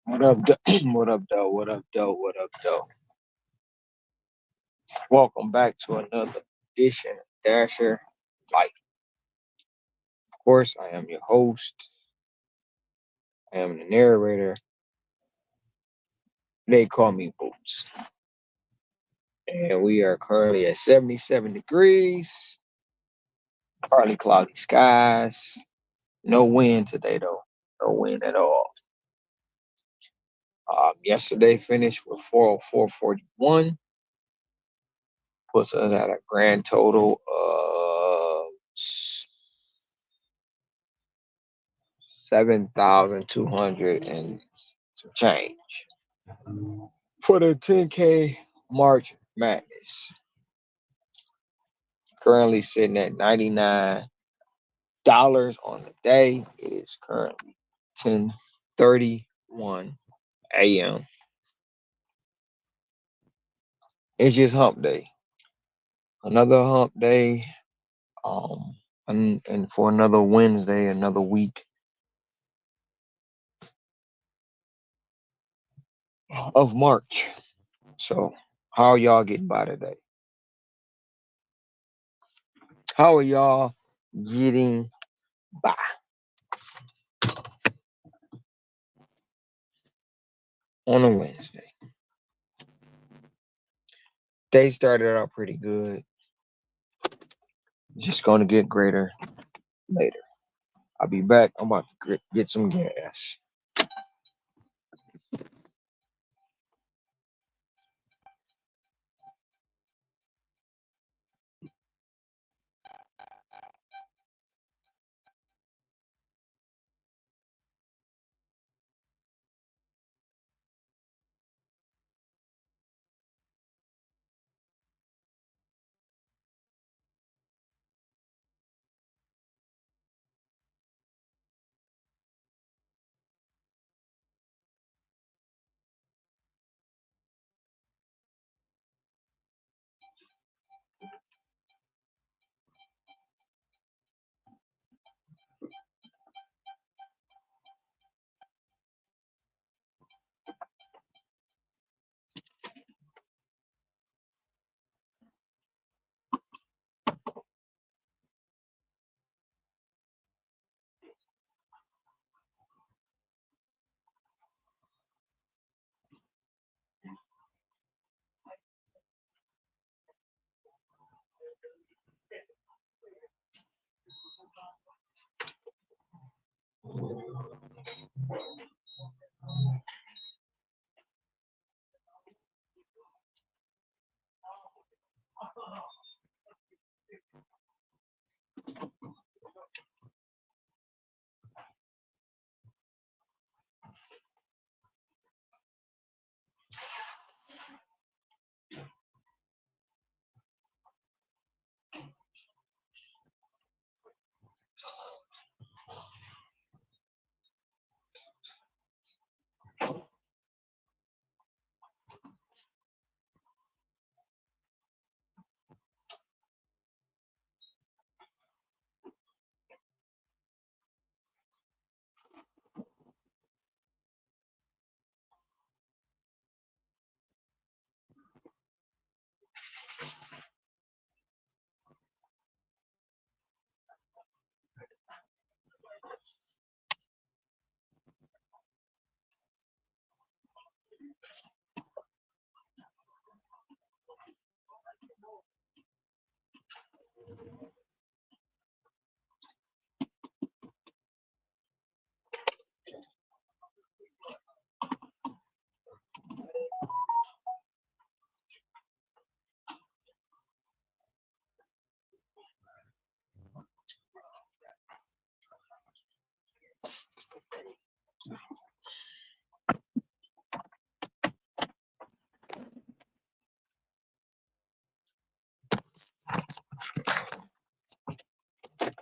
What up, what up, though? What up, though? What up, though? Welcome back to another edition of Dasher Life. Of course, I am your host. I am the narrator. They call me Boots. And we are currently at 77 degrees, partly cloudy skies. No wind today, though. No wind at all. Yesterday finished with 404.41. Puts us at a grand total of 7,200 and some change for the 10K March Madness. Currently sitting at $99 on the day. It is currently 10:31 a.m. It's just hump day. Another hump day. And for another Wednesday, another week of March. So, how are y'all getting by today? How are y'all getting by on a Wednesday? Day started out pretty good. Just going to get greater later. I'll be back. I'm about to get some gas.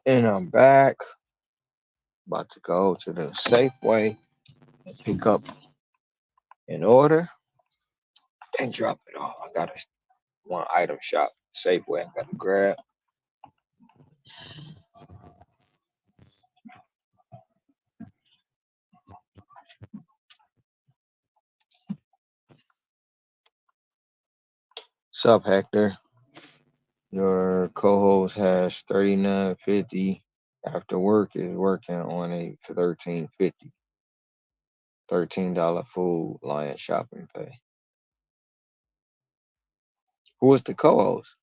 And I'm back. About to go to the Safeway and pick up an order and drop it off. I got a one item shop Safeway. I got to grab. Sup, Hector? Your co-host has 39.50 after work is working on a 13.50 $13 food lion shopping pay. Who was the co-host?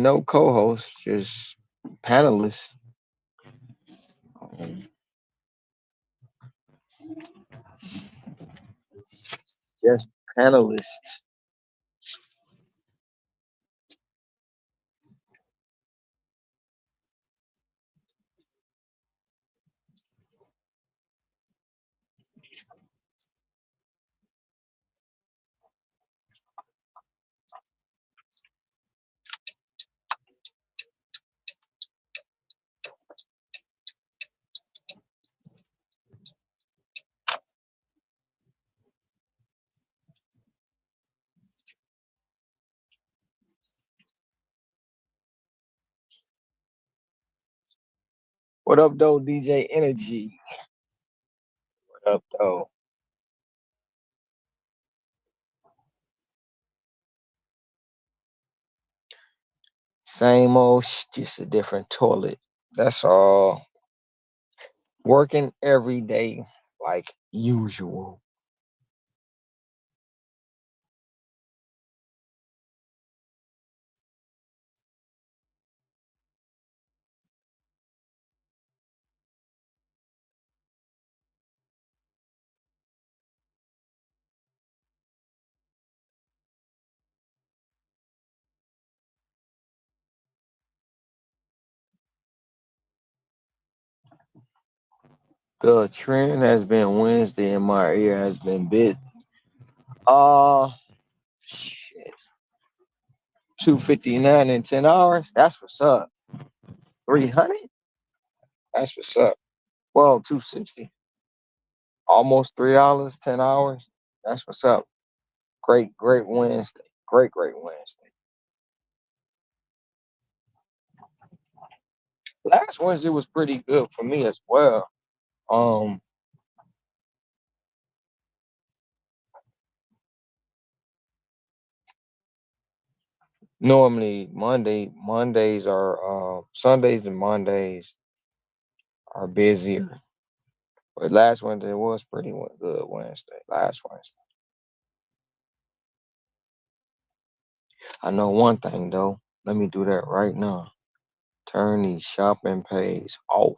No co-host, just panelist. Um, just panelist. What up, though, DJ Energy? What up, though? Same old, just a different toilet. That's all. Working every day like usual. The trend has been Wednesday and my ear has been bit. Uh, shit. 259 in 10 hours. That's what's up. 300? That's what's up. Well, 260. Almost $3, 10 hours. That's what's up. Great Wednesday. Great Wednesday. Last Wednesday was pretty good for me as well. Um, Normally Mondays are Sundays and Mondays are busier. But last Wednesday was pretty good Wednesday. Last Wednesday. I know one thing though. Let me do that right now. Turn these shopping pays off.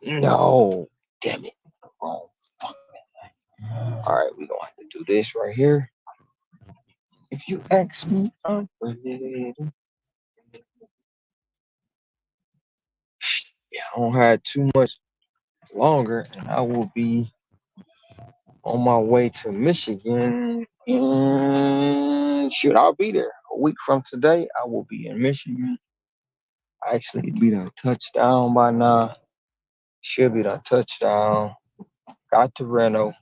No, damn it. Wrong. All right, we gonna have to do this right here. If you ask me, I'm ready. Yeah, I don't have too much longer, and I will be on my way to Michigan. And shoot, I'll be there a week from today. I will be in Michigan. I actually be done touchdown by now. Should be done touchdown. Got to Reno,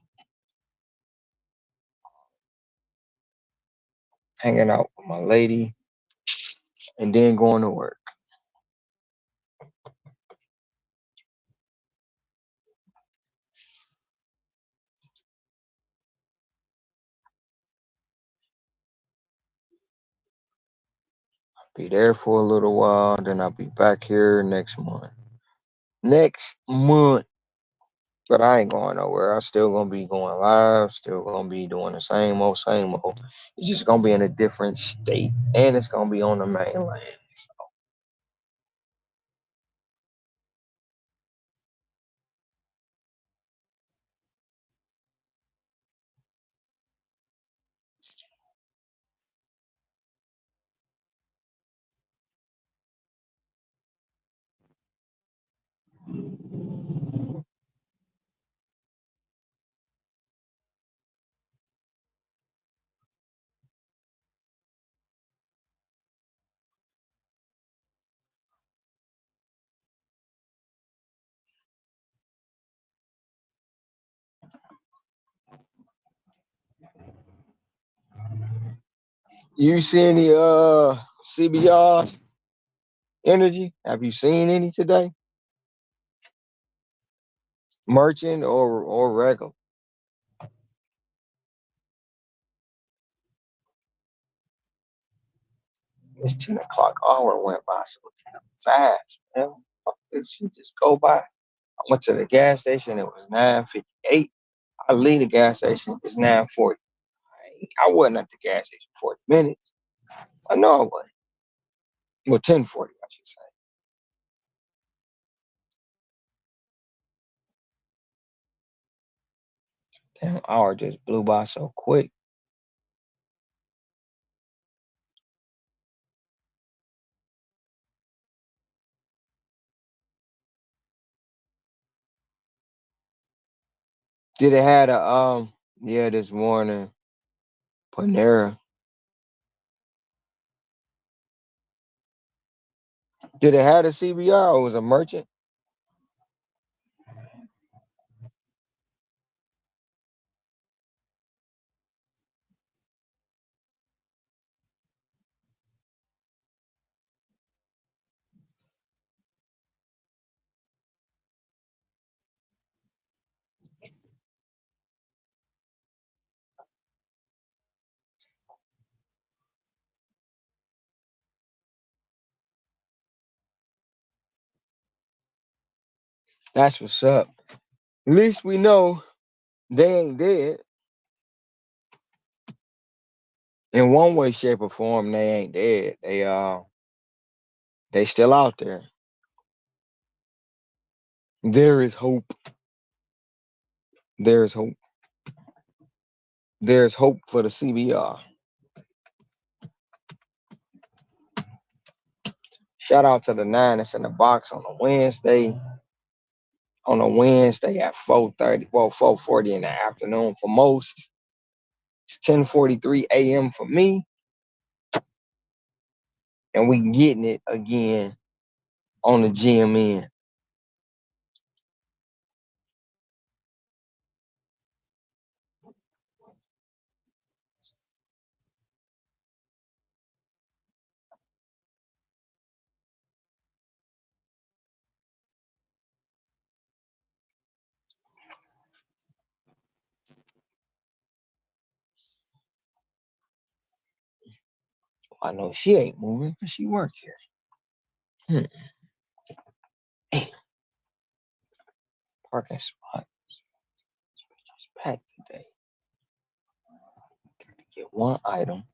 hanging out with my lady, and then going to work. Be there for a little while, then I'll be back here next month. Next month. But I ain't going nowhere. I still gonna be going live, still gonna be doing the same old, same old. It's just gonna be in a different state. And it's gonna be on the mainland. You see any CBR's energy? Have you seen any today? Merchant or regular? This 10 o'clock hour went by so damn fast, man. Fuck, this shit just go by. I went to the gas station, it was 9:58. I leave the gas station, it's 9:40. I wasn't at the gas station 40 minutes. I know I wasn't. Well, 10:40, I should say. Damn, hour just blew by so quick. Did it had a yeah, this morning, Panera. Did it have a CBR or was it a merchant? That's what's up. At least we know they ain't dead. In one way, shape, or form, they ain't dead. They still out there. There is hope. There is hope. There's hope for the CBR. Shout out to the nine that's in the box on a Wednesday. On a Wednesday at 4:30, well, 4:40 in the afternoon for most. It's 10:43 a.m. for me, and we getting it again on the GMN. I know she ain't moving because she work here. Hmm. Damn, parking spot. It's packed today. Gotta get one item.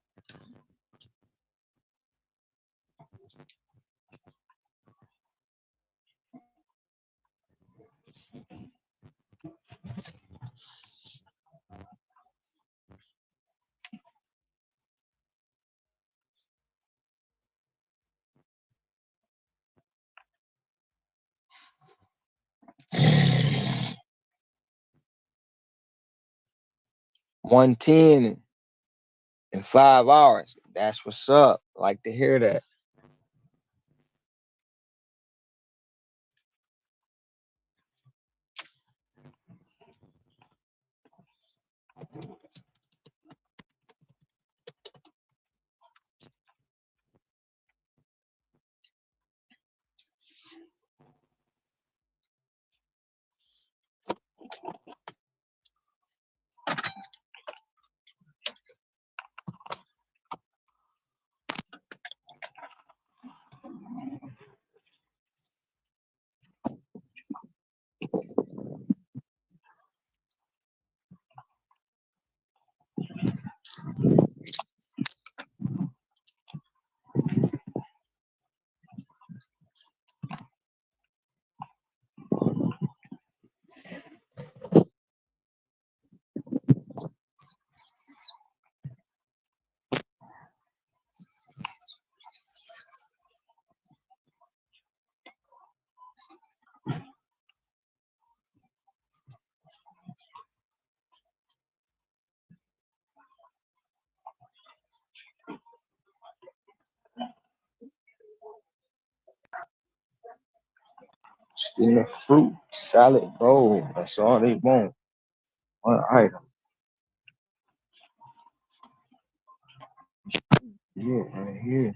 $110 in 5 hours. That's what's up. Like to hear that. In the fruit salad bowl. That's all they want. One item. Yeah, right here.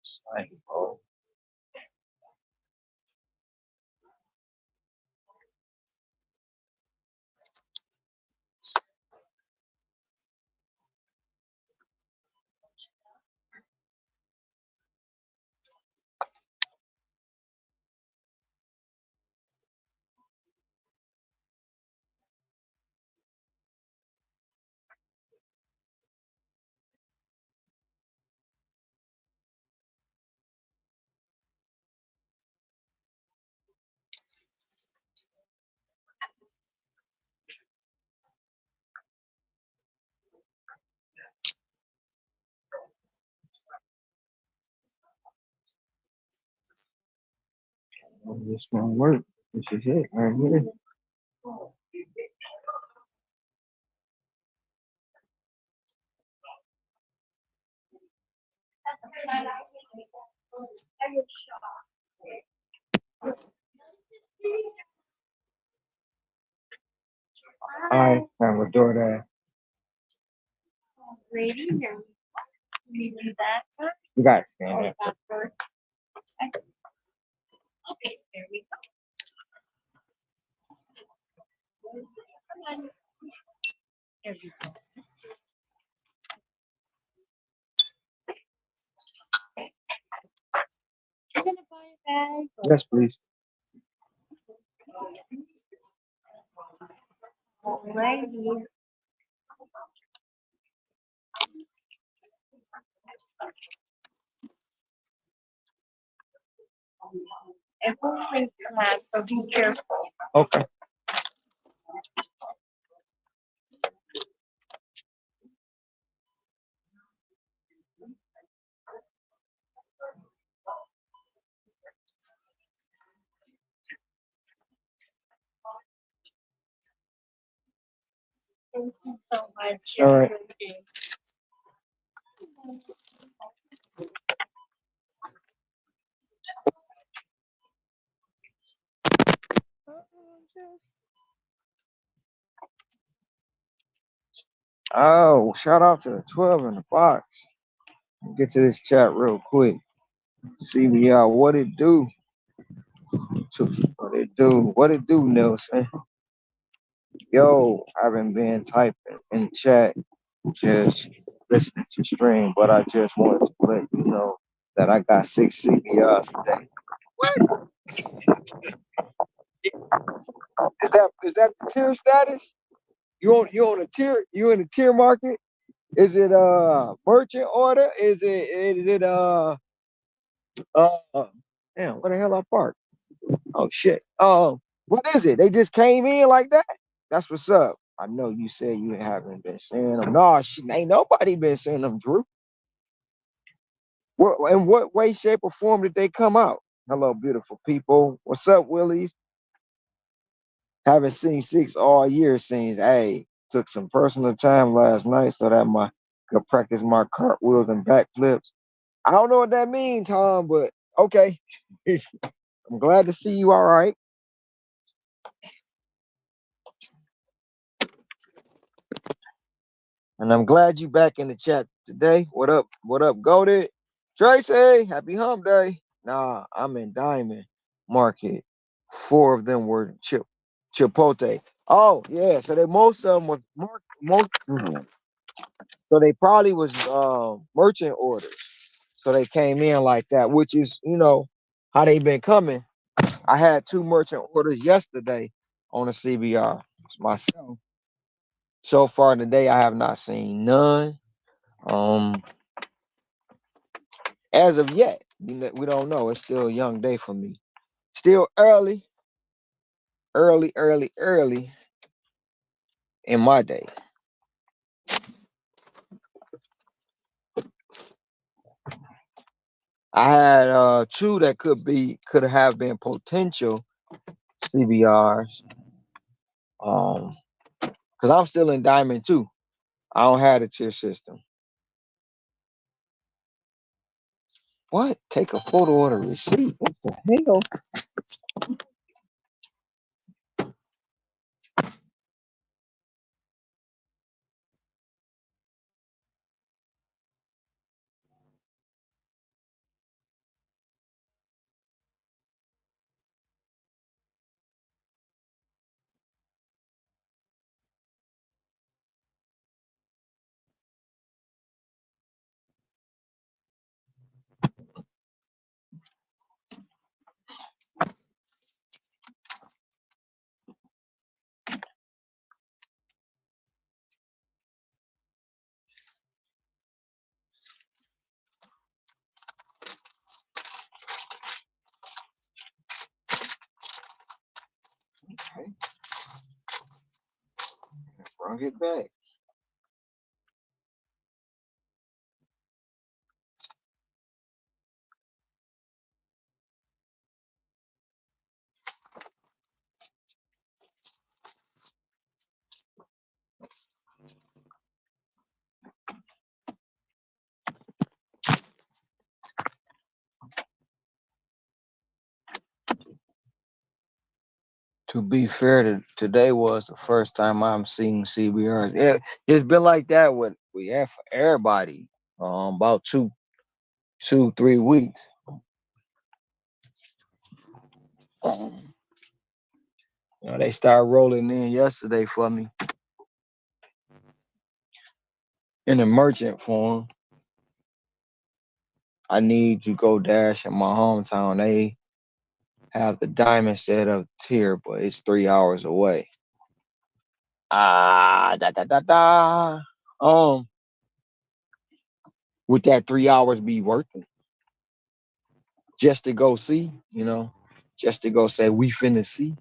Salad bowl. Oh, this won't work. This is it right here. I have a DoorDash. You guys can. Yes, please. Okay. All right. Oh, shout out to the 12 in the box. Get to this chat real quick. See me out. What it do? What it do? What it do, Nelson? Yo, I haven't been typing in chat, just listening to stream, but I just wanted to let you know that I got 6 CBRs today. What? Is that the tier status? You on a tier? You in the tier market? Is it merchant order? Is it uh damn, where the hell I parked? Oh shit. What is it? They just came in like that? That's what's up. I know you said you haven't been seeing them. No, ain't nobody been seeing them, Drew. In what way, shape, or form did they come out? Hello, beautiful people. What's up, Willies? Haven't seen six all year. Since hey, took some personal time last night so that my could practice my cartwheels and backflips. I don't know what that means, Tom, but okay. I'm glad to see you all right. And I'm glad you back in the chat today. What up? What up, Golded? Tracy, happy hump day. Nah, I'm in Diamond Market. Four of them were Chipotle. Oh, yeah. So they most of them was most so they probably was merchant orders. So they came in like that, which is, how they been coming. I had two merchant orders yesterday on the CBR myself. So far today, I have not seen none. Um, as of yet, we don't know. It's still a young day for me. Still early in my day. I had two that could have been potential CBRs. Because I'm still in Diamond too. I don't have a tier system. What? Take a photo of the receipt. What the hell? Okay, bring it back. To be fair, today was the first time I'm seeing CBRs. Yeah, it's been like that with we have for everybody. About 3 weeks. Um, they started rolling in yesterday for me in the merchant form. I need to go dash in my hometown. They have the diamond set up here, but it's 3 hours away. Da da da da. Um, would that 3 hours be worth it? Just to go see, just to go say we finna see,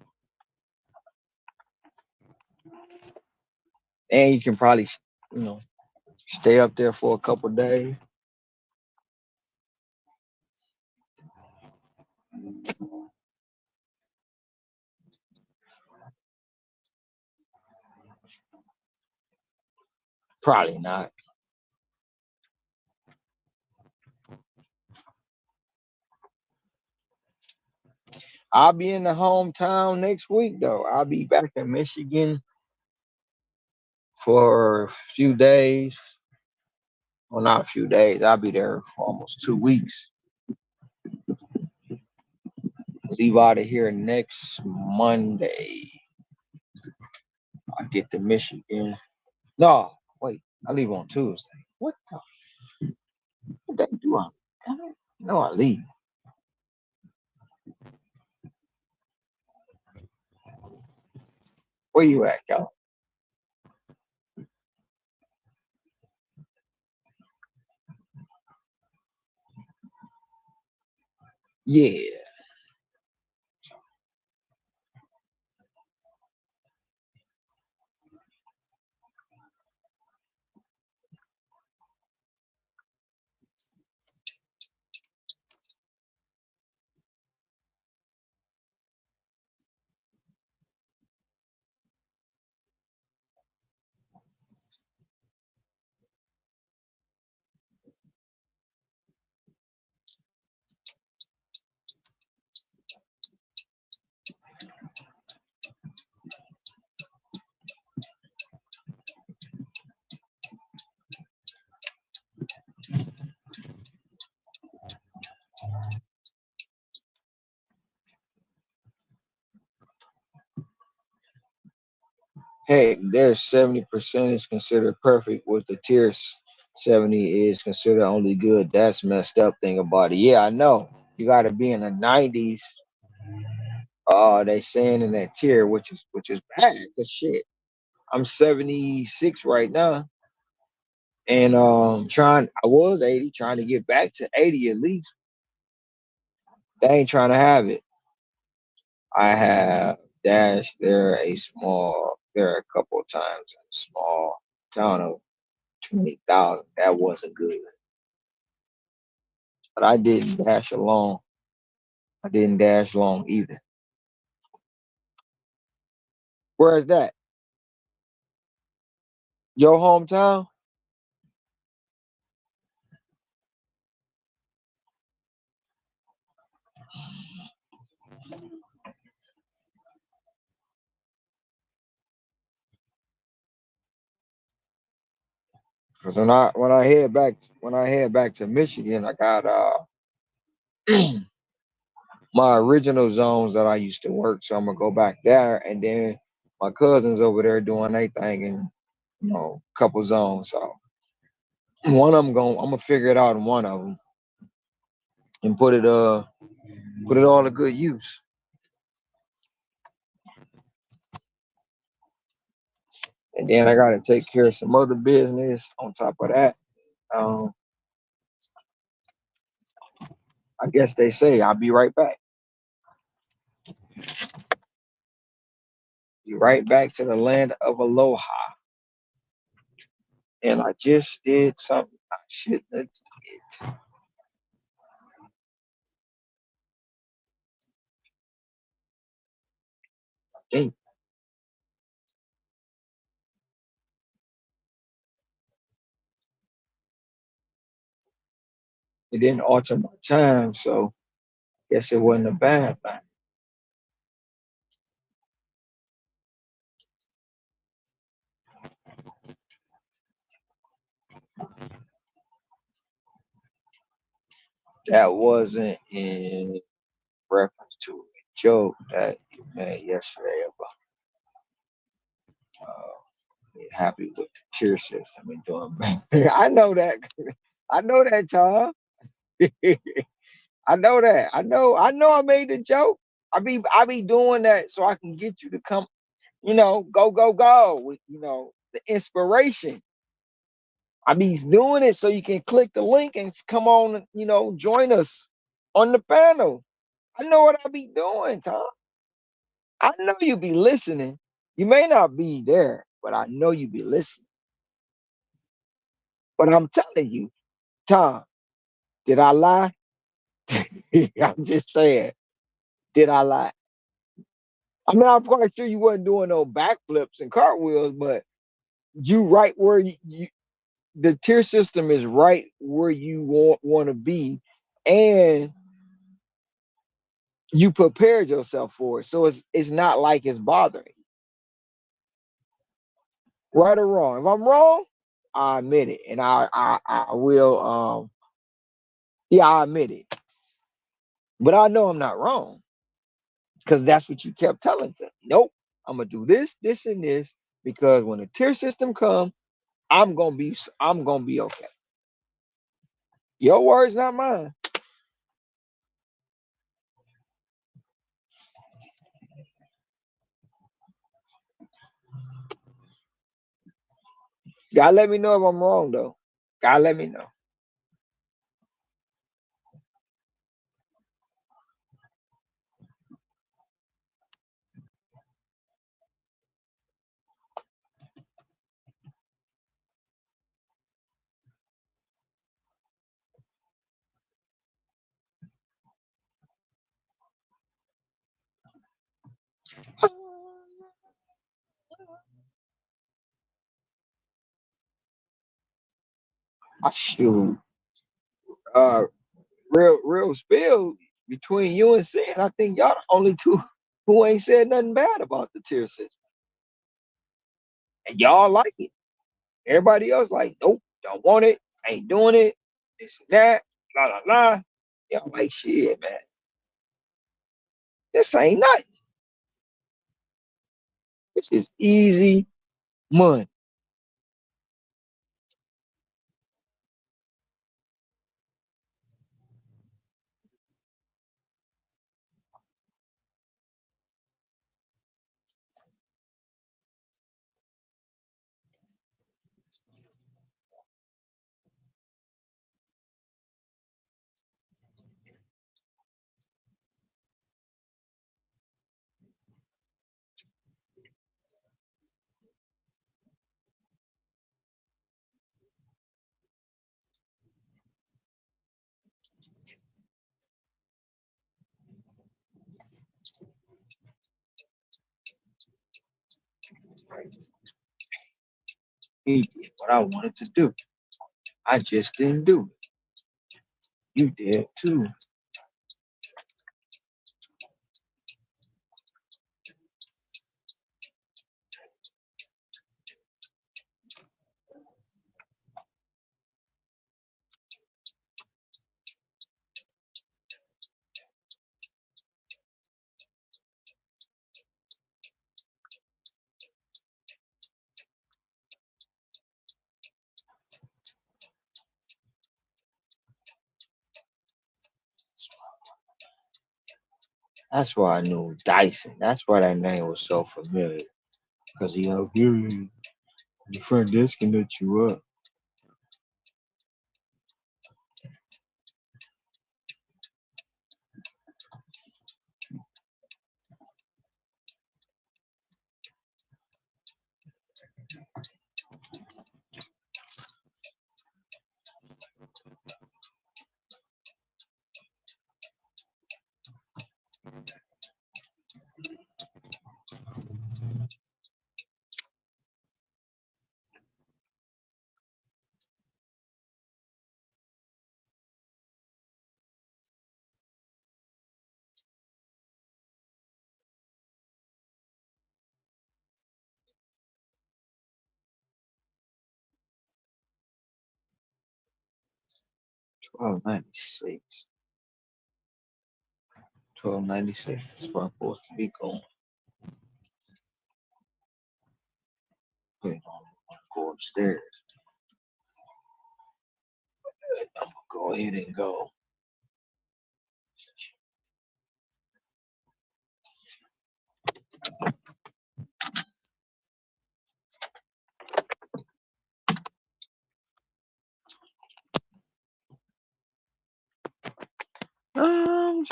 and you can probably, you know, stay up there for a couple days. Probably not. I'll be in the hometown next week though. I'll be back in Michigan for a few days. Well, not a few days. I'll be there for almost 2 weeks. Leave out of here next Monday. I get to Michigan. No, wait. I leave on Tuesday. What day do I? No, I leave. Where you at, y'all? Yeah. Hey, there's 70% is considered perfect, with the tier 70 is considered only good. That's messed up thing about it. Yeah, I know. You got to be in the 90s. They saying in that tier, which is bad. Cause shit, I'm 76 right now, and I was 80, trying to get back to 80 at least. They ain't trying to have it. I have dashed there a couple of times in a small town of 20,000. That wasn't good. But I didn't dash along. I didn't dash long either. Where is that? Your hometown? Because when I head back to Michigan, I got my original zones that I used to work. So I'm gonna go back there, and then my cousins over there doing their thing in couple zones. So one of them I'm gonna figure it out in one of them and put it all to good use. And then I gotta take care of some other business on top of that. Um, I guess they say I'll be right back. Be right back to the land of aloha. And I just did something I shouldn't have did. Dang, it didn't alter my time, so guess it wasn't a bad thing. That wasn't in reference to a joke that you made yesterday about being happy with the tier system and doing better. I know that. I know that, Tom. I know that. I know I made the joke. I be doing that so I can get you to come, go, go, go with, the inspiration. I be doing it so you can click the link and come on, join us on the panel. I know what I be doing, Tom. I know you be listening. You may not be there, but I know you be listening. But I'm telling you, Tom, did I lie? I'm just saying, did I lie? I mean, I'm quite sure you wasn't doing no backflips and cartwheels, but you right where the tier system is right where you want to be, and you prepared yourself for it. So it's not like it's bothering. Right or wrong. If I'm wrong, I admit it, and I will. Yeah, I admit it. But I know I'm not wrong because that's what you kept telling them. Nope, I'm gonna do this, this, and this because when the tier system comes, I'm gonna be okay. Your words, not mine. Gotta let me know if I'm wrong though. Gotta let me know. I shoot. Uh, real spill between you and Sin. I think y'all the only two who ain't said nothing bad about the tier system, and y'all like it. Everybody else like, nope, don't want it, ain't doing it, this and that, blah blah blah. Y'all like shit, man. This ain't nothing. This is easy money. 'He did what I wanted to do. I just didn't do it. You did too. 'That's why I knew Dyson. That's why that name was so familiar. Because he helped you. Your friend this can let you up. 1296. 1296. That's where I'm supposed to be going. Wait, I'm go upstairs. I'm gonna go ahead and go. Um,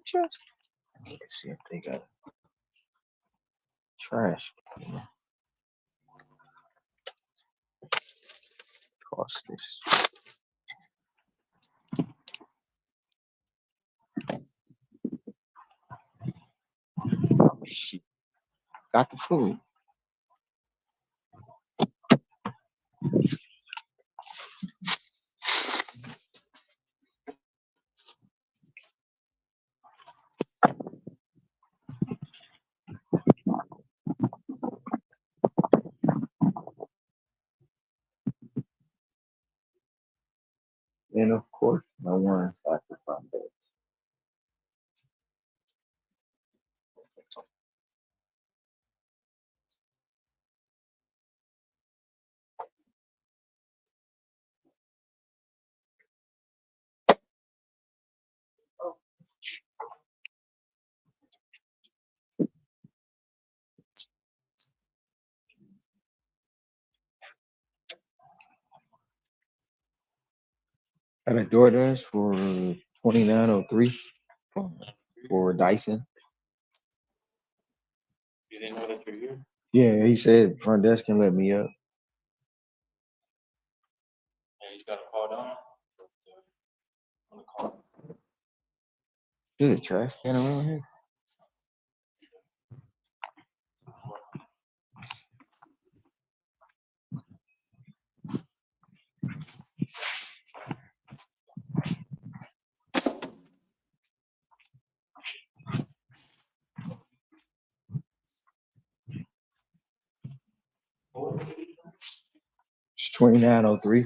just let's see if they got trash. Cost this. Oh, shit. Got the food. Got a DoorDash for 29.03 for Dyson. You didn't know that you're here? Yeah, he said front desk can let me up. Yeah, he's got a call down. On the call. There's a trash can around here. It's 29.03.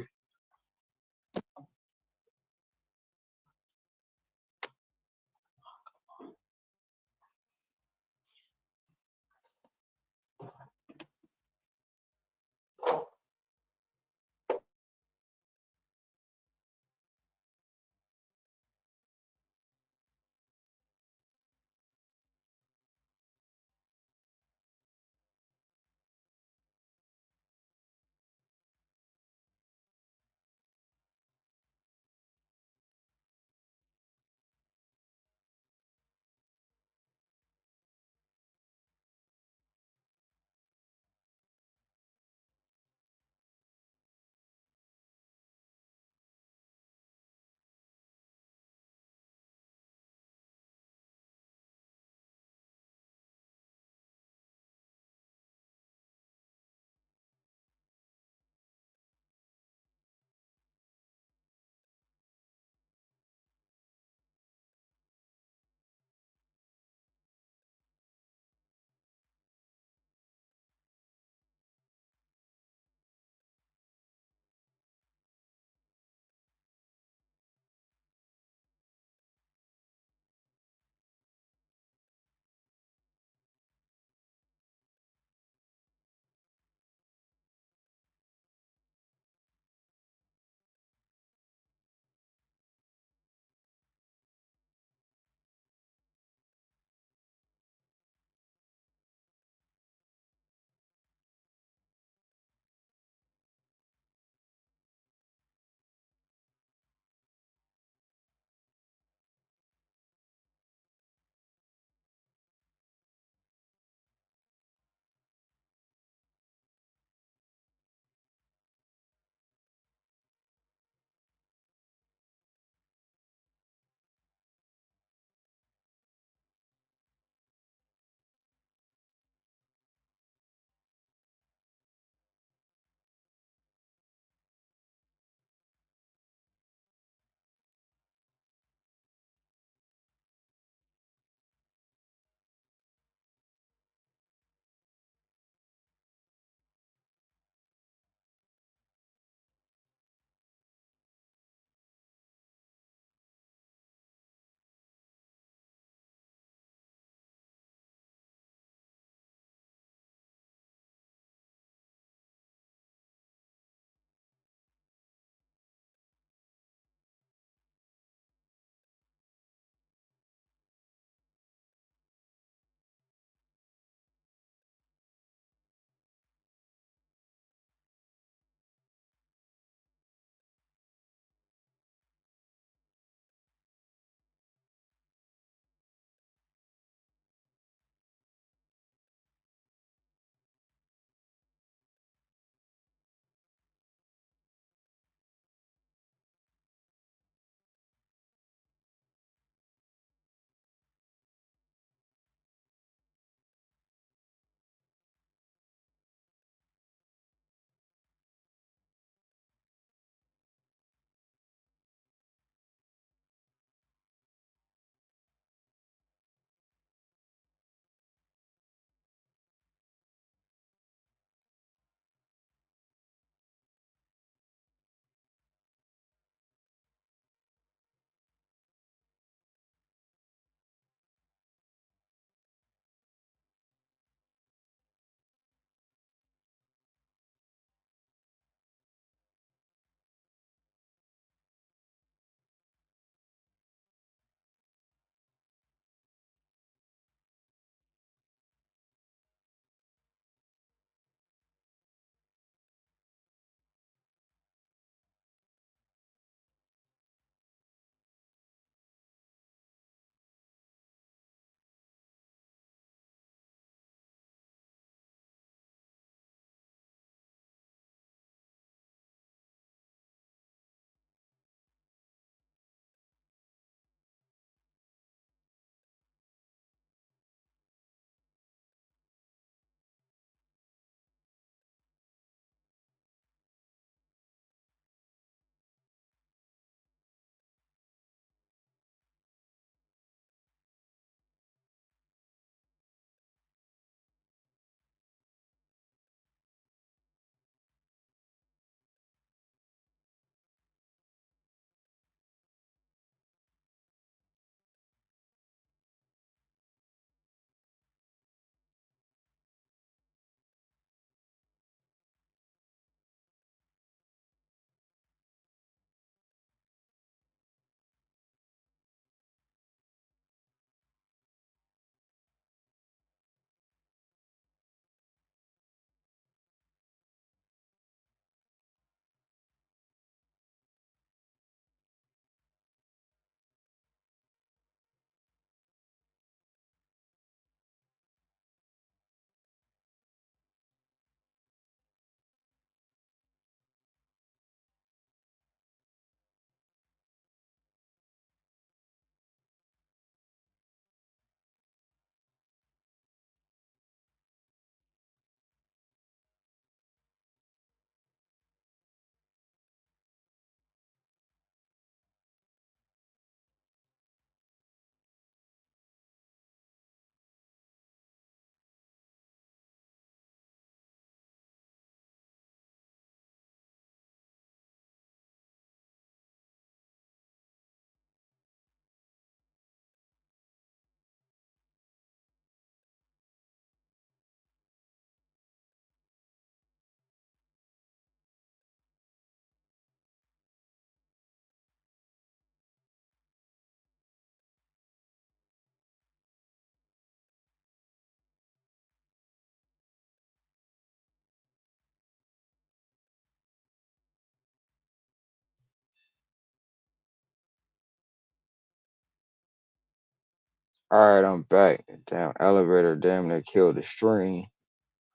All right, I'm back. The damn elevator damn near killed the stream.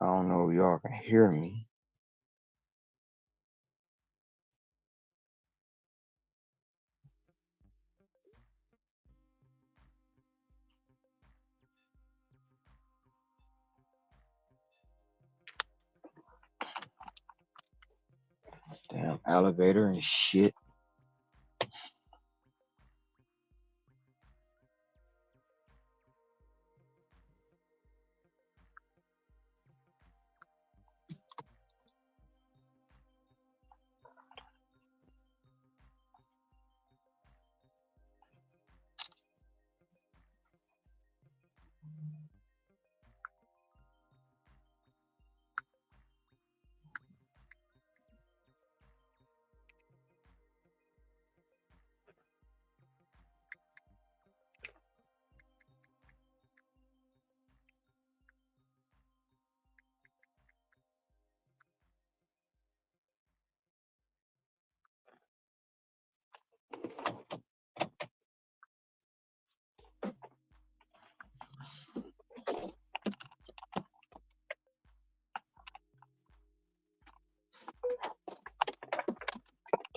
I don't know if y'all can hear me. Damn elevator and shit.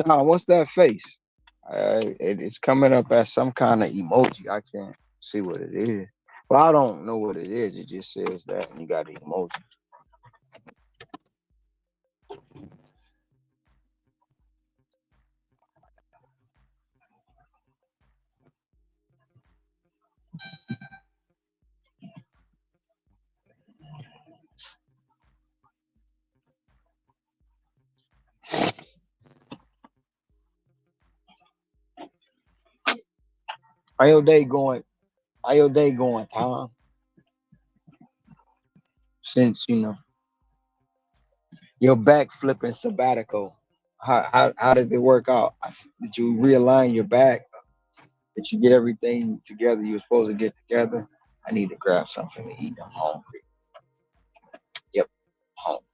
Tom, what's that face? It's coming up as some kind of emoji. I can't see what it is. Well, I don't know what it is. It just says that and you got the emoji. How your day going? How your day going, Tom? Since your back flipping sabbatical, how did it work out? Did you realign your back? Did you get everything together you were supposed to get together? I need to grab something to eat. I'm hungry. Yep, hungry.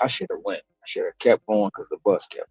I should have went. I should have kept going because the bus kept.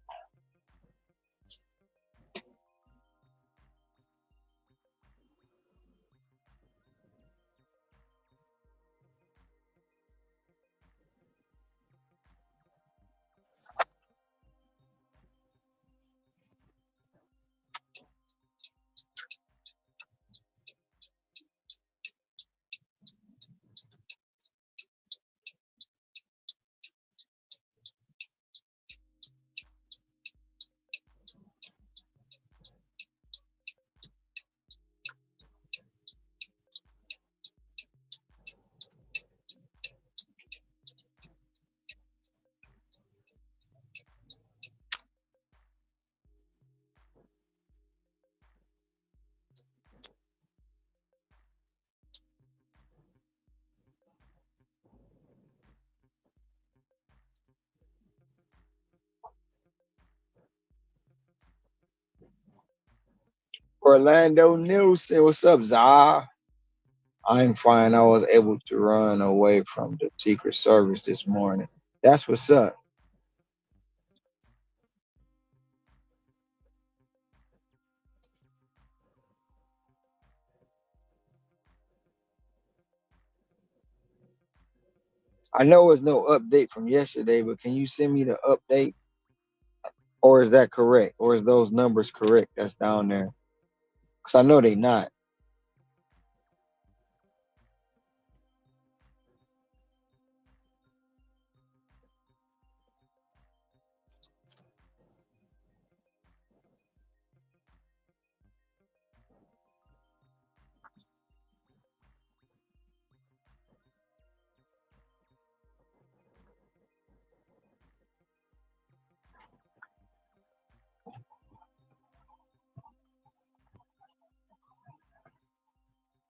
Orlando Nielsen, what's up, Zah? I'm fine. I was able to run away from the Secret Service this morning. That's what's up. I know it's no update from yesterday, but can you send me the update? Or is that correct? Or is those numbers correct that's down there? Because I know they not.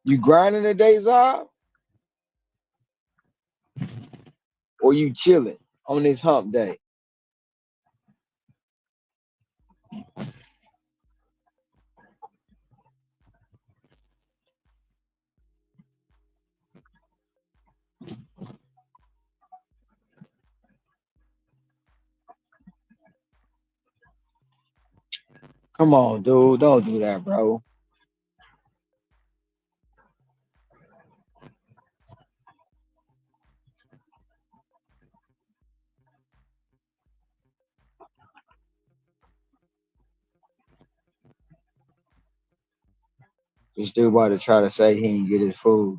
You grinding the days off? Or you chilling on this hump day? Come on, dude. Don't do that, bro. This dude about to try to say he ain't get his food.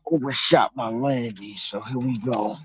Overshot my landing, so here we go.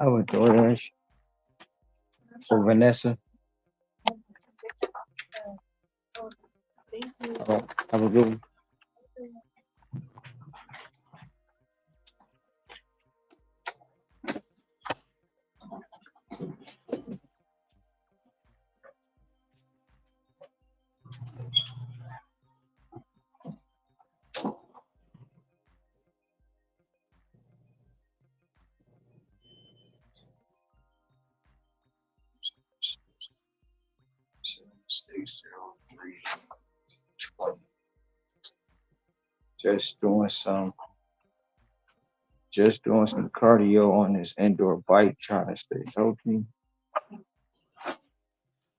I would DoorDash for Vanessa. Have a good one. Just doing some, just doing some cardio on this indoor bike, trying to stay healthy.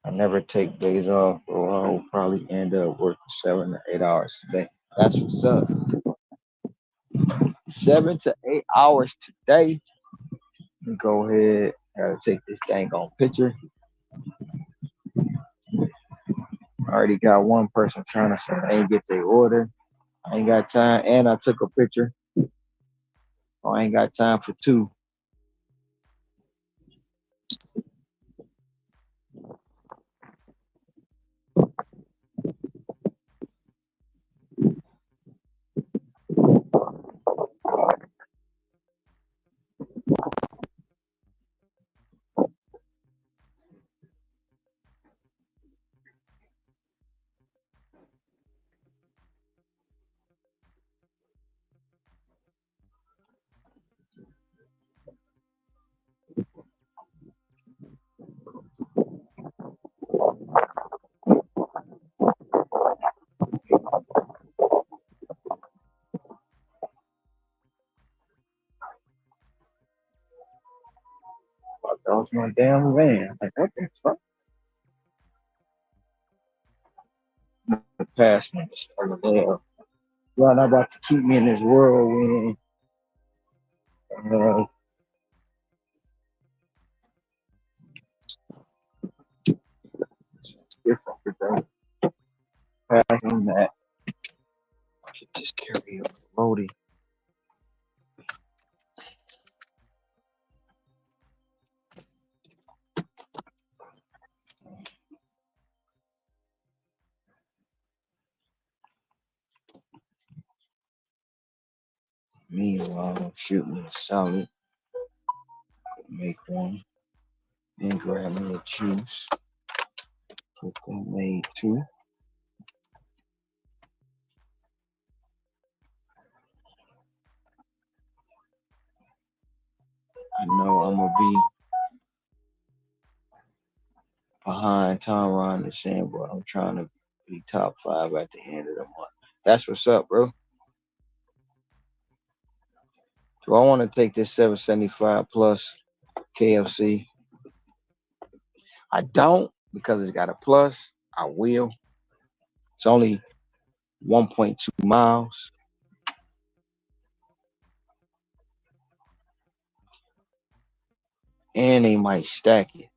I never take days off for a will probably end up working 7 to 8 hours a day. That's what's up. 7 to 8 hours today. Go ahead. Gotta take this dang on picture. I already got one person trying to say I ain't get their order. I ain't got time, and I took a picture. So I ain't got time for two. That was my damn van. Like, what the fuck? The past one is part of love. Y'all not about to keep me in this whirlwind. Uh, different today. Passing that. I could just carry a loadie. Meanwhile, shoot me a salad. Make one. Then grab me a juice. Get that made too. I know I'm gonna be behind Tom Ron and Shane, but I'm trying to be top 5 at the end of the month. That's what's up, bro. Do I want to take this 775 plus KFC? I don't because it's got a plus. I will. It's only 1.2 miles. And they might stack it.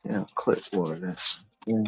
Yeah, clipboard. That's, yeah.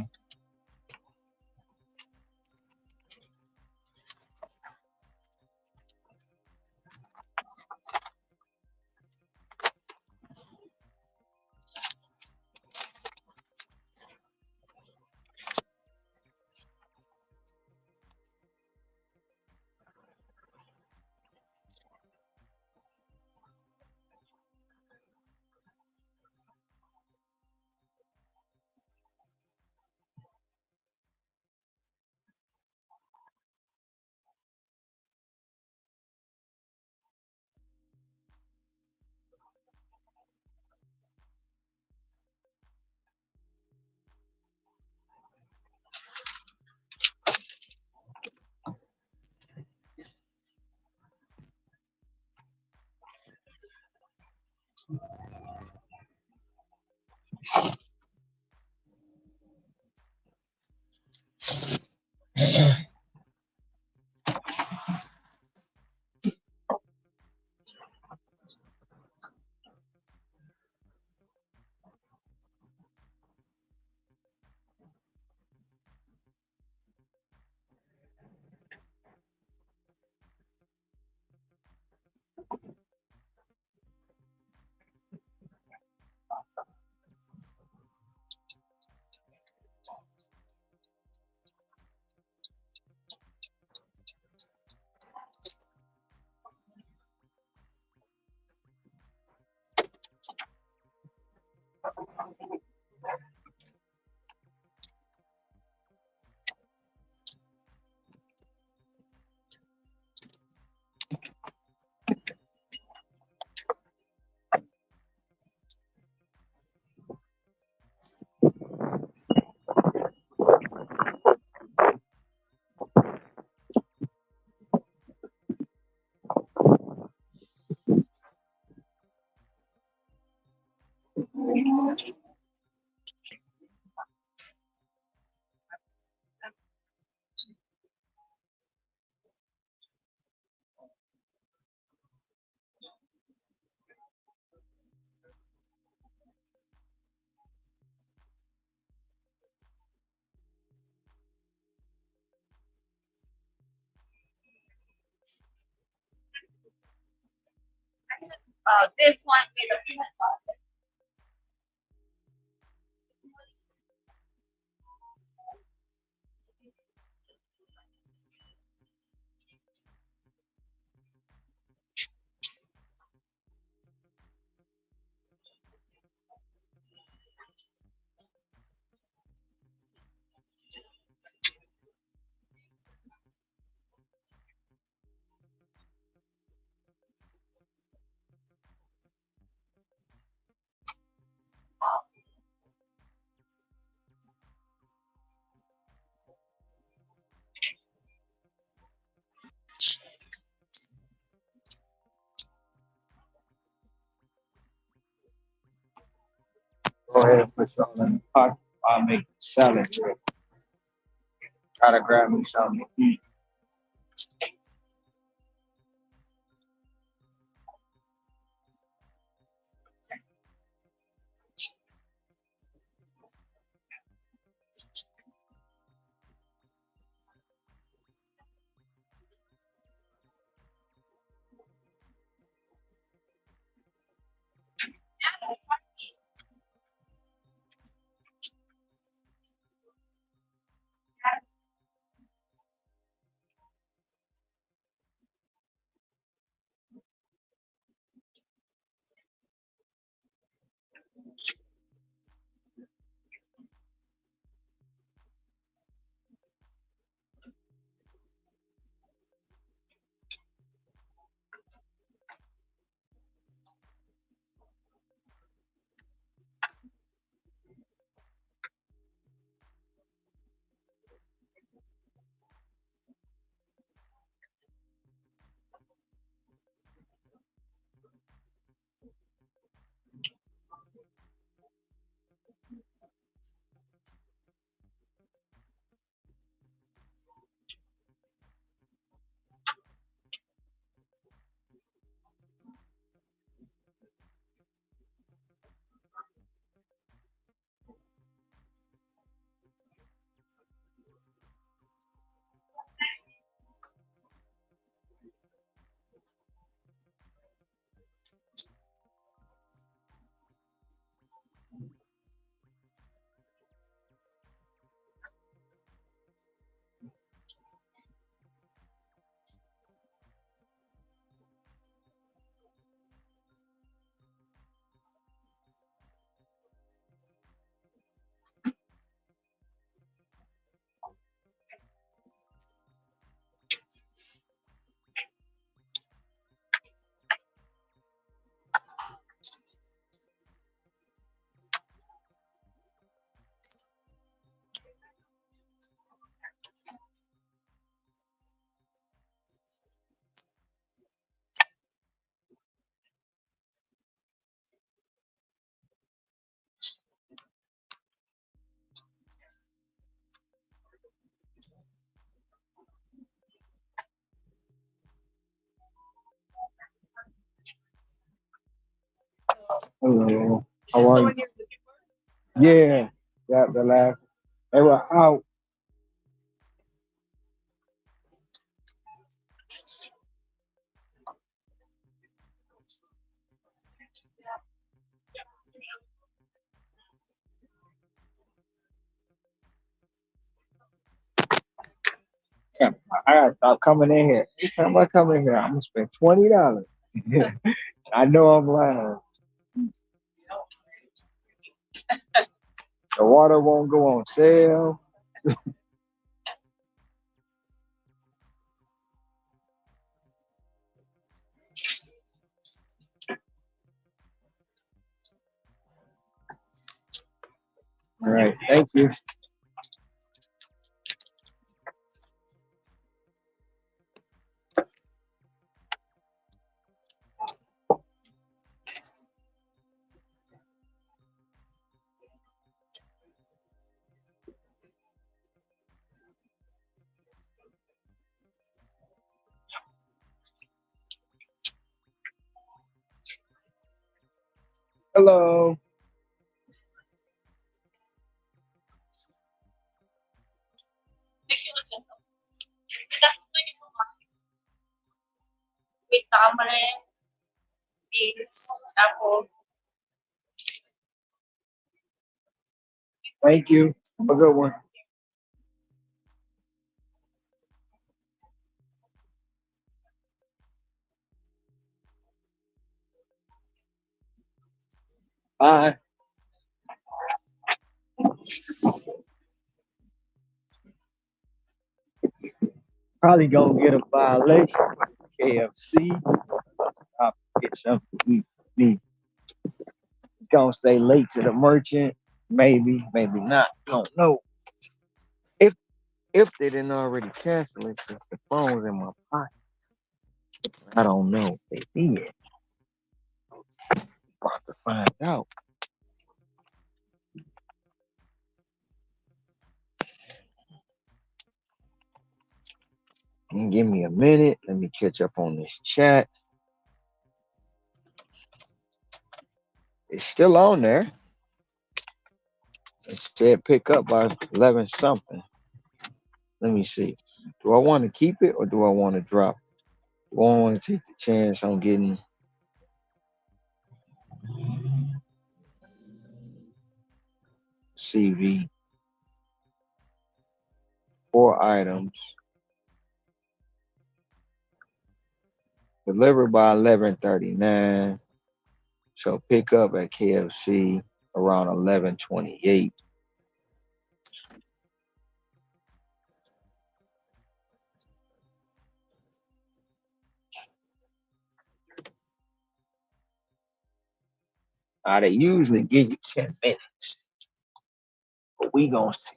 Go ahead and put some in the pot. I'll make the salad drip. Gotta grab me something to eat. Hello. How are you? Yeah. Yeah, the last. They were out. Yeah, I gotta stop coming in here. Every time I come in here, I'm gonna spend $20. I know I'm lying. The water won't go on sale. All right, thank you. Hello. With tamarind, beans, apple. Thank you. Have a good one. Bye. Probably gonna get a violation. KFC. I'll get something to eat. Me gonna stay late to the merchant. Maybe, maybe not. Don't know. If if they didn't already cancel it, 'cause the phone's in my pocket. I don't know if they did. About to find out. Give me a minute. Let me catch up on this chat. It's still on there. It said pick up by 11 something. Let me see. Do I want to keep it or do I want to drop it? Do I want to take the chance on getting CV? 4 items delivered by 11:39. So pick up at KFC around 11:28. They usually give you 10 minutes, but we gonna see.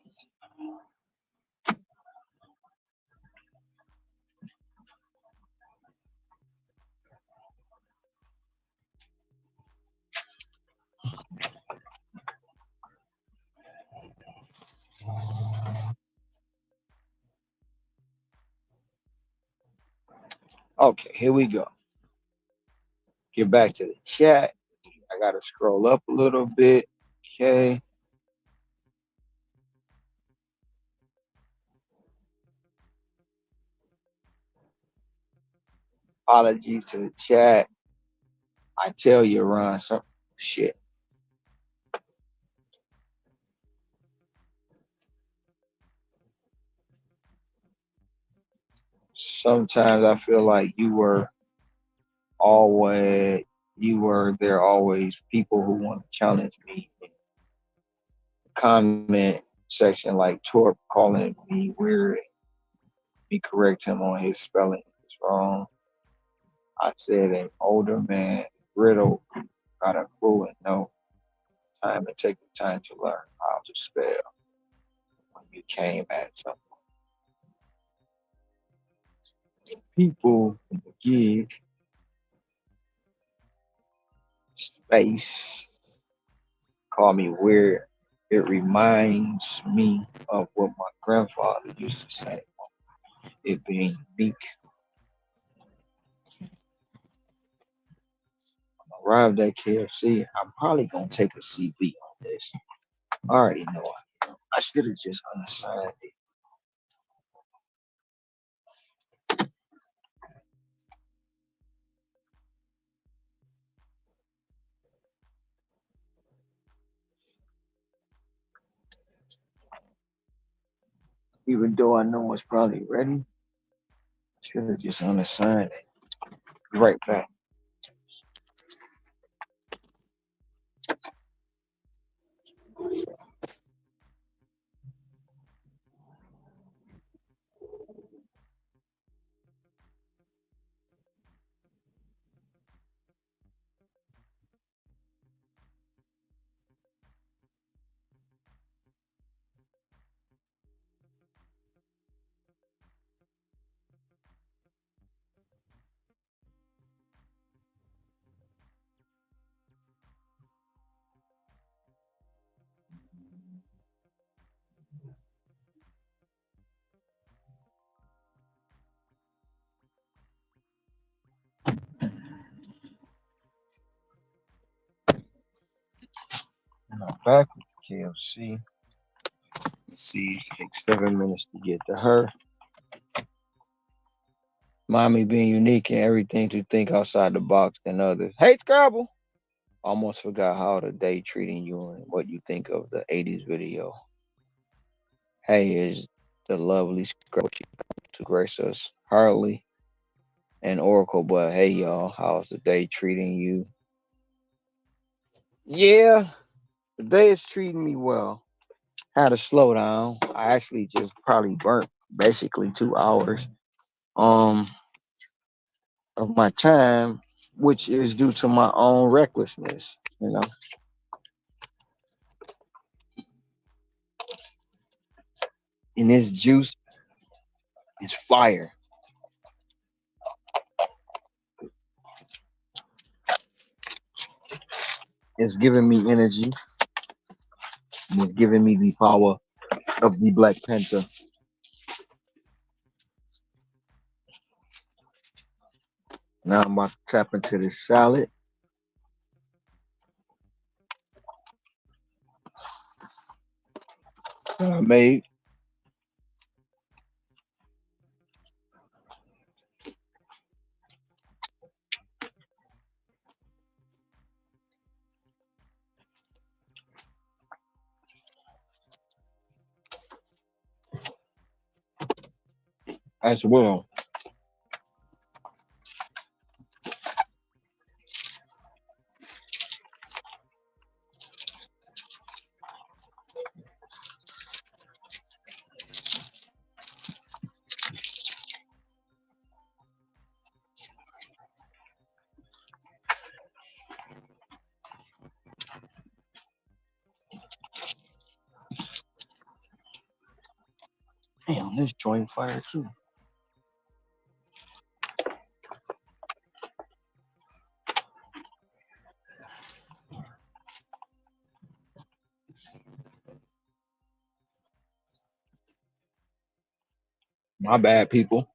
Okay, here we go. Get back to the chat. I gotta scroll up a little bit. Okay. Apologies to the chat. I tell you, Ron, some shit. Sometimes I feel like always you were there always people who want to challenge me in the comment section like Torp calling me weird, me correct him on his spelling is wrong. I said an older man, brittle, got a clue and no time and take the time to learn how to spell when you came at some people in the gig space call me weird. It reminds me of what my grandfather used to say, it being unique. Arrived at KFC, I'm probably gonna take a CB on this. I already know I should have just unassigned it. Even though I know it's probably ready, should have just unassigned it. Be right back. I'm back with the KFC. See, it takes 7 minutes to get to her. Mommy being unique and everything to think outside the box than others. Hey, Scrabble! Almost forgot how the day treating you and what you think of the 80s video. Hey, is the lovely Scrabble she come to grace us. Harley and Oracle, but hey, y'all, how's the day treating you? Yeah, the day is treating me well. Had a slow down. I actually just probably burnt basically 2 hours um of my time, which is due to my own recklessness. And this juice is fire. It's giving me energy. And it's giving me the power of the Black Panther. Now I'm about to tap into this salad that I made. As well. Damn, this joint fire too. My bad, people.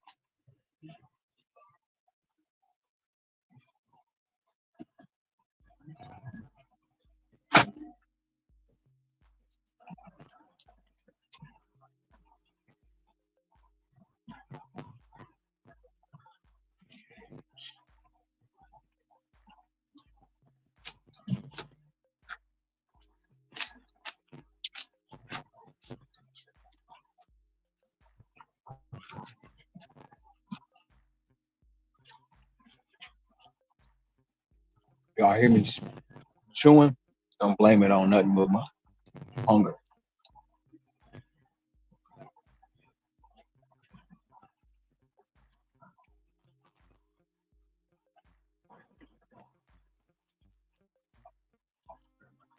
Y'all hear me chewing? Don't blame it on nothing but my hunger.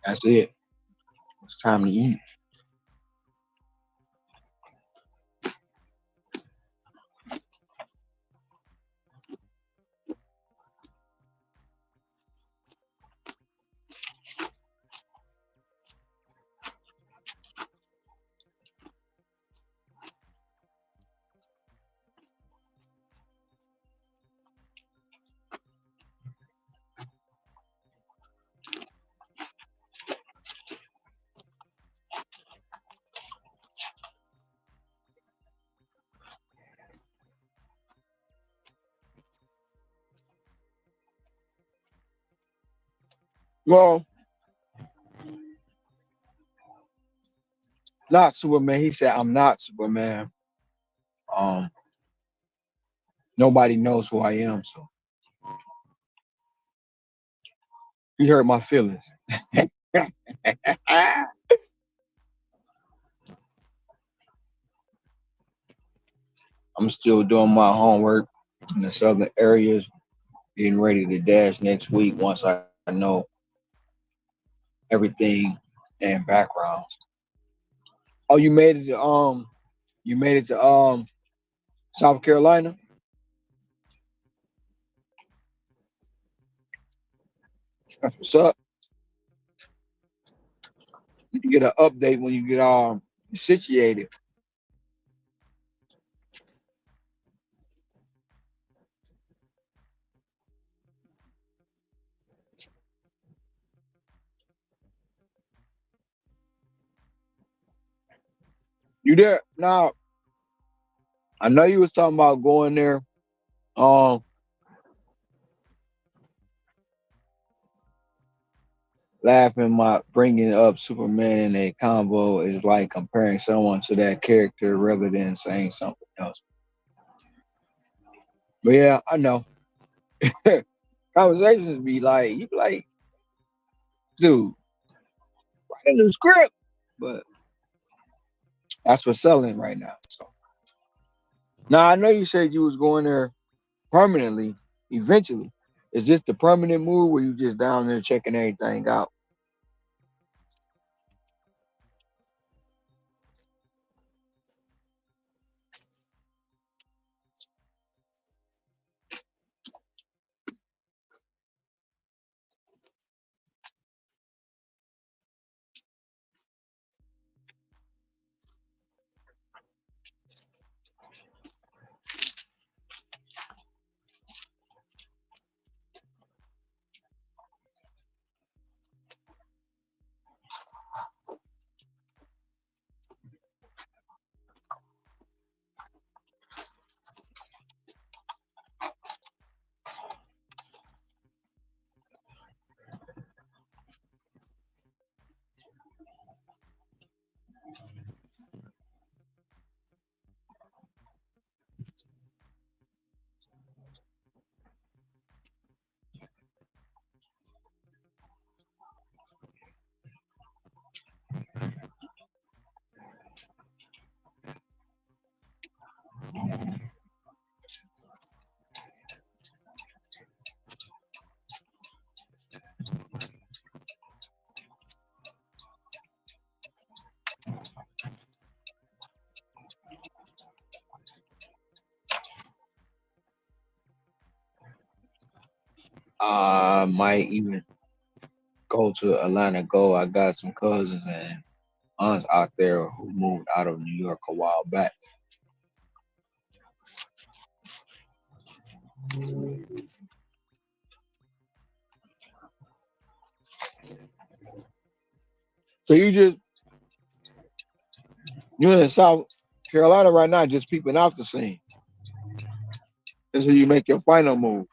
That's it. It's time to eat. Well, not Superman. He said, I'm not Superman. Um, Nobody knows who I am, so he hurt my feelings. I'm still doing my homework in the southern areas, getting ready to dash next week once I know everything and backgrounds. Oh, you made it to South Carolina? That's what's up. You get an update when you get situated. You there? Now, I know you was talking about going there. Um, Laughing my bringing up Superman in a combo is like comparing someone to that character rather than saying something else. But yeah, I know. Conversations be like, you be like, dude, write a new script. But that's what's selling right now. So now I know you said you was going there permanently, eventually. Is this the permanent move where you just down there checking everything out? I might even go to Atlanta. Go. I got some cousins and aunts out there who moved out of New York a while back. So you're in South Carolina right now, just peeping out the scene. That's where you make your final move.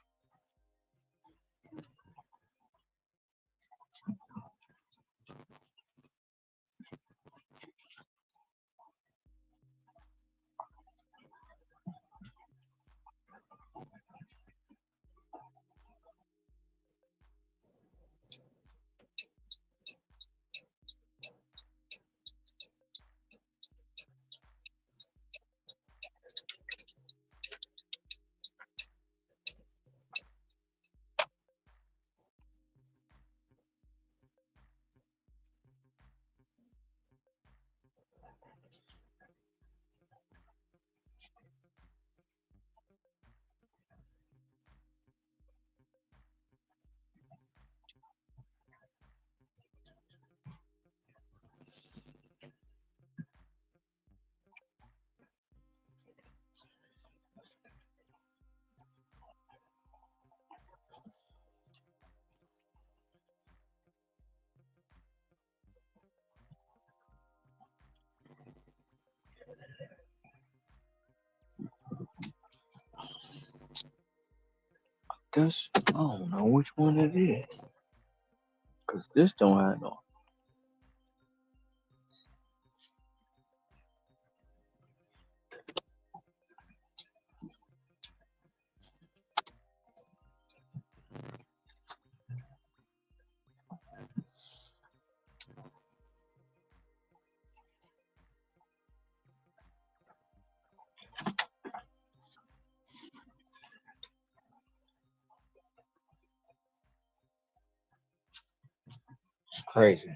Guess I don't know which one it is, cause this don't have no. It's crazy.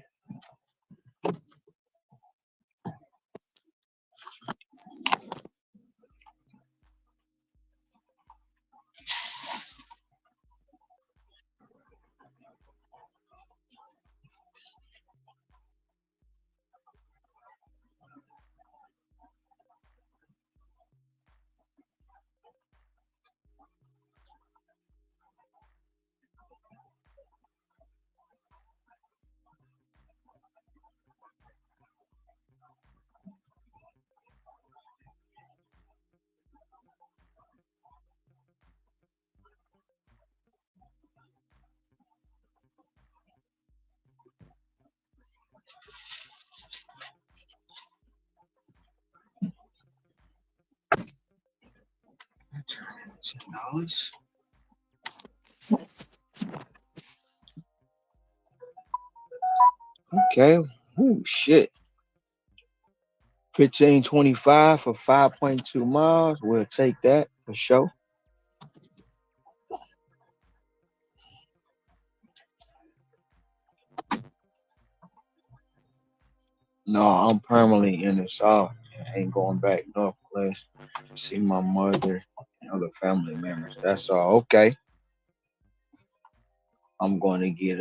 $8. Okay. Oh shit. 15.25 for 5.2 miles. We'll take that for sure. No, I'm permanently in the south. I ain't going back north place. See my mother and other family members. That's all. Okay. I'm going to get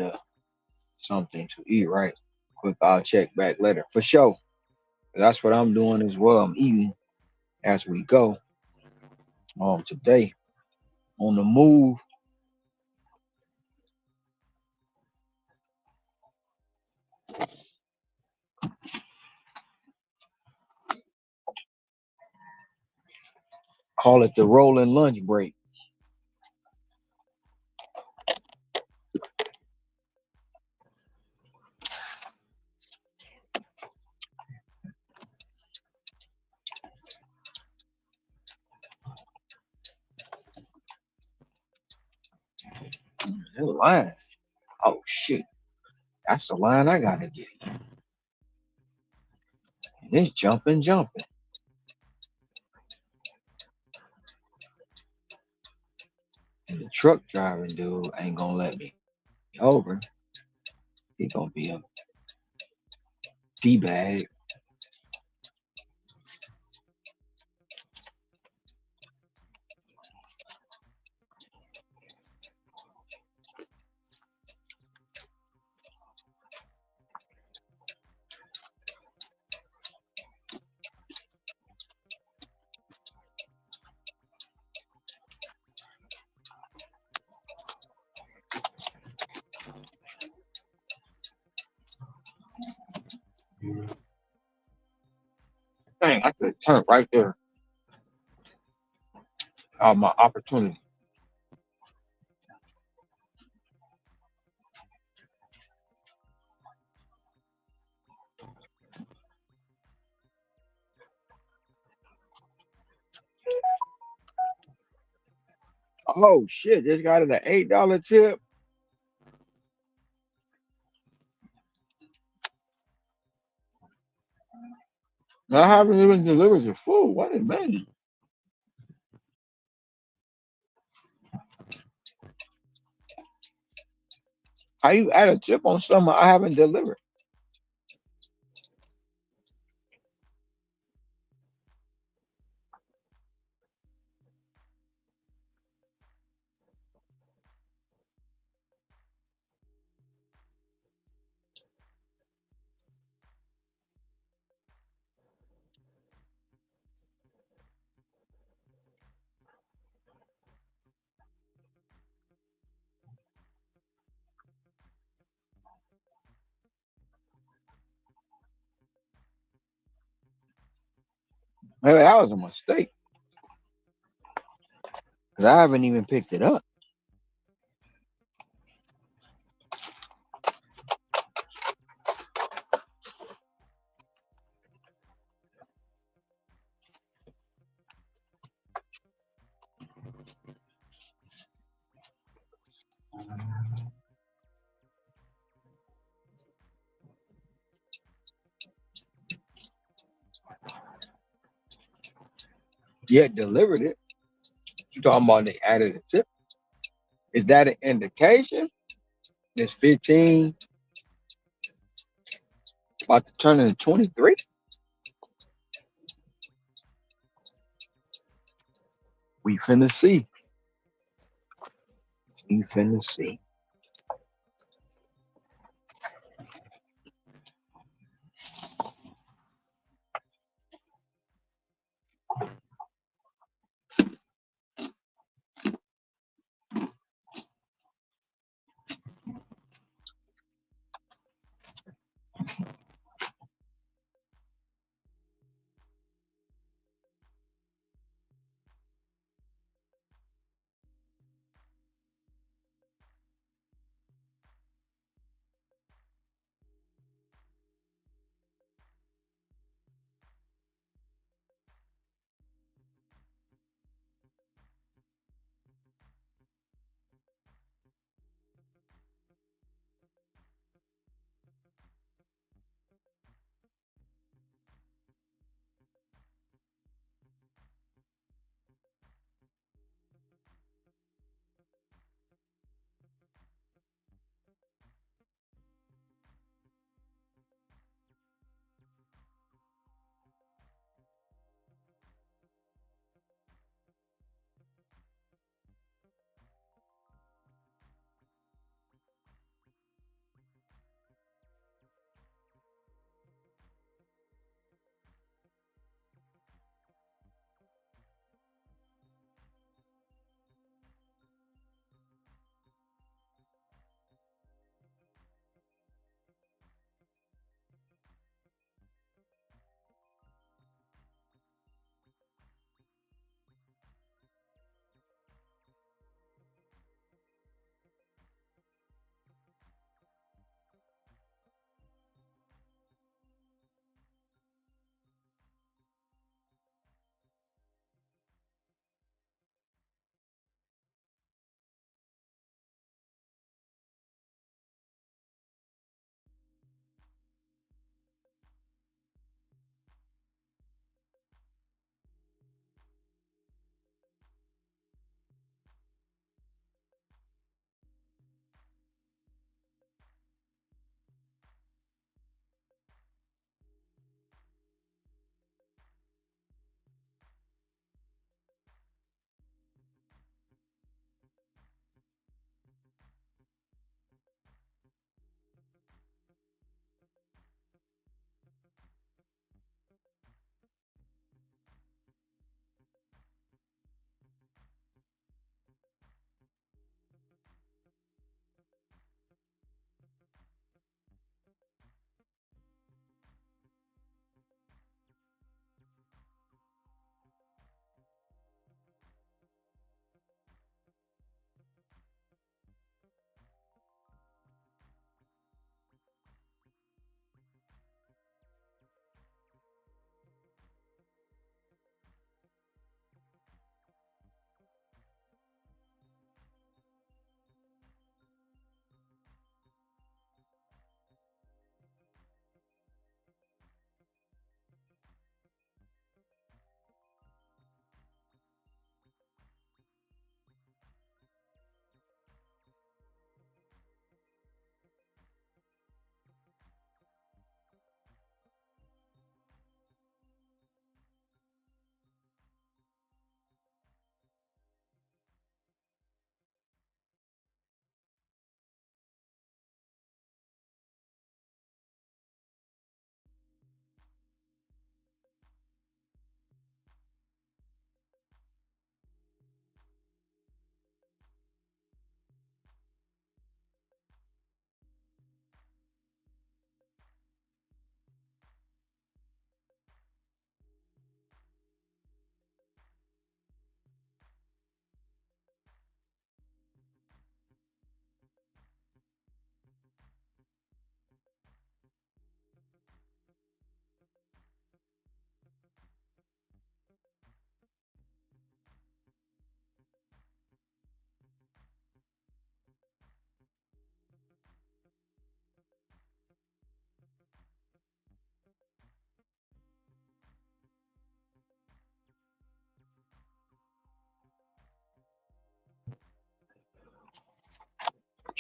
something to eat, right? Quick, I'll check back later. For sure. That's what I'm doing as well. I'm eating as we go. Today on the move. Call it the rolling lunch break. That line. Oh shit. That's the line I gotta get. And it's jumping, jumping. And the truck driving dude ain't gonna let me over. He gonna be a D-bag. Dang, I could turn right there. My opportunity. Oh shit, just got an $8 tip. I haven't even delivered your food. What a minute. How you add a tip on something I haven't delivered? Maybe that was a mistake. Because I haven't even picked it up. Yet delivered it. You talking about they added a tip? Is that an indication? It's 15, about to turn into 23. We finna see. We finna see.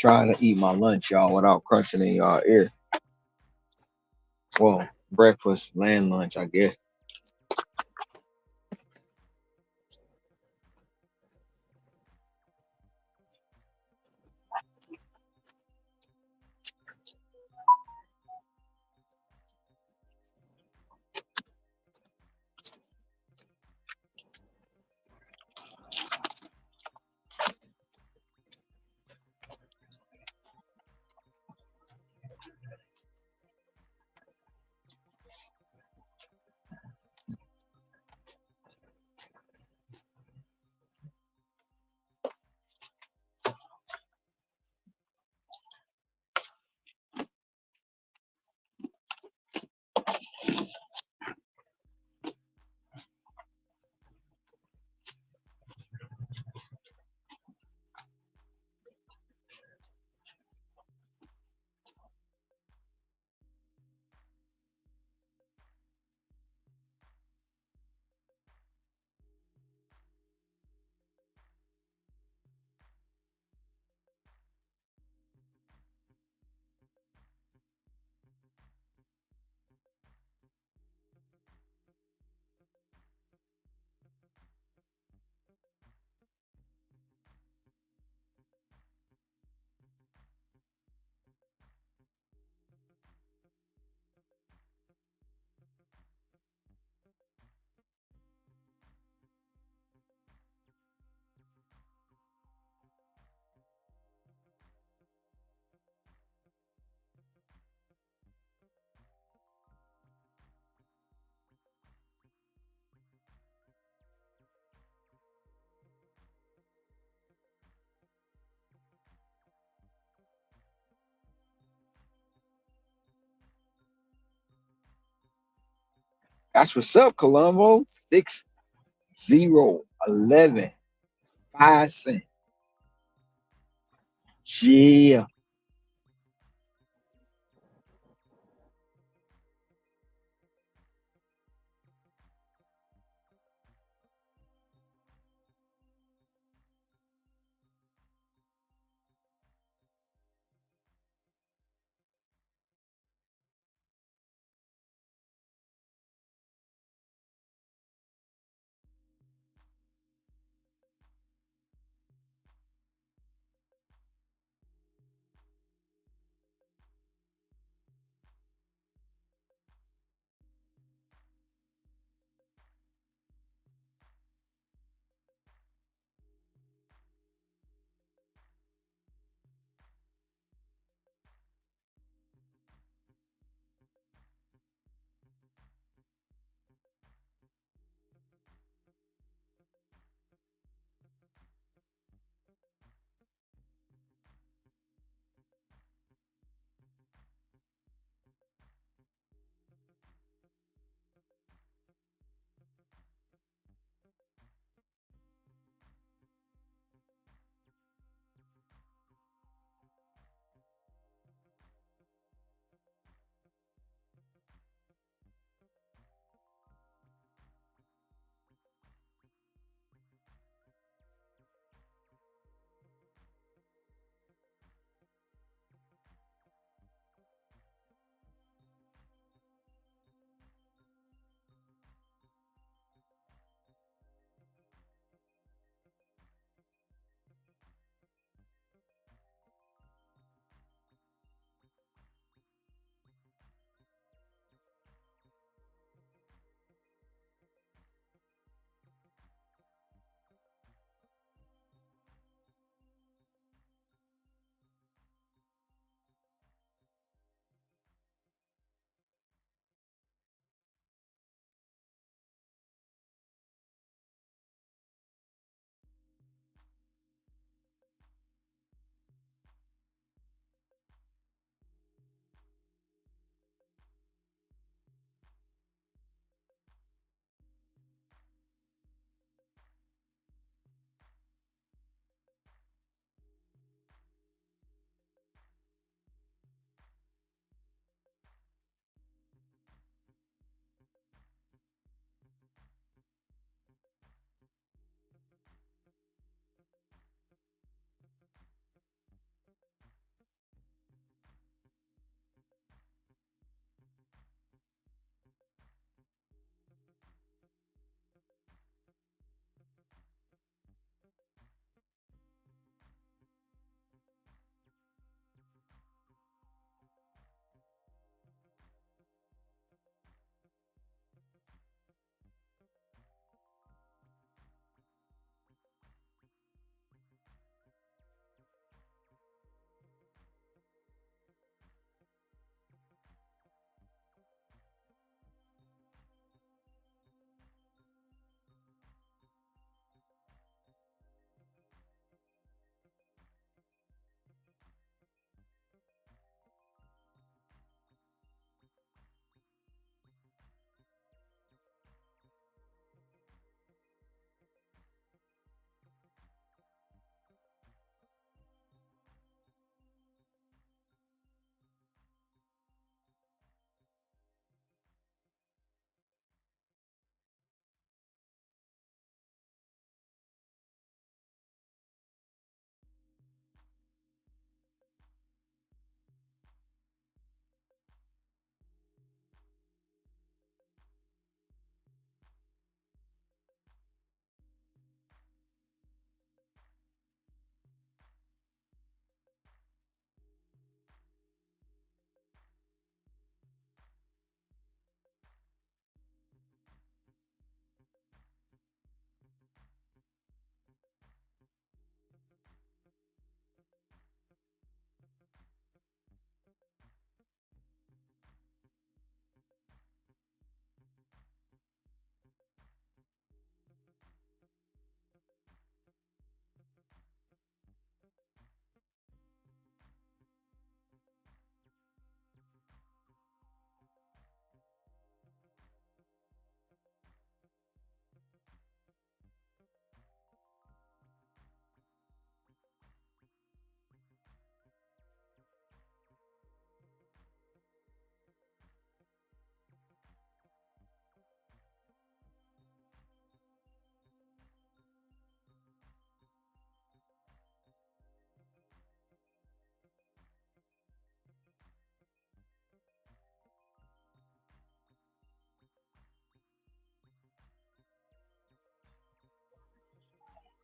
trying to eat my lunch, y'all, without crunching in y'all ear. Well, breakfast and lunch, I guess. That's what's up, Colombo. 6011 5 cents. Yeah.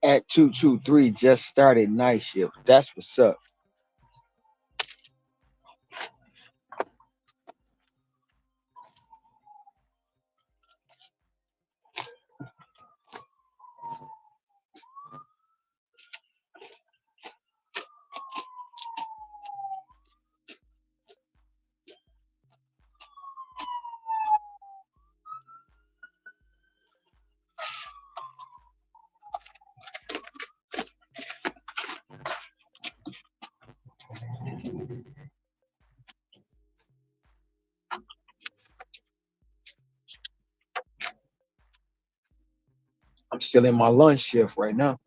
at 223 just started night shift. That's what's up. I'm still in my lunch shift right now.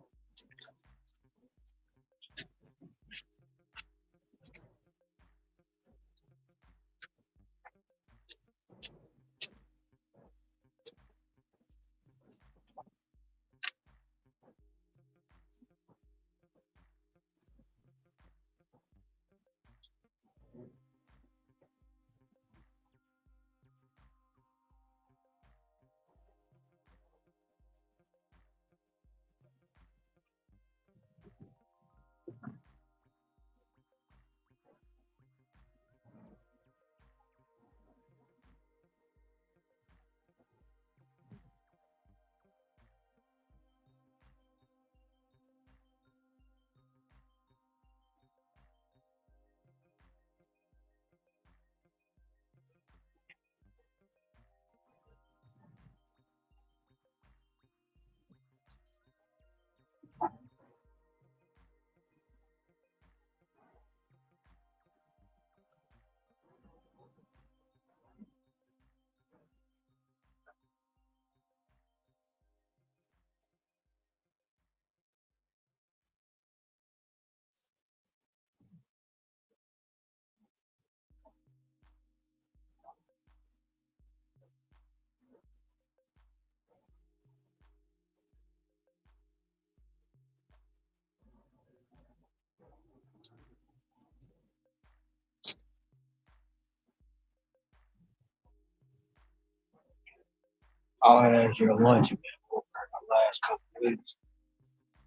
I'll have your lunch man for the last couple of weeks.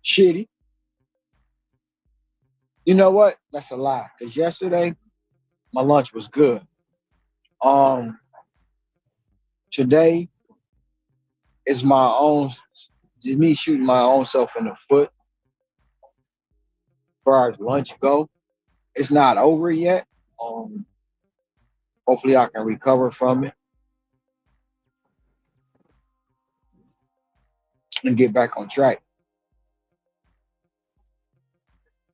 Shitty. You know what? That's a lie. Cause yesterday my lunch was good. Um, Today is my own, just me shooting my own self in the foot as far as lunch go. It's not over yet. Um, Hopefully I can recover from it and get back on track.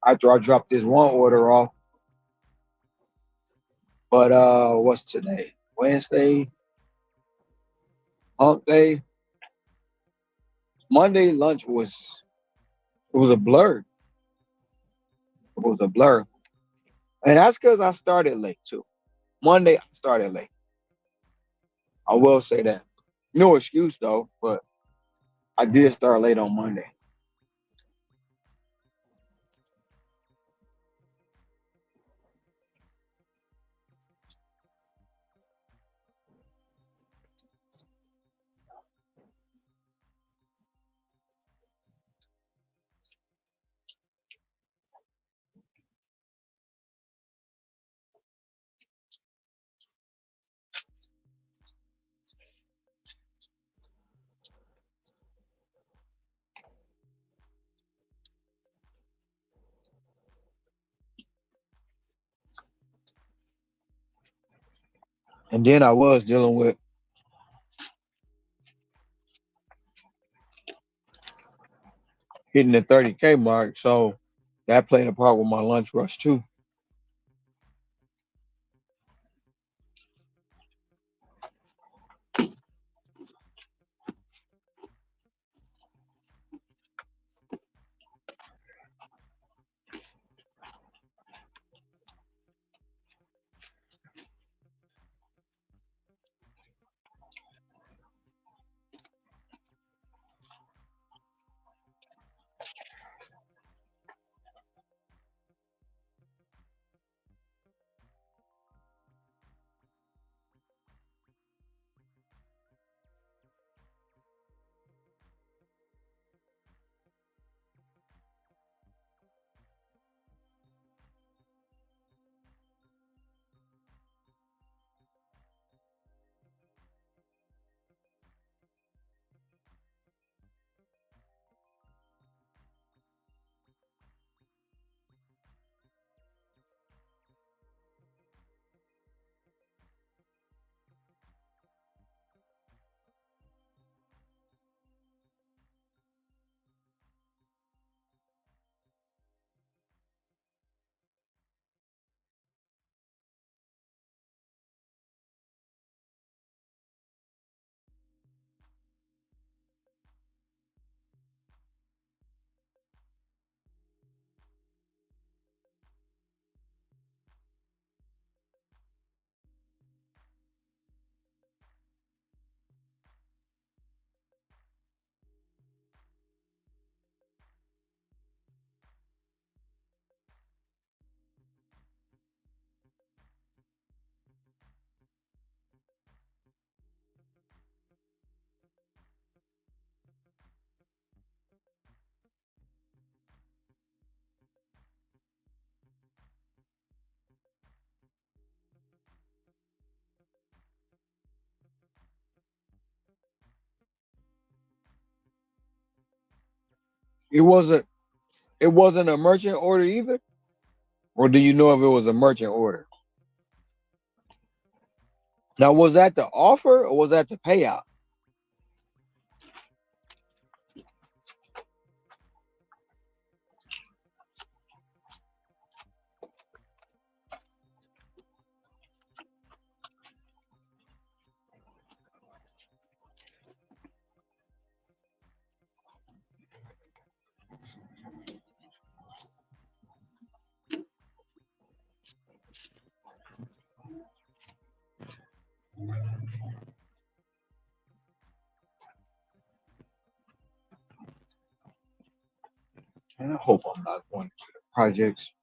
After I drop this one order off, but what's today? Wednesday, hump day. Monday lunch was it was a blur. It was a blur. And that's because I started late too. Monday I started late. I will say that. No excuse though, but I did start late on Monday. And then I was dealing with hitting the 30K mark. So that played a part with my lunch rush too. It wasn't. It wasn't a merchant order either. Or do you know if it was a merchant order? Now, was that the offer or was that the payout? And I hope I'm not going to the projects.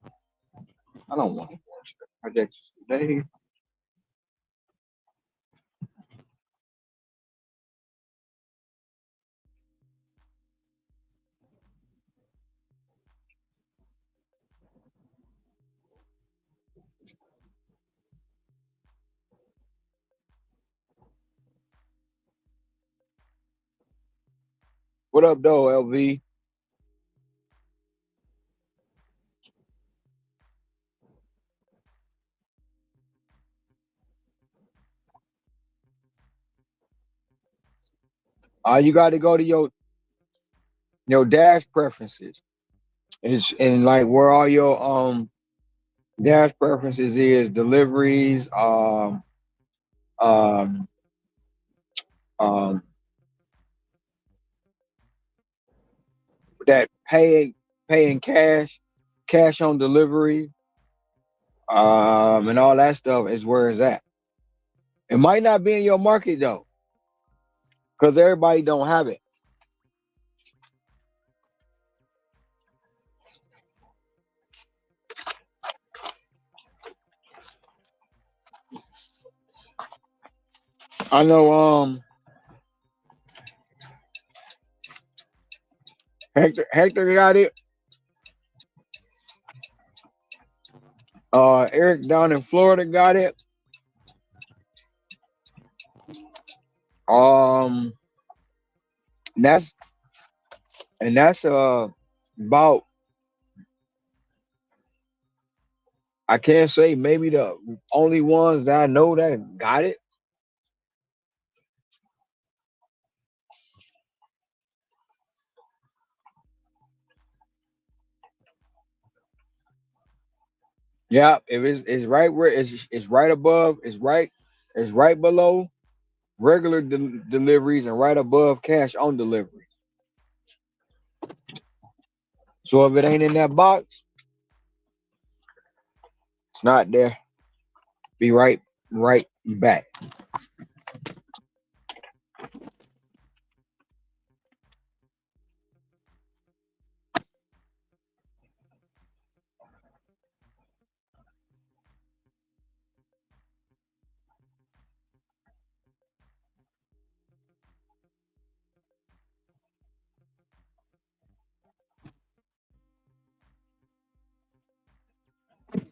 I don't want to go to the projects today. What up, though, LV? You got to go to your dash preferences. It's and like where all your dash preferences is deliveries, um, um, that paying cash on delivery, and all that stuff is where it's at. It might not be in your market though, because everybody don't have it. I know Hector got it. Eric down in Florida got it. Um and that's about, I can't say maybe the only ones that I know that got it. Yeah, if it's right where it's right above, it's right below regular deliveries and right above cash on delivery. So if it ain't in that box, it's not there. Be right back.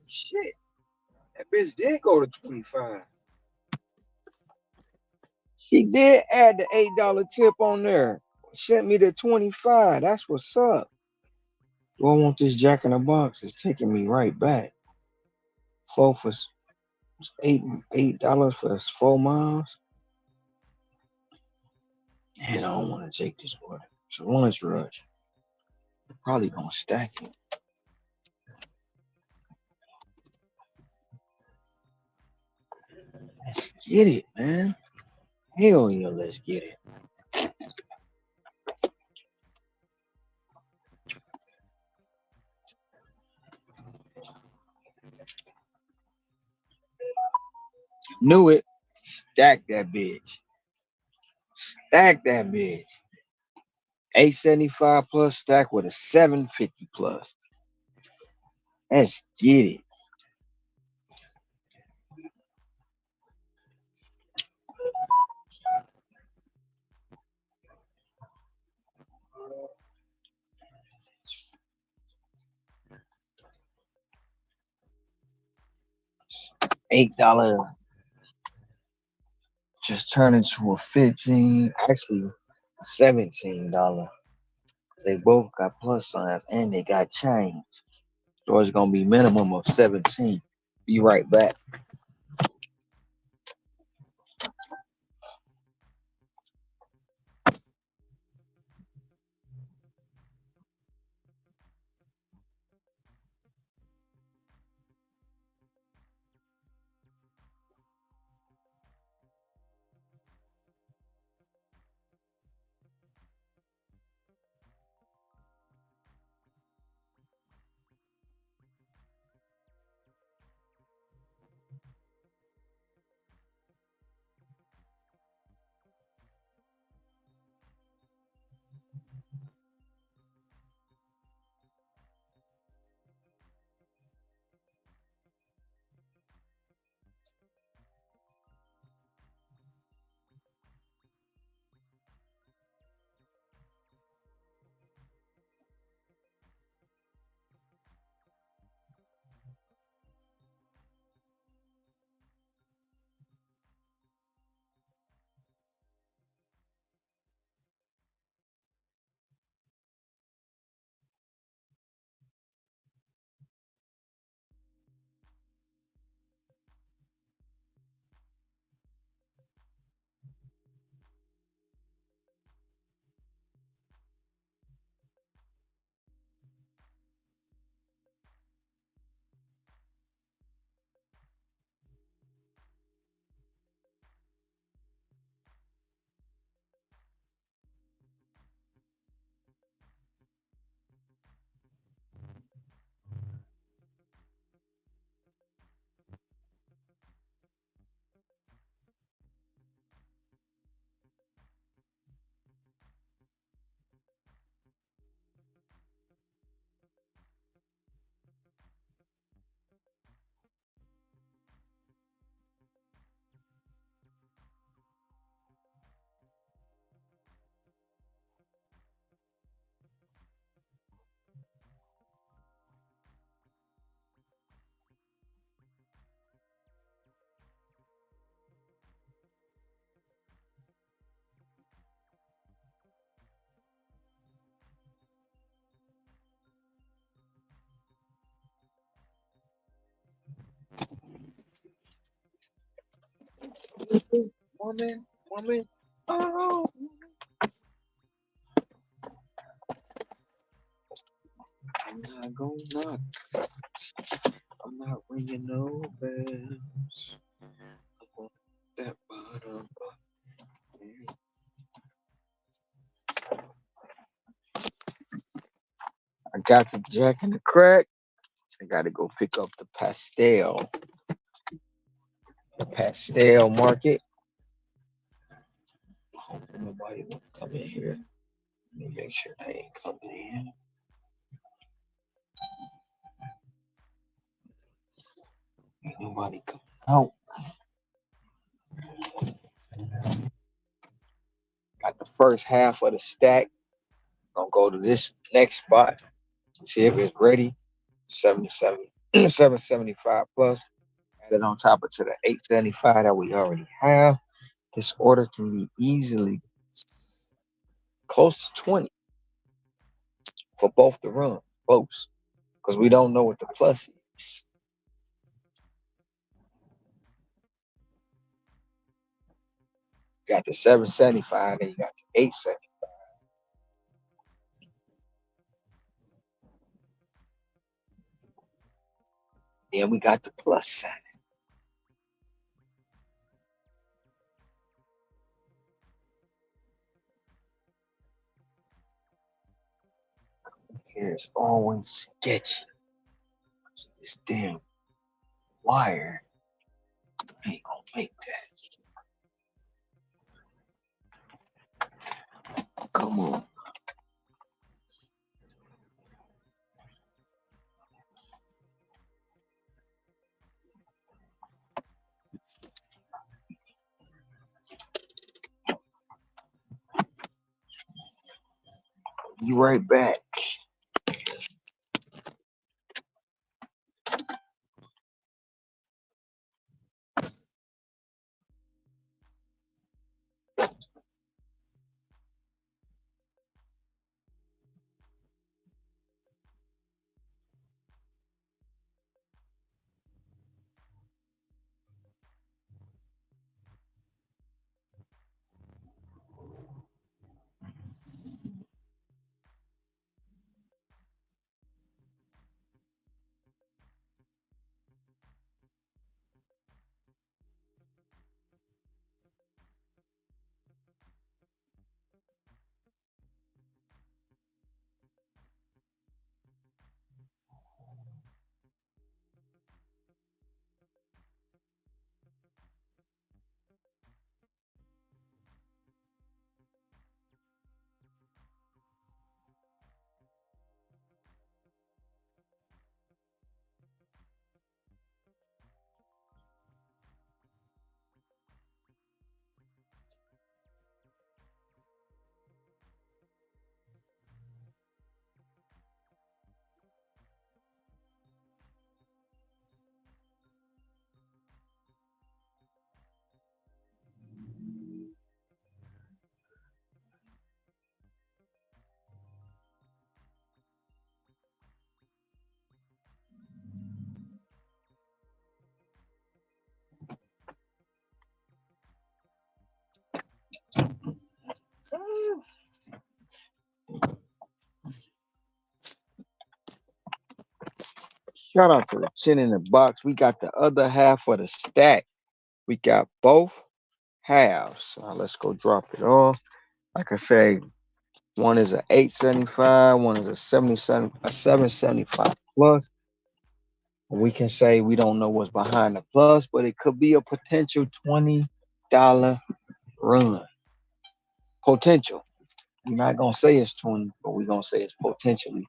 Shit, that bitch did go to 25. She did add the $8 tip on there. Sent me the 25. That's what's up. Do I want this Jack in the Box? It's taking me right back. Four for $8 for 4 miles. And I don't want to take this one. It's a lunch rush. Probably gonna stack it. Let's get it, man. Hell yeah, let's get it. Knew it. Stack that bitch. Stack that bitch. 875 plus stack with a 750 plus. Let's get it. $8 just turned into a 15, actually $17. They both got plus signs and they got change. So it's gonna be minimum of 17. Be right back. Woman. Oh, I'm not gonna knock. I'm not ringing no bells. I'm gonna that bottom. I got the Jack and the Crack. I gotta go pick up the pastel. The pastel market. Hope nobody will come in here. Let me make sure they ain't coming in. Ain't nobody coming out. Got the first half of the stack. Gonna go to this next spot. See if it's ready. 77, 775 plus. Added on top of to the 875 that we already have. This order can be easily close to 20 for both the runs, close. Because we don't know what the plus is. You got the 775 and you got the 870. Then we got the plus sign. Here is always sketchy. This damn wire ain't gonna make that. Come on. Be right back. Shout out to the 10 in the box. We got the other half of the stack. We got both halves. Now let's go drop it off. Like I say, one is a 875, one is a 77, a 775 plus. We can say we don't know what's behind the plus, but it could be a potential $20 run. Potential. We're not gonna say it's 20, but we're gonna say it's potentially.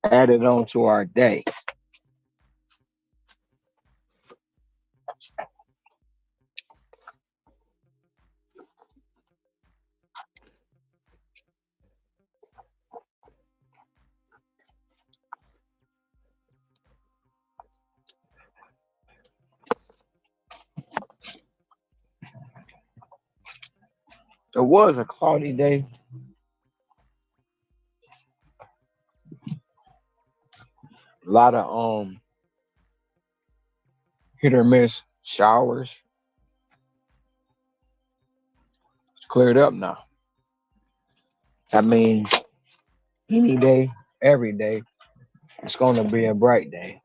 Added on to our day. It was a cloudy day. A lot of hit or miss showers. It's cleared up now. I mean, any day, every day, it's gonna be a bright day.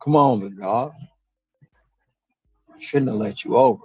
Come on, big dog. Shouldn't have let you over.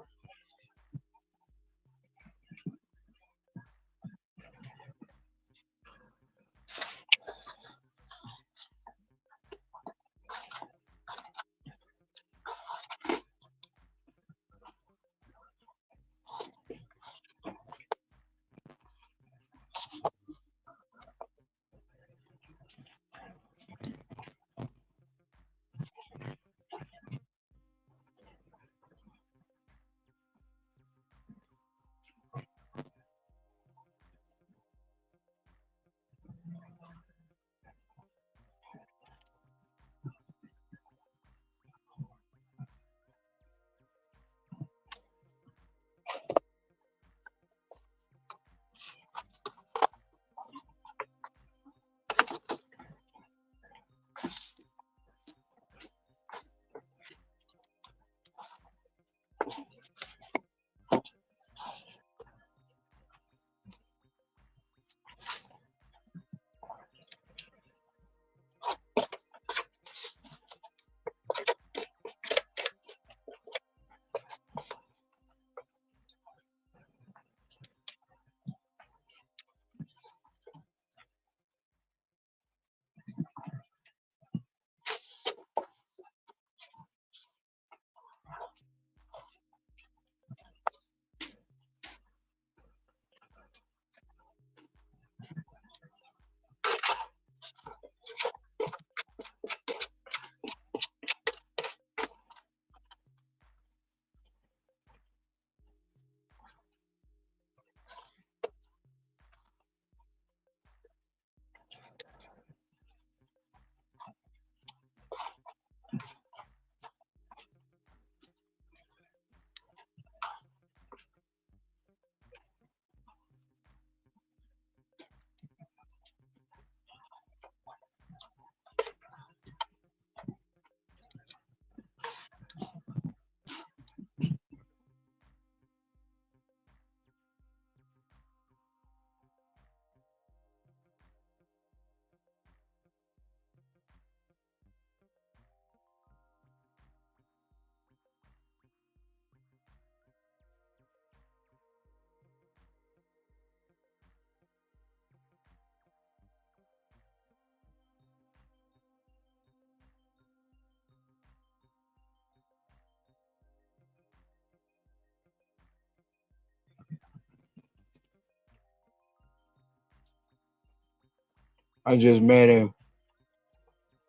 I just made a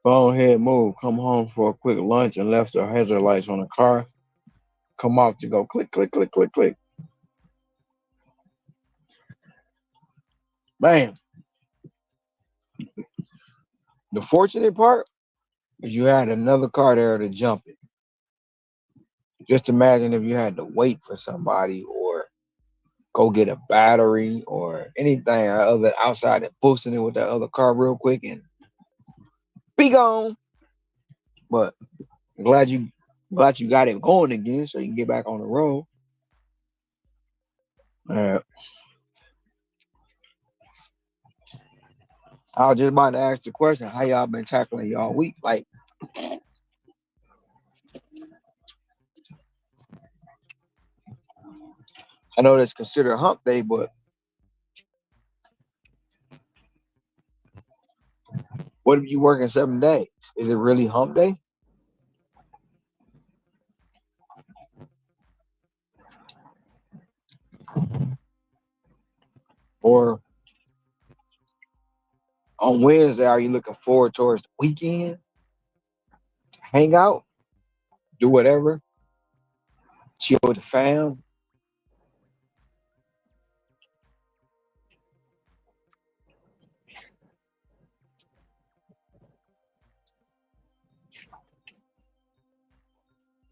bonehead move. Come home for a quick lunch and left the hazard lights on the car. Come out to go click, click, click, click, click. Man, the fortunate part is you had another car there to jump it. Just imagine if you had to wait for somebody or go get a battery or anything other outside and boosting it with that other car real quick and be gone. But I'm glad you got it going again so you can get back on the road. Uh, I was just about to ask the question, how y'all been tackling y'all week? Like, I know that's considered hump day, but what if you working 7 days? Is it really hump day? Or on Wednesday, are you looking forward towards the weekend? Hang out, do whatever, chill with the fam.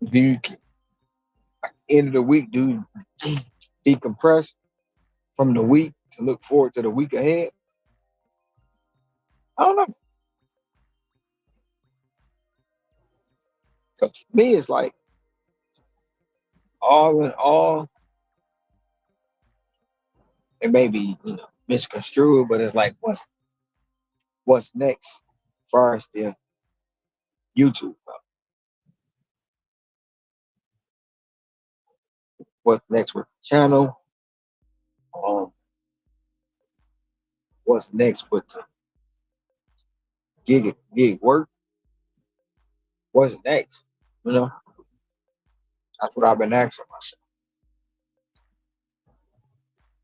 Do you end of the week do you decompress from the week to look forward to the week ahead? I don't know. 'Cause for me, it's like all in all, it may be misconstrued, but it's like what's next far as the YouTube? What's next with the channel? Um, what's next with the gig work? What's next? You know, that's what I've been asking myself.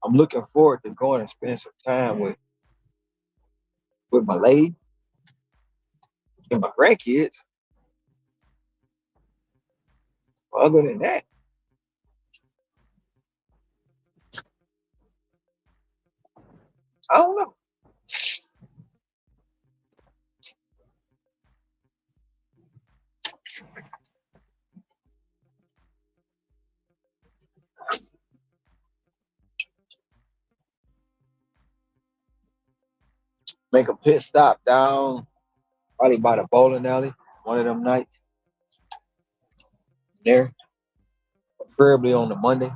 I'm looking forward to going and spend some time with my lady and my grandkids. But other than that, I don't know. Make a pit stop down probably by the bowling alley one of them nights there, preferably on the Monday.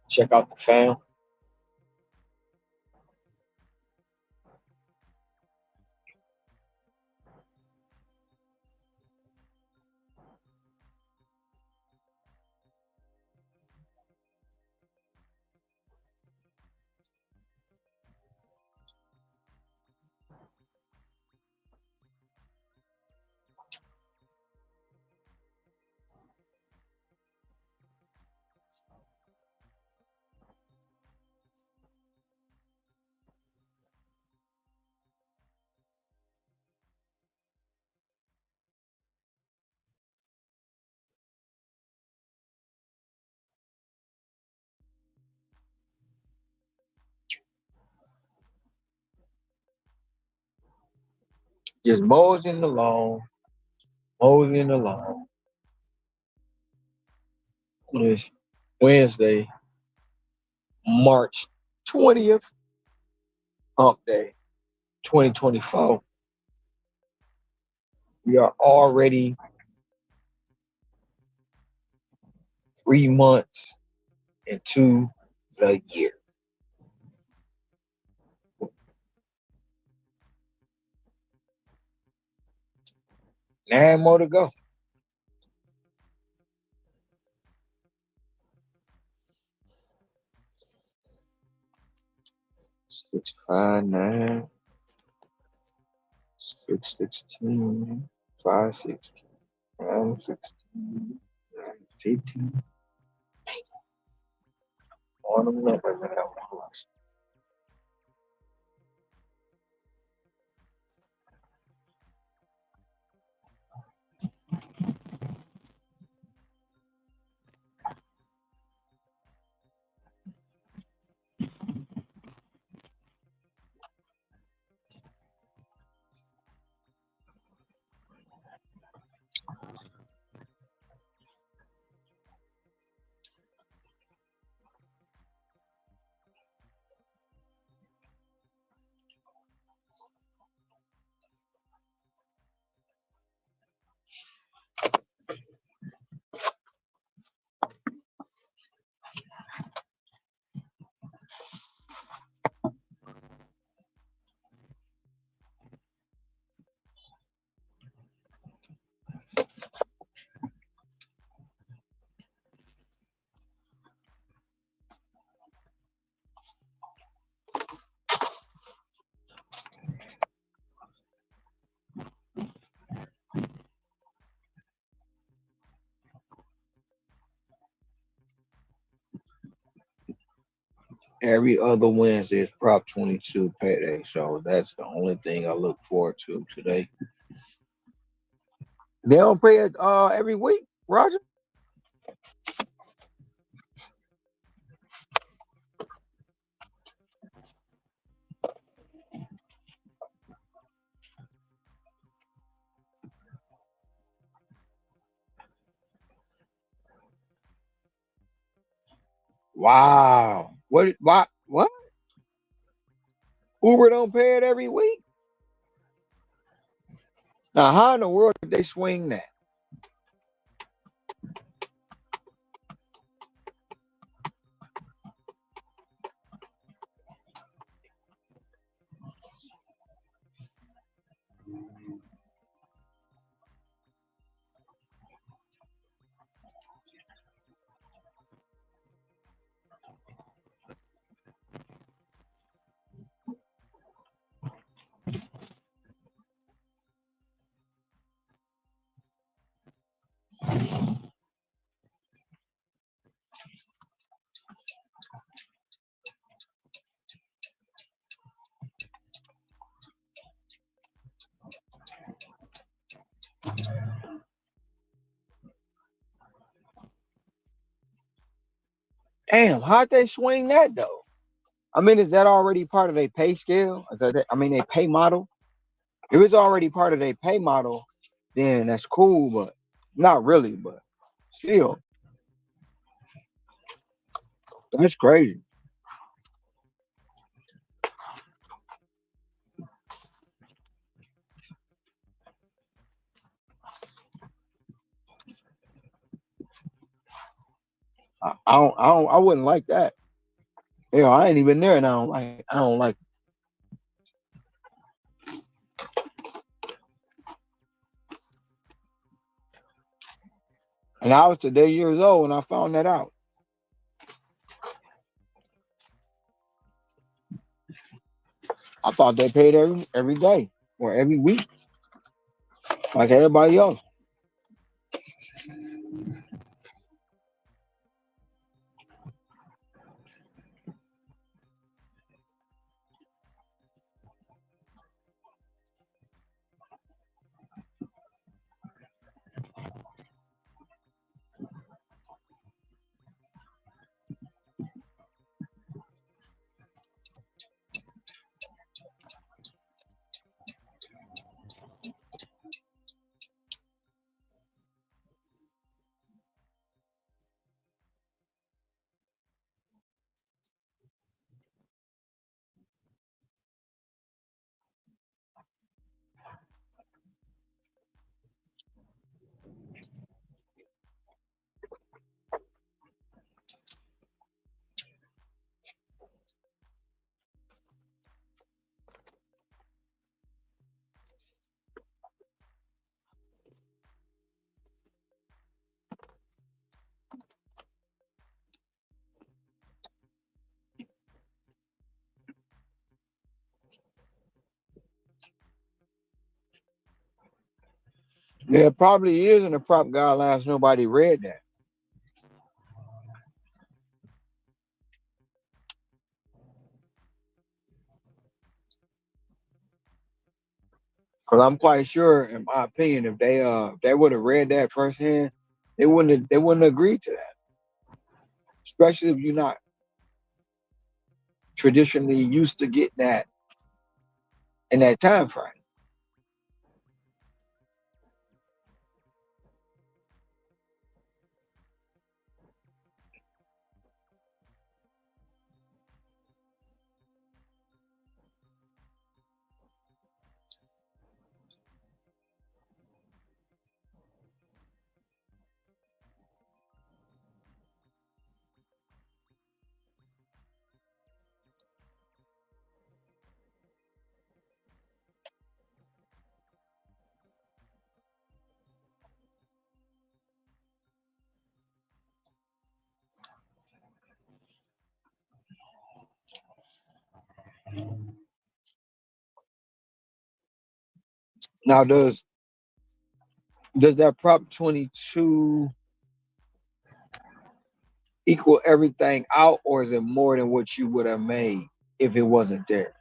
Check out the fam. Just moseying along. On this Wednesday, March 20th, Hump Day, 2024. We are already 3 months into the year. 9 more to go. 659, 616, 516, 916, 915. On the numbers of that one. Every other Wednesday is Prop 22 payday, so that's the only thing I look forward to today. They don't pay it every week, Roger. Wow. What? Why? What? Uber don't pay it every week? Now, how in the world did they swing that? Damn, how'd they swing that though? I mean, is that already part of a pay scale? I mean, a pay model? If it's already part of their pay model, then that's cool, but not really, but still, that's crazy. I wouldn't like that. Yeah, I ain't even there, and I don't like. And I was today years old when I found that out. I thought they paid every day or every week, like everybody else. There probably is in the prop guidelines. Nobody read that because I'm quite sure, in my opinion, if they would have read that firsthand, they wouldn't agree to that. Especially if you're not traditionally used to getting that in that time frame. Now, does that Prop 22 equal everything out, or is it more than what you would have made if it wasn't there?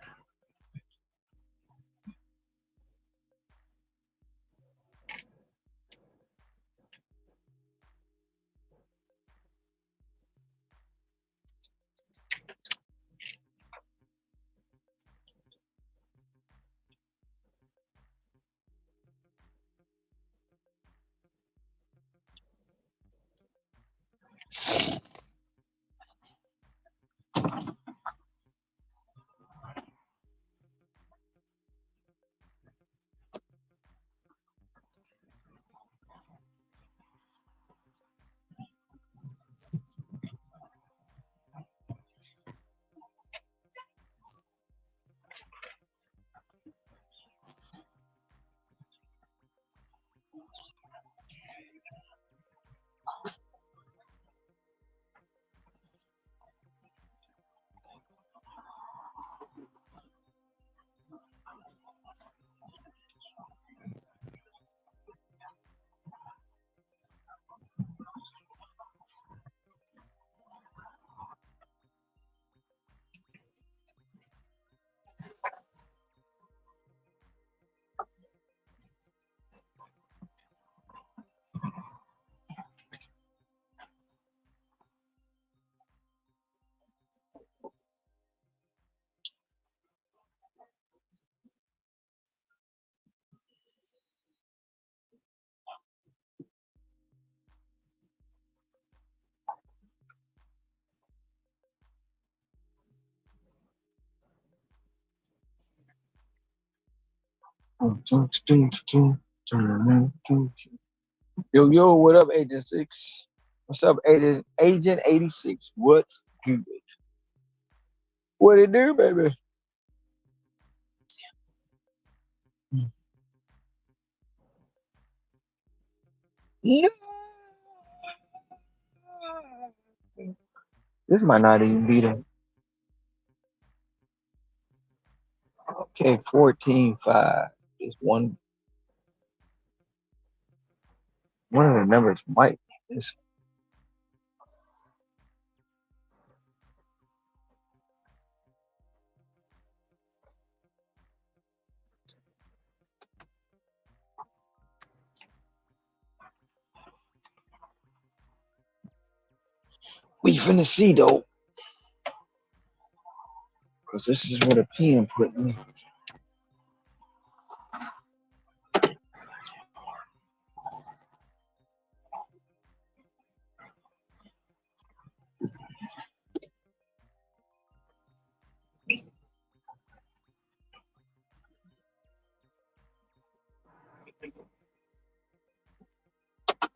Yo, yo, what up, Agent Six? What's up, Agent 86? What's good? What it do, baby? No. This might not even be the okay. 14-5. Just one of the numbers might. It's, we finna see though, because this is what a pen put me.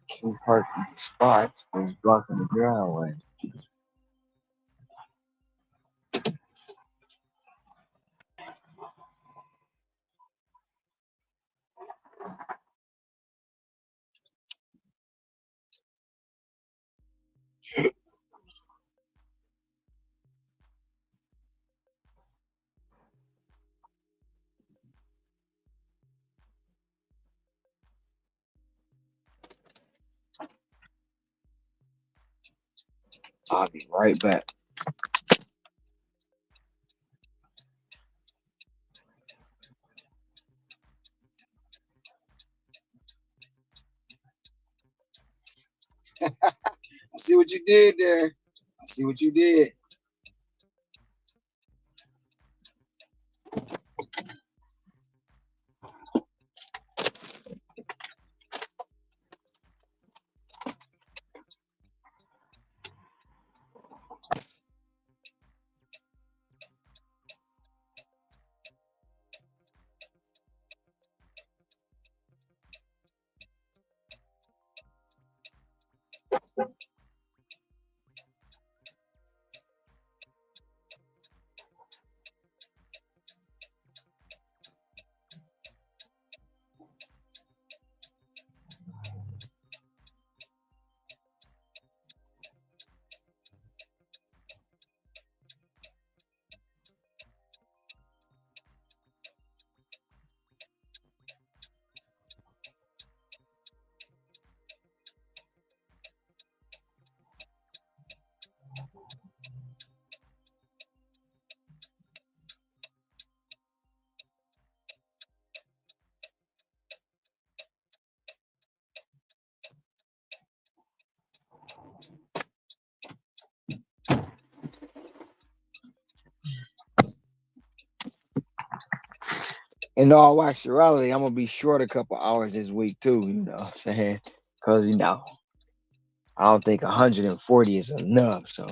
King parking spots is blocking the driveway. I'll be right back. I see what you did there. I see what you did. In all actuality, I'm gonna be short a couple hours this week too. You know what I'm saying? Because I don't think 140 is enough. So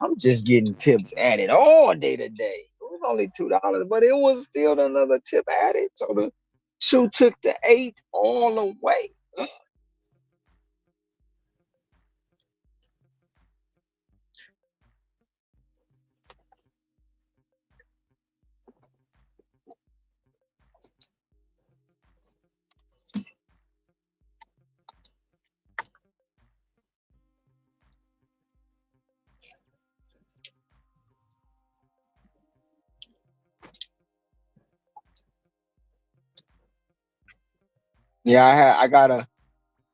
I'm just getting tips added all day today. It was only $2, but it was still another tip added. So the shoe took the 8 all the way. Yeah,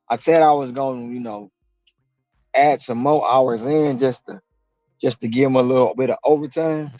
I said I was going to, add some more hours in just to give them a little bit of overtime.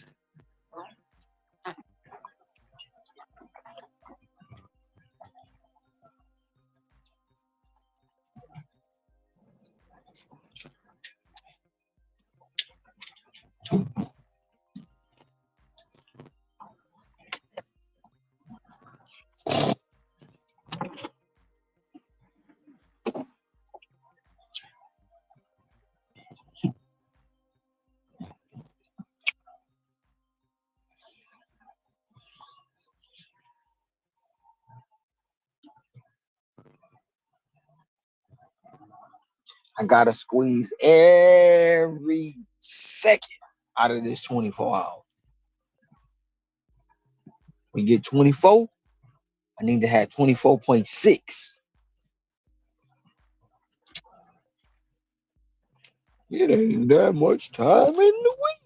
I gotta squeeze every second out of this 24 hours. We get 24. I need to have 24.6. It ain't that much time in the week.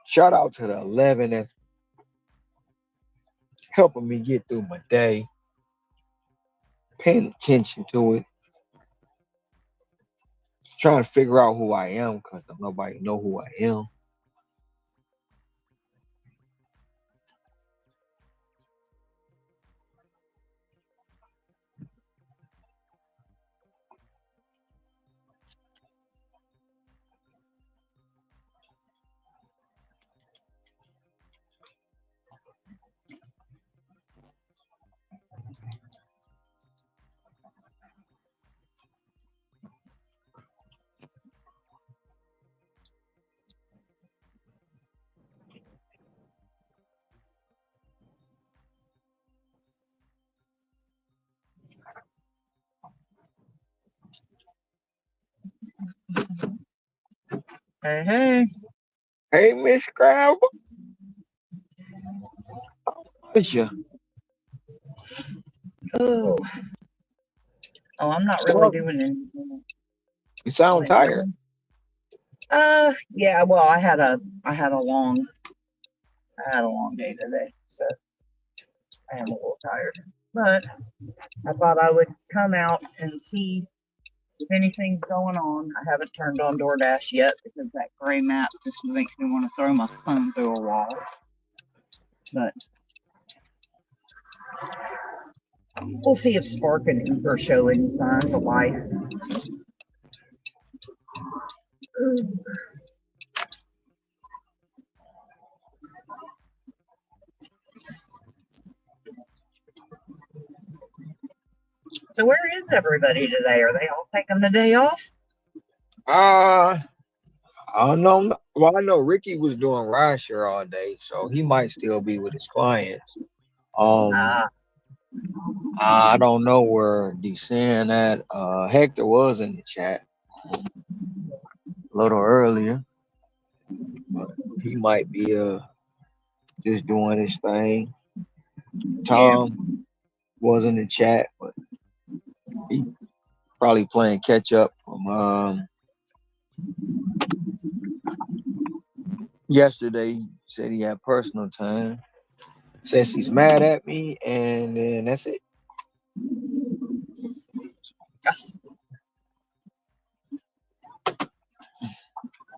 Shout out to the 11 that's helping me get through my day, paying attention to it, trying to figure out who I am because nobody know who I am. Hey, hey. Hey, Miss Crab, what's you? Oh, oh, I'm not really So, doing anything. you sound Wait, tired. yeah. Well, I had a long day today, so I am a little tired. But I thought I would come out and see if anything's going on. I haven't turned on DoorDash yet because that gray map just makes me want to throw my phone through a wall. But we'll see if Spark and Uber show any signs of life. So where is everybody today? Are they all taking the day off? Uh, I don't know. Well, I know Ricky was doing rideshare all day, so he might still be with his clients. Um, Ah, I don't know where Desan at. Hector was in the chat a little earlier, but he might be just doing his thing. yeah, Tom was in the chat, but he probably playing catch up from yesterday. He said he had personal time. Says he's mad at me, and then that's it.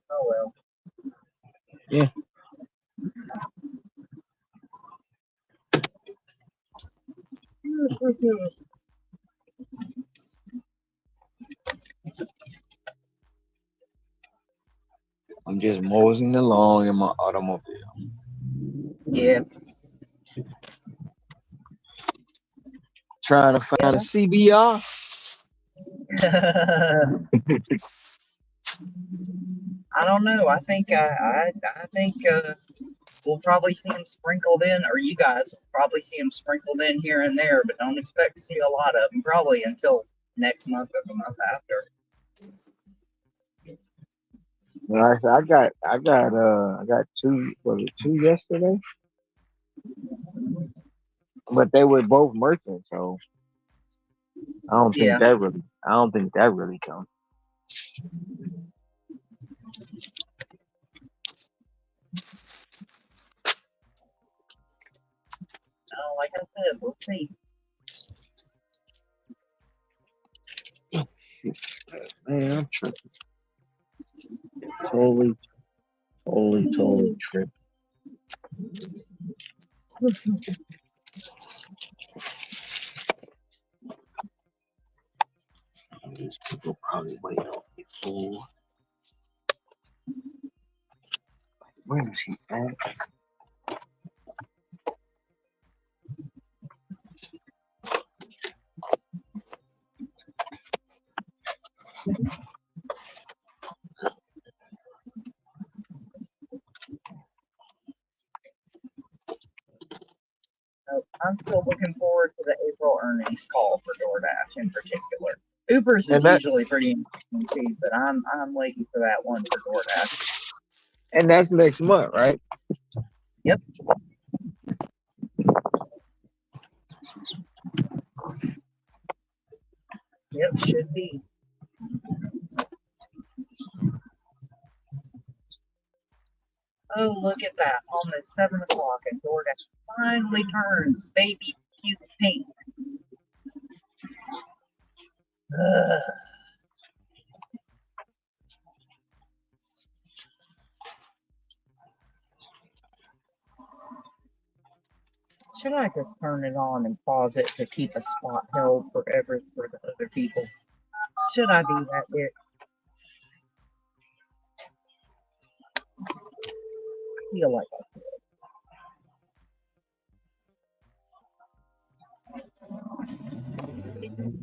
Oh well. Yeah. I'm just moseying along in my automobile. Yeah. Trying to find a CBR. I don't know. I think I think we'll probably see them sprinkled in, or you guys will probably see them sprinkled in here and there, but don't expect to see a lot of them probably until next month or the month after. Well, I got two. Was it two yesterday? But they were both merchants, so Yeah. I don't think that really counts. Like I said, we'll see. Man, I'm tripping. Totally tripping. These people probably wait on me for. Where is he at? I'm still looking forward to the April earnings call for DoorDash in particular. Uber's is And that usually pretty interesting too, but I'm waiting for that one for DoorDash. and that's next month, right? Yep. Yep, should be. Oh, look at that. Almost 7 o'clock and DoorDash finally turns baby cute pink. Ugh. Should I just turn it on and pause it to keep a spot held forever for the other people? Should I do that, Dick? I feel like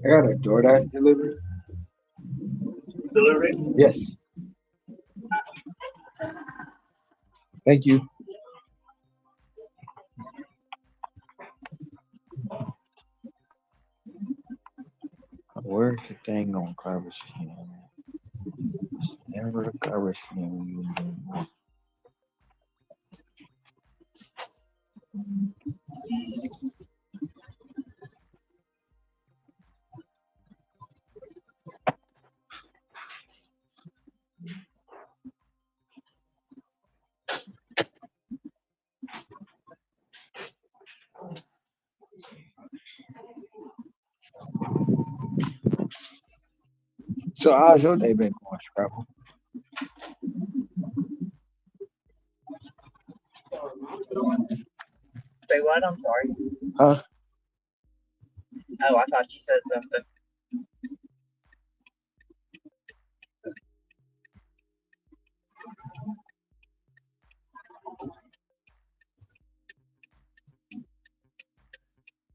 I got a DoorDash delivery. delivery. Yes. Thank you. Where's the dang on garbage can? Never a garbage can when you need it. So how's your day been going, Scrabble? Say what? I'm sorry. Huh? Oh, I thought you said something.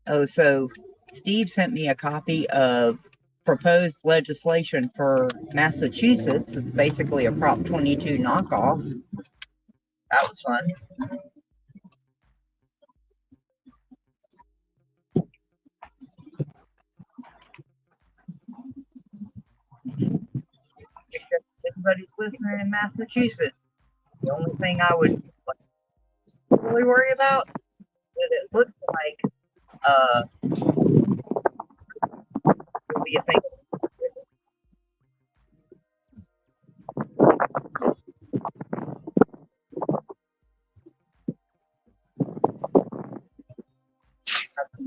Oh, so Steve sent me a copy of proposed legislation for Massachusetts. It's basically a Prop 22 knockoff. That was fun. Except everybody's listening in Massachusetts. The only thing I would really worry about is it looks like it'll be a thing.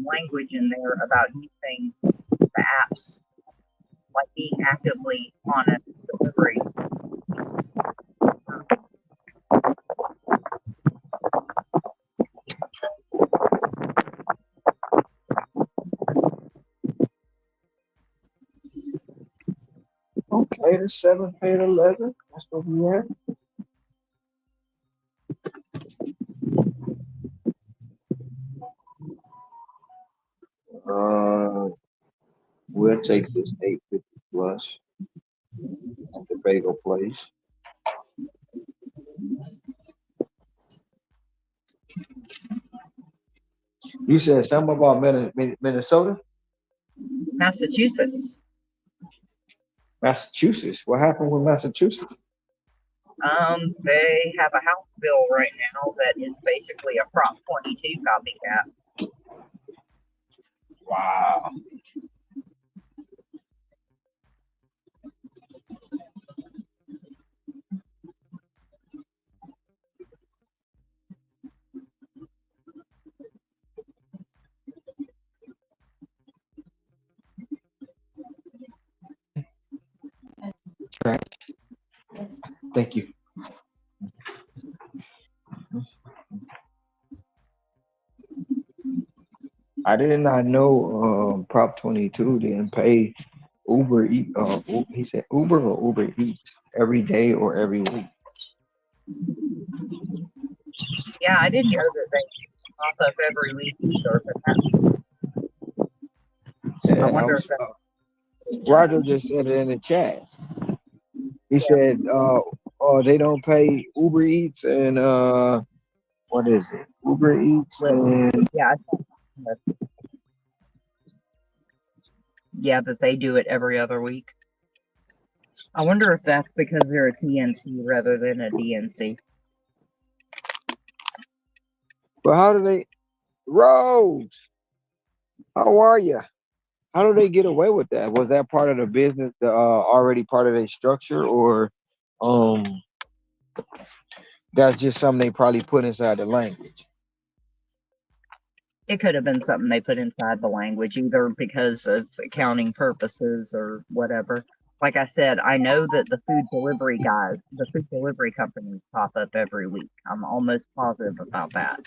language in there about using the apps, like being actively on a delivery. Okay, the 7 paid 11. That's what we had. We'll take this 850 plus at the bagel place. You said something about Minnesota? Massachusetts. Massachusetts. What happened with Massachusetts? They have a House bill right now that is basically a Prop 22 copycat. Wow. Trash. Thank you. I did not know Prop 22 didn't pay Uber Eat. He said Uber or Uber Eats every day or every week. Yeah, I didn't know that they pop up every week either, but I And wonder if that's Roger just said it in the chat. He said, they don't pay Uber Eats and what is it? Uber Eats and yeah, that they do it every other week. I wonder if that's because they're a TNC rather than a DNC. but how do they? Rose, how are you? How do they get away with that? Was that part of the business, already part of their structure, or that's just something they probably put inside the language? It could have been something they put inside the language, either because of accounting purposes or whatever. Like I said, I know that the food delivery companies pop up every week. I'm almost positive about that.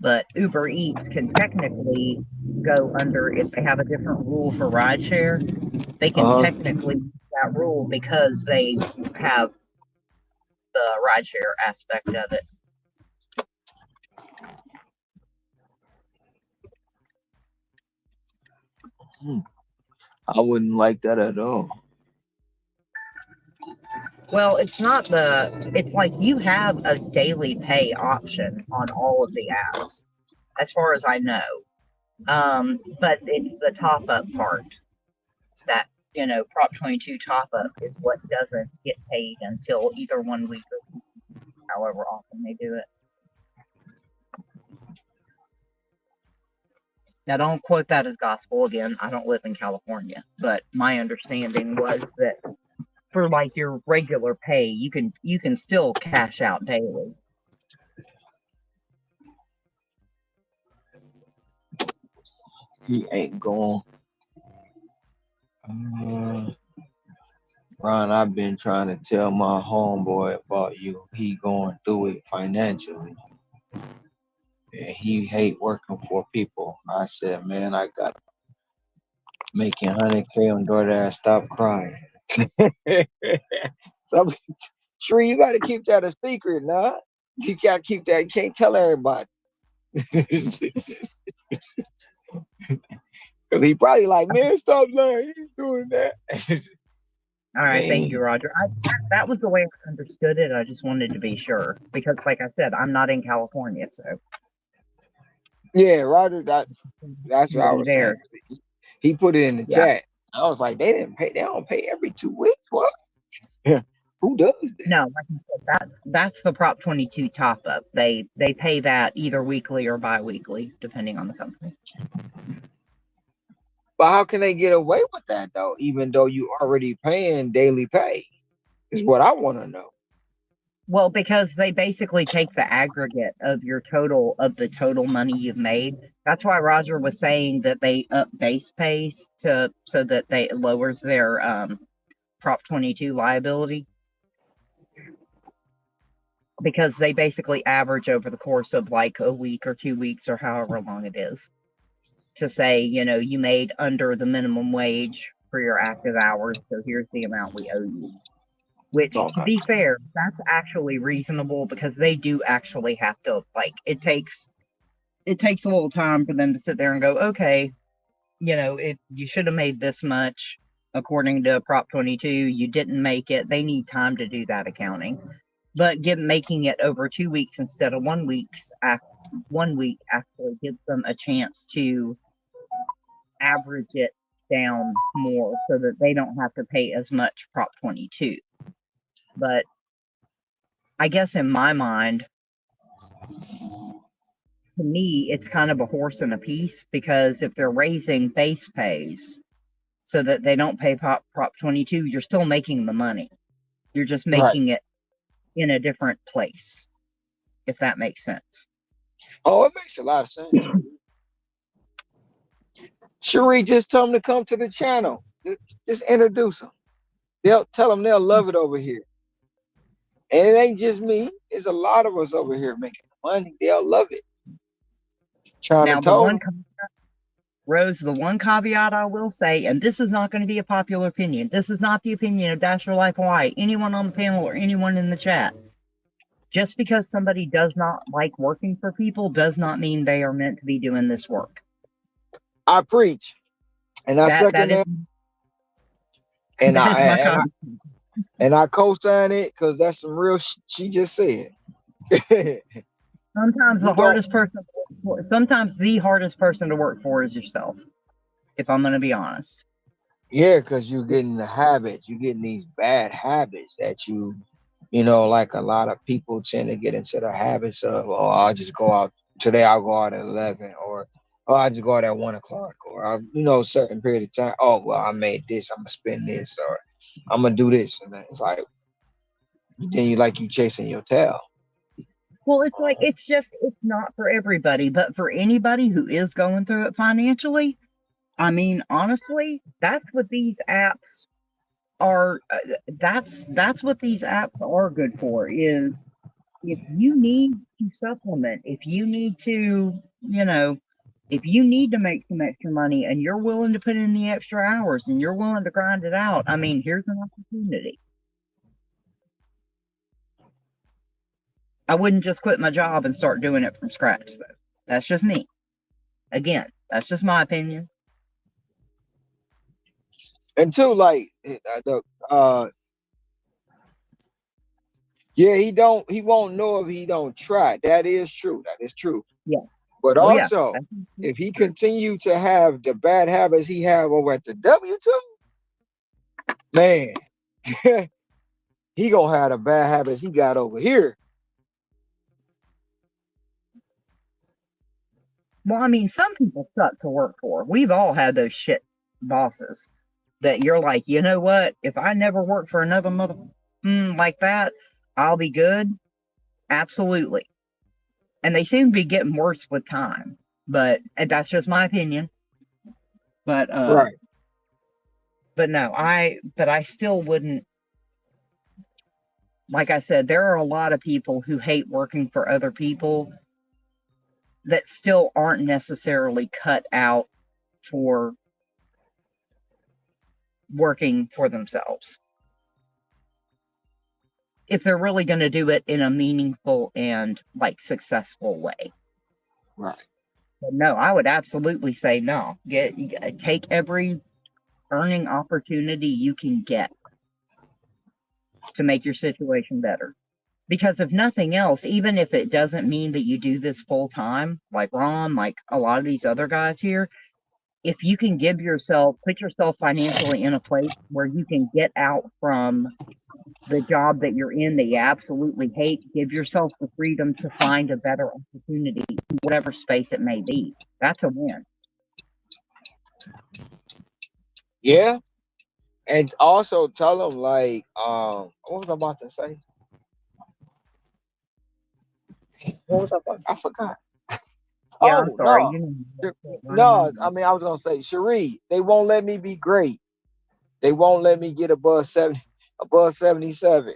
But Uber Eats can technically go under, if they have a different rule for rideshare, they can technically use that rule because they have the rideshare aspect of it. I wouldn't like that at all. Well, it's like you have a daily pay option on all of the apps, as far as I know. But it's the top up part that, Prop 22 top up is what doesn't get paid until either 1 week or however often they do it. Now, don't quote that as gospel again. I don't live in California, but my understanding was that for like your regular pay, you can still cash out daily. He ain't going. Ron, I've been trying to tell my homeboy about you. He going through it financially. And he hate working for people. I said, man, I got making 100K on DoorDash. Stop crying. So, Shree, you got to keep that a secret, nah. You got to keep that. You can't tell everybody. Because he probably like, man, stop lying. He's doing that. All right, thank you, Roger. That was the way I understood it. I just wanted to be sure because, like I said, I'm not in California, so. Yeah, Roger, that's what I was saying. He put it in the chat. I was like, they don't pay every 2 weeks. What? Who does that? No, like I said, that's the Prop 22 top up. They pay that either weekly or bi-weekly, depending on the company. But how can they get away with that though? Even though you already paying daily pay, is what I want to know. Well, because they basically take the aggregate of the total money you've made. That's why Roger was saying that they up base pays so that it lowers their Prop 22 liability, because they basically average over the course of like a week or 2 weeks or however long it is, to say, you made under the minimum wage for your active hours, so here's the amount we owe you. Which, to Okay. be fair, that's actually reasonable, because they do actually have to, like, it takes a little time for them to sit there and go, okay, if you should have made this much according to Prop 22, you didn't make it. They need time to do that accounting. But making it over 2 weeks instead of 1 week actually gives them a chance to average it down more, so that they don't have to pay as much Prop 22. But I guess in my mind, to me, it's kind of a horse and a piece, because if they're raising base pays so that they don't pay Prop 22, you're still making the money. You're just Right. making it in a different place, if that makes sense. Oh, it makes a lot of sense. Cherie, just tell them to come to the channel. Just introduce them. They'll tell them they'll love it over here. And it ain't just me. There's a lot of us over here making money. They'll love it. Trying Now, to tell them. Rose, the one caveat I will say, and this is not going to be a popular opinion. This is not the opinion of Dash Your Life Hawaii, anyone on the panel or anyone in the chat. Just because somebody does not like working for people does not mean they are meant to be doing this work. I preach. And I second that. And that is my comment. And I co-sign it, because that's some real she just said. Sometimes the hardest person to work for is yourself, if I'm going to be honest. Yeah, because you're getting the habits. You're getting these bad habits that like a lot of people tend to get into the habits of, oh, I'll just go out today. I'll go out at 11, or oh, I'll just go out at 1 o'clock, or certain period of time. Oh, well, I made this. I'm gonna spend this, or I'm gonna do this, and then it's like then you chasing your tail. Well, it's like it's not for everybody, but for anybody who is going through it financially, I mean, honestly, that's what these apps are. That's what these apps are good for. Is if you need to supplement, if you need to, if you need to make some extra money and you're willing to put in the extra hours and you're willing to grind it out, I mean, here's an opportunity. I wouldn't just quit my job and start doing it from scratch, though. That's just me. Again, that's just my opinion. And two, he won't know if he don't try. That is true. Yeah. But also, if he continue to have the bad habits he have over at the W2, man, he gonna have the bad habits he got over here. Well, I mean, some people suck to work for. We've all had those shit bosses that you're like, you know what? If I never work for another mother like that, I'll be good. Absolutely. And they seem to be getting worse with time. And that's just my opinion. But right. But no, I still wouldn't. Like I said, there are a lot of people who hate working for other people that still aren't necessarily cut out for working for themselves, if they're really going to do it in a meaningful and successful way. Right. But no, I would absolutely say no. Take every earning opportunity you can get to make your situation better. Because if nothing else, even if it doesn't mean that you do this full time, like Ron, like a lot of these other guys here, if you can put yourself financially in a place where you can get out from the job that you're in that you absolutely hate, give yourself the freedom to find a better opportunity in whatever space it may be. That's a win. Yeah. And also tell them, what was I about to say? What was I about? I forgot. Yeah, I'm Oh sorry. no, You know, Sh- that's right in my no. I mind. mean, I was gonna say, Cherie, they won't let me be great. They won't let me get above 77%.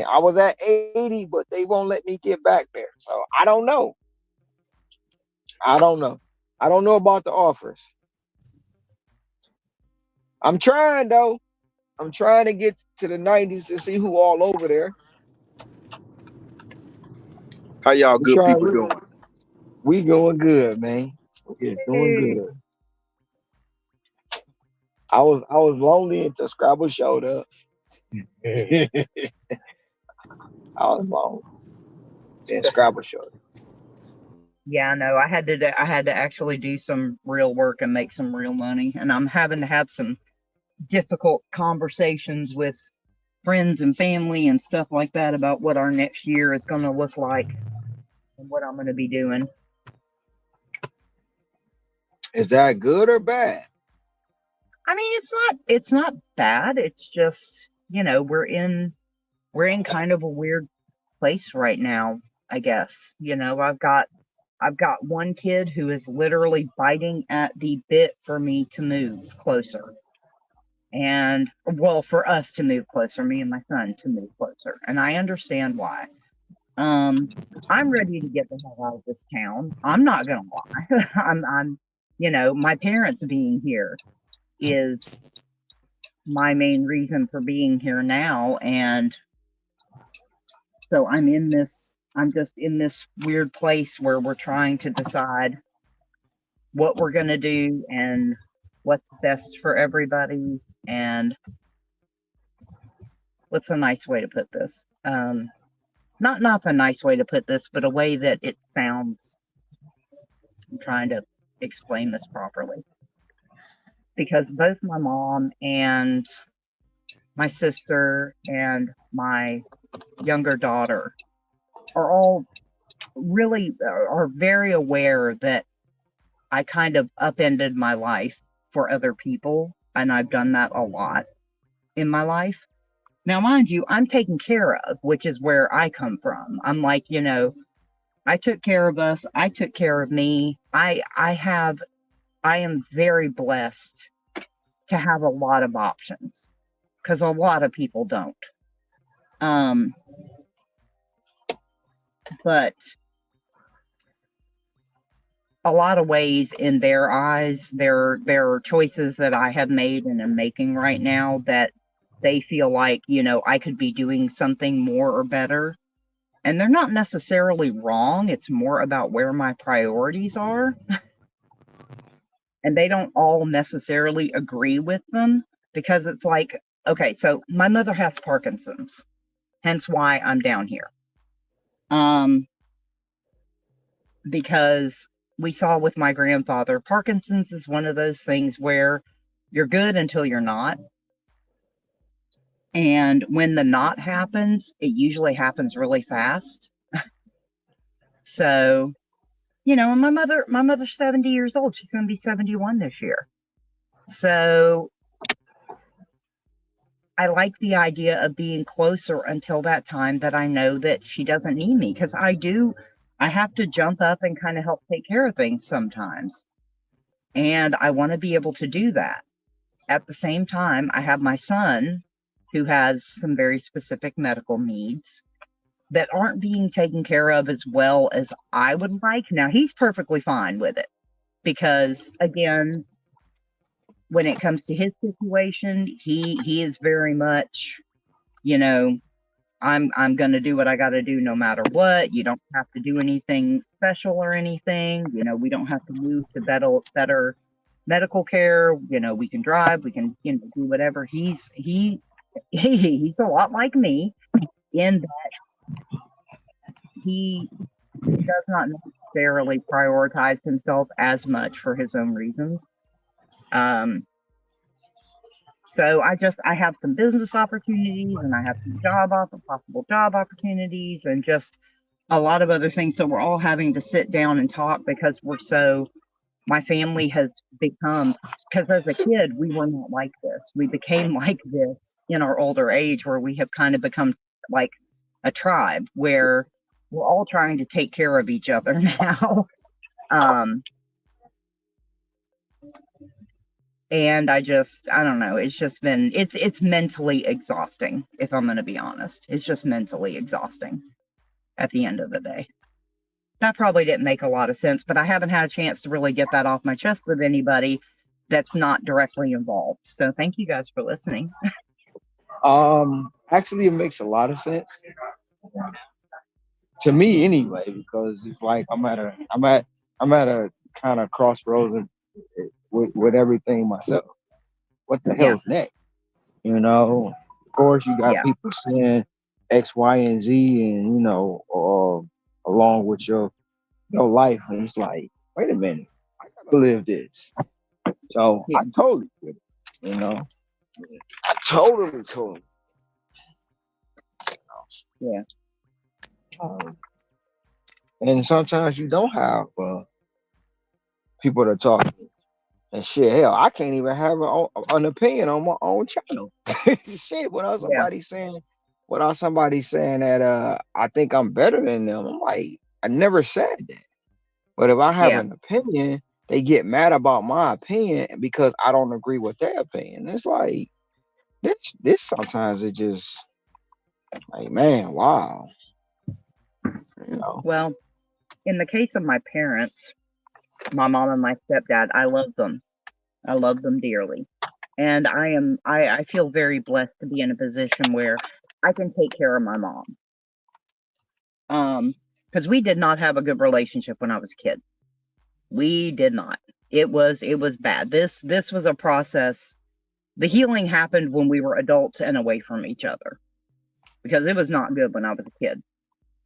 I was at 80, but they won't let me get back there. So I don't know. I don't know. I don't know about the offers. I'm trying though. I'm trying to get to the 90s to see who all over there. How y'all We good trying. people doing? We going good, man. We is doing Hey, good. I was lonely until Scrabble showed up. I was lonely. Then Scrabble showed up. yeah, no, I had to actually do some real work and make some real money, and I'm having to have some difficult conversations with friends and family and stuff like that about what our next year is going to look like and what I'm going to be doing. Is that good or bad? I mean, it's not bad. It's just, you know, we're in kind of a weird place right now, I guess. You know, I've got one kid who is literally biting at the bit for me to move closer. And well, for us to move closer, me and my son to move closer. And I understand why. Um, I'm ready to get the hell out of this town. I'm not gonna lie. I'm you know, my parents being here is my main reason for being here now. And so I'm just in this weird place where we're trying to decide what we're gonna do and what's best for everybody. And what's a nice way to put this? Not a nice way to put this, but a way that it sounds. I'm trying to explain this properly because both my mom and my sister and my younger daughter are all really are very aware that I kind of upended my life for other people, and I've done that a lot in my life. Now, mind you, I'm taken care of, which is where I come from. I'm like, you know, I took care of us. I took care of me. I am very blessed to have a lot of options because a lot of people don't. Um, but a lot of ways in their eyes, there are choices that I have made and am making right now that they feel like, you know, I could be doing something more or better. And they're not necessarily wrong. It's more about where my priorities are. And they don't all necessarily agree with them because it's like, okay, so my mother has Parkinson's, hence why I'm down here. Um, because we saw with my grandfather, Parkinson's is one of those things where you're good until you're not. And when the not happens, it usually happens really fast. So, you know, and my mother's 70 years old. She's going to be 71 this year. So I like the idea of being closer until that time that I know that she doesn't need me because I have to jump up and kind of help take care of things sometimes. And I want to be able to do that. At the same time, I have my son who has some very specific medical needs that aren't being taken care of as well as I would like. Now, he's perfectly fine with it because, again, when it comes to his situation, he is very much, you know, I'm going to do what I got to do no matter what. You don't have to do anything special or anything. You know, we don't have to move to better medical care. You know, we can drive, we can, you know, do whatever. He's a lot like me in that he does not necessarily prioritize himself as much for his own reasons. Um, so I have some business opportunities and I have some possible job opportunities and just a lot of other things. So we're all having to sit down and talk because my family has become, because as a kid, we were not like this. We became like this in our older age where we have kind of become like a tribe where we're all trying to take care of each other now. Um, and I don't know. It's just been, it's mentally exhausting, if I'm going to be honest. It's just mentally exhausting at the end of the day. That probably didn't make a lot of sense, but I haven't had a chance to really get that off my chest with anybody that's not directly involved. So thank you guys for listening. Actually, it makes a lot of sense to me anyway, because it's like I'm at a kind of crossroads with everything myself. What the Yeah. hell's next? You know, of course, you got Yeah. people saying X, Y, and Z, and along with your life, and it's like, wait a minute, I gotta live this. So Yeah. I totally get it. I totally. Yeah. And sometimes you don't have people to talk to. And shit, hell, I can't even have an opinion on my own channel. Shit, without Yeah. somebody saying that I think I'm better than them, I'm like, I never said that. But if I have Yeah. an opinion, they get mad about my opinion because I don't agree with their opinion. It's like this sometimes it just like, man, wow. Well, in the case of my parents, my mom and my stepdad, I love them. I love them dearly. And I feel very blessed to be in a position where I can take care of my mom. Because we did not have a good relationship when I was a kid. We did not. It was bad. This was a process. The healing happened when we were adults and away from each other. Because it was not good when I was a kid.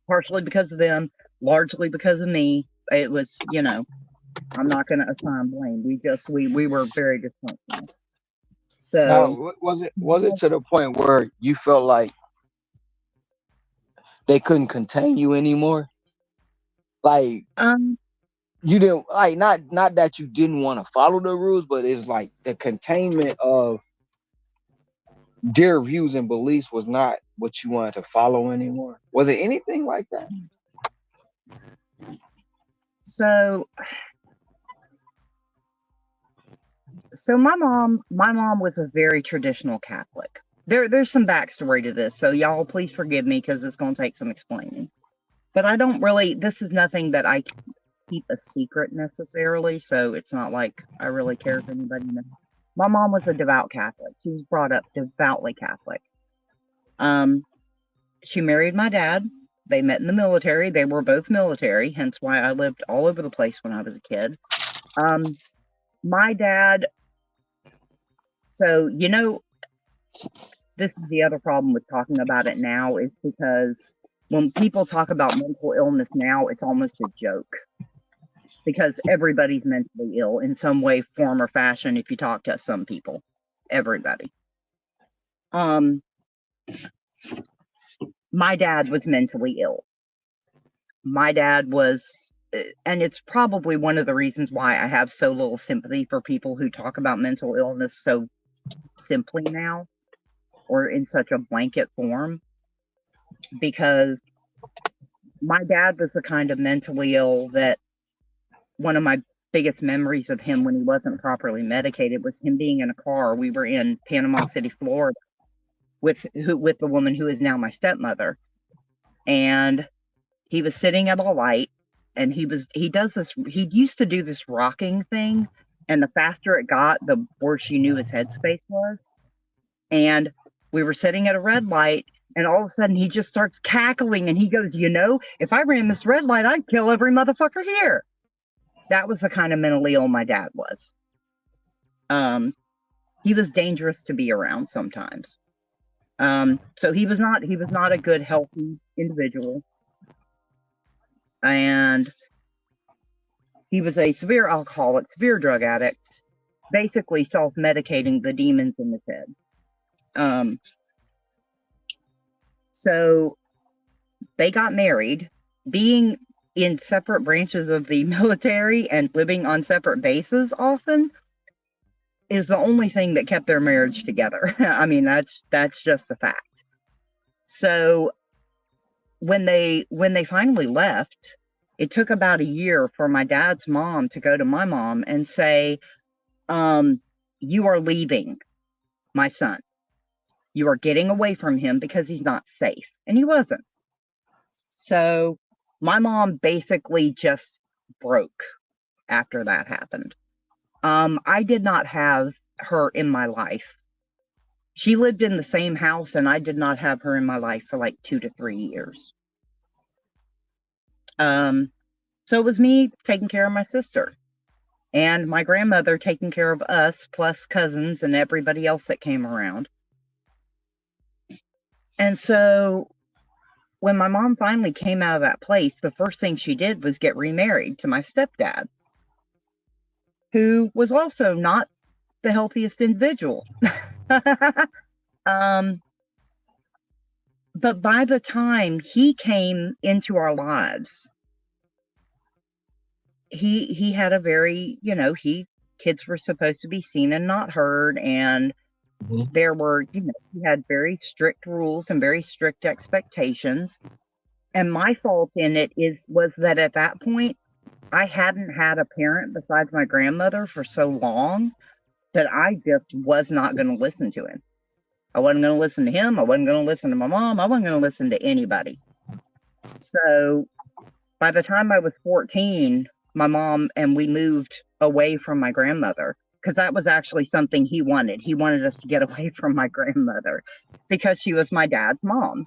Partially because of them, largely because of me. It was, I'm not going to assign blame. We were very dysfunctional. So, Now, was it to the point where you felt like they couldn't contain you anymore? Like you didn't like not that you didn't want to follow the rules, but it's like the containment of their views and beliefs was not what you wanted to follow anymore. Was it anything like that? so my mom was a very traditional Catholic. There's some backstory to this, so y'all please forgive me because it's going to take some explaining. But I don't really. This is nothing that I keep a secret necessarily, so it's not like I really care if anybody knows. My mom was a devout Catholic. She was brought up devoutly Catholic. She married my dad. They met in the military. They were both military, hence why I lived all over the place when I was a kid. My dad. So this is the other problem with talking about it now is because when people talk about mental illness now, it's almost a joke. Because everybody's mentally ill in some way, form, or fashion if you talk to some people. Everybody. My dad was mentally ill. My dad was, and it's probably one of the reasons why I have so little sympathy for people who talk about mental illness so simply now, or in such a blanket form, because my dad was the kind of mentally ill that one of my biggest memories of him when he wasn't properly medicated was him being in a car. We were in Panama City, Florida, with the woman who is now my stepmother, and he was sitting at a light, and he used to do this rocking thing, and the faster it got, the worse you knew his headspace was. And we were sitting at a red light, and all of a sudden he just starts cackling, and he goes, if I ran this red light, I'd kill every motherfucker here. That was the kind of mentally ill my dad was. He was dangerous to be around sometimes. So he was not a good, healthy individual. And he was a severe alcoholic, severe drug addict, basically self-medicating the demons in his head. So they got married, being in separate branches of the military and living on separate bases often is the only thing that kept their marriage together. I mean, that's just a fact. So when they finally left, it took about a year for my dad's mom to go to my mom and say, you are leaving my son. You are getting away from him because he's not safe. And he wasn't. So my mom basically just broke after that happened. I did not have her in my life. She lived in the same house, and I did not have her in my life for like 2 to 3 years. So it was me taking care of my sister and my grandmother taking care of us, plus cousins and everybody else that came around. And so when my mom finally came out of that place, the first thing she did was get remarried to my stepdad, who was also not the healthiest individual. But by the time he came into our lives, he had a very, kids were supposed to be seen and not heard, and there were, he had very strict rules and very strict expectations. And my fault in it was that at that point, I hadn't had a parent besides my grandmother for so long that I just was not going to listen to him. I wasn't going to listen to him. I wasn't going to listen to my mom. I wasn't going to listen to anybody. So by the time I was 14, my mom and we moved away from my grandmother, because that was actually something he wanted. He wanted us to get away from my grandmother because she was my dad's mom.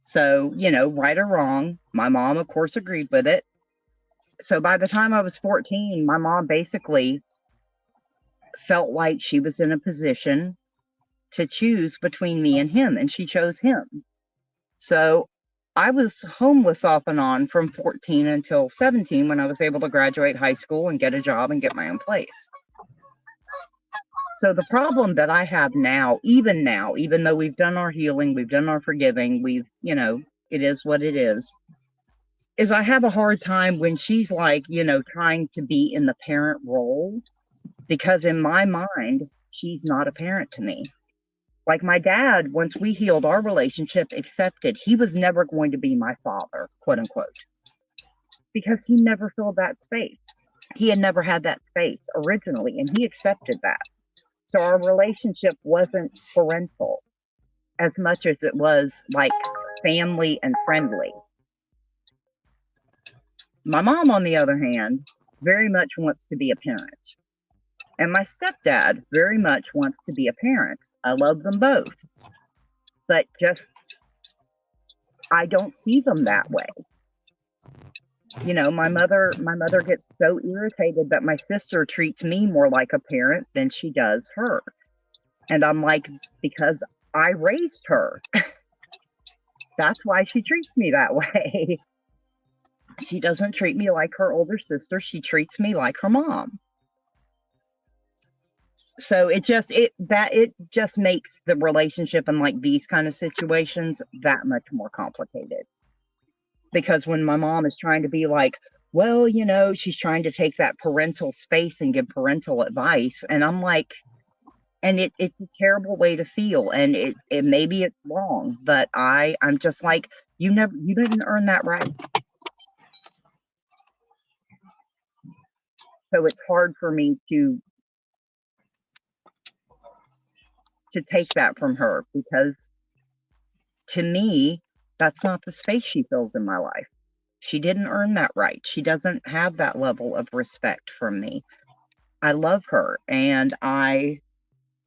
So, right or wrong, my mom, of course, agreed with it. So by the time I was 14, my mom basically felt like she was in a position to choose between me and him, and she chose him. So I was homeless off and on from 14 until 17, when I was able to graduate high school and get a job and get my own place. So the problem that I have now, even though we've done our healing, we've done our forgiving, it is what it is I have a hard time when she's like, trying to be in the parent role, because in my mind, she's not a parent to me. Like my dad, once we healed our relationship, accepted he was never going to be my father, quote unquote, because he never filled that space. He had never had that space originally, and he accepted that. So our relationship wasn't parental as much as it was like family and friendly. My mom, on the other hand, very much wants to be a parent. And my stepdad very much wants to be a parent. I love them both. But just, I don't see them that way. My mother gets so irritated that my sister treats me more like a parent than she does her. And I'm like, because I raised her. That's why she treats me that way. She doesn't treat me like her older sister. She treats me like her mom. So it just makes the relationship in like these kind of situations that much more complicated. Because when my mom is trying to be like, well, she's trying to take that parental space and give parental advice. And I'm like, and it's a terrible way to feel. And it maybe it's wrong, but I'm just like, you didn't earn that right. So it's hard for me to take that from her, because to me, that's not the space she fills in my life. She didn't earn that right. She doesn't have that level of respect from me. I love her, and I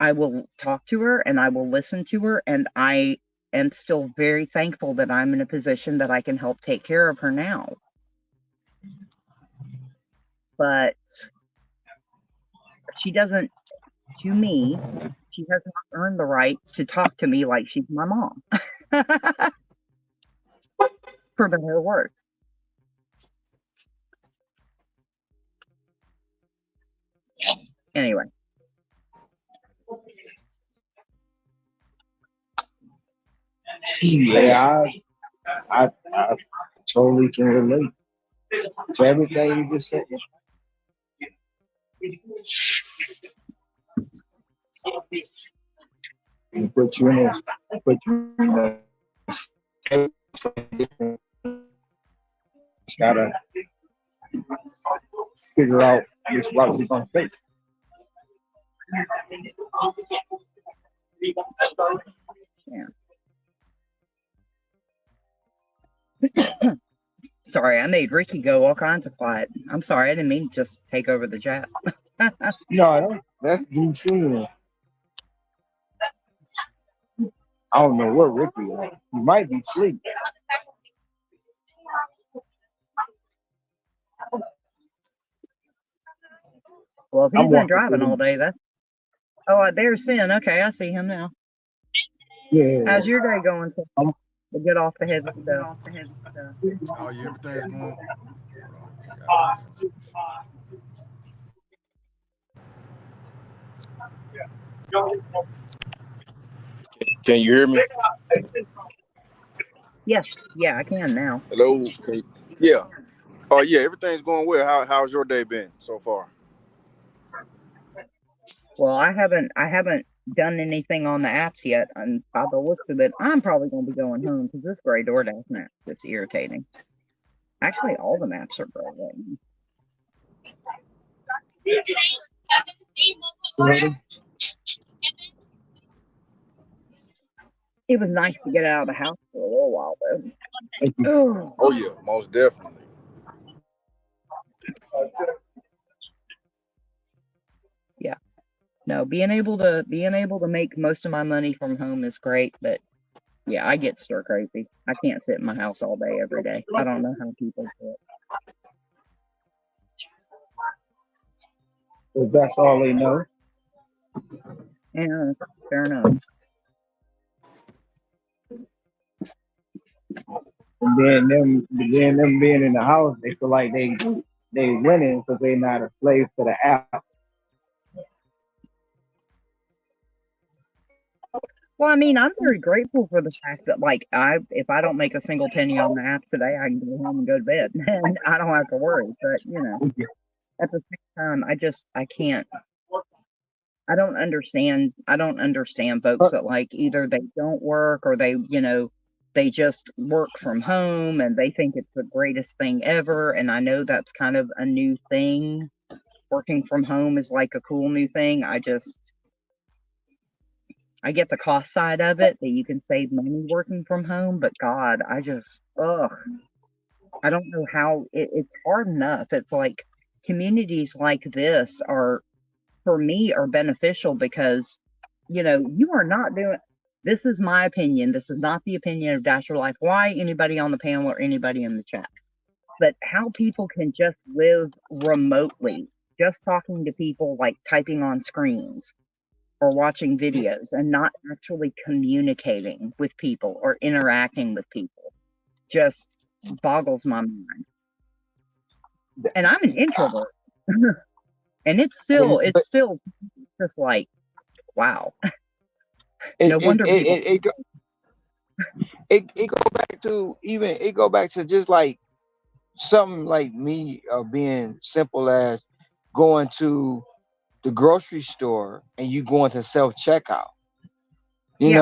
will talk to her, and I will listen to her, and I am still very thankful that I'm in a position that I can help take care of her now. But she doesn't, to me, she has not earned the right to talk to me like she's my mom. For better or worse. Anyway. Yeah, I totally can relate to everything you just said. And put you in a gotta figure out which route we're gonna take. Yeah. Sorry, I made Ricky go all kinds of quiet. I'm sorry, I didn't mean to just take over the chat. No, that's DC. I don't know where Ricky is. He might be asleep. Well, if I'm he's been walking driving all through. day, that's. Oh, there's Sin. Okay, I see him now. Yeah. How's your day going? I'm- To get off the heavy stuff. Oh yeah, everything's going. Can you hear me? Yes, yeah, I can now. Hello. Yeah. Oh yeah, everything's going well. How's your day been so far? Well, I haven't done anything on the apps yet, and by the looks of it, I'm probably going to be going home because this gray DoorDash map is irritating. Actually, all the maps are gray right now. It was nice to get out of the house for a little while, though. Oh yeah, most definitely. Yeah. No, being able to make most of my money from home is great, but yeah, I get stir crazy. I can't sit in my house all day every day. I don't know how people do it. If that's all they know. Yeah, fair enough. And then them being in the house, they feel like they winning because they're not a slave to the app. Well, I mean, I'm very grateful for the fact that, like, if I don't make a single penny on the app today, I can go home and go to bed, and I don't have to worry. But at the same time, I can't. I don't understand folks that like either they don't work or they just work from home and they think it's the greatest thing ever. And I know that's kind of a new thing. Working from home is like a cool new thing. I get the cost side of it, that you can save money working from home, but God, I don't know how it's hard enough. It's like communities like this for me, are beneficial because, you are not doing, this is my opinion. This is not the opinion of Dash Your Life. Why anybody on the panel or anybody in the chat, but how people can just live remotely, just talking to people, like typing on screens or watching videos and not actually communicating with people or interacting with people, just boggles my mind. And I'm an introvert. And it's still just like, wow. No wonder people. It go back to just like something like me being simple as going to the grocery store and you going to self-checkout. And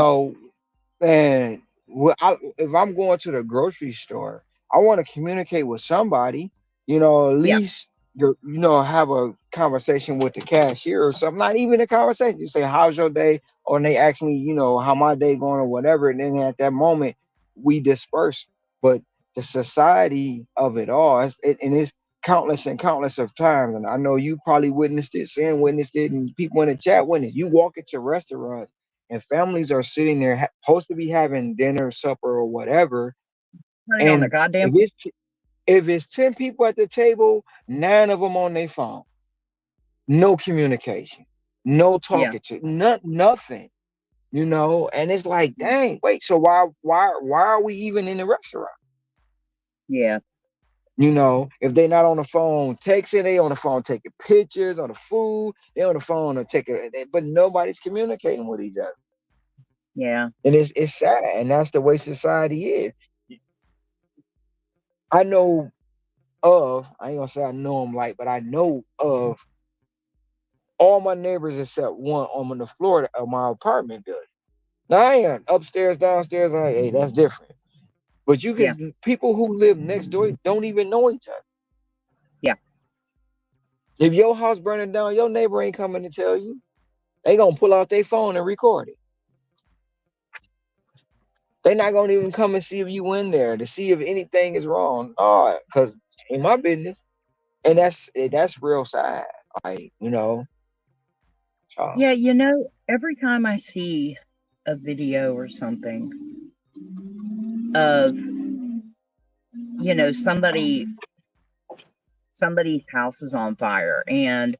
if I'm going to the grocery store, I want to communicate with somebody, at least have a conversation with the cashier or something. Not even a conversation. You say, "How's your day?" Or they ask me, how my day going or whatever. And then at that moment, we disperse. But the society of it all, and it's countless and countless of times. And I know you probably witnessed it, Sam witnessed it, and people in the chat witnessed. You walk into a restaurant and families are sitting there supposed to be having dinner, supper, or whatever. On a goddamn. If it's 10 people at the table, 9 of them on their phone. No communication, no talking to, nothing. And it's like, dang, wait, so why are we even in the restaurant? Yeah. If they're not on the phone texting, they on the phone taking pictures on the food, they on the phone or but nobody's communicating with each other. Yeah. And it's sad, and that's the way society is. I know I ain't gonna say I know them but I know of all my neighbors except one on the floor of my apartment building. Now I ain't upstairs, downstairs, hey, that's different. But you Yeah. can people who live next door don't even know each other. Yeah. If your house burning down, your neighbor ain't coming to tell you. They gonna pull out their phone and record it. They not gonna even come and see if you in there to see if anything is wrong. Oh, because in my business, and that's real sad. Like uh, Yeah, every time I see a video or something of, somebody's house is on fire and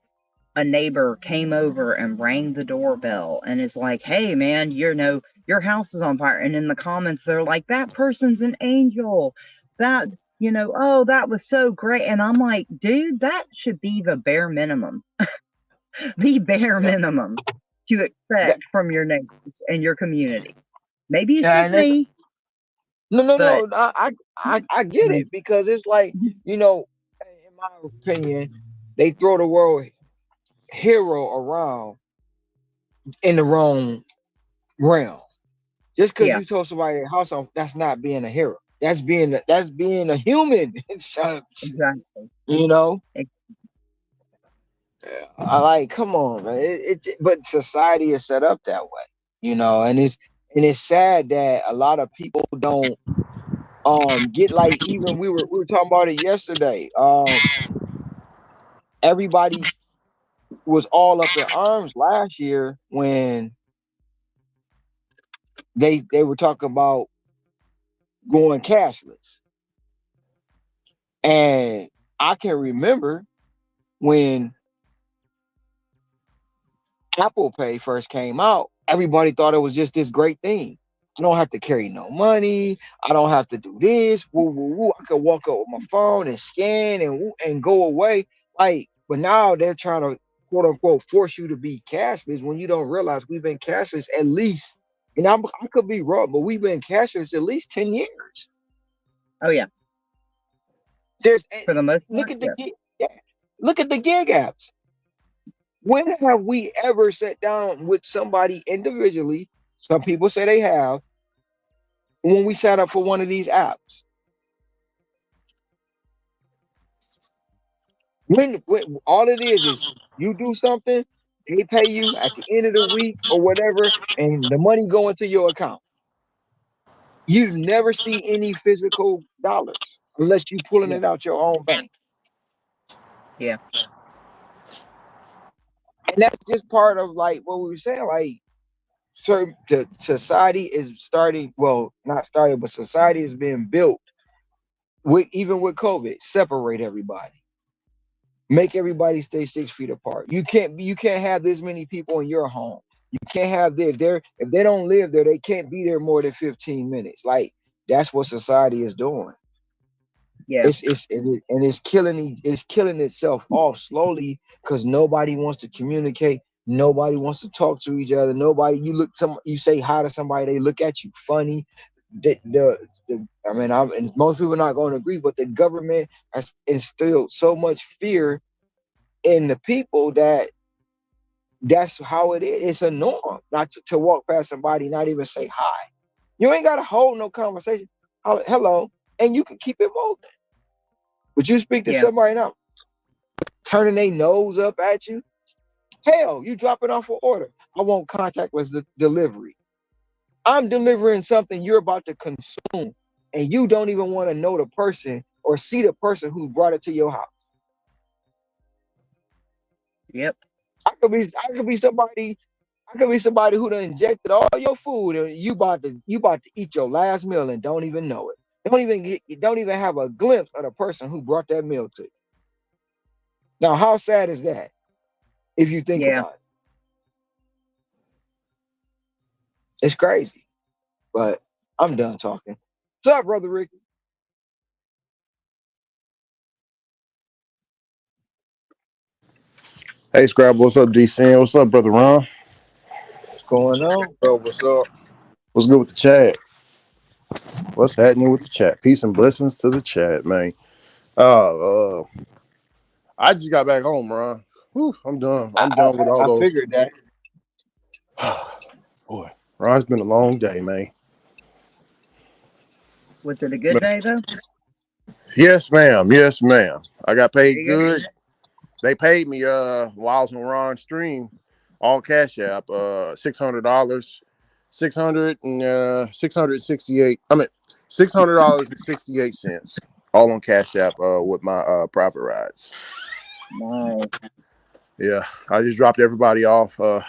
a neighbor came over and rang the doorbell and is like, "Hey man, your house is on fire." And in the comments they're like, "That person's an angel. That, oh, that was so great." And I'm like, "Dude, that should be the bare minimum." The bare minimum to that, expect from your neighbors and your community. Maybe it's yeah, just and that's me, but no. I get it because it's like in my opinion, they throw the word hero around in the wrong realm. Just because yeah, you told somebody their house off, that's not being a hero. That's being a human. exactly. you know. Ex- I like, come on, man. But society is set up that way, and it's sad that a lot of people don't get like even we were talking about it yesterday. Everybody was all up in arms last year when they were talking about going cashless, and I can remember when Apple Pay first came out, everybody thought it was just this great thing. I don't have to carry no money. I don't have to do this. Woo, woo, woo. I could walk up with my phone and scan and go away. But now they're trying to quote unquote force you to be cashless when you don't realize we've been cashless at least. And I could be wrong, but we've been cashless at least 10 years. oh yeah, There's for the most look part, at the yeah, gig, yeah, look at the gig apps. When have we ever sat down with somebody individually? Some people say they have. When we sign up for one of these apps, when all it is you do something, they pay you at the end of the week or whatever, and the money go into your account. You never see any physical dollars unless you pulling yeah, it out your own bank, yeah, and that's just part of like what we were saying. Like, certain the society is starting. Well, not starting, but society is being built with even with COVID, separate everybody, make everybody stay 6 feet apart. You can't have this many people in your home. You can't have if they don't live there, they can't be there more than 15 minutes. Like that's what society is doing. yeah, It's killing itself off slowly because nobody wants to communicate. Nobody wants to talk to each other. Nobody you say hi to somebody, they look at you funny. I mean, and most people are not going to agree, but the government has instilled so much fear in the people that's how it is. It's a norm not to walk past somebody, not even say hi. You ain't got to hold no conversation. Hello, and you can keep it moving. But you speak to yeah, somebody now, turning their nose up at you. Hell, you dropping off an order. I want contactless delivery. I'm delivering something you're about to consume, and you don't even want to know the person or see the person who brought it to your house. yep, I could be somebody who done injected all your food and you about to eat your last meal and don't even know it. Don't even have a glimpse of the person who brought that meal to you. Now, how sad is that if you think yeah. about it? It's crazy. But I'm done talking. What's up, brother Ricky? Hey, Scrabble, what's up, DC? What's up, brother Ron? What's going on? Oh, what's up? What's good with the chat? What's happening with the chat? Peace and blessings to the chat, man. I just got back home, Ron. Whew, I'm done. I I'm done with all I those. figured that. Boy, Ron, it's been a long day, man. Was it a good day though? Yes, ma'am. Yes, ma'am. I got There paid you go. good. They paid me while I was on Ron's stream, all cash app, $600. 668. I mean $600.68. All on Cash App with my private rides. Nice. Yeah. I just dropped everybody off. I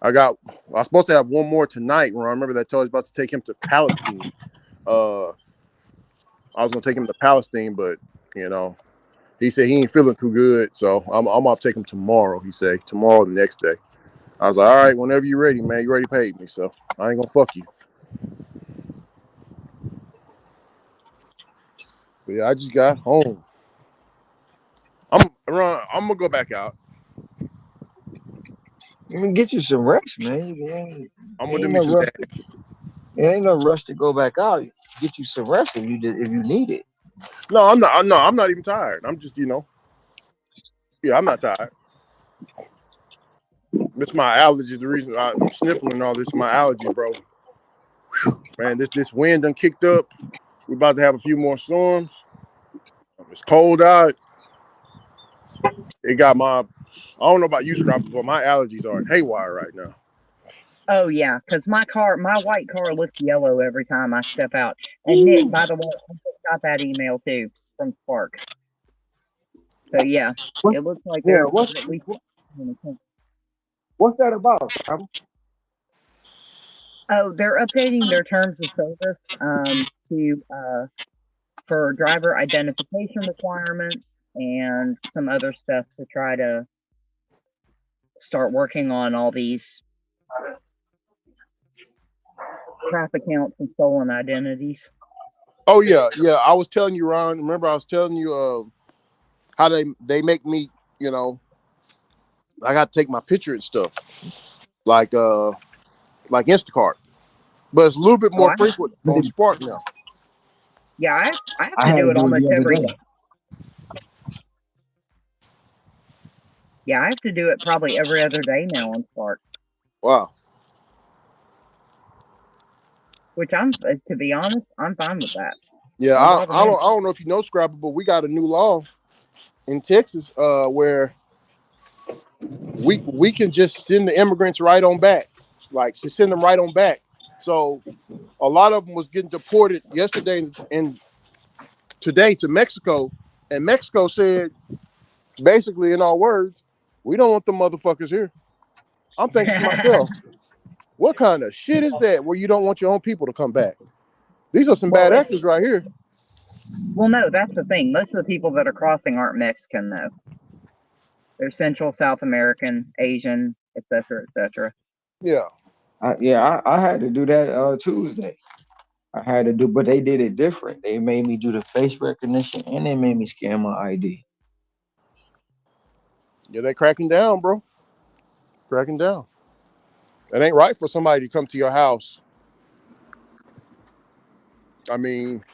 was supposed to have one more tonight, Ron. Remember that I told you I was about to take him to Palestine. I was gonna take him to Palestine, but you know, he said he ain't feeling too good, so I'm off to take him tomorrow. He said tomorrow, the next day. I was like, all right, whenever you're ready, man. You already paid me, so I ain't gonna fuck you. But yeah, I just got home. I'm gonna go back out. You can get you some rest, man. I'm gonna do Ain't me no some rush. damage. It ain't no rush to go back out. Get you some rest if you need it. No, I'm not. No, I'm not even tired. I'm just, yeah, I'm not tired. It's my allergies. The reason I'm sniffling and all this, my allergies, bro. Man, this wind done kicked up. We're about to have a few more storms. It's cold out. It got I don't know about you, Scrapper, but my allergies are haywire right now. Oh yeah, because my white car looks yellow every time I step out. And Nick, by the way, I just got that email too from Spark. So yeah, What? it looks like Yeah. there's at least. What's that about? Oh, they're updating their terms of service to for driver identification requirements and some other stuff to try to start working on all these crap accounts and stolen identities. Oh yeah, yeah. I was telling you, Ron. Remember, I was telling you how they make me. I got to take my picture and stuff, like Instacart, but it's a little bit Oh, more frequent on Spark now. yeah, I have I to had do to it do it almost the other every day. day. Yeah, I have to do it probably every other day now on Spark, Wow. which to be honest, I'm fine with that. Yeah, Don't bother I me. don't know if you know Scrapper, but we got a new law in Texas where we can just send the immigrants right on back, like to send them right on back. So a lot of them was getting deported yesterday and today to Mexico, and Mexico said basically in our words, we don't want the motherfuckers here. I'm thinking to myself, what kind of shit is that where you don't want your own people to come back? These are some Well, bad actors right here. no, that's the thing. Most of the people that are crossing aren't Mexican though. They're Central, South American, Asian, etc., etc. Yeah. I had to do that Tuesday. I had to do, but they did it different. They made me do the face recognition and they made me scan my ID. Yeah, they cracking down, bro. Cracking down. It ain't right for somebody to come to your house. I mean,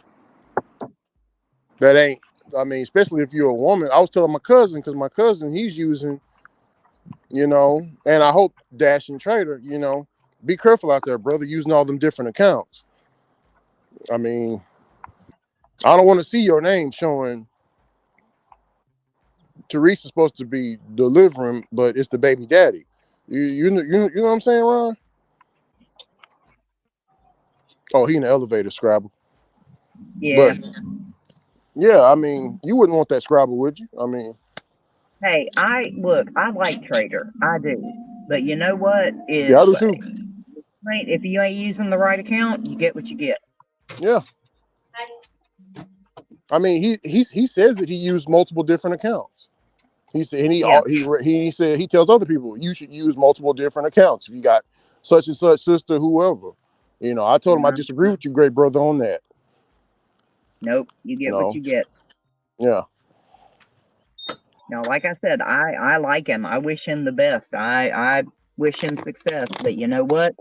that ain't. I mean, especially if you're a woman. I was telling my cousin because my cousin he's using, and I hope Dash and Trader, be careful out there, brother, using all them different accounts. I mean, I don't want to see your name showing. Teresa's supposed to be delivering, but it's the baby daddy. You know what I'm saying, Ron? Oh, he in the elevator, Scrabble. Yeah. But yeah, I mean, you wouldn't want that Scrabble, would you? I mean, Hey, I like Trader. I do. But you know what? yeah, I do too. If you ain't using the right account, you get what you get. Yeah. I mean, he says that he used multiple different accounts. He said, and Yeah. he said he tells other people you should use multiple different accounts if you got such and such sister, whoever. I told him I disagree with you, great brother, on that. Nope. You get what you get. Yeah. Now, like I said, I like him. I wish him the best. I wish him success. But you know what?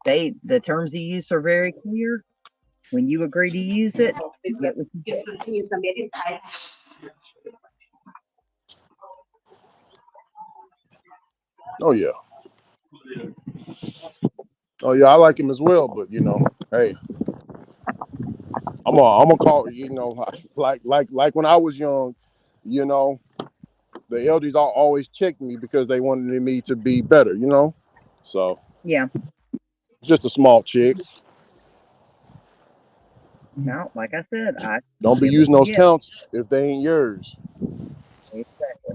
The terms he used are very clear. When you agree to use it, you get what you get. Oh yeah. Oh yeah, I like him as well. But hey, I'm gonna call, you know, like when I was young, you know, the elders always checked me because they wanted me to be better, you know. So Yeah. it's just a small check. No, like I said, I Don't be get what using you those get. counts if they ain't yours. Exactly.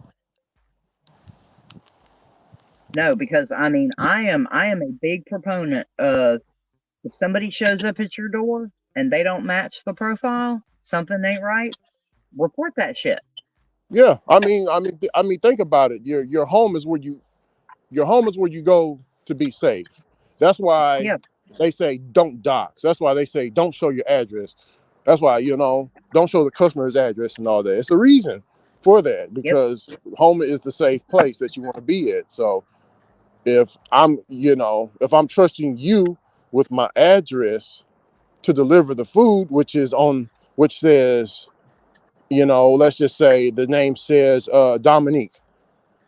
No, because I mean, I am a big proponent of if somebody shows up at your door and they don't match the profile, something ain't right. Report that shit. Yeah, I mean, think about it. Your home is where you go to be safe. That's why Yeah. they say don't dox. That's why they say don't show your address. That's why, you know, don't show the customer's address and all that. It's a reason for that Yep. because home is the safe place that you want to be at. So if I'm trusting you with my address to deliver the food, which says, let's just say the name says Dominique.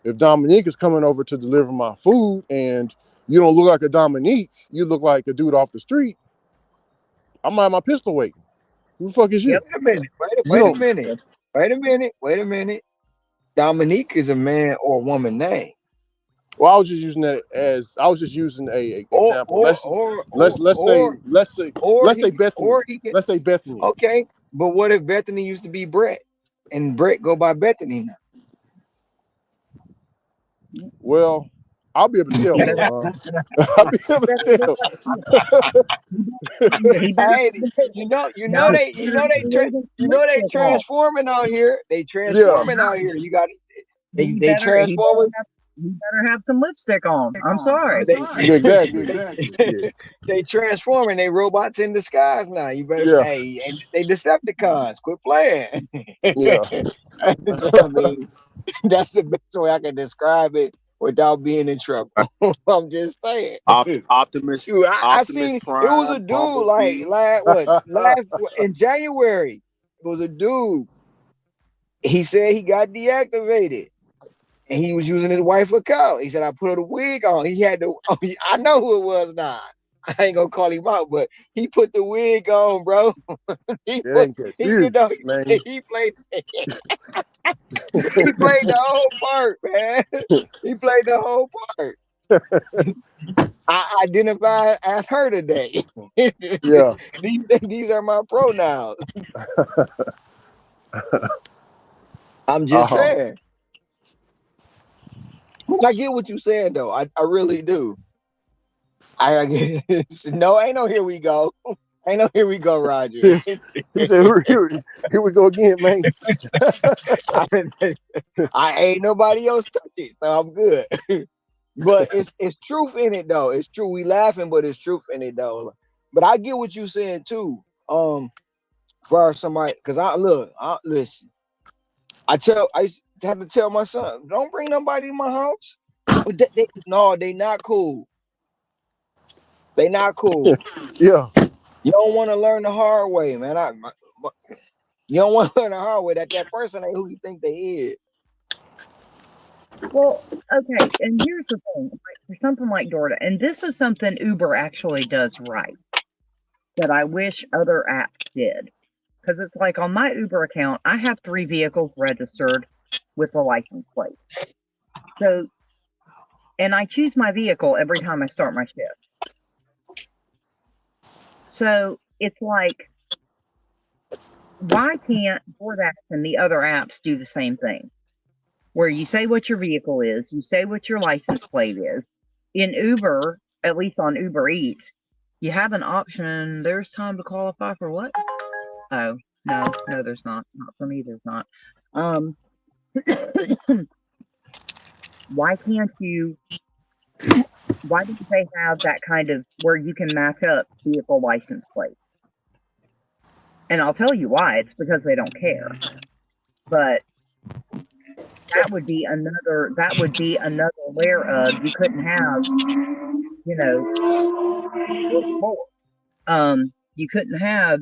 If Dominique is coming over to deliver my food and you don't look like a Dominique, you look like a dude off the street, I might have my pistol waiting. Who the fuck is you? Yep. Wait a minute. You Wait a don't. minute. Wait a minute. Wait a minute. Dominique is a man or a woman name. Well, I was just using a Or example. or Let's or let's or let's say or let's say or let's say he Bethany. or he can. Let's say Bethany. Okay, but what if Bethany used to be Brett, and Brett go by Bethany now? Well, I'll be able to tell, He better. LeBron. I'll be He able better to have tell. that. He better. Hey, No, he better have a little lipstick on. transforming out here. They Yeah, transforming out here. You got He they better. transforming. He better have some lipstick on. I'm sorry. They exactly. Yeah, they transforming. They robots in disguise now. You better yeah, hey, and they Decepticons. Quit playing. yeah. I mean, that's the best way I can describe it without being in trouble. I'm just saying. Optimus, Shoot, I Optimus seen it was a Prime, dude like Bumblebee. last in January. It was a dude. He said he got deactivated and he was using his wife's account. He said I put a wig on. He had to. Oh, I know who it was now. I ain't gonna call him out, but he put the wig on, bro. he It put ain't that he you know serious, man. he played he played the whole part, man. He played the whole part. I identify as her today. Yeah. these are my pronouns. I'm just Uh-huh. saying. But I get what you're saying though. I really do. I get no, ain't no here we go. Ain't no here we go, Roger. He said, here we go again, man. I, I ain't nobody else touch it, so I'm good. But it's truth in it though. It's true. We laughing, but it's truth in it though. But I get what you're saying too. For somebody, because listen. I used to have to tell my son, don't bring nobody in my house. But no, they not cool. They not cool. Yeah. You don't want to learn the hard way, man. You don't want to learn the hard way that person ain't who you think they is. Well, okay, and here's the thing, like, for something like DoorDash, and this is something Uber actually does right that I wish other apps did. Because it's like on my Uber account, I have 3 vehicles registered with the license plates. So, and I choose my vehicle every time I start my shift. So it's like, why can't DoorDash and the other apps do the same thing? Where you say what your vehicle is, you say what your license plate is. In Uber, at least on Uber Eats, you have an option. There's time to qualify for what? Oh, no, there's not. Not for me, there's not. Um, why can't you? Why don't they have that kind of where you can match up vehicle license plate? And I'll tell you why. It's because they don't care. But that would be another. That would be another layer of you couldn't have. You know, more. You couldn't have,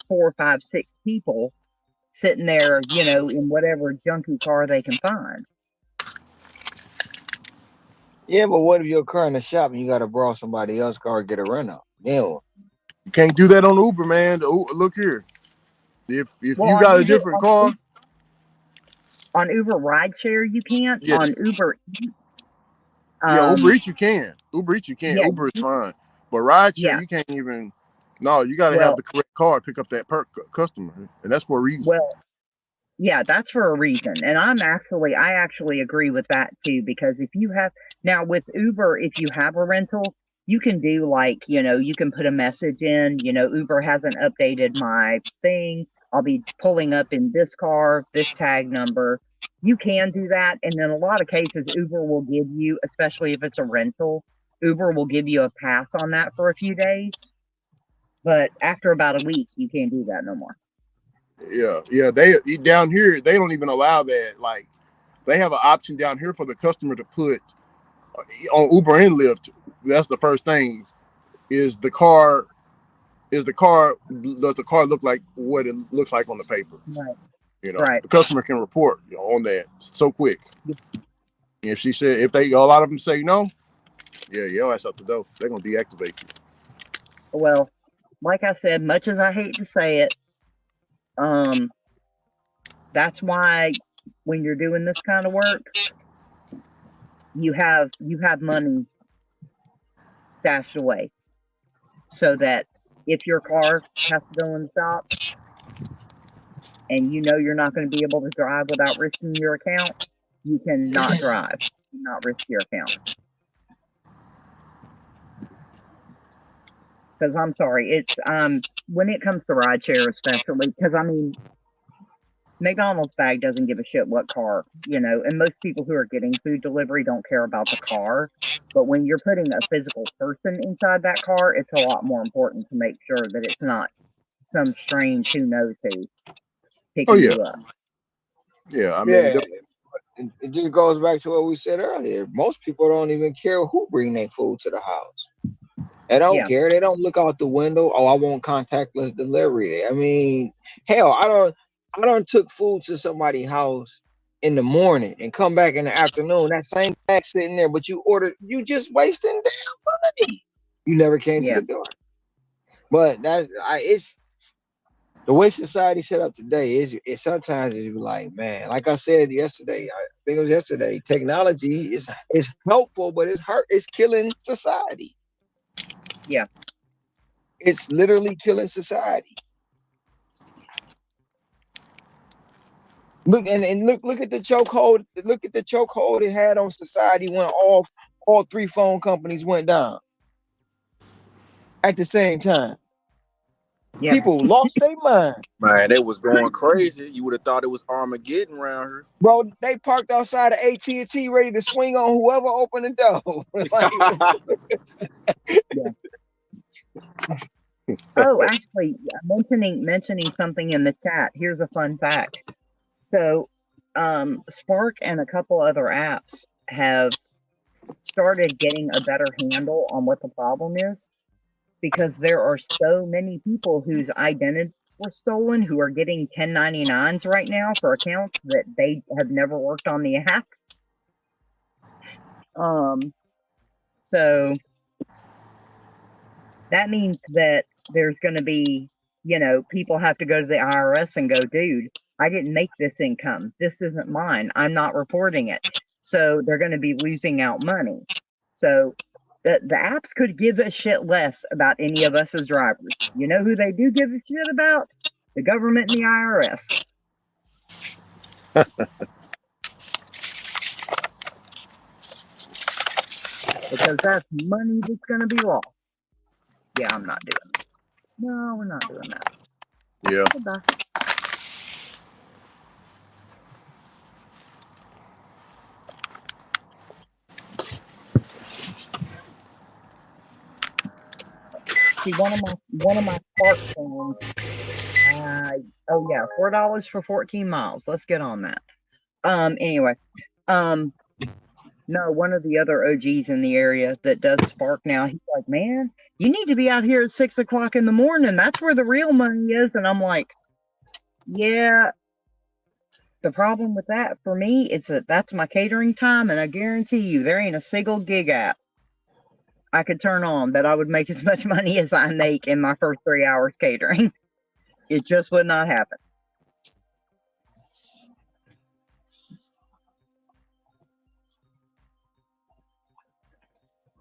4, 5, 6 people sitting there, in whatever junky car they can find. Yeah, but what if your car in the shop and you gotta borrow somebody else's car or get a rental? Yeah. You can't do that on Uber, man. Look here. If Well, you on got a Uber, different car, on Uber rideshare, you can't. yeah, On Uber, yeah, Uber um, Eats you can. Uber Eats you can. yeah, Uber is fine, but rideshare yeah. you can't even. No, you got to have Well, the correct car to pick up that customer, and that's for a reason. well, yeah, that's for a reason. And I actually agree with that too, because if you have, now with Uber, if you have a rental, you can do like, you can put a message in, Uber hasn't updated my thing. I'll be pulling up in this car, this tag number. You can do that. And in a lot of cases, Uber will give you, especially if it's a rental, Uber will give you a pass on that for a few days. But after about a week, you can't do that no more. Yeah. They down here they don't even allow that. Like they have an option down here for the customer to put on Uber and Lyft. That's the first thing. Is the car does the car look like what it looks like on the paper? Right. You know, Right. the customer can report on that so quick. If she said a lot of them say no, yeah, your ass out the door. They're gonna deactivate you. Well, like I said, much as I hate to say it, that's why when you're doing this kind of work, you have money stashed away so that if your car has to go in the shop and you're not going to be able to drive without risking your account, you can not drive, not risk your account. Because I'm sorry, it's when it comes to rideshare especially, because I mean, McDonald's bag doesn't give a shit what car, and most people who are getting food delivery don't care about the car. But when you're putting a physical person inside that car, it's a lot more important to make sure that it's not some strange who knows who Oh picking yeah, you up. yeah. I mean, Yeah, it just goes back to what we said earlier. Most people don't even care who bring their food to the house. They don't Yeah, care. They don't look out the window. Oh, I want contactless delivery. I mean, hell, I don't took food to somebody's house in the morning and come back in the afternoon. That same bag sitting there, but you just wasting damn money. You never came to yeah, the door. But it's the way society set up today is it sometimes is like, man, like I said yesterday, I think it was yesterday, technology is helpful, but it's killing society. yeah. It's literally killing society. Look at the chokehold. Look at the chokehold it had on society when all three phone companies went down at the same time. Yeah. People lost their mind. Man, they was going crazy. You would have thought it was Armageddon around here. Bro, they parked outside of AT&T ready to swing on whoever opened the door. Like, Yeah. Oh, actually, mentioning something in the chat. Here's a fun fact. So, Spark and a couple other apps have started getting a better handle on what the problem is, because there are so many people whose identities were stolen who are getting 1099s right now for accounts that they have never worked on the app. So that means that there's going to be, people have to go to the IRS and go, dude, I didn't make this income. This isn't mine. I'm not reporting it. So they're going to be losing out money. So the apps could give a shit less about any of us as drivers. You know who they do give a shit about? The government and the IRS. Because that's money that's going to be lost. Yeah, I'm not doing that. No, we're not doing that. yeah. Goodbye. See, one of my Spark phones. Oh yeah, $4 for 14 miles. Let's get on that. Anyway, no, one of the other OGs in the area that does Spark now, he's like, man, you need to be out here at 6 o'clock in the morning. That's where the real money is. And I'm like, yeah. The problem with that for me is that's my catering time, and I guarantee you there ain't a single gig app I could turn on that I would make as much money as I make in my first 3 hours catering. It just would not happen.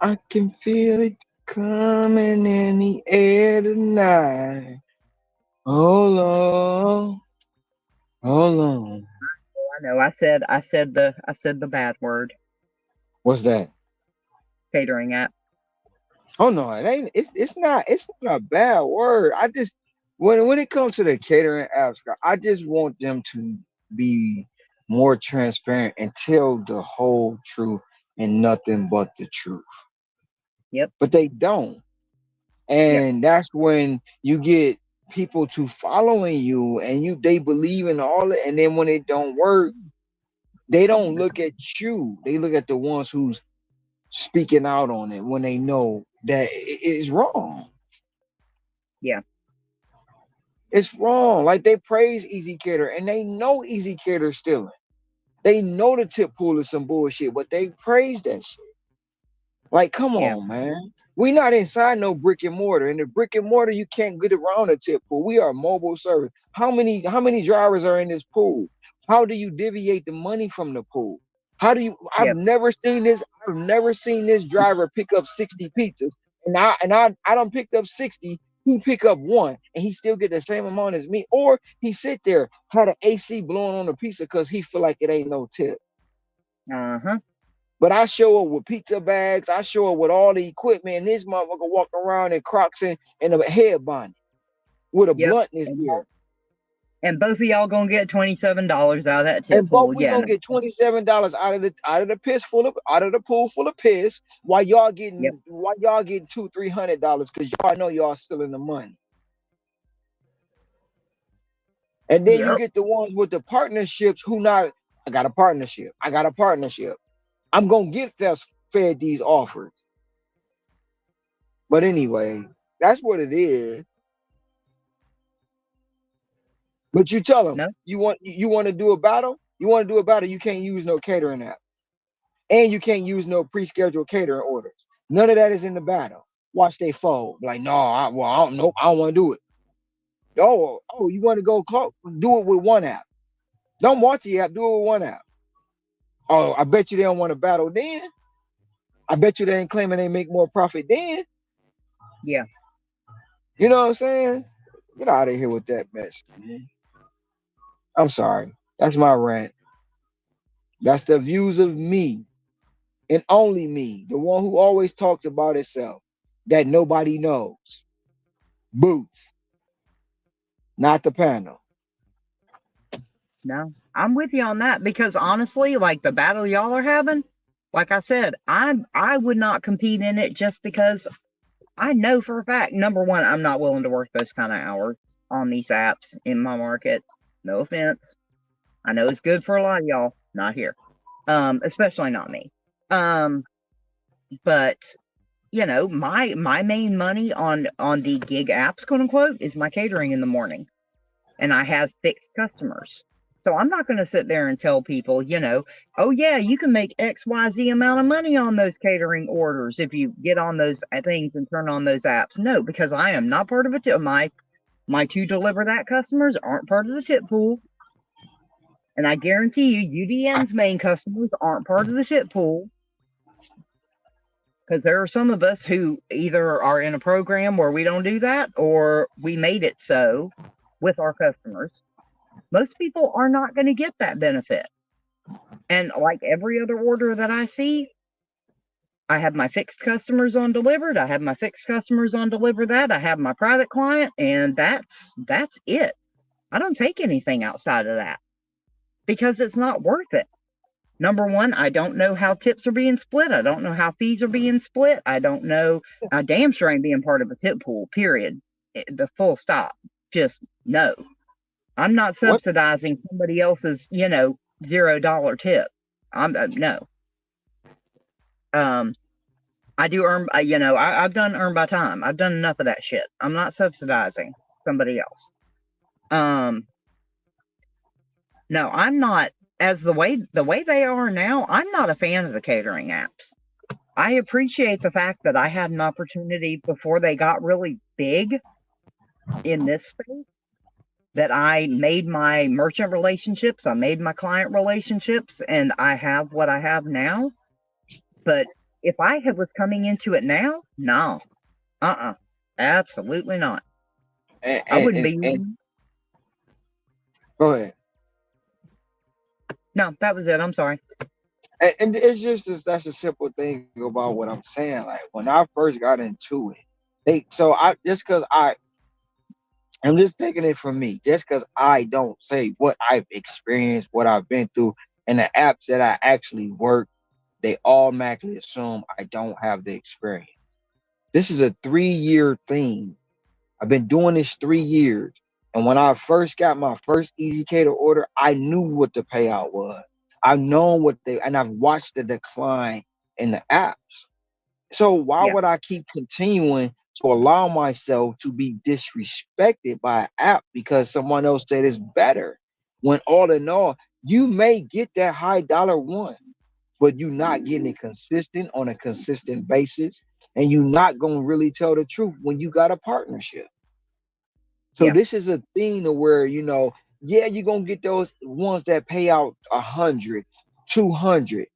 I can feel it coming in the air tonight. Hold on, hold on. I know. I said the bad word. What's that? Catering app. Oh no, it ain't. It's not a bad word. I just when it comes to the catering apps, I just want them to be more transparent and tell the whole truth and nothing but the truth. Yep. But they don't, Yep. and that's when you get people to following you, and they believe in all it, and then when it don't work, they don't look at you. They look at the ones who's speaking out on it when they know that it is wrong. Yeah. It's wrong. Like they praise Easy Cater and they know Easy Cater stealing. They know the tip pool is some bullshit, but they praise that shit. Like, come Yeah. on, man. We not inside no brick and mortar. In the brick and mortar, you can't get around a tip pool. We are a mobile service. How many drivers are in this pool? How do you deviate the money from the pool? How do you I've Yep. never seen this. I've never seen this driver pick up 60 pizzas. And I don't picked up 60. He pick up one and he still get the same amount as me. Or he sit there, had an AC blowing on the pizza because he feel like it ain't no tip. Uh-huh. But I show up with pizza bags. I show up with all the equipment, and this motherfucker walk around in Crocs and a head bonnet with a Yep. blunt in his ear. And both of y'all gonna get $27 out of that tip And both pool. we Yeah. gonna get $27 out of the pool full of piss, while y'all Yep. getting $200-300 because y'all know y'all still in the money. And then you Yep. get the ones with the partnerships who not. I got a partnership. I got a partnership. I'm gonna get fed these offers. But anyway, that's what it is. But you tell them No. you want to do a battle. You want to do a battle. You can't use no catering app, and you can't use no pre-scheduled catering orders. None of that is in the battle. Watch they fold. Like no, I don't know. I don't want to do it. Oh, you want to go do it with one app. Don't watch the app. Do it with one app. Oh, I bet you they don't want to battle then. I bet you they ain't claiming they make more profit then. Yeah. You know what I'm saying? Get out of here with that mess, man. I'm sorry. That's my rant. That's the views of me. And only me, the one who always talks about itself, that nobody knows. Boots, not the panel. No. I'm with you on that because honestly, like the battle y'all are having, like I said, I would not compete in it just because I know for a fact, number one, I'm not willing to work those kind of hours on these apps in my market. No offense. I know it's good for a lot of y'all, not here. Especially not me. But my main money on the gig apps, quote unquote, is my catering in the morning. And I have fixed customers. So I'm not going to sit there and tell people, oh yeah, you can make XYZ amount of money on those catering orders if you get on those things and turn on those apps. No, because I am not part of a tip. My to deliver that customers aren't part of the tip pool. And I guarantee you, UDN's main customers aren't part of the tip pool. Because there are some of us who either are in a program where we don't do that or we made it so with our customers. Most people are not going to get that benefit. And like every other order that I see, I have my fixed customers on delivered. I have my fixed customers on deliver that. I have my private client, and that's it. I don't take anything outside of that because it's not worth it. Number one, I don't know how tips are being split. I don't know how fees are being split. I don't know. I damn sure ain't being part of a tip pool, period. The full stop. Just no. I'm not What? subsidizing somebody else's, $0 tip. I'm no. I do earn, I've done earn by time. I've done enough of that shit. I'm not subsidizing somebody else. No, I'm not. As the way they are now, I'm not a fan of the catering apps. I appreciate the fact that I had an opportunity before they got really big in this space that I made my merchant relationships, I made my client relationships, and I have what I have now. But if I had was coming into it now, no, absolutely not. And I wouldn't and be. go ahead. No, that was it. I'm sorry. And it's just that's a simple thing about what I'm saying. Like when I first got into it, I just because I'm just taking it from me, just because I don't say what I've experienced, what I've been through, and the apps that I actually work, they automatically assume I don't have the experience. This is a 3-year thing. I've been doing this 3 years. And when I first got my first Easy Cater order, I knew what the payout was. I've known and I've watched the decline in the apps. So why Yeah, would I keep continuing to allow myself to be disrespected by an app because someone else said it's better? When all in all, you may get that high dollar one, but you're not getting it consistent on a consistent basis, and you're not gonna really tell the truth when you got a partnership. So yeah, this is a thing to where, yeah, you're gonna get those ones that pay out 100, 200,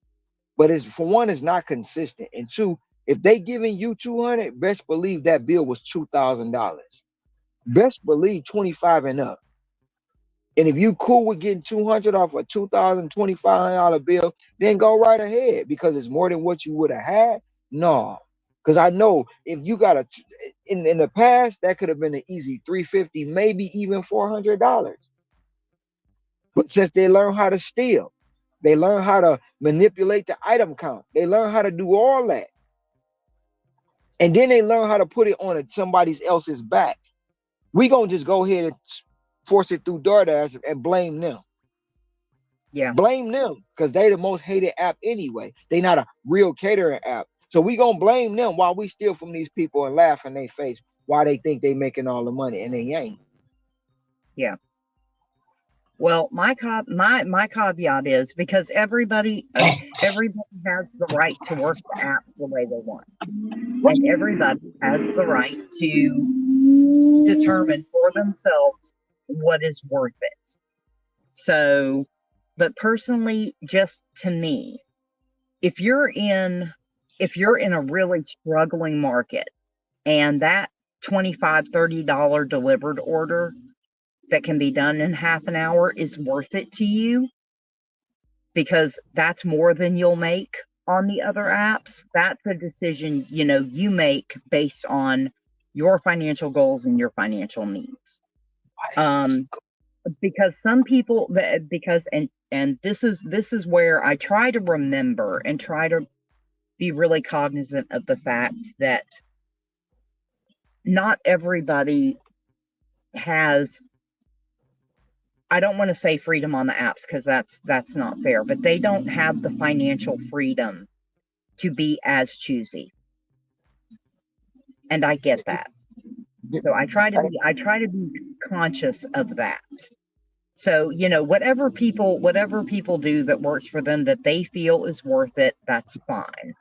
but it's for one, it's not consistent, and two, if they giving you 200, best believe that bill was $2,000. Best believe 25 and up. And if you cool with getting 200 off a $2,025 bill, then go right ahead because it's more than what you would have had. No, because I know if you got in the past that could have been an easy 350, maybe even $400. But since they learn how to steal, they learn how to manipulate the item count. They learn how to do all that, and then they learn how to put it on somebody else's back. We gonna just go ahead and force it through DoorDash and blame them. yeah, Blame them because they the most hated app anyway. They not a real catering app. So we gonna blame them while we steal from these people and laugh in their face why they think they making all the money and they ain't. yeah. Well, my caveat is because everybody has the right to work the app the way they want, and everybody has the right to determine for themselves what is worth it. So, but personally, just to me, if you're in a really struggling market and that $25-$30 delivered order that can be done in half an hour is worth it to you because that's more than you'll make on the other apps, that's a decision you make based on your financial goals and your financial needs. Because some people because and this is where I try to remember and try to be really cognizant of the fact that not everybody has, I don't want to say freedom on the apps because that's not fair, but they don't have the financial freedom to be as choosy. And I get that. So I try to be conscious of that. So, whatever people do that works for them that they feel is worth it, that's fine.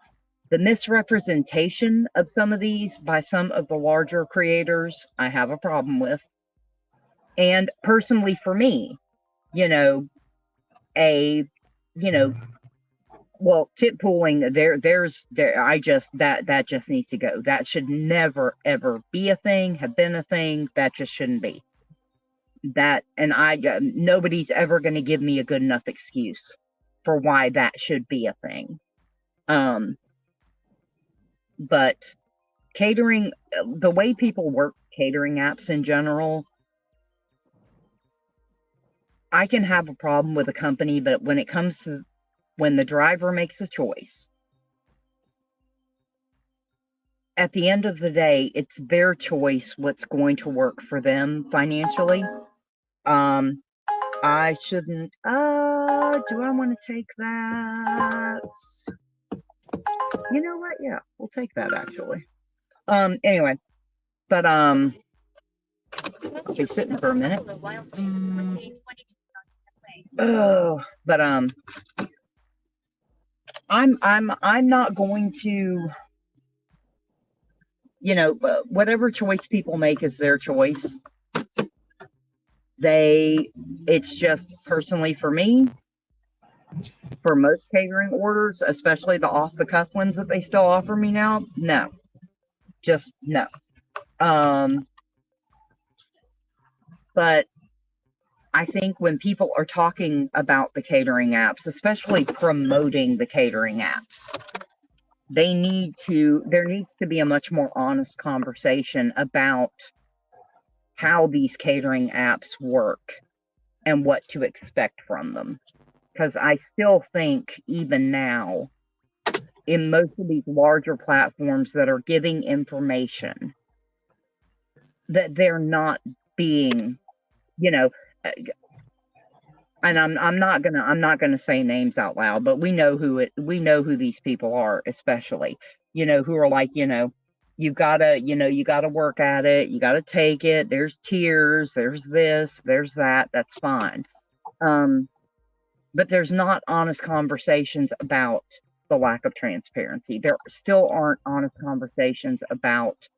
The misrepresentation of some of these by some of the larger creators, I have a problem with. And personally for me, a well, tip pooling, that just needs to go. That should never ever be a thing, have been a thing. That just shouldn't be. That, and nobody's ever going to give me a good enough excuse for why that should be a thing. But catering, the way people work catering apps in general, I can have a problem with a company, but when it comes to when the driver makes a choice, at the end of the day, it's their choice what's going to work for them financially. I shouldn't, do I want to take that? You know what? Yeah, we'll take that actually. Anyway, but, be sitting for a minute. Oh, but, I'm not going to, whatever choice people make is their choice. It's just personally for me, for most catering orders, especially the off the cuff ones that they still offer me now, no, just no. But I think when people are talking about the catering apps, especially promoting the catering apps, there needs to be a much more honest conversation about how these catering apps work and what to expect from them. Because I still think, even now, in most of these larger platforms that are giving information, that they're not being, you know, and I'm not gonna say names out loud, but we know who these people are, especially, who are like, you gotta work at it, you gotta take it, there's tiers, there's this, there's that, that's fine. But there's not honest conversations about the lack of transparency. There still aren't honest conversations about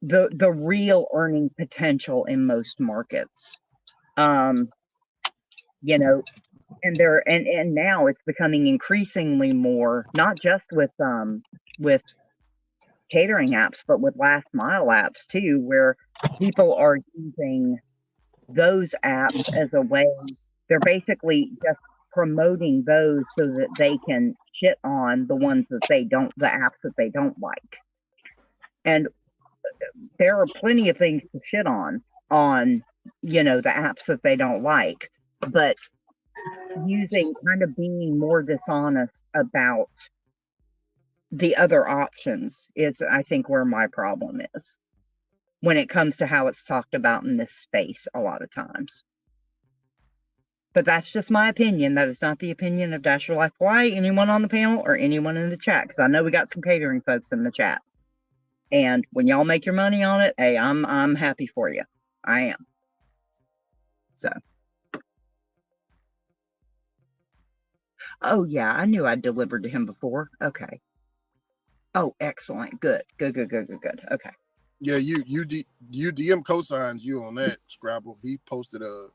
the real earning potential in most markets. And now it's becoming increasingly more, not just with catering apps, but with last mile apps too, where people are using those apps as a way. They're basically just promoting those so that they can shit on the apps that they don't like. And there are plenty of things to shit on the apps that they don't like, but being more dishonest about the other options is, I think, where my problem is when it comes to how it's talked about in this space a lot of times. But that's just my opinion. That is not the opinion of Dash Your Life Hawaii, anyone on the panel, or anyone in the chat, because I know we got some catering folks in the chat. And when y'all make your money on it, hey, I'm happy for you. I am. So. Oh yeah, I knew I'd delivered to him before. Okay. Oh, excellent. Good. Okay. Yeah, DM cosigns you on that, Scrabble. He posted a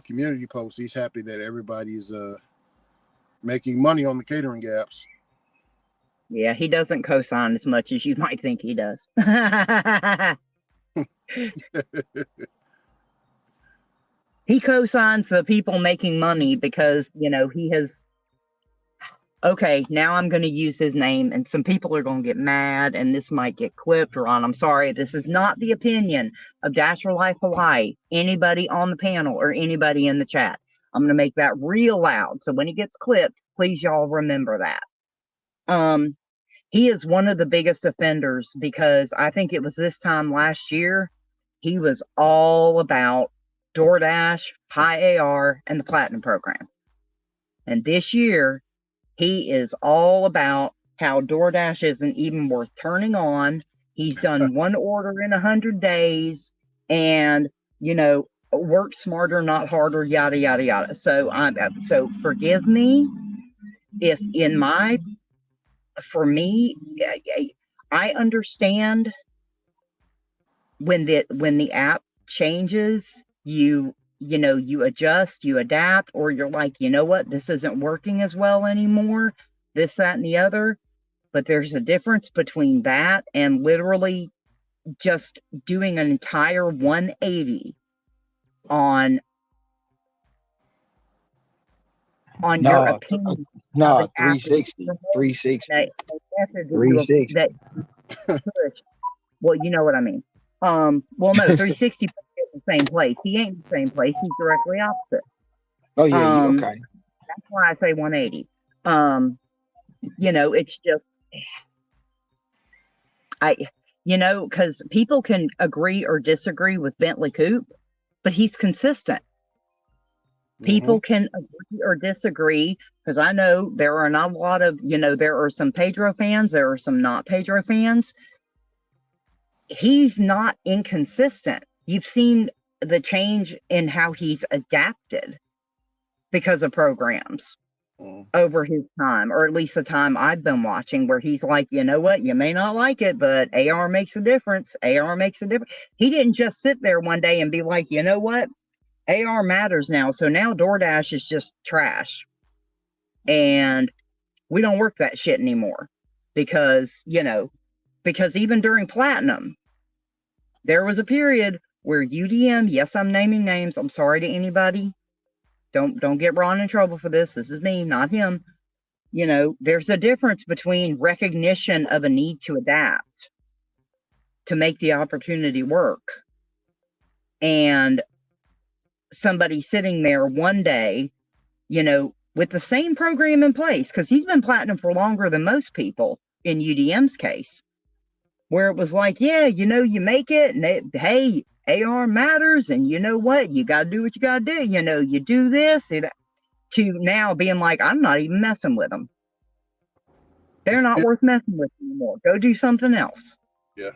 community post. He's happy that everybody's making money on the catering apps. Yeah, he doesn't cosign as much as you might think he does. He cosigns the people making money because, he has. Okay, now I'm going to use his name, and some people are going to get mad, and this might get clipped, Ron. I'm sorry. This is not the opinion of Dash Your Life Hawaii, anybody on the panel, or anybody in the chat. I'm going to make that real loud, so when it gets clipped, please y'all remember that. He is one of the biggest offenders because I think it was this time last year, he was all about DoorDash, High AR, and the Platinum program. And this year, he is all about how DoorDash isn't even worth turning on. He's done one order in 100 days and, work smarter, not harder, yada, yada, yada. So forgive me if for me, I understand when the app changes, you adjust, you adapt, or you're like, you know what, this isn't working as well anymore, this, that, and the other. But there's a difference between that and literally just doing an entire 180 on your opinion. No, 360. 360. 360. That well, you know what I mean. Well, no, 360 puts you in the same place. He ain't the same place. He's directly opposite. Oh yeah, okay. That's why I say 180. It's just because people can agree or disagree with Bentley Coop, but he's consistent. People can agree or disagree, because I know there are not a lot of, there are some Pedro fans, there are some not Pedro fans. He's not inconsistent. You've seen the change in how he's adapted because of programs over his time, or at least the time I've been watching, where he's like, you know what, you may not like it, but AR makes a difference. AR makes a difference. He didn't just sit there one day and be like, you know what, AR matters now. So now DoorDash is just trash. And we don't work that shit anymore because, because even during Platinum, there was a period where UDM, yes, I'm naming names. I'm sorry to anybody. Don't get Ron in trouble for this. This is me, not him. There's a difference between recognition of a need to adapt to make the opportunity work and somebody sitting there one day, with the same program in place, because he's been platinum for longer than most people in UDM's case, where it was like, yeah, you make it, and hey, AR matters, and you know what? You got to do what you got to do. You do this, to now being like, I'm not even messing with them. They're not worth messing with anymore. Go do something else. Yeah.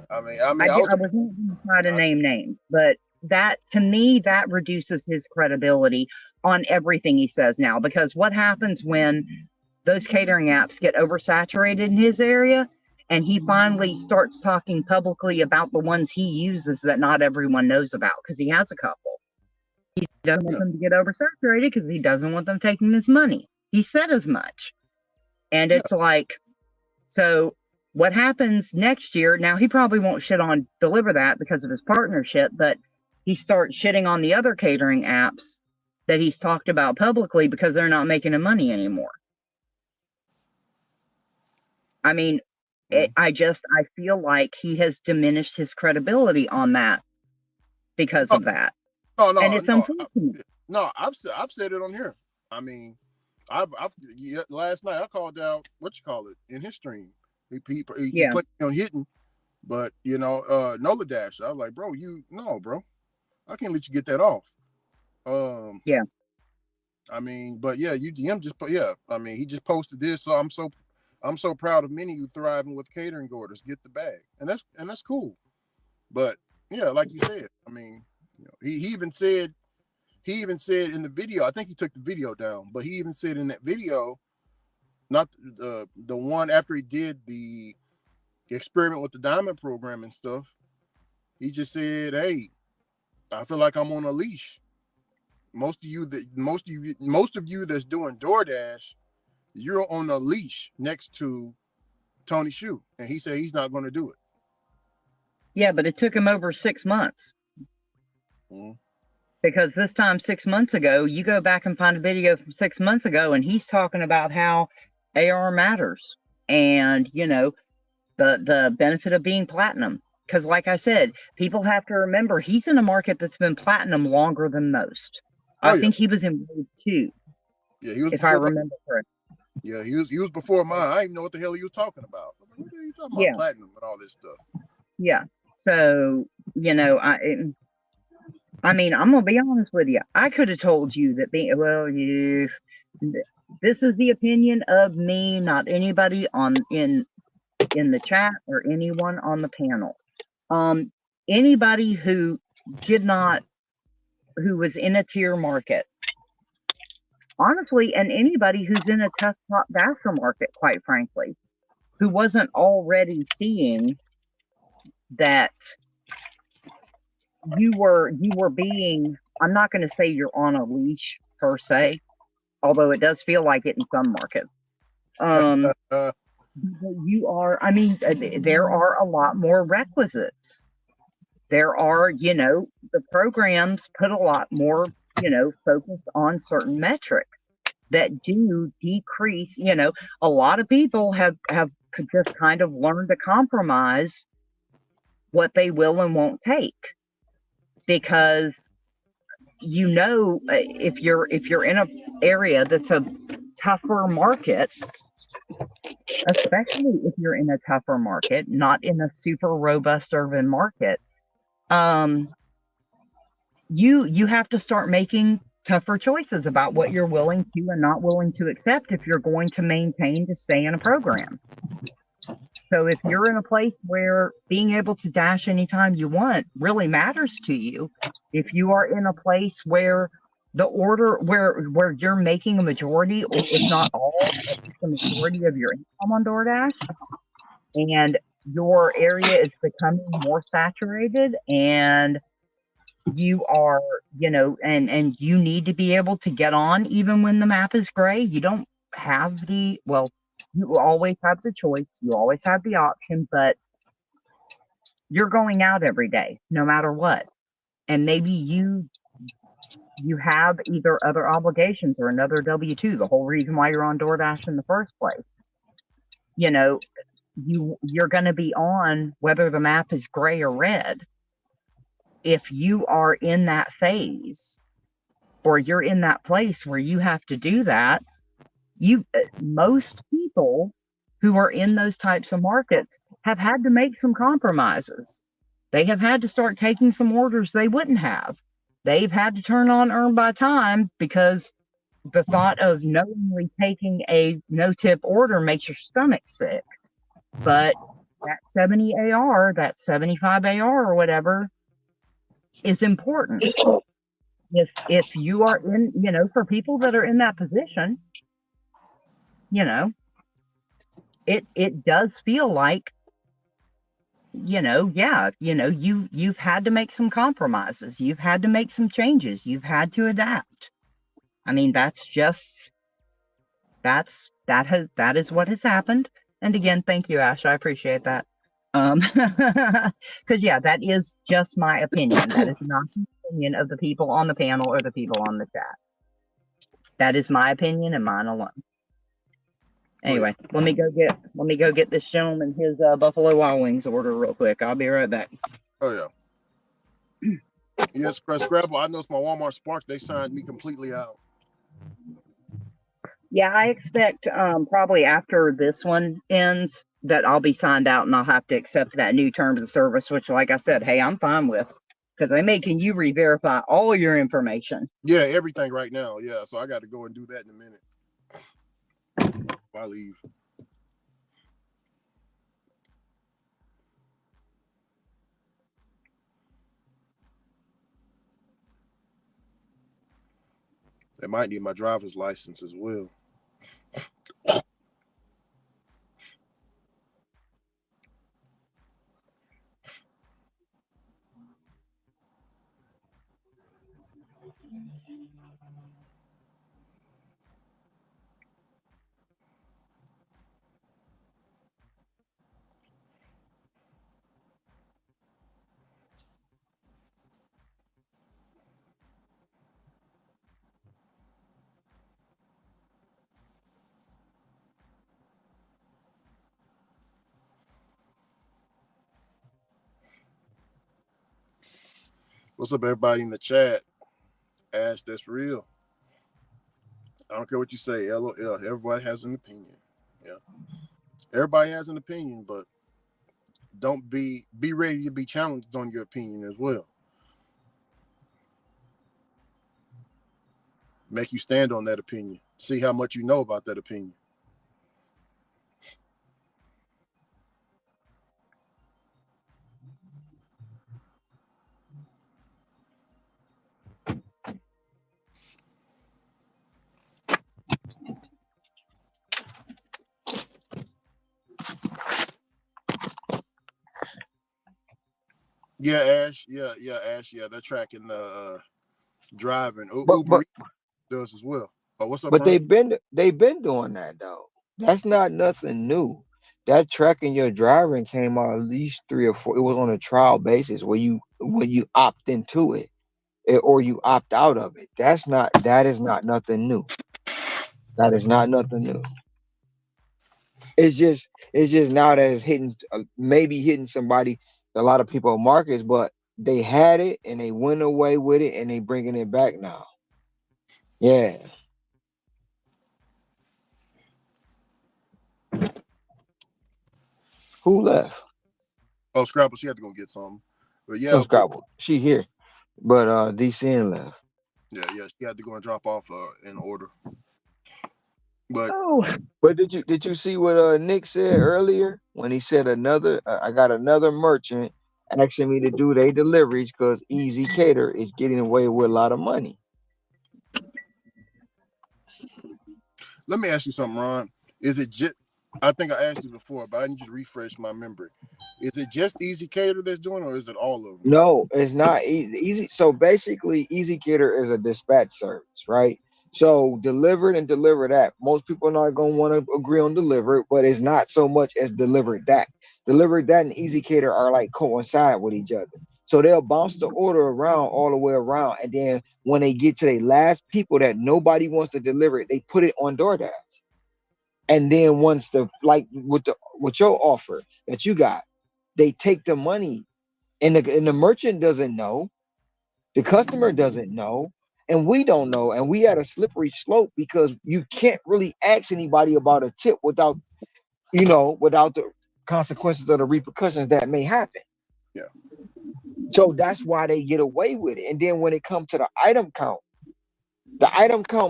I wasn't going to try to name names, but that, to me, that reduces his credibility on everything he says now. Because what happens when those catering apps get oversaturated in his area and he finally starts talking publicly about the ones he uses that not everyone knows about, because he has a couple. He doesn't want them to get oversaturated because he doesn't want them taking his money. He said as much. And it's like, so what happens next year? Now, he probably won't shit on Deliver That because of his partnership, but he starts shitting on the other catering apps that he's talked about publicly because they're not making him money anymore. I mean, I feel like he has diminished his credibility on that because of that. And it's unfortunate. No, I've said it on here. I mean, last night I called out in his stream. He played on hitting, but Nola Dash. I was like, bro, I can't let you get that off. I mean, but yeah, UDM I mean, he just posted this, so I'm so proud of many of you thriving with catering orders. Get the bag, and that's cool. But yeah, like you said, I mean, he even said in the video. I think he took the video down, but he even said in that video, not the one after he did the experiment with the diamond program and stuff. He just said, "Hey, I feel like I'm on a leash. Most of you that's doing DoorDash, you're on a leash next to Tony Shu," and he said he's not going to do it. Yeah, but it took him over 6 months. Because this time 6 months ago, you go back and find a video from 6 months ago, and he's talking about how AR matters and, the benefit of being platinum. Because like I said, people have to remember he's in a market that's been platinum longer than most. I think he was in wave 2. Yeah, he was. If I remember correctly. Yeah, he was before mine. I didn't even know what the hell he was talking about. What are you talking about? Platinum and all this stuff. Yeah. So, I mean, I'm gonna be honest with you. I could have told you that this is the opinion of me, not anybody in the chat or anyone on the panel. Anybody who was in a tier market, honestly, and anybody who's in a tough top dasher market, quite frankly, who wasn't already seeing that you were being, I'm not going to say you're on a leash per se, although it does feel like it in some markets. You are, I mean, there are a lot more requisites. There are, the programs put a lot more, focus on certain metrics that do decrease, a lot of people have just kind of learned to compromise what they will and won't take. Because if you're in an area that's a tougher market, especially if you're in a tougher market, not in a super robust urban market, you have to start making tougher choices about what you're willing to and not willing to accept if you're going to maintain to stay in a program. So if you're in a place where being able to dash anytime you want really matters to you, if you are in a place where the order where you're making a majority, or if not all, the majority of your income on DoorDash, and your area is becoming more saturated and you are, and you need to be able to get on even when the map is gray. You don't have you always have the choice, you always have the option, but you're going out every day, no matter what. And maybe you have either other obligations or another W-2, the whole reason why you're on DoorDash in the first place. You're going to be on whether the map is gray or red. If you are in that phase or you're in that place where you have to do that, most people who are in those types of markets have had to make some compromises. They have had to start taking some orders they wouldn't have. They've had to turn on earn by time because the thought of knowingly taking a no-tip order makes your stomach sick. But that 70 AR, that 75 AR or whatever is important. If you are in, for people that are in that position, it does feel like, you've had to make some compromises. You've had to make some changes. You've had to adapt. I mean, that is what has happened. And again, thank you, Ash. I appreciate that. Because that is just my opinion. That is not the opinion of the people on the panel or the people on the chat. That is my opinion and mine alone. Anyway, let me go get this gentleman his Buffalo Wild Wings order real quick. I'll be right back. Oh yeah. Yes, Scrabble. I know it's my Walmart Spark. They signed me completely out. Yeah, I expect probably after this one ends that I'll be signed out and I'll have to accept that new terms of service, which, like I said, hey, I'm fine with, because they're making you re-verify all your information. Yeah, everything right now. Yeah, so I got to go and do that in a minute. Before I leave. I might need my driver's license as well. What's up, everybody in the chat? Ash, that's real. I don't care what you say. LOL. Everybody has an opinion. Yeah. Everybody has an opinion, but don't be ready to be challenged on your opinion as well. Make you stand on that opinion. See how much you know about that opinion. Yeah, Ash. Yeah, Ash. Yeah, they're tracking driving. Uber does as well. Oh, what's up, But Brian? they've been doing that though. That's not nothing new. That tracking your driving came out at least 3 or 4. It was on a trial basis where you opt into it, or you opt out of it. That is not nothing new. That is not nothing new. It's just now that it's hitting, maybe hitting somebody, a lot of people markets, but they had it and they went away with it and they bringing it back now. Yeah. Who left? Oh, Scrabble, she had to go get something. But No, yeah, Scrabble. She here, but DCN left. yeah, she had to go and drop off an order. But Oh, but did you see what Nick said earlier when he said I got another merchant asking me to do their deliveries because Easy Cater is getting away with a lot of money. let me ask you something, Ron. Is it just? I think I asked you before, but I need you to refresh my memory. Is it just Easy Cater that's doing, or is it all of them? No, it's not easy. So basically, Easy Cater is a dispatch service, right? So delivered and deliver that. Most people are not gonna want to agree on delivered, but it's not so much as delivered that. Delivered that and Easy Cater are like coincide with each other. So they'll bounce the order around all the way around, and then when they get to the last people that nobody wants to deliver it, they put it on DoorDash. And then once the like with your offer that you got, they take the money, and the merchant doesn't know, the customer doesn't know, and we don't know, and we at a slippery slope because you can't really ask anybody about a tip without without the consequences or the repercussions that may happen. Yeah. So that's why they get away with it. And then when it comes to the item count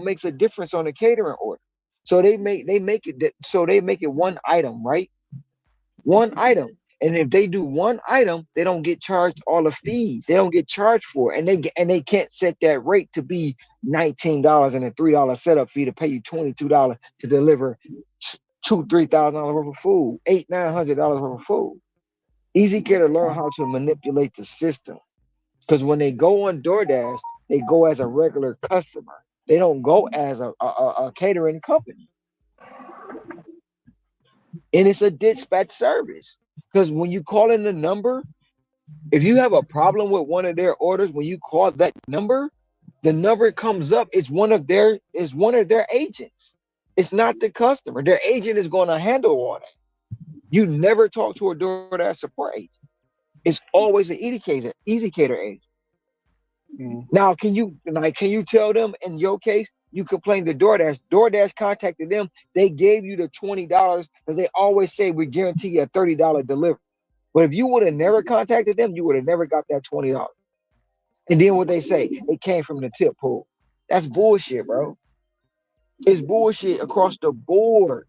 makes a difference on the catering order. So they make it one item, right? One item. And if they do one item, they don't get charged all the fees. They don't get charged for it. And they can't set that rate to be $19 and a $3 setup fee to pay you $22 to deliver $2,000-3,000 worth of food, $800-900 worth of food. Easy care to learn how to manipulate the system. Because when they go on DoorDash, they go as a regular customer. They don't go as a catering company. And it's a dispatch service. Because when you call in the number, if you have a problem with one of their orders, when you call that number, the number comes up. It's one of their agents. It's not the customer. Their agent is going to handle all that. You never talk to a DoorDash support agent. It's always an easycater agent. Mhm. Now, can you tell them in your case you complained to DoorDash? DoorDash contacted them. They gave you the $20 because they always say we guarantee you a $30 delivery. But if you would have never contacted them, you would have never got that $20. And then what they say, it came from the tip pool. That's bullshit, bro. It's bullshit across the board.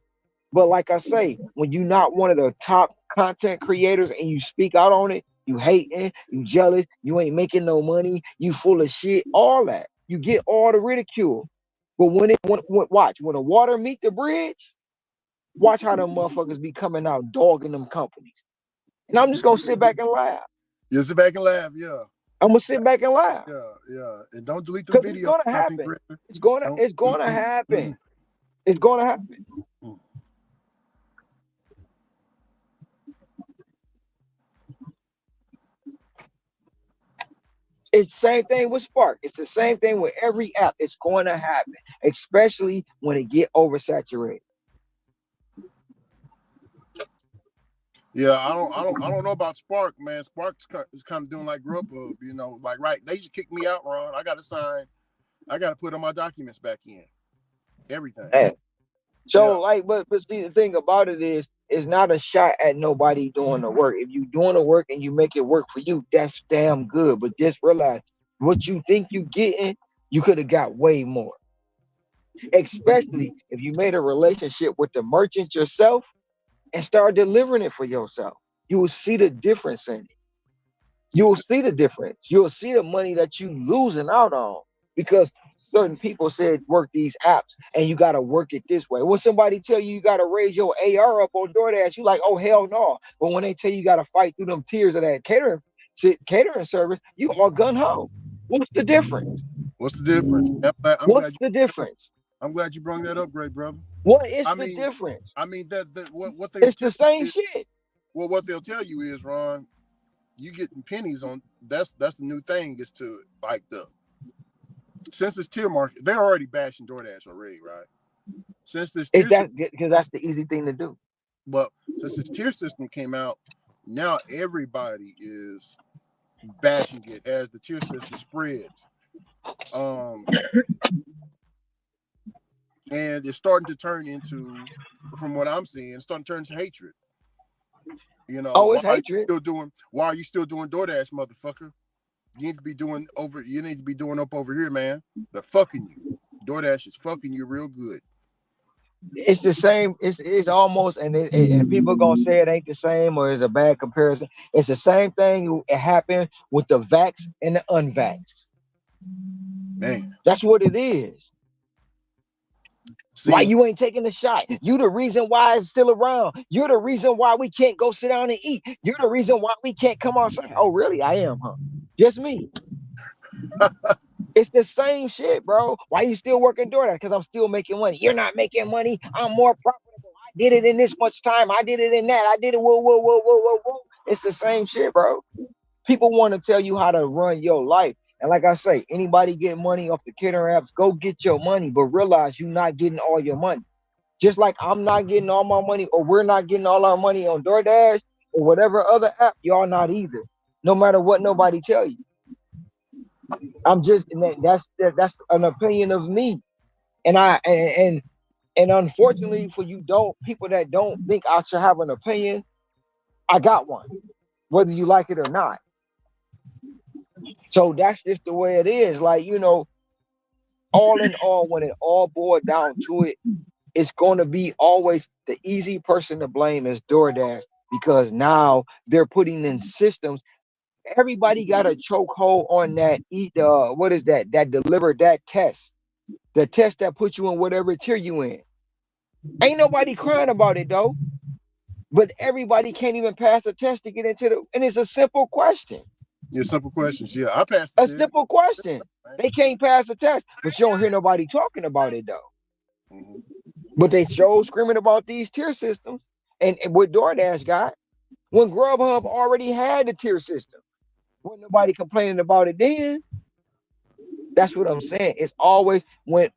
But like I say, when you're not one of the top content creators and you speak out on it, you hating, you jealous, you ain't making no money, you full of shit, all that. You get all the ridicule. But watch, when the water meet the bridge, watch how them motherfuckers be coming out dogging them companies. And I'm just gonna sit back and laugh. You sit back and laugh, yeah. I'm gonna sit back and laugh. Yeah. And don't delete the Because it's video, gonna content happen. creator. It's gonna Don't. it's gonna happen. It's gonna happen. It's the same thing with Spark. It's the same thing with every app. It's going to happen, especially when it get oversaturated. Yeah, I don't know about Spark, man. Spark is kind of doing like Grubhub, like right. They just kicked me out, Ron. I got to sign. I got to put all my documents back in. Everything. Man. So Yeah. but see, the thing about it is, it's not a shot at nobody doing the work. If you doing the work and you make it work for you, that's damn good. But just realize what you think you getting, you could have got way more. Especially if you made a relationship with the merchant yourself and start delivering it for yourself. You will see the difference in it. You'll see the difference. You'll see the money that you losing out on because certain people said work these apps and you got to work it this way. When somebody tell you got to raise your AR up on DoorDash, you like, oh hell no. But when they tell you got to fight through them tiers of that catering service, you all gun ho. What's the difference? What's the difference? What's the difference? I'm glad you brought that up, great brother. What is I the mean, difference? I mean that what they'll It's tell the same you is, shit. well, what they'll tell you is, Ron, you getting pennies on that's the new thing is to like since this tier market, they're already bashing DoorDash already, right? Since this Is tier that because that's the easy thing to do? but since this tier system came out, now everybody is bashing it as the tier system spreads. And it's starting to turn into, from what I'm seeing, it's starting to turn into hatred. Oh, it's hatred. Why are you still doing DoorDash, motherfucker? You need to be doing up over here, man. They're fucking you. DoorDash is fucking you real good. It's the same. It's almost, and people gonna say it ain't the same or it's a bad comparison. It's the same thing. It happened with the vax and the unvaxxed. Man. That's what it is. Why See, you ain't taking the shot? You the reason why it's still around. You're the reason why we can't go sit down and eat. You're the reason why we can't come outside. Oh, really? I am, huh? Just me. It's the same shit, bro. Why you still working DoorDash? Because I'm still making money. You're not making money. I'm more profitable. I did it in this much time. I did it in that. I did it. Whoa, whoa, whoa, whoa, whoa, whoa. It's the same shit, bro. People want to tell you how to run your life. And like I say, anybody get money off the killer apps, go get your money, but realize you're not getting all your money. Just like I'm not getting all my money, or we're not getting all our money on DoorDash or whatever other app, y'all not either. No matter what nobody tell you. I'm just that's an opinion of me. And and unfortunately for you don't people that don't think I should have an opinion, I got one, whether you like it or not. So that's just the way it is. Like, all in all, when it all boiled down to it, it's going to be always the easy person to blame is DoorDash, because now they're putting in systems. Everybody got a chokehold on that what is that deliver that test, the test that puts you in whatever tier you in. Ain't nobody crying about it though, but everybody can't even pass the test to get into and it's a simple question. yeah, simple questions. Yeah, I passed A the test. simple question. They can't pass the test, but you don't hear nobody talking about it though. Mhm. But they show screaming about these tier systems, and what DoorDash got when Grubhub already had the tier system. Wasn't nobody complaining about it then. That's what I'm saying. It's always when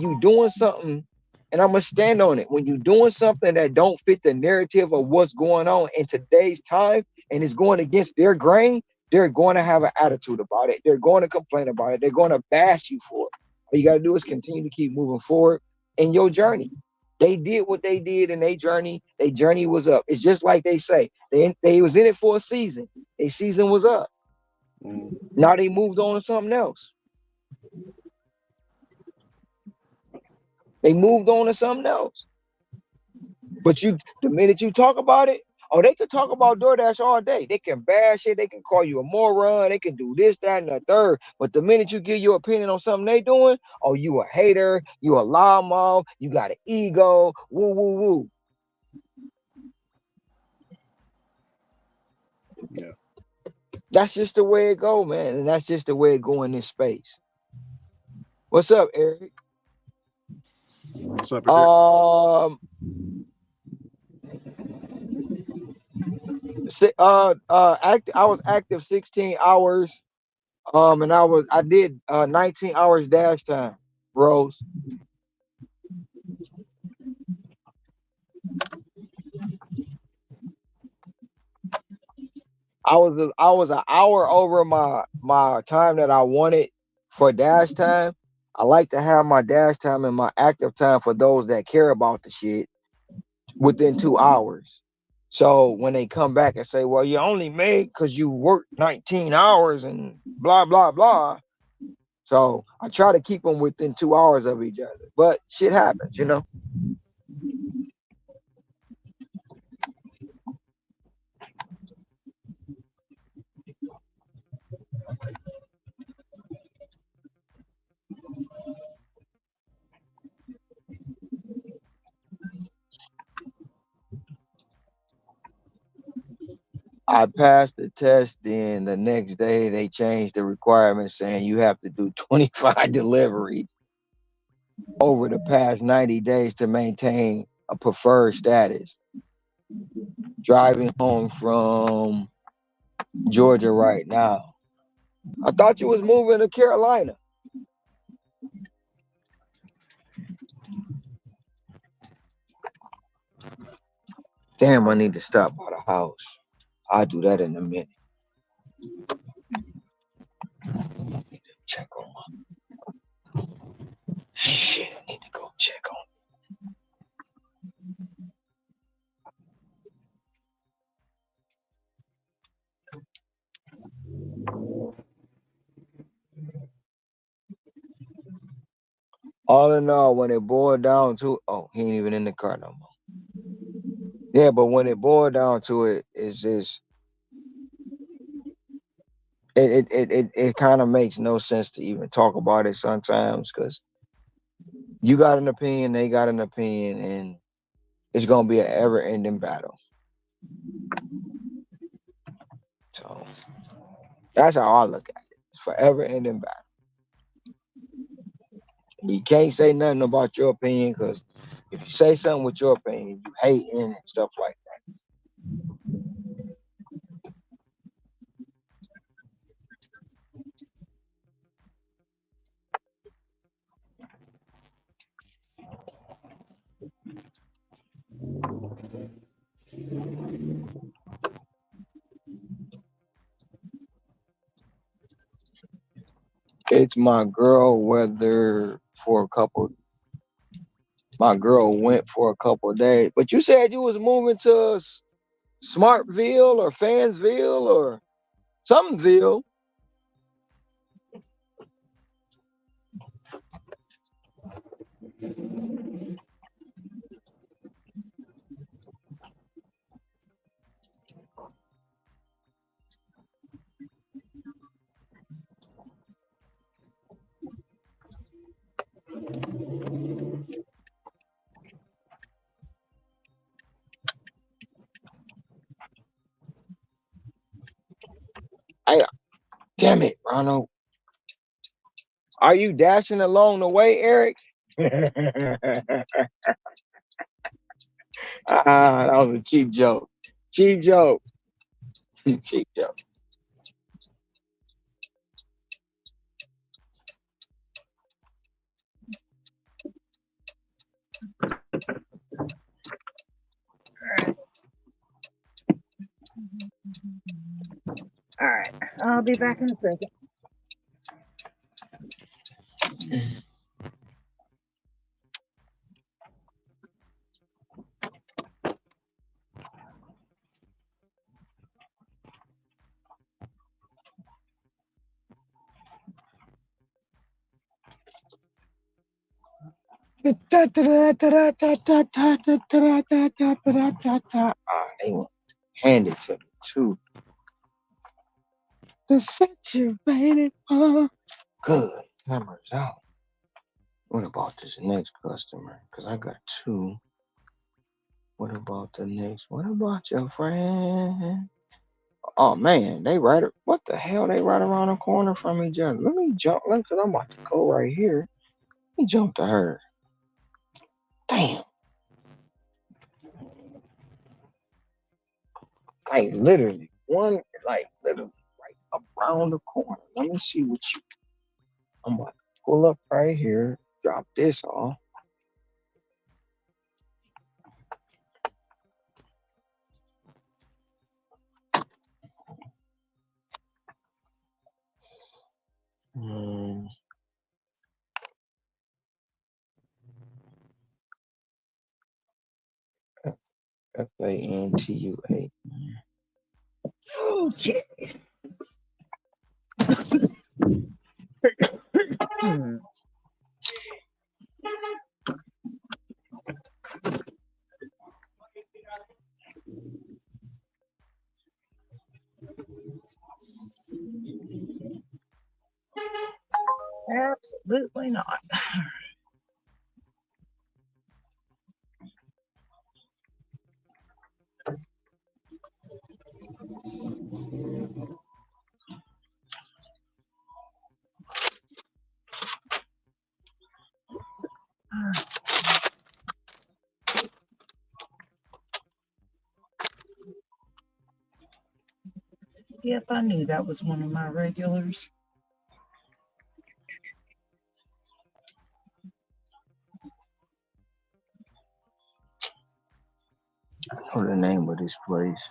you doing something, and I'm gonna stand on it. When you doing something that don't fit the narrative of what's going on in today's time, and is going against their grain, they're going to have an attitude about it. They're going to complain about it. They're going to bash you for it. All you got to do is continue to keep moving forward in your journey. They did what they did in their journey. Their journey was up. It's just like they say. They was in it for a season. Their season was up. Mhm. Now they moved on to something else. They moved on to something else. But the minute you talk about it, oh, they could talk about DoorDash all day. They can bash it. They can call you a moron. They can do this, that, and the third. But the minute you give your opinion on something they doing, oh, you a hater. You a loudmouth. You got an ego. Woo, woo, woo. Yeah. That's just the way it go, man. And that's just the way it go in this space. What's up, Eric? What's up, Eric? Um, I was active 16 hours. And I did 19 hours dash time, Rose. I was an hour over my time that I wanted for dash time. I like to have my dash time and my active time for those that care about the shit within 2 hours. So when they come back and say, "Well, you only made because you worked 19 hours and blah blah blah," so I try to keep them within 2 hours of each other. But shit happens. I passed the test. Then the next day they changed the requirement saying you have to do 25 deliveries over the past 90 days to maintain a preferred status. Driving home from Georgia right now. I thought you was moving to Carolina. Damn, I need to stop by the house. I'll do that in a minute. Check on my shit. I need to go check on. All in all, when it boiled down to, oh, he ain't even in the car no more. Yeah, but when it boiled down to it, it's just it kind of makes no sense to even talk about it sometimes because You got an opinion, they got an opinion, and it's gonna be an ever-ending battle. So that's how I look at it. It's forever ending battle. You can't say nothing about your opinion because if you say something with your opinion, you hating and stuff like that. It's my girl, whether for a couple. My girl went for a couple of days, but you said you was moving to Smartville or Fansville or somethingville. I damn it, Ronald. Are you dashing along the way, Eric? That was a cheap joke. Cheap joke. Cheap joke. All right. I'll be back in a second. They want handed to me too. The saturated good. Numbers out. What about this next customer? Because I got two. What about the next? What about your friend? Oh man, they right. What the hell? They right around the corner from each other. Let me jump. Because I'm about to go right here. Let me jump to her. Damn. Like literally. One, like literally right around the corner. Let me see what you. I'm about to pull up right here. Drop this off. Hmm. Fantua. Okay. Hmm. Absolutely not. Yep, I knew that was one of my regulars. I know the name of this place.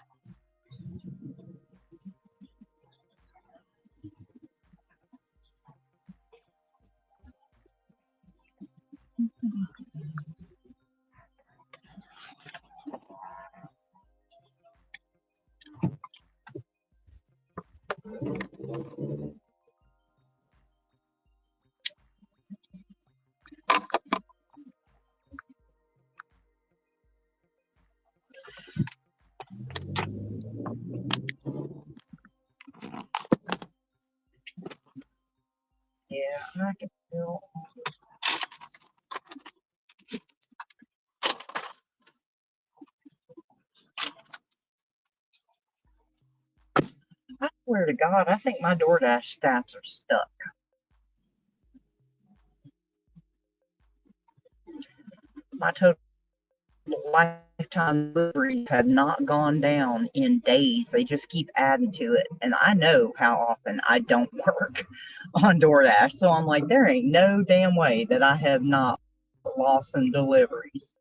Yeah, I can feel. swear to God, I think my DoorDash stats are stuck. My total lifetime deliveries have not gone down in days. They just keep adding to it. And I know how often I don't work on DoorDash. So I'm like, there ain't no damn way that I have not lost some deliveries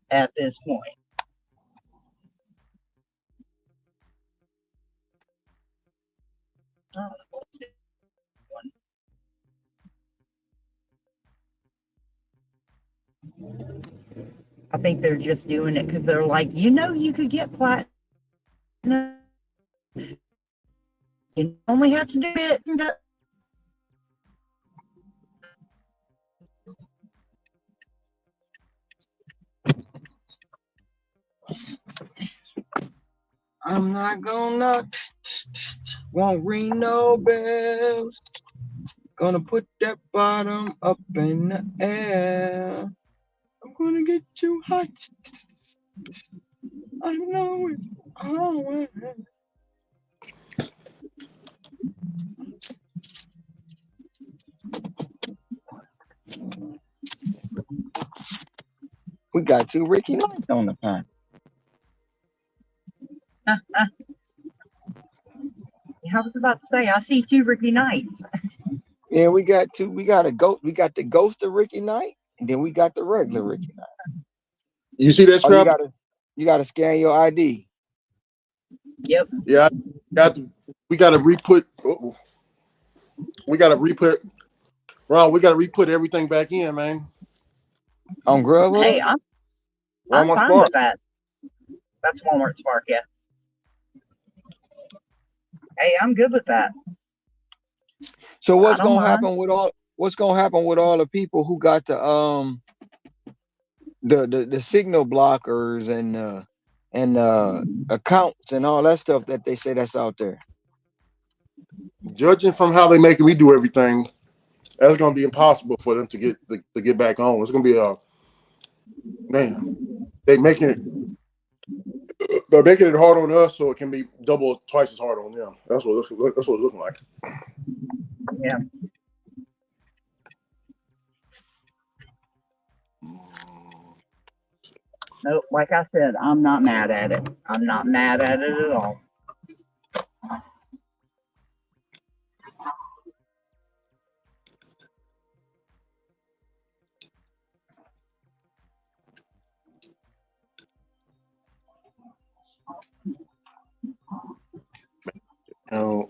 at this point. Oh, let's do one. I think they're just doing it because they're like, you could get platinum. You only have to do it. I'm not gonna knock, won't ring no bells. Gonna put that bottom up in the air. I'm gonna get you hot. I know it's hard. We got two Ricky Knights on the panel. I was about to say, I see two Ricky Knights. Yeah, we got two. We got the ghost of Ricky Knight, and then we got the regular Ricky Knight. You see that, Oh, you Scrap? gotta scan your ID. Yep. Yeah, we gotta re-put. We gotta re-put. Ron, we gotta re-put everything back in, man. On Grubhub? Hey, I'm Walmart fine Spark. with that. That's Walmart Spark, yeah. Hey, I'm good with that. So I don't mind. what's gonna happen with all the people who got the signal blockers and accounts and all that stuff that they say that's out there? Judging from how they make me do everything, that's gonna be impossible for them to get back on. It's gonna be man. They're making it hard on us, so it can be double, twice as hard on them. That's what it's looking like. Yeah. Nope, like I said, I'm not mad at it. I'm not mad at it at all. Now,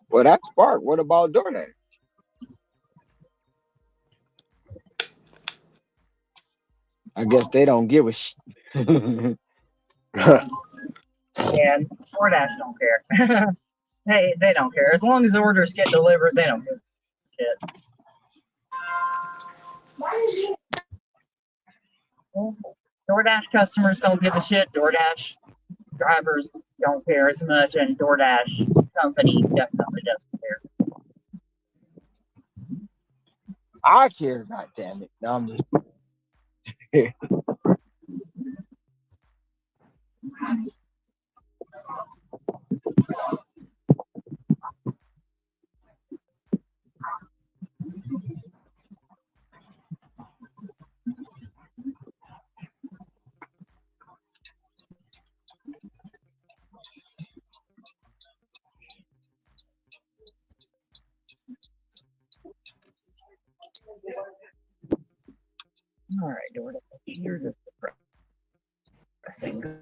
Well, that's Spark. What about DoorDash? I guess they don't give a shit. And DoorDash don't care. They don't care. As long as the orders get delivered, they don't give a shit. DoorDash customers don't give a shit. DoorDash drivers don't care as much, and DoorDash company definitely doesn't care. I care, god damn it. No, I'm just All right, DoorDash, you're just depressing.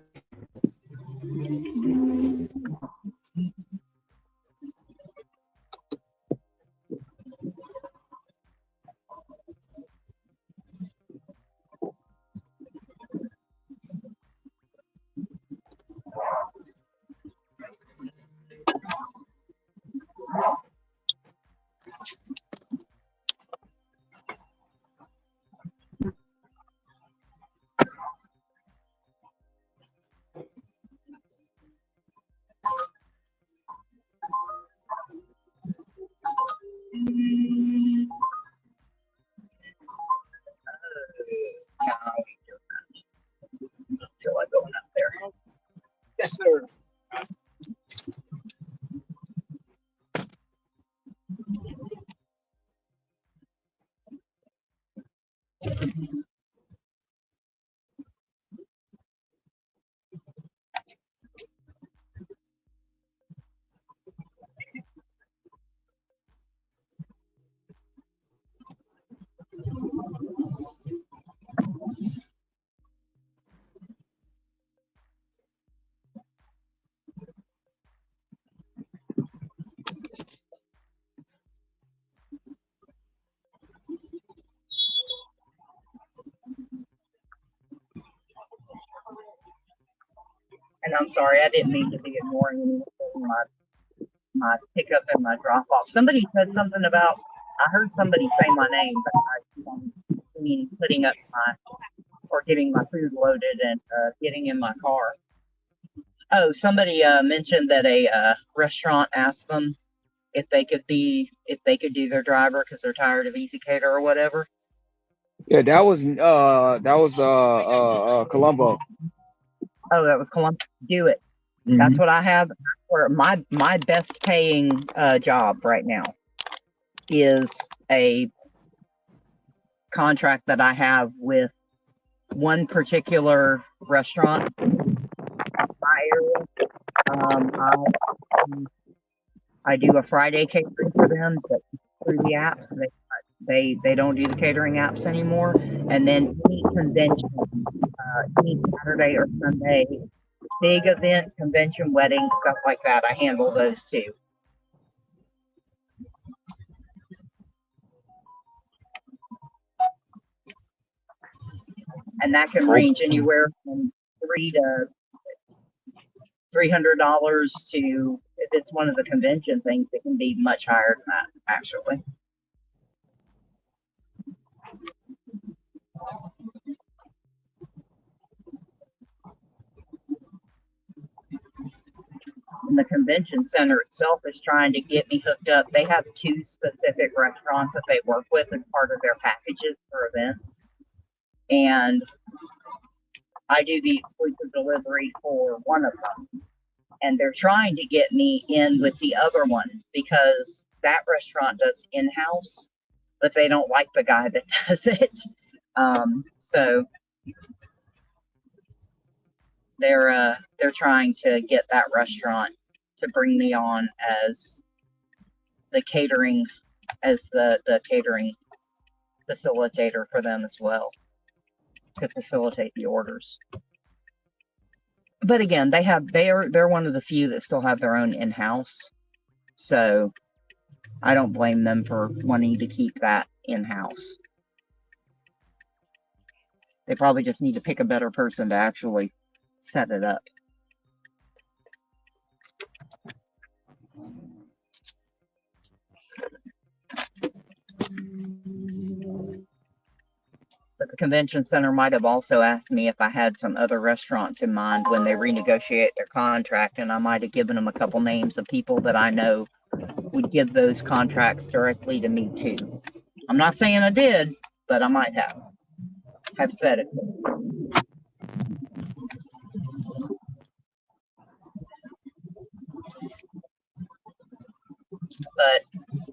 I'm sorry. I didn't mean to be ignoring anything. My pickup and my drop off. Somebody said something about. I heard somebody say my name, but I don't mean putting up my or getting my food loaded and getting in my car. Oh, somebody mentioned that a restaurant asked them if they could do their driver because they're tired of Easy Cater or whatever. Yeah, that was Columbo. Oh, that was Columbus. Do it. That's what I have. For my best paying job right now is a contract that I have with one particular restaurant in my area. I do a Friday catering for them, but through the apps. They don't do the catering apps anymore. And then any convention, any Saturday or Sunday, big event, convention, wedding, stuff like that, I handle those too. And that can range anywhere from $300 to, if it's one of the convention things, it can be much higher than that, actually. And the convention center itself is trying to get me hooked up. They have 2 specific restaurants that they work with as part of their packages for events. And I do the exclusive delivery for one of them. And they're trying to get me in with the other one because that restaurant does in-house, but they don't like the guy that does it. So they're trying to get that restaurant to bring me on as the catering, as the catering facilitator for them as well, to facilitate the orders. But again, they're one of the few that still have their own in-house. So I don't blame them for wanting to keep that in-house. They probably just need to pick a better person to actually set it up. But the convention center might have also asked me if I had some other restaurants in mind when they renegotiate their contract, and I might have given them a couple names of people that I know would give those contracts directly to me too. I'm not saying I did, but I might have, hypothetically. But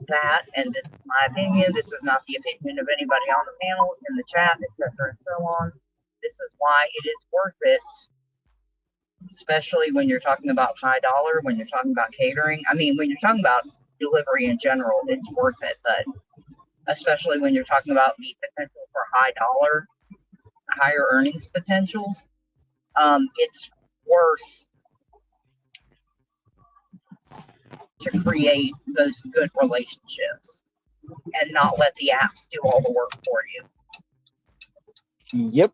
that, and this is my opinion, this is not the opinion of anybody on the panel, in the chat, etc. and so on. This is why it is worth it, especially when you're talking about high dollar, when you're talking about catering. I mean, when you're talking about delivery in general, it's worth it, but especially when you're talking about the potential for high dollar, higher earnings potentials, it's worth to create those good relationships and not let the apps do all the work for you. Yep.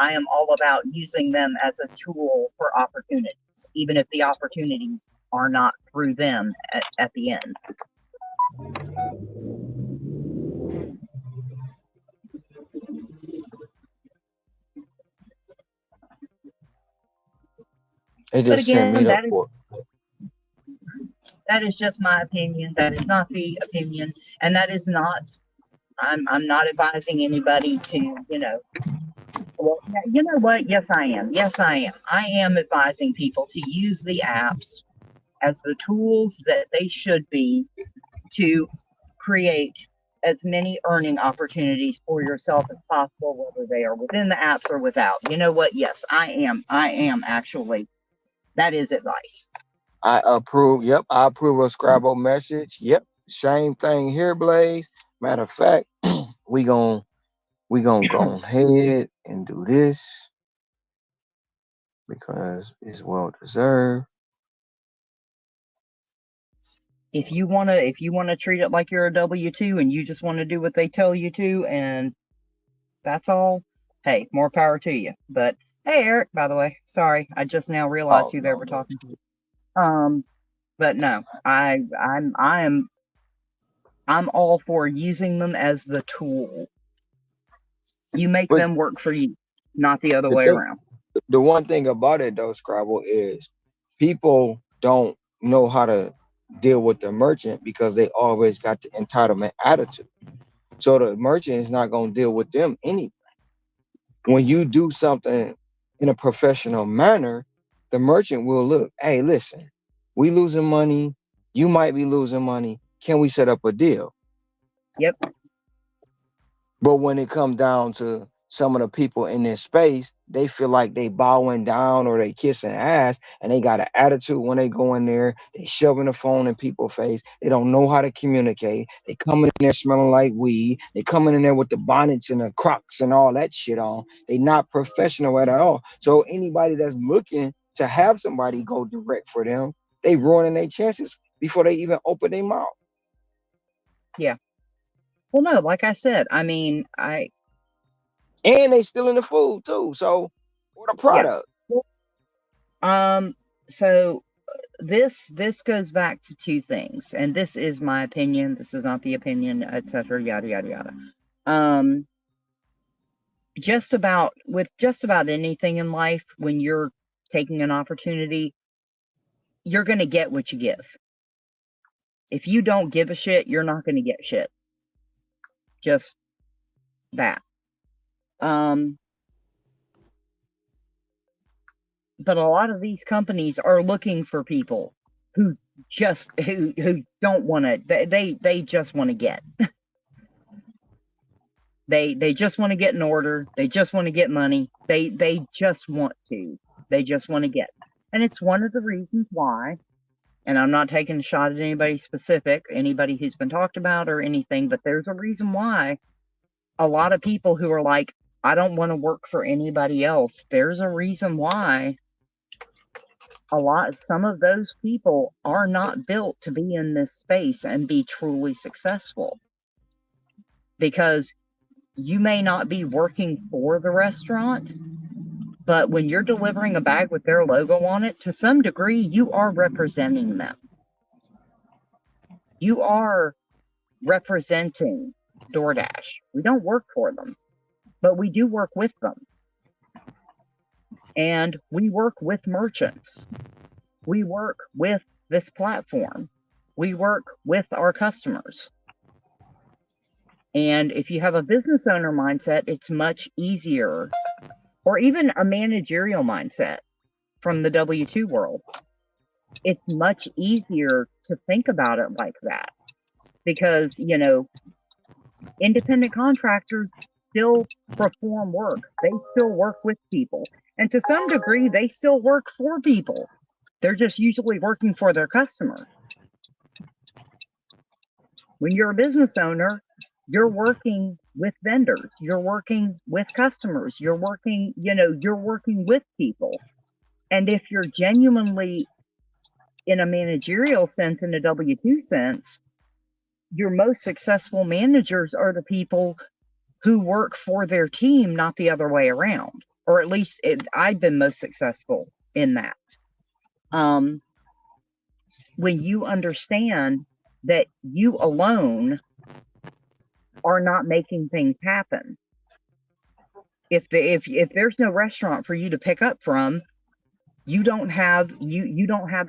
I am all about using them as a tool for opportunities, even if the opportunities are not through them at the end. They just sent me the report. That is just my opinion. That is not the opinion, and that is not. I'm not advising anybody to, well, you know what? Yes, I am. Yes, I am. I am advising people to use the apps as the tools that they should be to create as many earning opportunities for yourself as possible, whether they are within the apps or without. You know what? Yes, I am actually. That is advice. I approve. Yep, I approve of Scrabble message. Yep, same thing here, Blaze. Matter of fact, we gon' go ahead and do this because it's well deserved. If you wanna treat it like you're a W-2 and you just want to do what they tell you to, and that's all, hey, more power to you. But hey, Eric, by the way, sorry, I just now realized Oh who they no, were no. talking to. But no, I'm all for using them as the tool. You make But them work for you, not the other the way thing, around. the one thing about it though, Scrabble, is people don't know how to deal with the merchant because they always got the entitlement attitude. So the merchant is not going to deal with them anyway. When you do something in a professional manner, the merchant will look, hey, listen, we losing money. You might be losing money. Can we set up a deal? Yep. But when it comes down to some of the people in this space, they feel like they bowing down or they kissing ass, and they got an attitude when they go in there. They shoving the phone in people's face. They don't know how to communicate. They coming in there smelling like weed. They coming in there with the bonnets and the crocs and all that shit on. They not professional at all. So anybody that's looking to have somebody go direct for them, they ruining their chances before they even open their mouth. Yeah. Well, no, like I said, I mean, And they stealing the food too. So what a yeah. product. Um, so this goes back to two things, and this is my opinion. This is not the opinion, etc. Yada yada yada. Um, just about anything in life, when you're taking an opportunity, you're gonna get what you give. If you don't give a shit, you're not gonna get shit. Just that. Um, but a lot of these companies are looking for people who who don't want to. They just want to get. They just want to get an order. They just want to get money. They just want to. They just want to get. And it's one of the reasons why, and I'm not taking a shot at anybody specific, anybody who's been talked about or anything, but there's a reason why a lot of people who are like, I don't want to work for anybody else. There's a reason why some of those people are not built to be in this space and be truly successful, because you may not be working for the restaurant, but when you're delivering a bag with their logo on it, to some degree, you are representing them. You are representing DoorDash. We don't work for them, but we do work with them. And we work with merchants. We work with this platform. We work with our customers. And if you have a business owner mindset, it's much easier, or even a managerial mindset from the W-2 world, it's much easier to think about it like that, because, independent contractors still perform work. They still work with people. And to some degree, they still work for people. They're just usually working for their customer. When you're a business owner, you're working with vendors, you're working with customers, you're working with people. And if you're genuinely in a managerial sense, in a W-2 sense, your most successful managers are the people who work for their team, not the other way around. Or at least I've been most successful in that. When you understand that you alone are not making things happen. If there's no restaurant for you to pick up from, you don't have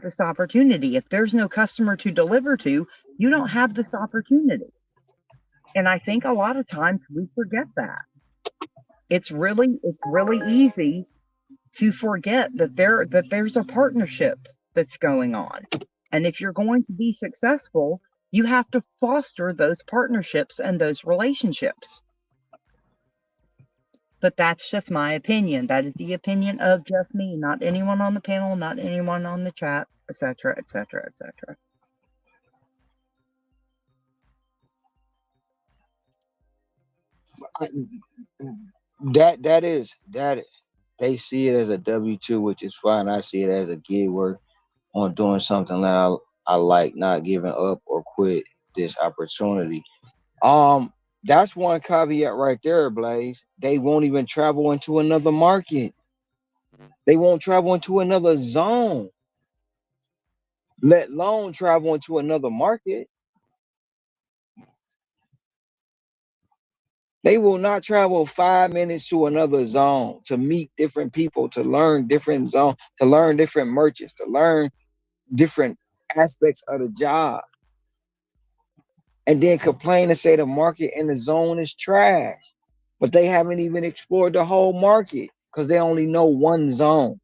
this opportunity. If there's no customer to deliver to, you don't have this opportunity. And I think a lot of times we forget that. It's really easy to forget that there's a partnership that's going on. And if you're going to be successful, you have to foster those partnerships and those relationships. But that's just my opinion. That is the opinion of just me, not anyone on the panel, not anyone on the chat, etc., etc., etc. That they see it as a W-2, which is fine. I see it as a gig work on doing something that I like, not giving up or quit this opportunity. Um, That's one caveat right there, Blaze. They won't even travel into another market. They won't travel into another zone, let alone travel into another market. They will not travel 5 minutes to another zone to meet different people, to learn different zones, to learn different merchants, to learn different aspects of the job, and then complain and say the market and the zone is trash. But they haven't even explored the whole market because they only know one zone.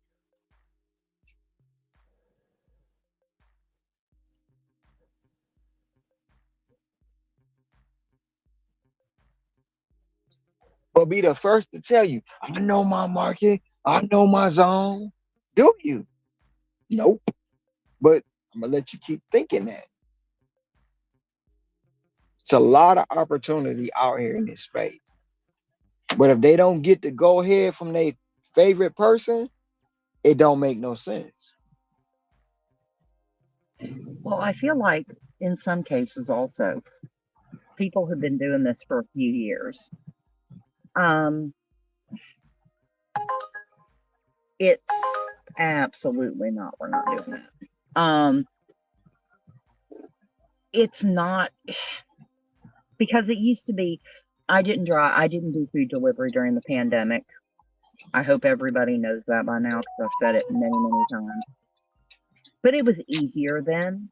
But be the first to tell you, I know my market, I know my zone. Do you? Nope. But I'm gonna let you keep thinking that. It's a lot of opportunity out here in this space. But if they don't get the go ahead from their favorite person, it don't make no sense. Well, I feel like in some cases also, people have been doing this for a few years. Um, it's absolutely not. We're not doing that. It's not because it used to be. I didn't do food delivery during the pandemic. I hope everybody knows that by now because I've said it many, many times. But it was easier then.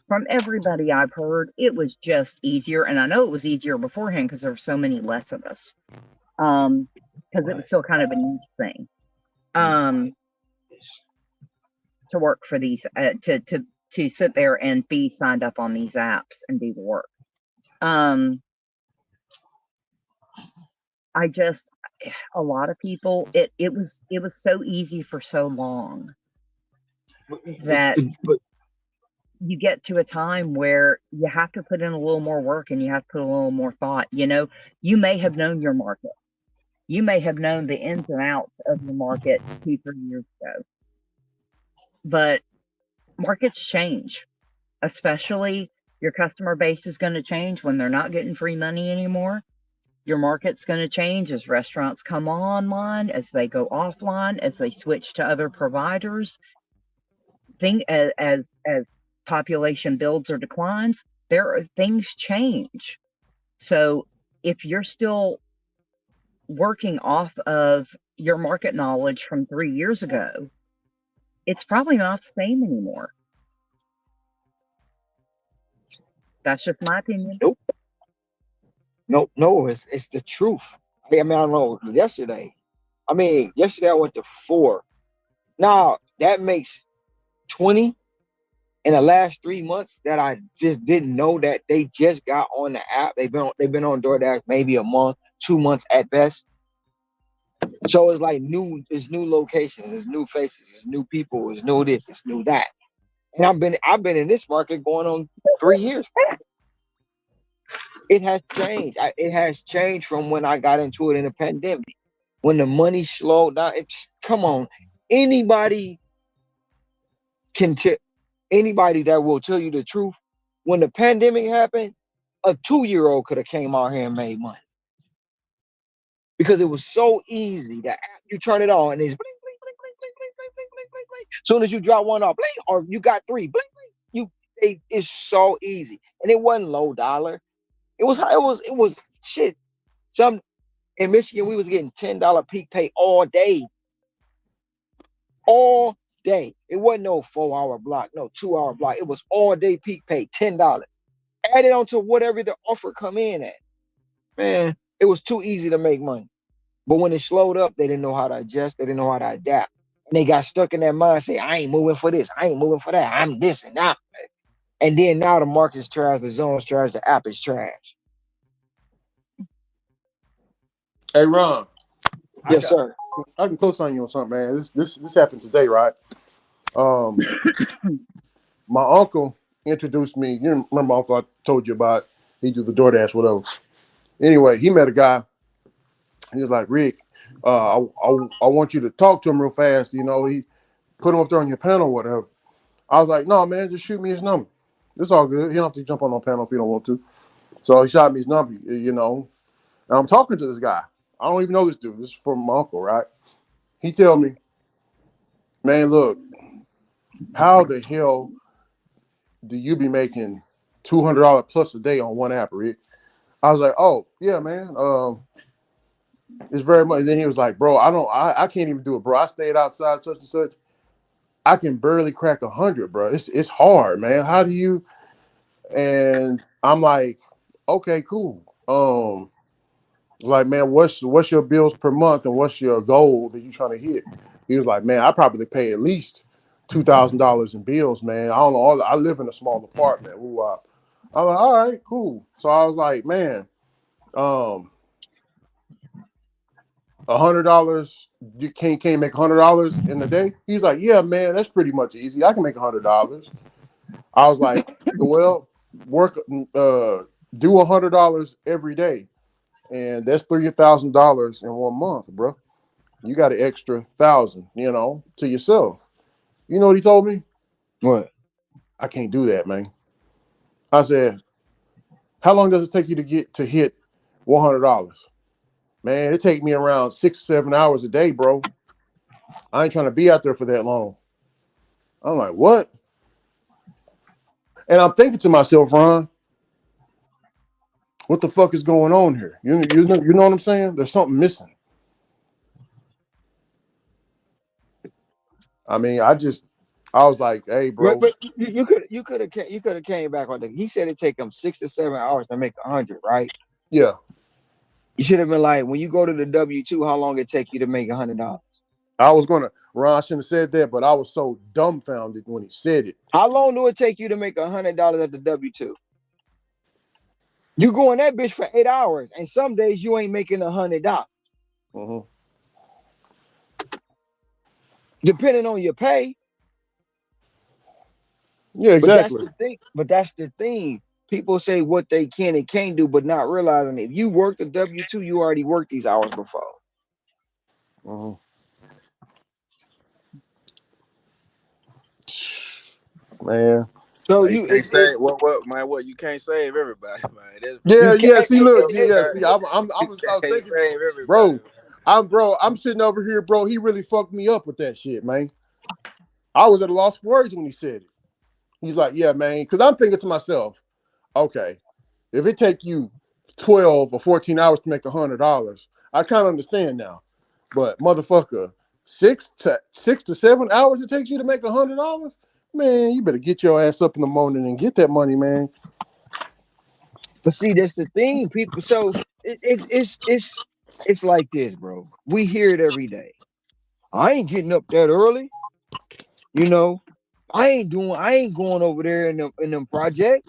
From everybody I've heard, it was just easier. And I know it was easier beforehand because there were so many less of us. Because it was still kind of a niche thing. To work for these, to sit there and be signed up on these apps and do the work. I just, a lot of people, it was so easy for so long that But you get to a time where you have to put in a little more work and you have to put a little more thought. You know, you may have known your market. You may have known the ins and outs of your market 2-3 years ago. But markets change, especially your customer base is going to change when they're not getting free money anymore. Your market's going to change as restaurants come online, as they go offline, as they switch to other providers. As population builds or declines, things change. So if you're still working off of your market knowledge from 3 years ago, it's probably not the same anymore. That's just my opinion. nope, no, it's the truth. I mean, I don't know. Yesterday I went to 4. Now that makes 20 in the last 3 months that I just didn't know that they just got on the app. They've been on DoorDash maybe a month, 2 months at best. So it's like it's new locations, it's new faces, it's new people, it's new this, it's new that. And I've been in this market going on 3 years. It has changed. It has changed from when I got into it in the pandemic. When the money slowed down, come on, anybody can tell anybody that will tell you the truth. When the pandemic happened, a 2-year-old could have came out here and made money because it was so easy. The app, you turn it on and it's blink, blink, blink, blink, blink, blink, blink, blink, blink, blink, blink. Soon as you drop one off, blink, or you got 3, blink, blink. It's so easy, and it wasn't low dollar. It was shit. Some in Michigan, we was getting $10 peak pay all day. All day. It wasn't no 4-hour block, no 2-hour block. It was all day peak pay, $10. Add it onto whatever the offer come in at. Man, it was too easy to make money. But when it slowed up, they didn't know how to adjust. They didn't know how to adapt. And they got stuck in that mindset. I ain't moving for this. I ain't moving for that. I'm this and that. And then now the market's trash, the zone's trash, the app is trash. Hey Ron, Yes, sir. I can co-sign you on something, man. This happened today, right? Um, my uncle introduced me. You remember my uncle I told you about? He do the DoorDash, whatever. Anyway, he met a guy. He was like, Rick, I want you to talk to him real fast. You know, he put him up there on your panel, whatever. I was like, no, man, just shoot me his number. It's all good. He don't have to jump on no panel if he don't want to. So he shot me his number, you know. And I'm talking to this guy. I don't even know this dude. This is from my uncle, right? He tell me, man, look, how the hell do you be making $200 plus a day on one app, Rick? I was like, oh yeah, man. It's very much. And then he was like, bro, I can't even do it, bro. I stayed outside such and such. I can barely crack 100, bro. It's hard, man. How do you? And I'm like, okay, cool. Like, man, what's your bills per month and what's your goal that you trying to hit? He was like, man, I probably pay at least $2,000 in bills, man. I don't know. I live in a small apartment. Woo-wop. I'm like, all right, cool. So I was like, man, $100. You can't make $100 in a day. He's like, yeah, man, that's pretty much easy. I can make $100. I was like, well, work, do $100 every day, and that's $3,000 in 1 month, bro. You got an extra 1,000, to yourself. You know what he told me? What? I can't do that, man. I said, how long does it take you to get to hit $100? Man, it take me around 6 or 7 hours a day, bro. I ain't trying to be out there for that long. I'm like, what? And I'm thinking to myself, Ron, what the fuck is going on here? You know what I'm saying? There's something missing. I mean, I was like, hey, But bro. but you could have came back on the. He said it take him 6 to 7 hours to make 100, right? Yeah, You should have been like, when you go to the W-2, how long it take you to make $100? Ron, I shouldn't have said that, but I was so dumbfounded when he said it. How long do it take you to make $100 at the W-2? You go in that bitch for 8 hours, and some days you ain't making $100, Mm-hmm. depending on your pay. Yeah, But that's exactly. the thing. But that's the thing. People say what they can and can't do, but not realizing if you work the W-2, you already worked these hours before. Mm-hmm. Man. So You can't say what man. What you can't save everybody, man. That's Yeah, you yeah. can't. See, look, you yeah. can't, See, I you was can't thinking, save everybody, bro. man. I'm sitting over here, bro. He really fucked me up with that shit, man. I was at a loss for words when he said it. He's like, yeah, man, because I'm thinking to myself, okay, if it take you 12 or 14 hours to make $100, I kind of understand now. But motherfucker, 6 to 7 hours it takes you to make $100, man, you better get your ass up in the morning and get that money, man. But see, that's the thing, people. So it's like this, bro. We hear it every day. I ain't getting up that early, you know. I ain't going over there in them project.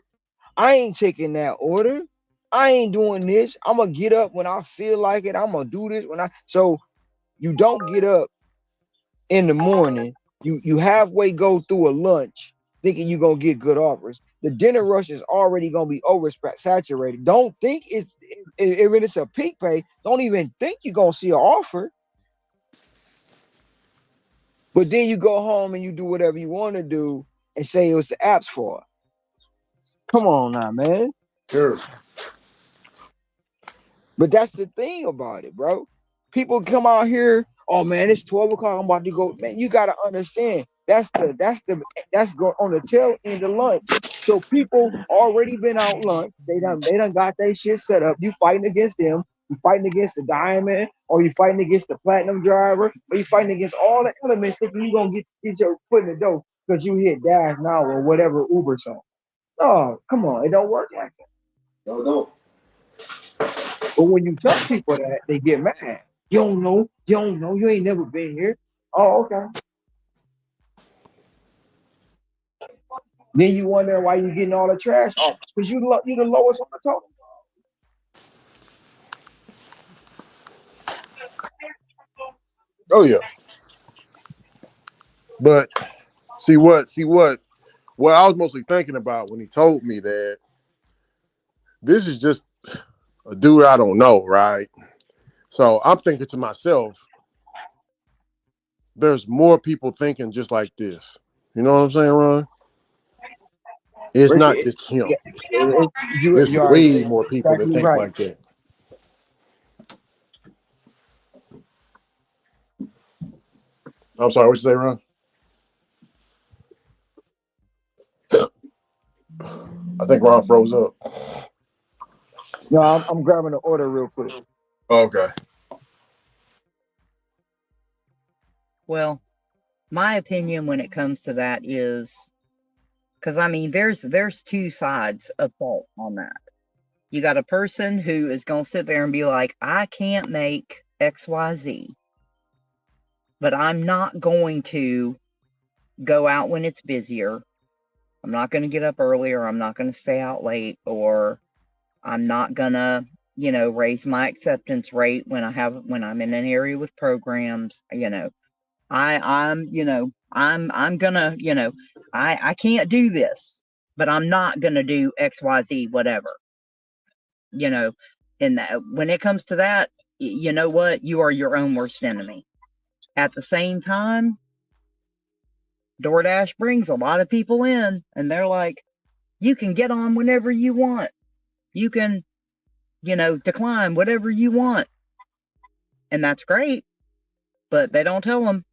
I ain't taking that order. I ain't doing this. I'm gonna get up when I feel like it. I'm gonna do this when I so you don't get up in the morning. You halfway go through a lunch thinking you're gonna get good offers. The dinner rush is already gonna be oversaturated. Don't think if it's a peak pay, don't even think you're gonna see an offer. But then you go home and you do whatever you want to do and say it was the app's fault. Come on now, man. Sure. But that's the thing about it, bro. People come out here, oh man, it's 12 o'clock. I'm about to go. Man, you gotta understand. That's go on the tail end of lunch. So people already been out lunch. They done got their shit set up. You fighting against them. You fighting against the diamond, or you fighting against the platinum driver, or you fighting against all the elements thinking you gonna get your foot in the door because you hit Dash now or whatever Uber song. Oh, come on, it don't work like that. No, don't. But when you tell people that, they get mad. You don't know, you ain't never been here. Oh, okay. Then you wonder why you getting all the trash offers because you the lowest on the totem. Oh yeah. But what I was mostly thinking about when he told me that this is just a dude I don't know, right? So I'm thinking to myself, there's more people thinking just like this. You know what I'm saying, Ron? It's Ricky, not just him. yeah, you There's you are way more people that exactly think right. like that. I'm sorry, what you say, Ron? I think Ron froze up. No, I'm grabbing the order real quick. Okay. Well, my opinion when it comes to that is, because I mean, there's two sides of fault on that. You got a person who is going to sit there and be like, I can't make XYZ, but I'm not going to go out when it's busier. I'm not going to get up earlier. I'm not going to stay out late, or I'm not going to, raise my acceptance rate when I'm in an area with programs. I'm gonna, I can't do this, but I'm not gonna do XYZ, whatever. And when it comes to that, you know what? You are your own worst enemy. At the same time, DoorDash brings a lot of people in, and they're like, you can get on whenever you want. You can, decline whatever you want. And that's great, but they don't tell them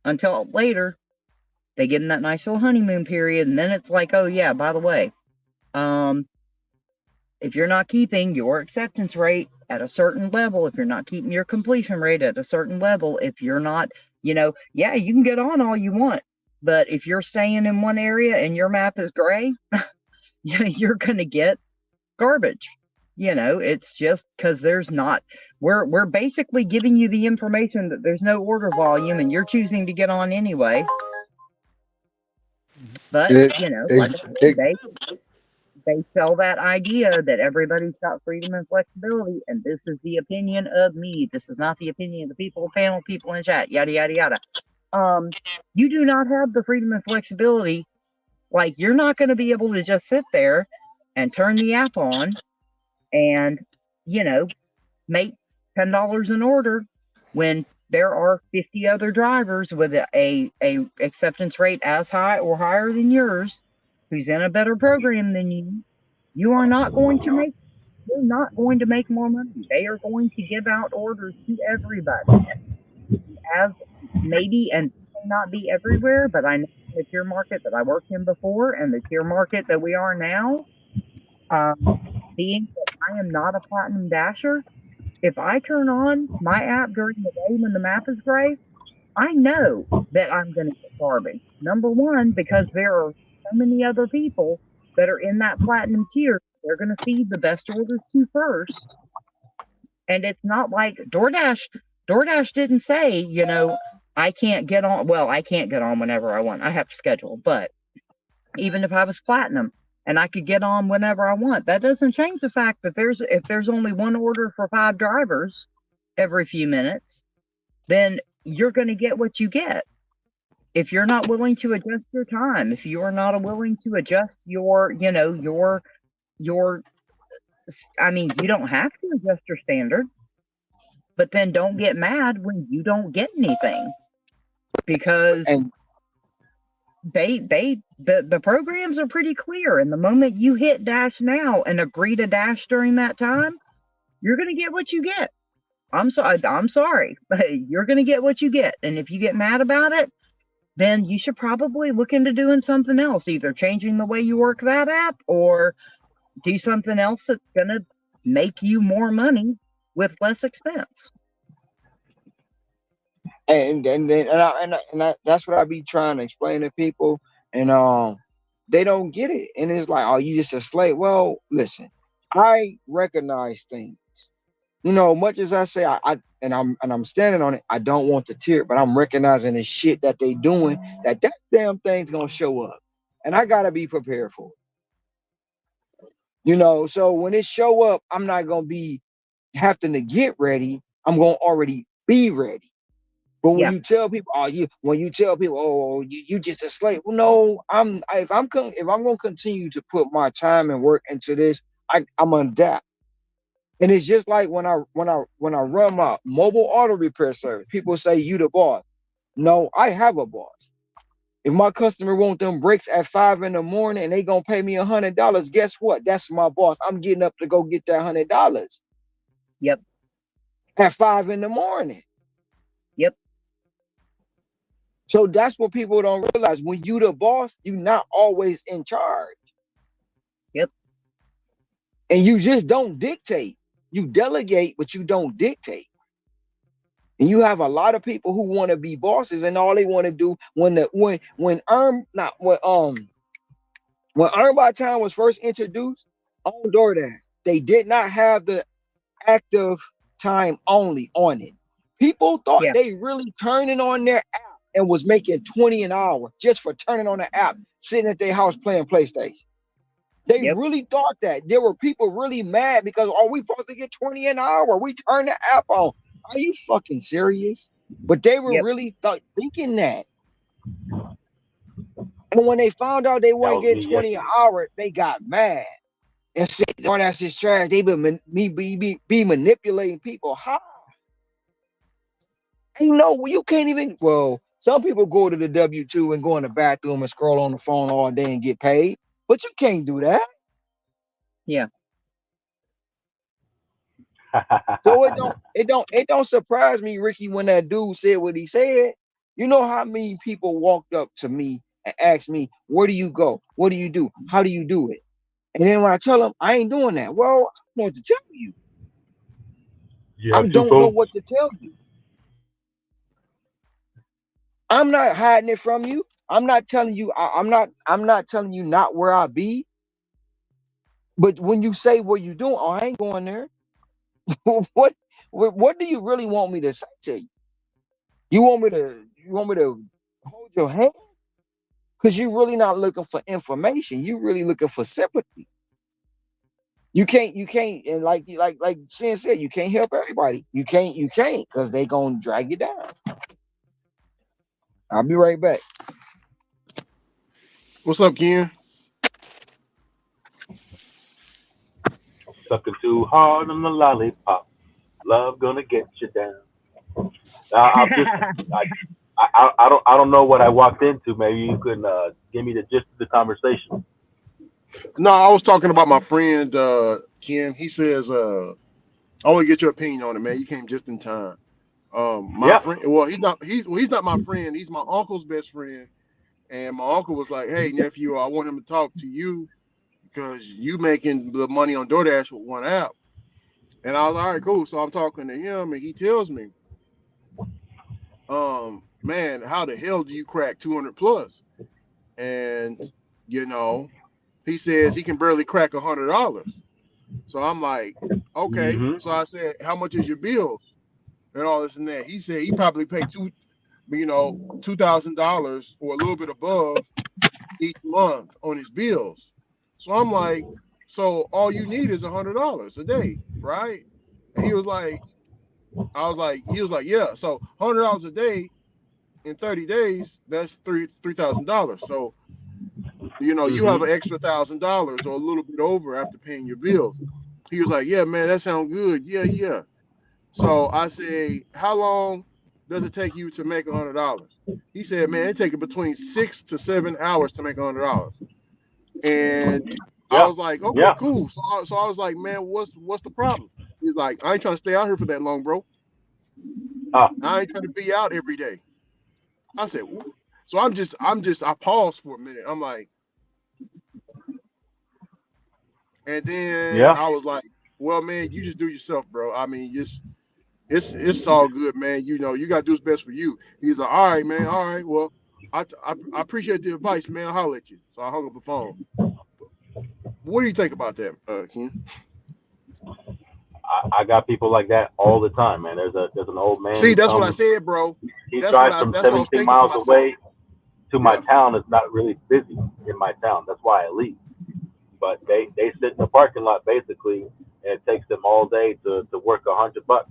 until later. They get in that nice little honeymoon period, and then it's like, oh yeah, by the way, if you're not keeping your acceptance rate at a certain level, if you're not keeping your completion rate at a certain level, if you're not, yeah, you can get on all you want, but if you're staying in one area and your map is gray, you're going to get garbage. It's just because we're basically giving you the information that there's no order volume and you're choosing to get on anyway. But, It, like I it, said, it, they sell that idea that everybody's got freedom and flexibility, and this is the opinion of me. This is not the opinion of the people, panel, people in chat, yada, yada, yada. You do not have the freedom and flexibility. Like, you're not going to be able to just sit there and turn the app on and, make $10 an order when there are 50 other drivers with a acceptance rate as high or higher than yours, who's in a better program than you. You're not going to make more money. They are going to give out orders to everybody. As maybe, and may not be everywhere, but I know the tier market that I worked in before and the tier market that we are now, being that I am not a platinum dasher, if I turn on my app during the day when the map is gray, I know that I'm going to get garbage. Number one, because there are so many other people that are in that platinum tier, they're going to feed the best orders to first. And it's not like DoorDash didn't say, I can't get on. Well, I can't get on whenever I want. I have to schedule. But even if I was platinum and I could get on whenever I want, that doesn't change the fact that if there's only one order for 5 drivers every few minutes, then you're going to get what you get. If you're not willing to adjust your time, if you are not willing to adjust your, I mean, you don't have to adjust your standard, but then don't get mad when you don't get anything, because And the programs are pretty clear. And the moment you hit dash now and agree to dash during that time, you're going to get what you get. I'm sorry, but you're going to get what you get. And if you get mad about it, then you should probably look into doing something else, either changing the way you work that app or do something else that's going to make you more money with less expense. that's what I be trying to explain to people, and they don't get it, and it's like, oh, you just a slave. Well, listen, I recognize things. Much as I say, I'm standing on it. I don't want to tear, but I'm recognizing the shit that they doing. That damn thing's gonna show up, and I gotta be prepared for it. So when it show up, I'm not gonna be having to get ready. I'm gonna already be ready. But when Yeah. you tell people, oh, you just a slave. Well, no, if I'm gonna continue to put my time and work into this, I'm gonna adapt. And it's just like when I run my mobile auto repair service, people say you the boss. No, I have a boss. If my customer want them brakes at 5 in the morning and they gonna pay me $100, guess what? That's my boss. I'm getting up to go get that $100. Yep. At 5 in the morning. Yep. So that's what people don't realize. When you the boss, you're not always in charge. Yep. And you just don't dictate. You delegate, but you don't dictate. And you have a lot of people who want to be bosses, and all they want to do when Earn by Time was first introduced on DoorDash, they did not have the active time only on it. People thought Yeah. they really turning on their app and was making 20 an hour just for turning on the app, sitting at their house playing PlayStation. They Yep. really thought that. There were people really mad because, oh, we supposed to get 20 an hour. We turn the app on. Are you fucking serious? But they were Yep. really thinking that. And when they found out they That weren't was me getting 20 an yesterday. hour, they got mad and said, oh, that's just trash. They be manipulating people. How? You know, you can't even. Well, some people go to the W-2 and go in the bathroom and scroll on the phone all day and get paid, but you can't do that. Yeah. So it don't surprise me, Ricky, when that dude said what he said. You know how many people walked up to me and asked me, "Where do you go? What do you do? How do you do it?" And then when I tell them I ain't doing that, well, I don't know what to tell you. You I have two don't know phones? what to tell you. I'm not hiding it from you. I'm not telling you. I'm not telling you not where I be. But when you say what you doing, oh, I ain't going there. what, what do you really want me to say to you? You want me to hold your hand? Because you're really not looking for information. You really looking for sympathy. You can't, and like Sin said, you can't help everybody. You can't, because they gonna drag you down. I'll be right back. What's up, Ken? Sucking too hard on the lollipop. Love gonna get you down. I'm just, I don't know what I walked into. Maybe you can give me the gist of the conversation. No, I was talking about my friend Ken. He says, I want to get your opinion on it, man. You came just in time. My Yep. friend, well, he's not my friend. He's my uncle's best friend. And my uncle was like, "Hey, nephew, I want him to talk to you because you making the money on DoorDash with one app." And I was like, "All right, cool." So I'm talking to him, and he tells me, man, how the hell do you crack 200 plus?" And you know, he says he can barely crack $100. So I'm like, okay. Mm-hmm. So I said, "How much is your bills and all this and that?" He said he probably paid $2,000 or a little bit above each month on his bills. So I'm like, so all you need is $100 a day, right? And he was like, yeah. So $100 a day in 30 days, that's $3,000. So you have Mm-hmm. an extra $1,000 or a little bit over after paying your bills. He was like, yeah, man, that sounds good. Yeah, yeah. So I say, how long does it take you to make $100? He said, man, it takes between 6 to 7 hours to make $100. And I Yeah. was like, okay, Yeah. cool. So I was like, man, what's the problem? He's like, I ain't trying to stay out here for that long, bro. Ah. I ain't trying to be out every day. I said, so I paused for a minute. I'm like, and then Yeah. I was like, well, man, you just do yourself, bro. I mean, just it's all good, man. You gotta do what's best for you. He's like, all right, man, all right. Well, I appreciate the advice, man. I'll holler at you. So I hung up the phone. What do you think about that, Ken? I got people like that all the time, man. There's an old man. See, He that's what I comes. said, bro. He drives from That's what I was 17 thinking to miles myself. away to my Yeah. town. It's not really busy in my town. That's why I leave. But they sit in the parking lot basically, and it takes them all day to work $100,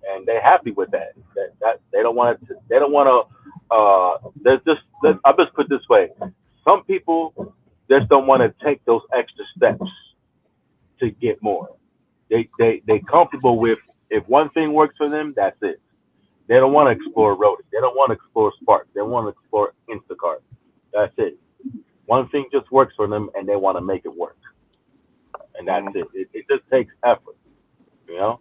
and they're happy with that. That they don't want to. They don't want to. There's just. I'll just put it this way. Some people just don't want to take those extra steps to get more. They comfortable with if one thing works for them, that's it. They don't want to explore Rotary. They don't want to explore Spark. They want to explore Instacart. That's it. One thing just works for them, and they want to make it work, and that's Mm. it just takes effort, you know.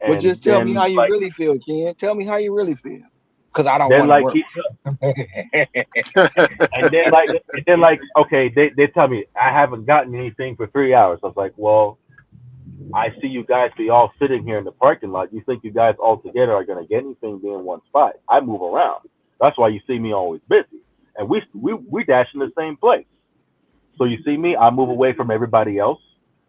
But And just tell me then how you like really feel, Ken. Tell me how you really feel. because I don't Then want to like work. and then like okay, they tell me I haven't gotten anything for 3 hours. I was like, well, I see you guys be all sitting here in the parking lot. You think you guys all together are gonna get anything being in one spot? I move around. That's why you see me always busy. And we dash in the same place. So you see me, I move away from everybody else.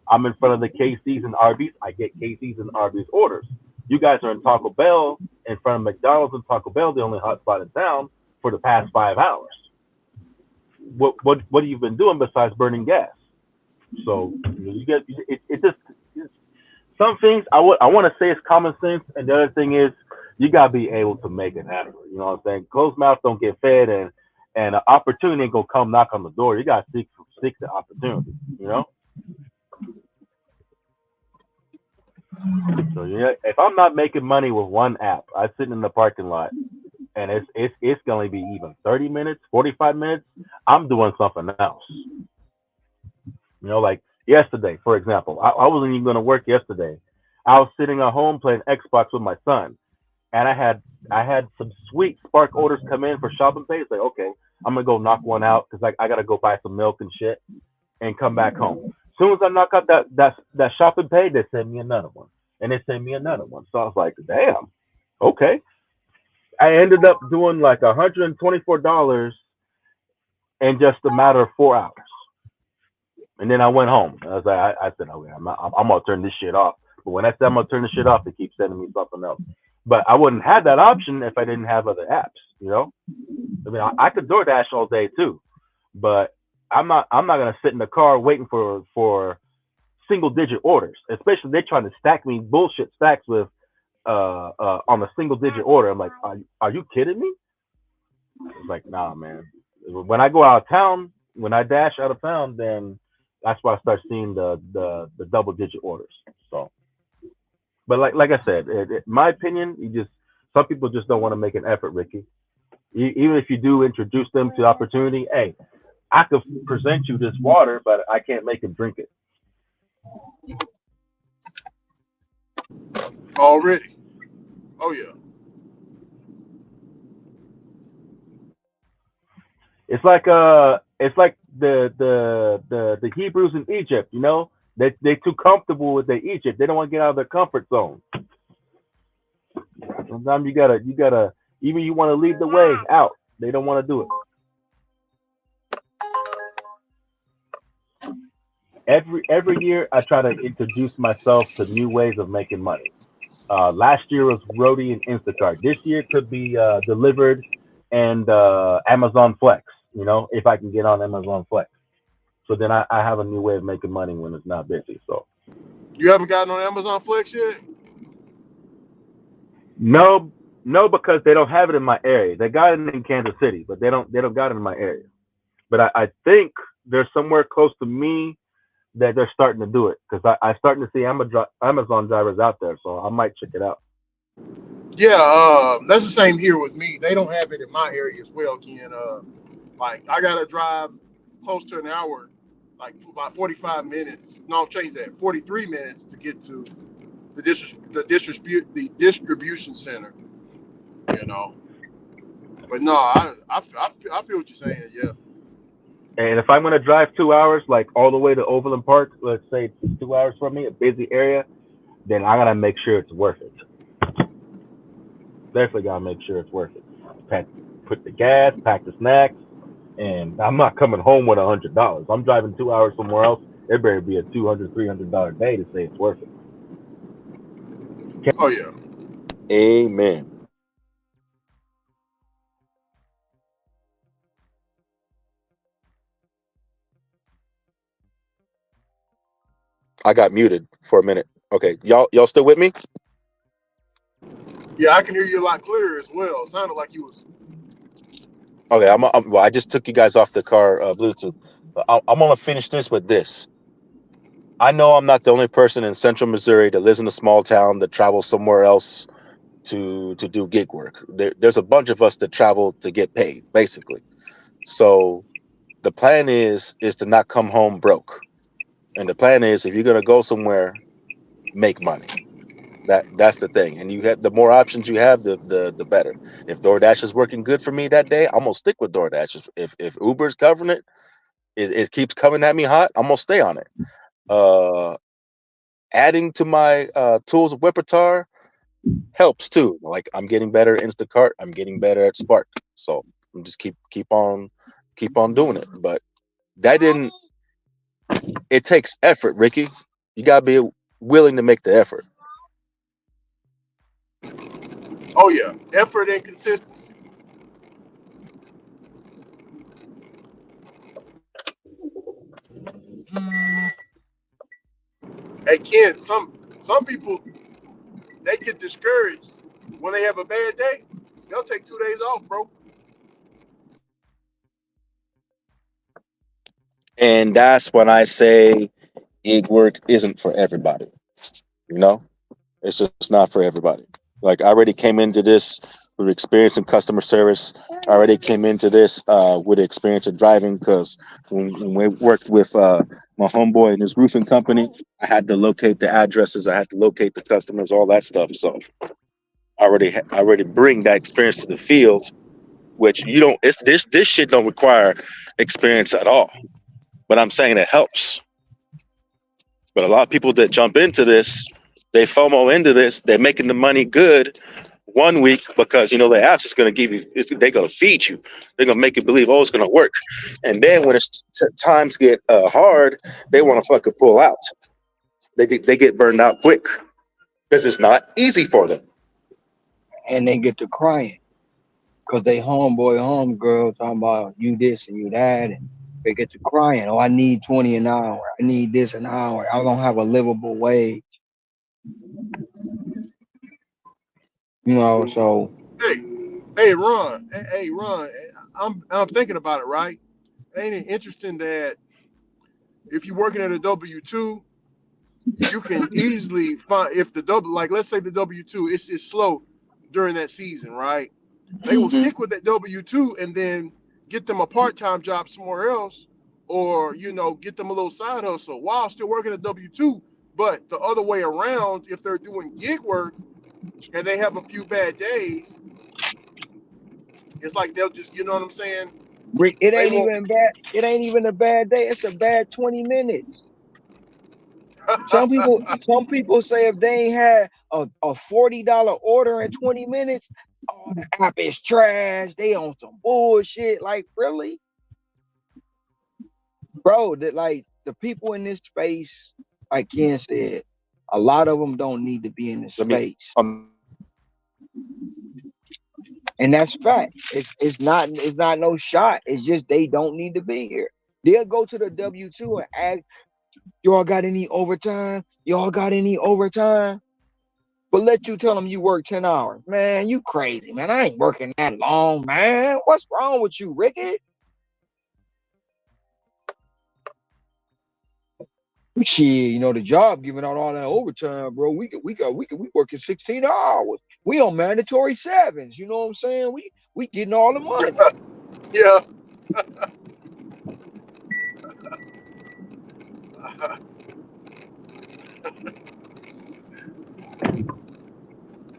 I'm in front of the KC's and Arby's. I get KC's and Arby's orders. You guys are in Taco Bell, in front of McDonald's and Taco Bell, the only hot spot in town, for the past 5 hours. What have you been doing besides burning gas? So you get it just some things I want to say is common sense, and the other thing is you gotta be able to make it happen. You know what I'm saying? Closed mouth don't get fed, and an opportunity ain't gonna come knock on the door. You gotta seek the opportunity. You know. So yeah, if I'm not making money with one app, I sit in the parking lot, and it's gonna be even 30 minutes, 45 minutes. I'm doing something else. You know, like yesterday, for example, I wasn't even gonna work yesterday. I was sitting at home playing Xbox with my son, and I had some sweet Spark orders come in for shopping pay. It's like, okay, I'm gonna go knock one out because I gotta go buy some milk and shit and come back home. As soon as I knock out that shopping pay, they send me another one, and they send me another one. So I was like, damn, okay. I ended up doing like $124 in just a matter of 4 hours, and then I went home. I was like, I said, okay, I'm gonna turn this shit off. But when I say I'm gonna turn this shit off, they keep sending me something else. But I wouldn't have that option if I didn't have other apps. You know, I mean, I could DoorDash all day too, but I'm not gonna sit in the car waiting for single digit orders, especially they're trying to stack me bullshit stacks with on a single digit order. I'm like, are you kidding me? It's like, nah, man. When I go out of town, when I dash out of town, then that's why I start seeing the double digit orders. So, but like I said, my opinion, some people just don't want to make an effort, Ricky. Even if you do introduce them to the opportunity, hey, I could present you this water, but I can't make them drink it. Already. Oh yeah. It's like the Hebrews in Egypt. You know, they're too comfortable with their Egypt. They don't want to get out of their comfort zone. Sometimes you gotta even you want to lead the way out. They don't want to do it. Every year I try to introduce myself to new ways of making money. Last year was Roadie and Instacart. This year could be delivered and Amazon Flex. You know, if I can get on Amazon Flex, so then I have a new way of making money when it's not busy. So You haven't gotten on Amazon Flex yet? no, no, because they don't have it in my area. They got it in Kansas City, but they don't got it in my area. But I think there's somewhere close to me that they're starting to do it because I starting to see Amazon drivers out there, so I might check it out. Yeah, that's the same here with me. They don't have it in my area as well, Ken. Like I gotta drive close to an hour, like about 45 minutes. No, change that. 43 minutes to get to the distribution center. You know, but no, I feel what you're saying. Yeah, And if I'm gonna drive 2 hours, like all the way to Overland Park, let's say it's 2 hours from me, a busy area, then I gotta make sure it's worth it. Definitely gotta make sure it's worth it. Pack, put the gas, pack the snacks, and I'm not coming home with $100. I'm driving 2 hours somewhere else. It better be a $200, $300 day to say it's worth it. oh yeah. Amen. I got muted for a minute. Okay, y'all still with me? Yeah, I can hear you a lot clearer as well. It sounded like you was. Okay, well, I just took you guys off the car Bluetooth. I'm gonna finish this with this. I know I'm not the only person in Central Missouri that lives in a small town that travels somewhere else to do gig work. There's a bunch of us that travel to get paid, basically. So the plan is to not come home broke. And the plan is if you're gonna go somewhere, make money. That's the thing. And you have the more options you have, the better. If DoorDash is working good for me that day, I'm gonna stick with DoorDash. If Uber's covering it, it keeps coming at me hot, I'm gonna stay on it. Uh, Adding to my tools of repertoire helps too. Like I'm getting better at Instacart, I'm getting better at Spark. So I'm just keep on doing it. But that didn't. It takes effort, Ricky. You gotta be willing to make the effort. Oh yeah, effort and consistency. Hey Ken, some people they get discouraged when they have a bad day. They'll take 2 days off, bro. And that's when I say gig work isn't for everybody. You know, it's just not for everybody. Like I already came into this with experience in customer service. I already came into this with experience in driving because when we worked with my homeboy and his roofing company, I had to locate the addresses, I had to locate the customers, all that stuff. So I already bring that experience to the field, which you don't. It's this shit don't require experience at all. But I'm saying it helps. But a lot of people that jump into this, they FOMO into this. They're making the money good 1 week because the apps is going to give you. They're going to feed you. They're going to make you believe, oh, it's going to work. And then when times get hard, they want to fucking pull out. They get burned out quick because it's not easy for them. And they get to crying because they homeboy, homegirl talking about you this and you that, and they get to crying. Oh, I need 20 an hour. I need this an hour. I don't have a livable wage. So Hey, hey Ron, hey Ron, I'm thinking about it, right? Ain't it interesting that if you're working at a W-2, you can easily find if the W, like let's say the W-2 is slow during that season, right? They will mhm. stick with that W-2 and then get them a part-time job somewhere else, or get them a little side hustle while still working at W-2. But the other way around, if they're doing gig work and they have a few bad days, it's like they'll just, you know what I'm saying? Rick, it They ain't won't. even bad. It ain't even a bad day. It's a bad 20 minutes. Some people say if they ain't had a $40 order in 20 minutes, oh, the app is trash. They on some bullshit. Like, really? Bro, that like the people in this space, like Ken said, a lot of them don't need to be in this Let me. space. And that's fact. It's not no shot. It's just they don't need to be here. They'll go to the W-2 and ask, y'all got any overtime? Y'all got any overtime? But let you tell them you work 10 hours. Man, you crazy, man. I ain't working that long, man. What's wrong with you, Ricky? Shit, the job giving out all that overtime, bro. We working 16 hours. We on mandatory sevens. You know what I'm saying? We getting all the money. Yeah.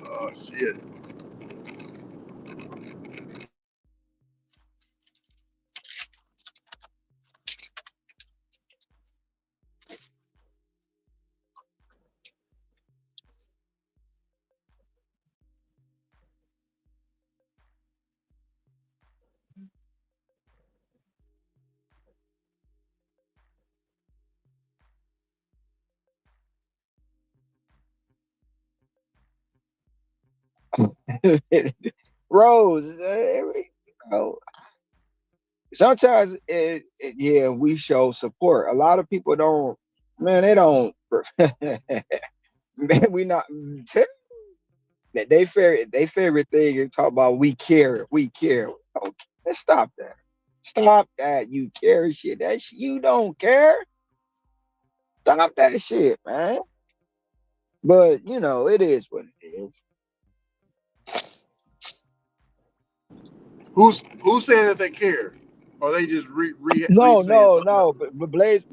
Oh shit. Rose, know, sometimes yeah, we show support. A lot of people don't, man, they don't, man, we not, they favorite thing is talk about we care. Okay, let's stop that. Stop that. You care shit. That shit, you don't care. Stop that shit, man. But it is what it is. Who's saying that they care? or they just No, saying no, something no. else? But Blaze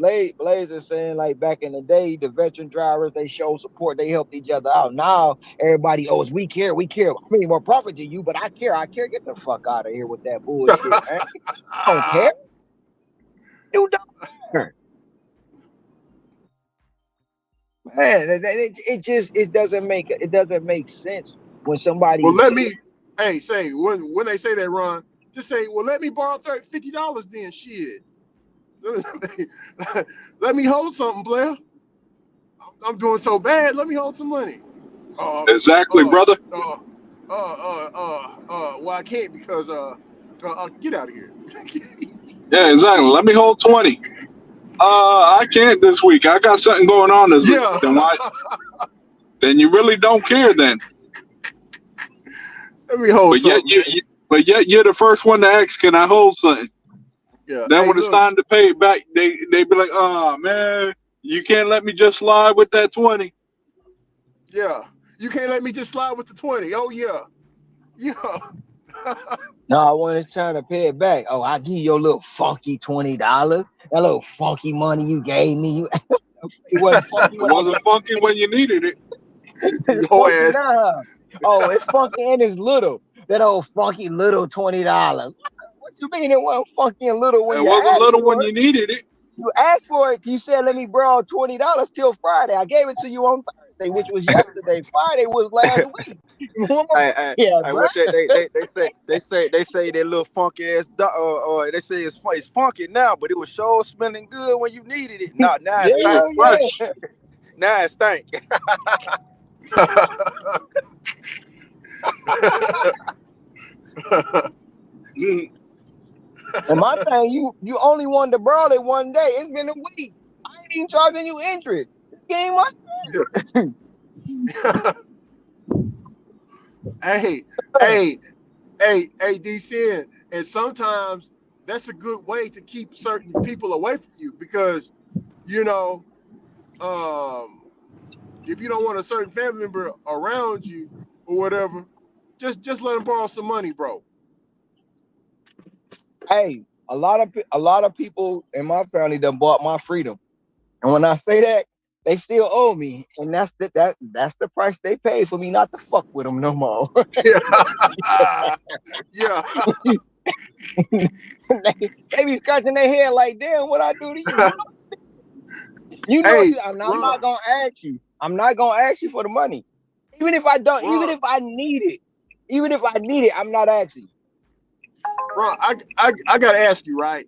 is saying like back in the day, the veteran drivers they showed support, they helped each other out. Now everybody owes we care, we care. I mean more profit to you, but I care, I care. Get the fuck out of here with that bullshit, man. I don't care. You don't care, man. It just it doesn't make sense when Well, somebody let me, hey, say when they say that, Ron, just say, well, let me borrow $50 then. Shit, let me hold something, player. I'm doing so bad. Let me hold some money. Uh, Exactly, uh, brother. well, I can't because get out of here. Yeah, exactly. Let me hold 20. I can't this week. I got something going on this week. Yeah, Then why? Then you really don't care then. let me hold But yet something, man. but yet you're the first one to ask, can I hold something? Yeah, Then hey, when it's look, time to pay it back, they be like, oh man, you can't let me just slide with that 20. yeah, you can't let me just slide with the 20. Oh yeah, yeah. no, when it's time to pay it back, oh, I give you your little funky $20. That little funky money you gave me. It wasn't funky It when I wasn't funky when you needed it. it's Your funky ass. now. Oh, it's funky and it's little. That old funky little $20. What you mean it wasn't funky and little when It you wasn't asked little when for it? you needed it. You asked for it. You said, let me borrow $20 till Friday. I gave it to you on Thursday, which was yesterday. Friday was last week. Remember? Yeah, bro. What they say that little funky ass or they say it's funky now, but it was sure smelling good when you needed it. Now it Yeah, It was stink. fresh. yeah. Now it stink. Mm. And my thing, you only wanted to borrow it one day. It's been a week. I ain't even charging you interest. This game my hey, hey, hey, DC, and sometimes that's a good way to keep certain people away from you because you know, um, if you don't want a certain family member around you or whatever, just let them borrow some money, bro. Hey, a lot of people in my family done bought my freedom. And when I say that, they still owe me, and that's the price they pay for me not to fuck with them no more. Yeah, yeah. They be scratching their head like, damn, what I do to you? You know, Hey, I'm not Ron, gonna ask you. I'm not gonna ask you for the money, even if I don't, even Ron, if I need it, even if I need it, I'm not asking. Ron. I gotta ask you, right?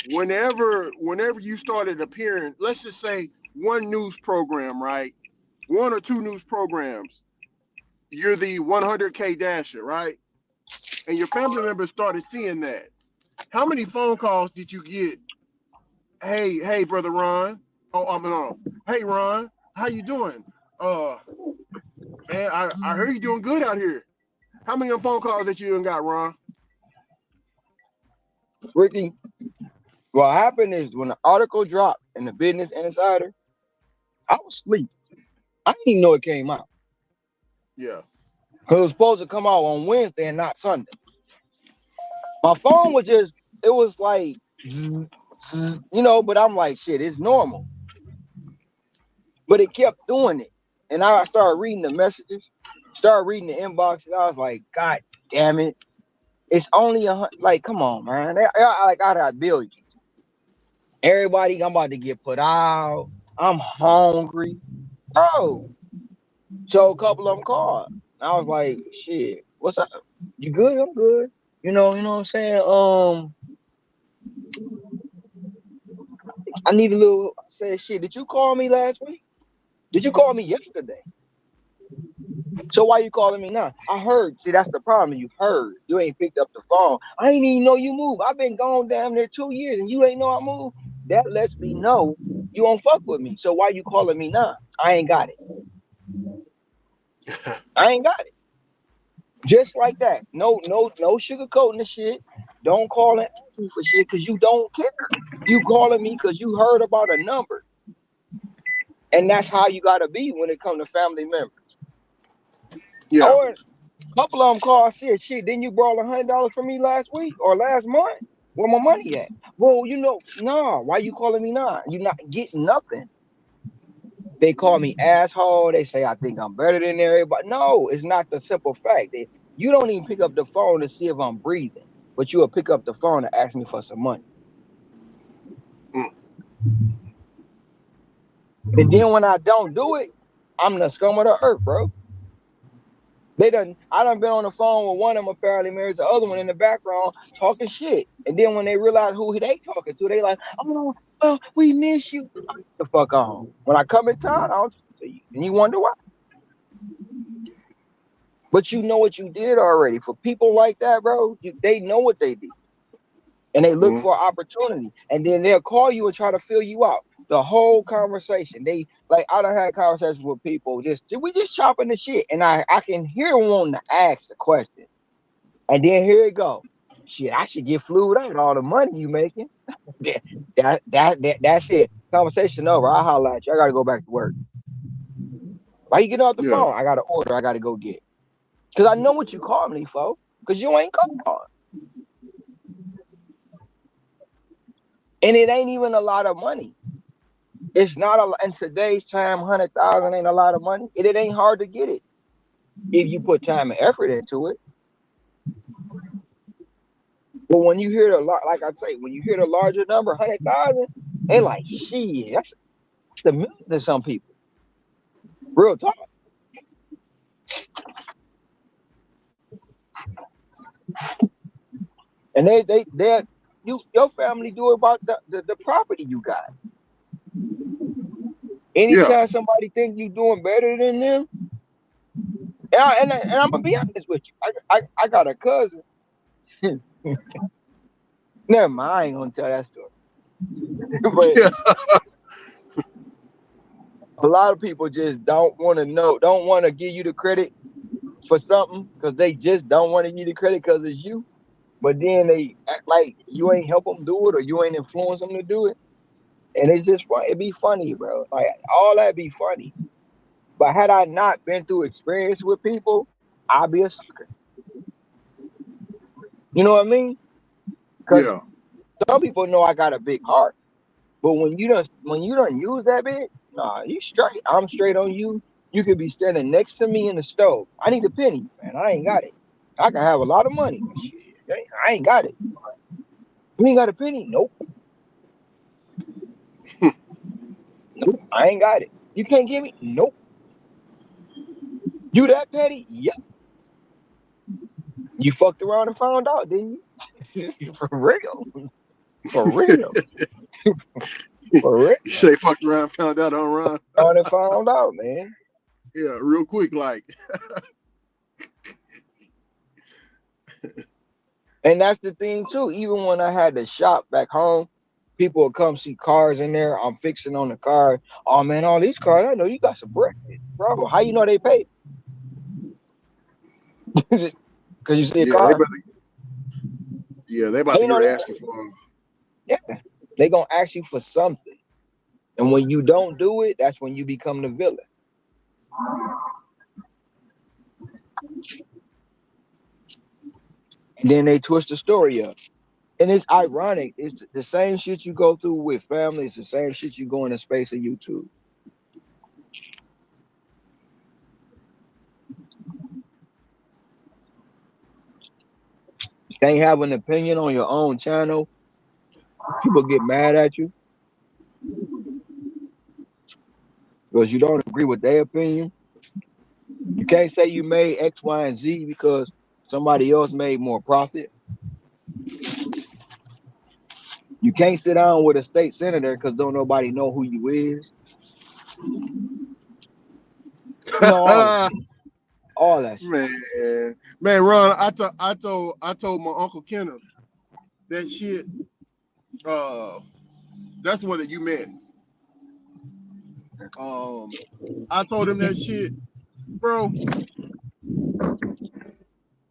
Whenever you started appearing, let's just say one news program, right? One or two news programs. You're the 100K dasher, right? And your family members started seeing that. How many phone calls did you get? Hey, brother Ron. Oh, no. Hey, Ron, how you doing? Uh, man, I heard you doing good out here. How many phone calls that you done got, Ron? Ricky, what happened is when the article dropped in the Business Insider, I was asleep. I didn't even know it came out Yeah. because it was supposed to come out on Wednesday and not Sunday. My phone was just, it was like, zzz, zzz, but I'm like, shit, it's normal. But it kept doing it. And I started reading the messages, started reading the inboxes. I was like, God damn it. It's only like, come on, man. I got billions. Everybody, I'm about to get put out. I'm hungry. Oh, so a couple of them called. I was like, shit, what's up? You good? I'm good. You know what I'm saying? I need a little. I said, shit, did you call me last week? Did you call me yesterday? So why you calling me now? I heard. See, that's the problem. You heard. You ain't picked up the phone. I ain't even know you moved. I've been gone damn near 2 years and you ain't know I moved. That lets me know you won't fuck with me. So why you calling me now? I ain't got it. I ain't got it. Just like that. No sugarcoating the shit. Don't call and ask me for shit because you don't care. You calling me because you heard about a number. And that's how you gotta be when it comes to family members. Yeah. Or a couple of them called, said, shit, didn't you borrow $100 from me last week or last month? Where my money at? Well, nah. Why you calling me nah? You not getting nothing. They call me asshole. They say I think I'm better than everybody. No, it's not the simple fact that you don't even pick up the phone to see if I'm breathing, but you will pick up the phone to ask me for some money. Mm. And then when I don't do it, I'm the scum of the earth, bro. I done been on the phone with one of them apparently married the other one in the background talking shit. And then when they realize who they talking to, they like, oh, well, we miss you. Get the fuck on. When I come in town, I don't talk to you. And you wonder why. But you know what you did already. For people like that, bro, they know what they did. And they look Mm. for opportunity. And then they'll call you and try to fill you out. The whole conversation. I done had conversations with people, we just chopping the shit. And I can hear them wanting to ask the question. And then here it go. Shit, I should get flued out all the money you making. That's it. Conversation over. I'll holler at you. I gotta go back to work. Why you get off the Yeah. phone? I got an order I gotta go get. Cause I know what you call me for. Cause you ain't called. And it ain't even a lot of money. It's not in today's time, 100,000 ain't a lot of money. It ain't hard to get it if you put time and effort into it. But when you hear like I say, when you hear the larger number, 100,000, they like, shit, that's the million to some people. Real talk. And your family do about the property you got. Yeah. Anytime somebody think you doing better than them, and I'm gonna be honest with you, I got a cousin. Never mind, I ain't gonna tell that story. But Yeah. a lot of people just don't want to know, don't want to give you the credit for something because they just don't want to give you the credit because it's you. But then they act like you ain't help them do it or you ain't influence them to do it. And it's just fun. It'd be funny, bro. Like all that be funny. But had I not been through experience with people, I'd be a sucker. You know what I mean? Because Yeah. some people know I got a big heart. But when you don't use that bitch, nah, you straight. I'm straight on you. You could be standing next to me in the stove. I need a penny, man. I ain't got it. I can have a lot of money. Shit, I ain't got it. You ain't got a penny? Nope. Nope. I ain't got it. You can't give me? Nope. You that petty? Yep. You fucked around and found out, didn't you? For real. For real. For real. Shay fucked around, found out on Ron. Around and found out, man. Yeah, real quick, like. And that's the thing too. Even when I had the shop back home, people would come see cars in there. I'm fixing on the car. Oh man, all these cars, I know you got some bread, bro. How you know they paid? Because you see a Yeah, they car. better. Yeah, they How about to you know get they? asking for. Yeah, they gonna ask you for something, and when you don't do it, that's when you become the villain. And then they twist the story up. And it's ironic. It's the same shit you go through with family. It's the same shit you go in the space of YouTube. You can't have an opinion on your own channel. People get mad at you because you don't agree with their opinion. You can't say you made X, Y, and Z because somebody else made more profit. You can't sit down with a state senator because don't nobody know who you is. You know all that shit. All that shit. Man, Ron, I told my uncle Kenneth that shit. Uh, that's the one that you met. Um, I told him that shit, bro.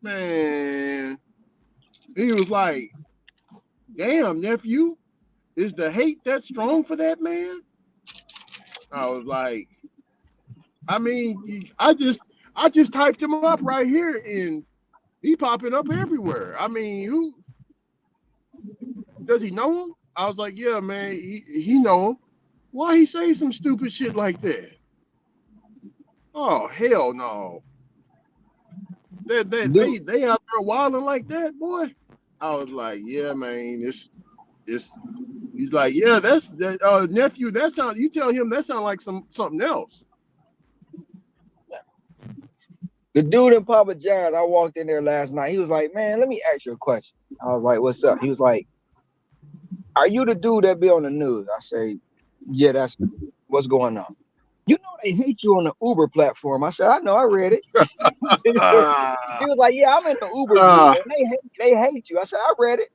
Man, he was like, "Damn, nephew, is the hate that strong for that man?" I was like, I mean, I just typed him up right here, and he popping up everywhere. I mean, who? Does he know him? I was like, yeah, man, he know him. Why he say some stupid shit like that? Oh hell no. Dude, They out there wilding like that, boy. I was like, yeah, man, it's he's like, yeah, that's that nephew, that sound you tell him that sound like something else. the dude in Papa John's, I walked in there last night. He was like, man, let me ask you a question. I was like, what's up? He was like, are you the dude that be on the news? I say, yeah, that's me. What's going on? You know they hate you on the Uber platform. I said, I know, I read it. He Ah, was like, yeah, I'm in the Uber group, ah, and they hate you. I said, I read it.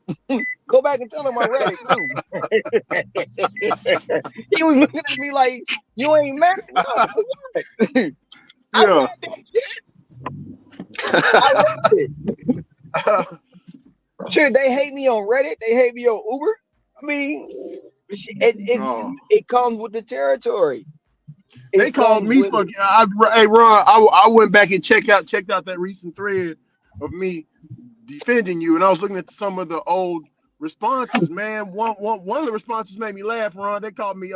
Go back and tell them I read it too. He was looking at me like, you ain't mad? No, for what? I yeah. read that shit. I read it. Shit, they hate me on Reddit. They hate me on Uber. I mean, Oh, it comes with the territory. they It called comes me with it. fucking. Hey Ron, I went back and checked out that recent thread of me defending you, and I was looking at some of the old responses. Man, one of the responses made me laugh. Ron, they called me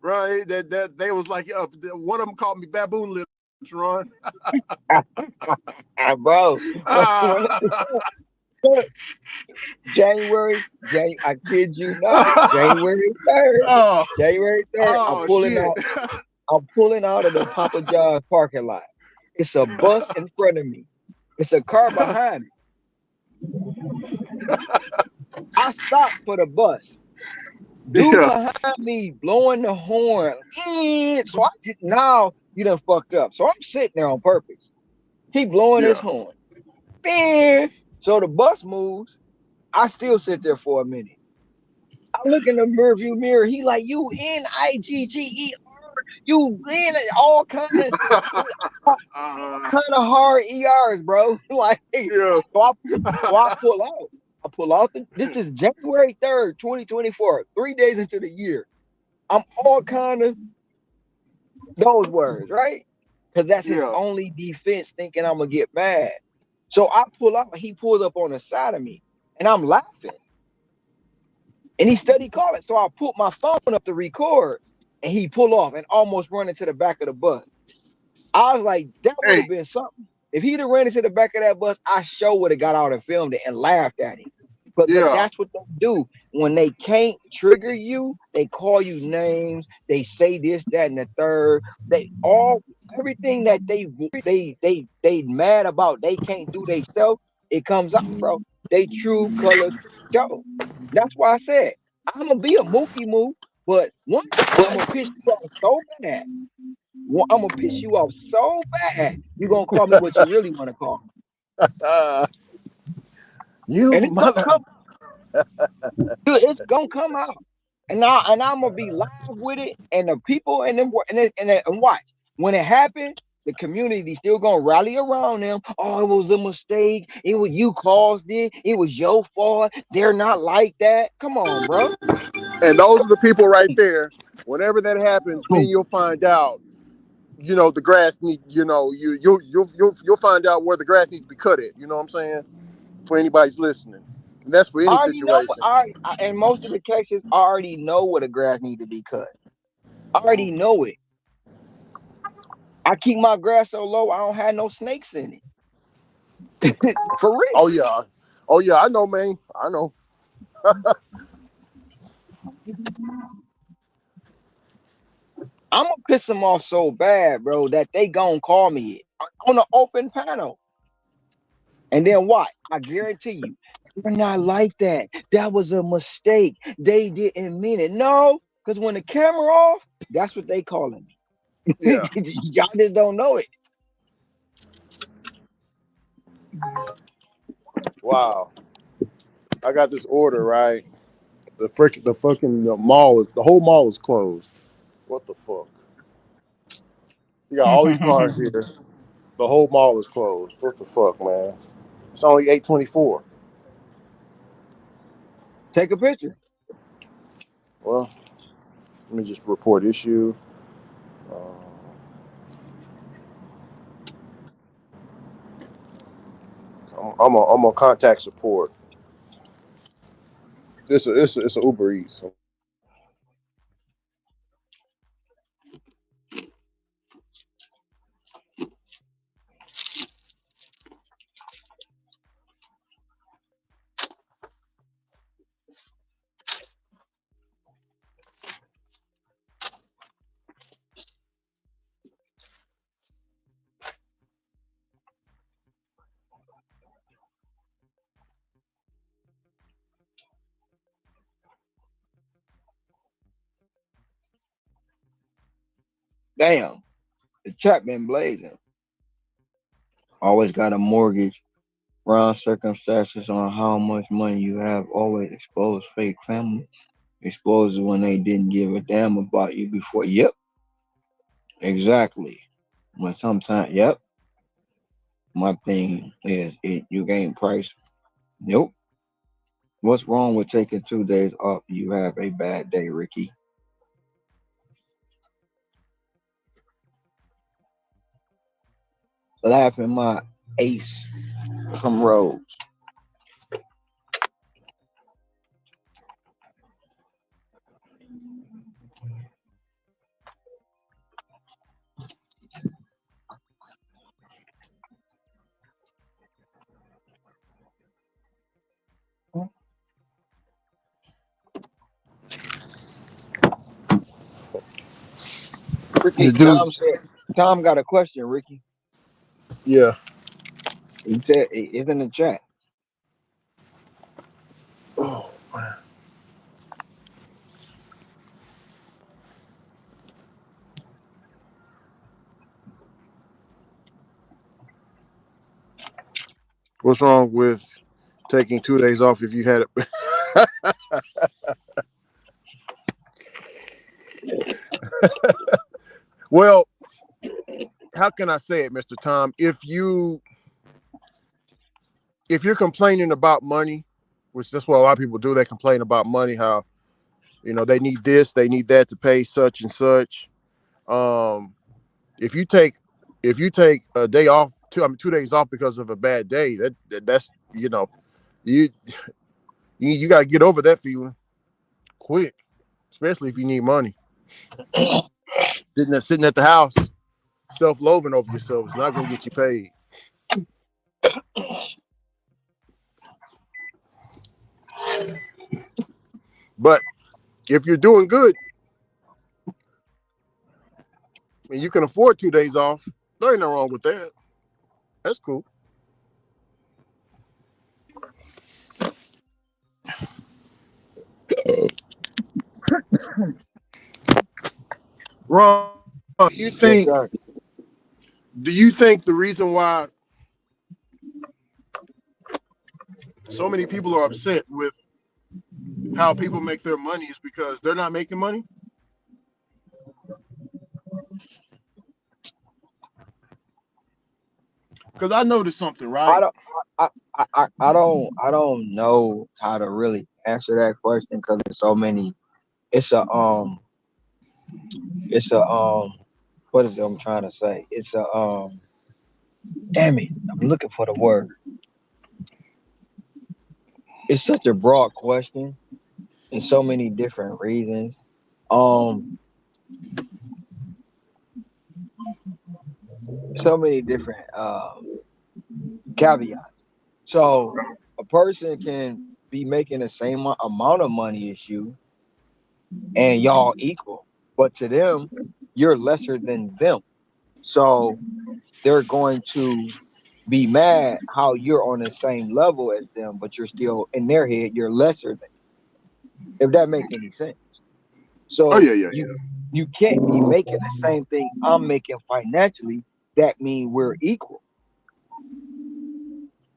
Ron, that they was like one of them called me baboon lips. Ron, Bro, ah, I kid you not, January 3rd, oh, January 3rd, oh shit, I'm pulling out of the Papa John's parking lot. It's a bus in front of me. It's a car behind me. I stopped for the bus. Dude yeah, behind me blowing the horn. So I just now you done fucked up. So I'm sitting there on purpose. He blowing his yeah, horn. Bing. So the bus moves. I still sit there for a minute. I look in the rearview mirror. He like, you Nigger. You in all uh, kind of hard ERs, bro. Like, yeah, so I pull out. I pull out. This is January 3rd, 2024. 3 days into the year. I'm all kind of those words, right? Because that's his yeah. only defense, thinking I'm gonna get mad. So I pull out. He pulled up on the side of me, and I'm laughing. And he studied calling. So I put my phone up to record, and he pulled off and almost run into the back of the bus. I was like, that would Hey, have been something. If he'd have ran into the back of that bus, I sure would have got out and filmed it and laughed at him. But yeah, that's what they do. When they can't trigger you, they call you names. They say this, that, and the third. They all everything that they mad about. They can't do themselves. It comes out, bro. They true colors show. That's why I said I'm gonna be a mookie moo, but one day I'm gonna piss you off so bad. I'm gonna piss you off so bad. You're gonna call me what you really want to call me, uh, you and it's gonna mother. come. Dude, it's gonna come out, and I'm gonna be live with it, and the people and watch when it happened. The community still gonna rally around them. Oh, it was a mistake. It was you caused it. It was your fault. They're not like that. Come on, bro. And those are the people right there. Whenever that happens, then you'll find out. The grass need. You'll find out where the grass needs to be cut at. You know what I'm saying? For anybody's listening, and that's for I any already know. situation. In most of the cases, I already know where the grass need to be cut. I already know it. I keep my grass so low, I don't have no snakes in it. For real. Oh yeah, oh yeah. I know, man. I know. I'm gonna piss them off so bad, bro, that they gonna call me on an open panel. And then what? I guarantee you, they're not like that. That was a mistake. They didn't mean it. No, because when the camera off, that's what they calling me. Yeah. Y'all just don't know it. Wow. I got this order right. The mall is the whole mall is closed. What the fuck? You got all these cars here. The whole mall is closed. What the fuck, man? It's only 8:24. Take a picture. Well, let me just report issue. Uh, I'm on contact support. It's a Uber Eats. Damn, the chat been blazing. Always got a mortgage. Wrong circumstances on how much money you have. Always expose fake family. Expose when they didn't give a damn about you before. Yep, exactly. When sometimes, yep. My thing is, you gain price. Nope. What's wrong with taking 2 days off? You have a bad day, Ricky. Laughing my ace from Rose. This Ricky, dude, Tom got a question, Ricky. yeah. He said it's in the chat. Oh, what's wrong with taking 2 days off if you had it? Well, how can I say it, Mr. Tom? If you're complaining about money, which that's what a lot of people do, they complain about money, how they need this, they need that to pay such and such. Um, if you take a day off, 2 days off because of a bad day, that's you you got to get over that feeling quick, especially if you need money. Sitting at the house, self-loathing over yourself is not going to get you paid. But if you're doing good and you can afford 2 days off, there ain't no wrong with that. That's cool. Ron, do you Yes, think sir. the reason why so many people are upset with how people make their money is because they're not making money? Because I noticed something, I right? don't. I don't know how to really answer that question because there's so many. It's a It's a What is it I'm trying to say? It's a Damn it! I'm looking for the word. It's such a broad question and so many different reasons. Um, so many different caveats. So a person can be making the same amount of money as you, and y'all equal, but to them, you're lesser than them. So they're going to be mad how you're on the same level as them, but you're still in their head, you're lesser than. If that make any sense. Oh So yeah, yeah, you can't be making the same thing I'm making financially. That means we're equal.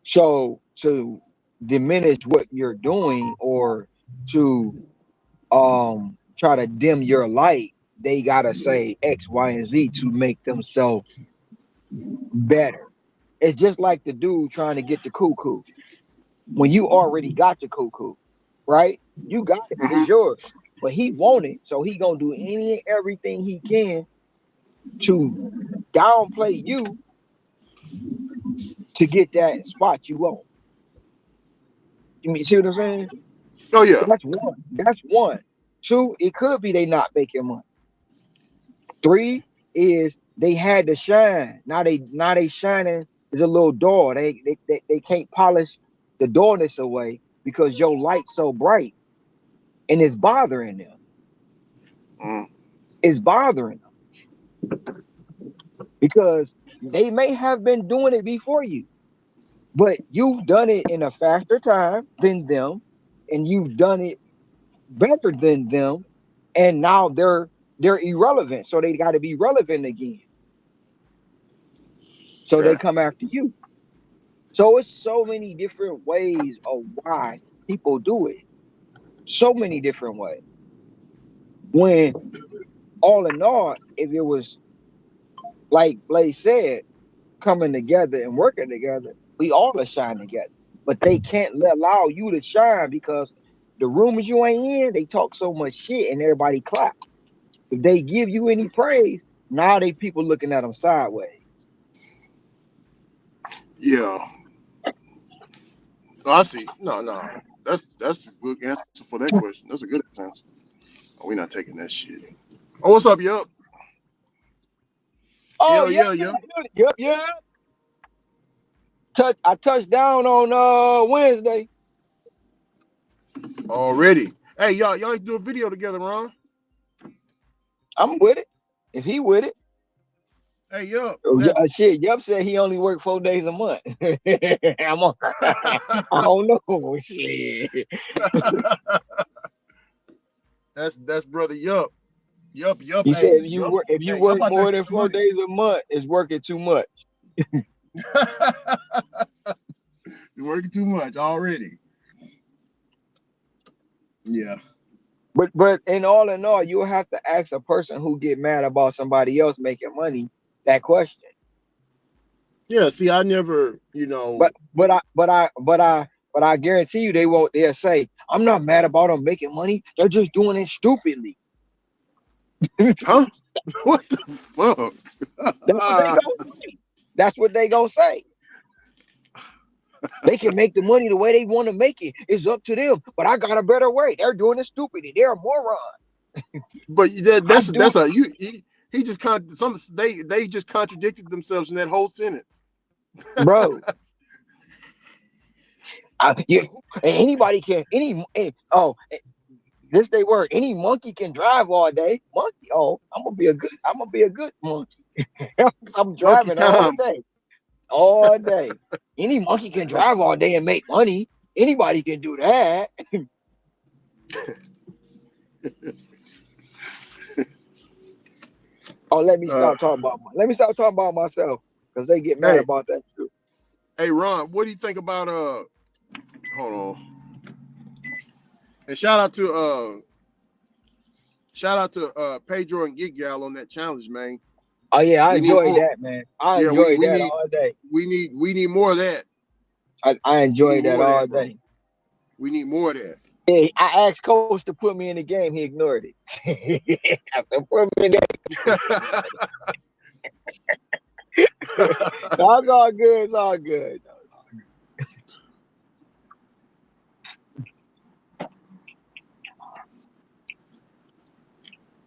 So to diminish what you're doing or to try to dim your light, they gotta say X, Y, and Z to make themselves better. It's just like the dude trying to get the cuckoo when you already got the cuckoo, right? You got it, yeah. it's yours. But he want it, so he gonna do any and everything he can to downplay you to get that spot you want. You mean see what I'm saying? Oh yeah. That's one. That's one. Two, it could be they not making money. Three is they had to shine. Now they shining is a little door. They can't polish the doorness away because your light's so bright and it's bothering them. Mm, It's bothering them because they may have been doing it before you, but you've done it in a faster time than them, and you've done it better than them, and now they're irrelevant, so they got to be relevant again. So they okay. come after you. So it's so many different ways of why people do it. So many different ways. When all in all, if it was like Blaze said, coming together and working together, we all are shine together. But they can't allow you to shine because the rooms you ain't in, they talk so much shit and everybody clap. If they give you any praise, now they people looking at them sideways. Yeah. No, I see. No, no. That's a good answer for that question. That's a good answer. Oh, we're not taking that shit. Oh, what's up, yup? Oh Yeah, yeah, yeah, yeah. yep, yeah. I touched down on Wednesday. Already. Hey, y'all need to do a video together, Ron. I'm with it. If he with it. Hey, yup. Oh, That shit, Yup said he only worked 4 days a month. I'm on, I don't know. Shit. that's brother Yup. Yup. He said Hey, Yup. if you Hey, y'all work about to more make than some four money. days a month, it's working too much. You're working too much already. Yeah. But in all, you'll have to ask a person who get mad about somebody else making money that question. Yeah. See, I never, you know, But I guarantee you they won't. They'll say, "I'm not mad about them making money. They're just doing it stupidly." huh? What the fuck? That's what they gonna say. That's what they gonna say. They can make the money the way they want to make it. It's up to them. But I got a better way. They're doing it stupidly. They're a moron. But I do, that's a you he just some they just contradicted themselves in that whole sentence. bro. Yeah, anybody can. This they word. Any monkey can drive all day. Monkey. Oh, I'm gonna be a good monkey. I'm Monkey driving all time. day. All day. Any monkey can drive all day and make money. Anybody can do that. Oh, Uh, let me stop talking about myself because they get mad hey, about that too. hey, Ron, what do you think about hold on. And shout out to Pedro and Gig Gal on that challenge, man. Oh yeah, I We need enjoyed more. that, man. I Yeah, we enjoyed we that need all day. we need more of that. I We need enjoyed that more of all that, bro. day. We need more of that. Yeah, I asked coach to put me in the game. He ignored it. I said, put me in the game. No, it's all good. It's all good.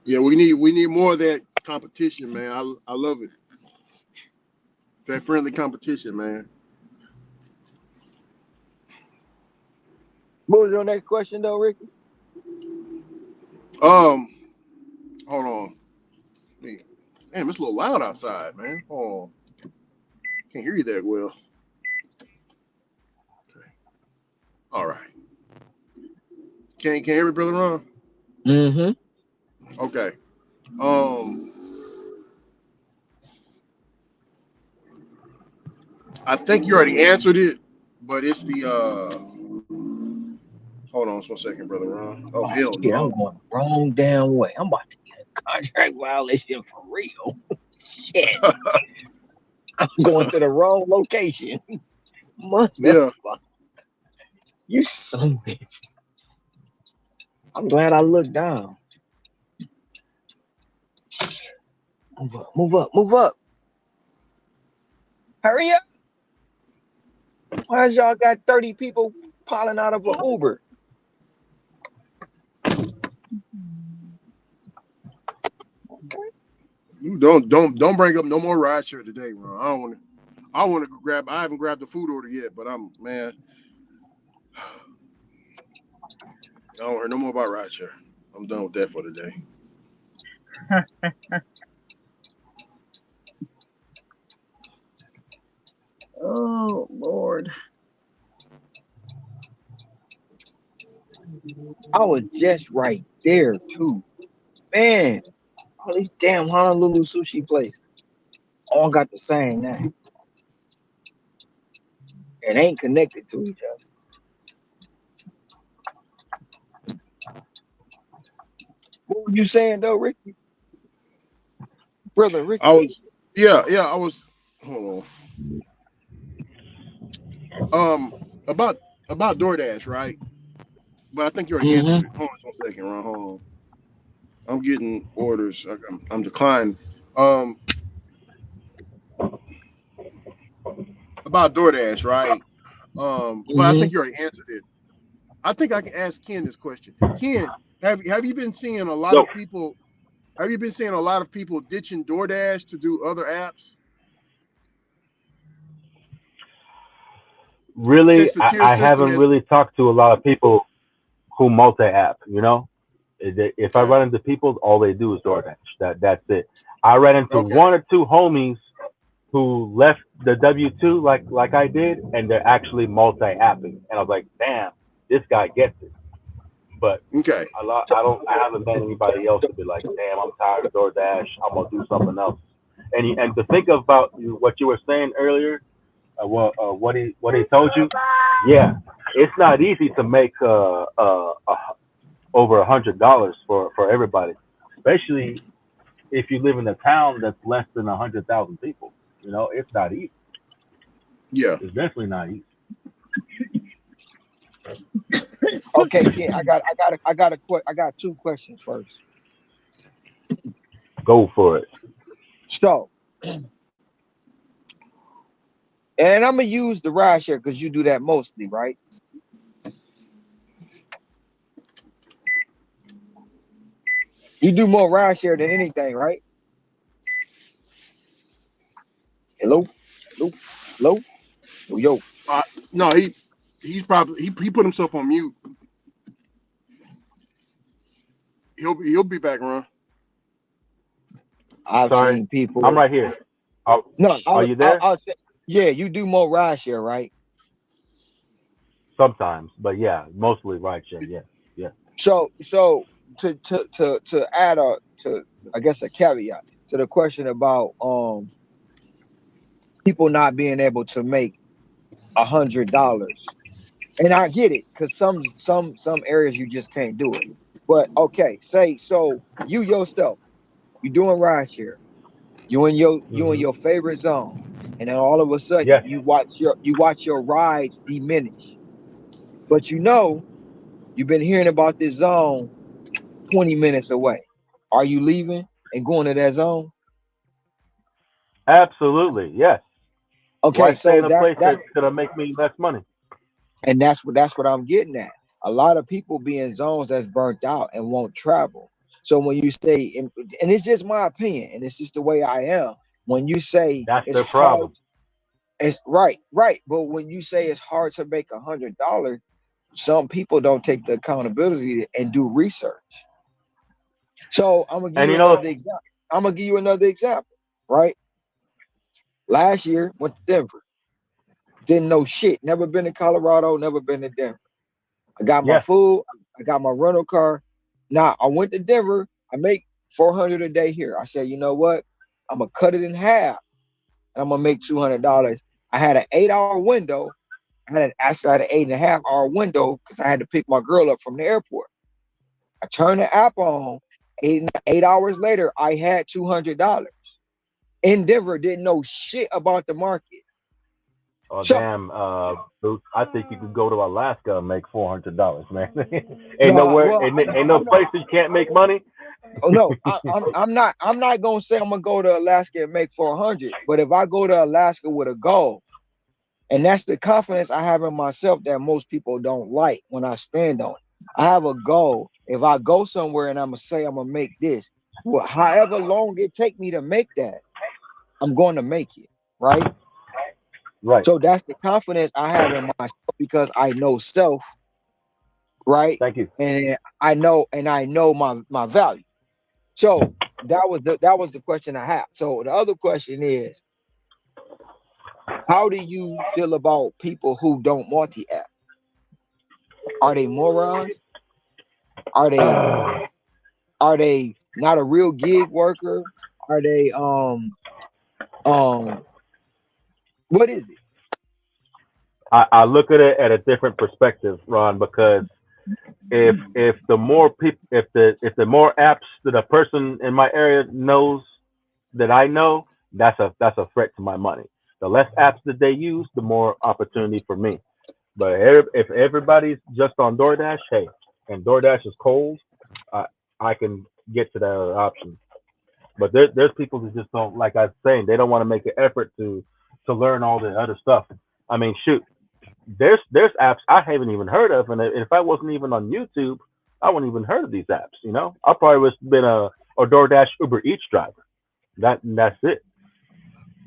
Yeah, we need more of that competition, man. I love it. That friendly competition, man. What was your next question, though, Ricky? Um, hold on. Man, damn, it's a little loud outside, man. Oh, can't hear you that well. Okay. All right. Can hear me, brother Ron? Mm-hmm. Okay. Um, I think you already answered it, but it's the hold on just 1 second, brother Ron. Oh Oh, hell shit, I'm no. going the wrong damn way. I'm about to get a contract violation for real. Shit, I'm going to the wrong location. Motherfucker, Yeah. you son of a bitch. I'm glad I looked down. Move up, move up, move up. Hurry up. Why y'all got 30 people calling out of an Uber. You don't bring up no more rideshare today, bro. I want to grab. I haven't grabbed the food order yet, but man. I don't hear no more about rideshare. I'm done with that for today. Oh Lord. I was just right there too. Man, all these damn Honolulu sushi places all got the same name. And ain't connected to each other. What were you saying though, Ricky? Brother Ricky. I was. Hold on. About DoorDash, right? But I think you already answered it. Hold on just 1 second, Ron. Hold on. I'm getting orders. I'm declining. About DoorDash, right? But I think you already answered it. I think I can ask Ken this question. Ken, have you been seeing a lot of people? Have you been seeing a lot of people ditching DoorDash to do other apps? Really, Since the tier I system haven't has really talked to a lot of people who multi-app. You know, if I okay, run into people, all they do is DoorDash. That's it. I ran into okay, one or two homies who left the W-2 like I did, and they're actually multi-apping. And I was like, damn, this guy gets it. But okay. I haven't met anybody else to be like, damn, I'm tired of DoorDash. I'm gonna do something else. And to think about what you were saying earlier, what he told you, yeah, it's not easy to make over $100 for everybody, especially if you live in a town that's less than 100,000 people. You know, it's not easy. Yeah. It's definitely not easy. Okay, Ken, I got two questions first. Go for it. So, and I'm gonna use the ride share because you do that mostly, right? You do more ride share than anything, right? Hello, hello, hello, yo. No, he's probably he put himself on mute. He'll be back, Ron. I've Sorry, seen people. I'm right here. Oh, No, are you there? I'll say, yeah, you do more ride share, right? Sometimes, but yeah, mostly rideshare. Yeah, yeah. So to add I guess a caveat to the question about people not being able to make $100, and I get it because some areas you just can't do it. But okay, say so you yourself you doing ride share, you in Hmm. your favorite zone, and then all of a sudden Yes, you watch your rides diminish, but you've been hearing about this zone 20 minutes away. Are you leaving and going to that zone? absolutely. Yes. Okay, Why stay so in a place that that's gonna make me less money? and that's what I'm getting at. A lot of people be in zones that's burnt out and won't travel. So when you say, and it's just my opinion, and it's just the way I am. When you say That's it's their hard, problem. it's right. But when you say it's hard to make $100, some people don't take the accountability and do research. So I'm gonna give And you you know, another example. I'm gonna give you another example. Right, last year went to Denver. Didn't know shit. Never been to Colorado. Never been to Denver. I got my yes, food. I got my rental car. Now I went to Denver. I make 400 a day here. I said, you know what? I'm gonna cut it in half, and I'm gonna make $200. I had an 8 hour window. Actually I had an 8.5 hour window because I had to pick my girl up from the airport. I turned the app on. 8 hours later, I had $200 in Denver. Didn't know shit about the market. oh So damn, Boots, I think you could go to Alaska and make $400, man. Ain't no, nowhere, well, ain't no place you can't make money. oh no, I'm not gonna say I'm gonna go to Alaska and make 400. But if I go to Alaska with a goal And that's the confidence I have in myself that most people don't like when I stand on it. I have a goal. If I go somewhere and I'm gonna say I'm gonna make this, well, however long it take me to make that, I'm going to make it, right? Right. So that's the confidence I have in myself because I know self, right? Thank you. And I know my value. So that was the question I have. So the other question is, how do you feel about people who don't multi-app? Are they morons? Are they are they not a real gig worker? Are they um what is it? I look at it at a different perspective, Ron, because if the more people if the more apps that a person in my area knows that I know, that's a threat to my money. The less apps that they use, the more opportunity for me. But if everybody's just on DoorDash, hey, and DoorDash is cold, I I can get to that other option. But there's people who just don't, like I was saying, they don't want to make an effort to learn all the other stuff. I mean, shoot, there's apps I haven't even heard of, and if I wasn't even on YouTube, I wouldn't even heard of these apps. You know, I probably was been a DoorDash Uber Eats driver. That's it.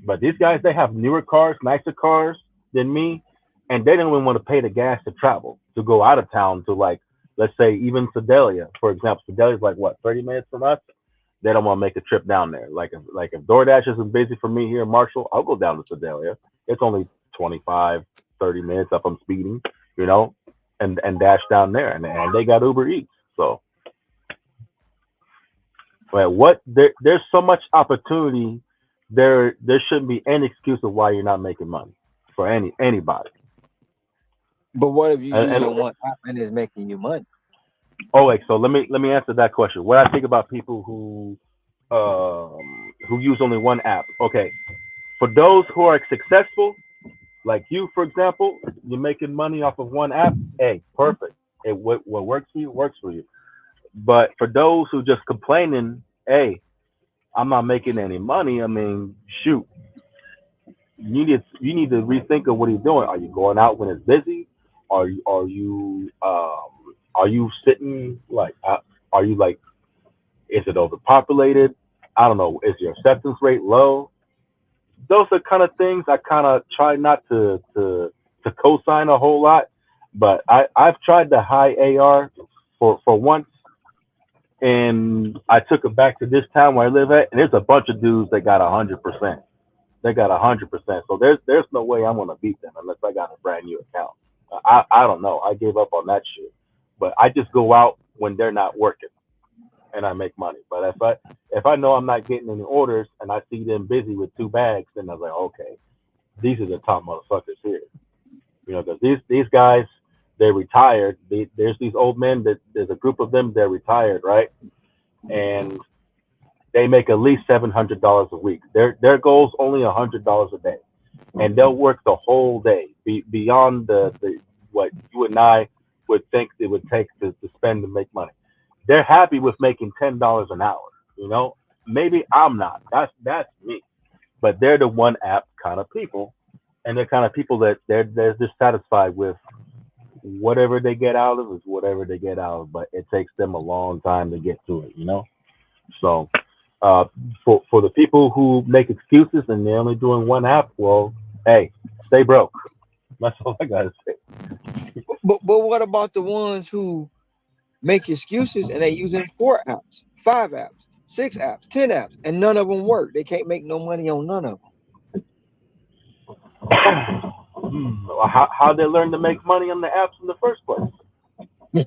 But these guys, they have newer cars, nicer cars than me, and they don't even want to pay the gas to travel to go out of town to, like, let's say even Sedalia, for example. Sedalia's like what, 30 minutes from us. They don't want to make a trip down there. Like if DoorDash isn't busy for me here in Marshall, I'll go down to Sedalia. It's only 25, 30 minutes up. I'm speeding, you know, and dash down there, and they got Uber Eats. So, but there's so much opportunity. There shouldn't be any excuse of why you're not making money for anybody. But what if you And using one app and it's making you money? oh, wait, so let me answer that question. What I think about people who use only one app. Okay, for those who are successful, like you, for example, you're making money off of one app. Hey, perfect. What works for you works for you. But for those who just complaining, hey, I'm not making any money. I mean, shoot, you need to rethink of what you're doing. Are you going out when it's busy? Are you sitting like? Are you like? Is it overpopulated? I don't know. Is your acceptance rate low? Those are kind of things I kind of try not to co-sign a whole lot. But I've tried the high AR for once, and I took it back to this town where I live at, and there's a bunch of dudes that got 100%. They got 100%. So there's no way I'm gonna beat them unless I got a brand new account. I don't know. I gave up on that shit. But I just go out when they're not working and I make money. But if I know I'm not getting any orders and I see them busy with two bags, then I was like, okay, these are the top motherfuckers here. You know, because these guys, they're retired. There's these old men that there's a group of them, they're retired, right? And they make at least $700 a week. Their goal's only $100 a day, and they'll work the whole day beyond the what you and I would think it would take to spend to make money. They're happy with making $10 an hour. You know, maybe I'm not. That's me, but they're the one app kind of people, and they're kind of people that they're dissatisfied with whatever they get out of is whatever they get out of, but it takes them a long time to get to it. You know, so uh, for the people who make excuses and they're only doing one app, well, hey, stay broke. That's all I gotta say. But what about the ones who make excuses and they using 4 apps, 5 apps, 6 apps, 10 apps, and none of them work? They can't make no money on none of How they learn to make money on the apps in the first place? them.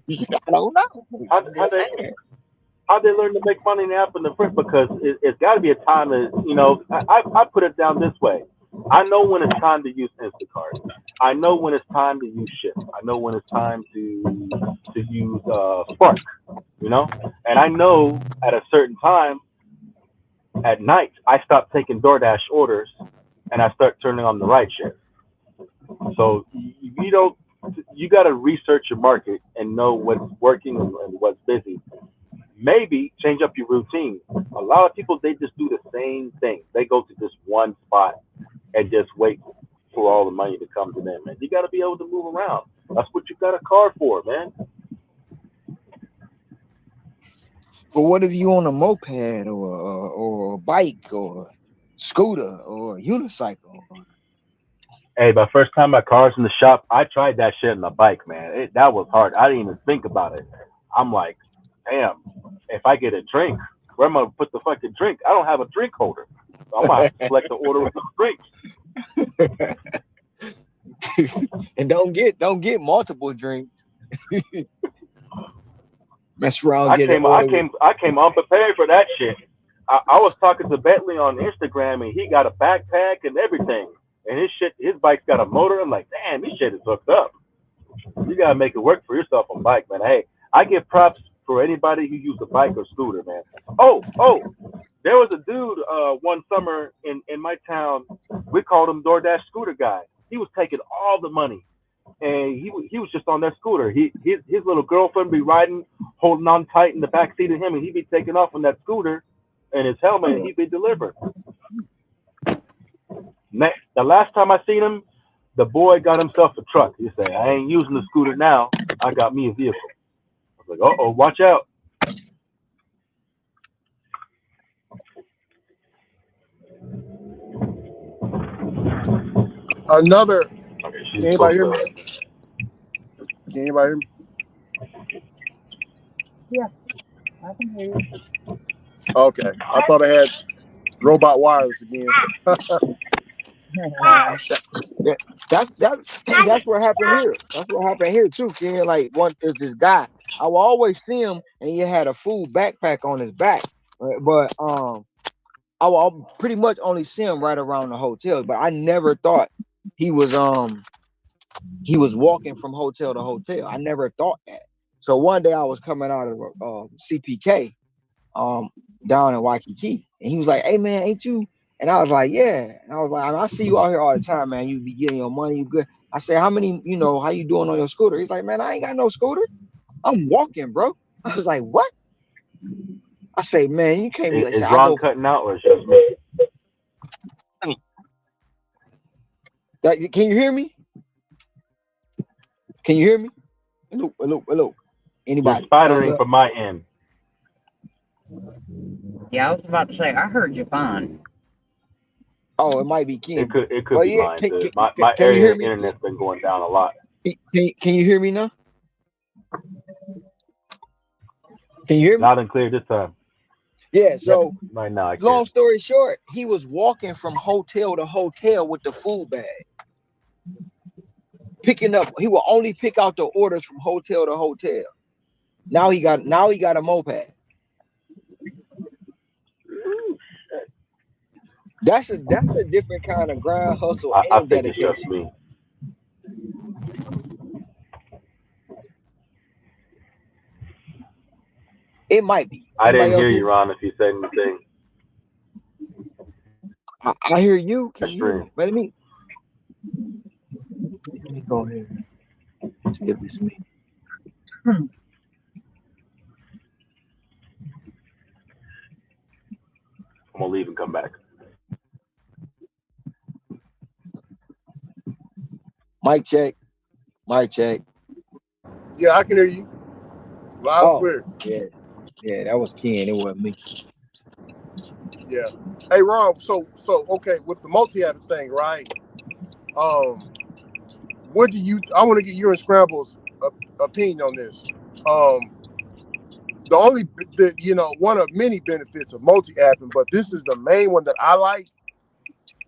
I don't know. How, I'm how just they saying. how they learn to make money in the app in the first? Because it's got to be a time that, you know. I put it down this way. I know when it's time to use Instacart. I know when it's time to use Shift. I know when it's time to use Spark. You know, and I know at a certain time at night I stop taking DoorDash orders and I start turning on the ride share. So you don't. You got to research your market and know what's working and what's busy. Maybe change up your routine. A lot of people, they just do the same thing. They go to this one spot and just wait for all the money to come to them, man. You got to be able to move around. That's what you got a car for, man. But what if you on a moped or a bike or scooter or unicycle? Hey, but first time my car's in the shop, I tried that shit on the bike, man. That was hard. I didn't even think about it. I'm like, damn, if I get a drink, where am I gonna put the fucking drink? I don't have a drink holder. So I'm gonna have to select the order with some drinks. And don't get multiple drinks. Mess around, get an order. I came unprepared for that shit. I was talking to Bentley on Instagram, and he got a backpack and everything, and his bike's got a motor. I'm like, damn, this shit is hooked up. You gotta make it work for yourself on bike, man. Hey, I give props for anybody who used a bike or scooter, man. Oh, there was a dude one summer in my town. We called him DoorDash Scooter Guy. He was taking all the money, and he was just on that scooter. His little girlfriend be riding, holding on tight in the back seat of him, and he'd be taking off on that scooter and his helmet, and he'd be delivering. The last time I seen him, the boy got himself a truck. He said, I ain't using the scooter now. I got me a vehicle. I was like, uh-oh, watch out. Another. Okay, Can anybody hear me? Can anybody hear me? Yeah, I can hear you. Okay, I thought I had robot wireless again. That's what happened here. That's what happened here too, Ken. Like there's this guy. I will always see him, and he had a full backpack on his back. But I will pretty much only see him right around the hotel. But I never thought he was walking from hotel to hotel. I never thought that. So one day I was coming out of CPK down in Waikiki, and he was like, "Hey man, ain't you?" And I was like, "Yeah." And I was like, "I see you out here all the time, man. You be getting your money, you good." I said, "How many? How you doing on your scooter?" He's like, "Man, I ain't got no scooter. I'm walking, bro." I was like, "What?" I say, "Man, you can't be like." Is Ron cutting out or is it just me? Can you hear me? Can you hear me? Hello. Anybody? You're spidering from my end. Yeah, I was about to say, I heard you fine. Oh, it might be Ken. It could be mine. My can you area hear me? internet's been going down a lot. Can you hear me now? Can you hear me? Loud and clear this time. Yeah, so right now, long story short, he was walking from hotel to hotel with the food bag. Picking up, he will only pick out the orders from hotel to hotel. Now he got a moped. That's a different kind of grind, hustle, I and think it's dedication. just me. It might be. I didn't hear you, Ron, if you said anything. I hear you. Can you hear me? Let me go ahead. See if it's me. I'm gonna leave and come back. Mic check. Yeah, I can hear you. Loud and clear. Yeah, that was Ken. It wasn't me. Yeah. Hey, Ron. So okay, with the multi-app thing, right? What do you? I want to get your and Scramble's opinion on this. One of many benefits of multi-apping, but this is the main one that I like.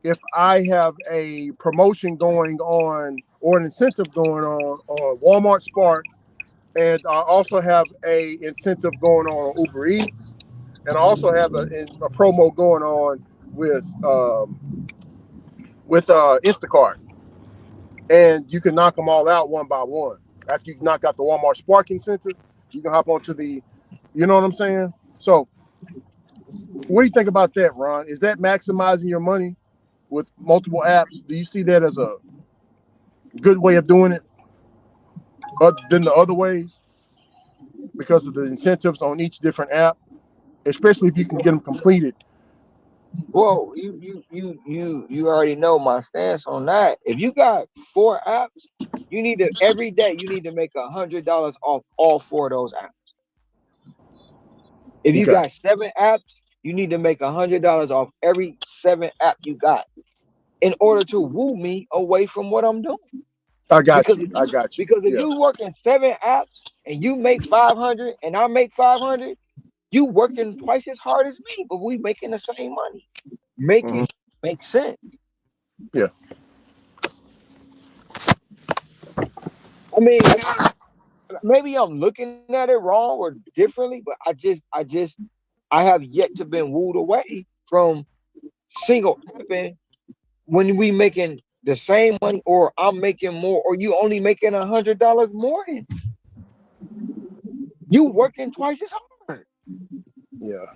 If I have a promotion going on or an incentive going on Walmart Spark, and I also have a incentive going on Uber Eats, and I also have a promo going on with Instacart, and you can knock them all out one by one. After you knock out the Walmart Spark incentive, you can hop onto the, you know what I'm saying? So, what do you think about that, Ron? Is that maximizing your money with multiple apps? Do you see that as a good way of doing it, other than the other ways, because of the incentives on each different app, especially if you can get them completed Well, you already know my stance on that. If you got 4 apps, you need to every day you need to make $100 off all 4 of those apps. If you Okay, got 7 apps, you need to make $100 off every 7 app you got in order to woo me away from what I'm doing. I got Because you. if I you got you. because if Yeah. you working 7 apps and you make 500 and I make 500, you working twice as hard as me, but we making the same money. Make Hmm. it make sense. Yeah. I mean, maybe I'm looking at it wrong or differently, but I have yet to been wooed away from single apping when we making the same money or I'm making more or you only making $100 more than you working twice as hard. Yeah.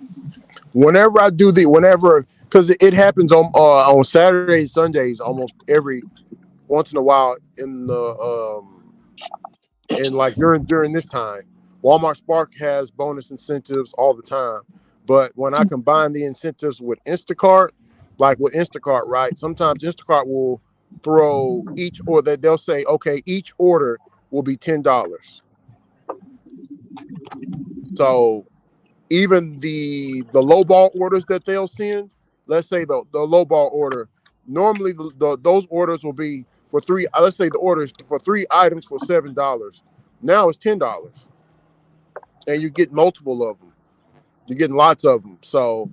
Whenever I do whenever, because it happens on Saturdays, Sundays, almost every once in a while in like during this time, Walmart Spark has bonus incentives all the time. But when I combine the incentives with Instacart, like with Instacart, right? Sometimes Instacart will throw each or that they'll say, okay, each order will be $10. So even the low ball orders that they'll send, let's say the low ball order, normally those orders will be for three. Let's say the orders for 3 items for $7. Now it's $10, and you get multiple of them. You're getting lots of them. So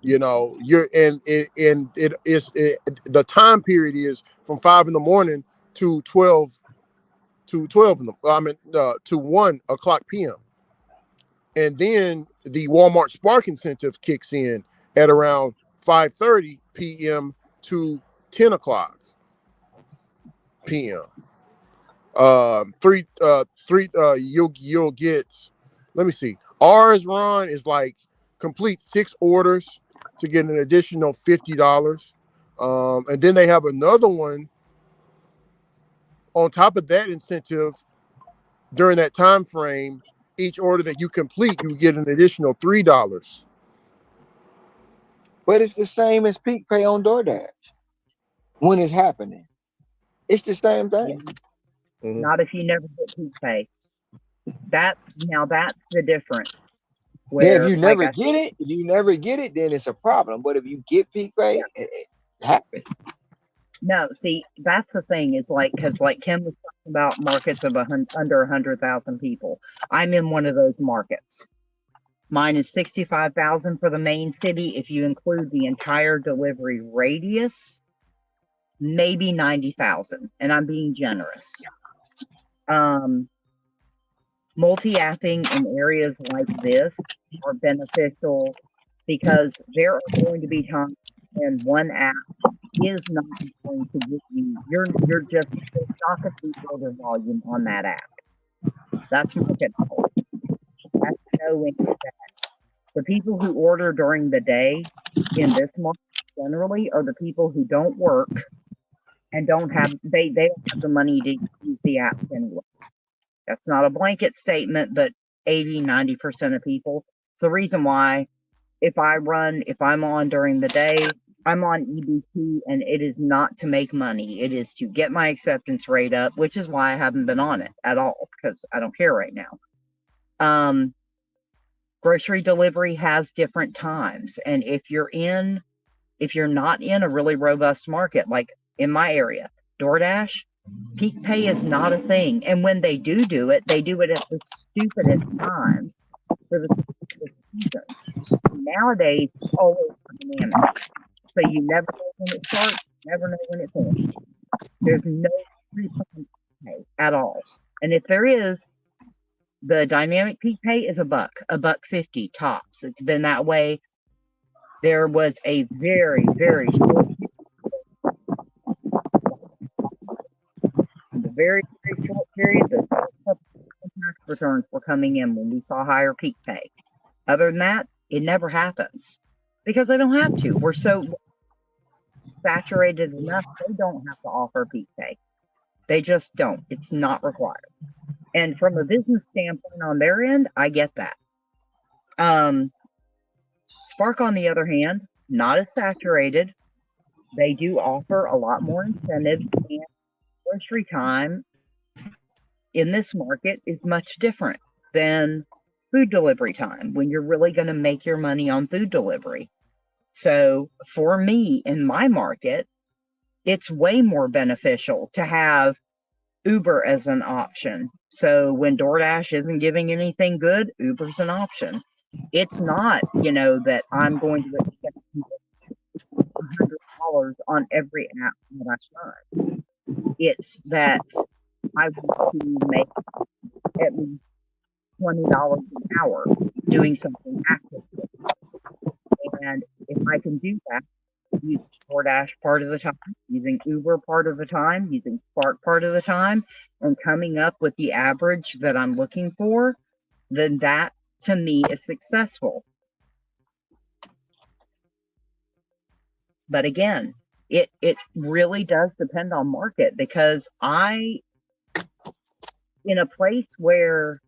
you're the time period is from 5 in the morning to 12 in the I mean to 1 o'clock p.m. And then the Walmart Spark incentive kicks in at around 5:30 p.m. to 10 o'clock p.m. You'll get. Let me see. Ours, Ron, is like complete 6 orders to get an additional $50. And then they have another one on top of that incentive during that time frame. Each order that you complete, you get an additional $3. But it's the same as peak pay on DoorDash when it's happening. It's the same Yeah, thing. Mhm. not if you never get peak pay. That's the difference. Yeah, if Where, you like never I get it, then it's a problem. But if you get peak yeah, pay, it happens. no, see, that's the thing. Is like because like Kim was talking about markets of under 100,000 people. I'm in one of those markets. Mine is 65,000 for the main city. If you include the entire delivery radius, maybe 90,000, and I'm being generous. Um, Multi-apping in areas like this are beneficial because there are going to be times when one app is not going to get you. There's not going to be order volume on that app. That's market knowledge. That's knowing that the people who order during the day in this market generally are the people who don't work and they don't have the money to use the apps anyway. That's not a blanket statement, but 80-90% of people. It's the reason why if I'm on during the day, I'm on EBT and it is not to make money. It is to get my acceptance rate up, which is why I haven't been on it at all because I don't care right now. Um, Grocery delivery has different times. And if you're not in a really robust market, like in my area, DoorDash, peak pay is not a thing. And when they do it at the stupidest time for the season. Nowadays, it's always dynamic. So you never know when it starts, never know when it ends. There's no pre-planned pay at all. And if there is, the dynamic peak pay is a buck 50 tops. It's been that way. There was a very, very short, the very, very short period that tax returns were coming in when we saw higher peak pay. Other than that, it never happens because they don't have to. We're so saturated enough, they don't have to offer peak pay. They just don't. It's not required. And from a business standpoint on their end, I get that. Um, Spark, on the other hand, not as saturated. They do offer a lot more incentives, and grocery time in this market is much different than food delivery time when you're really going to make your money on food delivery. So for me in my market, it's way more beneficial to have Uber as an option. So when DoorDash isn't giving anything good, Uber's an option. It's not, that I'm going to expect $100 on every app that I run. It's that I want to make at least $20 an hour doing something active. And if I can do that, using DoorDash part of the time, using Uber part of the time, using Spark part of the time, and coming up with the average that I'm looking for, then that to me is successful. But again, it really does depend on market, because in a place where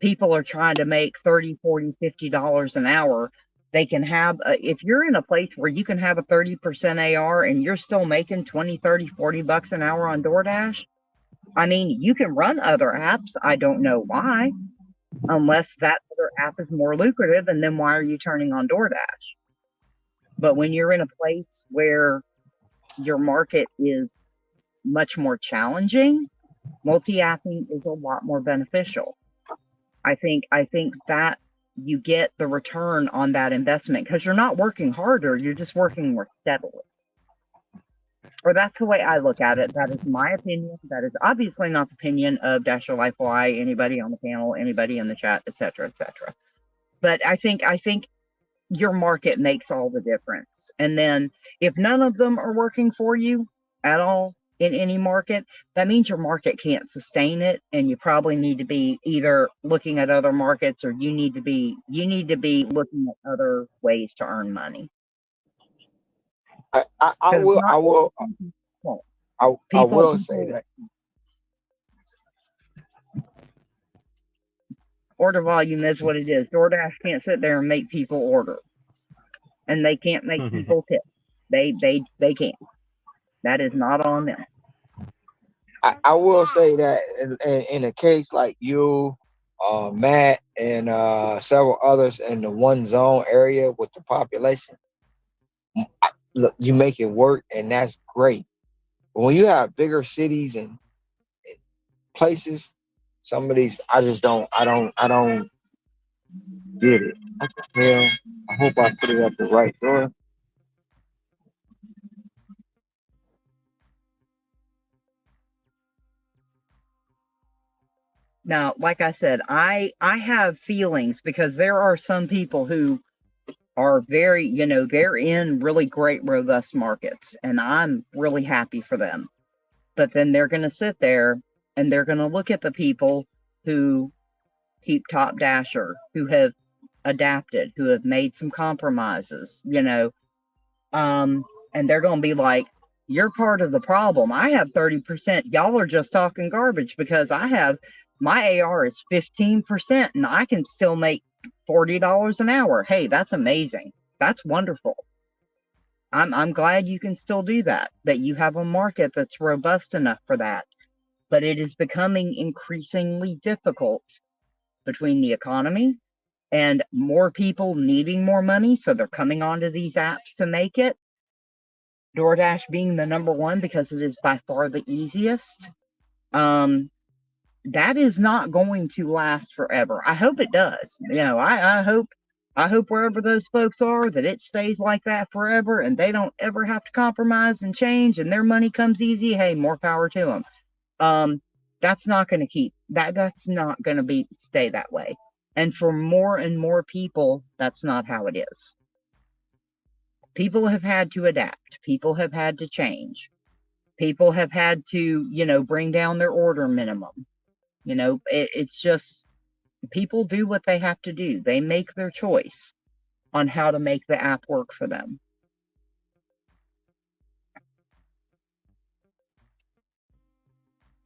people are trying to make $30, $40, $50 an hour, they can have, if you're in a place where you can have a 30% AR and you're still making 20, 30, 40 bucks an hour on DoorDash, I mean, you can run other apps. I don't know why, unless that other app is more lucrative, and then why are you turning on DoorDash? But when you're in a place where your market is much more challenging, multi-apping is a lot more beneficial. I think that you get the return on that investment because you're not working harder, you're just working more steadily. Or that's the way I look at it. That is my opinion. That is obviously not the opinion of Dasher Life Y, anybody on the panel, anybody in the chat, etc., etc. But I think your market makes all the difference. And then if none of them are working for you at all in any market, that means your market can't sustain it, and you probably need to be either looking at other markets, or you need to be looking at other ways to earn money. I will say that order volume is what it is. DoorDash can't sit there and make people order, and they can't make people tip. They can't. That is not on them. I will say that in a case like you, Matt, and several others in the one zone area with the population, look, you make it work, and that's great. But when you have bigger cities and places, some of these I don't get it. What the hell? I hope I put it at the right door. Now, like I said, I have feelings, because there are some people who are very, they're in really great, robust markets, and I'm really happy for them. But then they're going to sit there and they're going to look at the people who keep Top Dasher, who have adapted, who have made some compromises, and they're going to be like, you're part of the problem. I have 30%. Y'all are just talking garbage, because my AR is 15% and I can still make $40 an hour. Hey, that's amazing. That's wonderful. I'm glad you can still do that you have a market that's robust enough for that. But it is becoming increasingly difficult between the economy and more people needing more money, so they're coming onto these apps to make it. DoorDash being the number one because it is by far the easiest. That is not going to last forever. I hope it does. I hope wherever those folks are, that it stays like that forever, and they don't ever have to compromise and change, and their money comes easy. Hey, more power to them. That's not going to keep that. That's not going to stay that way. And for more and more people, that's not how it is. People have had to adapt. People have had to change. People have had to, bring down their order minimum. It's just, people do what they have to do. They make their choice on how to make the app work for them.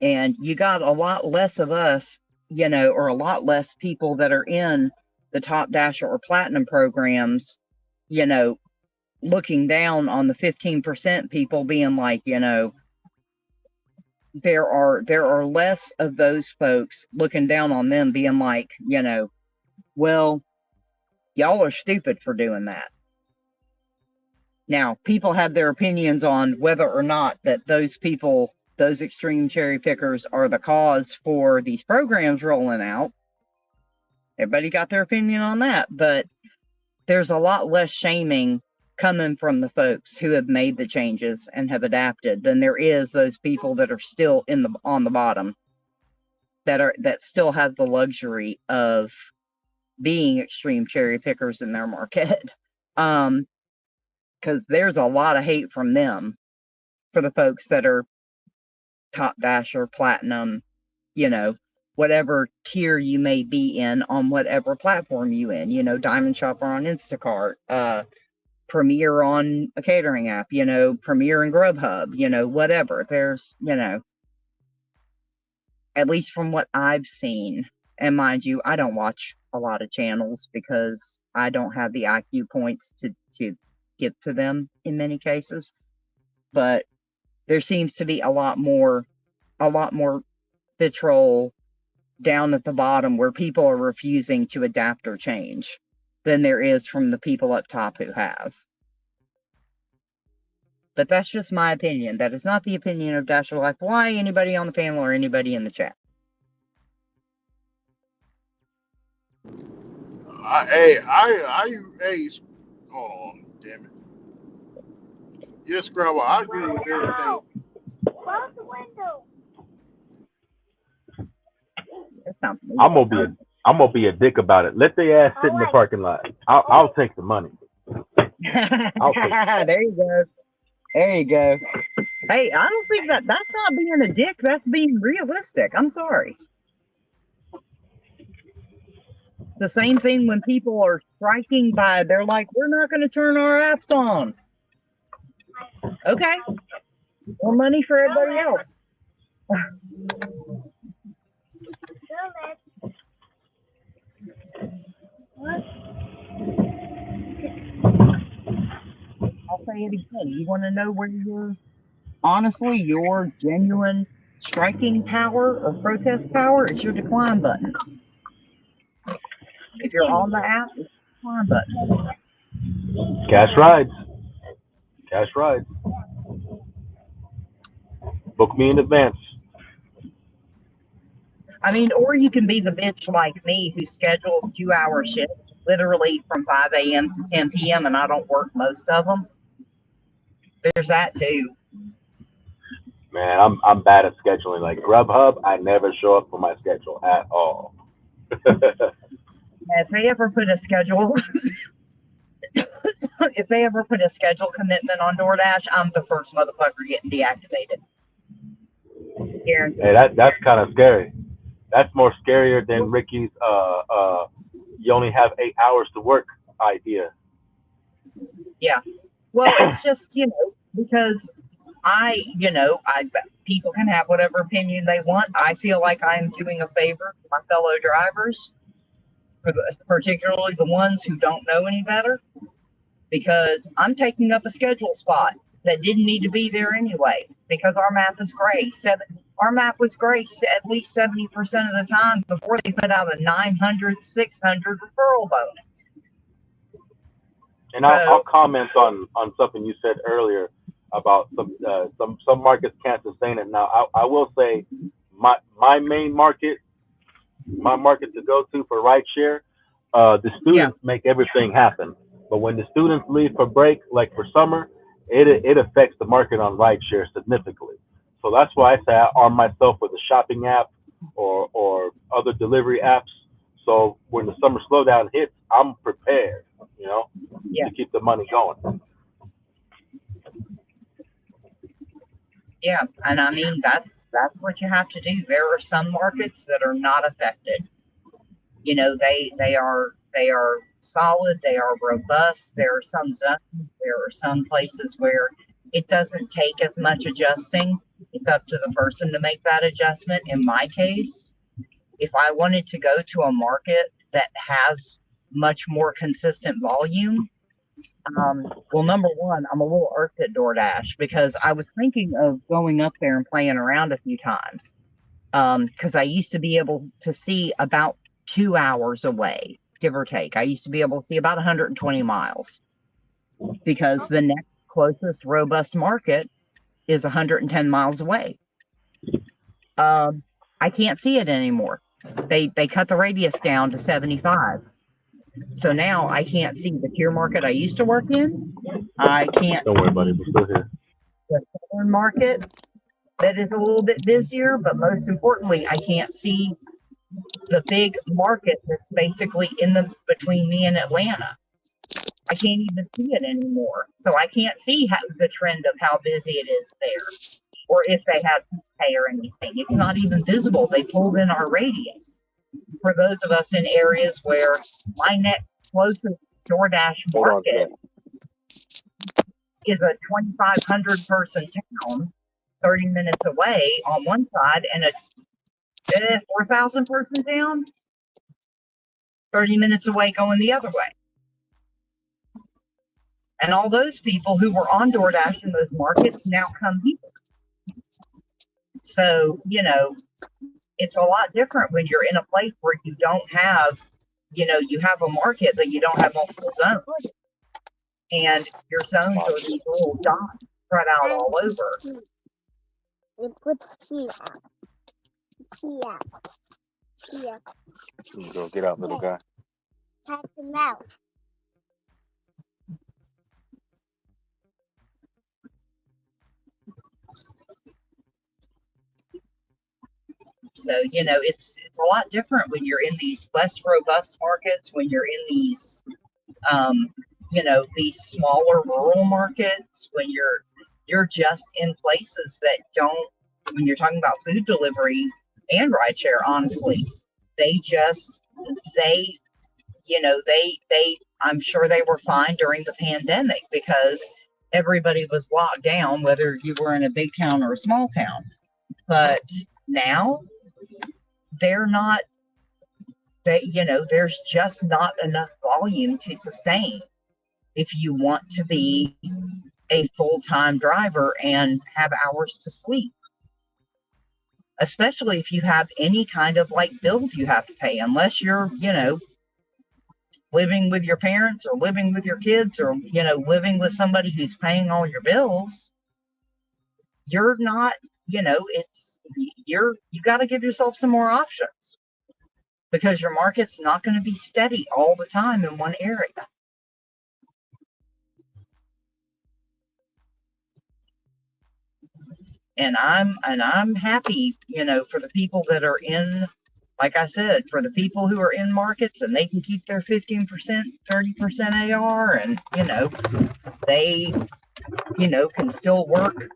And you got a lot less of us, or a lot less people that are in the Top Dasher or Platinum programs, looking down on the 15% people, being like, you know, there are less of those folks looking down on them, being like, you know, well, y'all are stupid for doing that. Now, people have their opinions on whether or not that those people, those extreme cherry pickers, are the cause for these programs rolling out. Everybody got their opinion on that, but there's a lot less shaming coming from the folks who have made the changes and have adapted than there is those people that are still on the bottom, that still have the luxury of being extreme cherry pickers in their market. Because there's a lot of hate from them for the folks that are top dasher, platinum, you know, whatever tier you may be in on whatever platform you in, you know, Diamond Shopper on Instacart, Premier on a catering app, you know, Premier and Grubhub, you know, whatever. There's, you know, at least from what I've seen, and mind you, I don't watch a lot of channels because I don't have the IQ points to give to them in many cases, but there seems to be a lot more vitriol down at the bottom where people are refusing to adapt or change than there is from the people up top who have. But that's just my opinion. That is not the opinion of Dash of Life Hawaii, anybody on the panel, or anybody in the chat. Hey, hold on, damn it. Yes, Scrabble, I agree with everything. Close the window. That's not me. I'm gonna be a dick about it. Let their ass sit in the parking lot. I'll take the money. There you go. There you go. Hey, I don't think that's not being a dick. That's being realistic. I'm sorry. It's the same thing when people are striking by, they're like, we're not going to turn our apps on. Okay. More money for everybody else. I'll say it again. You want to know where honestly, your genuine striking power or protest power is your decline button. If you're on the app, it's the decline button. Cash rides. Cash rides. Book me in advance. I mean, or you can be the bitch like me who schedules 2-hour shifts literally from 5 a.m. to 10 p.m. and I don't work most of them. There's that too. Man, I'm bad at scheduling. Like Grubhub, I never show up for my schedule at all. If they ever put a schedule, if they ever put a schedule commitment on DoorDash, I'm the first motherfucker getting deactivated. Guaranteed. Hey, that's kind of scary. That's more scarier than Ricky's you only have 8 hours to work idea. Yeah. Well, it's just, you know, because people can have whatever opinion they want. I feel like I'm doing a favor to my fellow drivers, particularly the ones who don't know any better, because I'm taking up a schedule spot that didn't need to be there anyway, because our map is gray. Our map was gray at least 70% of the time before they put out a 900, 600 referral bonus. And so, I'll comment on something you said earlier about some markets can't sustain it. Now, I will say my main market, my market to go to for rideshare, the students make everything happen. But when the students leave for break, like for summer, it affects the market on rideshare significantly. So that's why I say I arm myself with a shopping app or other delivery apps. So when the summer slowdown hits, I'm prepared, you know, to keep the money going. Yeah, and I mean that's what you have to do. There are some markets that are not affected. You know, they are solid, they are robust. There are some zones, there are some places where it doesn't take as much adjusting. It's up to the person to make that adjustment. In my case, if I wanted to go to a market that has much more consistent volume, Well, number one, I'm a little irked at DoorDash because I was thinking of going up there and playing around a few times. Because I used to be able to see about 2 hours away, give or take. I used to be able to see about 120 miles because the next closest robust market is 110 miles away. I can't see it anymore. They cut the radius down to 75. So now I can't see the tier market I used to work in. I can't Don't worry about it. We're still here. see the southern market that is a little bit busier, but most importantly, I can't see the big market that's basically in the between me and Atlanta. I can't even see it anymore. So I can't see the trend of how busy it is there, or if they have pay or anything. It's not even visible. They pulled in our radius. For those of us in areas where my next closest DoorDash Hold on to market is a 2,500 person town, 30 minutes away on one side, and a 4,000 person town, 30 minutes away going the other way. And all those people who were on DoorDash in those markets now come here. So, it's a lot different when you're in a place where you don't have, you have a market, but you don't have multiple zones. And your zones are these little dots spread out all over. We put here. Here. Go get out, little guy. Check them out. So, it's a lot different when you're in these less robust markets, when you're in these, these smaller rural markets, when you're just in places that don't, when you're talking about food delivery and rideshare, honestly, they, I'm sure they were fine during the pandemic because everybody was locked down, whether you were in a big town or a small town. But now they're not, there's just not enough volume to sustain if you want to be a full-time driver and have hours to sleep, especially if you have any kind of like bills you have to pay, unless you're, living with your parents or living with your kids or, living with somebody who's paying all your bills. You're not, you got to give yourself some more options because your market's not going to be steady all the time in one area. And I'm happy, for the people that are in, like I said, for the people who are in markets and they can keep their 15%, 30% AR and, they, can still work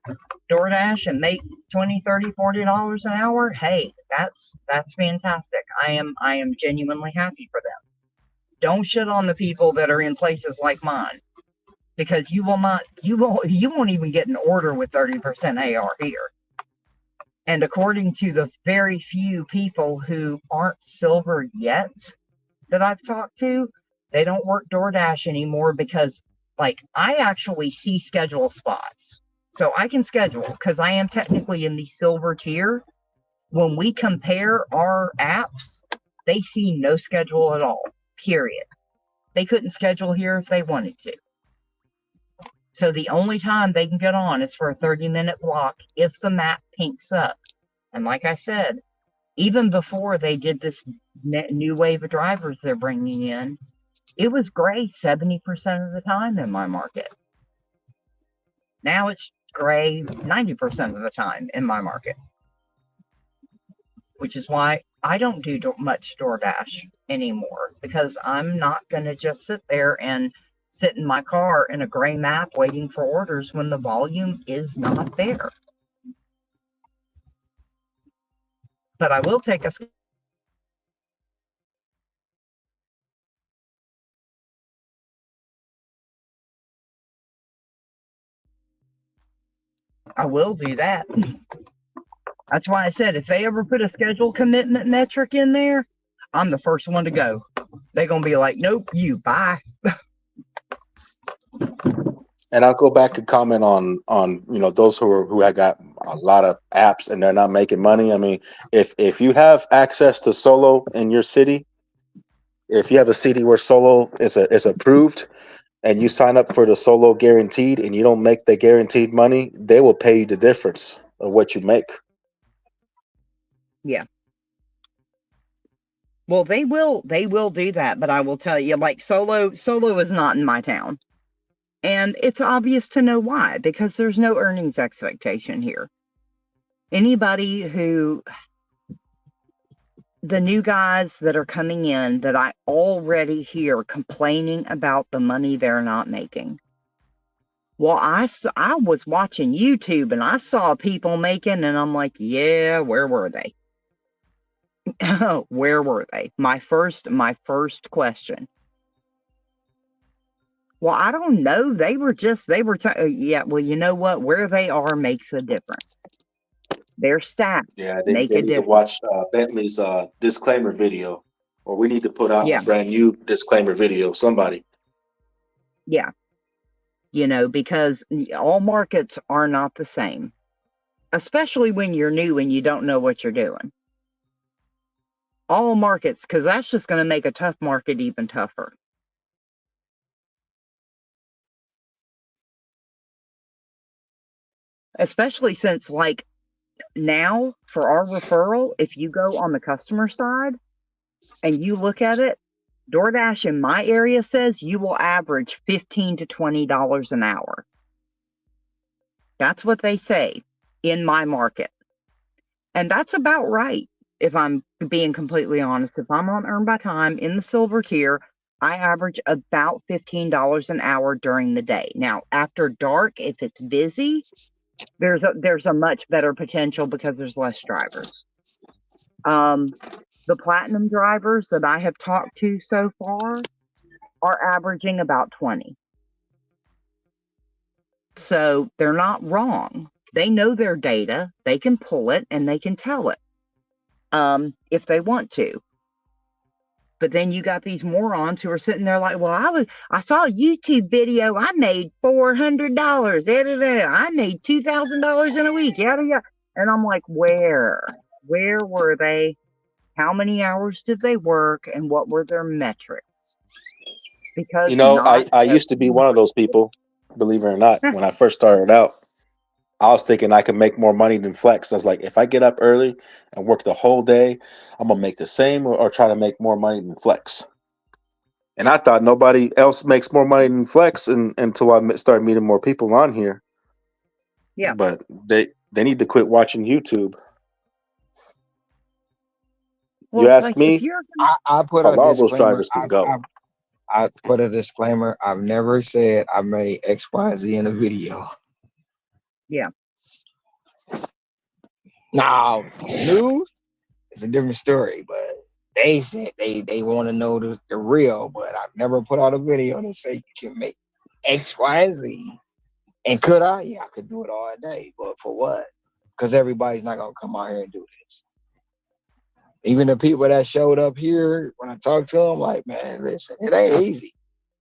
DoorDash and make $20, $30, $40 an hour. Hey, that's fantastic. I am genuinely happy for them. Don't shit on the people that are in places like mine, because you won't even get an order with 30% AR here. And according to the very few people who aren't silver yet that I've talked to, they don't work DoorDash anymore because, like, I actually see schedule spots. So I can schedule because I am technically in the silver tier. When we compare our apps, they see no schedule at all, period. They couldn't schedule here if they wanted to. So the only time they can get on is for a 30-minute block if the map pinks up. And like I said, even before they did this new wave of drivers they're bringing in, it was gray 70% of the time in my market. Now it's gray 90% of the time in my market, which is why I don't do much DoorDash anymore, because I'm not going to just sit there and sit in my car in a gray map waiting for orders when the volume is not there. But I will take a I will do that. That's why I said if they ever put a schedule commitment metric in there, I'm the first one to go. They're going to be like, nope, you, bye. And I'll go back and comment on those who have got a lot of apps and they're not making money. I mean, if you have access to Solo in your city, if you have a city where Solo is approved, and you sign up for the Solo guaranteed, and you don't make the guaranteed money, they will pay you the difference of what you make. Yeah. Well, they will do that, but I will tell you, like Solo is not in my town. And it's obvious to know why, because there's no earnings expectation here. Anybody the new guys that are coming in that I already hear complaining about the money they're not making. Well, I was watching YouTube and I saw people making, and I'm like, yeah, where were they? Where were they? My first question. Well, I don't know. They were yeah, well, you know what? Where they are makes a difference. Their stats Yeah, make they a need to difference. watch Bentley's disclaimer video, or we need to put out a Yeah, brand new disclaimer video. Somebody. yeah. Because all markets are not the same, especially when you're new and you don't know what you're doing. All markets, because that's just going to make a tough market even tougher. Especially since, like, now for our referral, if you go on the customer side and you look at it, DoorDash in my area says you will average $15 to $20 an hour. That's what they say in my market. And that's about right. If I'm being completely honest, if I'm on Earn by Time in the silver tier, I average about $15 an hour during the day. Now, after dark, if it's busy, there's a much better potential because there's less drivers. The platinum drivers that I have talked to so far are averaging about 20. So they're not wrong. They know their data, they can pull it and they can tell it if they want to. But then you got these morons who are sitting there like, well, I saw a YouTube video, I made $400. I made $2,000 in a week. Yada yada. And I'm like, where were they? How many hours did they work, and what were their metrics? Because not I used to be everyone. one of those people, believe it or not. When I first started out, I was thinking I could make more money than Flex. I was like, if I get up early and work the whole day, I'm gonna make the same or try to make more money than Flex. And I thought nobody else makes more money than Flex until I started meeting more people on here. Yeah. But they need to quit watching YouTube. Well, You ask like if me, you're I put a all those disclaimer. drivers can go. I put a disclaimer. I've never said I made X, Y, Z in a video. yeah. Now, news is a different story, but they said they want to know the real, but I've never put out a video that say you can make X, Y, and Z. And could I? Yeah, I could do it all day, but for what? Because everybody's not gonna come out here and do this. Even the people that showed up here, when I talked to them, like, man, listen, it ain't easy.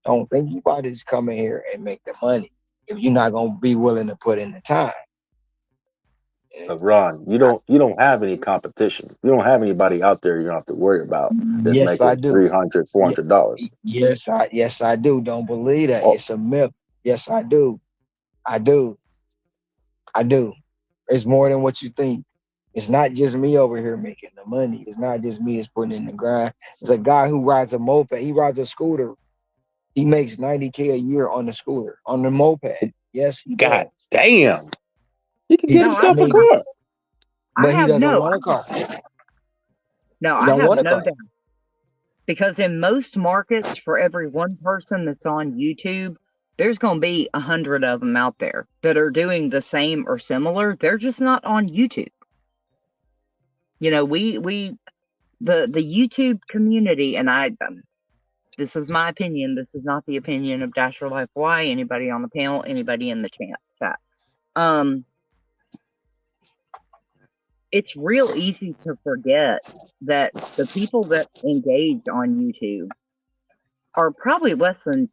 Don't think you about to just come in here and make the money if you're not gonna be willing to put in the time. Ron, you don't have any competition. You don't have anybody out there you don't have to worry about that's Yes, I making do. $300, Ye- $400. yes, I do. Don't believe that. Oh, It's a myth. Yes, I do. I do. I do. It's more than what you think. It's not just me over here making the money. It's not just me that's putting in the grind. It's a guy who rides a moped. He rides a scooter. He makes $90K a year on the scooter, on the moped. Yes, he God does. damn. He can get He's, No, I himself a mean, car. but he doesn't want a car. He I don't have want a no car. doubt. Because in most markets, for every one person that's on YouTube, there's going to be 100 of them out there that are doing the same or similar. They're just not on YouTube. The YouTube community, and this is my opinion. This is not the opinion of Dasher Life Hawaii, anybody on the panel, anybody in the chat. It's real easy to forget that the people that engage on YouTube are probably less than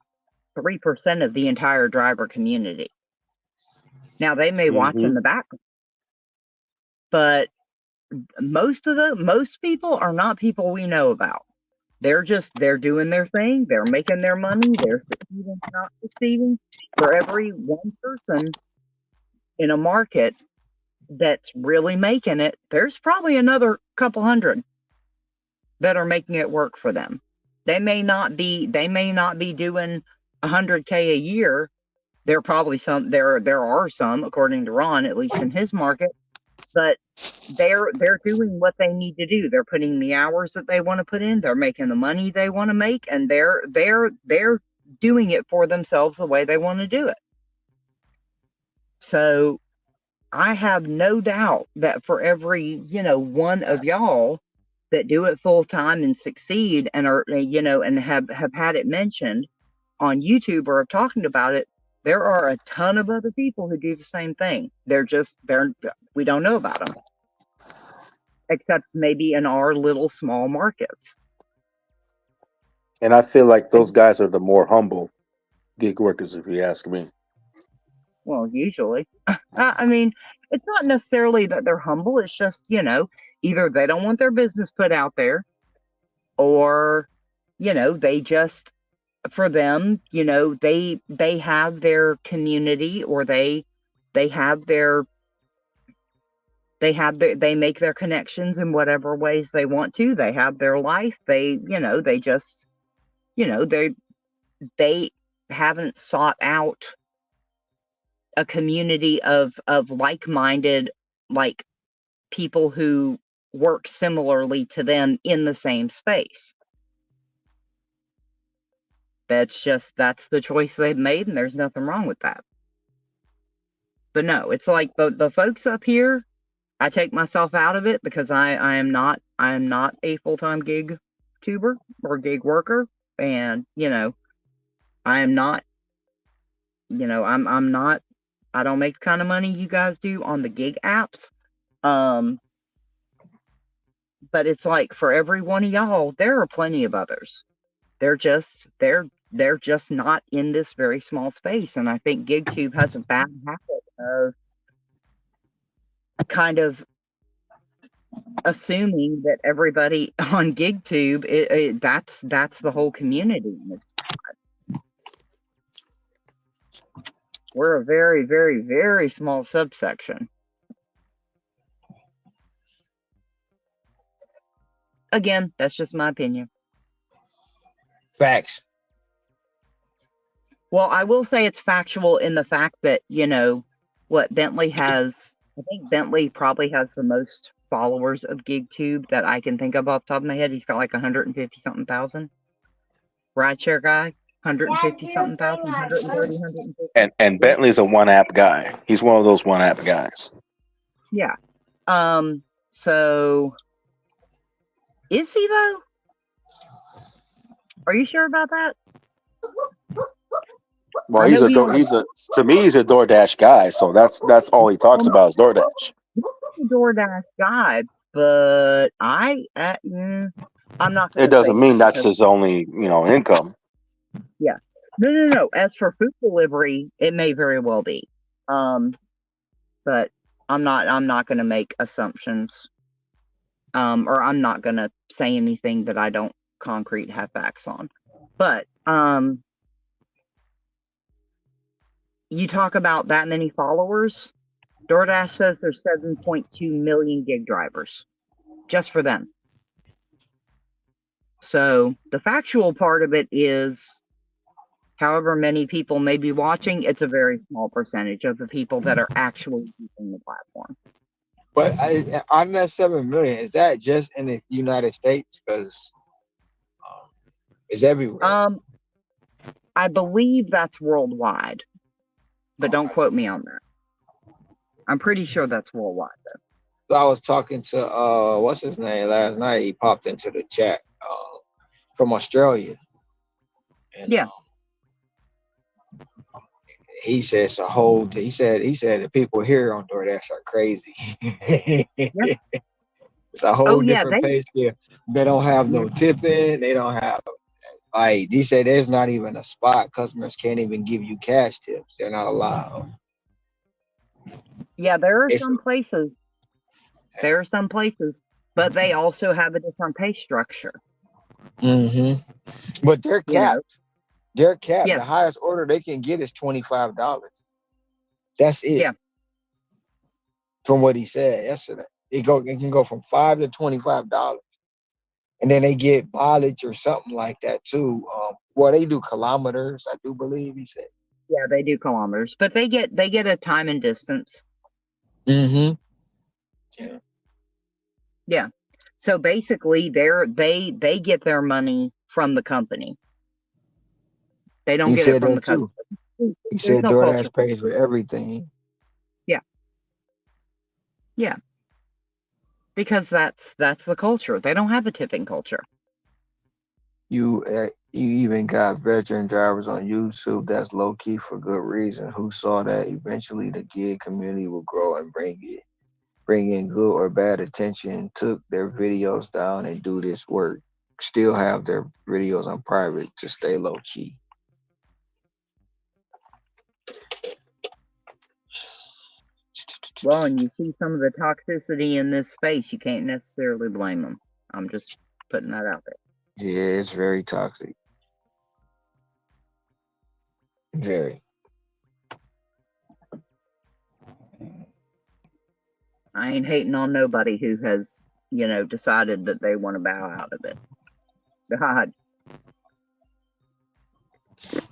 3% of the entire driver community. Now they may watch in the background, but most people are not people we know about. They're doing their thing. They're making their money. They're succeeding, not succeeding. For every one person in a market that's really making it, there's probably another couple hundred that are making it work for them. They may not be doing 100K a year. There are some, according to Ron, at least in his market, but they're doing what they need to do. They're putting the hours that they want to put in. They're making the money they want to make, and they're doing it for themselves the way they want to do it. So I have no doubt that for every, one of y'all that do it full time and succeed and are, and have had it mentioned on YouTube or have talked about it, there are a ton of other people who do the same thing. We don't know about them, except maybe in our little small markets. And I feel like those guys are the more humble gig workers, if you ask me. Well, usually. I mean, it's not necessarily that they're humble. It's just, either they don't want their business put out there, or, they just, for them, they have their community, or they make their connections in whatever ways they want to. They have their life. They haven't sought out a community of like-minded, like, people who work similarly to them in the same space. That's the choice they've made, and there's nothing wrong with that. But no, it's like the folks up here, I take myself out of it because I am not a full-time gig tuber or gig worker, and I am not, I'm not, I don't make the kind of money you guys do on the gig apps. But it's like for every one of y'all, there are plenty of others. They're just not in this very small space. And I think GigTube has a bad habit of kind of assuming that everybody on GigTube, that's the whole community. We're a very, very, very small subsection. Again, that's just my opinion. Facts. Well, I will say it's factual in the fact that, what Bentley has, I think Bentley probably has the most followers of GigTube that I can think of off the top of my head. He's got like 150 something thousand. Rideshare guy, 150 something thousand, 130, 150. And Bentley's a one app guy. He's one of those one app guys. Yeah. So is he though? Are you sure about that? Well, he's a to me he's a DoorDash guy, so that's all he talks about is DoorDash. DoorDash guy, but I'm not. It doesn't mean that's his only income. Yeah, no. As for food delivery, it may very well be, but I'm not going to make assumptions, or I'm not going to say anything that I don't concrete have facts on. But you talk about that many followers. DoorDash says there's 7.2 million gig drivers just for them. So the factual part of it is, however many people may be watching, it's a very small percentage of the people that are actually using the platform. But out of that 7 million, is that just in the United States? Because it's everywhere. I believe that's worldwide, but don't quote me on that. I'm pretty sure that's worldwide though. So I was talking to what's his name last night. He popped into the chat from Australia. And, yeah. He said it's a whole. He said the people here on DoorDash are crazy. Yep. It's a whole different pay scale. They don't have no tipping. They don't have Like they say, there's not even a spot. Customers can't even give you cash tips. They're not allowed. Yeah, there are It's some places. There are some places, but they also have a different pay structure. mm-hmm. But they're You know, capped. They're capped. The yes, highest order they can get is $25. That's it. yeah, From what he said yesterday, it can go from $5 to $25, and then they get mileage or something like that too. Well, they do kilometers, I do believe he said. yeah, they do kilometers, but they get a time and distance. Mm-hmm. Yeah. Yeah. So basically, they get their money from the company. They don't He get it said from that the customer. too. He There's said no culture. DoorDash pays for everything. Yeah, yeah, because that's the culture. They don't have a tipping culture. You even got veteran drivers on YouTube that's low key for good reason, who saw that eventually the gig community will grow and bring in good or bad attention, took their videos down and do this work. Still have their videos on private to stay low key. Well, and you see some of the toxicity in this space, you can't necessarily blame them. I'm just putting that out there. Yeah, it's very toxic. Very. I ain't hating on nobody who has, decided that they want to bow out of it. God,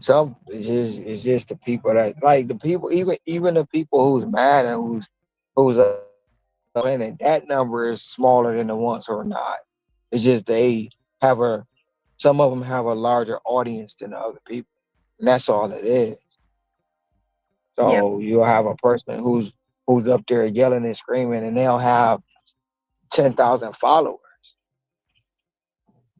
Some it's just the people that like the people, even the people who's mad and who's and that number is smaller than the ones who are not. It's just they have a some of them have a larger audience than the other people, and that's all it is. yeah, So you'll have a person who's up there yelling and screaming, and they'll have 10,000 followers.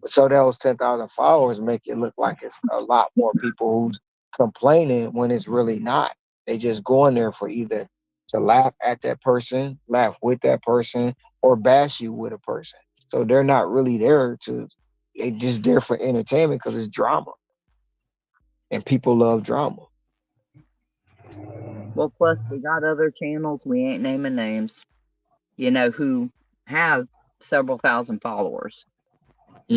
So those 10,000 followers make it look like it's a lot more people who's complaining when it's really not. They just going there for either to laugh at that person, laugh with that person, or bash you with a person. So they're not really there to. They just there for entertainment because it's drama, and people love drama. well, plus we got other channels, we ain't naming names, who have several thousand followers.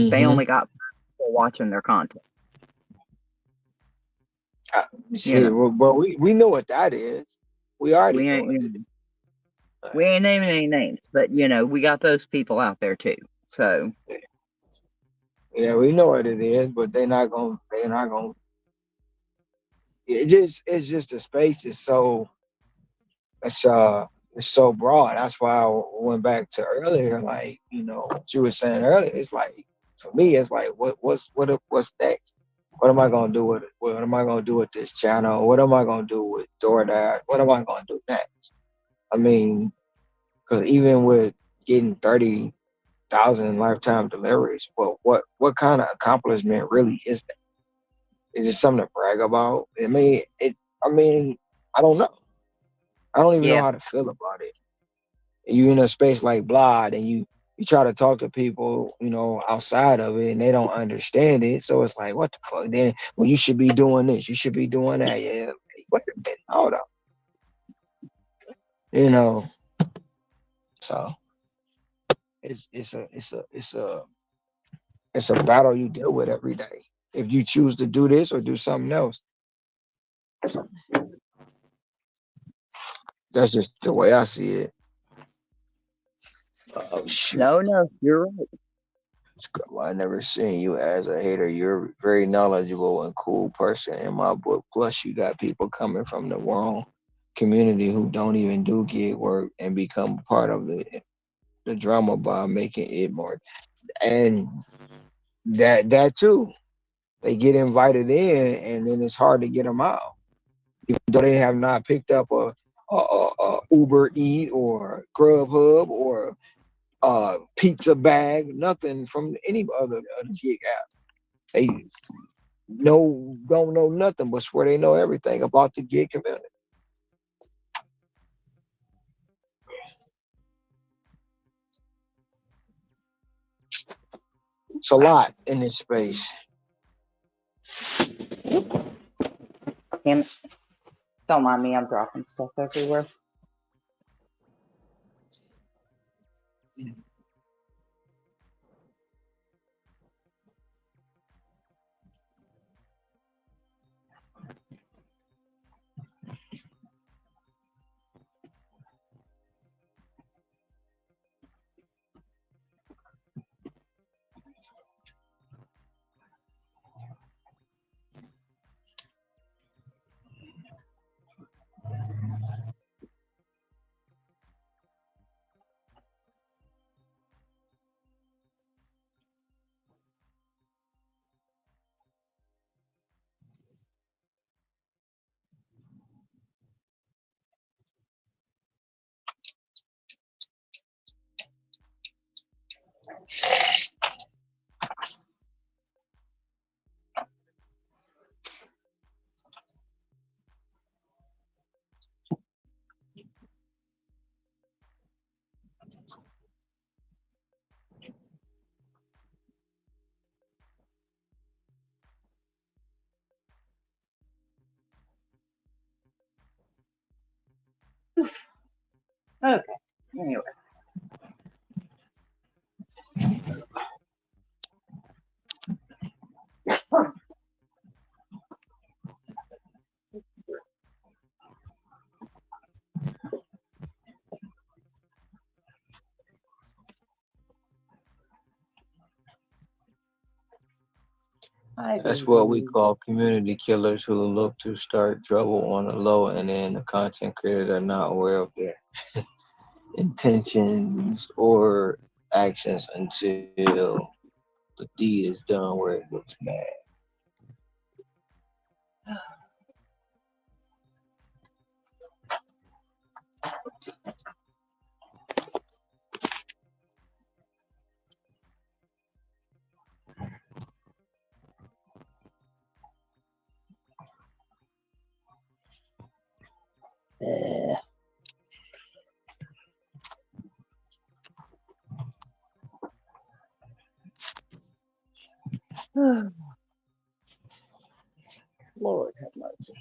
They Mm-hmm. only got people watching their content, you Shit, know. well, we know what that is. We already We know ain't, what you it know, is. we ain't naming any names, but we got those people out there too. So Yeah, we know what it is, but they're not gonna. They're not gonna. It's just the space is so it's uh it's so broad. That's why I went back to earlier, like what you were saying earlier. It's like for me, it's like what's next? What am I gonna do with it? What am I gonna do with this channel? What am I gonna do with DoorDash? What am I gonna do next? I mean, because even with getting 30,000 lifetime deliveries, but what kind of accomplishment really is that? Is it something to brag about? I mean, I don't know. I don't even know yeah, how to feel about it. You in a space like Blod, and you try to talk to people, outside of it, and they don't understand it. So it's like, what the fuck? Then, well, you should be doing this. You should be doing that. Yeah, like, wait a minute, hold up. You know, so it's a battle you deal with every day. If you choose to do this or do something else, that's just the way I see it. Oh shoot. no, you're right. Well, I never seen you as a hater. You're a very knowledgeable and cool person in my book. Plus, you got people coming from the wrong community who don't even do gig work and become part of the drama by making it more. And that too, they get invited in, and then it's hard to get them out, even though they have not picked up a Uber Eat or Grubhub or pizza bag, nothing from any other gig app. They don't know nothing, but swear they know everything about the gig community. It's a lot in this space. Damn it. Don't mind me, I'm dropping stuff everywhere. Okay, anyway. Hi, That's what we baby. call community killers who look to start trouble on the low, and then the content creators are not aware of their intentions or actions until the deed is done where it looks bad. Eh, Lord have mercy.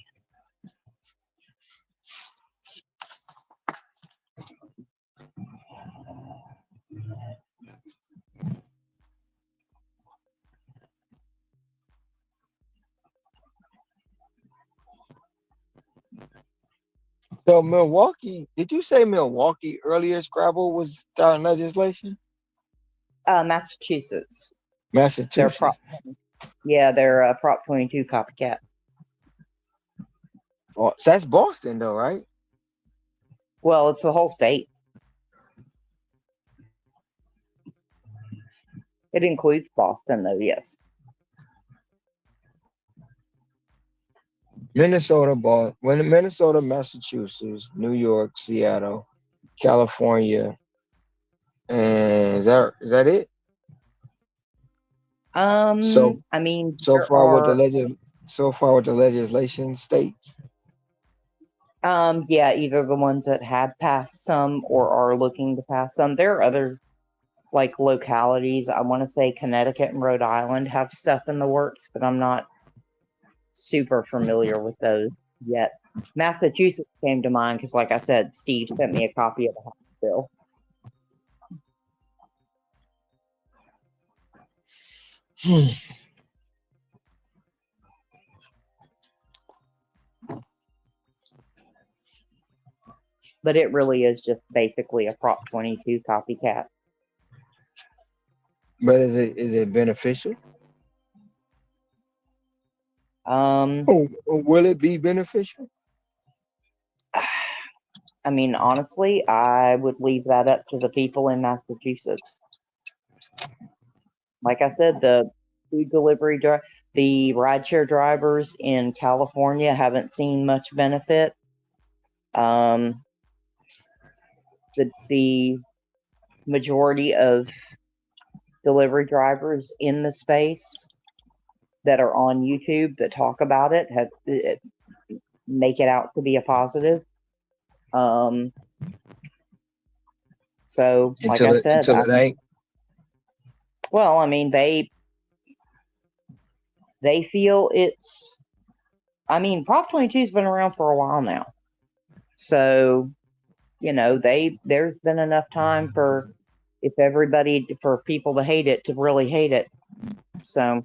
So Milwaukee, did you say Milwaukee earlier? Scrabble was starting legislation. Massachusetts. They're Massachusetts. they're Prop 22 copycat. Oh, so that's Boston though, right? Well, it's the whole state. It includes Boston, though, yes. Minnesota, Massachusetts, New York, Seattle, California, and is that it? So I mean, so there far with the are, legislation states. either the ones that have passed some or are looking to pass some. There are other, like, localities. I want to say Connecticut and Rhode Island have stuff in the works, but I'm not super familiar with those yet. Massachusetts came to mind because, like I said, Steve sent me a copy of the House bill. But it really is just basically a Prop 22 copycat. But is it beneficial? Or will it be beneficial? I mean, honestly, I would leave that up to the people in Massachusetts. Like I said, the food delivery, the rideshare drivers in California haven't seen much benefit. The majority of delivery drivers in the space that are on YouTube that talk about it have make it out to be a positive. So, like I said, Until it ain't. well, I mean, they feel it's I mean, Prop 22's been around for a while now. So, there's been enough time for people to hate it to really hate it. So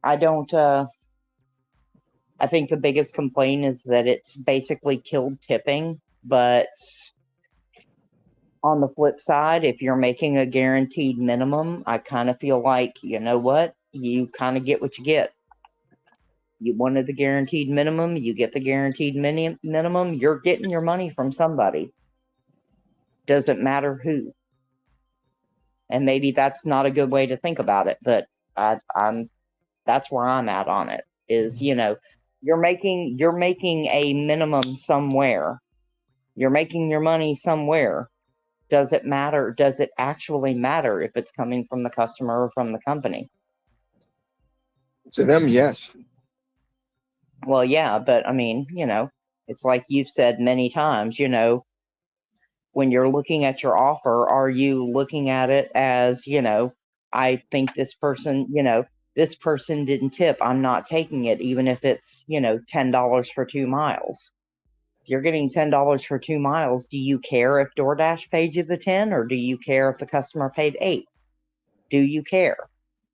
I don't I think the biggest complaint is that it's basically killed tipping, but on the flip side, if you're making a guaranteed minimum, I kind of feel like, you know what? You kind of get what you get. You wanted the guaranteed minimum, you get the guaranteed minimum, you're getting your money from somebody. Doesn't matter who. And maybe that's not a good way to think about it, but I'm that's where I'm at on it. Is you're making a minimum somewhere. You're making your money somewhere. Does it matter? Does it actually matter if it's coming from the customer or from the company? To them, yes. Well, yeah, but I mean, it's like you've said many times, when you're looking at your offer, are you looking at it as, I think this person didn't tip. I'm not taking it, even if it's, $10 for 2 miles. If you're getting $10 for 2 miles, do you care if DoorDash paid you the 10, or do you care if the customer paid 8? Do you care?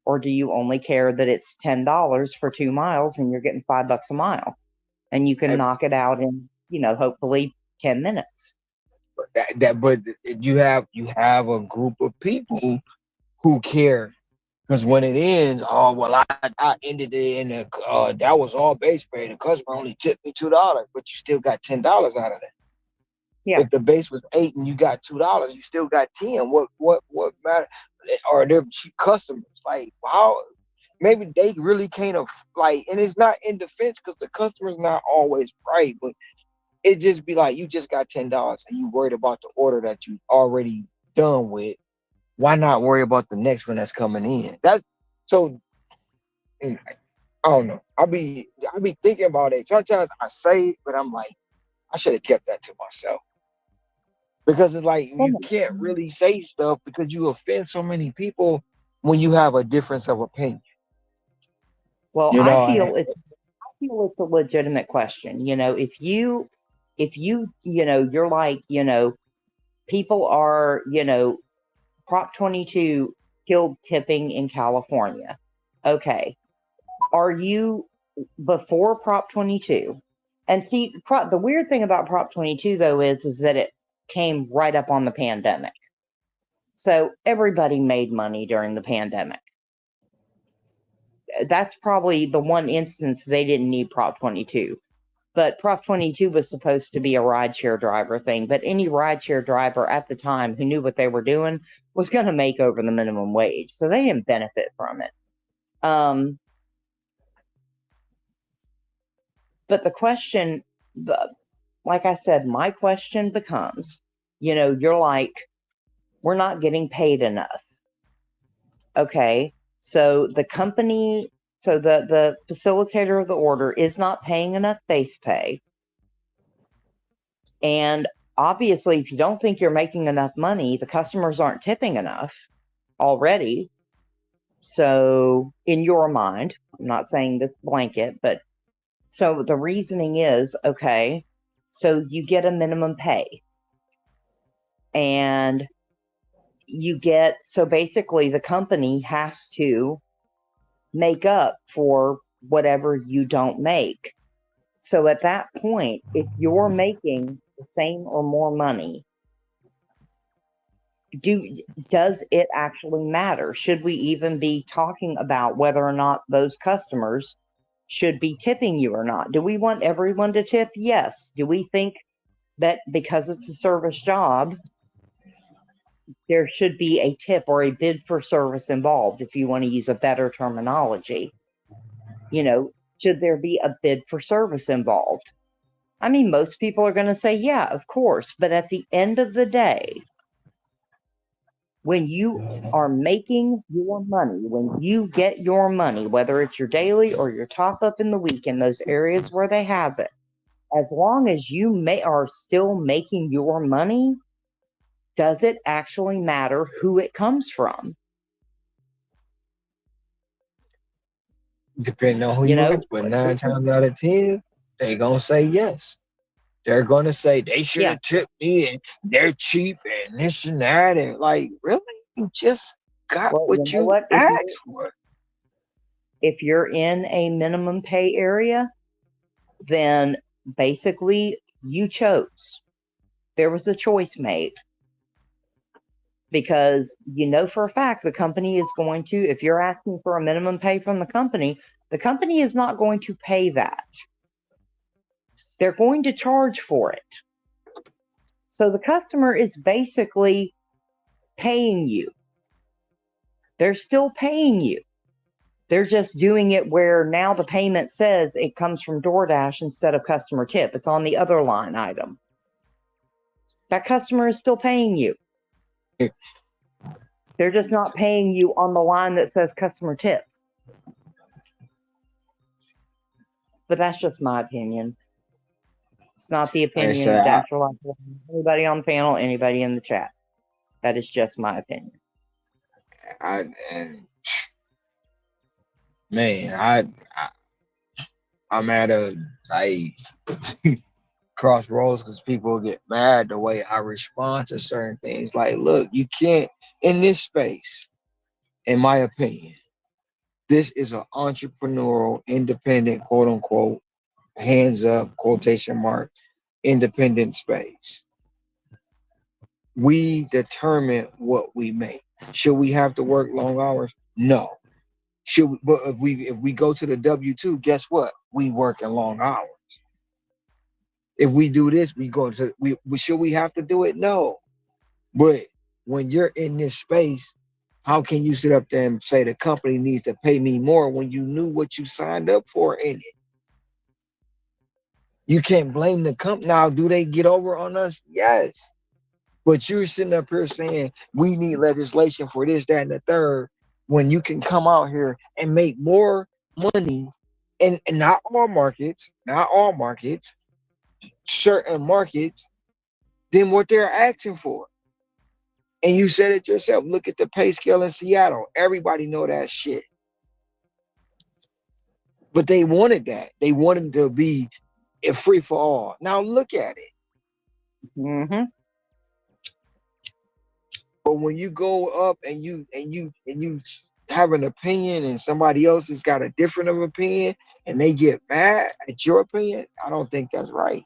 Or do you only care that it's $10 for 2 miles and you're getting $5 a mile and you can knock it out in, hopefully 10 minutes? But you have a group of people who care, because when it ends, oh well, I ended it in that was all base pay. The customer only tipped me $2, but you still got $10 out of that. Yeah. If the base was 8 and you got $2, you still got 10. What matter? Are there cheap customers? Like, how? Maybe they really can't and it's not in defense because the customer's not always right, but it just be like, you just got $10 and you worried about the order that you already done with. Why not worry about the next one that's coming in? That's so. I don't know. I be thinking about it. Sometimes I say it, but I'm like, I should have kept that to myself, because it's like you can't really say stuff because you offend so many people when you have a difference of opinion. Well, You I know, feel it's a legitimate question. If you you're like, people are, Prop 22 killed tipping in California. Okay. Are you before Prop 22? And see, the weird thing about Prop 22 though is that it came right up on the pandemic. So everybody made money during the pandemic. That's probably the one instance they didn't need Prop 22. But Prop 22 was supposed to be a rideshare driver thing. But any rideshare driver at the time who knew what they were doing was going to make over the minimum wage. So they didn't benefit from it. But the question, like I said, my question becomes, you're like, we're not getting paid enough. Okay. So the company, the facilitator of the order is not paying enough base pay. And obviously, if you don't think you're making enough money, the customers aren't tipping enough already. So in your mind, I'm not saying this blanket, but so the reasoning is, okay, so you get a minimum pay. And so basically the company has to make up for whatever you don't make. So at that point, if you're making the same or more money, does it actually matter? Should we even be talking about whether or not those customers should be tipping you or not? Do we want everyone to tip? Yes. Do we think that because it's a service job, there should be a tip or a bid for service involved, if you want to use a better terminology? Should there be a bid for service involved? I mean, most people are going to say, yeah, of course. But at the end of the day, when you are making your money, when you get your money, whether it's your daily or your top up in the week in those areas where they have it, as long as you are still making your money, does it actually matter who it comes from? Depending on who You you know, ask, but 9 times out of 10, they gonna say yes. They're gonna say they should yeah. have tipped me and they're cheap and this and that and like really you just got Well, you what know you what? asked for. If you're in a minimum pay area, then basically you chose. There was a choice made because you know for a fact the company is going to, if you're asking for a minimum pay from the company is not going to pay that. They're going to charge for it. So the customer is basically paying you. They're still paying you. They're just doing it where now the payment says it comes from DoorDash instead of customer tip. It's on the other line item. That customer is still paying you. They're just not paying you on the line that says customer tip. But that's just my opinion. It's not the Like I opinion said, of Natural Life, anybody on the panel, anybody in the chat. That is just my opinion. and man, I'm at a crossroads because people get mad the way I respond to certain things. Like, look, you can't in this space, in my opinion, this is an entrepreneurial, independent, quote unquote, hands up, quotation mark, independent space. We determine what we make. Should we have to work long hours? No. Should we, but if we go to the W-2, guess what? We work in long hours. If we do this, we go to should we have to do it? No. But when you're in this space, how can you sit up there and say the company needs to pay me more when you knew what you signed up for in it? You can't blame the company. Now, do they get over on us? Yes. But you're sitting up here saying we need legislation for this, that, and the third, when you can come out here and make more money and not all markets, certain markets, than what they're asking for. And you said it yourself. Look at the pay scale in Seattle. Everybody know that shit. But they wanted that. They wanted to be a free for all. Now look at it. Mm-hmm. But when you go up and you have an opinion and somebody else has got a different of opinion and they get mad at your opinion, I don't think that's right.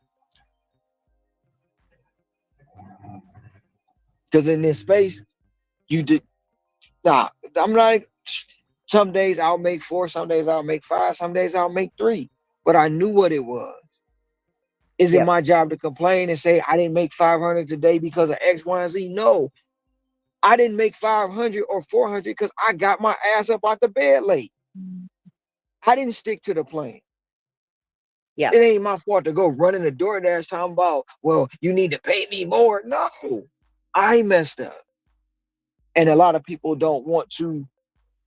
Because in this space, you did nah, I'm not some days I'll make 4, some days I'll make 5, some days I'll make 3. But I knew what it was. Is it Yep. my job to complain and say I didn't make 500 today because of X, Y, and Z? No. I didn't make 500 or 400 because I got my ass up out the bed late. I didn't stick to the plan. Yeah. It ain't my fault to go running the DoorDash talking about, well, you need to pay me more. No, I messed up. And a lot of people don't want to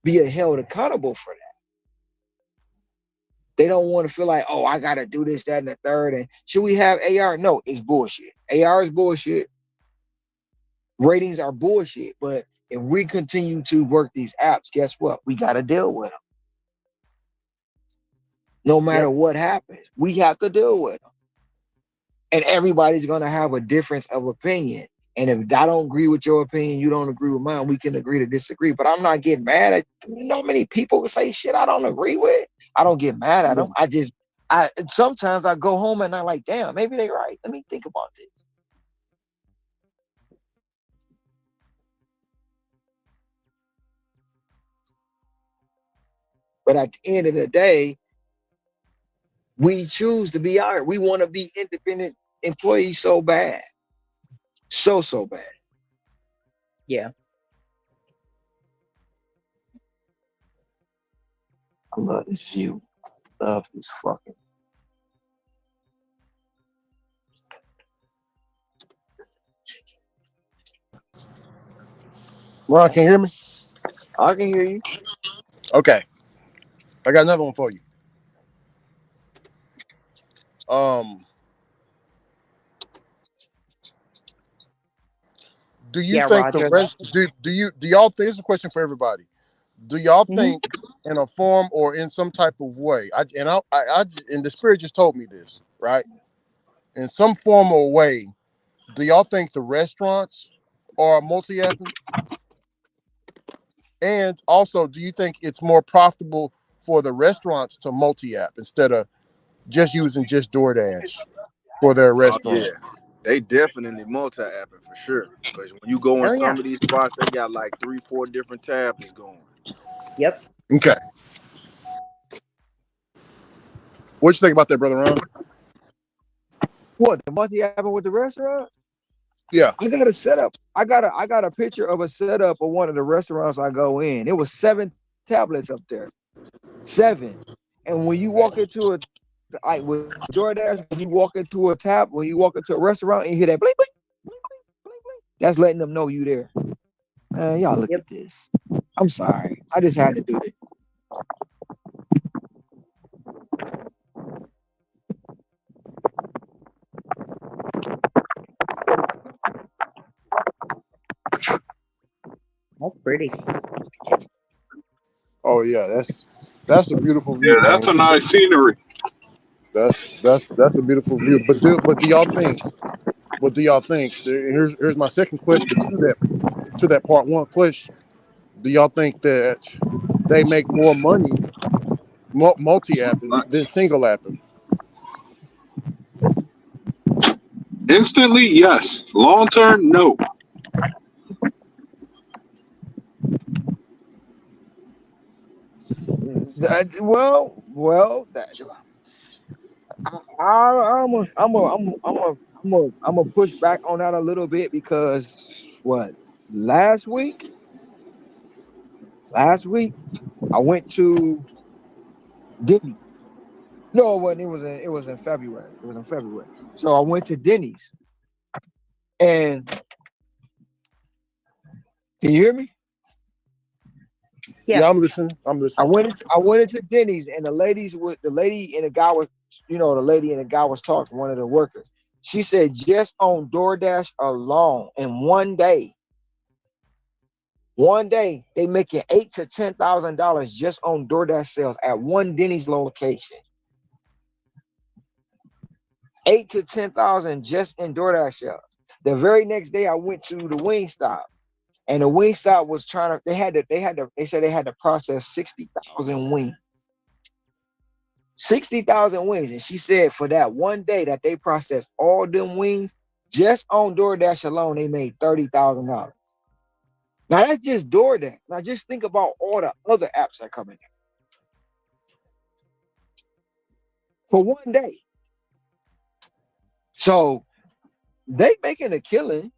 be held accountable for that. They don't want to feel like, oh, I got to do this, that, and the third. And should we have AR? No, it's bullshit. AR is bullshit. Ratings are bullshit. But if we continue to work these apps, guess what? We got to deal with them. No matter what happens, we have to deal with them. And everybody's going to have a difference of opinion. And if I don't agree with your opinion, you don't agree with mine, we can agree to disagree. But I'm not getting mad at, you know, many people say shit I don't agree with. I don't get mad at them. I sometimes I go home and I'm like, damn, maybe they're right. Let me think about this. But at the end of the day, we choose to be out here. We want to be independent employees so bad. So bad. Yeah. I love this view. Love this fucking. Ron, can you hear me? I can hear you. Okay. I got another one for you. Do you Yeah, think the Roger. rest do y'all think, this is a question for everybody. Do y'all Mhm. think in a form or in some type of way. And the spirit just told me this, right? In some form or way, do y'all think the restaurants are multi-apping? And also, do you think it's more profitable for the restaurants to multi-app instead of just using just DoorDash for their Oh yeah, restaurant? they definitely multi-apping for sure. Because when you go in Oh yeah. some of these spots, they got like 3, 4 different tablets going. Yep. Okay. What you think about that, brother Ron? What the multi happened with the restaurant? Yeah. I got a setup. I got a picture of a setup of one of the restaurants I go in. It was 7 tablets up there. 7. And when you walk into a like with DoorDash, when you walk into a tap, when you walk into a restaurant and you hear that blink, blink, blink, blink, blink, that's letting them know you there. Man, y'all look Yep. at this. I'm sorry. I just had to do it. That's pretty. Oh yeah, that's a beautiful Yeah, view, that's man. a nice scenery. That's a beautiful view. But do y'all think? What do y'all think? Here's my second question to that part one question. Do y'all think that they make more money multi-apping than single apping? Instantly, yes. Long term, no. I'm gonna push back on that a little bit because what last week, last week I went to Denny's. No, it wasn't. It was in February. It was in February. So I went to Denny's, and can you hear me? Yeah. Yeah, I'm listening. I'm I listening. went. I went into Denny's, and the lady and the guy was, the lady and the guy was talking. One of the workers. She said just on DoorDash alone, in one day they making $8,000 to $10,000 just on DoorDash sales at one Denny's location. 8 to 10,000 just in DoorDash sales. The very next day, I went to the Wingstop, and the Wingstop was trying to. They said they had to process 60,000 wings. 60,000 wings, and she said for that one day that they processed all them wings, just on DoorDash alone, they made $30,000. Now that's just DoorDash. Now just think about all the other apps that come in for one day. So they making a killing.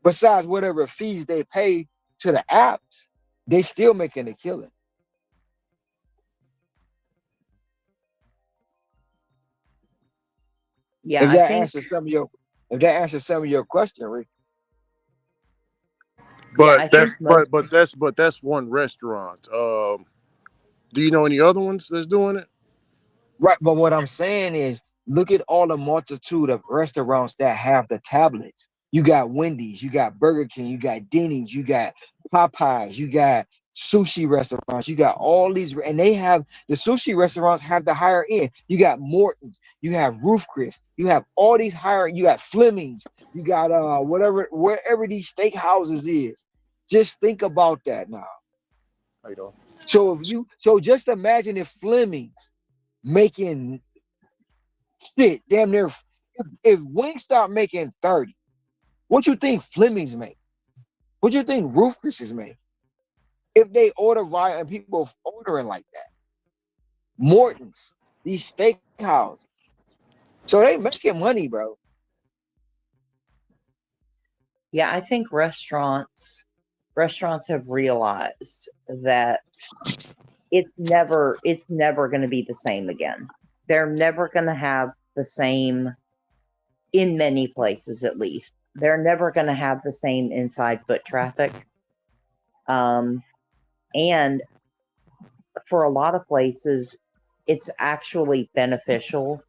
Besides whatever fees they pay to the apps, they still making a killing. Yeah. If I that think. answers some of your, if that answers some of your question, Rick. Yeah. But I think most. that's one restaurant. Do you know any other ones that's doing it? Right, but what I'm saying is, look at all the multitude of restaurants that have the tablets. You got Wendy's, you got Burger King, you got Denny's, you got Popeyes, you got sushi restaurants, you got all these, and they have the sushi restaurants have the higher end. You got Morton's, you have Roof Chris, you have all these higher, you got Fleming's, you got wherever these steak houses is. Just think about that now. How you doing? So just imagine if Fleming's making shit damn near, if Wingstop making 30, what you think Fleming's make? What you think Roof Chris is make? If they order via and people ordering like that. Morton's, these steakhouses. So they making money, bro. Yeah. I think restaurants have realized that it's never going to be the same again. They're never going to have the same, in many places at least. They're never going to have the same inside foot traffic. And for a lot of places, it's actually beneficial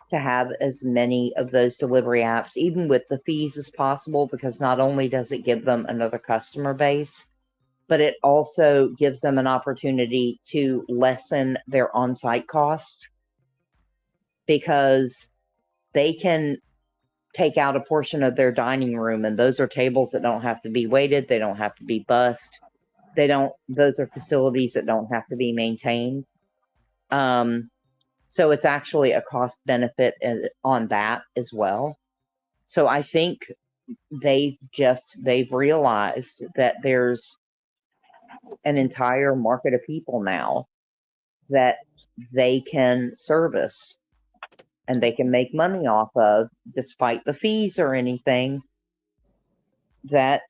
to have as many of those delivery apps, even with the fees, as possible, because not only does it give them another customer base, but it also gives them an opportunity to lessen their on-site cost because they can take out a portion of their dining room, and those are tables that don't have to be weighted, they don't have to be bussed, those are facilities that don't have to be maintained. So it's actually a cost benefit on that as well. So I think they've realized that there's an entire market of people now that they can service and they can make money off of despite the fees or anything, that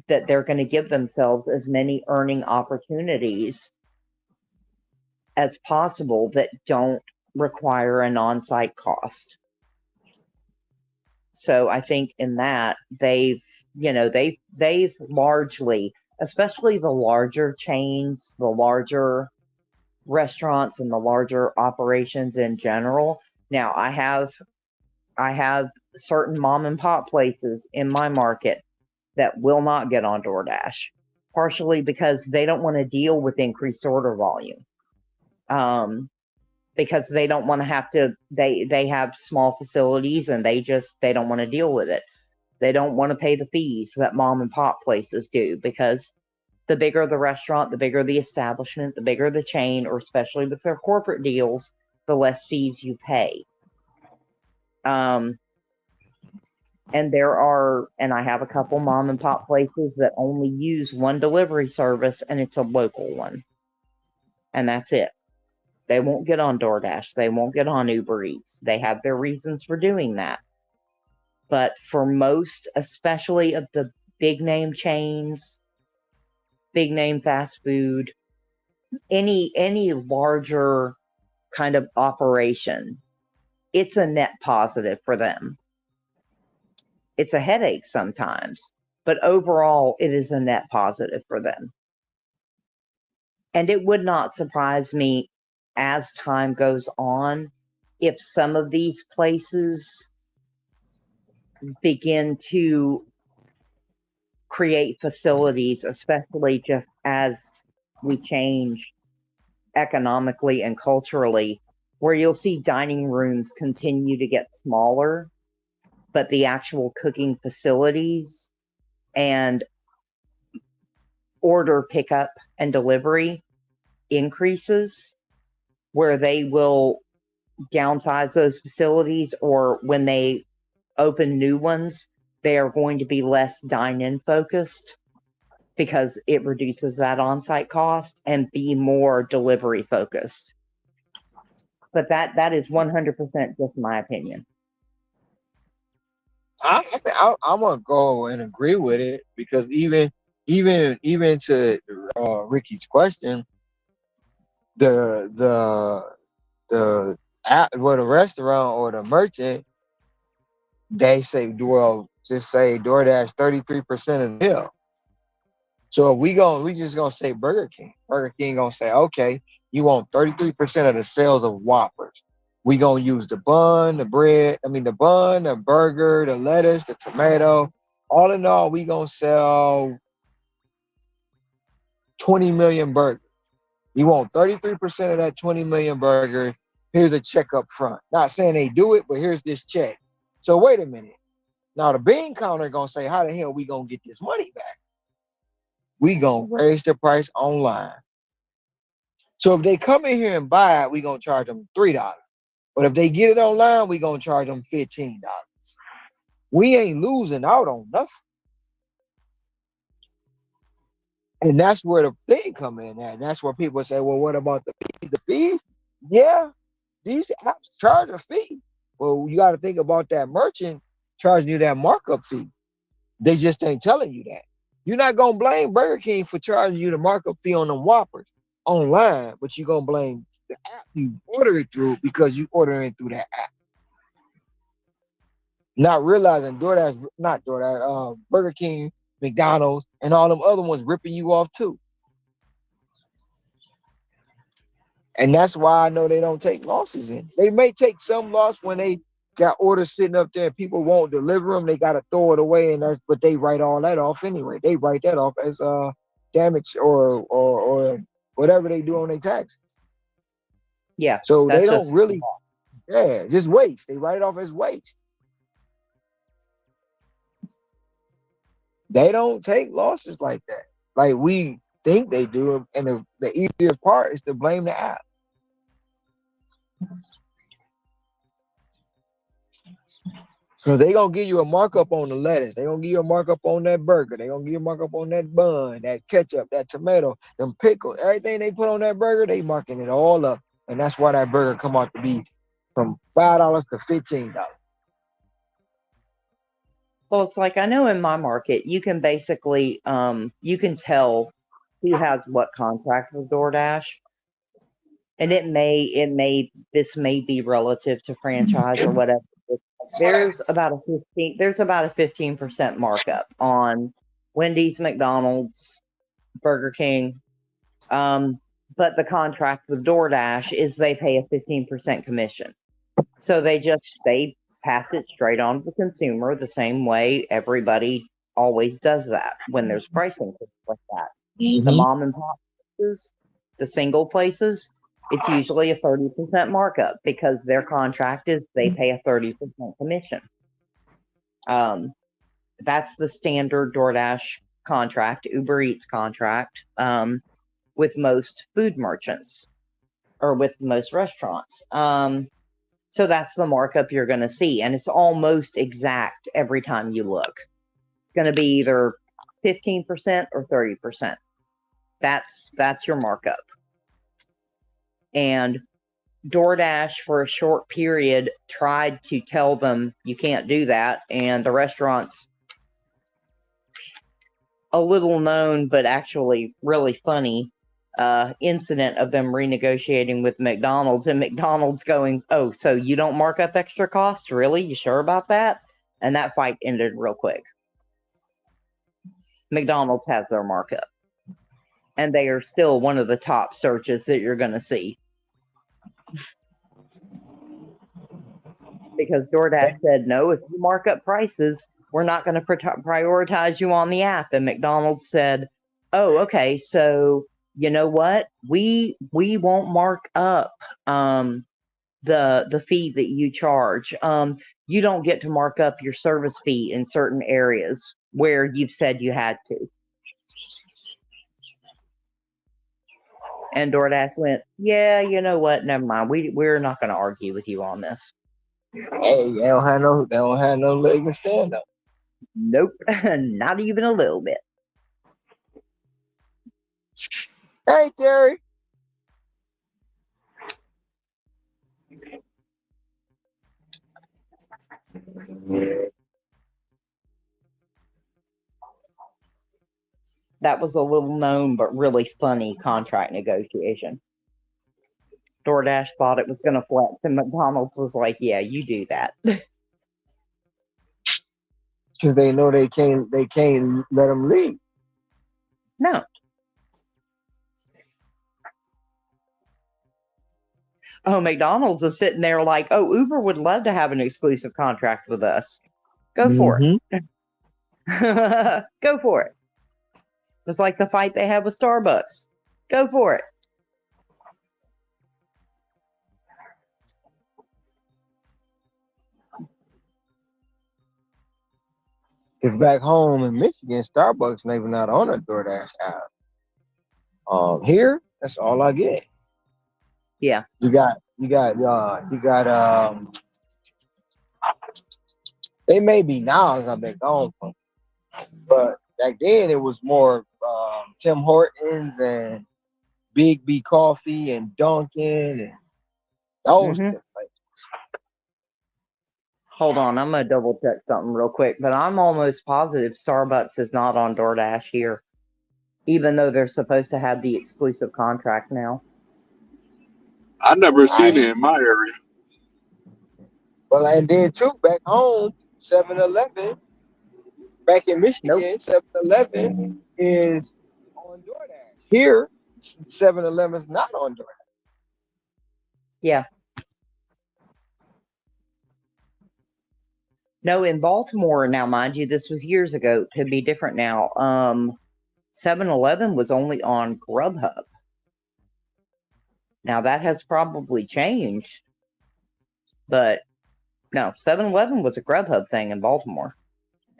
that they're going to give themselves as many earning opportunities as possible that don't require an on-site cost. So I think in that they've largely, especially the larger chains, the larger restaurants and the larger operations in general. Now I have certain mom and pop places in my market that will not get on DoorDash, partially because they don't want to deal with increased order volume. Because they don't want to have to, they have small facilities and they don't want to deal with it. They don't want to pay the fees that mom and pop places do, because the bigger the restaurant, the bigger the establishment, the bigger the chain, or especially with their corporate deals, the less fees you pay. And I have a couple mom and pop places that only use one delivery service, and it's a local one. And that's it. They won't get on DoorDash. They won't get on Uber Eats. They have their reasons for doing that. But for most, especially of the big name chains, big name fast food, any larger kind of operation, it's a net positive for them. It's a headache sometimes, but overall it is a net positive for them. And it would not surprise me as time goes on if some of these places begin to create facilities, especially just as we change economically and culturally, where you'll see dining rooms continue to get smaller, but the actual cooking facilities and order pickup and delivery increases, where they will downsize those facilities, or when they open new ones, they are going to be less dine-in focused because it reduces that on-site cost, and be more delivery focused. But that is 100% just my opinion. I'm gonna go and agree with it, because even to Ricky's question, the well, the restaurant or the merchant, they say, well, just say DoorDash 33% of the bill. So if we just gonna say Burger King. Burger King gonna say, okay, you want 33% of the sales of Whoppers. We gonna use the bun, the bread, the bun, the burger, the lettuce, the tomato. All in all, we gonna sell 20 million burgers. You want 33% of that 20 million burgers. Here's a check up front. Not saying they do it, but here's this check. So wait a minute. Now the bean counter gonna say, how the hell we gonna get this money back? We gonna raise the price online. So if they come in here and buy it, we gonna charge them $3. But if they get it online, we gonna charge them $15. We ain't losing out on nothing. And that's where the thing come in at. And that's where people say, well, what about the fees? The fees? Yeah, these apps charge a fee. Well, you got to think about that merchant charging you that markup fee. They just ain't telling you that. You're not going to blame Burger King for charging you the markup fee on them Whoppers online, but you're going to blame the app you order it through, because you order it through that app. Not realizing Burger King, McDonald's, and all them other ones ripping you off too. And that's why I know they don't take losses in. They may take some loss when they got orders sitting up there, and people won't deliver them. They got to throw it away, and but they write all that off anyway. They write that off as damage or whatever they do on their taxes. Yeah, So they that's don't just really, just waste. They write it off as waste. They don't take losses like that. Like we think they do, and the easiest part is to blame the app. Because they going to give you a markup on the lettuce. They going to give you a markup on that burger. They going to give you a markup on that bun, that ketchup, that tomato, them pickles. Everything they put on that burger, they marking it all up. And that's why that burger come out to be from $5 to $15. well, it's like I know in my market, you can basically you can tell who has what contract with DoorDash. And this may be relative to franchise or whatever. There's about a 15% markup on Wendy's, McDonald's, Burger King. But the contract with DoorDash is they pay a 15% commission. So they pass it straight on to the consumer the same way everybody always does that when there's pricing like that. Mm-hmm. The mom and pop places, the single places, it's usually a 30% markup because their contract is they pay a 30% commission. That's the standard DoorDash contract, Uber Eats contract, with most food merchants or with most restaurants. So that's the markup you're going to see. And it's almost exact every time you look. It's going to be either 15% or 30%. That's your markup. And DoorDash for a short period tried to tell them you can't do that. And the restaurants, a little known, but actually really funny incident of them renegotiating with McDonald's and McDonald's going, oh, so you don't mark up extra costs? Really? You sure about that? And that fight ended real quick. McDonald's has their markup. And they are still one of the top searches that you're going to see. Because DoorDash said, no, if you mark up prices, we're not going to prioritize you on the app. And McDonald's said, oh, okay, so you know what? We won't mark up the fee that you charge. You don't get to mark up your service fee in certain areas where you've said you had to. And DoorDash went, yeah, you know what? Never mind. We're not going to argue with you on this. Hey, they don't have no leg to stand up. Nope, not even a little bit. Hey, Terry. That was a little known but really funny contract negotiation. DoorDash thought it was going to flex, and McDonald's was like, yeah, you do that. Because they know they can't let them leave. No. Oh, McDonald's is sitting there like, oh, Uber would love to have an exclusive contract with us. Go for it. Go for it. It's like the fight they had with Starbucks. Go for it. Because back home in Michigan, Starbucks not even on a DoorDash app. Here, that's all I get. Yeah. You got they may be now as I'm back home, but back then it was more Tim Hortons and Big B Coffee and Dunkin' and those places. Hold on, I'm going to double check something real quick, but I'm almost positive Starbucks is not on DoorDash here, even though they're supposed to have the exclusive contract now. I never seen it in my area. Well, and then too, back home, 7-Eleven, back in Michigan, 7-Eleven is on DoorDash. Here, 7-Eleven is not on DoorDash. Yeah. No, in Baltimore now, mind you, this was years ago. It could be different now. 7-Eleven was only on Grubhub. Now that has probably changed, but no, 7-Eleven was a Grubhub thing in Baltimore,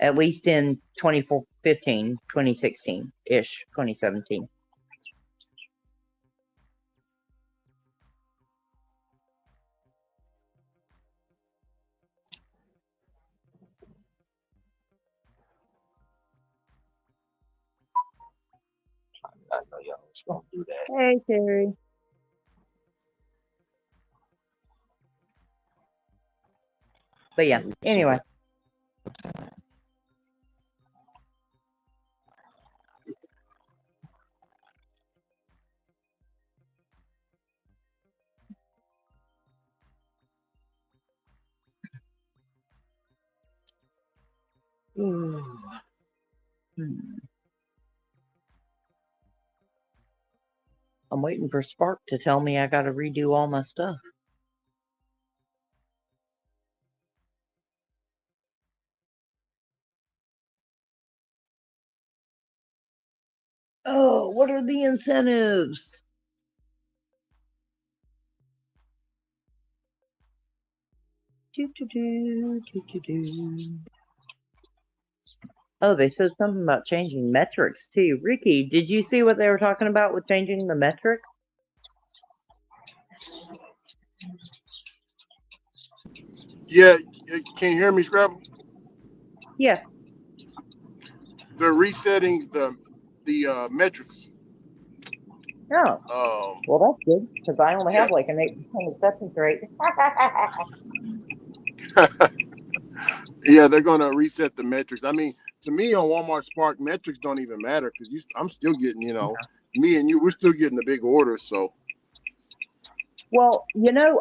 at least in 2015, 2016-ish, 2017. I know y'all was gonna do that. Hey, Terry. But yeah, anyway. Hmm. I'm waiting for Spark to tell me I gotta redo all my stuff. Oh, what are the incentives? Oh, they said something about changing metrics too. Ricky, did you see what they were talking about with changing the metrics? Yeah, can you hear me, Scrabble? Yeah. They're resetting the metrics. Oh, well, that's good because I only Yeah, have like an 8% acceptance rate. yeah, they're gonna reset the metrics. I mean, to me on Walmart Spark, metrics don't even matter because I'm still getting, me and you, we're still getting the big orders. So Well,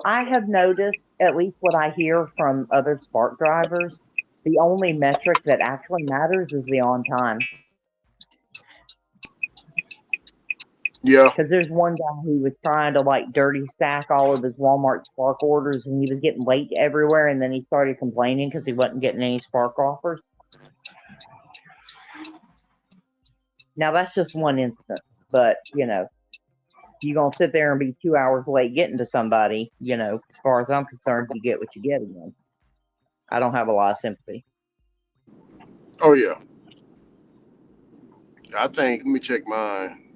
I have noticed, at least what I hear from other Spark drivers, the only metric that actually matters is the on time. yeah, Because there's one guy who was trying to like dirty stack all of his Walmart Spark orders, and he was getting late everywhere, and then he started complaining because he wasn't getting any Spark offers. Now that's just one instance, but you're gonna sit there and be 2 hours late getting to somebody. As far as I'm concerned, you get what you get again. I don't have a lot of sympathy. oh yeah. I think. Let me check mine.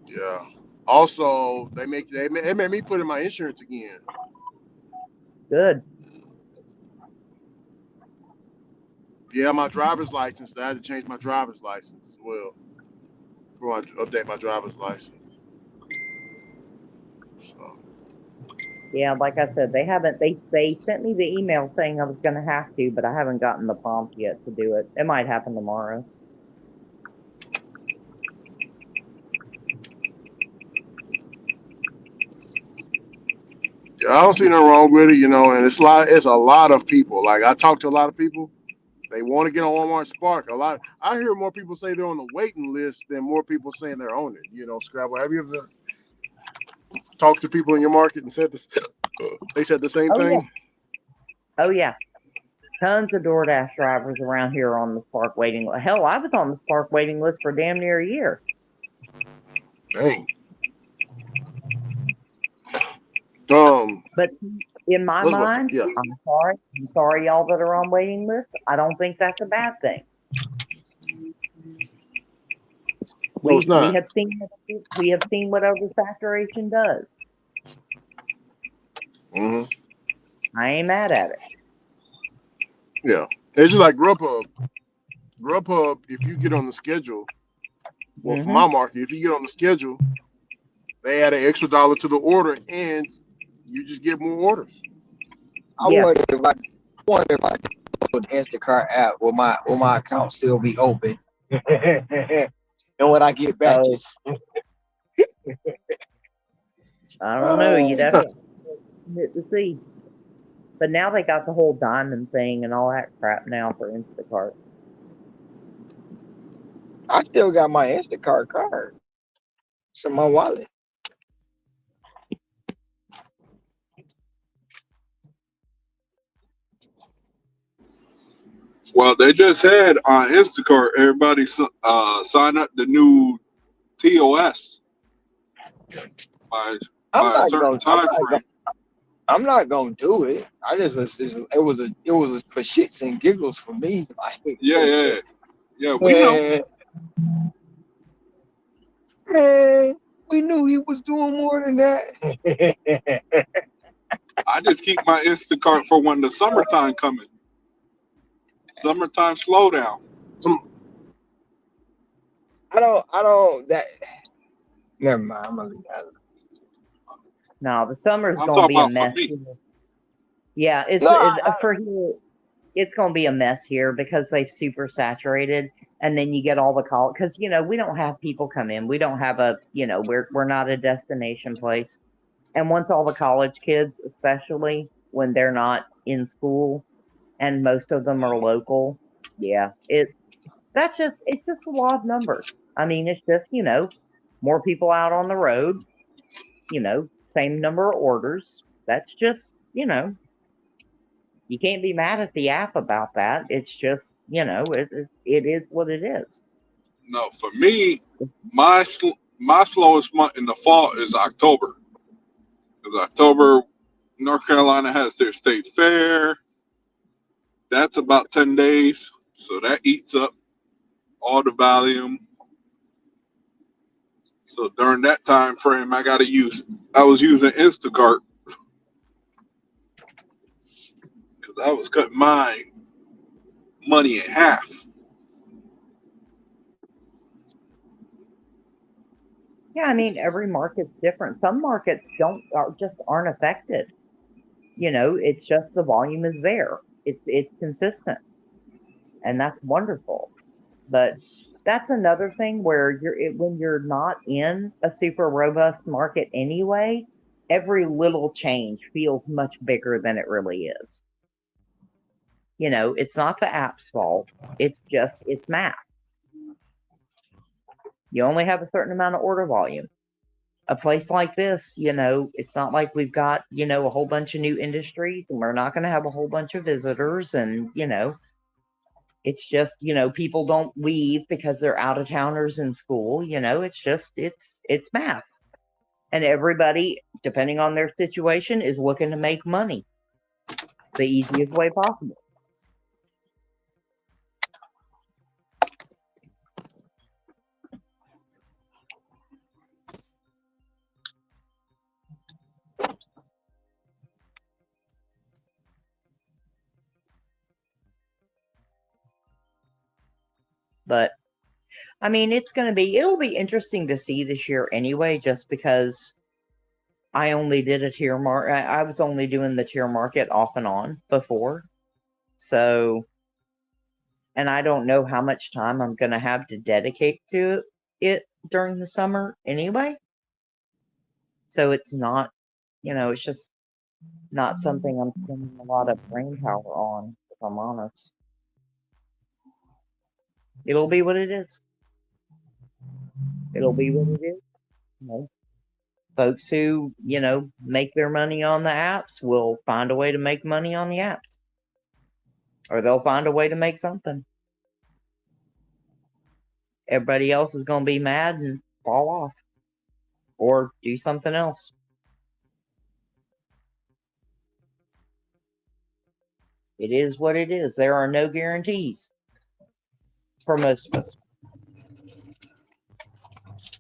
Yeah. Also, they made me put in my insurance again. Good. Yeah, my driver's license. I had to change my driver's license as well. Before I update my driver's license. So Yeah, like I said, they haven't. They sent me the email saying I was gonna have to, but I haven't gotten the prompt yet to do it. It might happen tomorrow. yeah, I don't see nothing wrong with it, and it's a lot of people. Like I talk to a lot of people. They want to get on Walmart Spark. I hear more people say they're on the waiting list than more people saying they're on it. Scrabble. Have you ever talked to people in your market and said this? They said the same Oh yeah. thing. Oh yeah. Tons of DoorDash drivers around here are on the Spark waiting list. Hell, I was on the Spark waiting list for damn near a year. Dang. But in my What's mind, yeah. I'm sorry. I'm sorry, y'all that are on waiting lists. I don't think that's a bad thing. No, it's We not. have seen what oversaturation does. Hmm. I ain't mad at it. Yeah. It's just like Grubhub. Grubhub, if you get on the schedule, well, for my market, if you get on the schedule, they add an extra dollar to the order, and you just get more orders. I Yeah. wonder if I download the Instacart app, will my account still be open? And would I get Oh, batches? I don't know. You'd have to hit to see. But now they got the whole diamond thing and all that crap now for Instacart. I still got my Instacart card. It's in my wallet. Well, they just had on Instacart everybody sign up the new TOS by I'm a not certain gonna. I'm time not gonna. frame. I'm not gonna do it. I just was just. It was for shits and giggles for me. Yeah, yeah, yeah. We know. Man, man, we knew he was doing more than that. I just keep my Instacart for when the summertime coming. Summertime slowdown. Some I don't. That. Never mind. I'm gonna leave that. No, the summer's I'm gonna talking be a about for mess me. here. Yeah, No, for here. It's gonna be a mess here because they've super saturated, and then you get all the call because we don't have people come in. We don't have a we're not a destination place. And once all the college kids, especially when they're not in school, and most of them are local, yeah, it's just a law of numbers. I mean, it's just more people out on the road, same number of orders. That's just you can't be mad at the app about that. It's just it is what it is. No, for me, my slowest month in the fall is October. Because October, North Carolina has their state fair. That's about 10 days, so that eats up all the volume. So during that time frame, I was using Instacart because I was cutting my money in half. Yeah, I mean every market's different. Some markets just aren't affected. It's just the volume is there. It's consistent, and that's wonderful. But that's another thing where when you're not in a super robust market anyway, every little change feels much bigger than it really is. It's not the app's fault. It's math. You only have a certain amount of order volume. A place like this, it's not like we've got, a whole bunch of new industries and we're not going to have a whole bunch of visitors. And, it's just, people don't leave because they're out of towners in school. It's just, it's math. And everybody, depending on their situation, is looking to make money the easiest way possible. But I mean, it'll be interesting to see this year anyway, just because I only did a tier mark. I was only doing the tier market off and on before. So, and I don't know how much time I'm going to have to dedicate to it during the summer anyway. So it's not, it's just not something I'm spending a lot of brain power on, if I'm honest. It'll be what it is. It'll be what it is. Folks who, make their money on the apps will find a way to make money on the apps. Or they'll find a way to make something. Everybody else is going to be mad and fall off. Or do something else. It is what it is. There are no guarantees for most of us.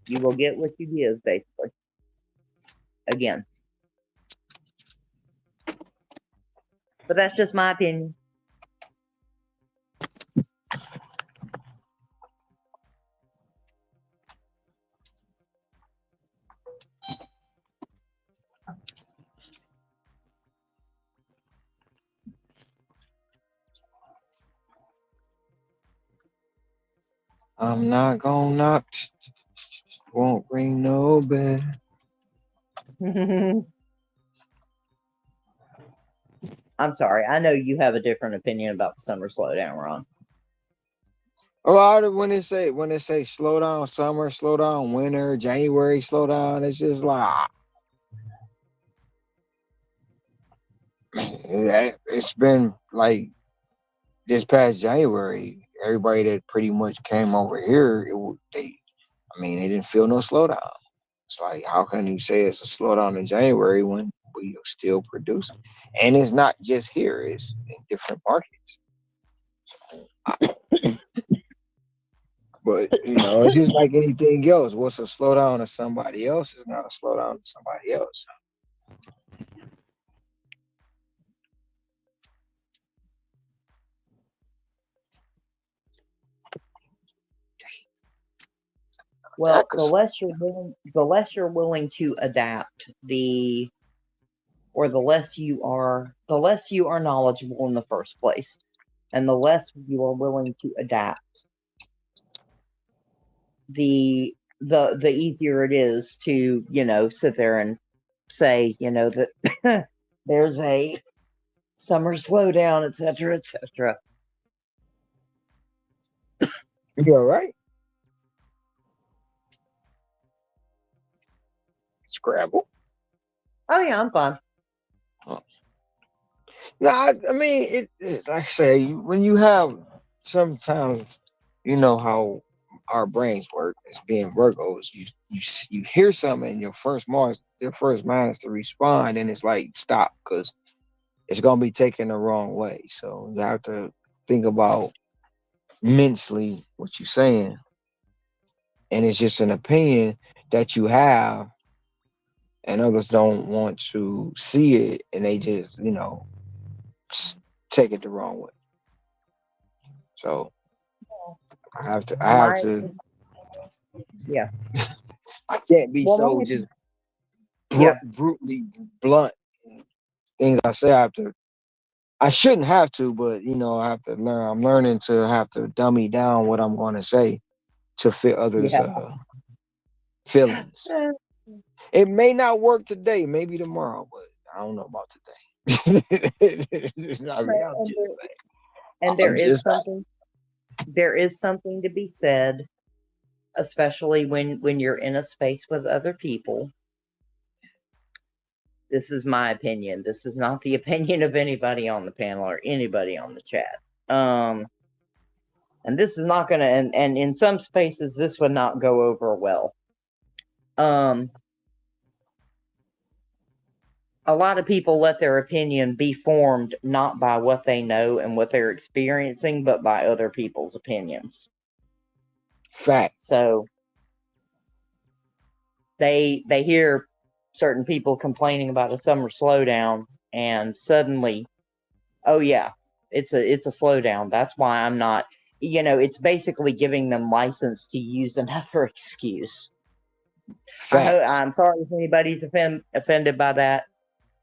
You will get what you give, basically. Again. But that's just my opinion. I'm not gonna knock. Won't ring no bell. I'm sorry. I know you have a different opinion about the summer slowdown, Ron. Well, when they say slow down summer, slow down winter, January, slow down, it's just like it's been like this past January, everybody that pretty much came over here, I mean, they didn't feel no slowdown. It's like, how can you say it's a slowdown in January when we are still producing? And it's not just here; it's in different markets. But it's just like anything else. What's a slowdown to somebody else is not a slowdown to somebody else. Well, the less you're willing to adapt, or the less you are knowledgeable in the first place, and the less you are willing to adapt, the easier it is to sit there and say that there's a summer slowdown, etc., etc. You all right? Scrabble. Oh yeah, I'm fine. No, I mean, like I say, when you have sometimes, you know how our brains work as being Virgos. You hear something, and your first mind is to respond, and it's like stop because it's gonna be taken the wrong way. So you have to think about mentally what you're saying, and it's just an opinion that you have, and others don't want to see it, and they just take it the wrong way. So I have My to yeah. I can't be Well, so my just yeah. brutally blunt. Things I say I shouldn't have to, but I have to learn. I'm learning to have to dummy down what I'm going to say to fit others' Yeah. feelings. Uh, It may not work today, maybe tomorrow, but I don't know about today. I mean, I'm and just saying. and I'm just there is something to be said, especially when you're in a space with other people. This is my opinion. This is not the opinion of anybody on the panel or anybody on the chat. And this is not gonna and in some spaces this would not go over well. Um a lot of people let their opinion be formed not by what they know and what they're experiencing, but by other people's opinions. fact. So they hear certain people complaining about a summer slowdown, and suddenly, oh yeah, it's a slowdown. That's why I'm not. It's basically giving them license to use another excuse. Fact. I'm sorry if anybody's offended by that.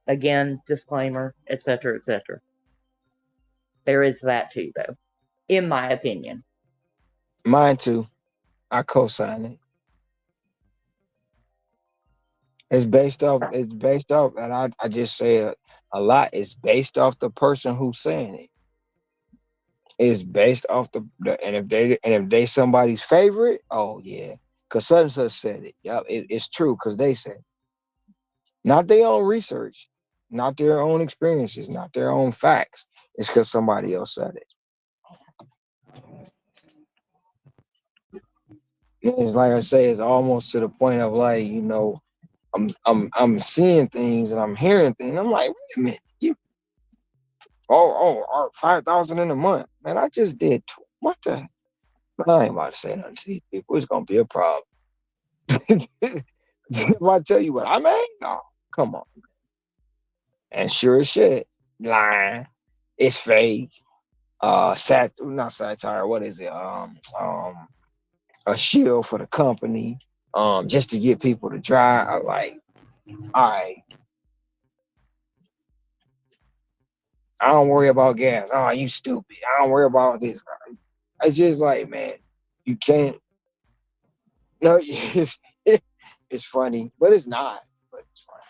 Again, disclaimer, etc., etc. There is that too, though, in my opinion. Mine too. I co-sign it. It's based off, and I just say a lot. It's based off the person who's saying it. It's based off and if they somebody's favorite, oh yeah, because such and such said it. Yep, it's true because they said it. Not their own research, not their own experiences, not their own facts. It's because somebody else said it. It's like I say, it's almost to the point of like I'm seeing things and I'm hearing things. I'm like, wait a minute, you 5,000 in a month, man. I just did what the. I ain't about to say nothing to these people. It's gonna be a problem. If I tell you what I made, oh, come on. And sure as shit, lying. It's fake. Not satire. What is it? A shield for the company. Just to get people to drive. I'm like, all right, I don't worry about gas. Oh, you stupid. I don't worry about this. I just like, man, you can't. No, it's funny, but it's not. But it's funny.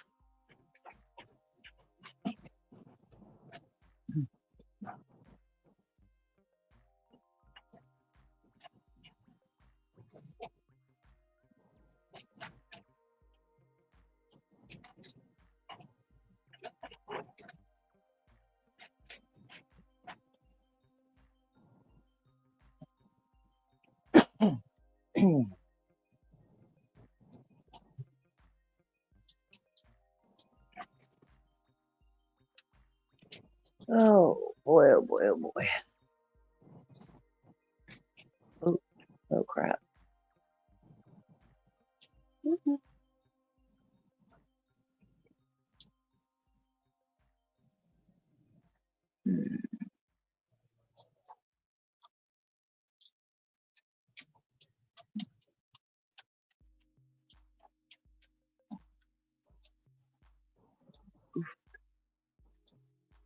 Oh boy, oh boy, oh boy. Oh, oh crap. Hmm.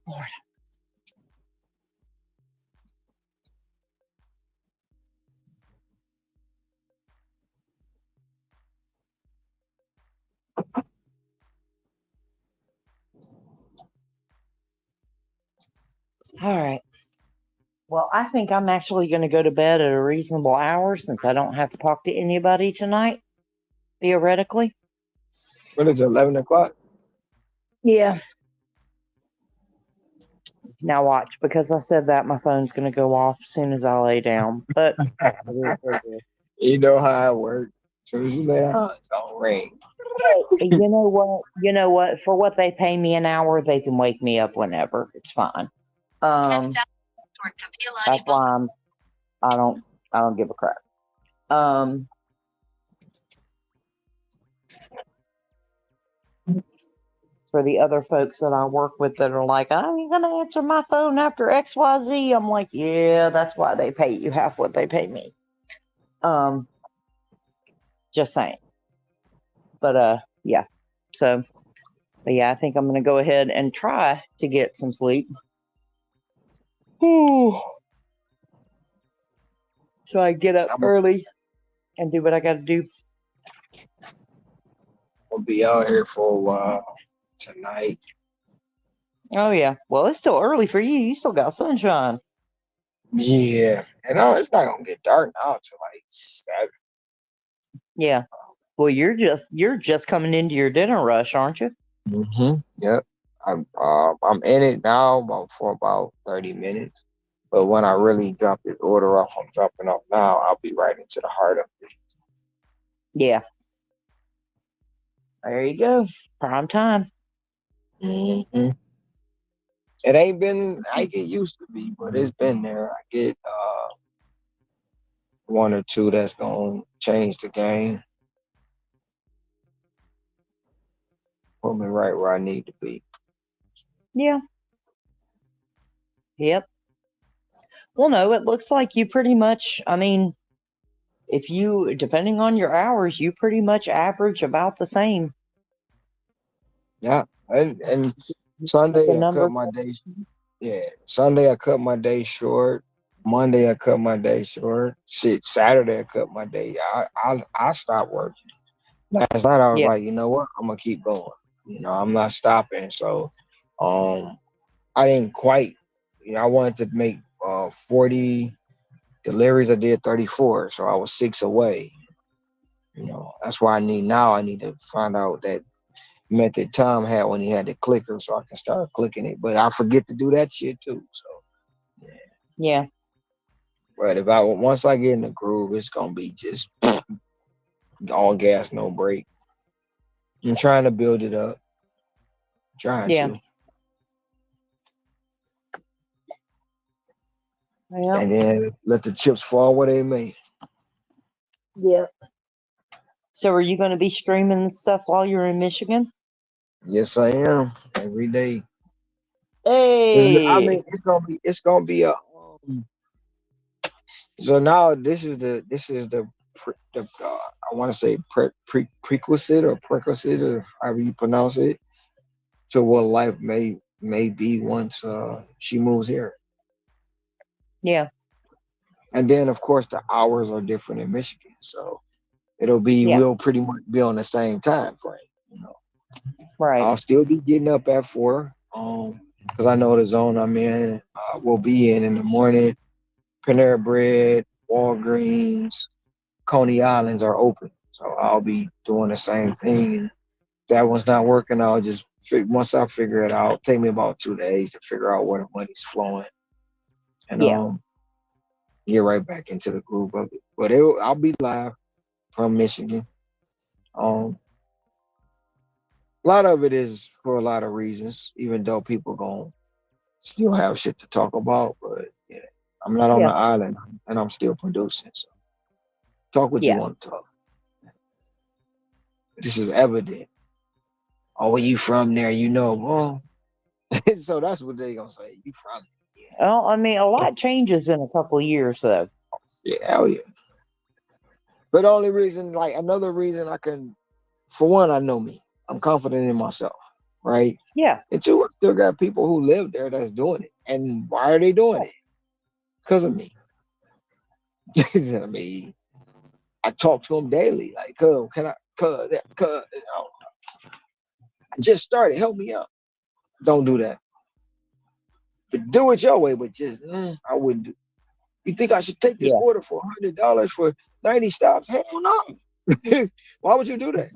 Lord. All right. Well, I think I'm actually going to go to bed at a reasonable hour since I don't have to talk to anybody tonight, theoretically. What is it, 11 o'clock? Yeah. Now watch, because I said that, my phone's going to go off as soon as I lay down. But it is what it is. You know how it works. As soon as you lay down, it's gonna ring. You know what? You know what? For what they pay me an hour, they can wake me up whenever. It's fine. That's why I don't give a crap. For the other folks that I work with that are like, I ain't gonna answer my phone after XYZ. I'm like, yeah, that's why they pay you half what they pay me. Just saying. But yeah. So, but yeah, I think I'm gonna go ahead and try to get some sleep. Ooh. So I get up early and do what I gotta do. I'll be out here for a while tonight. Oh yeah. Well, it's still early for you. You still got sunshine. Yeah, and it's not gonna get dark now till like 7. Yeah. Well, you're just coming into your dinner rush, aren't you? Yep. I'm in it now for about 30 minutes. But when I really drop this order off, I'm dropping off now. I'll be right into the heart of it. Yeah. There you go. Prime time. hmm It ain't been like it used to be, but it's been there. I get one or two that's gonna change the game, put me right where I need to be. Yeah. Yep. Well, no, it looks like you pretty much, I mean, if you, depending on your hours, you pretty much average about the same. Yeah, and The Sunday I cut numbers. my day. Yeah, Sunday I cut my day short. Monday I cut my day short. Shit, Saturday I cut my day. I stopped working. Last night I was Yeah. like, you know what? I'm gonna keep going. I'm not stopping. So, um, I didn't quite. I wanted to make 40 deliveries. I did 34, so I was 6 away. That's why I need to find out that method Tom had when he had the clicker, so I can start clicking it. But I forget to do that shit too. So, yeah. Yeah. But once I get in the groove, it's gonna be just all gas, no brake. I'm trying to build it up. Trying Yeah. to. Yeah. And then let the chips fall where they may. Yeah. So are you going to be streaming the stuff while you're in Michigan? Yes, I am every day. Hey. It's gonna be a. So now this is the I want to say prerequisite or however you pronounce it to what life may be once she moves here. Yeah. And then of course the hours are different in Michigan, so Yeah. we'll pretty much be on the same time frame. Right. I'll still be getting up at 4, because I know the zone I'm in. Will be in the morning. Panera Bread, Walgreens, Coney Islands are open, so I'll be doing the same thing. And if that one's not working, I'll just once I figure it out. Take me about 2 days to figure out where the money's flowing, and Yeah. get right back into the groove of it. But I'll be live. from Michigan. Um, a lot of it is for a lot of reasons, even though people going still have shit to talk about. But yeah, I'm not on the Yeah, island and I'm still producing. So talk what you yeah. want to talk. This is evident. Oh, where you from there? You know, well, so that's what they gonna say. You from Well, I mean, a lot changes in a couple of years, though. there. Yeah, hell yeah. But the only reason, like another reason I can, for one, I know me. I'm confident in myself, right? Yeah. And two, I still got people who live there that's doing it. And why are they doing it? Because of me. I mean, I talk to them daily. Like, cuz, can I, cuz, I just started. Help me out. Don't do that. But do it your way, but just, I wouldn't do. You think I should take this Yeah. order for $100 for 90 stops? Hell no. Why would you do that?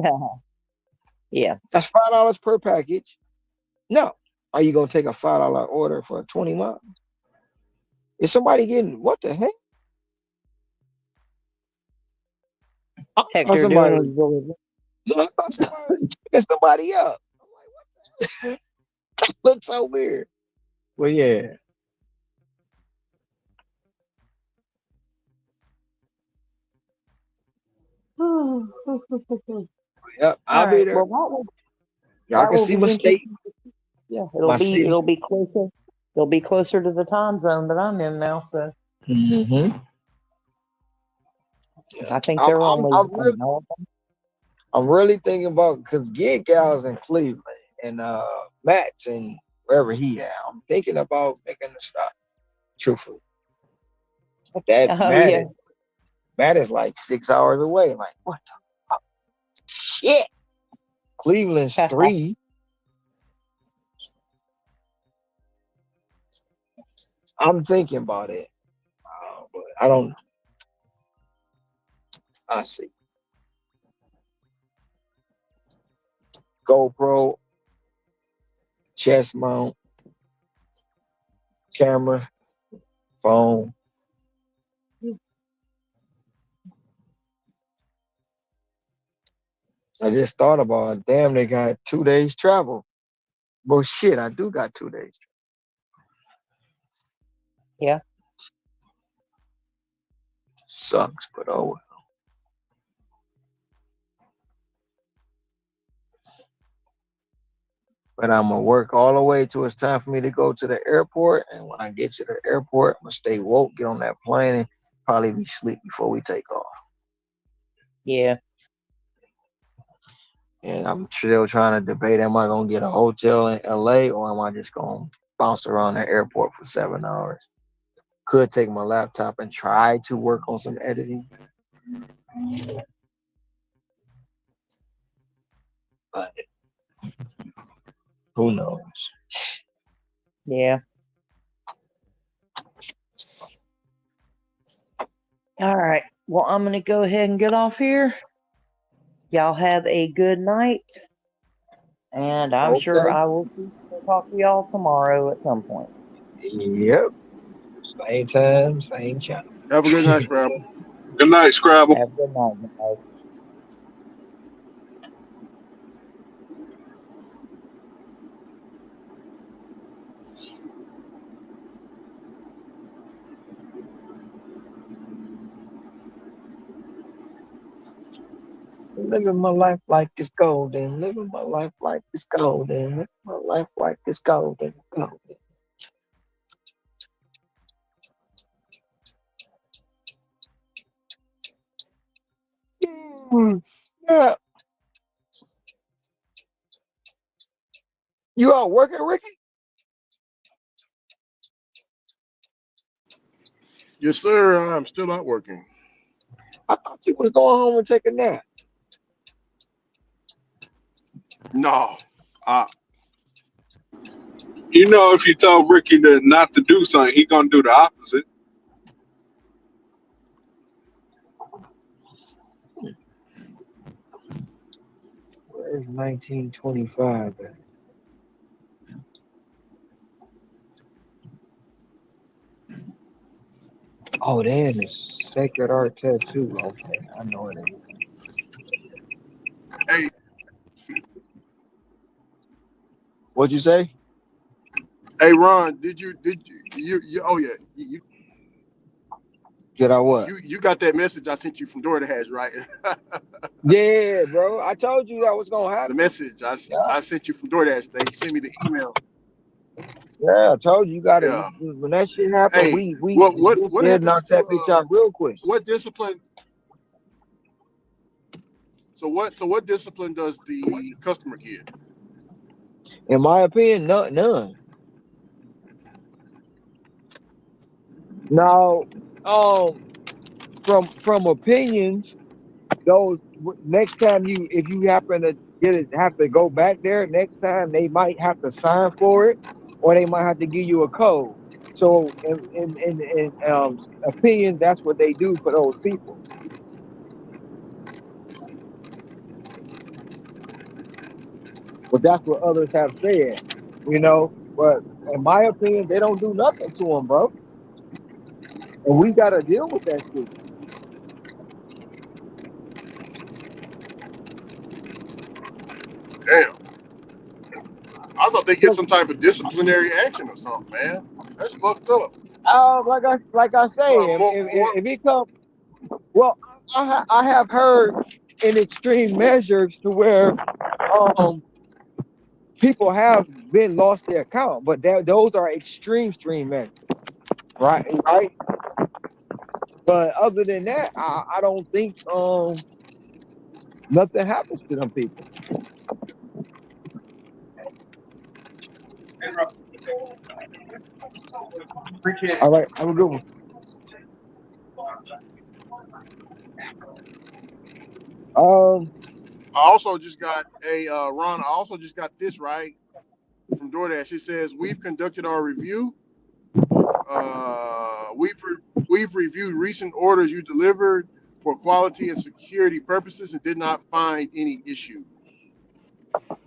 Yeah. That's $5 per package. No. Are you gonna take a $5 order for 20 miles? Is somebody getting what the heck? I Heck, thought they're somebody doing was is delivery. I thought somebody was picking somebody up. I'm like, what the that looks so weird. Well, yeah. Yep, All I'll be right. there. Well, Y'all that can will see be my state, interesting. Yeah, my city. it'll be closer. It'll be closer to the time zone that I'm in now. So Hmm. I think I'm, they're I'm, only I'm an really, hour. I'm really thinking about because Gig Gal's in Cleveland and Matt's in wherever he at. I'm thinking about making a stop. Truthfully, but that Oh yeah. Matt is like 6 hours away. Like what the shit? Cleveland's three. I'm thinking about it, but I don't. I see. GoPro, chest mount, camera, phone. I just thought about it. Damn, they got 2 days travel. Well, shit, I do got 2 days. Yeah. Sucks, but oh well. But I'm gonna work all the way till it's time for me to go to the airport. And when I get to the airport, I'm gonna stay woke, get on that plane, and probably be asleep before we take off. Yeah. And I'm still trying to debate: am I gonna get a hotel in LA or am I just gonna bounce around the airport for 7 hours? Could take my laptop and try to work on some editing, but who knows? Yeah. All right. Well, I'm gonna go ahead and get off here. Y'all have a good night, and I'm sure Okay. I will talk to y'all tomorrow at some point. Yep. Same time, same channel. Have a good night, Scrabble. Good night, Scrabble. Have a good night, guys. Living my life like it's golden. Living my life like it's golden. Living my life like it's golden. Golden. Yeah. You out working, Ricky? Yes, sir. I'm still out working. I thought you was going home and take a nap. No. I You know, if you tell Ricky to not to do something, he gonna do the opposite. Where's 1925 at? Oh, damn, it's Sacred Art Tattoo. Okay, I know it is. What'd you say? Hey Ron, you oh yeah, Did I what? you got that message I sent you from DoorDash, right? Yeah, bro. I told you that was gonna The happen. message Yeah, I sent you from DoorDash. They sent me the email. yeah. I told you, you gotta. Yeah. When that shit happened, Hey, we what did happens knock to that bitch out real quick. what discipline? So what discipline does the customer get? In my opinion, none. Now, um, from opinions, next time if you happen to have to go back there next time, they might have to sign for it, or they might have to give you a code. So in opinion, that's what they do for those people. But that's what others have said, you know. But in my opinion, they don't do nothing to them, bro. And we got to deal with that shit. Damn, I thought they get some type of disciplinary action or something, man. That's fucked up. Like I say, More. if it comes, well, I have heard in extreme measures to where um people have been lost their account, but those are extreme measures, right. But other than that, I don't think nothing happens to them people. All right, have a good one. Um, I also just got a Ron. I also just got this right from DoorDash. It says we've conducted our review. We've reviewed recent orders you delivered for quality and security purposes and did not find any issue.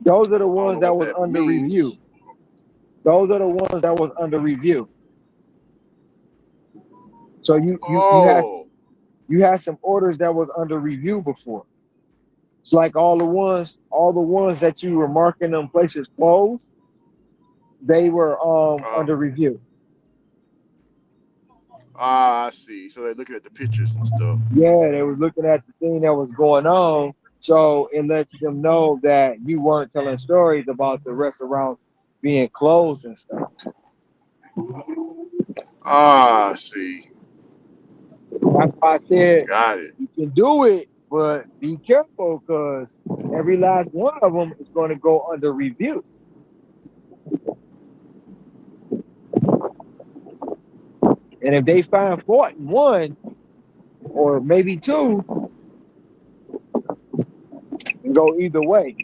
those are the I don't ones know that what was that under review. means. Those are the ones that was under review. So Oh, you had some orders that was under review before. It's like all the ones that you were marking them places closed, they were uh, under review. I see. So they're looking at the pictures and stuff. Yeah, they was looking at the thing that was going on. So it lets them know that you weren't telling stories about the restaurant being closed and stuff. I see. That's why I said Got it. you can do it, but be careful because every last one of them is going to go under review. And if they find fault in one or maybe two, it can go either way.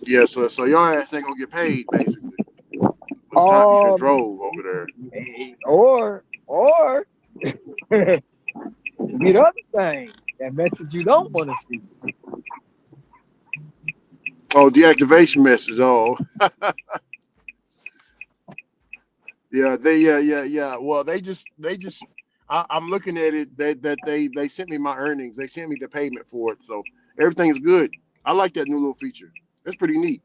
Yeah. So your ass ain't gonna get paid basically for the time you done Um, drove over there. or be the other thing, that message you don't want to see. Oh, deactivation message. Oh, yeah. Yeah. Well, they just. I'm looking at it that they sent me my earnings. They sent me the payment for it, so everything's good. I like that new little feature. That's pretty neat.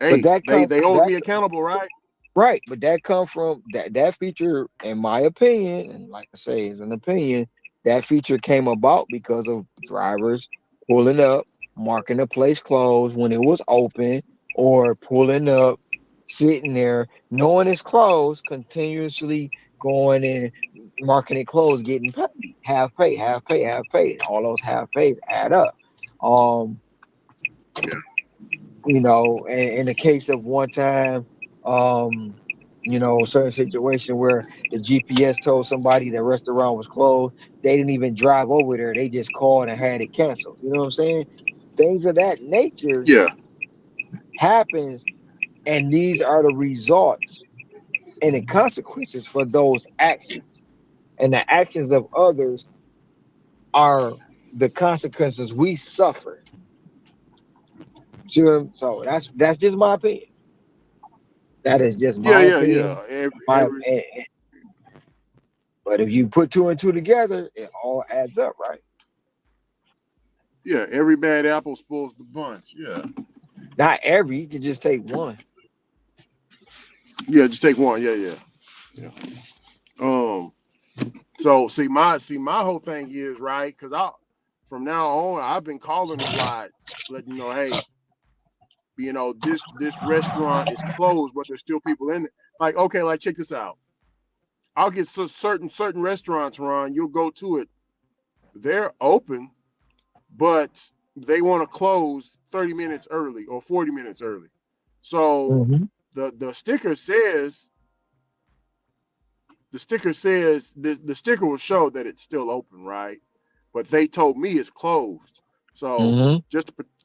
But Hey, that they come they hold that me accountable, right? right, but that come from that feature, in my opinion, and like I say, it's an opinion. That feature came about because of drivers pulling up, marking the place closed when it was open, or pulling up, sitting there, knowing it's closed, continuously going in, marking it closed, getting paid, half pay, half pay, half pay. All those half pays add up. Um, Yeah. in the case of one time, um, certain situation where the GPS told somebody the restaurant was closed, they didn't even drive over there. They just called and had it canceled. You know what I'm saying? Things of that nature Yeah. happens, and these are the results and the consequences for those actions. And the actions of others are the consequences we suffer. So that's just my opinion. That is just Yeah. my Yeah. Yeah. opinion. Every, My every eh, But if you put two and two together, it all adds up, right? Yeah, every bad apple spoils the bunch. Yeah. Not every, you can just take one. Yeah, just take one. Yeah, yeah. Yeah. Um, so see my whole thing is right, because I from now on I've been calling them lots, letting you know, hey, this restaurant is closed, but there's still people in it. Like, okay, like check this out. I'll get certain restaurants, Ron, you'll go to it. They're open, but they want to close 30 minutes early or 40 minutes early. So Mm-hmm. the sticker says the sticker will show that it's still open, right? But they told me it's closed. So Mm-hmm.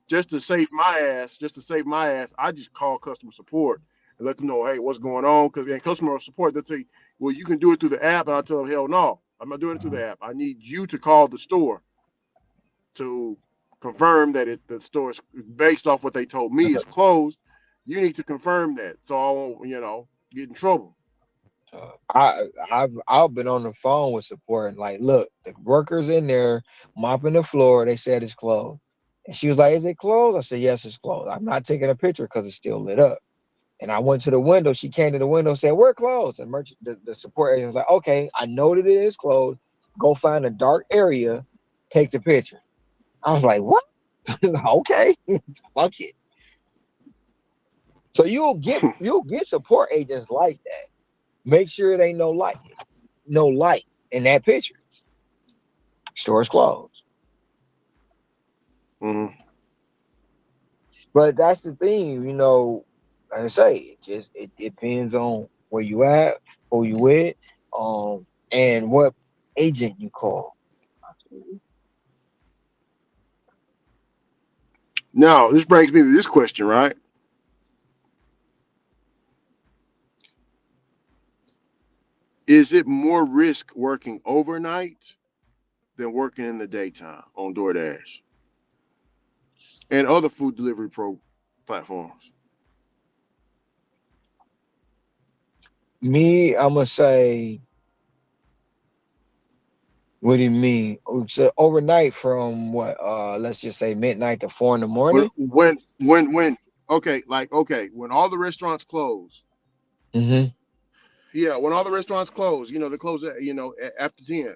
just to save my ass, I just call customer support and let them know, hey, what's going on? Because in customer support, they'll say, well, you can do it through the app, and I tell them, hell no, I'm not doing it through the app. I need you to call the store to confirm that the store is based off what they told me is closed. You need to confirm that, so I won't, get in trouble. I've been on the phone with support and like, look, the workers in there mopping the floor. They said it's closed, and she was like, "Is it closed?" I said, "Yes, it's closed." I'm not taking a picture because it's still lit up. And I went to the window. She came to the window, said, "We're closed." And the support agent was like, "Okay, I know that it is closed. Go find a dark area, take the picture." I was like, "What?" Okay, fuck it. So you'll get support agents like that. Make sure it ain't no light in that picture. Store's closed. Mm-hmm. But that's the thing, like I say, it depends on where you at, who you with, and what agent you call. Now, this brings me to this question, right? Is it more risk working overnight than working in the daytime on DoorDash and other food delivery platforms? Me, I'm gonna say, what do you mean? So overnight from what? Let's just say midnight to 4 in the When morning. okay, when all the restaurants close, Mm-hmm. yeah, when all the restaurants close, they close at after 10.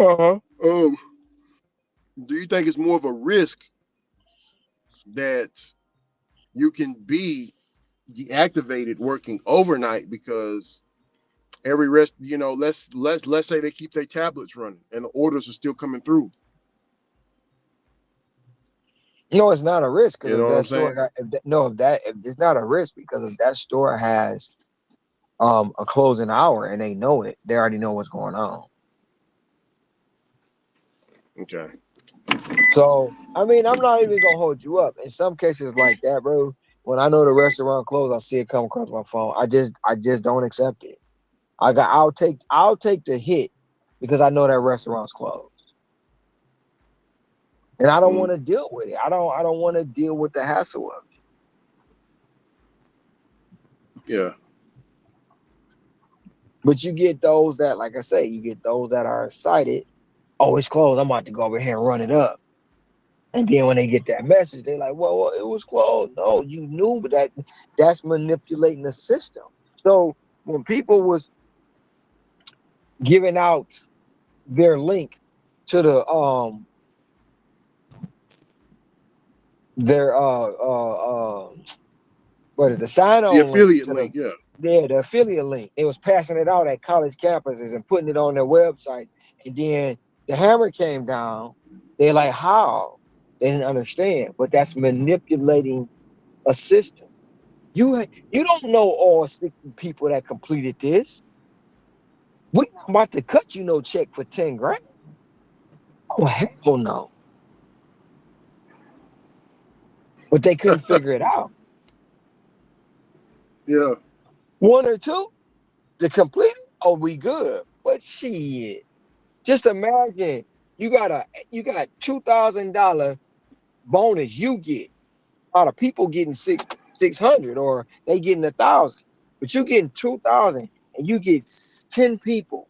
Uh-huh. Um, do you think it's more of a risk that you can be deactivated working overnight because every let's say they keep their tablets running and the orders are still coming through. No, it's not a risk because You know if what that I'm store saying? got if that, no if it's not a risk because if that store has a closing hour and they know it, they already know what's going on. Okay. So I mean, I'm not even gonna hold you up. In some cases like that, bro, when I know the restaurant closed, I see it come across my phone. I just don't accept it. I'll take the hit because I know that restaurant's closed. And I don't Mm, want to deal with it. I don't want to deal with the hassle of it. yeah. But you get those that, like I say, you get those that are excited. Oh, it's closed. I'm about to go over here and run it up. And then when they get that message, they're like, well, it was closed. No, you knew, but that's manipulating the system. So when people was giving out their link to their what is the sign The on link affiliate to the link, yeah. the affiliate link. They was passing it out at college campuses and putting it on their websites. And then the hammer came down. They're like, how? They didn't understand. But that's manipulating a system. You don't know all 60 people that completed this. We're not about to cut you no check for 10 grand. Oh hell no. But they couldn't figure it out. Yeah. One or two to complete it. Oh, we good. But shit. Just imagine you got $2,000 bonus you get out of people getting 600 or they getting 1,000, but you getting 2,000 and you get 10 people.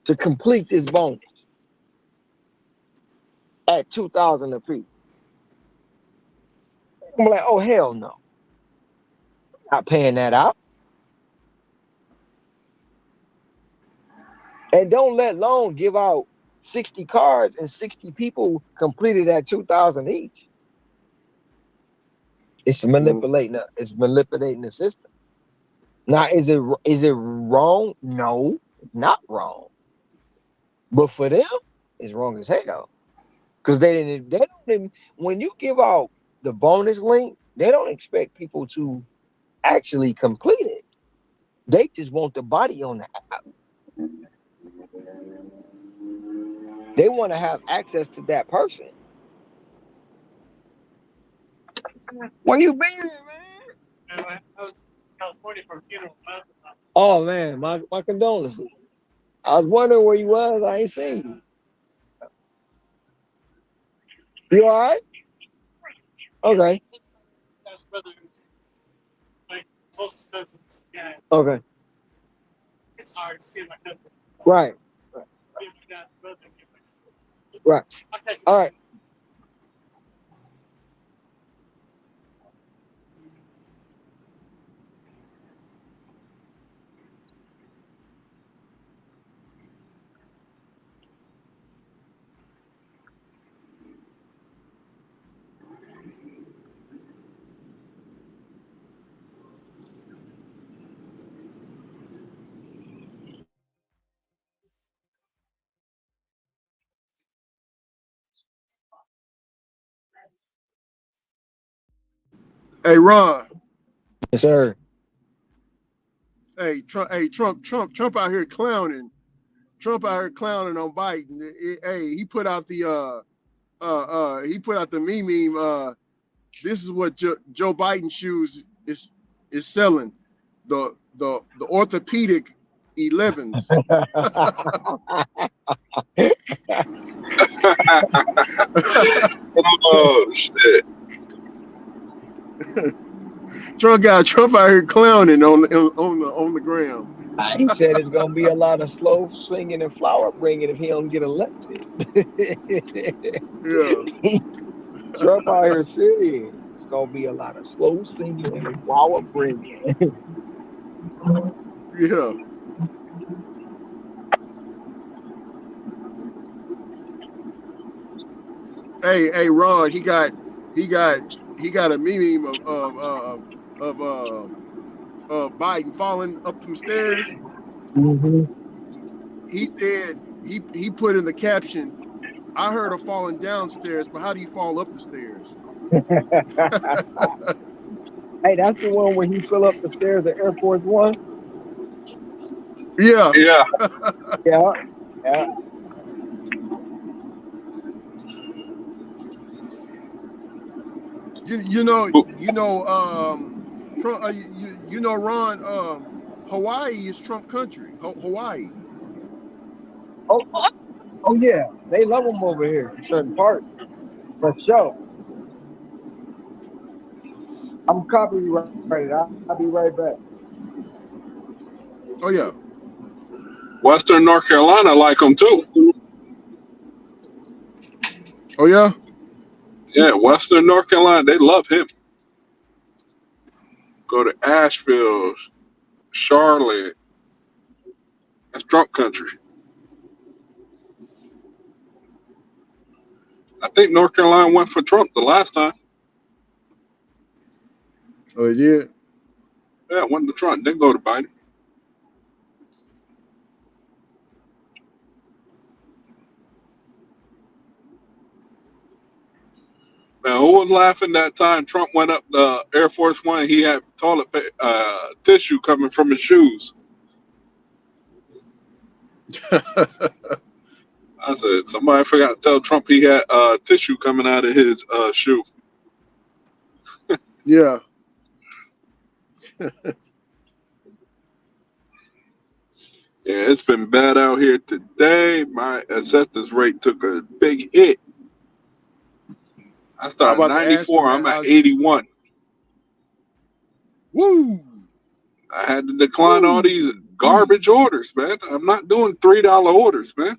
to complete this bonus at 2,000 apiece. I'm like, oh hell no, not paying that out. And don't let loan give out 60 cards and 60 people completed at 2,000 each. It's manipulating. It's manipulating the system. Now, is it wrong? No, it's not wrong. But for them, it's wrong as hell. Because they don't even, when you give out the bonus link, they don't expect people to actually complete it. They just want the body on the app. They want to have access to that person. Where you been, man? I was in California for a funeral. Oh man, my condolences. I was wondering where you was. I ain't seen you. You all right? Okay. Okay. It's hard to see my cousin. Right. Right. All right. Hey, Ron. Yes, sir. Hey, Trump out here clowning. Trump out here clowning on Biden. Hey, he put out the meme. This is what Joe Biden shoes is selling. The orthopedic 11s. Oh shit! Trump out here clowning on the ground. He said it's gonna be a lot of slow swinging and flower bringing if he don't get elected. Yeah. Trump out here serious. It's gonna be a lot of slow singing and flower bringing. Yeah. Hey, Ron. He got a meme of Biden falling up them stairs. Mm-hmm. He said he put in the caption, "I heard of falling downstairs, but how do you fall up the stairs?" Hey, that's the one where he fell up the stairs at Air Force One. Yeah. Yeah. Yeah, yeah. Trump. Ron. Hawaii is Trump country. Hawaii. Oh yeah, they love them over here in certain parts. For sure. I'm copyrighted. I'll be right back. Oh yeah. Western North Carolina like him too. Oh yeah. Yeah, Western North Carolina, they love him. Go to Asheville, Charlotte. That's Trump country. I think North Carolina went for Trump the last time. Oh yeah. Yeah, went to Trump. Didn't go to Biden. Now, who was laughing that time Trump went up the Air Force One? He had tissue coming from his shoes. I said, somebody forgot to tell Trump he had tissue coming out of his shoe. Yeah. Yeah, it's been bad out here today. My acceptance rate took a big hit. I I'm started about to ask you, 94. man. I'm at 81. Woo. I had to decline all Woo. these garbage orders, man. I'm not doing $3 orders, man.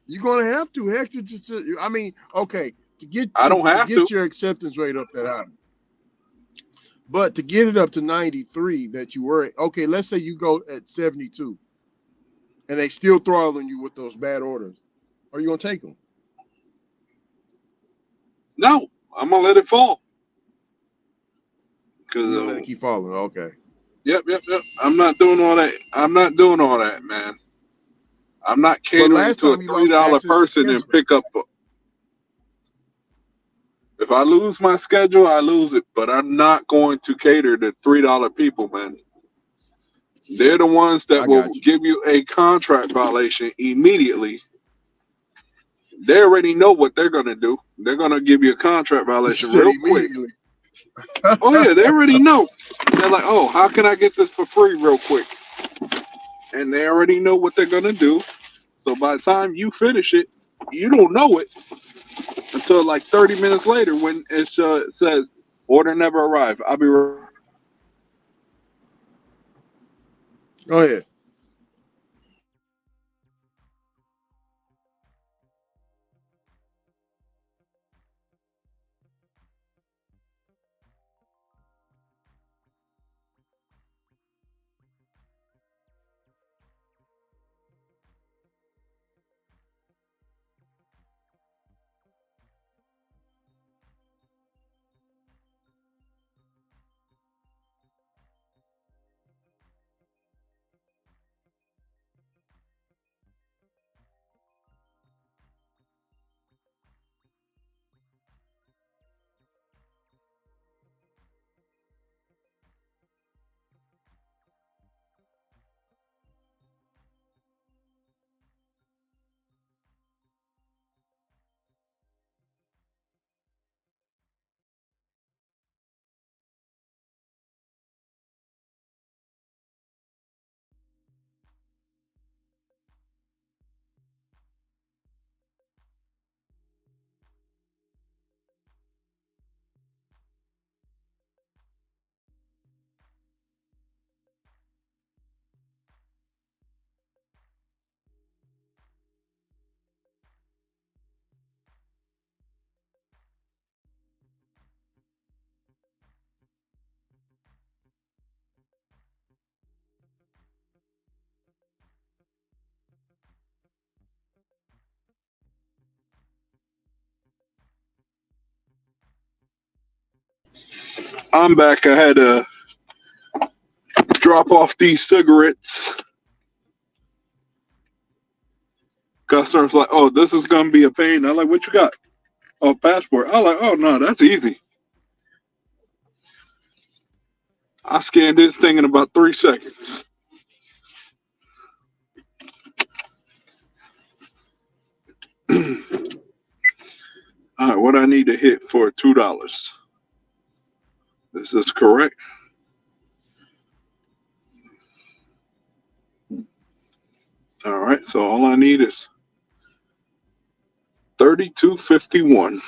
You're gonna have to. Heck, I mean, okay, to get I don't to have to. get your acceptance rate up that high, but to get it up to 93 that you were okay. Let's say you go at 72, and they still throttling you with those bad orders. Are you gonna take them? No, I'm gonna let it fall. Cause You're gonna let it keep falling. Okay. yep. I'm not doing all that. I'm not doing all that, man. I'm not But catering last to a time you lost $3 access to person and scheduling. pick up. If I lose my schedule, I lose it. But I'm not going to cater to $3 people, man. They're the ones that I will got you. give you a contract violation immediately. They already know what they're gonna do. They're gonna give you a contract You violation said real quick. immediately. Oh yeah, they already know. They're like, oh, how can I get this for free real quick? And they already know what they're gonna do. So by the time you finish it, you don't know it until like 30 minutes later when it says order never arrived. I'll be right. Go ahead. I'm back. I had to drop off these cigarettes. Customers like, oh, this is gonna be a pain. I'm like, what you got? Oh, passport. I'm like, oh no, that's easy. I scanned this thing in about 3 seconds. All right, what I need to hit for $2. This is correct. All right, so all I need is 32.51.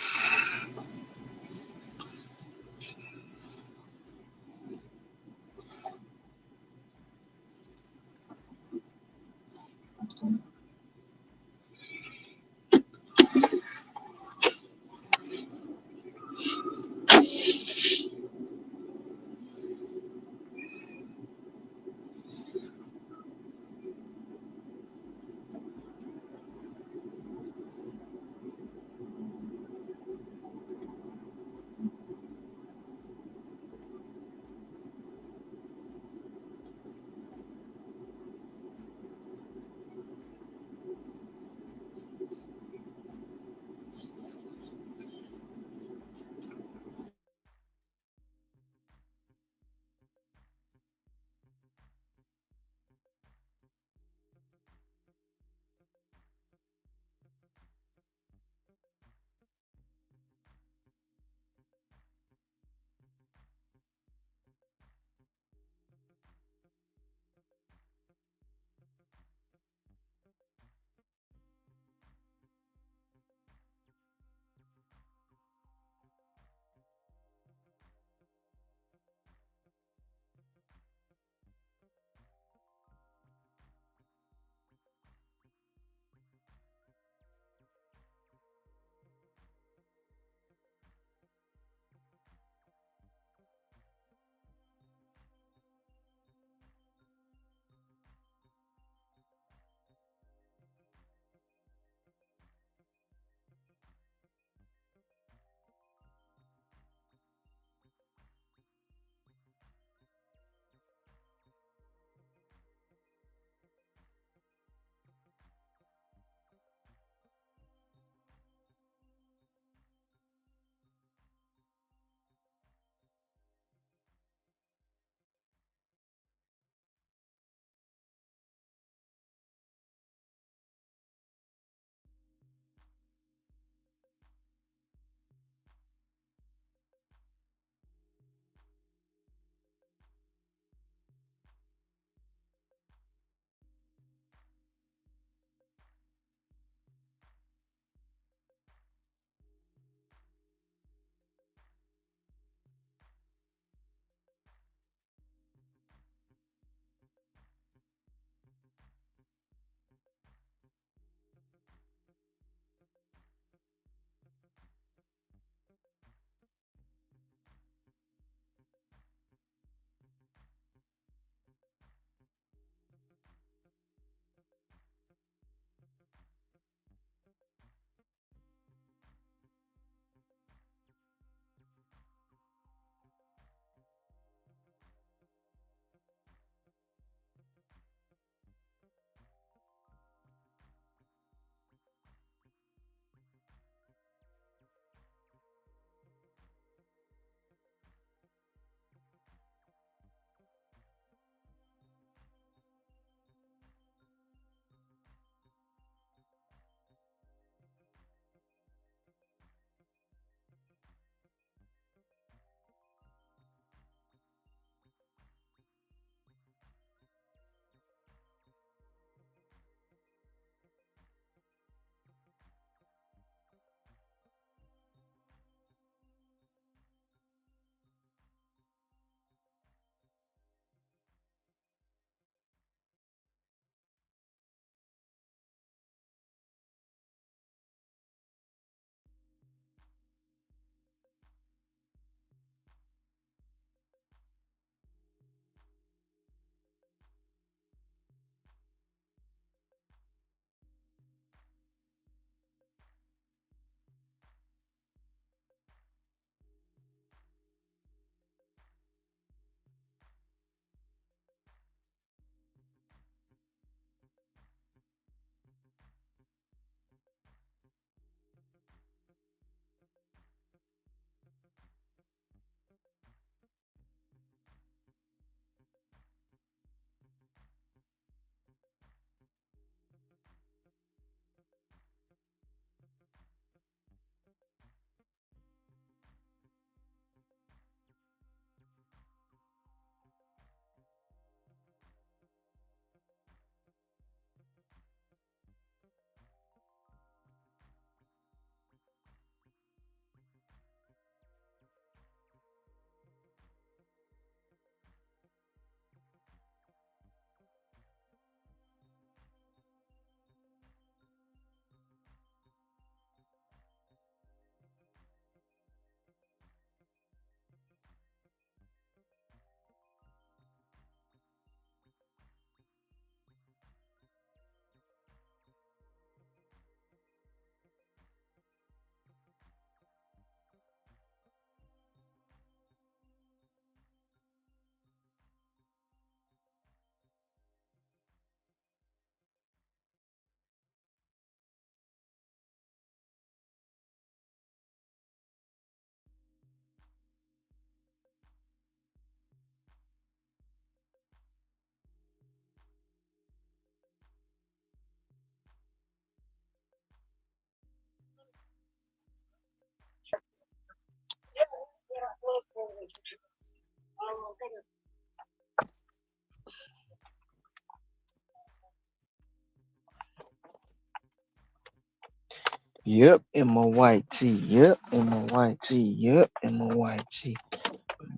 Yep, in my white tee. Yep, in my white tee. Yep, in my white tee.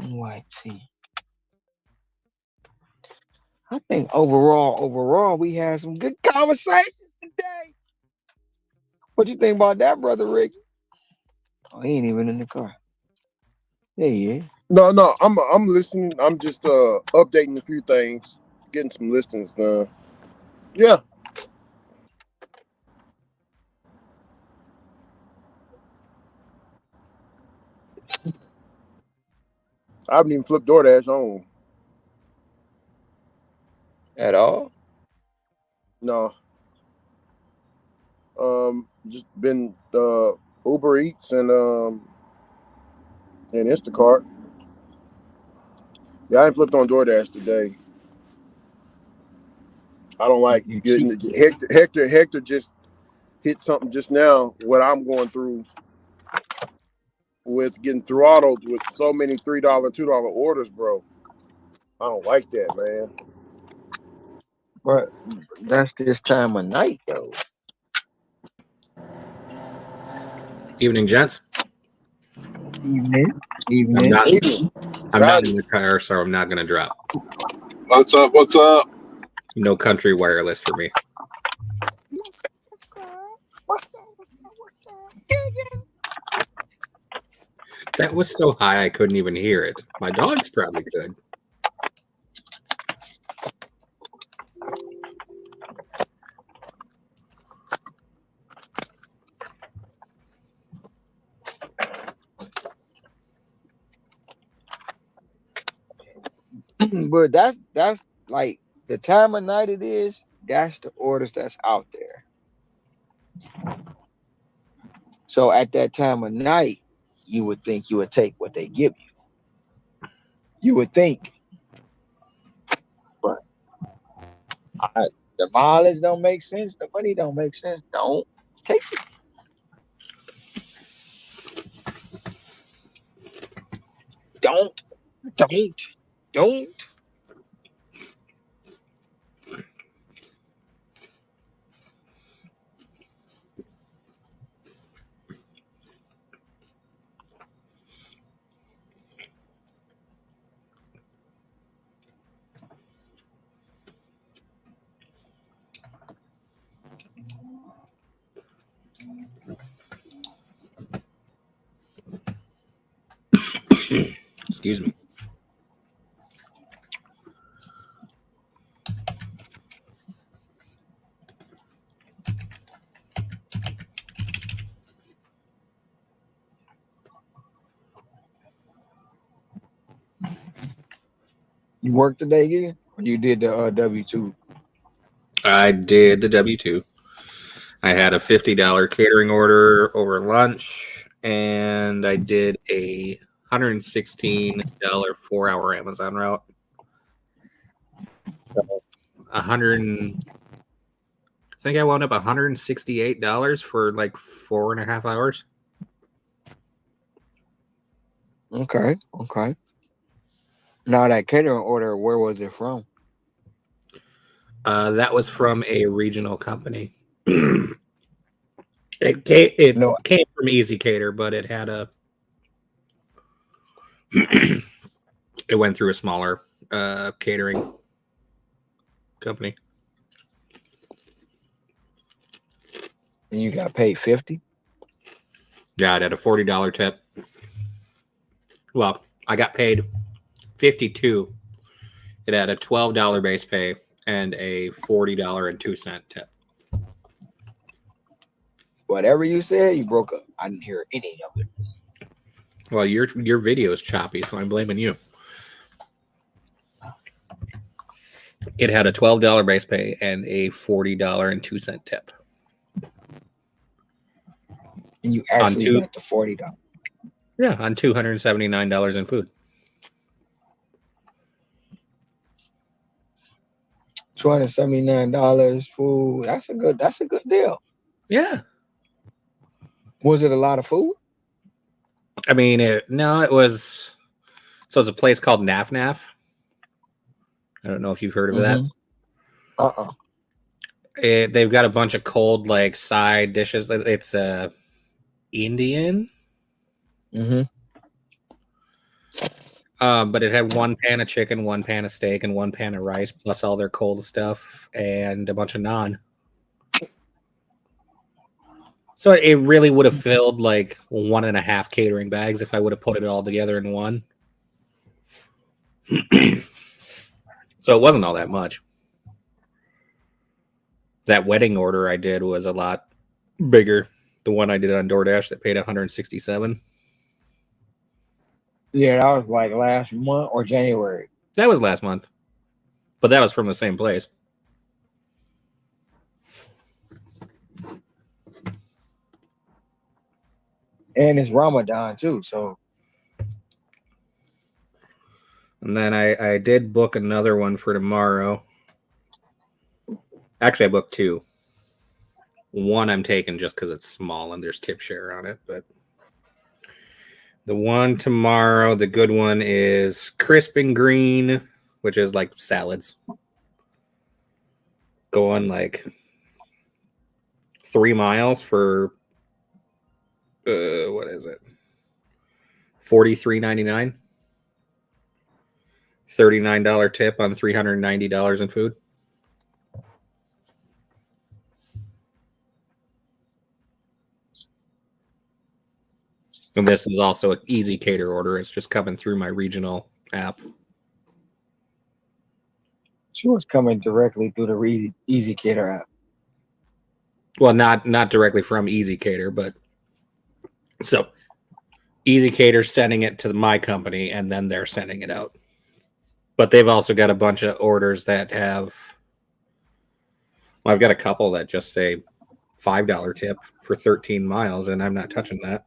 White tee. I think overall, we had some good conversations today. What you think about that, brother Rick? Oh, he ain't even in the car. Yeah, yeah. No, I'm listening. I'm just updating a few things, getting some listings done. Yeah, I haven't even flipped DoorDash on. At all? No, just been Uber Eats and Instacart. Yeah, I ain't flipped on DoorDash today. I don't like You cheap. getting Hector just hit something just now. What I'm going through with getting throttled with so many $3, $2 orders, bro. I don't like that, man. But that's this time of night, though. Evening, gents. Evening. I'm Evening. not. Evening, I'm not howdy. in the car, so I'm not going to drop. What's up? What's up? No country wireless for me. What's up? What's up? What's up? That was so high I couldn't even hear it. My dogs probably could. But that's like the time of night it is. That's the orders that's out there. So at that time of night, you would think you would take what they give you. You would think, but the mileage don't make sense. The money don't make sense. Don't take it. Don't. Don't. Don't. Excuse me. You worked today again? Or you did the W-2? I did the W-2. I had a $50 catering order over lunch, and I did a $116 4-hour Amazon route. 100. I think I wound up $168 for like 4.5 hours. Okay. Okay. Now that catering order, where was it from? That was from a regional company. It No. came from Easy Cater, but it had a it went through a smaller catering company. And you got paid 50? Yeah, it had a $40 tip. Well, I got paid $52. It had a $12 base pay and a $40.02 tip. Whatever you said, you broke up. I didn't hear any of it. Well, your video is choppy, so I'm blaming you. It had a $12 base pay and a $40.02 tip. And you actually got the $40. Yeah, on $279 in food. $279 food. That's a good deal. Yeah. Was it a lot of food? I mean, it was. So it's a place called Naf Naf. I don't know if you've heard of that. They've got a bunch of cold like side dishes. It's Indian, Mm-hmm. but it had one pan of chicken, one pan of steak, and one pan of rice, plus all their cold stuff and a bunch of naan. So it really would have filled like 1.5 catering bags if I would have put it all together in one. So it wasn't all that much. That wedding order I did was a lot bigger. The one I did on DoorDash that paid 167. Yeah, that was like last month or January. That was last month, but that was from the same place. And it's Ramadan too, so. And then I did book another one for tomorrow. Actually, I booked two. One I'm taking just because it's small and there's tip share on it. But the one tomorrow, the good one is crisp and green, which is like salads. Going like 3 miles for what is it? $43.99. $39 tip on $390 in food. And this is also an easy cater order. It's just coming through my regional app. She was coming directly through the Easy Cater app. Well, not directly from Easy Cater, but so Easy Cater sending it to my company, and then they're sending it out. But they've also got a bunch of orders that have. Well, I've got a couple that just say $5 tip for 13 miles, and I'm not touching that.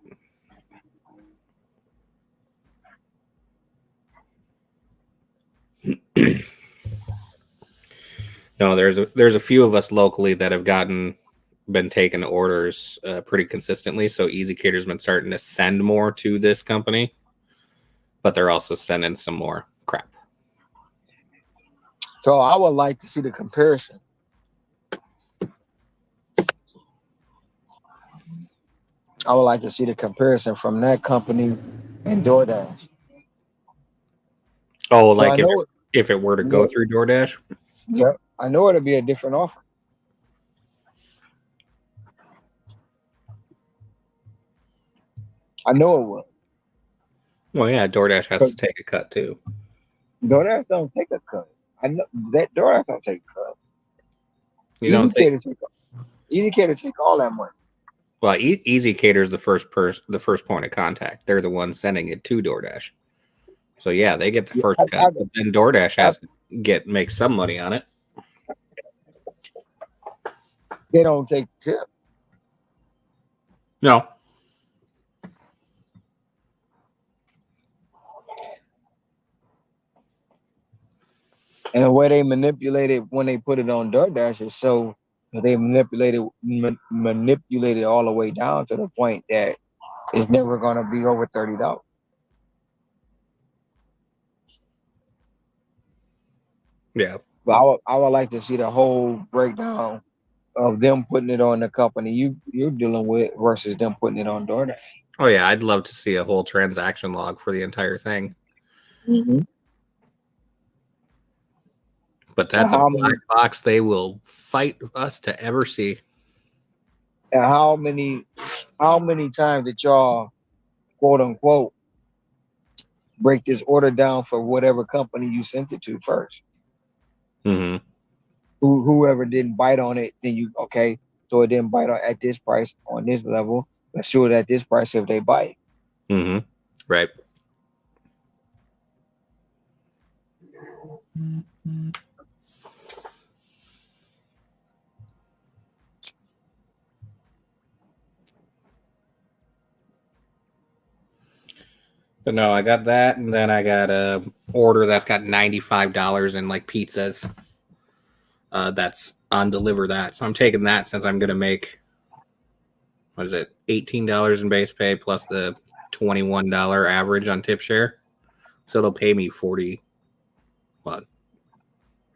No, there's a few of us locally that have been taking orders pretty consistently. So Easy Cater's been starting to send more to this company, but they're also sending some more crap. So I would like to see the comparison. I would like to see the comparison from that company and DoorDash. Oh, So like if it were to go through DoorDash? Yep. I know it'll be a different offer. I know it will. Well, yeah, DoorDash has to take a cut too. DoorDash don't take a cut. I know that DoorDash don't take a cut. You don't think? Easy Cater take all that money. Well, Easy Cater is the first point of contact. They're the ones sending it to DoorDash. So yeah, they get the first cut, but then DoorDash has to make some money on it. They don't take the tip. No. And the way they manipulate it when they put it on DoorDash is so they manipulated all the way down to the point that it's never gonna be over $30. Yeah. But I would like to see the whole breakdown of them putting it on the company you're dealing with versus them putting it on DoorDash. Oh yeah, I'd love to see a whole transaction log for the entire thing. Mm-hmm. But that's a black box they will fight us to ever see. And how many times did y'all quote unquote break this order down for whatever company you sent it to first? Mm-hmm. Whoever didn't bite on it, then you so it didn't bite at this price on this level. Let's show it at this price if they bite. Mm-hmm. Right. But no, I got that, and then I got a order that's got $95 in like pizzas. That's on Deliver That. So I'm taking that since I'm gonna make $18 in base pay plus the $21 average on tip share. So it'll pay me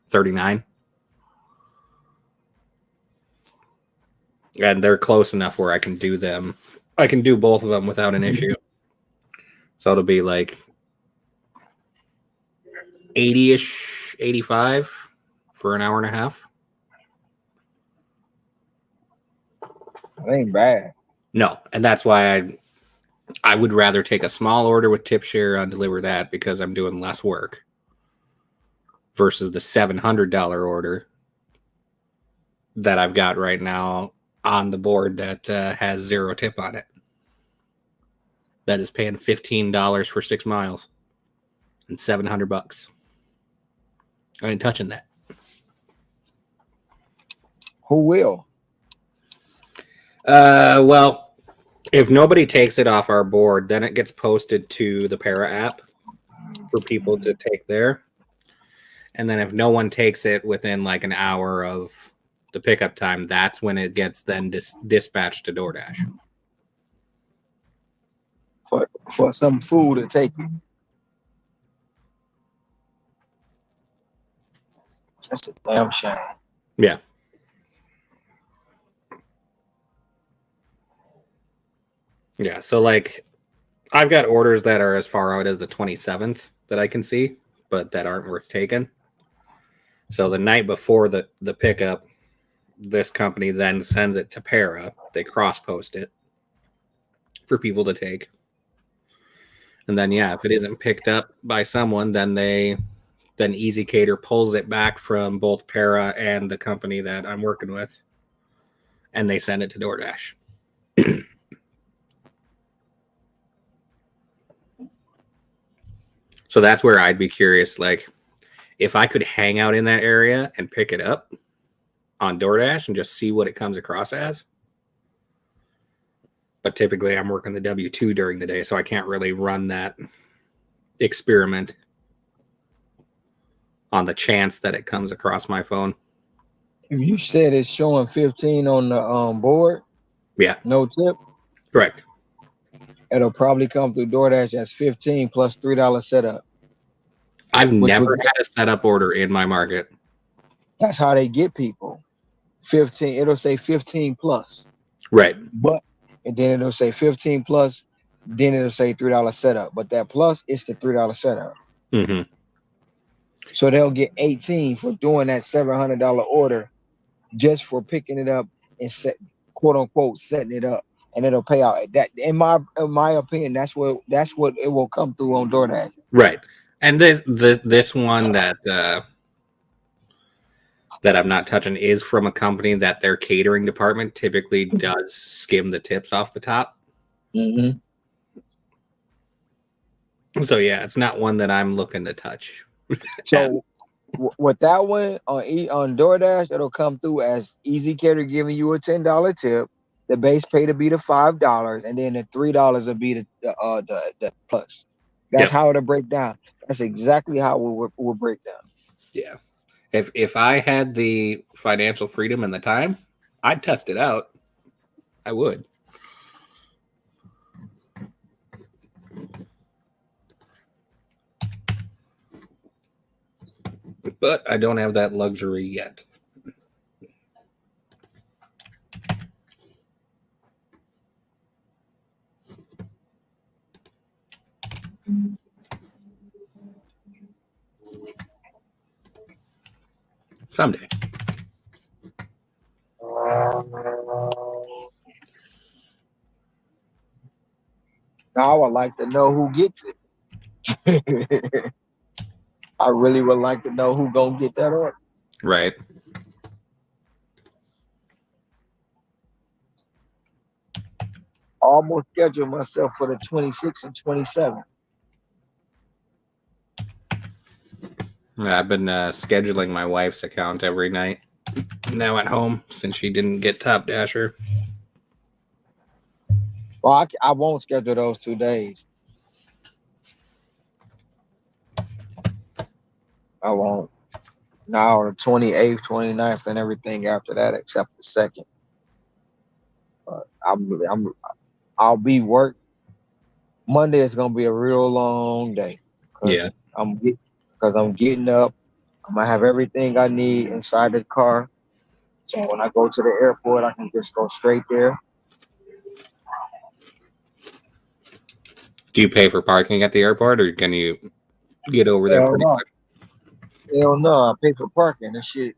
39. and they're close enough where I can do them. I can do both of them without an issue. So it'll be like 80-ish, 85 for an hour and a half. That ain't bad. No, and that's why I would rather take a small order with tip share on Deliver That because I'm doing less work versus the $700 order that I've got right now on the board that has 0 tip on it. That is paying $15 for 6 miles and $700. I ain't touching that. Who will? Well, if nobody takes it off our board, then it gets posted to the Para app for people to take there. And then if no one takes it within like an hour of the pickup time, that's when it gets then dispatched to DoorDash. For some food to take it. That's a damn shame. Yeah. Yeah, so like I've got orders that are as far out as the 27th that I can see, but that aren't worth taking. So the night before the pickup, this company then sends it to Para. They cross-post it for people to take. And then, yeah, if it isn't picked up by someone, then Easy Cater pulls it back from both Para and the company that I'm working with, and they send it to DoorDash. So that's where I'd be curious, like, if I could hang out in that area and pick it up on DoorDash and just see what it comes across as. But typically I'm working the W-2 during the day, so I can't really run that experiment on the chance that it comes across my phone. You said it's showing 15 on the board. Yeah. No tip. Correct. It'll probably come through DoorDash as 15 plus $3 setup. I've never had a setup order in my market. That's how they get people. 15. It'll say 15 plus. Right. But and then it'll say 15 plus. Then it'll say $3 setup. But that plus is the $3 setup. Mm-hmm. So they'll get 18 for doing that $700 order just for picking it up and quote unquote setting it up, and it'll pay out. That in my opinion, that's what it will come through on DoorDash. Right. And this one that I'm not touching is from a company that their catering department typically does skim the tips off the top. Mm-hmm. So yeah, it's not one that I'm looking to touch. So with that one on DoorDash, it'll come through as Easy Cater giving you a $10 tip. The base pay to be the $5, and then the $3 will be the plus. That's how it'll break down. That's exactly how we'll break down. Yeah. If I had the financial freedom and the time, I'd test it out. I would. But I don't have that luxury yet. Someday. Now I would like to know who gets it. I really would like to know who gonna get that order. Right. I almost scheduled myself for the 26th and 27th. I've been scheduling my wife's account every night now at home since she didn't get Top Dasher. Well, I won't schedule those 2 days. I won't. Now the 28th, 29th, and everything after that except the 2nd. But I'll be work. Monday is gonna be a real long day. Yeah. Because I'm getting up. I'm gonna have everything I need inside the car. So when I go to the airport, I can just go straight there. Do you pay for parking at the airport, or can you get over there Hell pretty no. quick? Hell no. I pay for parking. That shit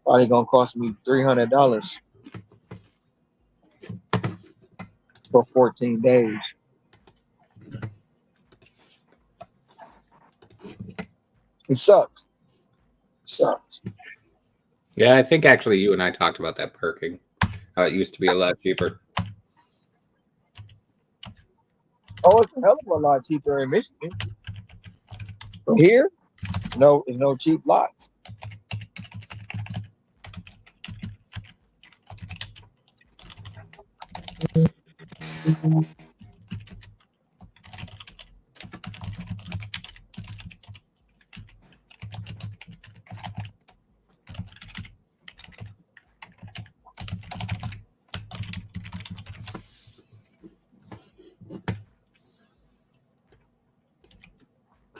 probably gonna cost me $300 for 14 days. It sucks. It sucks. Yeah, I think actually you and I talked about that parking. How it used to be a lot cheaper. Oh, it's a hell of a lot cheaper in Michigan. But here, no, there's no cheap lots.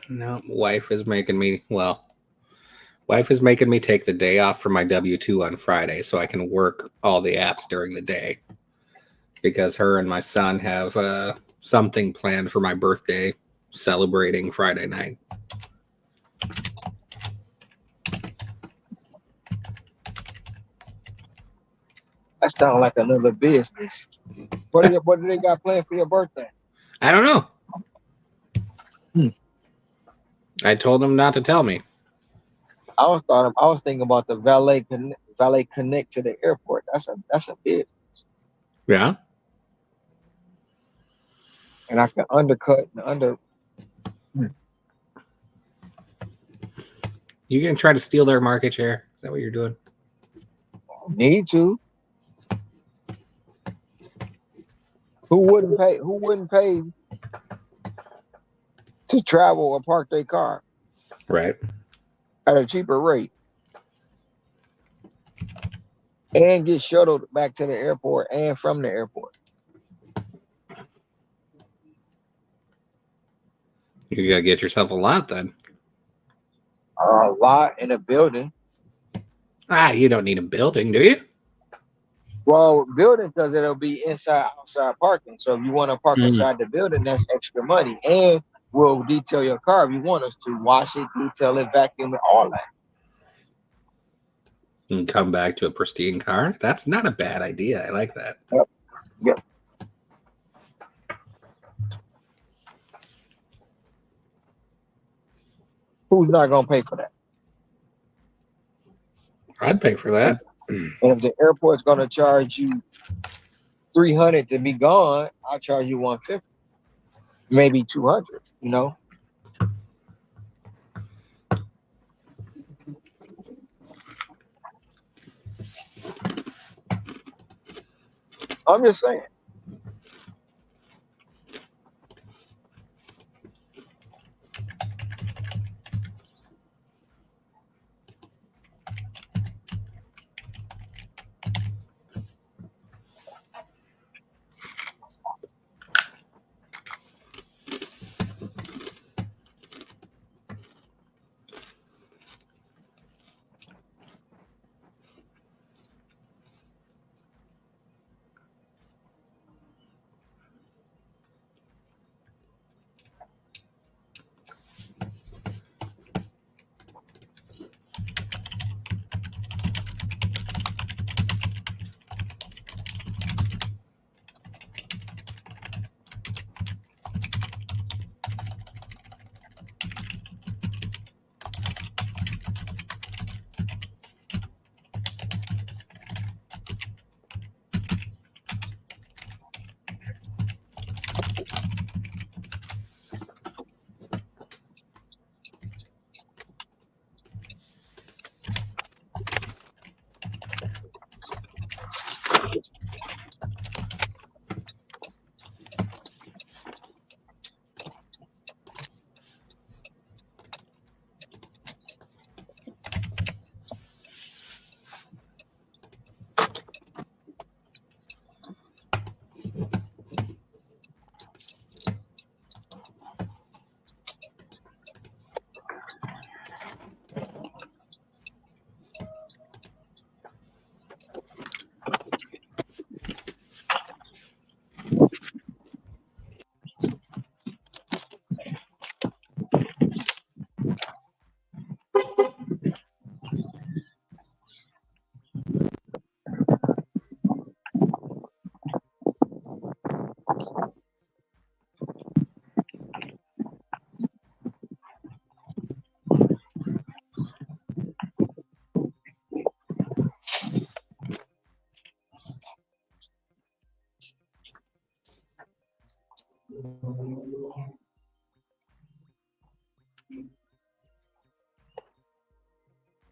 No, wife is making me take the day off from my W-2 on Friday so I can work all the apps during the day because her and my son have something planned for my birthday, celebrating Friday night. That sounds like another business. What do they got planned for your birthday? I don't know. Hmm. I told him not to tell me. I was thinking about the valet connect to the airport. That's a business. Yeah. And I can undercut and under. You gonna try to steal their market share? Is that what you're doing? Need to. Who wouldn't pay? Who wouldn't pay to travel or park their car Right. at a cheaper rate and get shuttled back to the airport and from the airport? You gotta get yourself a lot then. A lot in a building. You don't need a building, do you? Well, building because it'll be outside parking. So if you want to park inside the building, that's extra money. And we'll detail your car if you want us to wash it, detail it, vacuum it, all that. And come back to a pristine car. That's not a bad idea. I like that. Yep. Yep. Who's not gonna pay for that? I'd pay for that. And if the airport's gonna charge you $300 to be gone, I'll charge you $150, maybe $200. You know. I'm just saying.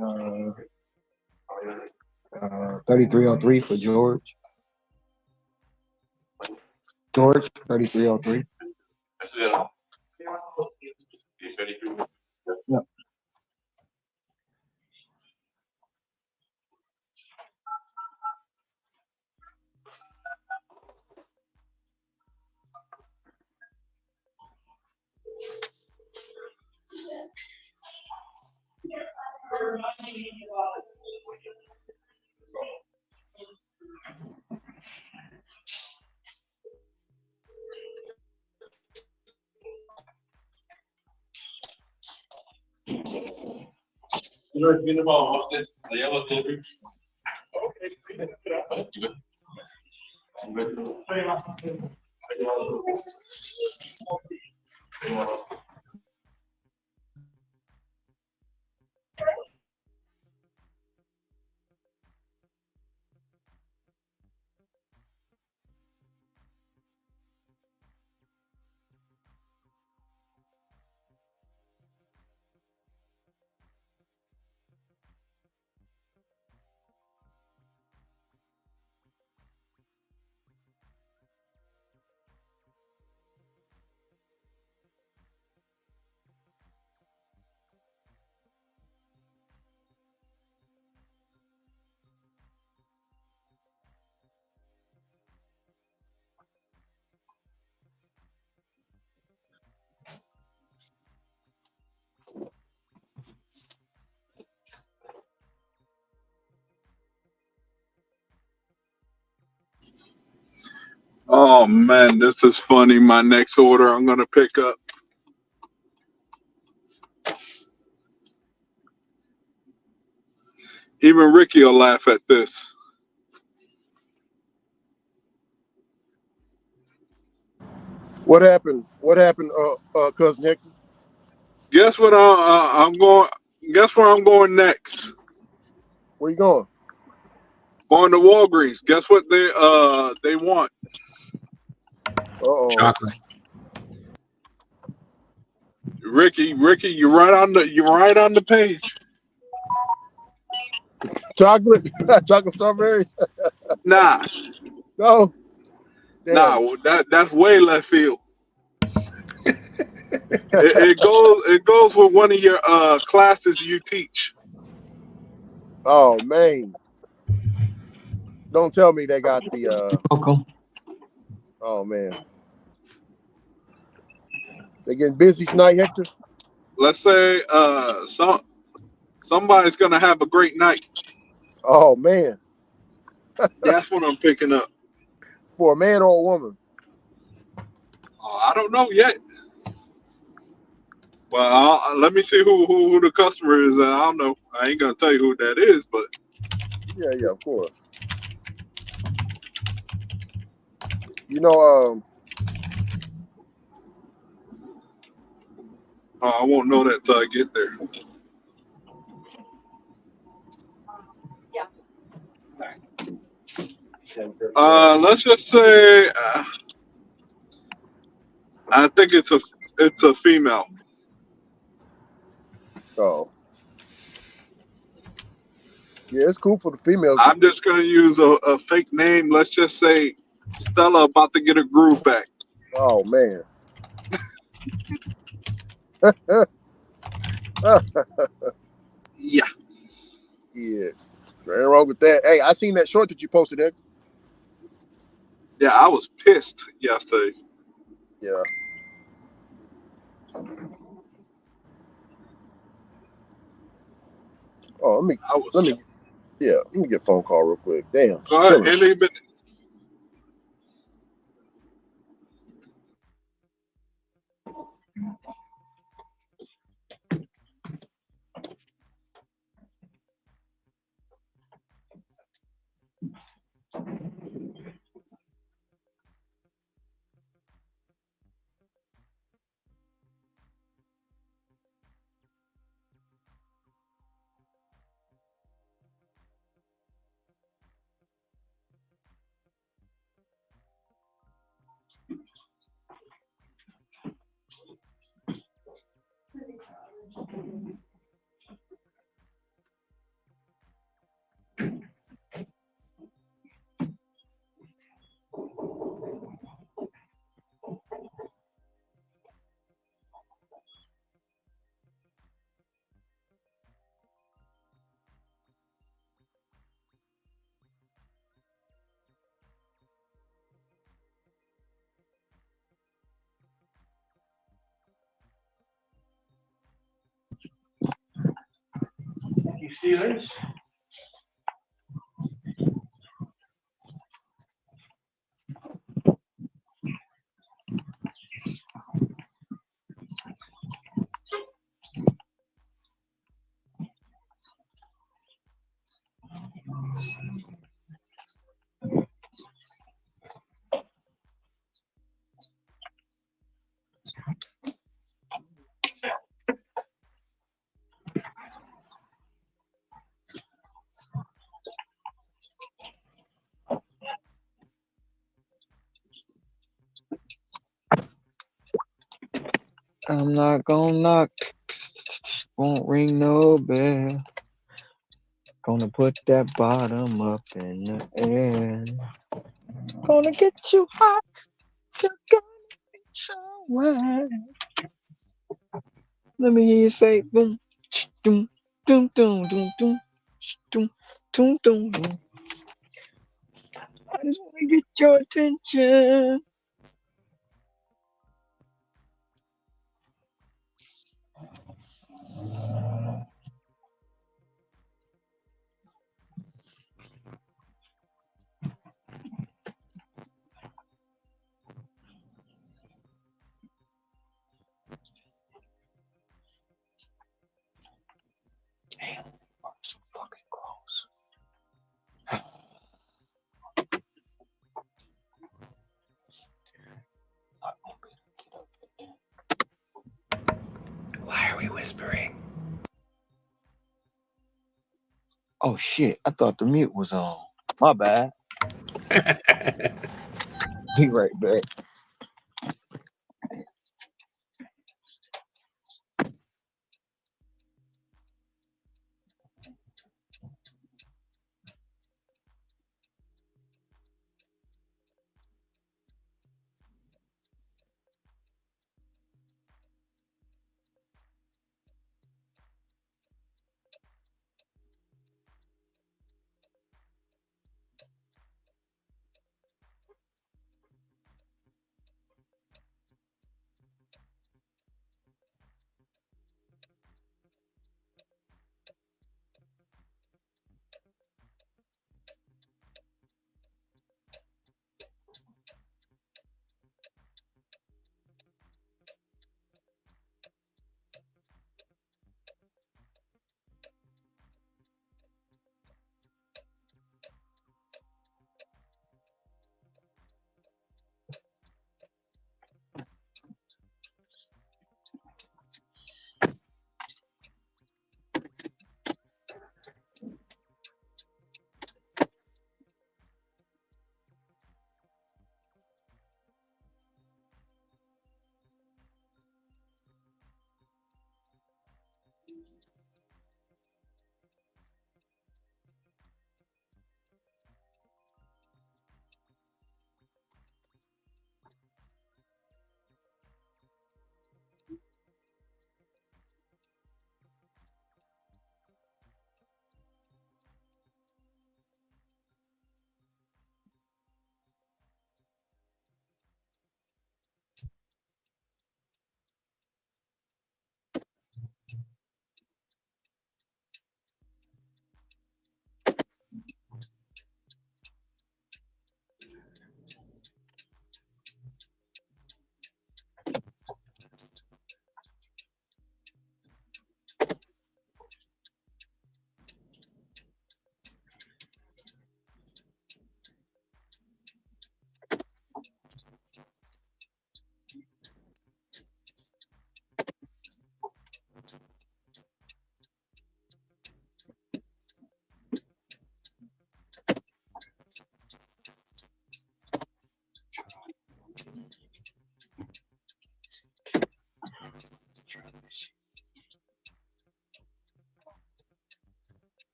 Uh, 3303 for George. George, 3303. That's it. Yeah, 33. Yep. You know, if you know what's this? The yellow delivery. Oh man, this is funny. My next order I'm gonna pick up. Even Ricky will laugh at this. What happened? What happened, cousin Hector? Guess what? I'm going. Guess where I'm going next? Where you going? Going to Walgreens. Guess what they want? Uh-oh. Chocolate. Ricky, you're right on the page. Chocolate? Chocolate strawberries? Nah, No. Damn. that's way left field. It goes with one of your classes you teach. Oh man. Don't tell me they got the Welcome. oh man. They getting busy tonight, Hector? Let's say somebody's gonna have a great night. Oh man. That's what I'm picking up. For a man or a woman? I don't know yet. Well, let me see who the customer is. I don't know. I ain't gonna tell you who that is, but Yeah, yeah, of course. You know, I won't know that till I get there. Let's just say I think it's a female. oh. Yeah, it's cool for the females. I'm just gonna use a fake name. Let's just say Stella about to get her groove back. Oh man. Yeah, Yeah. There ain't wrong with that. Hey, I seen that short that you posted, Hector. yeah. I was pissed yesterday. Yeah. Oh, I was. let me get a phone call real quick. Damn, she's Go ahead. killing me. You Steelers? I'm not gonna knock, won't ring no bell. Gonna put that bottom up in the air. Gonna get you hot, you're gonna be so wet. Let me hear you say boom, doom, doom, doom, doom, doom, doom, doom, doom, doom. I just wanna get your attention. Damn, I'm so fucking close. Not gonna be able to get up in there. Why are we whispering? Oh shit, I thought the mute was on. My bad. Be right back.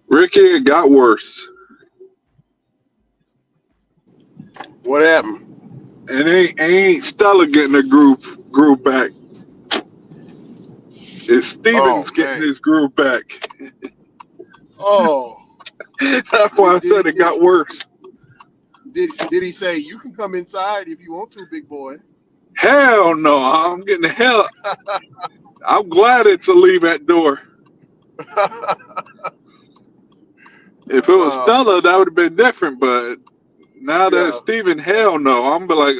Ricky, it got worse. What happened? And ain't Stella getting the groove back. It's Oh Stevens getting man. his groove back. Oh. That's why I said it got worse. Did he say you can come inside if you want to, big boy? Hell no, I'm getting the hell. I'm glad it's a leave at door. If it was Stella, that would have been different. But now that it's Yeah. Steven, hell no. I'm be like,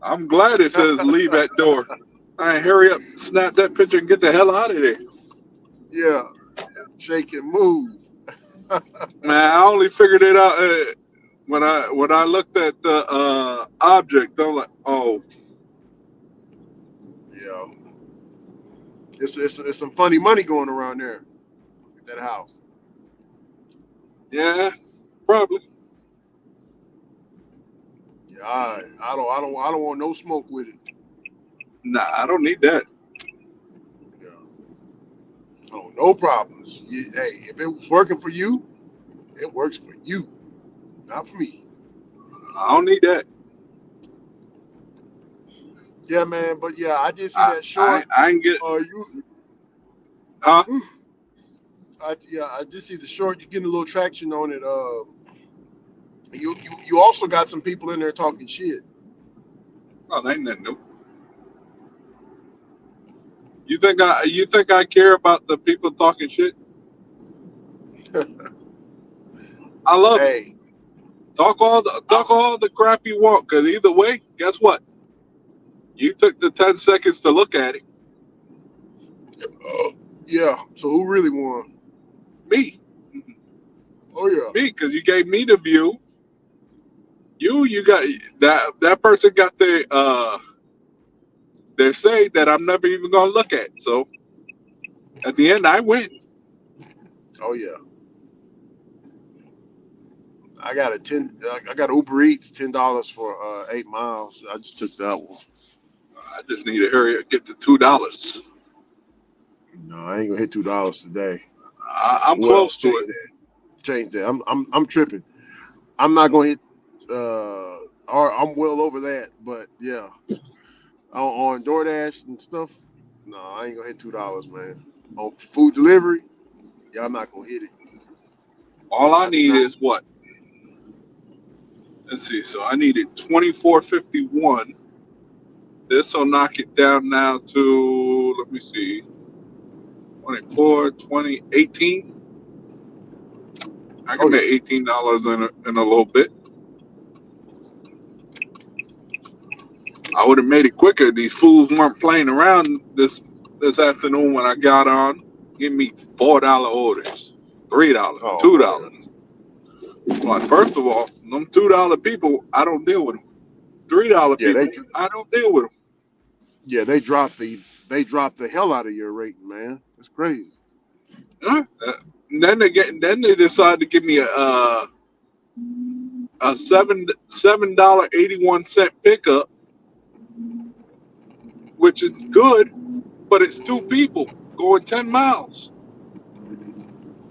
I'm glad it says leave at door. All right, hurry up, snap that picture, and get the hell out of there. Yeah. Shake and move. Man, I only figured it out when I looked at the object. I'm like, oh Yeah. It's some funny money going around there at that house. yeah, probably. Yeah. I don't want no smoke with it. Nah, I don't need that. Yeah. Oh, no problems. Hey, if it was working for you, it works for you, not for me. I don't need that. Yeah, man. But yeah, I did see that I short. ain't get. You, Huh? I did see the short. You're getting a little traction on it. You also got some people in there talking shit. Oh, that ain't nothing new. You think I care about the people talking shit? I love it. Hey, I, Talk all the crap you want, cause either way, guess what? You took the 10 seconds to look at it. yeah. So who really won? Me, Oh yeah. me, cause you gave me the view. You got that person got their say that I'm never even gonna look at. So at the end, I win. Oh yeah. I got Uber Eats $10 for 8 miles. I just took that one. I just need to hurry up, get to $2. No, I ain't gonna hit $2 today. I'm Well, close to change it. that. Change that. I'm tripping. I'm not gonna hit. Or I'm well over that. But yeah, on DoorDash and stuff. No, I ain't gonna hit $2, man. On food delivery, yeah, I'm not gonna hit it. All I Not need tonight. is what? Let's see. So I needed 24.51. This will knock it down now to, let me see, 24, 20, 18. I Oh can make yeah. $18 in a little bit. I would have made it quicker. These fools weren't playing around this afternoon when I got on. Give me $4 orders, $3, Oh $2. man. Like, first of all, them $2 people, I don't deal with them. $3 Yeah, people, I don't deal with them. they dropped the hell out of your rating, man. It's crazy. Huh? And then they decide to give me a $7.81 pickup, which is good, but it's two people going 10 miles.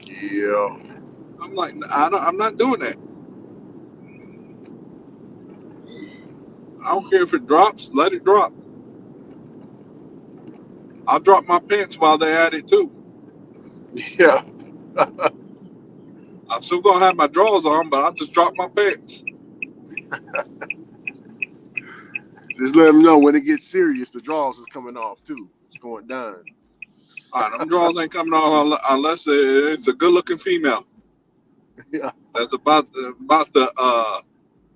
Yeah. I'm like, I'm not doing that. I don't care if it drops. Let it drop. I'll drop my pants while they at it too. Yeah. I'm still gonna have my drawers on, but I'll just drop my pants. Just let them know when it gets serious, the draws is coming off too. It's going down. All right, them drawers ain't coming off unless it's a good-looking female Yeah. that's about to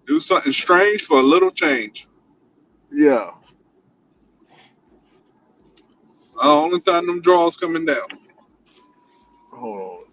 do something strange for a little change. Yeah. Only time them drawers coming down. Hold on.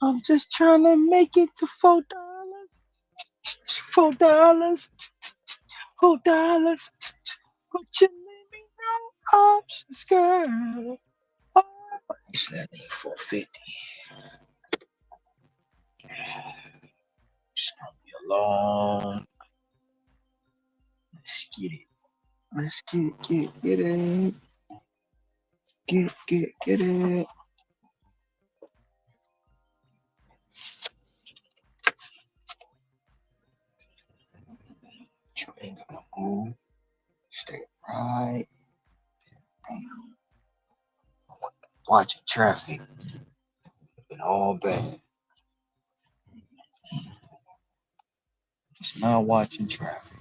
I'm just trying to make it to $4. $4. $4. Would you let me know options, girl? Oh, it's that need 450. It's gonna be a long. Let's get it. Let's get it. Get it. You ain't gonna move. Stay right. Damn. Watching traffic. Been all bad. It's not watching traffic.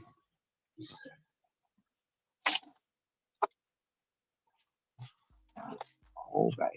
All bad.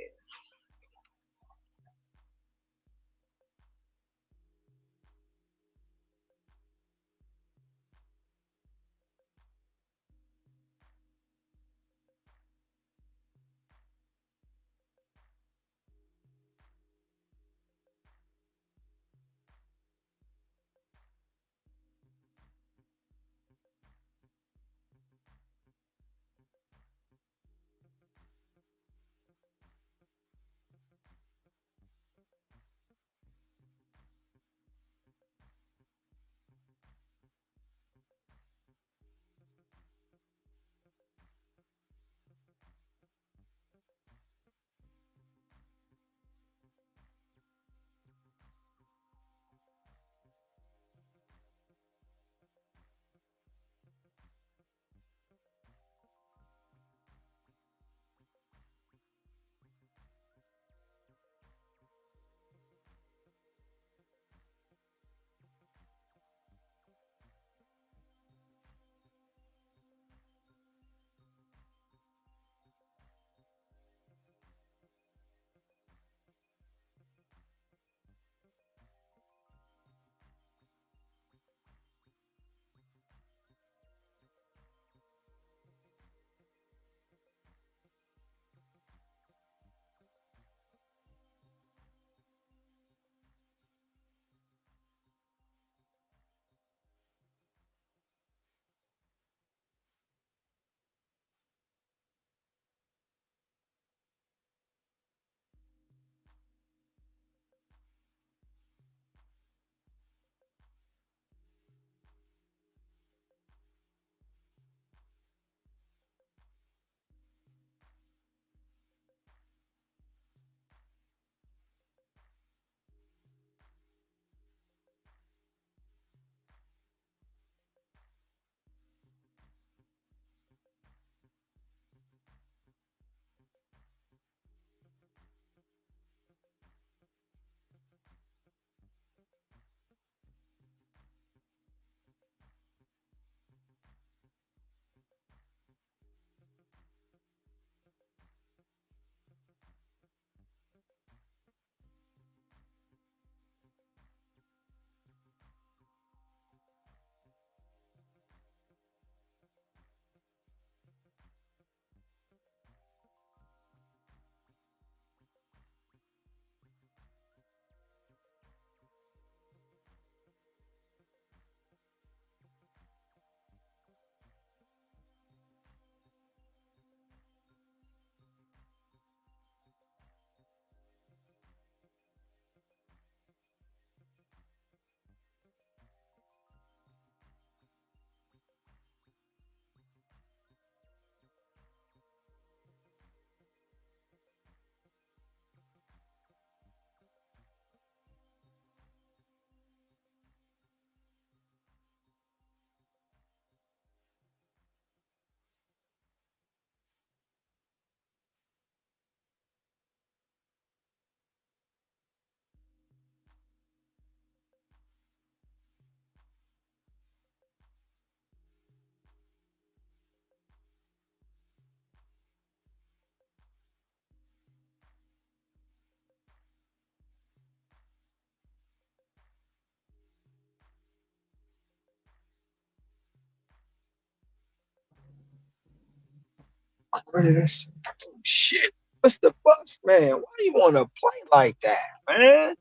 Where did this? Oh, shit. What's the bus, man? Why you want to play like that, man?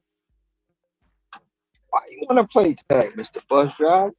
Why you want to play tag, Mr. Bus Driver?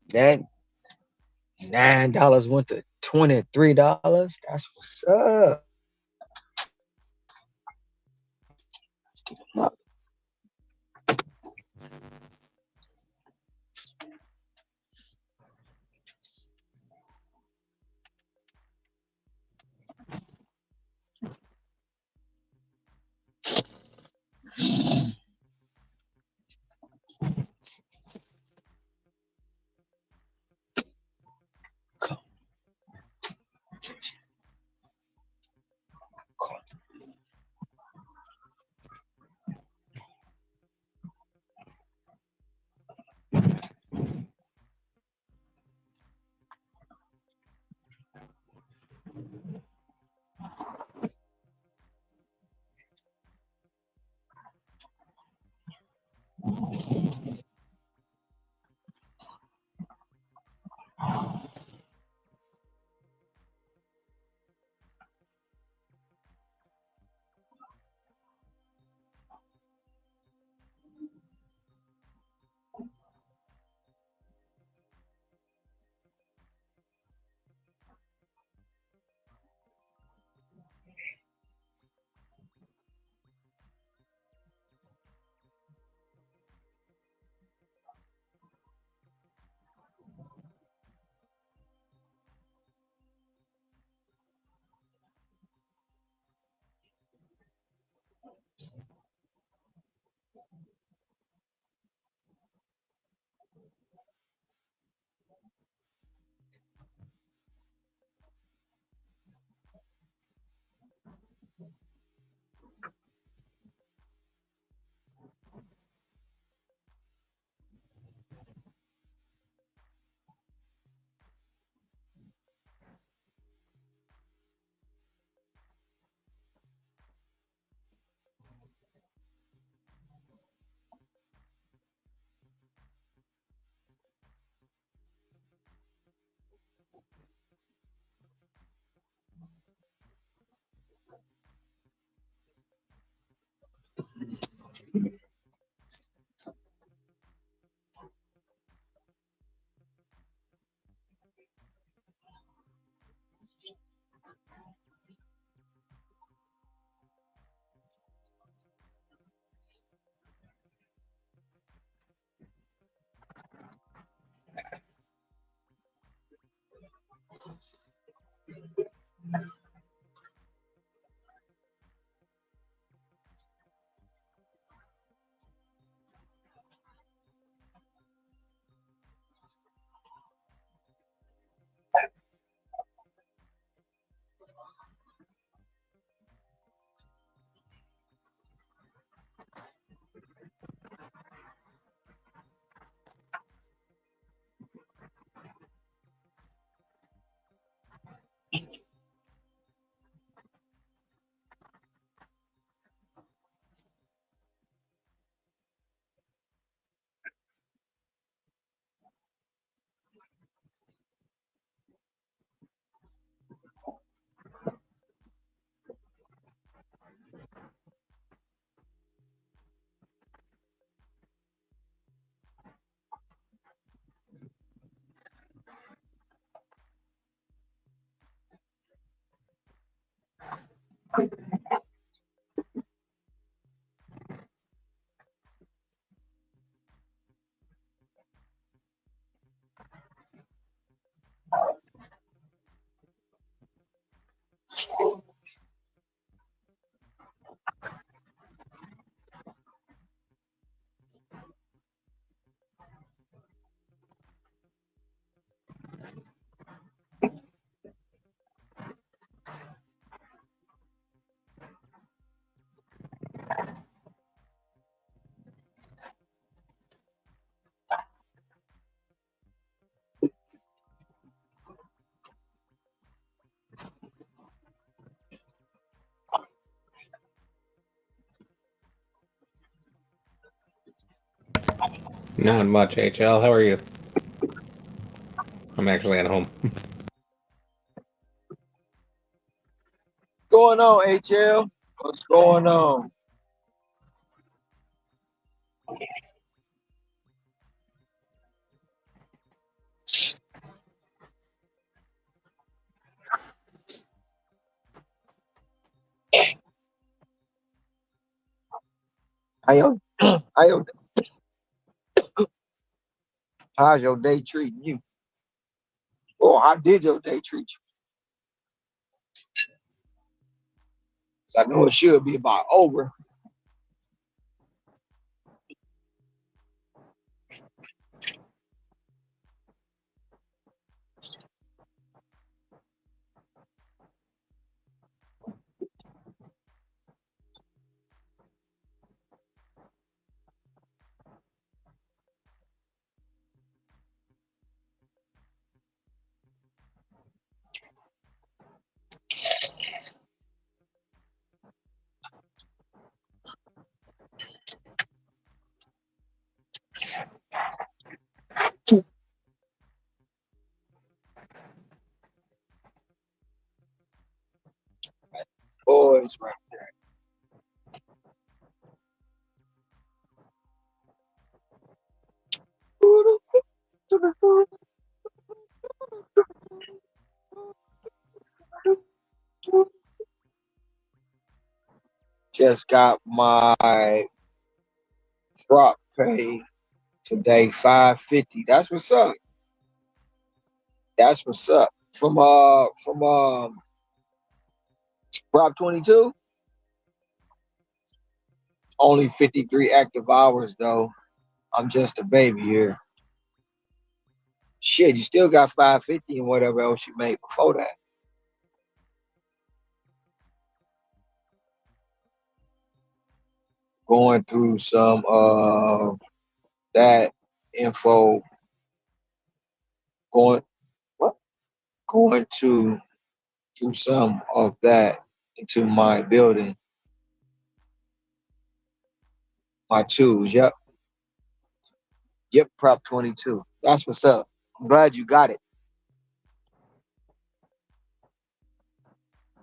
That $9 went to $23. That's what's up. Not much, HL. How are you? I'm actually at home. Going on, HL? What's going on? How your, how your, how's your day treating you? Oh, how did your day treat you? 'Cause I know it should be about over. Boys, right there. Just got my drop pay today, 550. That's what's up. That's what's up. From Prop 22, only 53 active hours though. I'm just a baby here. Shit, you still got 550 and whatever else you made before that. Going through some of that info, going what? Going to do some of that into my building, my tools. Yep. Yep, Prop 22. That's what's up. I'm glad you got it.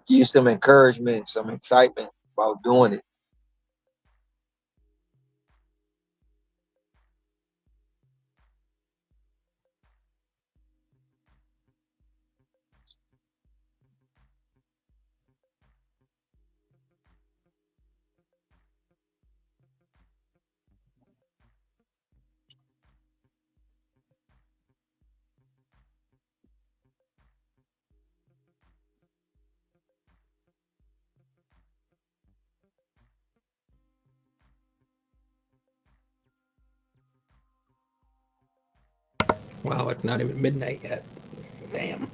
Give you some encouragement, some excitement about doing it. Wow, it's not even midnight yet. Damn.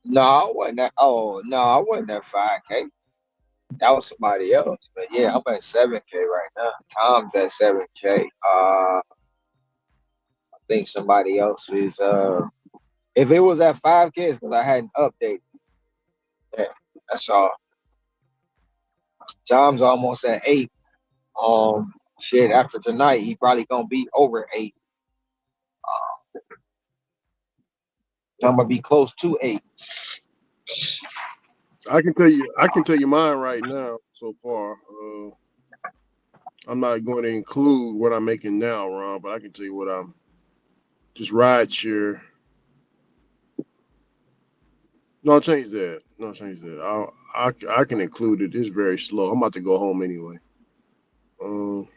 No, I wasn't that. Oh no, I wasn't at 5K. That was somebody else. But yeah, I'm at 7K right now. Tom's at 7K. I think somebody else is. If it was at 5K, it's because I hadn't updated. Yeah, that's all. Tom's almost at 8. Shit. After tonight, he probably gonna be over 8. I'm gonna be close to 8. I can tell you mine right now so far. I'm not going to include what I'm making now, Ron, but I can tell you what I'm just ride share. No, I'll change that. No, I'll change that. I can include it. It's very slow. I'm about to go home anyway. Um,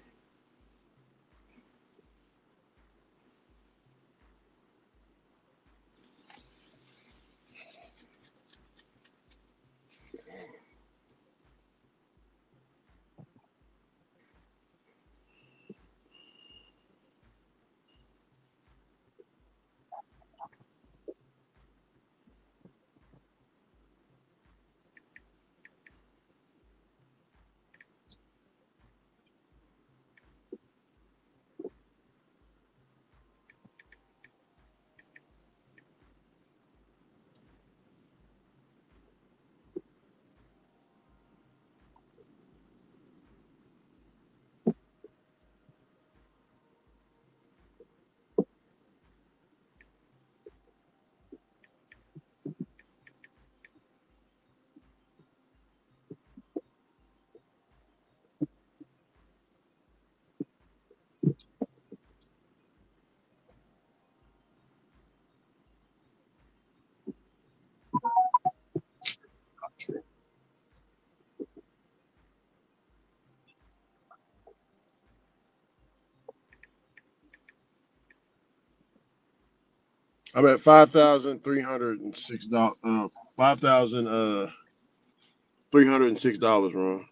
I'm at $5,306. $5,306, Ron.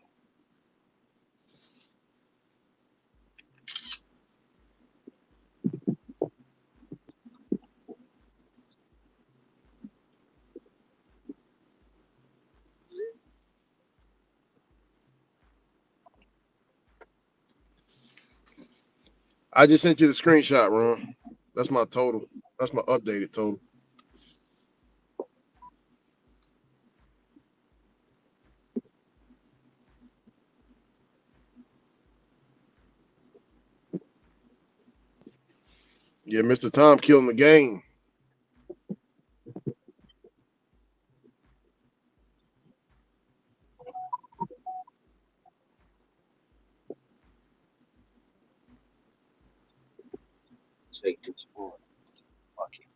I just sent you the screenshot, Ron. That's my total. That's my updated total. Yeah, Mr. Tom killing the game. Take this boy. Fuck it.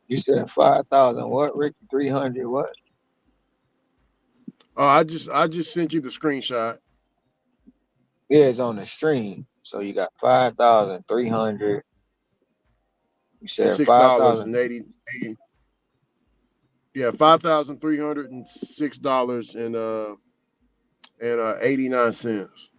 You said 5,000 what, Ricky? 300 what? I just sent you the screenshot. Yeah, it's on the stream. So you got 5,300. You And said $6 5,000. and 80. Yeah, $5,306 and 89 cents.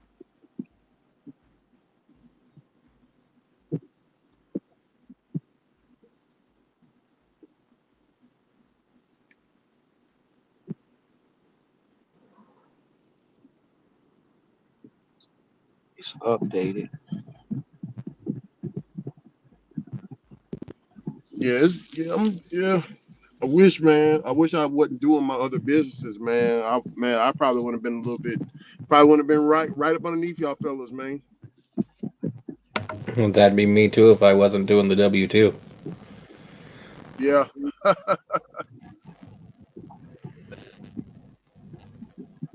It's updated. Yeah. I wish, man. I wish I wasn't doing my other businesses, man. I probably would have been a little bit, probably would have been right up underneath y'all fellas, man. That'd be me too if I wasn't doing the W-2. Yeah.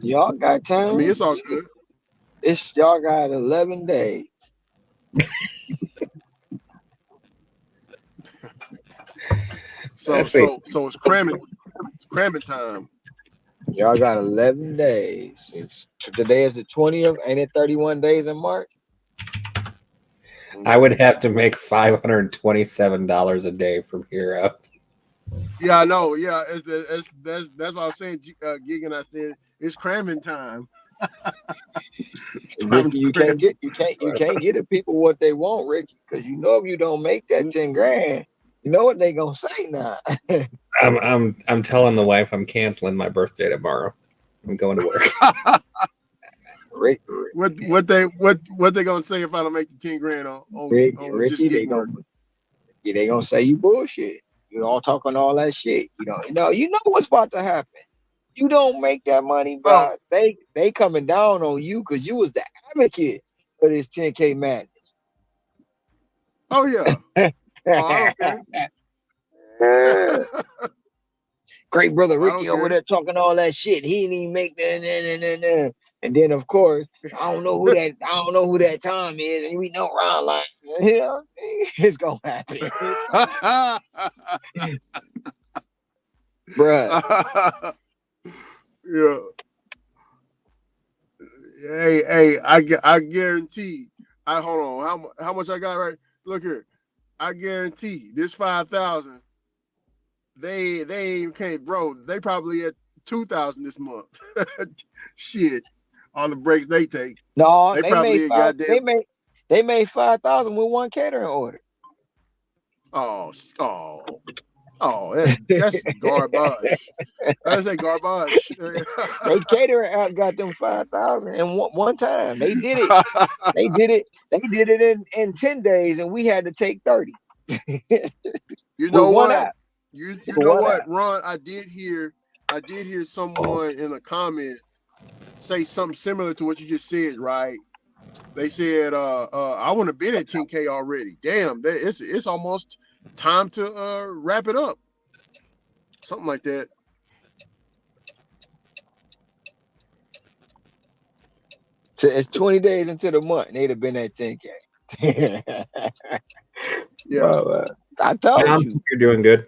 Y'all got I mean, time? it's all good. It's y'all got 11 days. So Let's see. it's cramming time. Y'all got 11 days. Today is the 20th. Ain't it 31 days in March? I would have to make $527 a day from here out. Yeah, I know. Yeah, that's what I was saying. Gig, I said it's cramming time. Time Ricky, to cram. you can't get the people what they want, Ricky, because you know if you don't make that 10 grand, you know what they gonna say now. I'm telling the wife I'm canceling my birthday tomorrow. I'm going to work. Rick, what they gonna say if I don't make the 10 grand on just Ricky, gig work? they gonna say you bullshit. You all talking all that shit. You know what's about to happen. You don't make that money, Oh, bro. They coming down on you because you was the advocate for this 10K madness. oh yeah. Oh, I don't care. Great brother I Ricky don't over care. there talking all that shit. He didn't even make that. And then of course, I don't know who that Tom is, and we know Ron like, yeah, it's gonna happen. Bruh. Yeah. I guarantee. I hold on. How much I got right? Look here. I guarantee this 5,000. They ain't can't, bro. They probably at 2,000 this month. Shit, all the breaks they take. No, They probably at goddamn. they made 5,000 with one catering order. Oh, oh, oh. That's garbage. I say garbage. They catering out got them 5,000 in one time. They did it. They did it. They did it in 10 days, and we had to take 30 You with know one what? app. You With know one what, app. Ron? I did hear someone in a comment say something similar to what you just said, right? They said, I want to bid at 10K already. Damn, it's almost time to wrap it up. Something like that. So it's 20 days into the month. They'd have been at 10K. Yeah. Bro, I told Tom, you. you're doing good.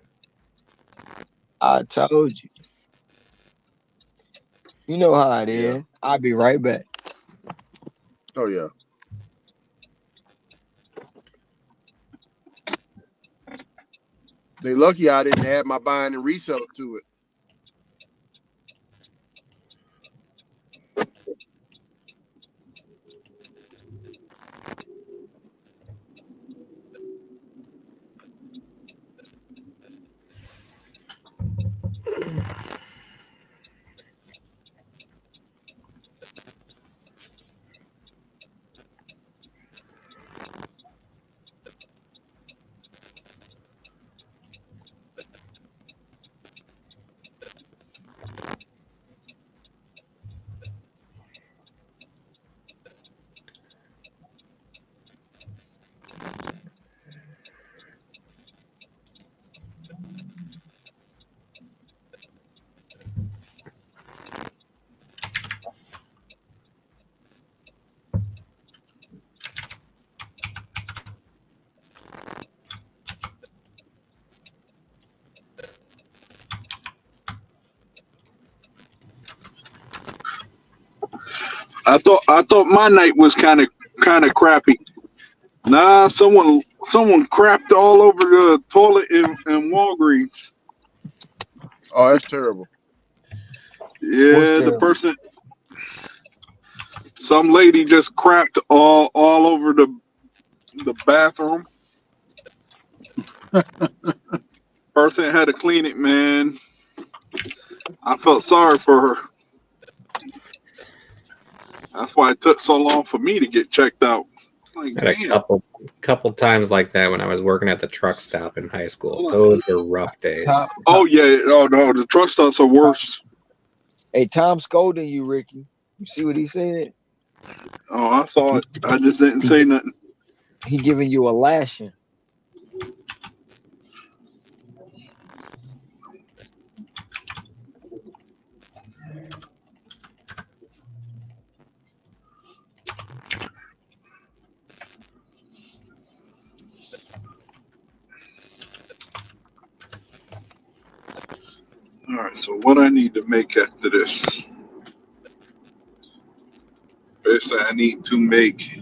I told you. You know how it Yeah. is. I'll be right back. Oh yeah. They lucky I didn't add my buying and reseller to it. I thought my night was kind of crappy. Nah, someone crapped all over the toilet in Walgreens. Oh, that's terrible. What's Yeah, the terrible? person, some lady just crapped all over the bathroom. Person had to clean it, man. I felt sorry for her. That's why it took so long for me to get checked out. Like, Had a damn. couple times like that when I was working at the truck stop in high school. Hold on. Those were rough days. Oh yeah. Oh no, the truck stops are worse. Hey, Tom scolding you, Ricky. You see what he said? Oh, I saw He it. I just didn't he say nothing. he giving you a lashing. All right. So what I need to make after this? Basically, I need to make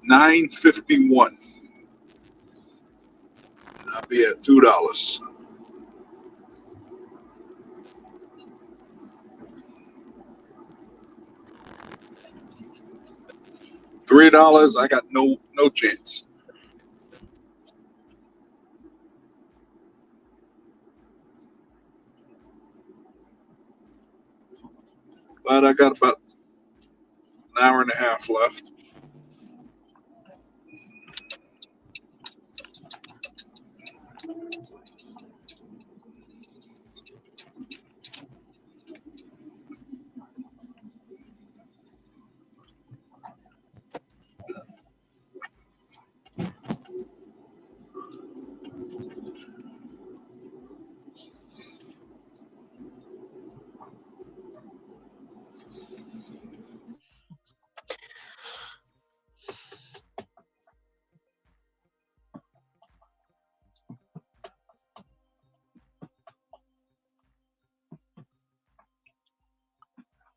951. I'll be at $2. $3, I got no chance. But I got about an hour and a half left.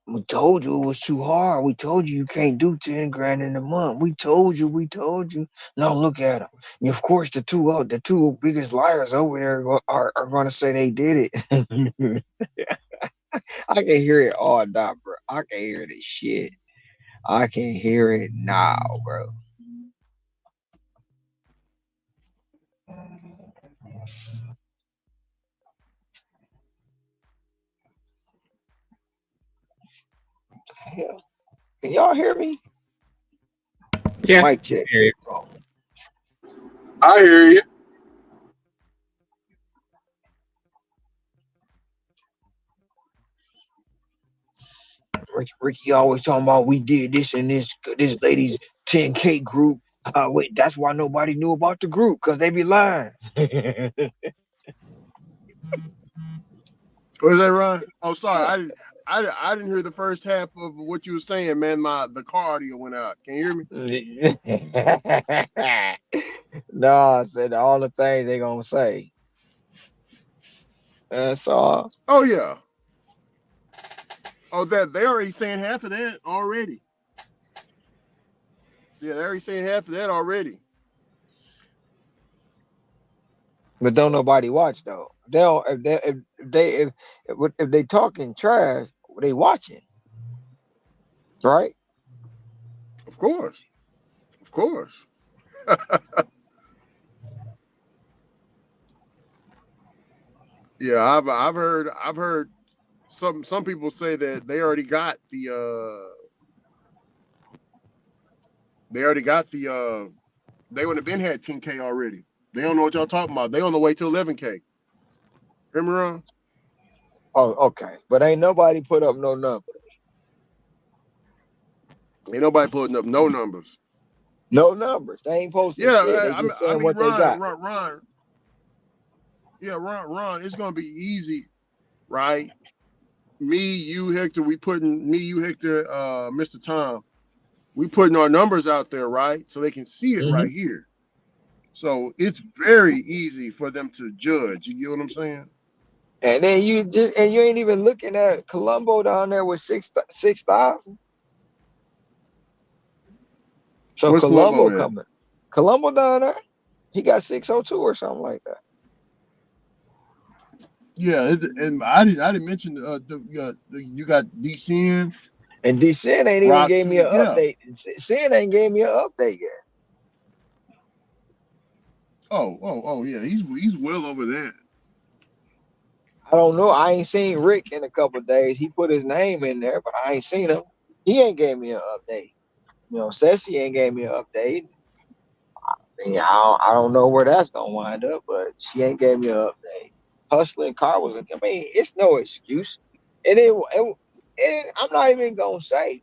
We told you it was too hard. We told you you can't do 10 grand in a month. We told you. We told you. Now look at them. Of course, the two biggest liars over there are going to say they did it. I can hear it all now, bro. I can hear this shit. I can hear it now, bro. Hell, can y'all hear me? Yeah. Mic check. Hear you. I hear you. Ricky always talking about we did this and this lady's 10K group. Wait, that's why nobody knew about the group because they be lying. Where's that, Ron? Oh, sorry. I didn't hear the first half of what you were saying, man. The car audio went out. Can you hear me? No, I said all the things they gonna say. That's all. Oh yeah. Oh, that they already saying half of that already. Yeah, they're already saying half of that already. But don't nobody watch though. They don't if they talking trash, they watching, right? Of course. Of course. Yeah, I've heard some people say that they already got they would have been had 10K already. They don't know what y'all talking about. They on the way to 11K. Hear me wrong? Oh, okay. But ain't nobody put up no number. Ain't nobody putting up no numbers. No numbers. They ain't posting Yeah, shit. They just I saying mean, what they got. Ron. Yeah, Ron. It's gonna be easy, right? Me, you, Hector. You, Hector, Mr. Tom. We putting our numbers out there, right? So they can see it Hmm. right here. So it's very easy for them to judge. You get what I'm saying? And then you ain't even looking at Colombo down there with 6,000. So What's Colombo Columbo at? coming. Colombo down there, he got 602 or something like that. Yeah, and I didn't mention you got DCN, And D Sin ain't even Rock gave me an too. Yeah. update. Sin ain't gave me an update yet. Oh yeah. He's well over that. I don't know. I ain't seen Rick in a couple of days. He put his name in there, but I ain't seen him. He ain't gave me an update. You know, Ceci ain't gave me an update. I don't know where that's gonna wind up, but she ain't gave me an update. Hustling car was. I mean, it's no excuse, and I'm not even gonna say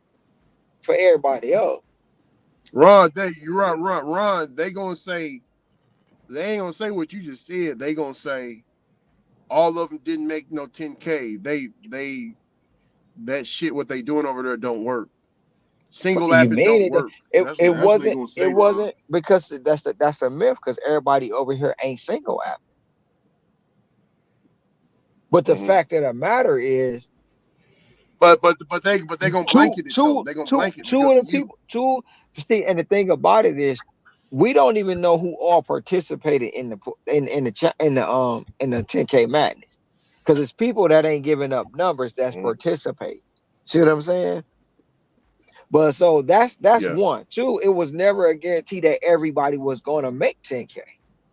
for everybody else. Ron, you're right, Ron. They ain't gonna say what you just said. They gonna say all of them didn't make no 10K. They that shit what they doing over there don't work. Single You app it don't mean it? work. It That's it what they wasn't gonna it say, Ron. wasn't because that's a myth because everybody over here ain't single app. But the Hmm. fact of the matter is, But they gonna blanket it though. They gonna blanket two because of of the you. people, two. See, and the thing about it is, we don't even know who all participated in the 10K madness because it's people that ain't giving up numbers that's Mhm. participating. See what I'm saying? But so that's Yeah. one. Two, it was never a guarantee that everybody was going to make 10K.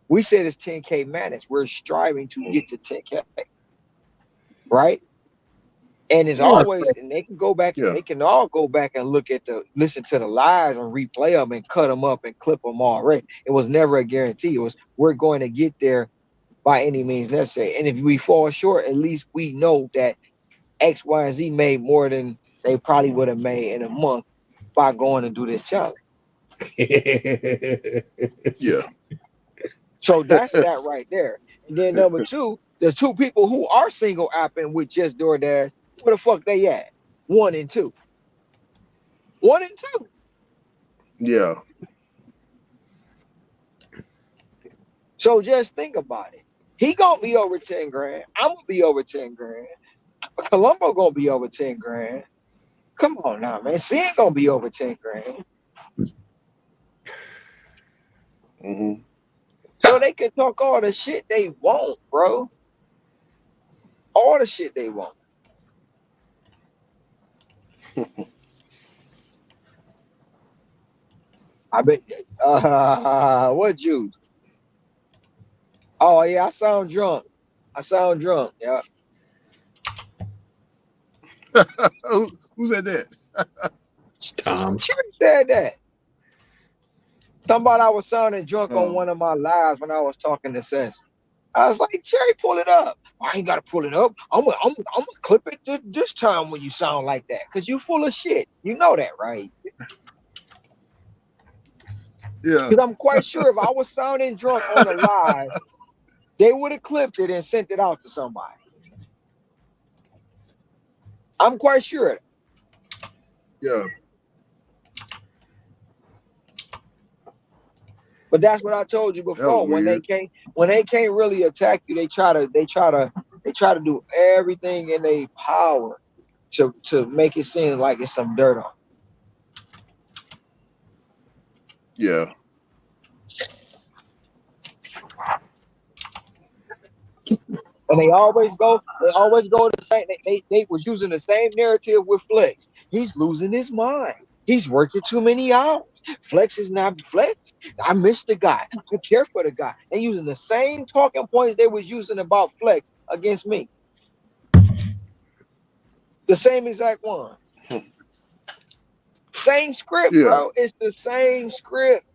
We said it's 10K madness. We're striving to get to 10K, right? And it's Yeah. always, and they can go back, Yeah. they can all go back and listen to the lives and replay them and cut them up and clip them already. It was never a guarantee. It was, we're going to get there by any means necessary. And if we fall short, at least we know that X, Y, and Z made more than they probably would have made in a month by going to do this challenge. Yeah. So that's that right there. And then number two, the two people who are single apping with just DoorDash, where the fuck they at? One and two. One and two. Yeah. So just think about it. He gonna be over 10 grand. I'm gonna be over 10 grand. Colombo gonna be over 10 grand. Come on now, man. Sin gonna be over 10 grand. Hmm. So they can talk all the shit they want, bro. All the shit they want. I bet what juice? Oh yeah, I sound drunk. I sound drunk. Yeah. Who said that? Tom. Cherry said that. Somebody I was sounding drunk on Oh. one of my lives when I was talking to Sense. I was like, Cherry, pull it up. I ain't gotta pull it up. I'm gonna clip it this time when you sound like that, cause you full of shit. You know that, right? Yeah. Cause I'm quite sure if I was sounding drunk on a live, they would have clipped it and sent it out to somebody. I'm quite sure. Yeah. But that's what I told you That was before. weird. When they can't really attack you, they try to do everything in their power to make it seem like it's some dirt on. Yeah. And they always go the same. They was using the same narrative with Flex. He's losing his mind. He's working too many hours. Flex is not Flex. I miss the guy. I care for the guy. They using the same talking points they was using about Flex against me. The same exact ones. Same script, Yeah. bro. It's the same script.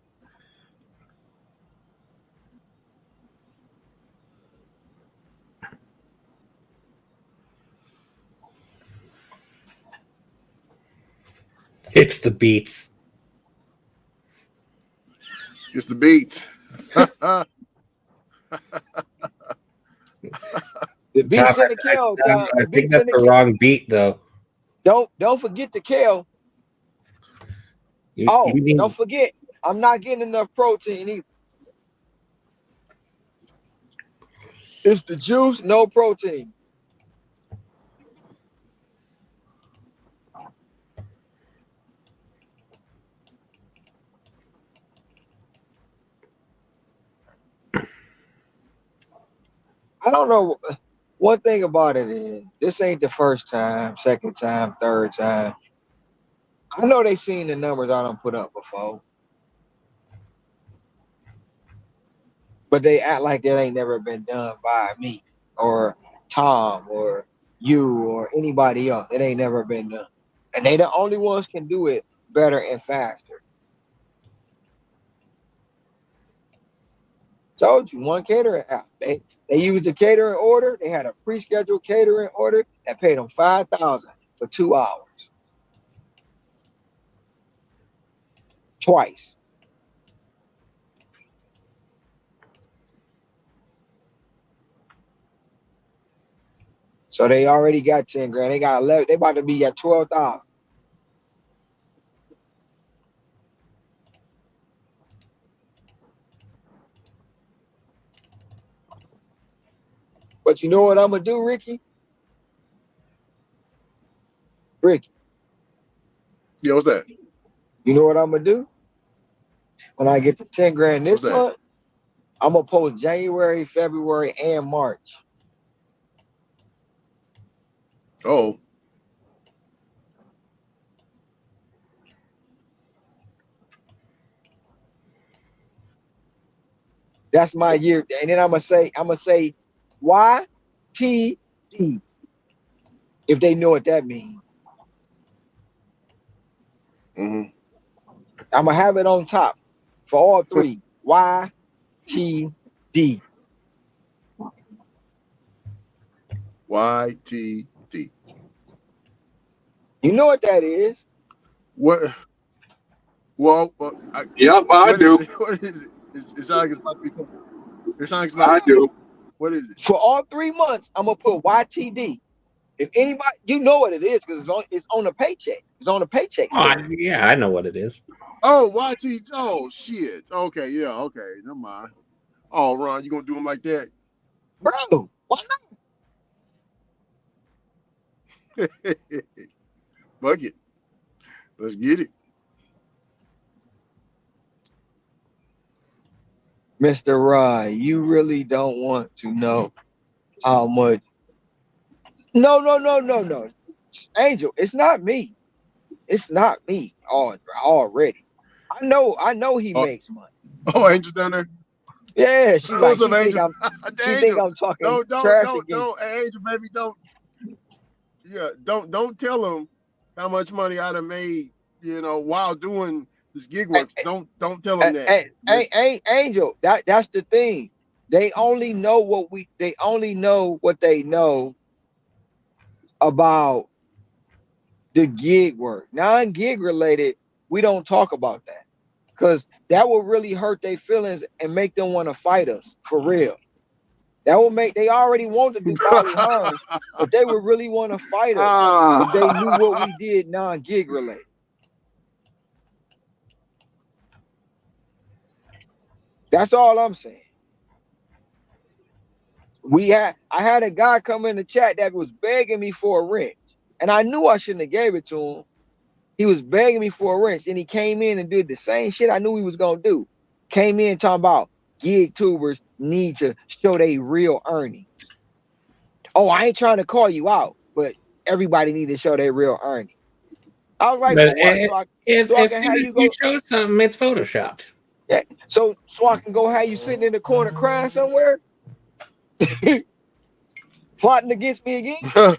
It's the beats. It's the beats. The Tom, beats in the kale, Tom. I The think beats that's in the the wrong beat, though. don't forget the kale. You Oh, don't need forget, I'm not getting enough protein either. It's the juice, no protein. I don't know. One thing about it is this ain't the first time, second time, third time. I know they seen the numbers I done put up before, but they act like that ain't never been done by me or Tom or you or anybody else. It ain't never been done. And they the only ones can do it better and faster. Told you, one catering app. They used the catering order. They had a pre-scheduled catering order that paid them 5,000 for 2 hours twice. So they already got 10 grand. They got 11. They about to be at 12,000. But you know what I'm gonna do, Ricky? Ricky, Yeah, what's that? you know what I'm gonna do? When I get to 10 grand What's this that? month, I'm gonna post January, February, and March. Oh, That's my year. And then I'm gonna say YTD if they know what that means. mm-hmm. I'm gonna have it on top for all three. YTD. YTD. You know what that is? What? Well, Yep, I what is do. it? What is it? It sounds like it's about to be something. It sounds like it's about. I do. What is it? For all 3 months, I'm gonna put YTD. If anybody, you know what it is because it's on the paycheck. It's on the paycheck Oh, stub. yeah, I know what it is. Oh, YT. Oh, shit. Okay, yeah, okay. Never mind. Oh, Ron, you gonna do them like that? Bro, why Fuck it. Let's get it. Mr. Rod, you really don't want to know how much. No, no, no, no, no. Angel, it's not me. It's not me already. I know he Oh, makes money. oh, Angel down there. Yeah, she like What's up, she think Angel? I'm The she think Angel. I'm talking Don't, trash don't, against. don't. Hey, Angel, baby, don't. Yeah, don't tell them how much money I'd have made. While doing this gig Hey, work. Don't tell them that. Angel, that's the thing. They only know what they know about the gig work. Non-gig related, we don't talk about that. Because that will really hurt their feelings and make them want to fight us for real. That would make they already want to do bodily harm, but they would really want to fight us if they knew what we did non-gig related. That's all I'm saying. I had a guy come in the chat that was begging me for a wrench, and I knew I shouldn't have gave it to him. He was begging me for a wrench, and he came in and did the same shit I knew he was gonna do. Came in talking about gig tubers need to show they real earnings. Oh, I ain't trying to call you out, but everybody need to show their real earnings. I was like, But for what? So I as can soon have as you you go. show something, it's photoshopped. Yeah. So I can go have you sitting in the corner crying somewhere, plotting against me again.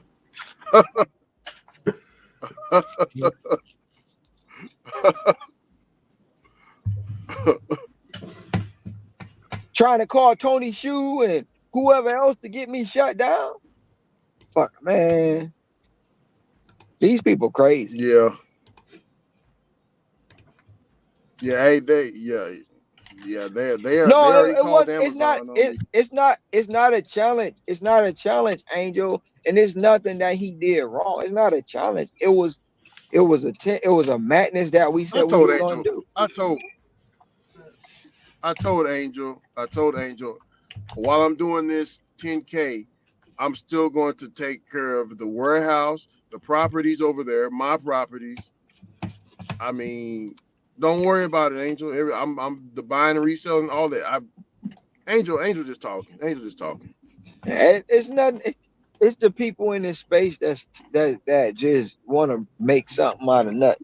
Trying to call Tony Shu and whoever else to get me shut down. Fuck, man. These people crazy. Yeah. Yeah. Hey, they No, already it was. called Amazon on me. It's not. It's not a challenge. It's not a challenge, Angel. And it's nothing that he did wrong. It's not a challenge. It was. It was a madness that we I said we told was gonna Angel. do. I told Angel, while I'm doing this 10K, I'm still going to take care of the warehouse, the properties over there, my properties. I mean, don't worry about it, Angel. I'm the buying and reselling all that. Angel just talking. Angel just talking. It's nothing. It's the people in this space that just want to make something out of nothing.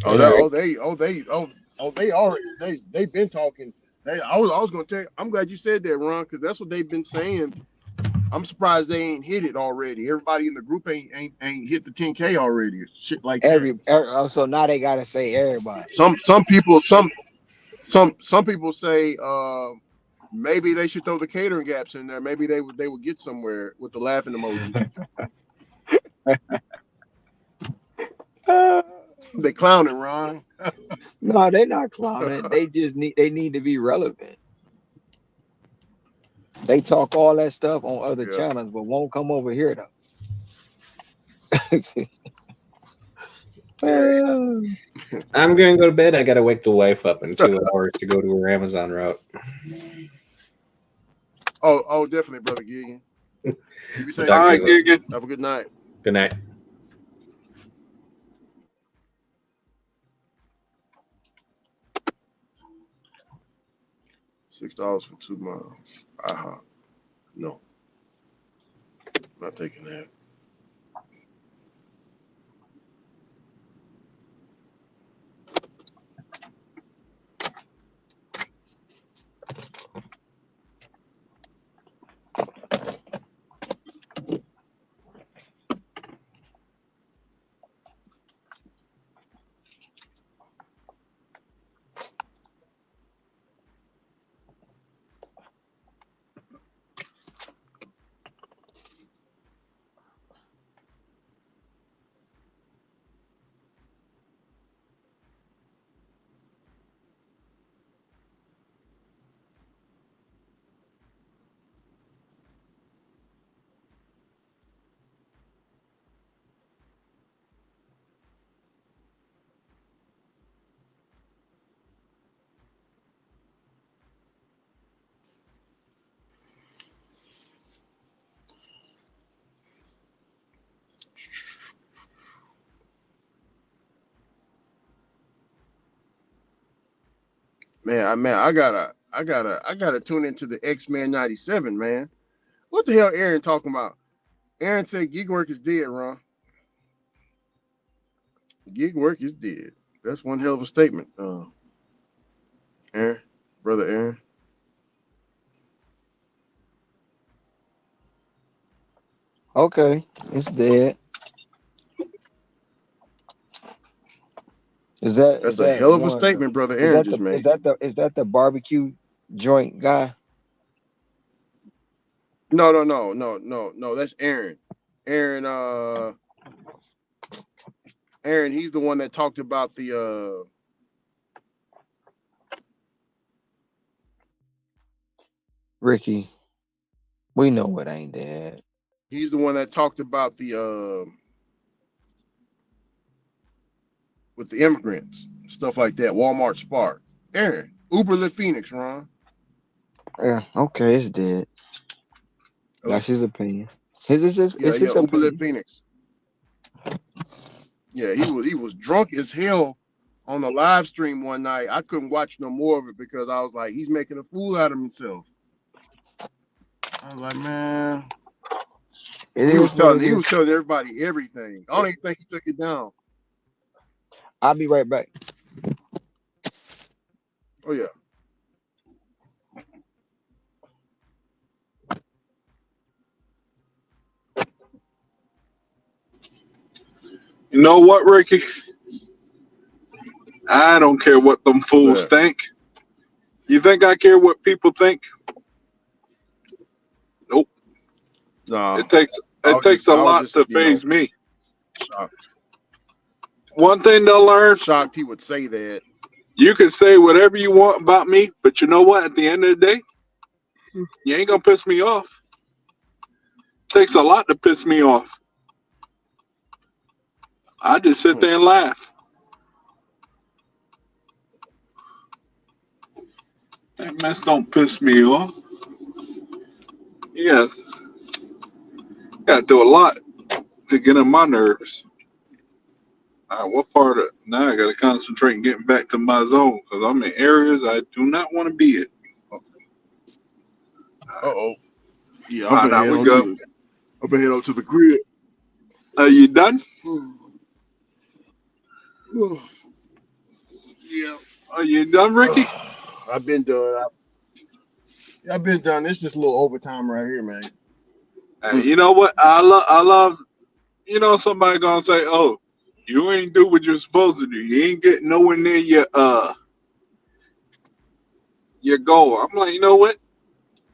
Oh, that they already they've been talking. I was gonna tell you, I'm glad you said that, Ron, because that's what they've been saying. I'm surprised they ain't hit it already. Everybody in the group ain't hit the 10K already. Shit like that. So now they gotta say everybody. Some people say maybe they should throw the catering gaps in there. Maybe they would get somewhere with the laughing emojis. They clowning, Ron. No, they're not clowning. They need to be relevant. They talk all that stuff on other Yeah. channels, but won't come over here though. I'm going to go to bed. I got to wake the wife up in 2 hours to go to her Amazon route. Oh, definitely, brother Gigan. You say All right, Gigan. have a good night. Good night. $6 for 2 miles. Aha. No, not taking that. Man, I gotta tune into the X-Men 97, man. What the hell Aaron talking about? Aaron said gig work is dead, Ron. Gig work is dead. That's one hell of a statement. Aaron, brother Aaron. Okay, it's dead. That's Is a that hell of a one? statement, brother Aaron just Is made. that the barbecue joint guy? No. That's Aaron. Aaron, Aaron, he's the one that talked about the Ricky, we know it ain't that. he's the one that talked about the with the immigrants, stuff like that, Walmart Spark. Aaron, Uber Lyft Phoenix, Ron. Yeah, okay, it's dead. Okay. That's his opinion. It's Yeah, his Uber Lyft opinion. Phoenix. Yeah, he was drunk as hell on the live stream one night. I couldn't watch no more of it because I was like, he's making a fool out of himself. I was like, man, It is what it he is. was telling everybody everything. I don't even think he took it down. I'll be right back. Oh yeah. You know what, Ricky? I don't care what them What's fools that? think. You think I care what people think? Nope. Nah. It takes it takes a I was lot just, to phase me. shocked. One thing they'll learn: Shocked he would say that. you can say whatever you want about me, but you know what? At the end of the day, you ain't gonna piss me off. Takes a lot to piss me off. I just sit Hmm. there and laugh. That mess don't piss me off. Yes, gotta do a lot to get on my nerves. What part of now I gotta concentrate and getting back to my zone because I'm in areas I do not want to be in. Uh-oh. Yeah, I'm All right, gonna now head we on to go. the grid. Are you done? Yeah. Are you done, Ricky? I've been done. I've been done. It's just a little overtime right here, man. You know what? I love. Somebody gonna say, "Oh, you ain't do what you're supposed to do. You ain't getting nowhere near your goal." I'm like, you know what?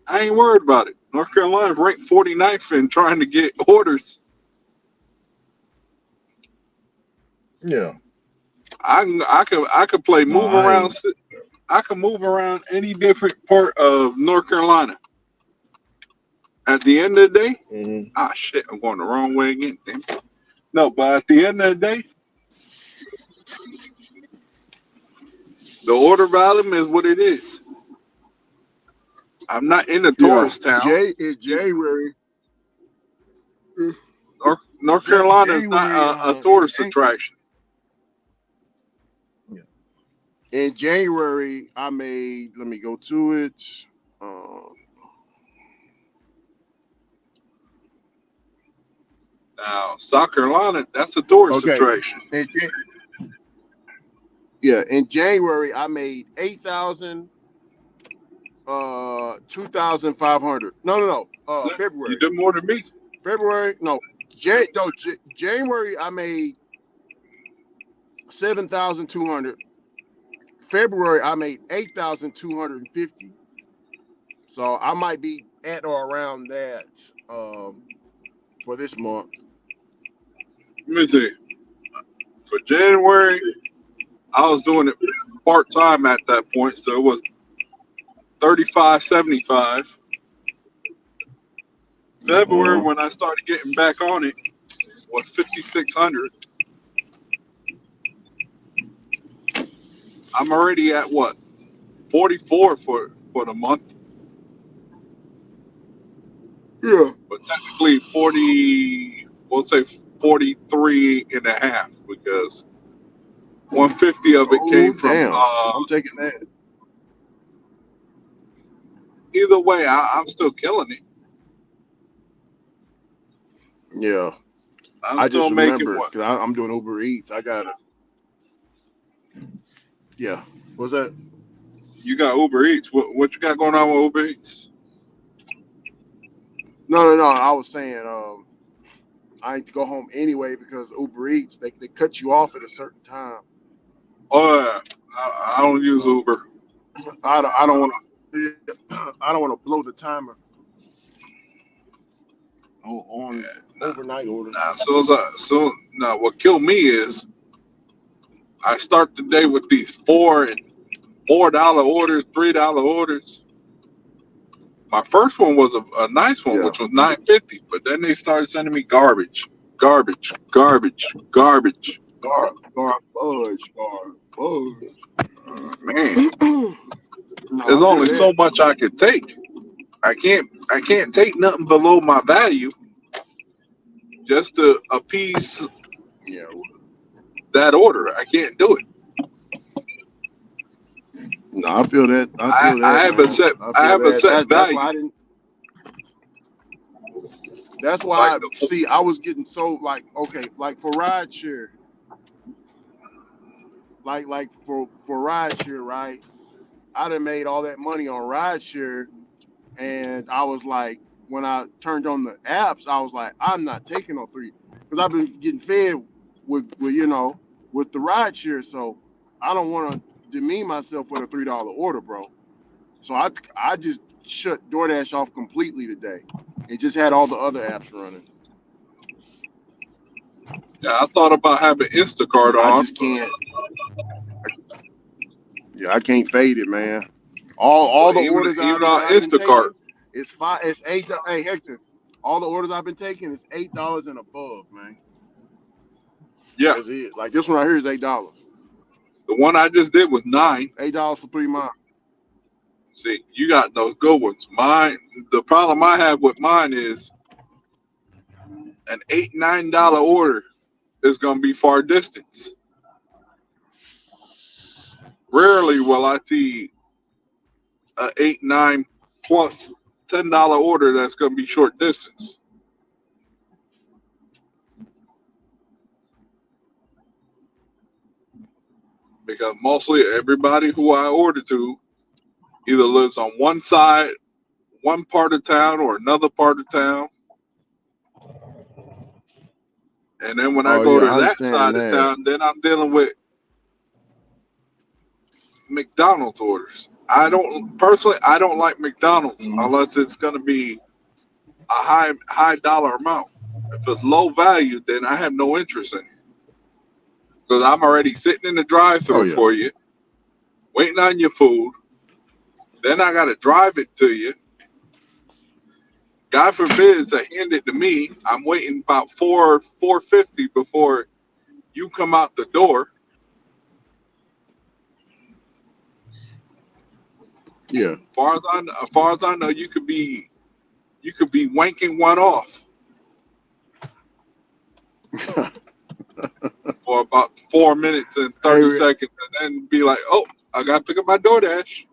I ain't worried about it. North Carolina's ranked 49th in trying to get orders. Yeah. I could play No, move I around. ain't. I can move around any different part of North Carolina. At the end of the day, Mm-hmm. shit, I'm going the wrong way again. Damn. No, but at the end of the day, the order volume is what it is. I'm not in a Yeah. tourist town. In January. North Carolina is not January. a tourist attraction. In January, I made. Let me go to it. Uh, Now, South Carolina, that's a tourist okay. attraction. In January, I made 8,000. 2,500. No. You February. did more than me. February. No. January. I made 7,200. February, I made 8,250. So I might be at or around that for this month. Let me see. For January, I was doing it part time at that point, so it was 35.75. February, Uh-huh. when I started getting back on it, was 5,600. I'm already at what 44 for the month, Yeah. but technically 40. We'll say 43 and a half because 150 of it Oh, came from. damn. I'm taking that. Either way, I'm still killing it. Yeah. I'm I still just making remembered what because I'm doing Uber Eats. I got to, yeah. What's that? you got Uber Eats. What you got going on with Uber Eats? No. I was saying, I need to go home anyway because Uber Eats, they cut you off at a certain time. Oh, yeah. I don't use Uber. I don't want to. I don't want to blow the timer on overnight orders. Nah, now what killed me is I start the day with these $4 orders, $3 orders. My first one was a nice one, Yeah, which was $9.50, but then they started sending me garbage, garbage, garbage, garbage. garbage. Man, No, there's I feel only that. so much I could take. I can't take nothing below my value just to appease Yeah, that order. I can't do it. no, I feel that. I I, feel I that, have a man. set I I feel have a that. set That's why value. I didn't. That's why Like see I was getting so like okay like for rideshare like for rideshare right. I done made all that money on rideshare, and I was like, when I turned on the apps, I was like, I'm not taking no three because I've been getting fed with with the rideshare, so I don't want to demean myself with a $3 order, bro. So I just shut DoorDash off completely today, and just had all the other apps running. yeah, I thought about having Instacart I on. just can't. Yeah, I can't fade it, man. All But the even orders even that on I've been Instacart, taking, it's eight. Hey Hector, all the orders I've been taking is $8 and above, man. yeah, That's it. Like this one right here is $8. the one I just did was 9. $8 for 3 miles. See, you got those good ones. Mine, the problem I have with mine is an $8-9 order is going to be far distance. Rarely will I see a 8-9 plus $10 order that's going to be short distance, because mostly everybody who I order to either lives on one side, one part of town, or another part of town. And then when I Oh go yeah, to I that understand side of that. town, then I'm dealing with McDonald's orders. I don't personally. I don't like McDonald's Mhm. unless it's going to be a high dollar amount. If it's low value, then I have no interest in it because I'm already sitting in the Oh drive-through yeah. for you, waiting on your food. Then I got to drive it to you. God forbid to hand it to me. I'm waiting about 450 before you come out the door. Yeah. As far as I know, you could be wanking one off for about 4 minutes and Hey, 30 seconds, and then be like, "Oh, I gotta pick up my DoorDash."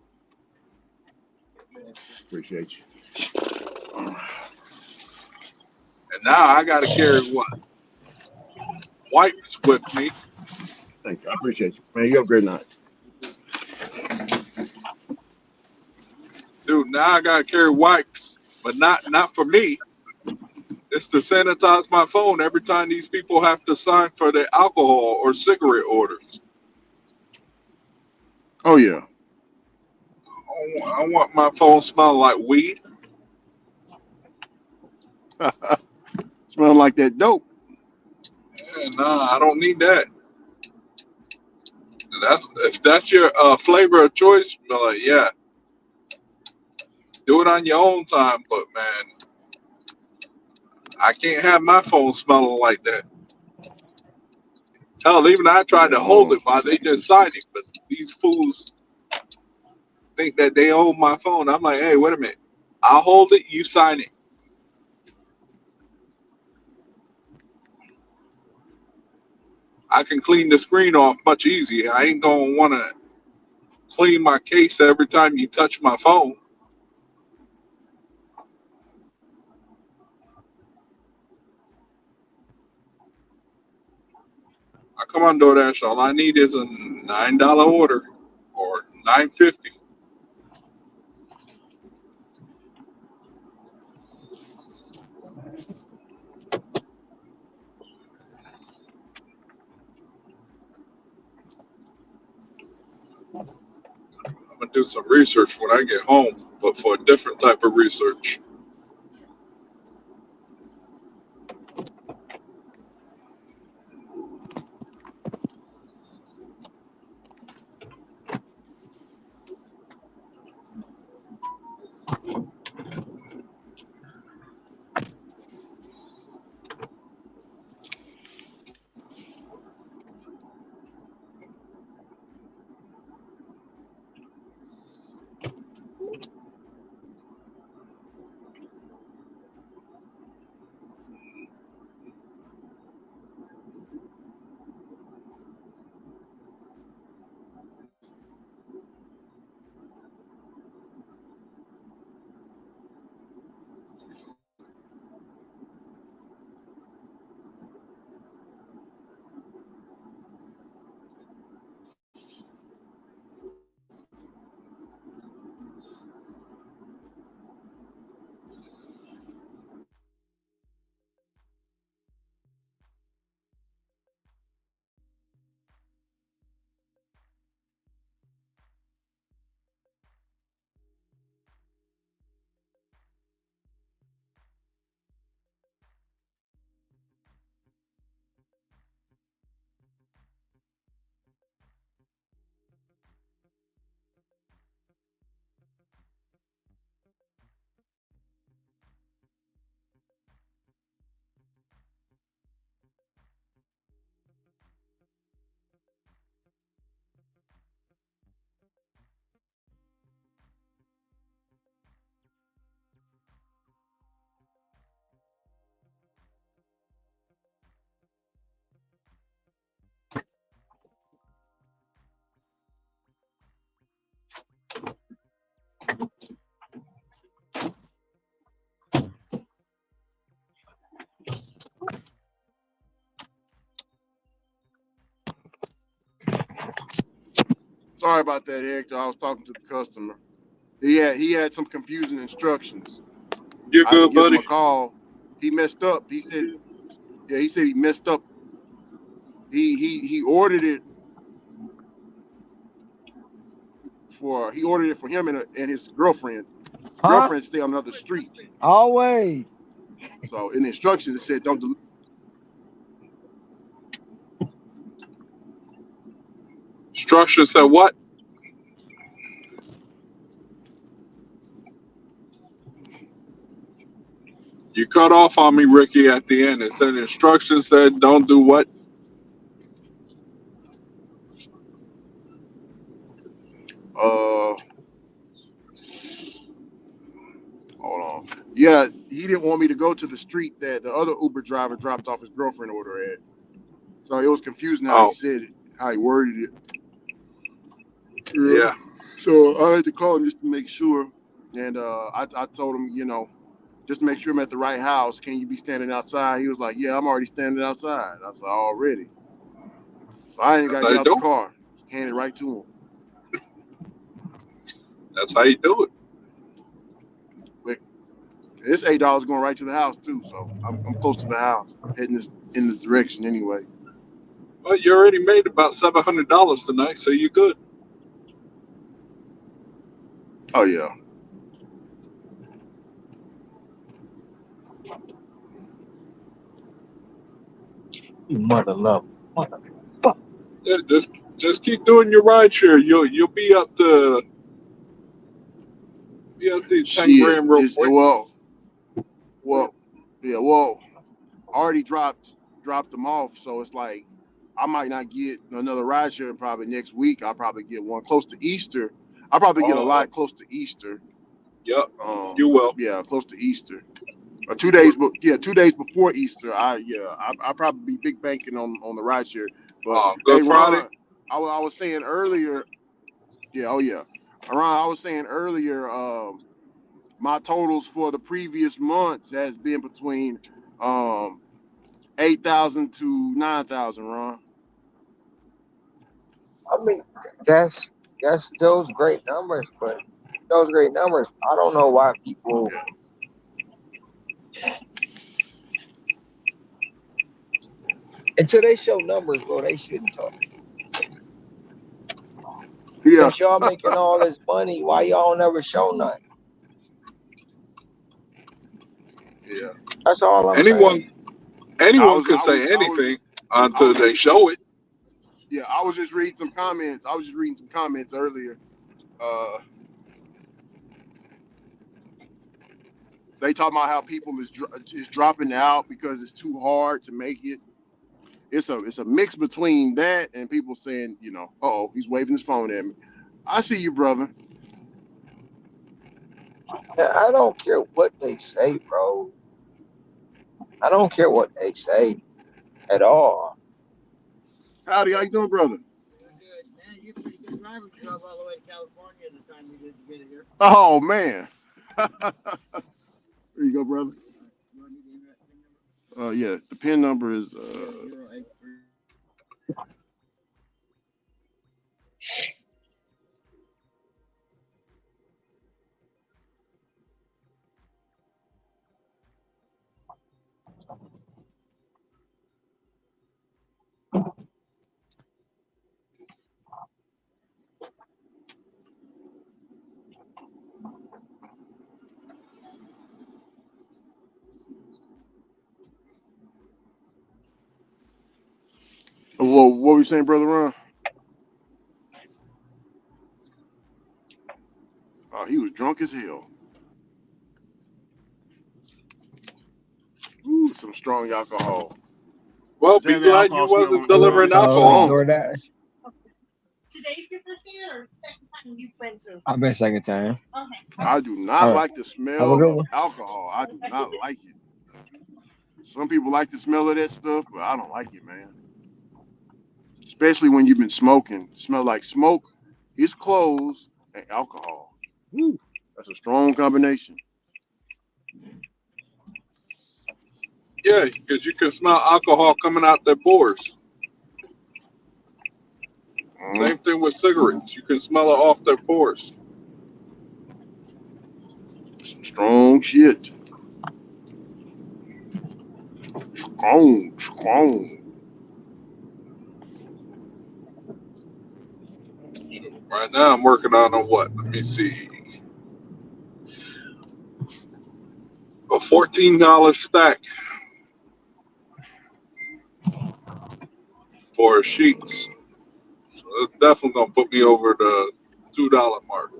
appreciate you. And now I gotta carry what, wipes with me, Thank you. I appreciate you, man. You have a great night. dude. Now I gotta carry wipes, but not for me. It's to sanitize my phone every time these people have to sign for their alcohol or cigarette orders. Oh yeah. I want my phone smelling like weed. Smelling like that dope. And nah, I don't need that. If that's your flavor of choice, like, yeah, do it on your own time. But man, I can't have my phone smelling like that. Hell, even I tried Yeah, to hold hold on it a while they second. just signed it, but these fools think that they own my phone. I'm like, hey, wait a minute. I'll hold it. You sign it. I can clean the screen off much easier. I ain't gonna want to clean my case every time you touch my phone. I come on DoorDash. All I need is a $9 order or 9.50. do some research when I get home, but for a different type of research. Sorry about that, Hector. I was talking to the customer. He had some confusing instructions. You're I had to good, give him buddy. a call. He messed up. He said he messed up. He ordered it for him and his girlfriend. His Huh? girlfriend stay on another street. Always. So in the instructions it said don't. Instruction said what? You cut off on me, Ricky, at the end. It said instruction said don't do what? Uh, hold on. Yeah, he didn't want me to go to the street that the other Uber driver dropped off his girlfriend order at. So it was confusing how he Oh, said it, how he worded it. yeah. Yeah. So I had to call him just to make sure. And I told him, just to make sure I'm at the right house. Can you be standing outside? He was like, yeah, I'm already standing outside. I said, already. So I ain't got That's to how get you out the do it. car. Just hand it right to him. That's how you do it. But this $8 going right to the house too. So I'm close to the house, heading in this direction anyway. Well, you already made about $700 tonight, so you're good. Oh yeah. You mother love. Mother fuck. Yeah, just keep doing your ride share. You'll be up to 10 Shit. grand real quick. Well, yeah. Well, I already dropped them off. So it's like I might not get another ride share probably next week. I'll probably get one close to Easter. I'll probably get a Oh, lot close to Easter. yep. You will. Yeah, close to Easter. 2 days, but yeah, 2 days before Easter. I probably be big banking on the ride share. But hey, Good Friday. Ron, I was saying earlier. Yeah, oh yeah, Ron, I was saying earlier. My totals for the previous months has been between 8,000 to 9,000. Ron. I mean, that's those great numbers, but those great numbers. I don't know why people Yeah. until they show numbers, bro. They shouldn't talk. Yeah, Since y'all making all this money, why y'all never show nothing? yeah. That's all I'm Anyone saying. I anyone was, can I was, say I was, anything I until was they just, show it. yeah, I was just reading some comments. I was just reading some comments earlier. Uh, they talking about how people is dropping out because it's too hard to make it. It's a mix between that and people saying, oh, he's waving his phone at me. I see you, brother. I don't care what they say, bro. I don't care what they say at all. Howdy, how you doing, brother? Good, good. Man, you pretty good driver. Drove all the way to California the time you did to get here. Oh man. There you go, brother. You want me to enter that PIN number? Yeah, the pin number is 083. well, what were you saying, brother Ron? Oh, he was drunk as hell. Ooh, some strong alcohol. Well, Just be had the glad you alcohol smell wasn't on me, Ron. delivering It's Oh, alcohol. strong. DoorDash. I've been second time. I do not All right. like the Have a smell good of one. alcohol. I do not like it. Some people like the smell of that stuff, but I don't like it, man. Especially when you've been smoking. Smell like smoke, his clothes, and alcohol. Woo, that's a strong combination. Yeah, because you can smell alcohol coming out their pores. Mhm. Same thing with cigarettes. You can smell it off their pores. Some strong shit. Strong, strong. Right now, I'm working on a what? Let me see. A $14 stack for sheets. So it's definitely gonna put me over the $2 mark.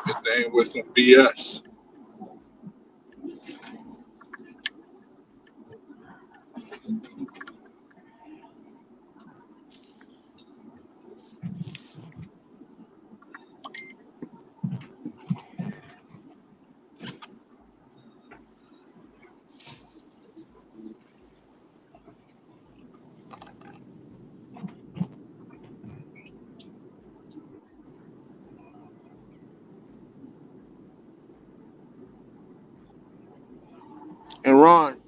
If they ain't with some BS. And Ron,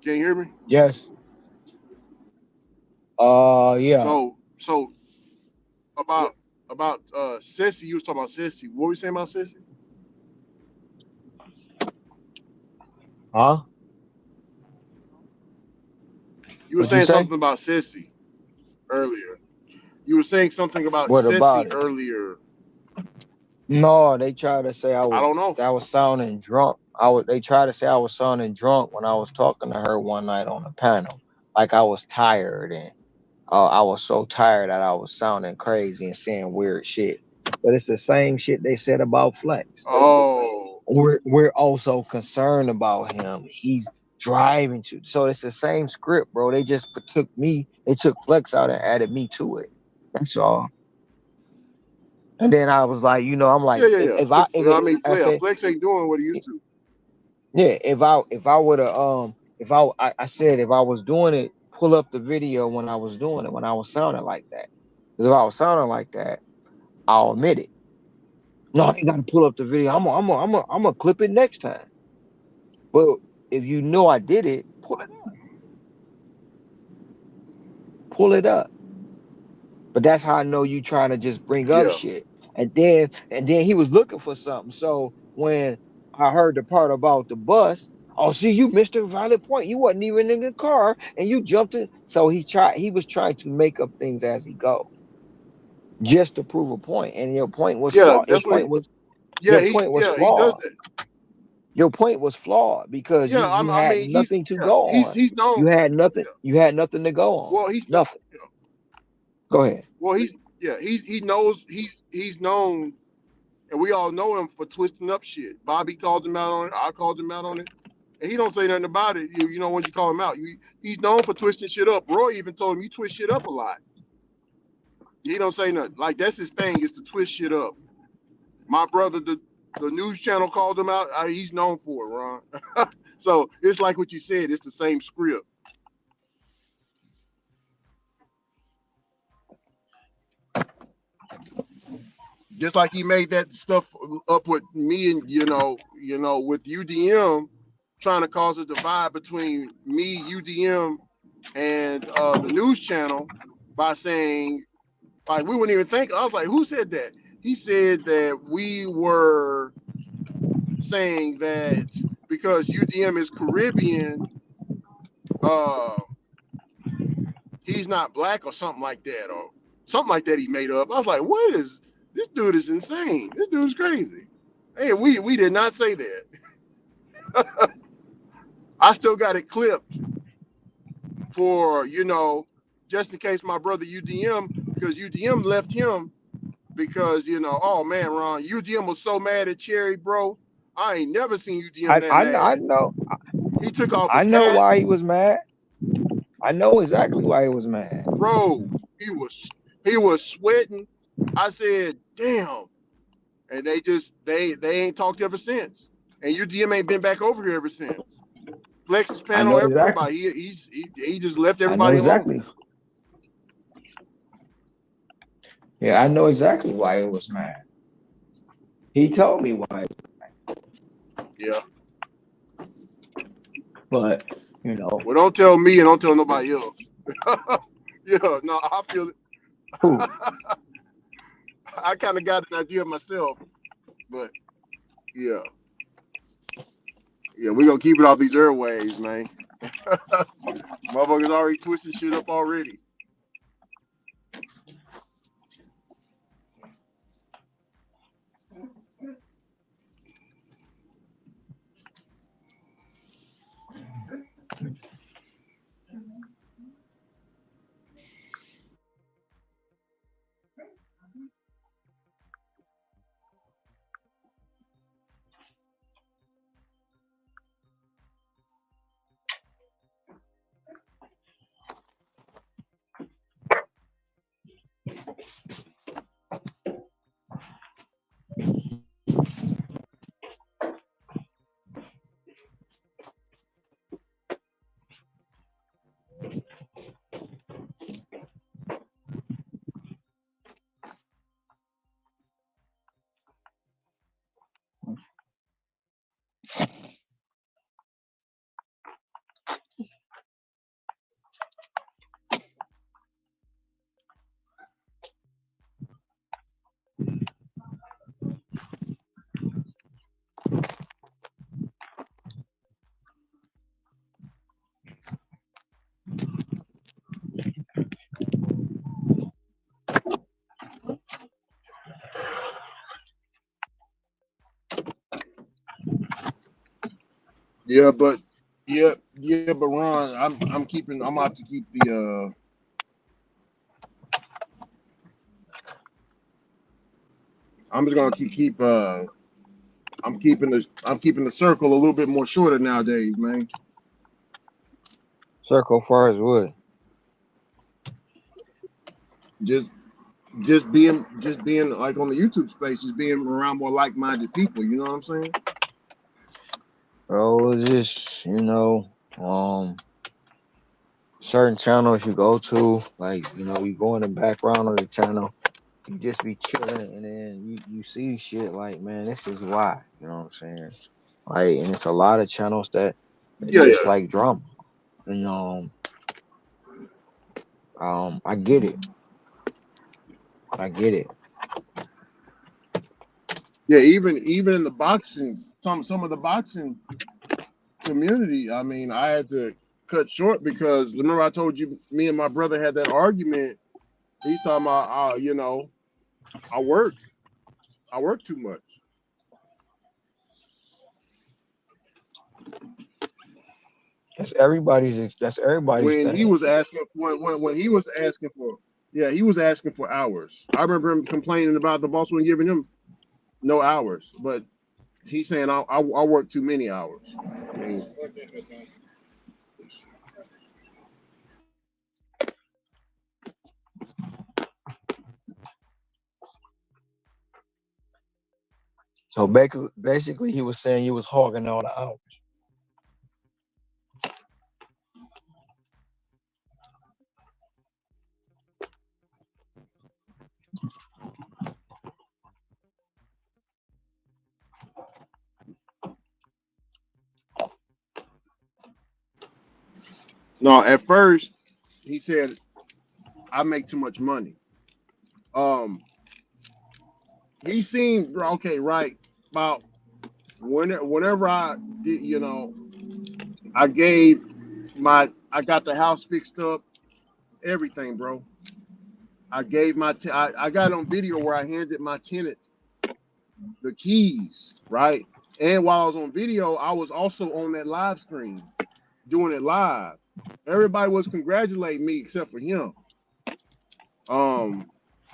can you hear me? Yes. Yeah. So about Sissy, you was talking about Sissy. What were you saying about Sissy? Huh? You were What you saying say? something about Sissy earlier. You were saying something about What Sissy about it? earlier. No, they tried to say I don't know. I was sounding drunk. They tried to say I was sounding drunk when I was talking to her one night on the panel. Like I was tired and I was so tired that I was sounding crazy and saying weird shit. But it's the same shit they said about Flex. Oh, We're also concerned about him. He's driving to. So it's the same script, bro. They just took me. They took Flex out and added me to it. That's all. And then I was like, I'm like, yeah. I mean, I said, Flex ain't doing what he used to. yeah, if I would have if I said if I was doing it, pull up the video when I was doing it when I was sounding like that. 'Cause if I was sounding like that, I'll admit it. No, I ain't got to pull up the video. I'm gonna clip it next time. Well, if you know I did it, pull it up. But that's how I know you trying to just bring up Yeah. shit. And then he was looking for something. So when I heard the part about the bus, Oh, see, you missed a valid point. You wasn't even in the car, and you jumped in. So he was trying to make up things as he go, just to prove a point. And your point was Yeah, flawed. that's what. Your Yeah, point was he does flawed. that. Your point was flawed because Yeah, you I had mean, nothing to go on. he's known. You had nothing. Yeah. You had nothing to go on. Well, he's Nothing. Go ahead. well, he knows he's known, and we all know him for twisting up shit. Bobby called him out on it. I called him out on it, and he don't say nothing about it. You know, once you call him out, he's known for twisting shit up. Roy even told him you twist shit up a lot. He don't say nothing. Like that's his thing is to twist shit up. My brother, the news channel called him out. He's known for it, Ron. So it's like what you said. It's the same script. Just like he made that stuff up with me and with UDM, trying to cause a divide between me, UDM, and the news channel by saying like we wouldn't even think. I was like, who said that? He said that we were saying that because UDM is Caribbean, he's not black or something like that, or something like that he made up. I was like, what is this dude is insane. This dude's crazy. Hey, we did not say that. I still got it clipped for, just in case my brother UDM, because UDM left him because, oh man, Ron, UDM was so mad at Cherry, bro. I ain't never seen UDM that I mad. know. He took off I his know hat, why he was mad. I know exactly why he was mad. bro. He was sweating. I said, damn. And they ain't talked ever since. And UDM ain't been back over here ever since. Flex's I know panel, exactly. everybody. He just left I know everybody alone. exactly. Yeah, I know exactly why he was mad. He told me why. Yeah. But Well, don't tell me and don't tell nobody else. Yeah, no, I feel it. who? I kind of got an idea myself, but yeah. Yeah, we're gonna keep it off these airways, man. Motherfuckers already twisting shit up already. Yeah, but but Ron, I'm out to keep the I'm just gonna I'm keeping the circle a little bit more shorter nowadays, man. Circle far as wood. Just just being like on the YouTube space, just being around more like-minded people, you know what I'm saying? Bro, it's just, certain channels you go to, like, you go in the background of the channel, you just be chilling, and then you see shit like, man, this is why, you know what I'm saying? Like, and it's a lot of channels that Yeah, just yeah. like drama. And I get it. I get it. Yeah, even in the boxing, some of the boxing community. I mean, I had to cut short because remember I told you me and my brother had that argument. He's talking about, I work, I work too much. That's everybody's When he thing. was asking, when he was asking for, yeah, he was asking for hours. I remember him complaining about the boss wasn't giving him no hours, but he's saying I work too many hours. I mean, So basically, he was saying you was hogging all the hours. no, at first he said I make too much money. Um, he seemed okay, right? About whenever I did, I gave I got the house fixed up, everything, bro. I gave I got on video where I handed my tenant the keys, right? And while I was on video, I was also on that live stream doing it live. Everybody was congratulating me except for him. Um,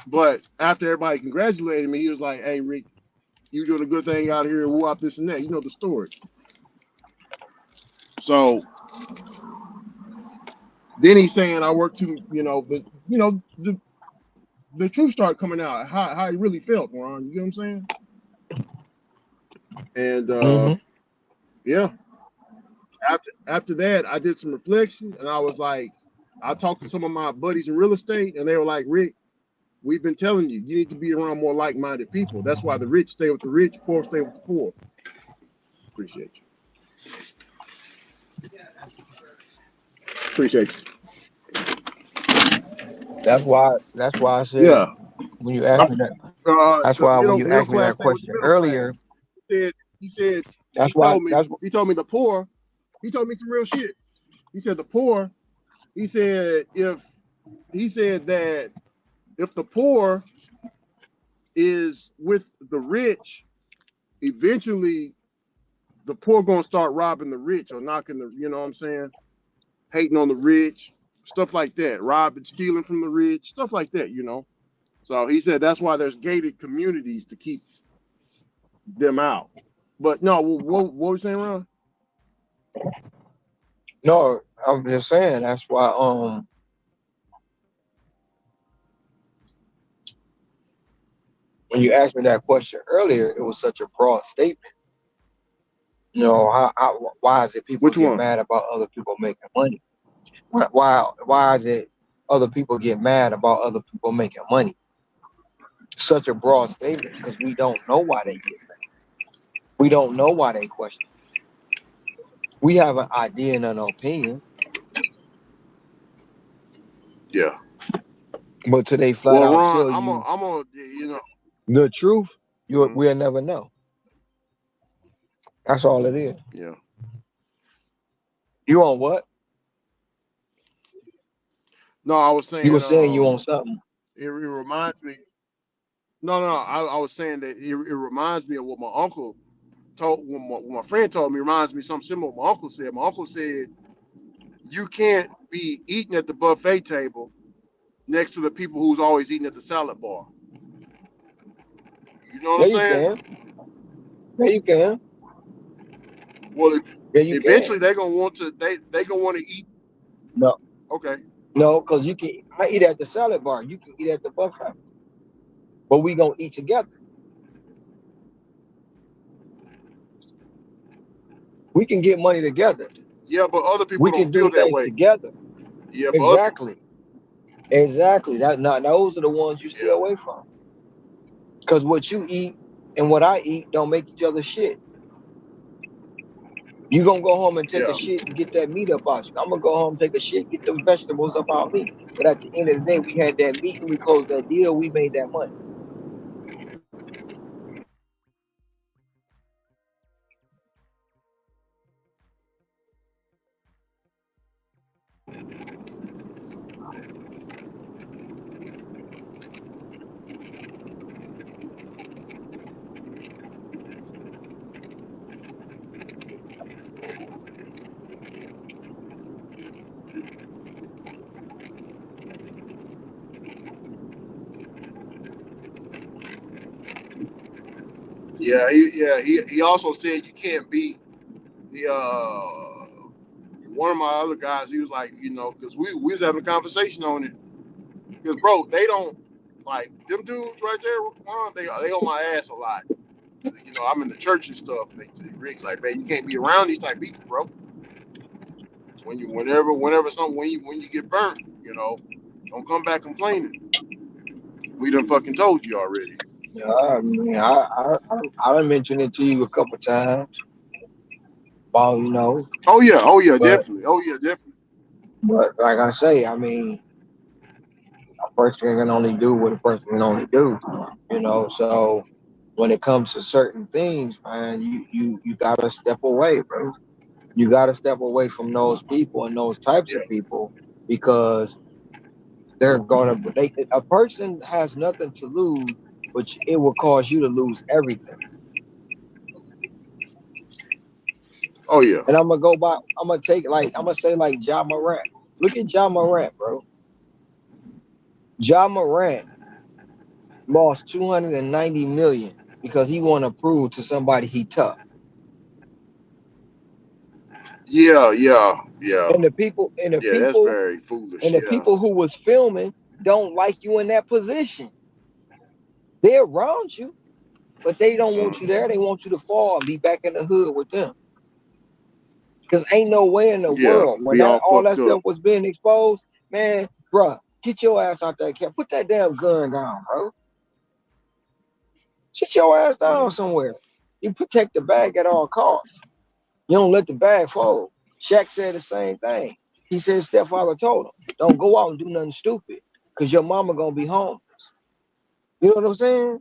but after everybody congratulated me, he was like, "Hey, Rick, you doing a good thing out here. Whoop this and that. You know the story." So then he's saying I work too, but the truth started coming out how he really felt, Ron. You get what I'm saying? And Hmm. yeah, after that, I did some reflection, and I was like, I talked to some of my buddies in real estate, and they were like, Rick, we've been telling you, you need to be around more like-minded people. That's why the rich stay with the rich, poor stay with the poor. Appreciate you. Appreciate you. That's why I said Yeah. when you asked me that. That's The why when you middle asked me class that stay with the question middle earlier, class. He said that's why that's he told me the poor. He told me some real shit. He said the poor. He said that if the poor is with the rich, eventually the poor gonna start robbing the rich or knocking the, you know what I'm saying, hating on the rich, stuff like that, robbing, stealing from the rich, stuff like that. So he said that's why there's gated communities to keep them out. But no, what were you saying, Ron? no. I'm just saying that's why. When you asked me that question earlier, it was such a broad statement. Why is it people Which get one? mad about other people making money? Why is it other people get mad about other people making money? Such a broad statement because we don't know why they get mad. We don't know why they question. We have an idea and an opinion, Yeah. but till they flat Well, out Ron, tell I'm you on, the truth, mhm, we'll never know. That's all it is. yeah. You on what? No, I was You were saying, saying you on something. it reminds me. No, no, I was saying that it reminds me of what my uncle told, what my friend told me. Reminds me something similar to what my uncle said. My uncle said you can't be eating at the buffet table next to the people who's always eating at the salad bar. You know what Yeah, I'm you saying? can. Yeah, you can. Well, Yeah, you can. eventually they're gonna want to they gonna want to eat. No, Okay. no, because you can. I eat at the salad bar. You can eat at the buffet, but we gonna eat together. We can get money together. Yeah, but other people We don't can feel do that things way. together. Yeah, but other people. Exactly. Exactly. That now those are the ones you stay Yeah. away from. Because what you eat and what I eat don't make each other shit. You gonna go home and take a Yeah. shit and get that meat up out you. I'm gonna go home, take a shit, get them vegetables up out me. But at the end of the day, we had that meat and we closed that deal. We made that money. He also said you can't be the one of my other guys. He was like, because we was having a conversation on it. Because bro, they don't like them dudes right there. They on my ass a lot. I'm in the church and stuff. And Rick's like, man, you can't be around these type of people, bro. Whenever something when you get burnt, don't come back complaining. We done fucking told you already. Yeah, I mean, I done mentioned it to you a couple times about, Oh yeah, but definitely. Oh yeah, definitely. like I say, I mean, a person can only do what a person can only do, So when it comes to certain things, man, you gotta step away, bro. You gotta step away from those people and those types Yeah. of people because a person has nothing to lose, but it will cause you to lose everything. Oh yeah. And I'm gonna say like Ja Morant. Look at Ja Morant, bro. Ja Morant lost 290 million because he want to prove to somebody he tough. Yeah, yeah, yeah. And the people and the Yeah, that's people very foolish. and the Yeah. people who was filming don't like you in that position. They're around you, but they don't want you Mm. there. They want you to fall and be back in the hood with them. Because ain't no way in the Yeah. world when Be all all that fucked up. stuff was being exposed, man, bruh, get your ass out there, cat. Put that damn gun down, bro. Sit your ass down Mm. somewhere. You protect the bag at all costs. You don't let the bag fold. Shaq said the same thing. He said stepfather told him, don't go out and do nothing stupid, because your mama gonna be homeless. You know what I'm saying?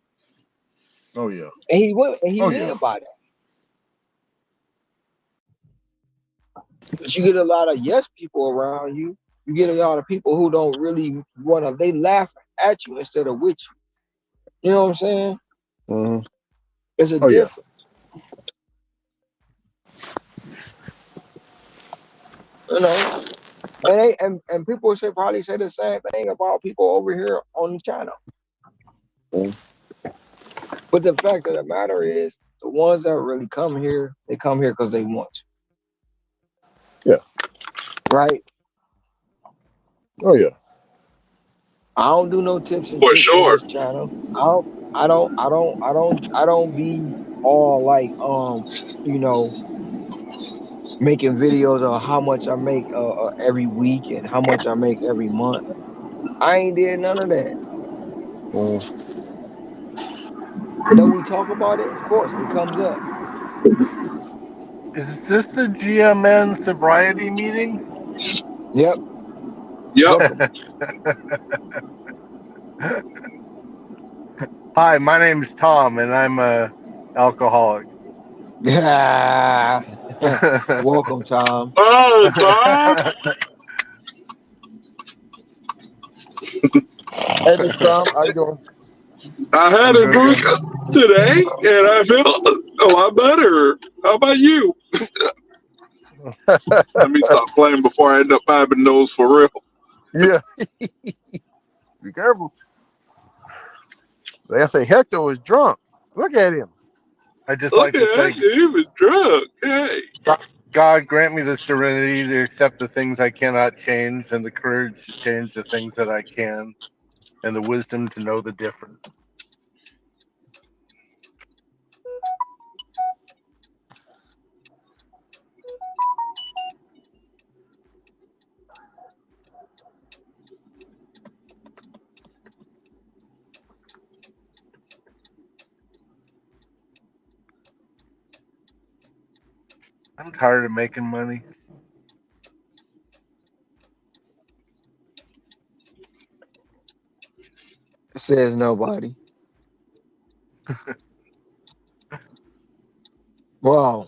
Oh yeah. And he went and he Oh yeah. lived by that. But you get a lot of yes people around you. You get a lot of people who don't really wanna they laugh at you instead of with you. You know what I'm saying? Mm-hmm. It's a Oh yeah. difference. You know? And people should probably say the same thing about people over here on the channel. Mm. But the fact of the matter is, the ones that really come here, they come here because they want to, Yeah. right? Oh yeah. I don't do no tips and For tricks on sure. this channel. I don't be all like, you know, making videos of how much I make every week and how much I make every month. I ain't did none of that. Mm. Though we talk about it, of course, it comes up. Is this the GMN sobriety meeting? Yep, Yep. welcome. Hi, my name's Tom, and I'm a alcoholic. Welcome, Tom. Oh, Tom, Hey, Mr. Tom, how you doing? I had I'm a good. drink today and I felt a lot better. How about you? Let me stop playing before I end up having those for real. Yeah. Be careful. They say Hector was drunk. Look at him. I just Look like at to that. say, He was drunk. Hey. God grant me the serenity to accept the things I cannot change, and the courage to change the things that I can, and the wisdom to know the difference. I'm tired of making money. Says nobody. Wow.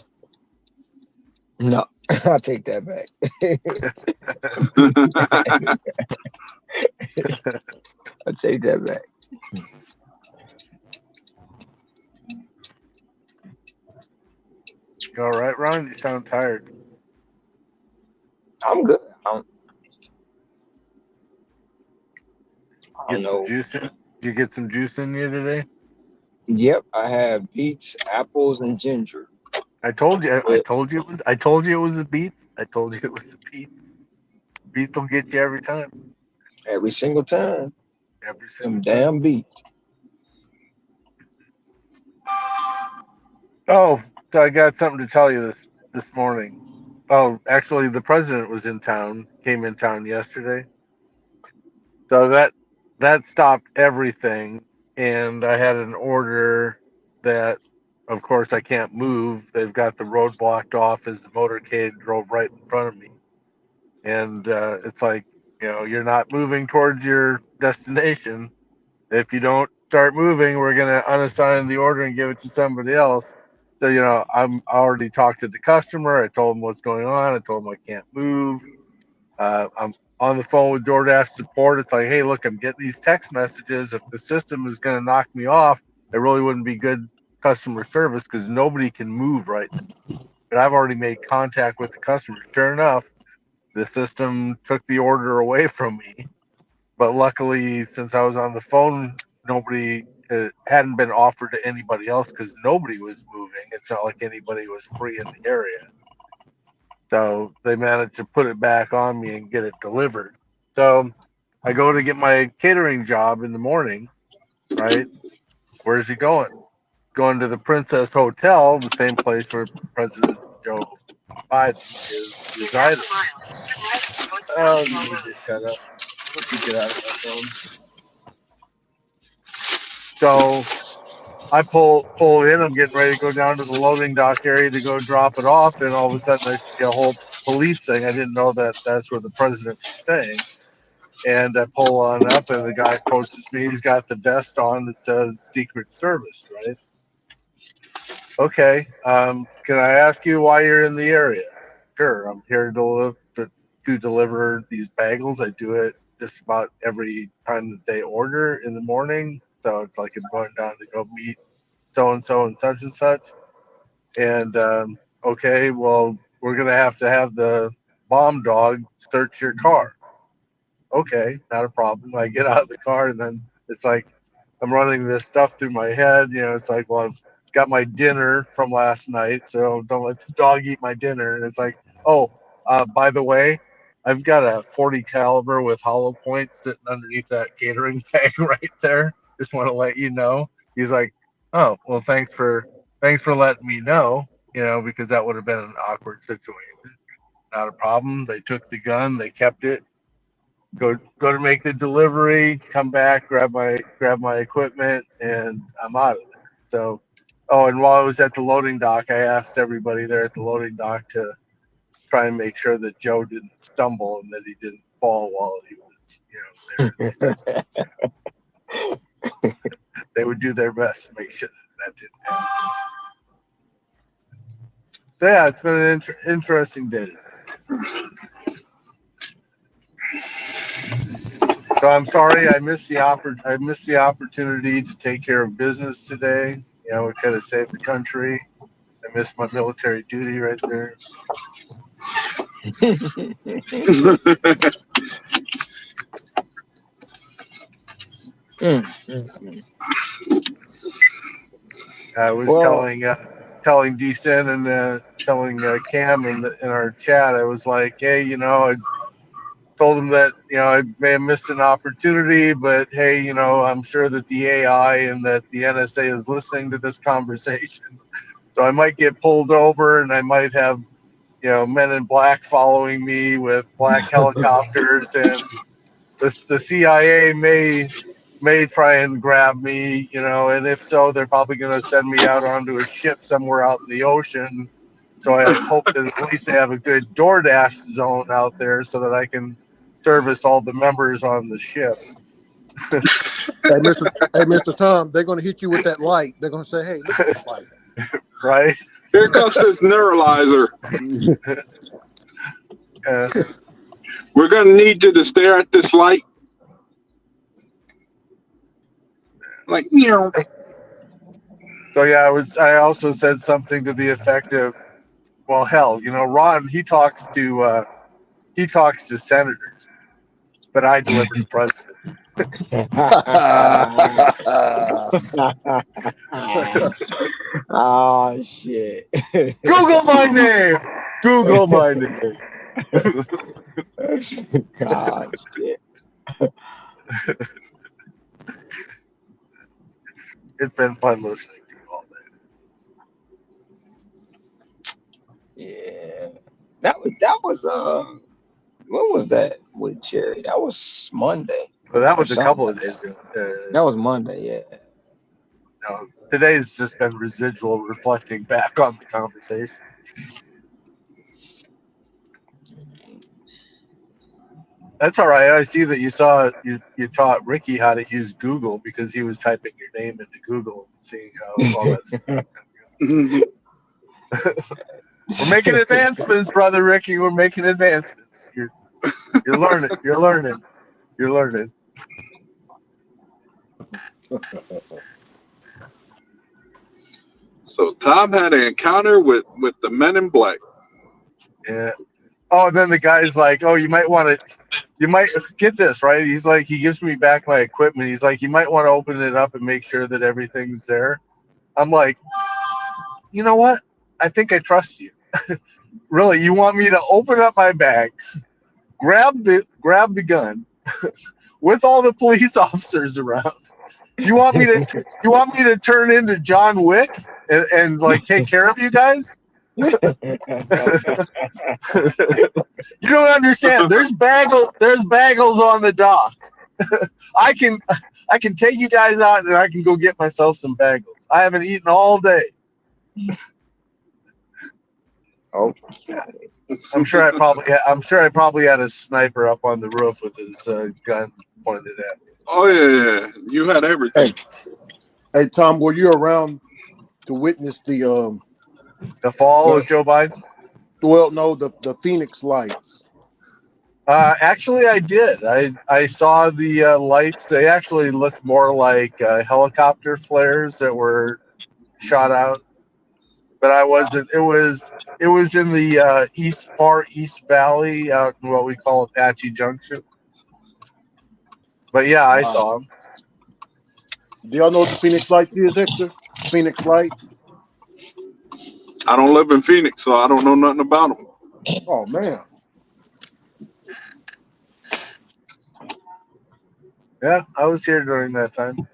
No, I take that back. I take that back. You all right, Ron? You sound tired. I'm good. I don't Get some know. juice in. You get some juice in you today? Yep, I have beets, apples, and ginger. I told you. I But told you it was. I told you it was the beats. I told you it was the beats. Beats will get you every time. every single time, Every single them time. damn beets. Oh, so I got something to tell you this morning. Oh, actually, the president was in town. Came in town yesterday. So that stopped everything, and I had an order that, of course, I can't move. They've got the road blocked off as the motorcade drove right in front of me, and it's like, you're not moving towards your destination. If you don't start moving, we're gonna unassign the order and give it to somebody else. So I already talked to the customer. I told him what's going on. I told him I can't move. I'm on the phone with DoorDash support. It's like, hey, look, I'm getting these text messages. If the system is going to knock me off, it really wouldn't be good customer service because nobody can move right now. But I've already made contact with the customer. Sure enough, the system took the order away from me. But luckily, since I was on the phone, nobody hadn't been offered to anybody else because nobody was moving. It's not like anybody was free in the area. So they managed to put it back on me and get it delivered. So I go to get my catering job in the morning, right? Where's he going? Going to the Princess Hotel, the same place where President Joe Biden is residing. Oh, you need to shut up. Why don't you get out of my phone? So I pull in. I'm getting ready to go down to the loading dock area to go drop it off, and all of a sudden I see a whole police thing. I didn't know that that's where the president was staying. And I pull on up, and the guy approaches me. He's got the vest on that says Secret Service, right? Okay. Can I ask you why you're in the area? Sure. I'm here to deliver these bagels. I do it just about every time that they order in the morning. So it's like I'm going down to go meet so and so and such and such. And okay, well, we're gonna have the bomb dog search your car. Okay, not a problem. I get out of the car, and then it's like I'm running this stuff through my head. It's like, well, I've got my dinner from last night, so don't let the dog eat my dinner. And it's like, oh, by the way, I've got a 40 caliber with hollow points sitting underneath that catering bag right there. Just want to let you know. He's like, oh, well, thanks for letting me know. Because that would have been an awkward situation. Not a problem. They took the gun, they kept it, go to make the delivery, come back, grab my equipment, and I'm out of there. So, oh, and while I was at the loading dock, I asked everybody there at the loading dock to try and make sure that Joe didn't stumble and that he didn't fall while he was, there. They said they would do their best to make sure that didn't happen. So yeah, it's been an interesting day today. So I'm sorry I missed the opportunity to take care of business today. We could have saved the country. I missed my military duty right there. I was Well, telling Decent and telling Cam in our chat. I was like, hey, I told him that I may have missed an opportunity, but hey, I'm sure that the AI and that the NSA is listening to this conversation, so I might get pulled over and I might have men in black following me with black helicopters, and the CIA may try and grab me, and if so, they're probably going to send me out onto a ship somewhere out in the ocean. So I hope that at least they have a good DoorDash zone out there so that I can service all the members on the ship. Mr. Tom, they're going to hit you with that light. They're going to say, hey, look at this light. Right? Here comes this neuralizer. We're going to need you to stare at this light. Like, So yeah, I also said something to the effect of, well, hell, Ron, he talks to senators, but I deliver to presidents. Oh shit. Google my name. Google my name. God shit. It's been fun listening to you all day. Yeah. That was what was that with Cherry? That was Monday But that or was a something couple of like days that. ago. That was Monday, yeah. No, today's just been residual reflecting back on the conversation. That's all right. I see that you taught Ricky how to use Google because he was typing your name into Google and seeing how all that stuff. We're making advancements, brother Ricky. We're making advancements. You're learning. You're learning. You're learning. So Tom had an encounter with the Men in Black. Yeah. Oh, and then the guy's like, "Oh, you might get this right." He's like, he gives me back my equipment. He's like, "You might want to open it up and make sure that everything's there." I'm like, you know what? I think I trust you. Really, you want me to open up my bag, grab the gun with all the police officers around? You want me to turn into John Wick and like take care of you guys? You don't understand. There's bagels on the dock. I can take you guys out and I can go get myself some bagels. I haven't eaten all day. Okay. I'm sure I probably had a sniper up on the roof with his gun pointed at me. Oh yeah, you had everything. Hey, Tom, were you around to witness the The fall of Joe Biden? the Phoenix lights? Actually, I did. I saw the lights. They actually looked more like helicopter flares that were shot out. But I wasn't. It was in the far east valley out in what we call Apache Junction. But yeah, I Wow. saw them. Do y'all know what the Phoenix lights is, Hector? Phoenix lights. I don't live in Phoenix, so I don't know nothing about them. Oh man. Yeah, I was here during that time.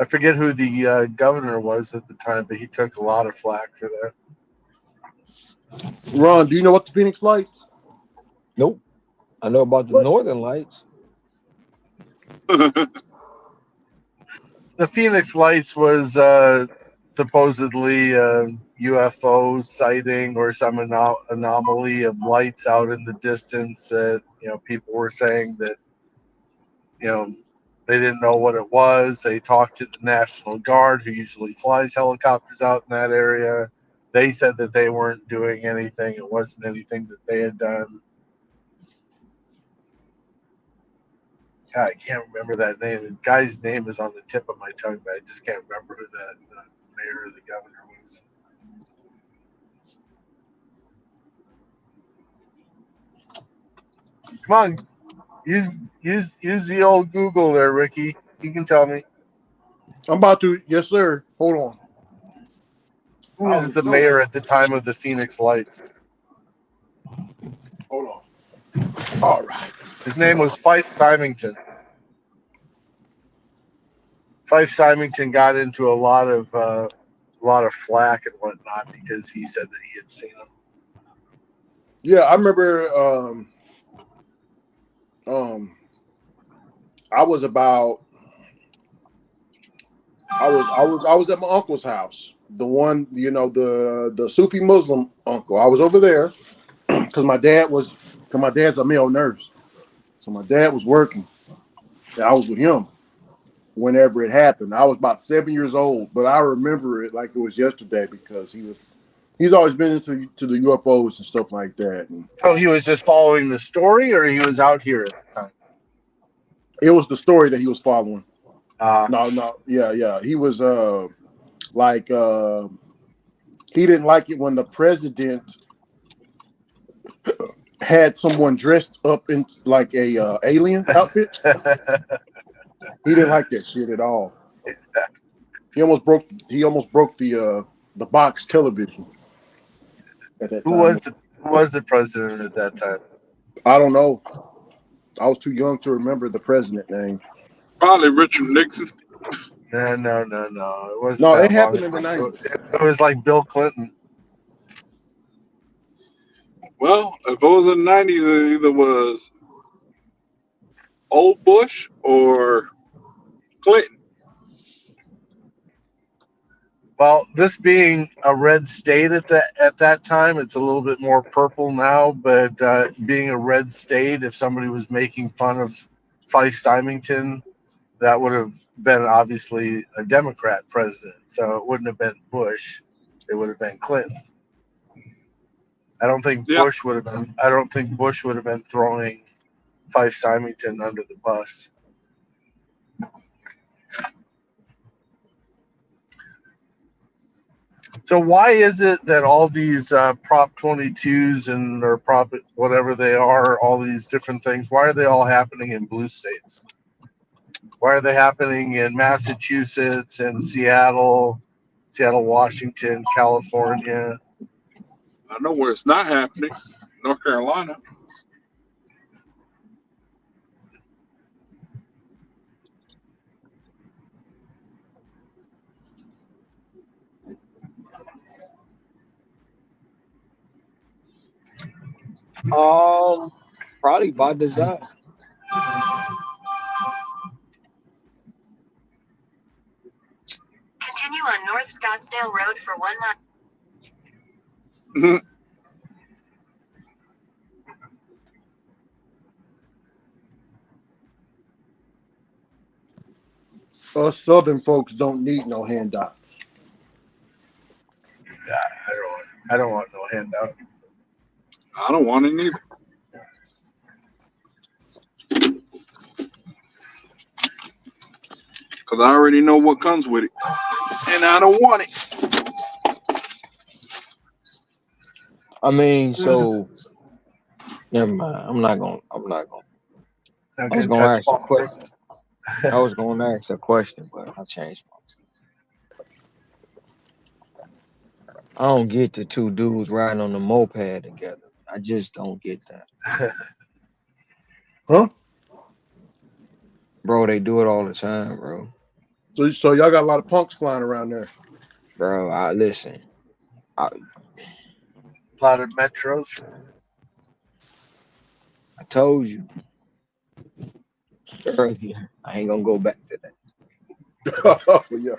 I forget who the governor was at the time, but he took a lot of flack for that. Ron, do you know what the Phoenix lights? Nope. I know about the What? Northern Lights. The Phoenix Lights was supposedly a UFO sighting or some anomaly of lights out in the distance that people were saying that you know they didn't know what it was. They talked to the National Guard, who usually flies helicopters out in that area. They said that they weren't doing anything. It wasn't anything that they had done. God, I can't remember that name. The guy's name is on the tip of my tongue, but I just can't remember who the mayor or the governor was. Come on, use the old Google there, Ricky. You can tell me I'm about to. Yes, sir. Hold on. who I was was the doing mayor it. at the time of the Phoenix Lights. Hold on. All right. His name was Fife Symington. Fife Symington got into a lot of flack and whatnot because he said that he had seen him. Yeah, I remember. Um, I was about. I was at my uncle's house. The one, the Sufi Muslim uncle. I was over there because my dad's a male nurse, so my dad was working, and I was with him whenever it happened. I was about 7 years old, but I remember it like it was yesterday because he's always been into to the UFOs and stuff like that. And So he was just following the story, or he was out here at the time. it was the story that he was following. Uh, No, yeah. He was like he didn't like it when the president had someone dressed up in like a alien outfit. He didn't like that shit at all. He almost broke. He almost broke the box television at that Who time. was the president at that time? I don't know. I was too young to remember the president name. Probably Richard Nixon. No. It wasn't No, it that long happened in ago. the 90s. It was like Bill Clinton. Well, if it was in the 90s, it either was old Bush or Clinton. Well, this being a red state at that time, it's a little bit more purple now. But being a red state, if somebody was making fun of Fife Symington, that would have been obviously a Democrat president. So it wouldn't have been Bush; it would have been Clinton. I don't think Yeah. Bush would have been. I don't think Bush would have been throwing Fife Symington under the bus. So why is it that all these Prop 22s and or Prop whatever they are, all these different things, why are they all happening in blue states? Why are they happening in Massachusetts and Seattle, Washington, California? I know where it's not happening. North Carolina. Probably by design. Continue on North Scottsdale Road for 1 mile. Us Southern folks don't need no handouts. Yeah, I don't want no handout. I don't want it either. Because I already know what comes with it. And I don't want it. I mean, so never mind. I'm not gonna. Not I was gonna gonna touch ask a question. politics. I was gonna ask a question, but I changed my. I don't get the two dudes riding on the moped together. I just don't get that, Huh? bro. They do it all the time, bro. So y'all got a lot of punks flying around there. Bro, I listen. I, A lot of metros. I told you earlier. I ain't gonna go back to that. Yeah,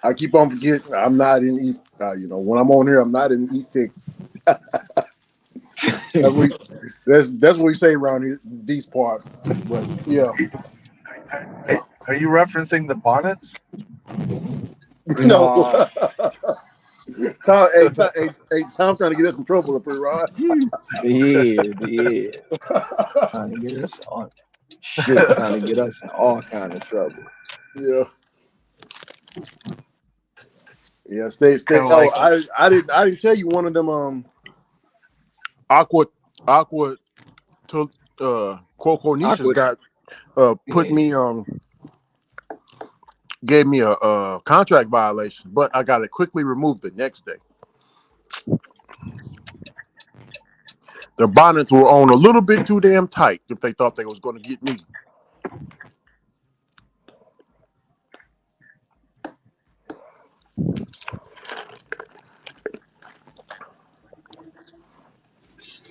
I keep on forgetting. I'm not in East. When I'm on here, I'm not in East Texas. That's what we say around here, these parts. But yeah, Are you referencing the bonnets? no. No. Tom trying to get us in trouble up here, right? Yeah. Trying to get us on shit, trying to get us in all kind of trouble. Yeah. Yeah, stay. Kind of Oh, like I didn't tell you one of them aqua to Coco Nisha's Awkward. got put Yeah. me gave me a contract violation, but I got it quickly removed the next day. Their bonnets were on a little bit too damn tight if they thought they was going to get me.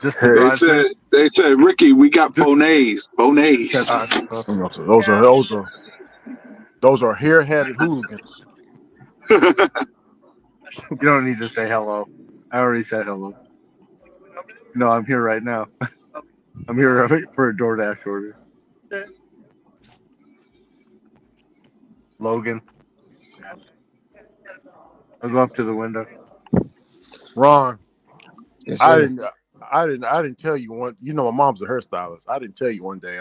just the Hey, They said, Ricky, we got bonnets. Those are hair-hatted hooligans. You don't need to say hello. I already said hello. No, I'm here right now. I'm here for a DoorDash order. Logan. I'll go up to the window. Ron, Yes, I sir. didn't tell you one. You know, my mom's a hairstylist. I didn't tell you one day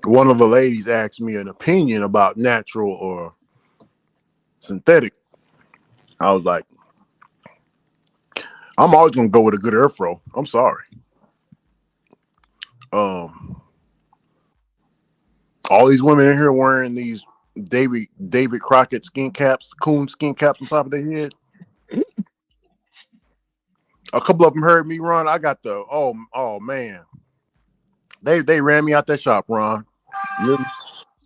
one of the ladies asked me an opinion about natural or synthetic. I was like, I'm always gonna go with a good airflow. I'm sorry. Um, all these women in here wearing these David Crockett skin caps, coon skin caps on top of their head. A couple of them heard me, Ron. I got the oh man, they ran me out that shop, Ron. You hear me?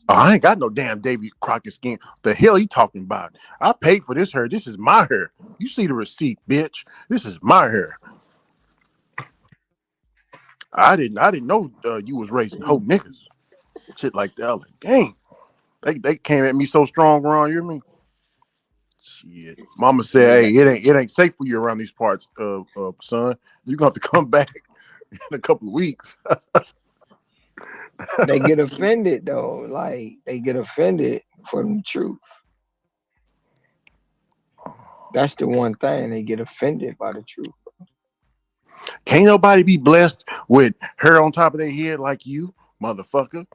Oh, I ain't got no damn David Crockett skin. The hell he talking about? I paid for this hair. This is my hair. You see the receipt, bitch. This is my hair. I didn't know you was raising hoe niggas. Shit like that. I was like, dang. They came at me so strong, Ron. You hear me? Shit. Mama said, hey, it ain't safe for you around these parts, son. You're gonna have to come back in a couple of weeks. They get offended though. Like they get offended for the truth. That's the one thing they get offended by the truth. Can't nobody be blessed with hair on top of their head like you, motherfucker.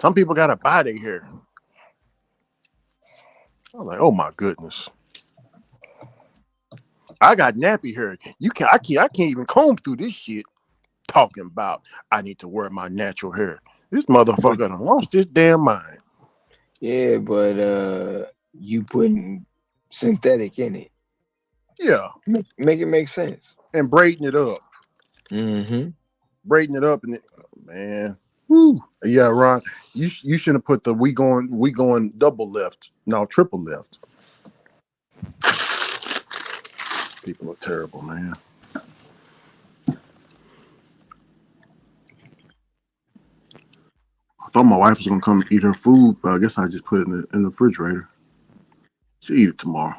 Some people gotta buy their hair. I was like, oh my goodness. I got nappy hair. I can't even comb through this shit talking about I need to wear my natural hair. This But motherfucker done lost his damn mind. yeah, but you putting synthetic in it. Yeah. Make it make sense. And braiding it up. Mm-hmm. Braiding it up and man. Whew. Yeah, Ron. You should have put the we going double left. No, triple left. People are terrible, man. I thought my wife was gonna come eat her food, but I guess I just put it in the refrigerator. She'll eat it tomorrow.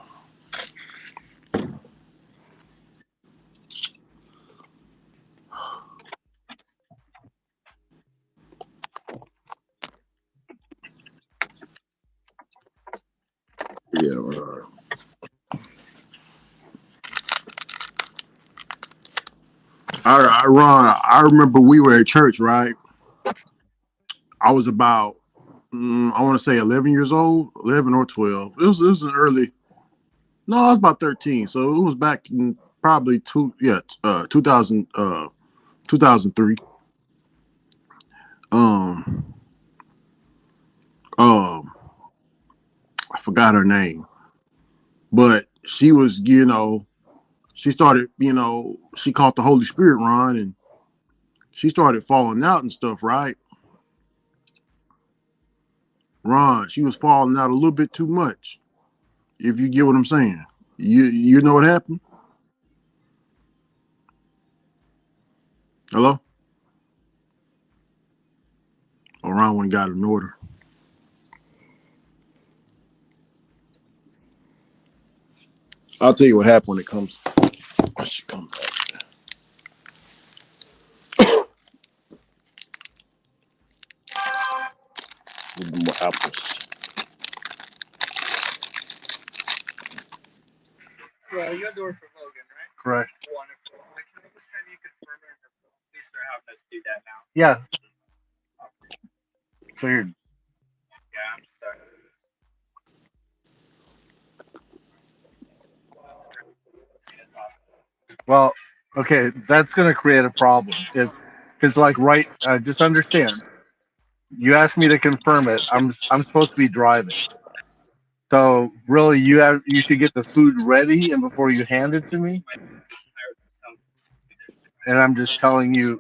Yeah, Ron, I remember we were at church, right? I was about, I want to say 11 years old, 11 or 12. It was an early, no, I was about 13. So it was back in probably 2000, 2003. Um, um, I forgot her name, but she was, she started, she caught the Holy Spirit, Ron, and she started falling out and stuff, right? Ron, she was falling out a little bit too much. If you get what I'm saying, you know what happened? Hello, Ron went and got an order. I'll tell you what happened when it comes. Oh, she comes back with more apples. Well, you adore for Logan, right? Correct. Wonderful. Can I just have you confirm it? Please for having us do that now. Yeah. Figured. Yeah, I'm sorry. Well, okay, that's going to create a problem. If because like just understand. You asked me to confirm it. I'm supposed to be driving. So really, you should get the food ready and before you hand it to me. And I'm telling you,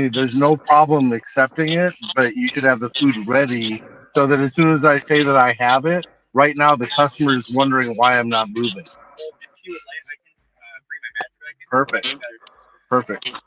there's no problem accepting it, but you should have the food ready so that as soon as I say that I have it, right now the customer is wondering why I'm not moving. Perfect. Perfect.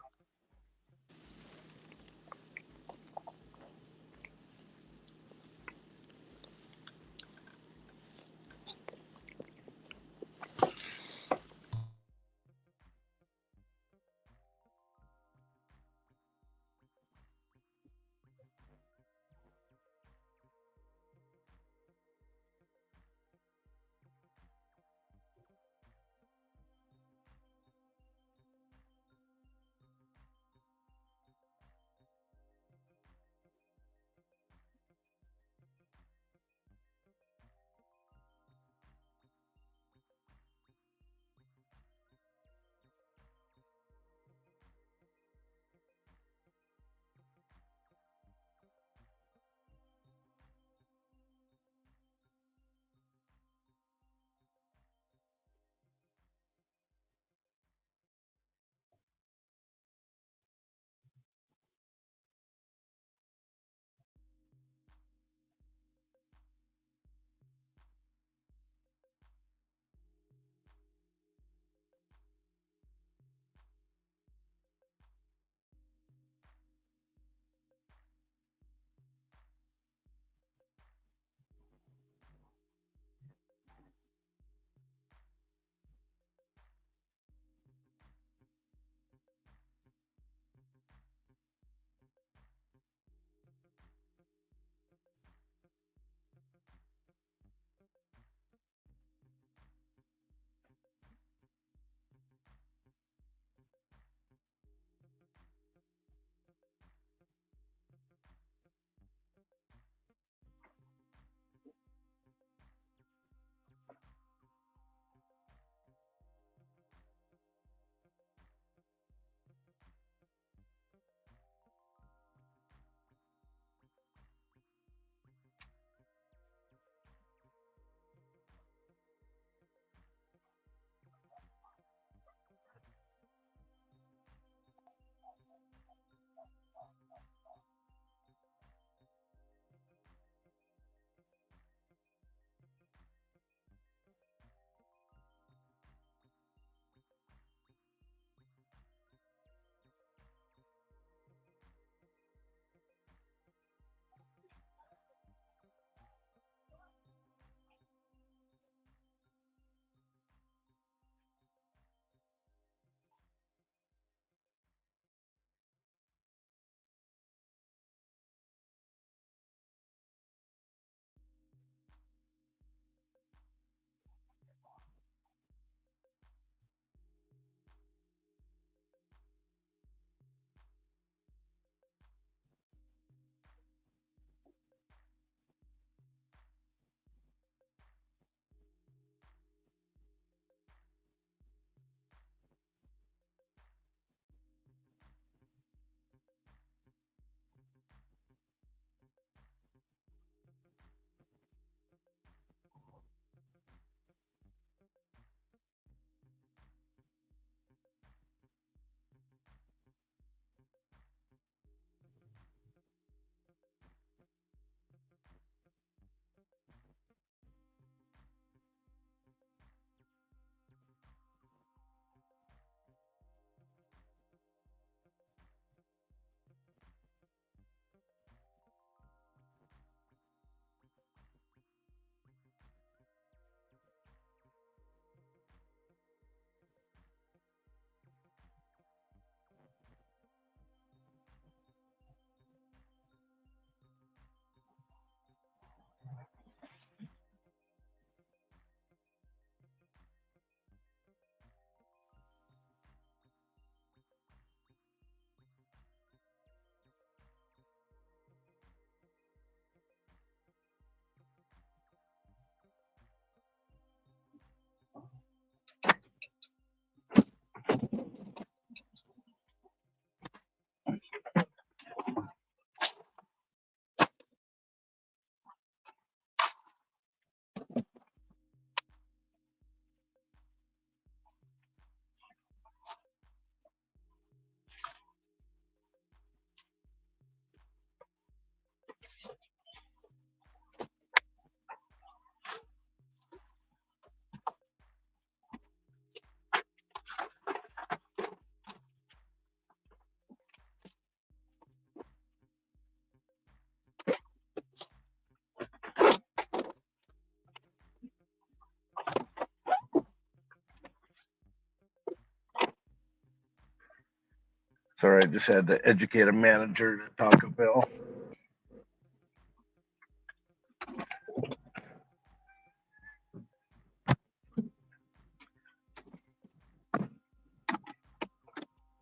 Sorry, I just had to educate a manager at Taco Bell.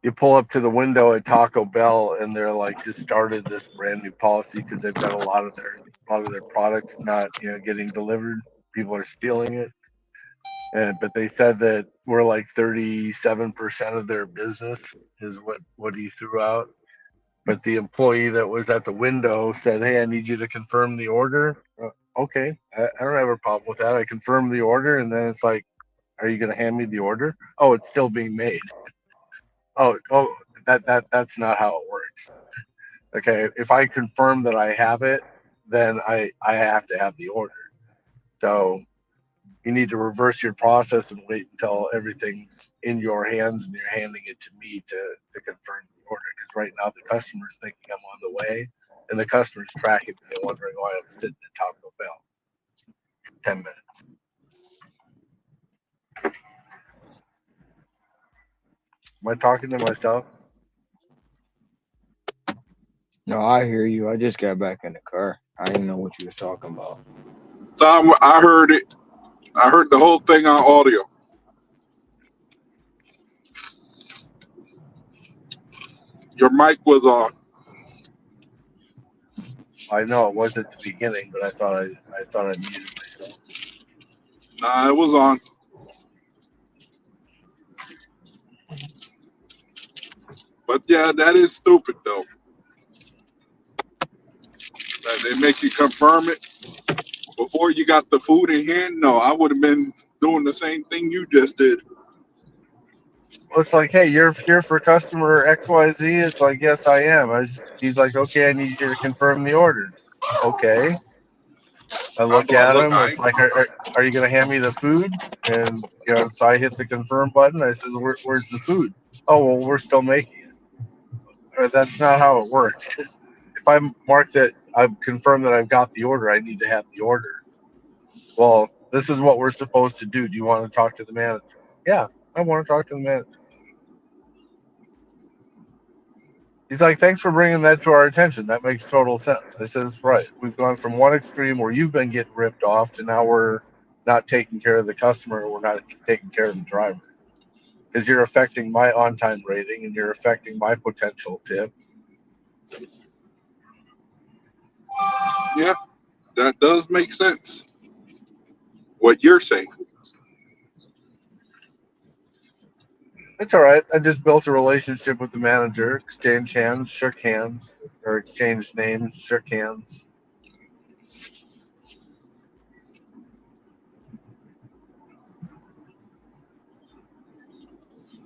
You pull up to the window at Taco Bell and they're like just started this brand new policy because they've got a lot of their products not getting delivered. People are stealing it. But they said that we're like 37% of their business is what he threw out. But the employee that was at the window said, "Hey, I need you to confirm the order." Okay, I don't have a problem with that. I confirm the order, and then it's like, "Are you going to hand me the order?" "Oh, it's still being made." Oh, that's not how it works. Okay, if I confirm that I have it, then I have to have the order. So you need to reverse your process and wait until everything's in your hands and you're handing it to me to confirm the order. Because right now the customer's thinking I'm on the way, and the customer's tracking me and wondering why I'm sitting at Taco Bell 10 minutes. Am I talking to myself? No, I hear you. I just got back in the car. I didn't know what you was talking about. Tom, I heard it. I heard the whole thing on audio. Your mic was on. I know it was at the beginning, but I thought I muted myself. Nah, it was on. But yeah, that is stupid though. That they make you confirm it before you got the food in hand. No, I would have been doing the same thing you just did. Well, it's like, hey, you're here for customer XYZ. It's like, yes, I am. He's like, okay, I need you to confirm the order. Okay. I I'm look like, at look, him. It's like, are you going to hand me the food? And so I hit the confirm button. I says, where's the food? Oh, well, we're still making it. That's not how it works. If I mark that I've confirmed that I've got the order, I need to have the order. Well, this is what we're supposed to do. Do you want to talk to the manager? Yeah, I want to talk to the manager. He's like, thanks for bringing that to our attention. That makes total sense. I says, right. We've gone from one extreme where you've been getting ripped off to now we're not taking care of the customer. We're not taking care of the driver because you're affecting my on-time rating and you're affecting my potential tip. yeah, that does make sense. What you're saying. It's all right. I just built a relationship with the manager, exchanged hands, shook hands, or exchanged names, shook hands.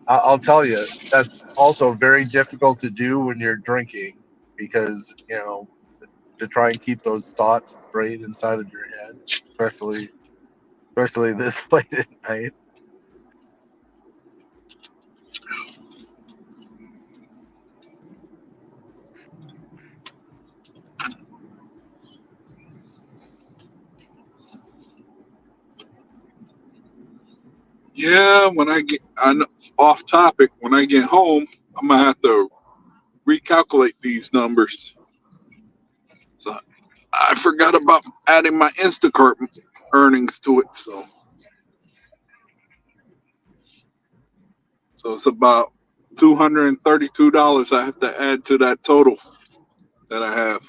I'll tell you, that's also very difficult to do when you're drinking because, to try and keep those thoughts straight inside of your head, especially this late at night. Yeah, I'm off topic. When I get home, I'm gonna have to recalculate these numbers. So I forgot about adding my Instacart earnings to it. So it's about $232 I have to add to that total that I have.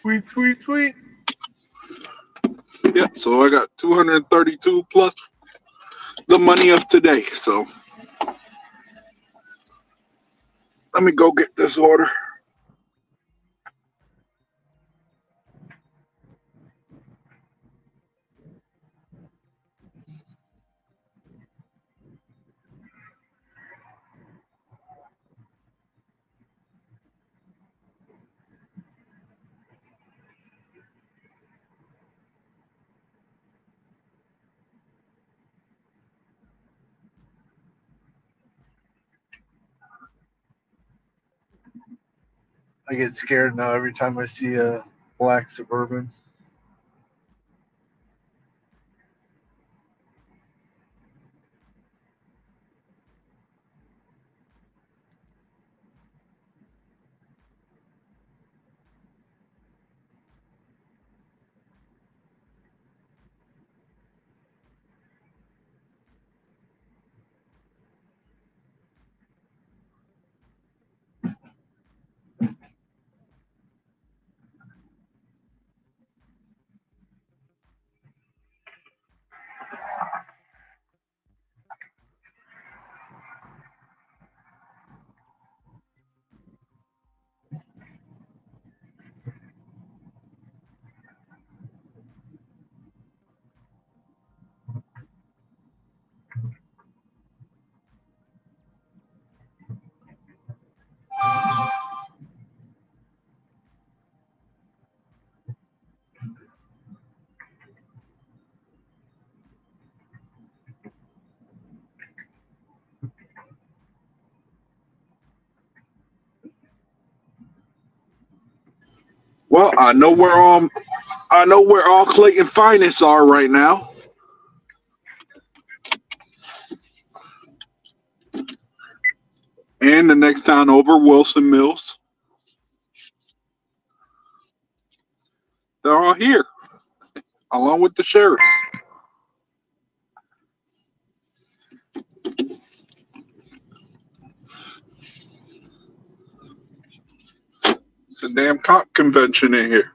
Sweet, sweet, sweet. Yeah, so I got 232 plus the money of today. So let me go get this order. I get scared now every time I see a black Suburban. Well, I know where all Clayton Finance are right now. And the next town over, Wilson Mills. They're all here, along with the sheriffs. It's a damn cop convention in here.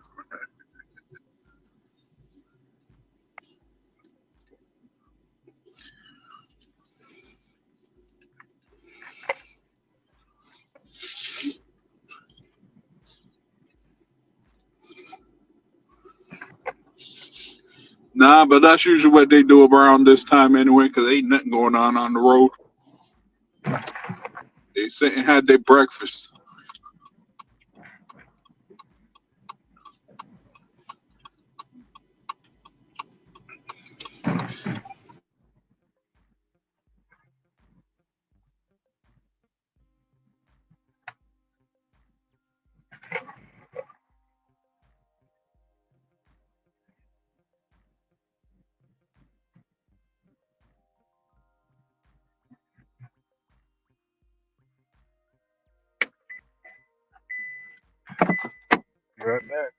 Nah, but that's usually what they do around this time anyway, because ain't nothing going on the road. They sit and had their breakfast. Be right back.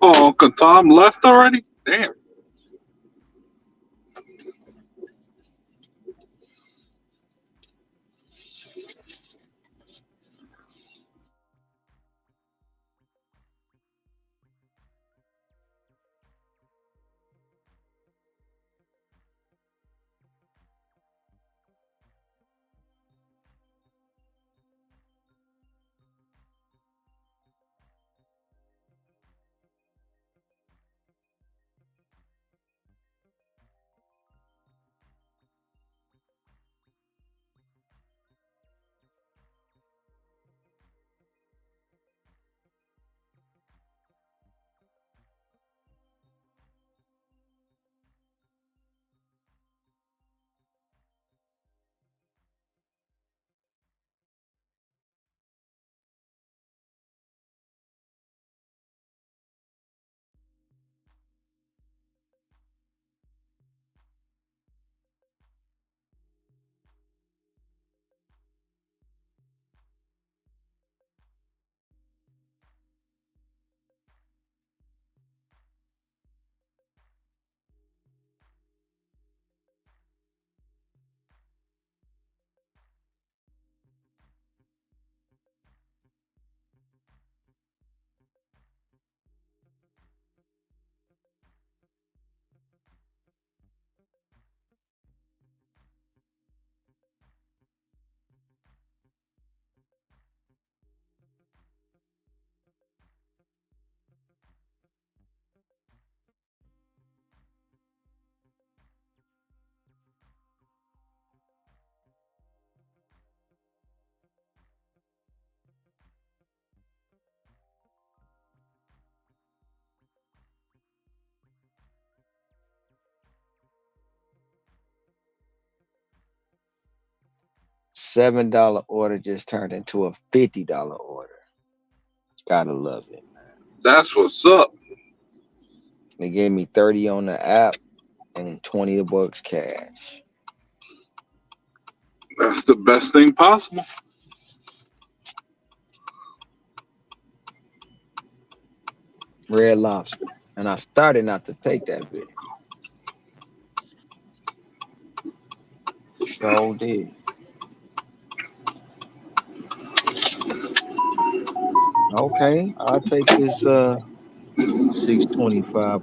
Oh, Uncle Tom left already? Damn. $7 order just turned into a $50 order. Gotta love it. That's what's up. They gave me 30 on the app and $20 cash. That's the best thing possible. Red Lobster. And I started not to take that bit. So did. Okay, I'll take this 625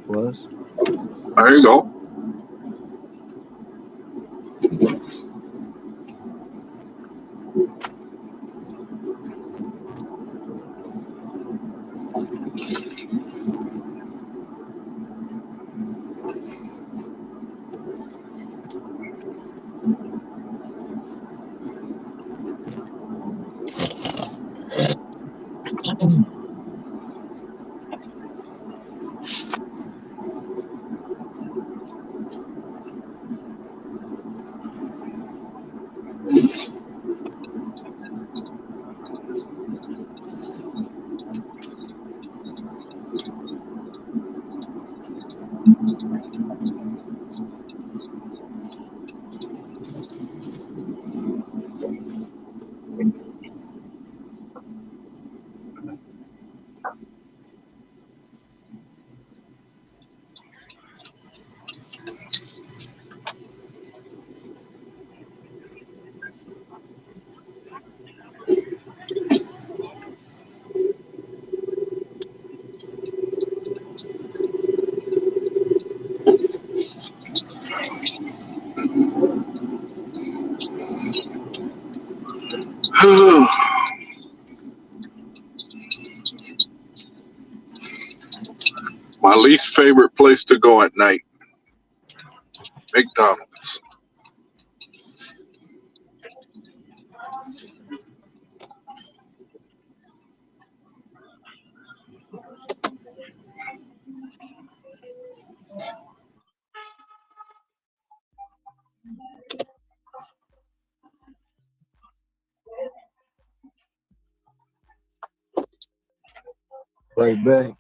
plus. There you go. My least favorite place to go at night, McDonald's. Right back.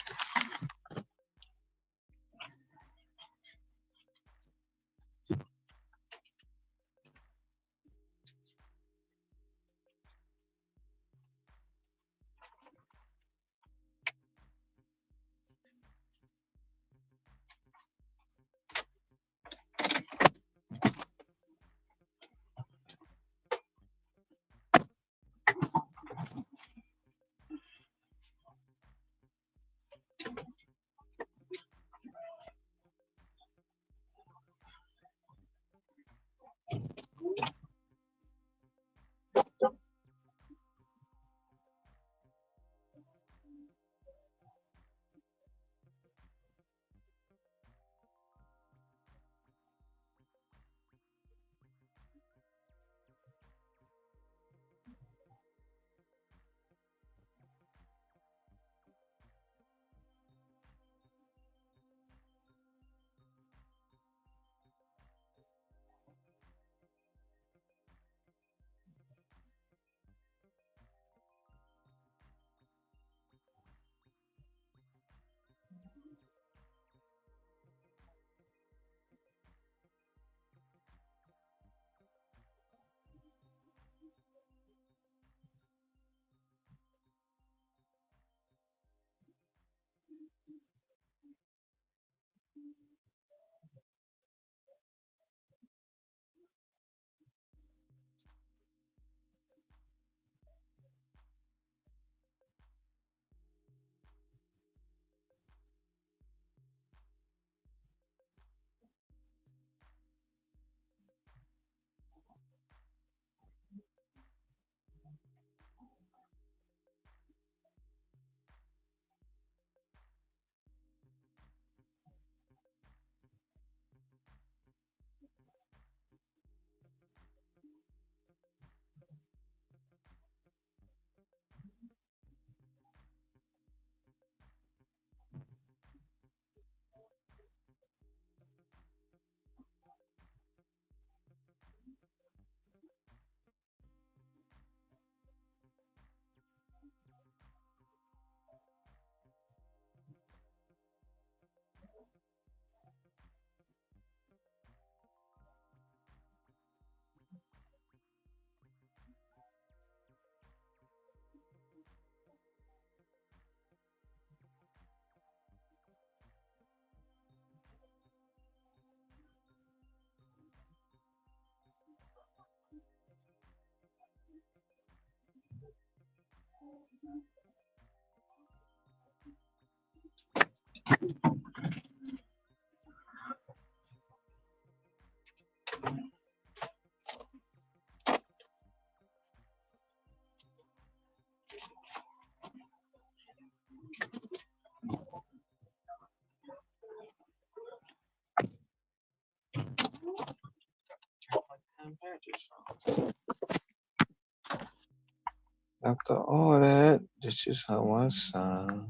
After all that, this is how I sound.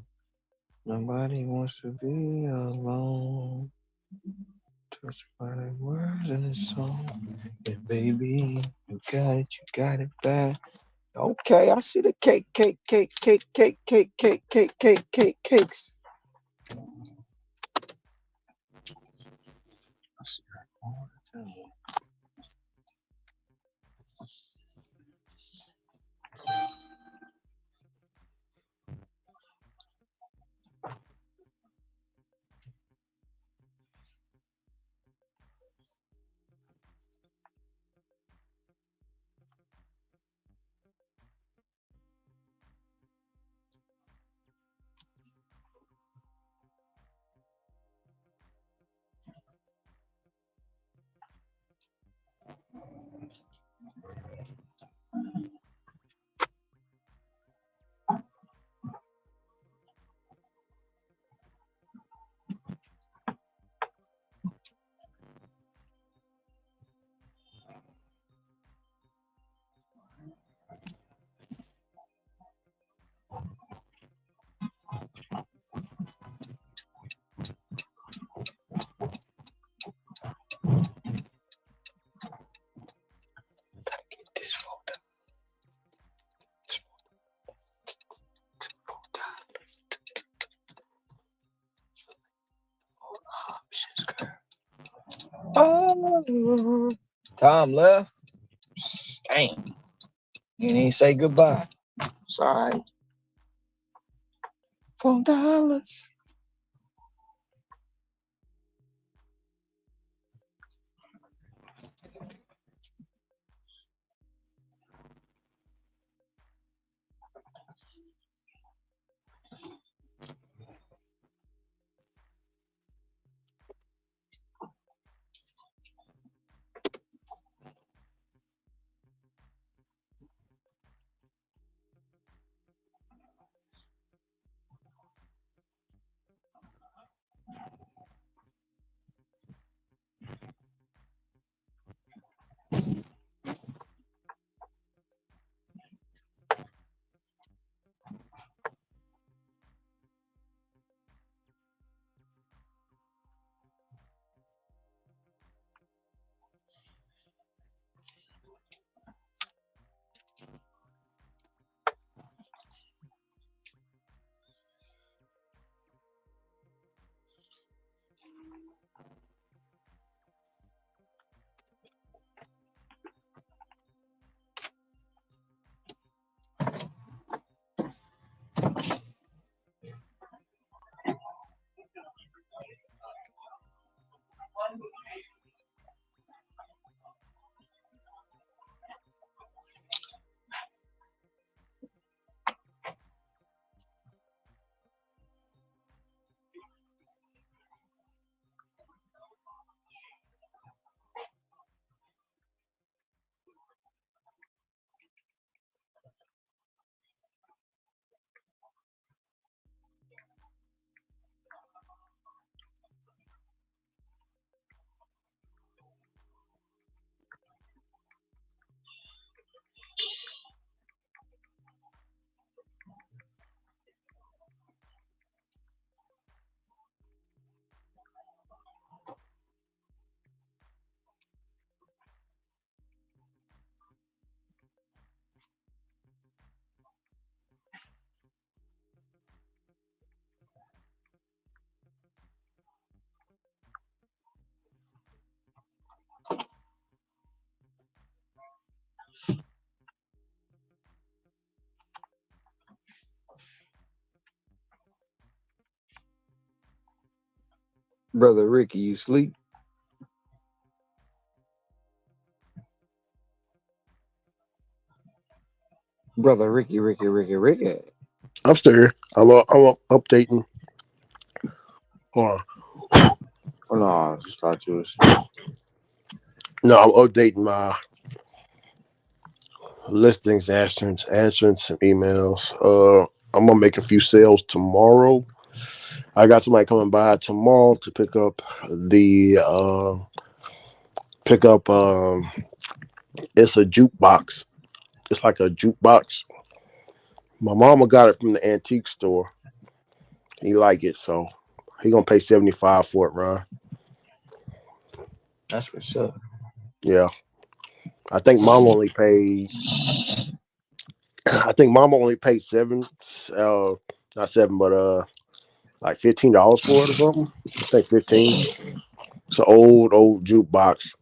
Nobody wants to be alone. Touched by the words in the song. Yeah, baby, you got it bad. Okay, I see the cakes. I see that all the time. Get this folder. Oh, Tom left. Damn. He didn't say goodbye. It's all right. $4. Brother Ricky, you sleep? Brother Ricky. I'm still here. I'm updating. Hold on. Oh no, I just thought you was. No, I'm updating my listings, answering some emails. I'm gonna make a few sales tomorrow. I got somebody coming by tomorrow to the pick up. It's a jukebox. It's like a jukebox. My mama got it from the antique store. He like it, so he gonna pay 75 for it, Ron. That's what's up. Yeah, I think mom only paid. I think mama only paid seven. Not seven, but like $15 for it or something. I think 15. It's an old jukebox.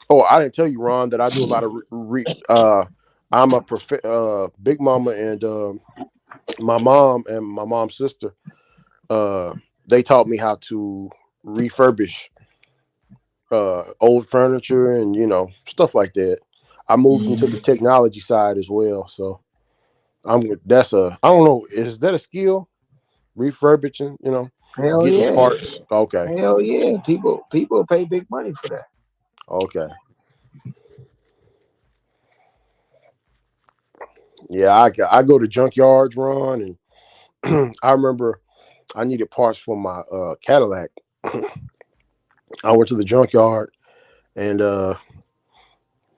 Oh, I didn't tell you, Ron, that I do a lot of I'm a Big Mama and my mom and my mom's sister. Uh, they taught me how to refurbish old furniture and stuff like that. I moved into the Mhm. technology side as well, so I don't know, is that a skill? Refurbishing, Hell getting yeah. parts. Okay, Hell yeah. People pay big money for that. okay, yeah. I go to junkyards, Ron, and I remember I needed parts for my Cadillac. I went to the junkyard and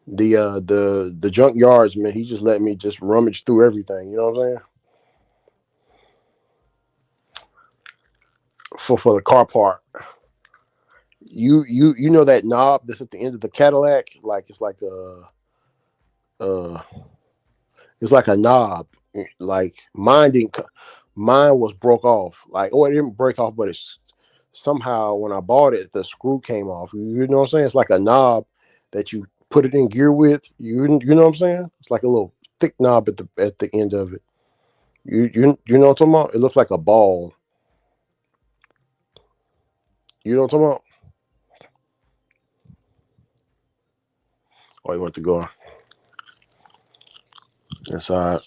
the junkyards man, he just let me just rummage through everything. You know what I'm saying? For the car part. You know that knob that's at the end of the Cadillac, like uh it's like a knob. Like mine was broke off. Like, oh, it didn't break off, but it's somehow when I bought it, the screw came off. You know what I'm saying? It's like a knob that you put it in gear with. You know what I'm saying? It's like a little thick knob at the end of it. You know what I'm talking about? It looks like a ball. You know what I'm talking about? Oh, you want to go inside.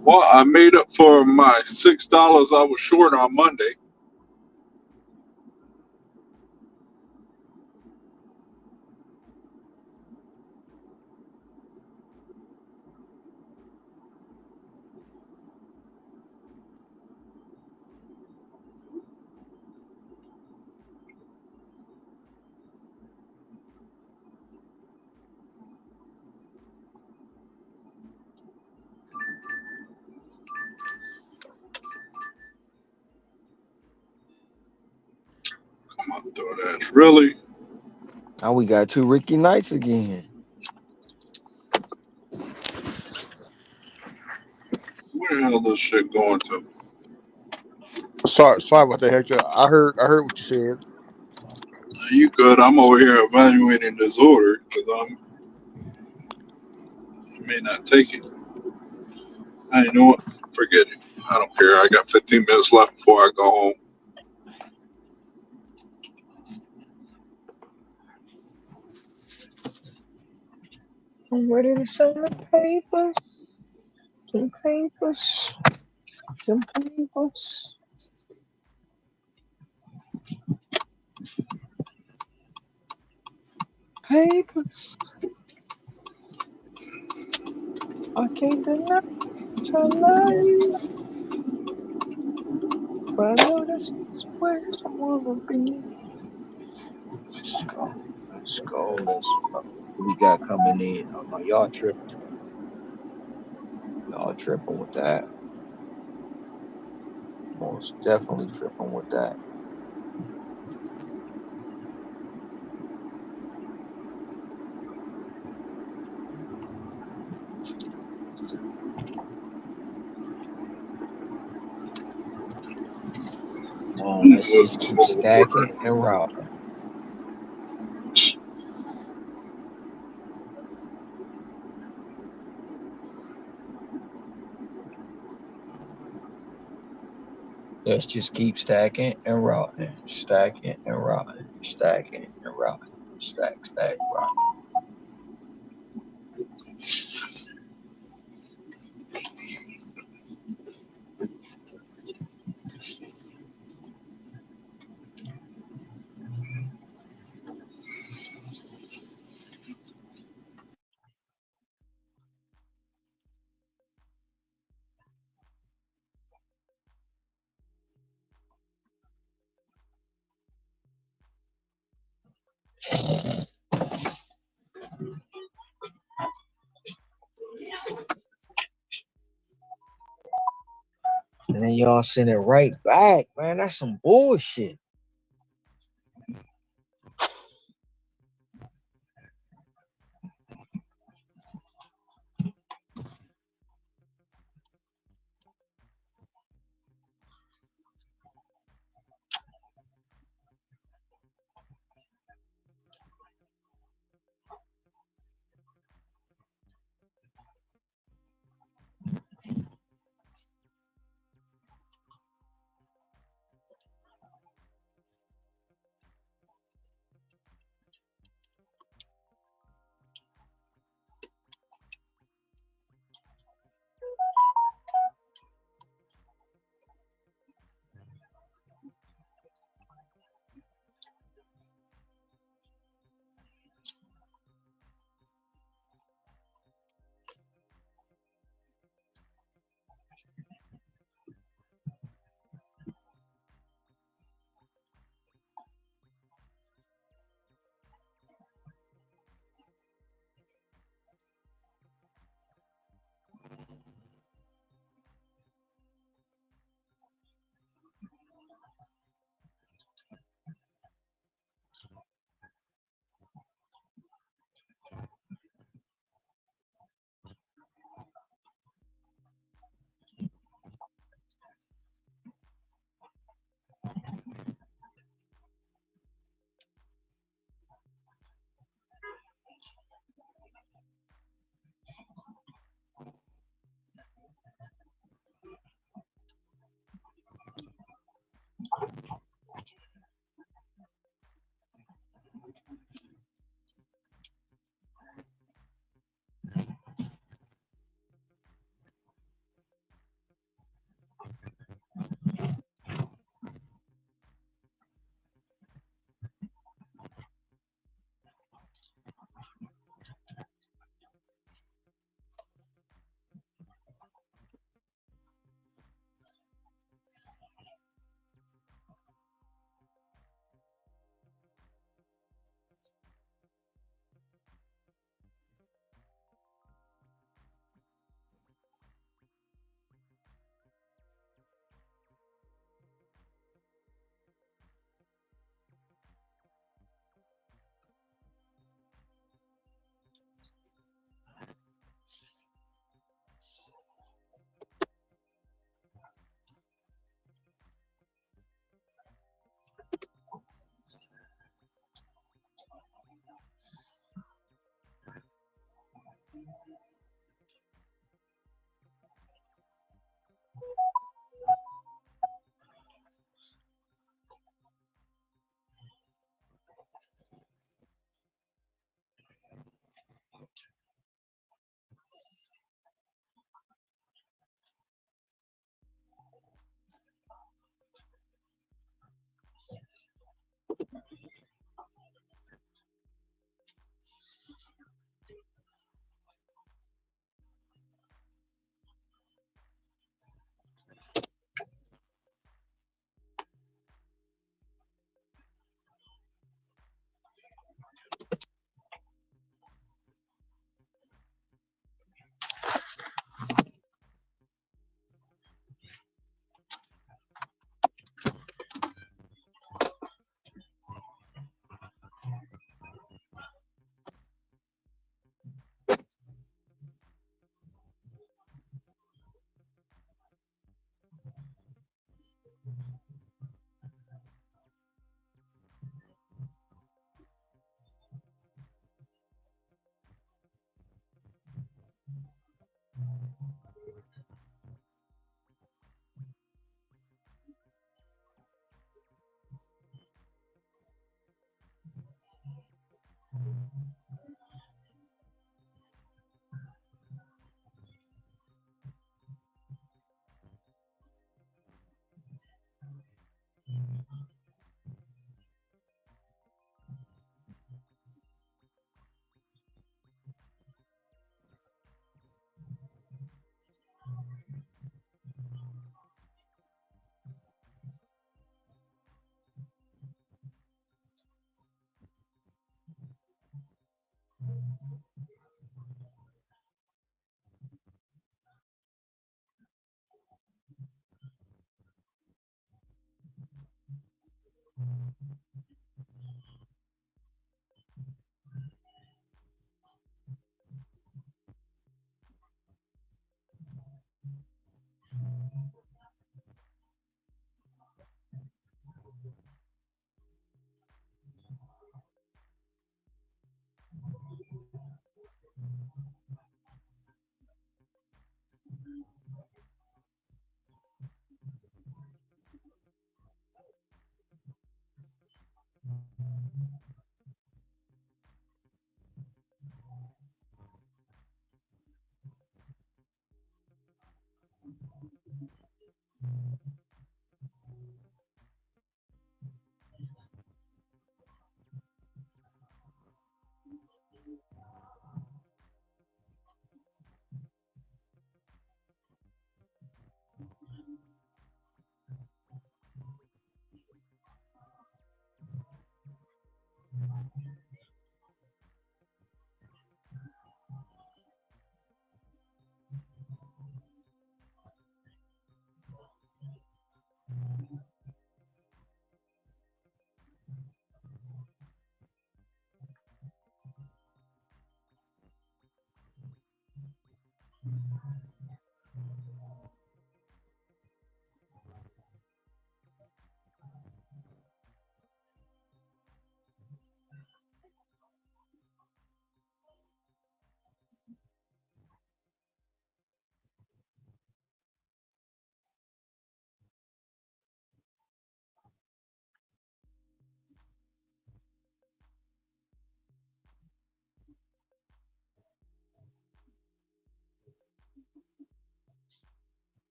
Well, I made up for my $6 I was short on Monday. Come on, DoorDash. Really? Now we got two Ricky Knights again. Where the hell is this shit going to? Sorry about that, Hector. I heard what you said. You good? I'm over here evaluating this order because I may not take it. I know what? Forget it. I don't care. I got 15 minutes left before I go home. I'm ready to send the papers. Some papers. Some papers. papers. I can't deny it, I love you, but I know that's where I wanna be. Let's go. Let's go. Let's go. Who we got coming in? Oh no, y'all tripping. Y'all tripping with that. Most definitely tripping with that. Let's just keep stacking and robbing. Let's just keep stacking and robbing. Stacking and robbing. Stacking and robbing. Stack, stack, rock. And then y'all send it right back, man. That's some bullshit.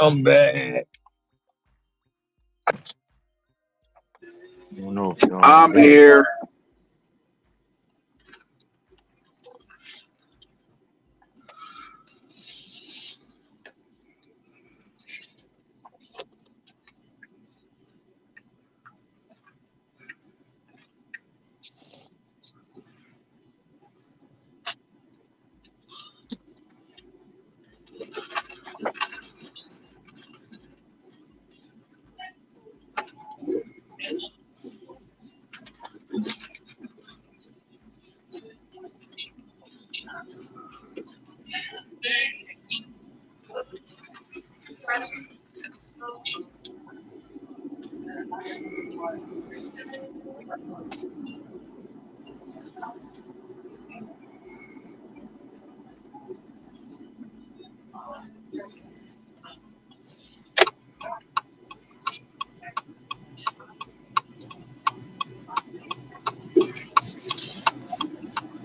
I'm back. I don't know if y'all I'm back. here.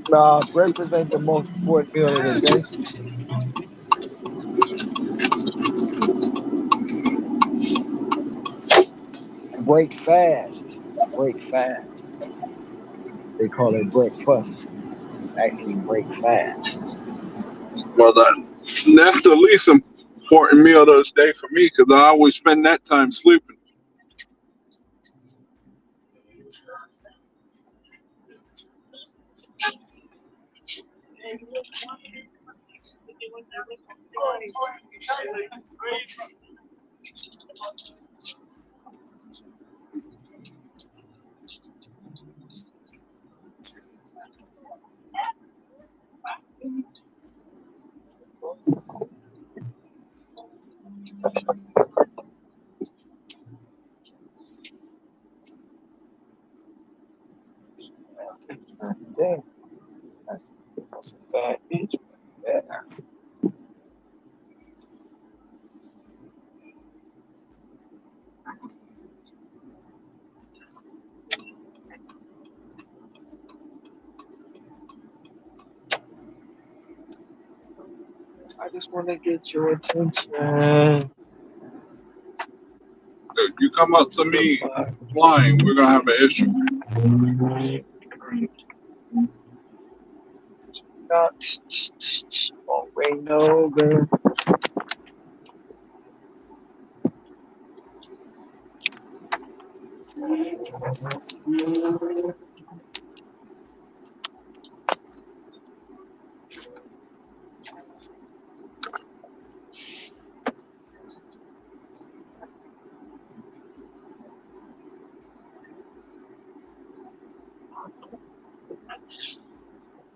Nah, breakfast ain't the most important meal of the day. Break fast. Break fast. They call it breakfast. It's actually break fast. Well, that's the least important meal of the day for me because I always spend that time sleeping. Dang, that's a fat bitch. Yeah. I just want to get your attention. If you come up to me flying, we're gonna have an issue. Oh, wait, no, girl.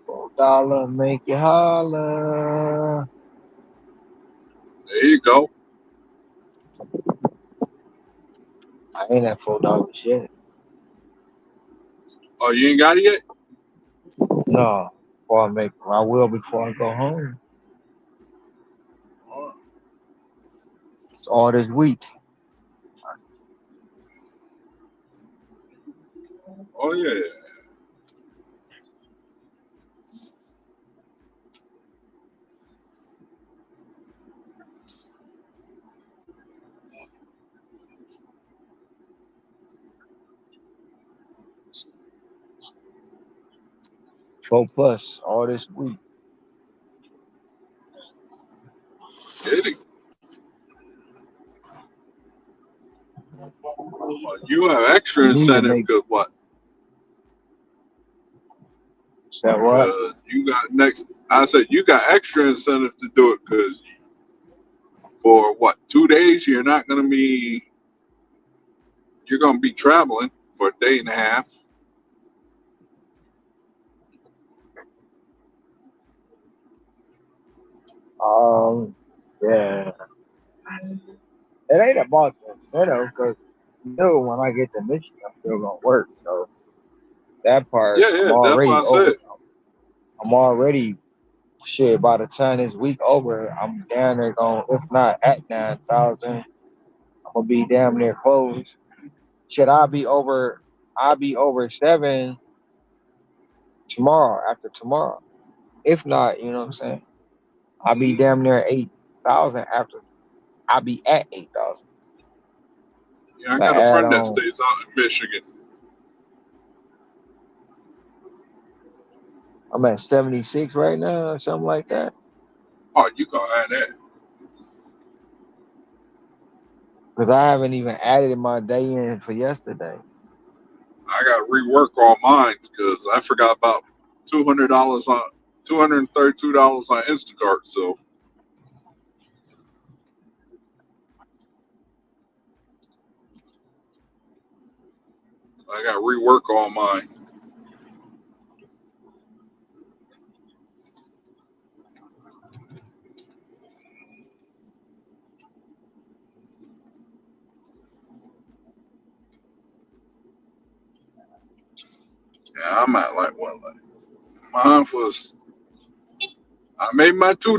$4 make you holler. There you go. I ain't at $4 yet. Oh, you ain't got it yet? No, I will before I go home. Oh, It's all this week. oh yeah. 4+ all this week. Get it. Well, you have extra Need to incentive make because what? that what? Because you got next. I said you got extra incentive to do it because for what 2 days you're not gonna be. You're gonna be traveling for a day and a half. Yeah. It ain't about the incentive because still when I get to Michigan, I'm still gonna work. So that part, Yeah, yeah. That's what I said. I'm already shit. By the time this week over, I'm down there going. If not at 9,000, I'm gonna be damn near close. Should I be over? I'll be over 7 tomorrow. After tomorrow, if not, you know what I'm saying. I'll be Mm-hmm. damn near 8,000 after. I'll be at 8,000. Yeah, I So I got a add friend that on. stays out in Michigan. I'm at 76 right now, or something like that. Oh, you gonna add that? Because I haven't even added my day in for yesterday. I got to rework all mine because I forgot about $200 on $232 on Instacart. So I got to rework all mine. Yeah, I'm at like what? Like mine was. I made my $2.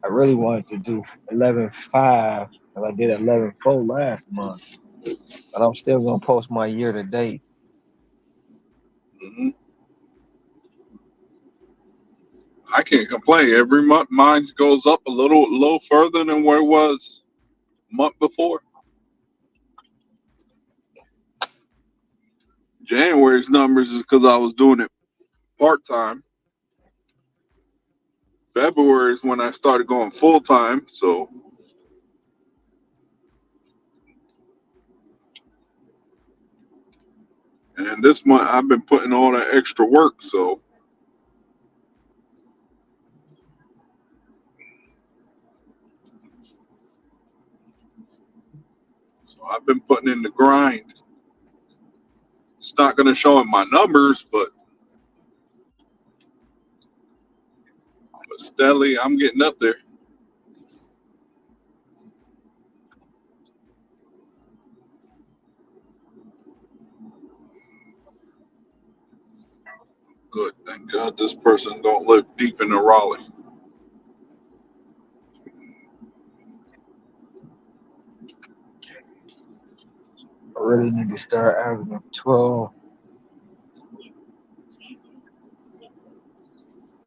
I really wanted to do 11.5, and I did 11.4 last month. But I'm still gonna post my year to date. Hmm. I can't complain. Every month mine goes up a little further than where it was month before. January's numbers is because I was doing it part time. February is when I started going full time. So And this month I've been putting all that extra work, so I've been putting in the grind. It's not going to show in my numbers, but steadily I'm getting up there. Good. Thank God this person don't live deep in the Raleigh. I really need to start averaging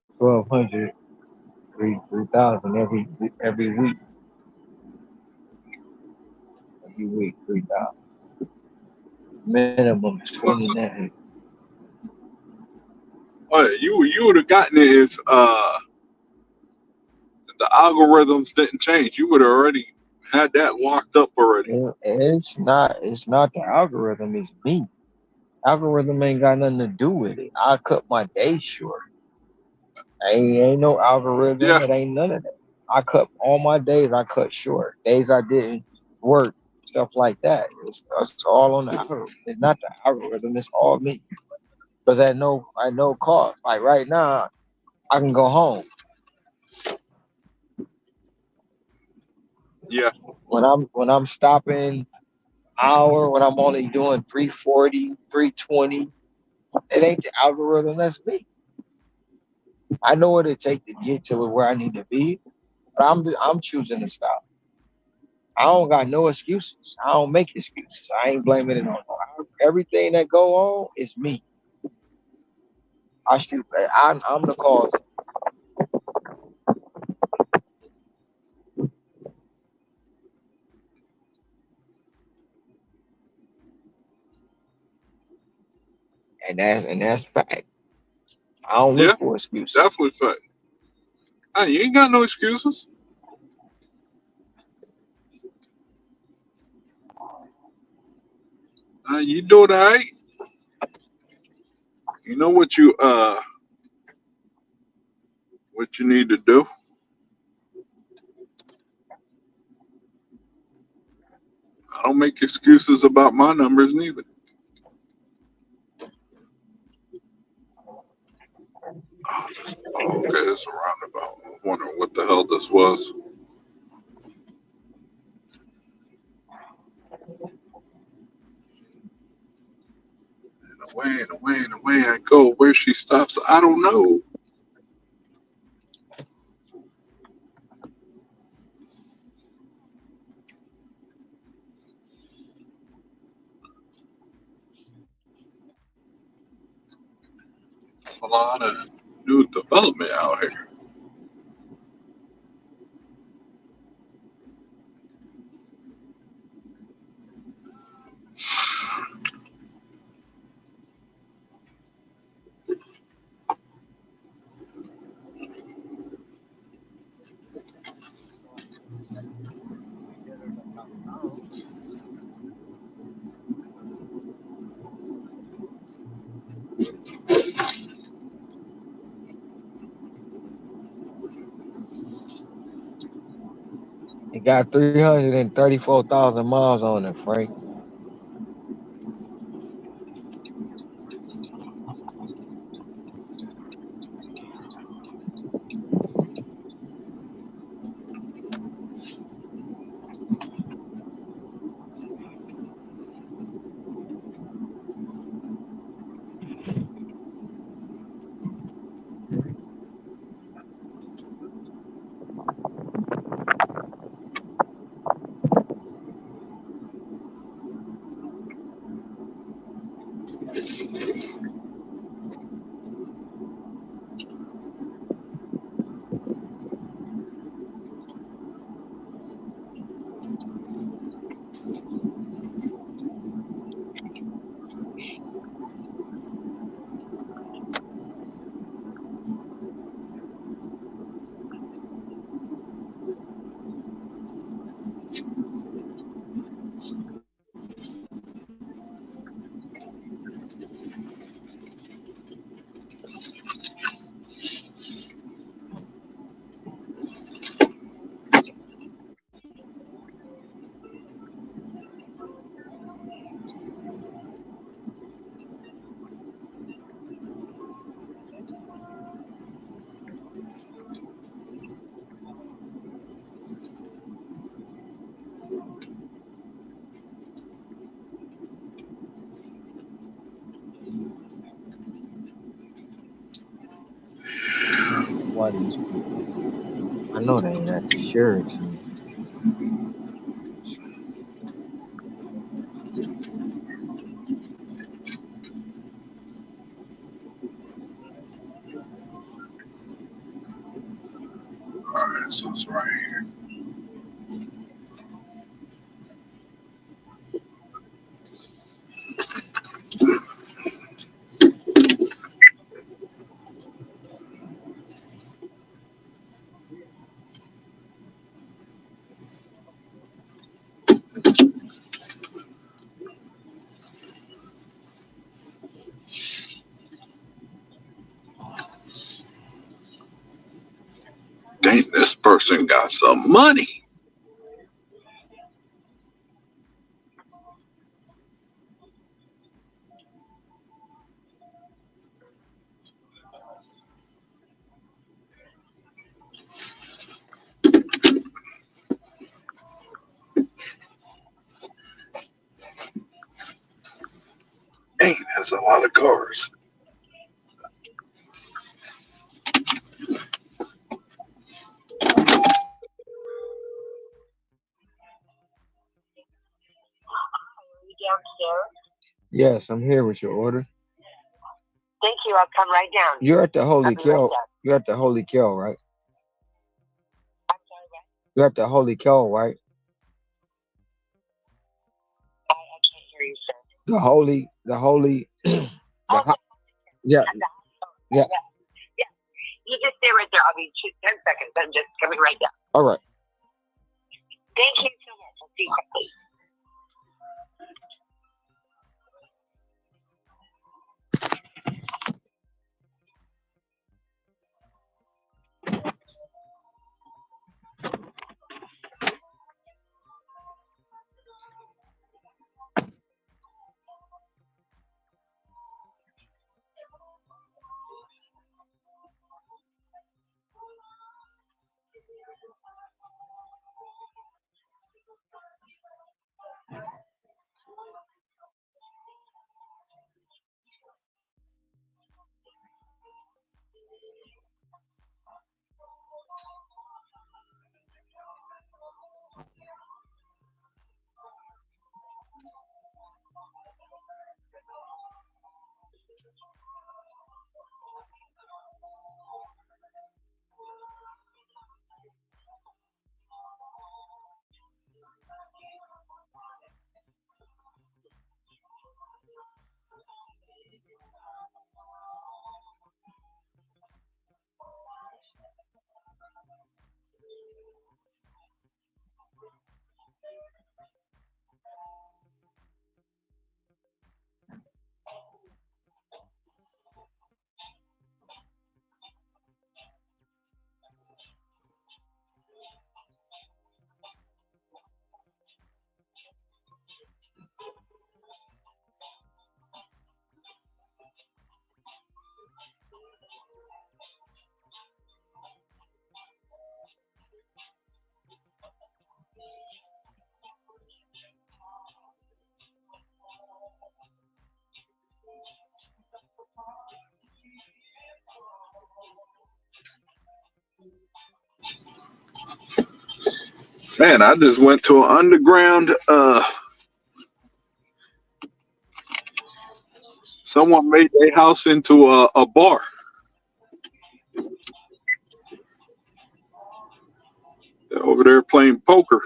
1,200, 3,000 every week. Every week, 3,000. Minimum 20 net. Oh, yeah, you would have gotten it if the algorithms didn't change. You would have already had that locked up already. It's not the algorithm, it's me. Algorithm ain't got nothing to do with it. I cut my days short. Ain't no algorithm. Yeah, It ain't none of that. I cut all my days. I cut short. Days I didn't work, stuff like that. It's all on the algorithm. It's not the algorithm. It's all me. Because at no cost. Like right now, I can go home yeah, when I'm stopping hour, when I'm only doing 340, 320. It ain't the algorithm. That's me. I know what it take to get to where I need to be, but I'm choosing to stop. I don't got no excuses. I don't make excuses. I ain't blaming it on everything that go on is me. I'm the cause, and that's fact. I don't yeah. look for excuses. Definitely fact. Hey, you ain't got no excuses. You doing all right. You know what you need to do. I don't make excuses about my numbers neither. Oh, okay, it's a roundabout. I wonder what the hell this was. And away and away and away I go. Where she stops, I don't know. It's a lot of new development out here. It got 334,000 miles on it, Frank. why these people. I know they ain't at the Sheraton. All right, so it's right here. Dang, this person got some money. Dang, that's a lot of cars. Downstairs. Yes, I'm here with your order. Thank you. I'll come right down. You're at the I'll Holy be right Kill. down. You're at the Holy Kill, right? I'm sorry, what? You're at the Holy Kill, right? I can't hear you, sir. The holy, the Oh, ho- yeah, at the hospital. yeah. Yeah. Yeah. You just stay right there. I'll be 10 seconds. I'm just coming right down. All right. Thank you so much. I'll see you quickly. Man, I just went to an underground. Someone made their house into a bar. They're over there playing poker.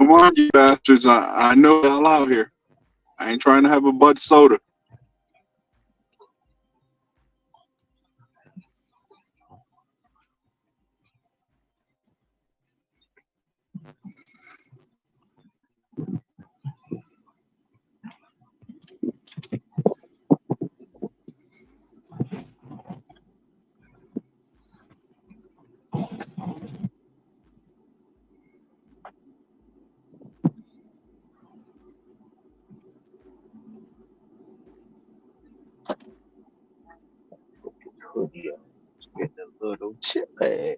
mind you bastards, I know y'all out here. I ain't trying to have a Bud soda. Hoodie up. It's getting a little chilly.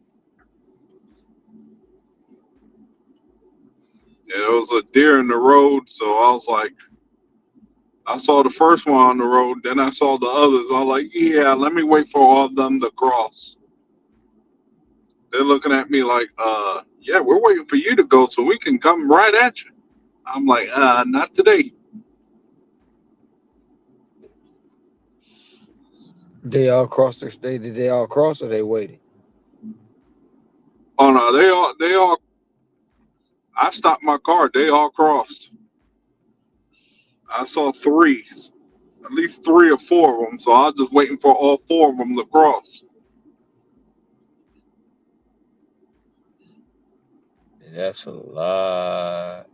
Yeah, there was a deer in the road, so I was like, I saw the first one on the road, then I saw the others. I was like, yeah, let me wait for all of them to cross. They're looking at me like, yeah, we're waiting for you to go so we can come right at you. I'm like, not today. They all crossed their state. Did they all cross or they waited? Oh no, they all. I stopped my car. They all crossed. I saw three, at least 3 or 4 of them. So I was just waiting for all 4 of them to cross. That's a lot.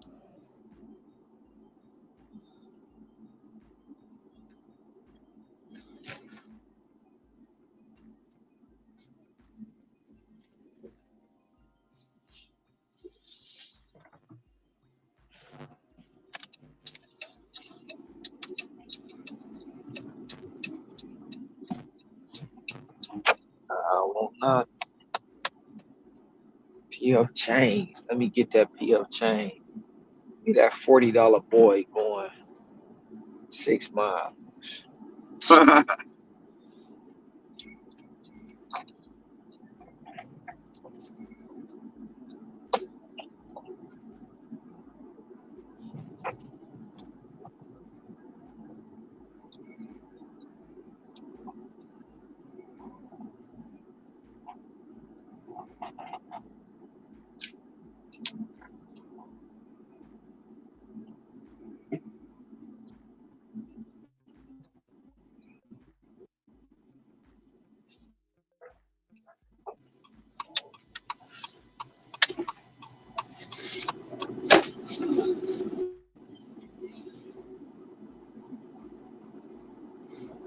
I want not PF change. Let me get that PF change. Be that $40 boy going 6 miles.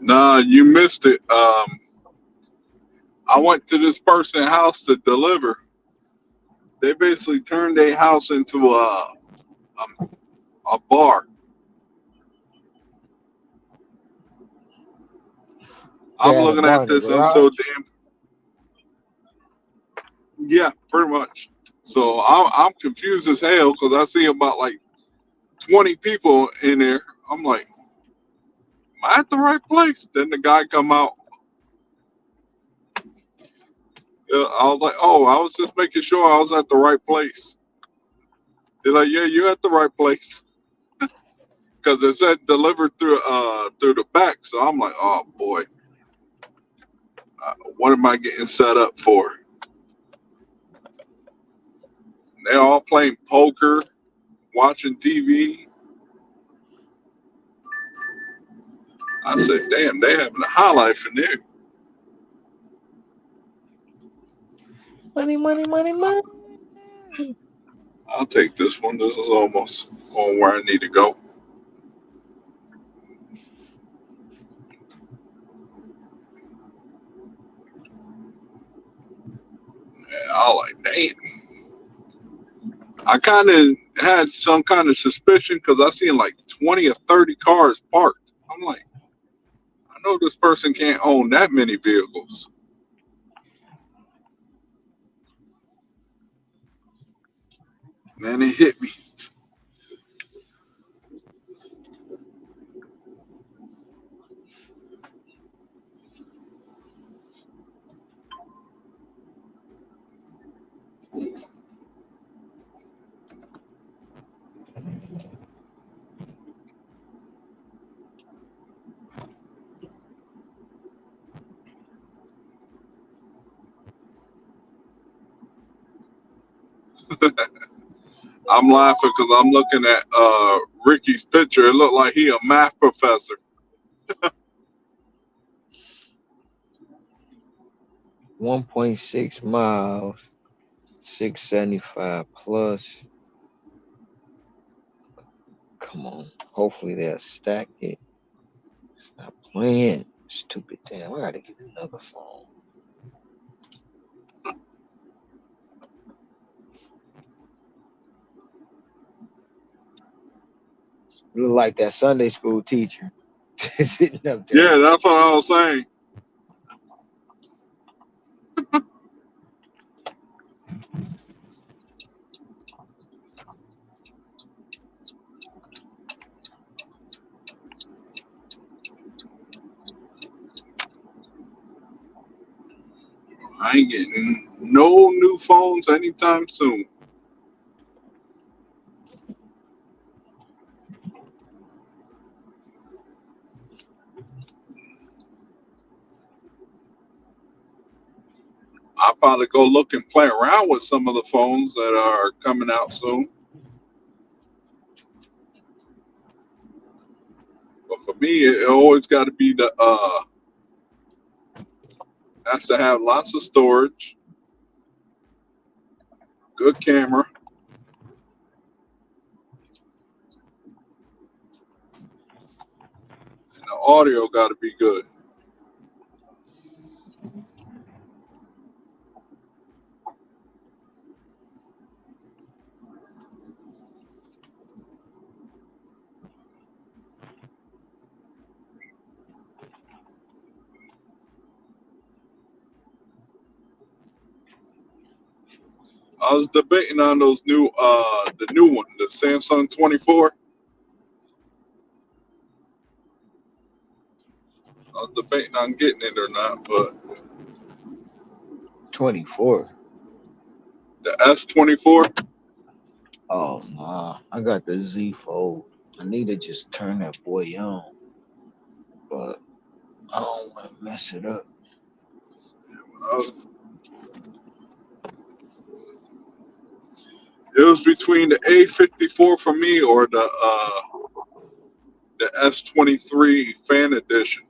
Nah, you missed it. I went to this person's house to deliver. They basically turned their house into a bar. They I'm had a looking bar at in the this. I'm so garage. damn. Yeah, pretty much. So I'm confused as hell because I see about like 20 people in there. I'm like, am I at the right place? Then the guy come out. I was like, oh, I was just making sure I was at the right place. They're like, yeah, you're at the right place because it said delivered through the back. So I'm like, oh boy, what am I getting set up for? They're all playing poker, watching TV. I said, damn, they having a high life in there. Money, money, money, money. I'll take this one. This is almost on where I need to go. And I was like, damn. I kind of had some kind of suspicion because I seen like 20 or 30 cars parked. I'm like, I know this person can't own that many vehicles. And it hit me. I'm laughing because I'm looking at Ricky's picture. It looked like he a math professor. 1.6 miles, 675 plus. Come on. Hopefully they'll stack it. Stop playing. Stupid damn. I gotta get another phone. Look like that Sunday school teacher sitting up there. Yeah, that's what I was saying. I ain't getting no new phones anytime soon. I'll probably go look and play around with some of the phones that are coming out soon. But for me, it always got to be the has to have lots of storage, good camera, and the audio got to be good. I was debating on those the new one, the Samsung 24. I was debating on getting it or not, but 24. the S24, Oh nah. I got the Z Fold. I need to just turn that boy on. But I don't want to mess it up. it was between the A54 for me or the S23 Fan Edition.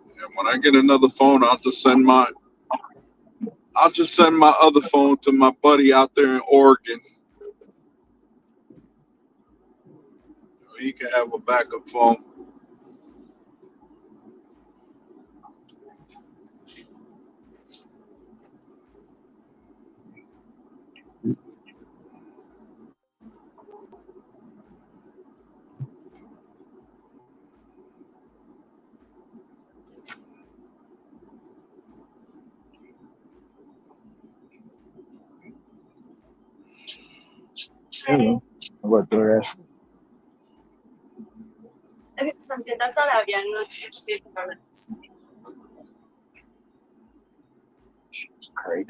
And when I get another phone, I'll just send my other phone to my buddy out there in Oregon. He can have a backup phone. Hello. What the rest? Great.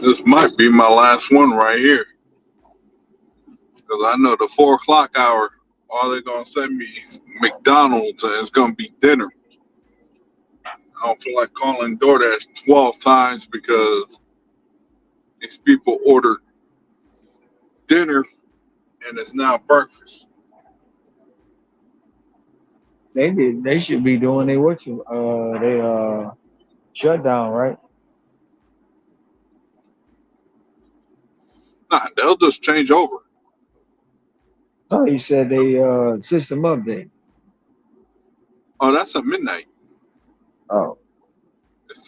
This might be my last one right here. Because I know the 4 o'clock hour, all they're going to send me is McDonald's and it's going to be dinner. I don't feel like calling DoorDash 12 times because these people ordered dinner and it's now breakfast. They should be doing they shutdown, right? Nah, they'll just change over. Oh, you said they system update. Oh, that's at midnight. Oh, It's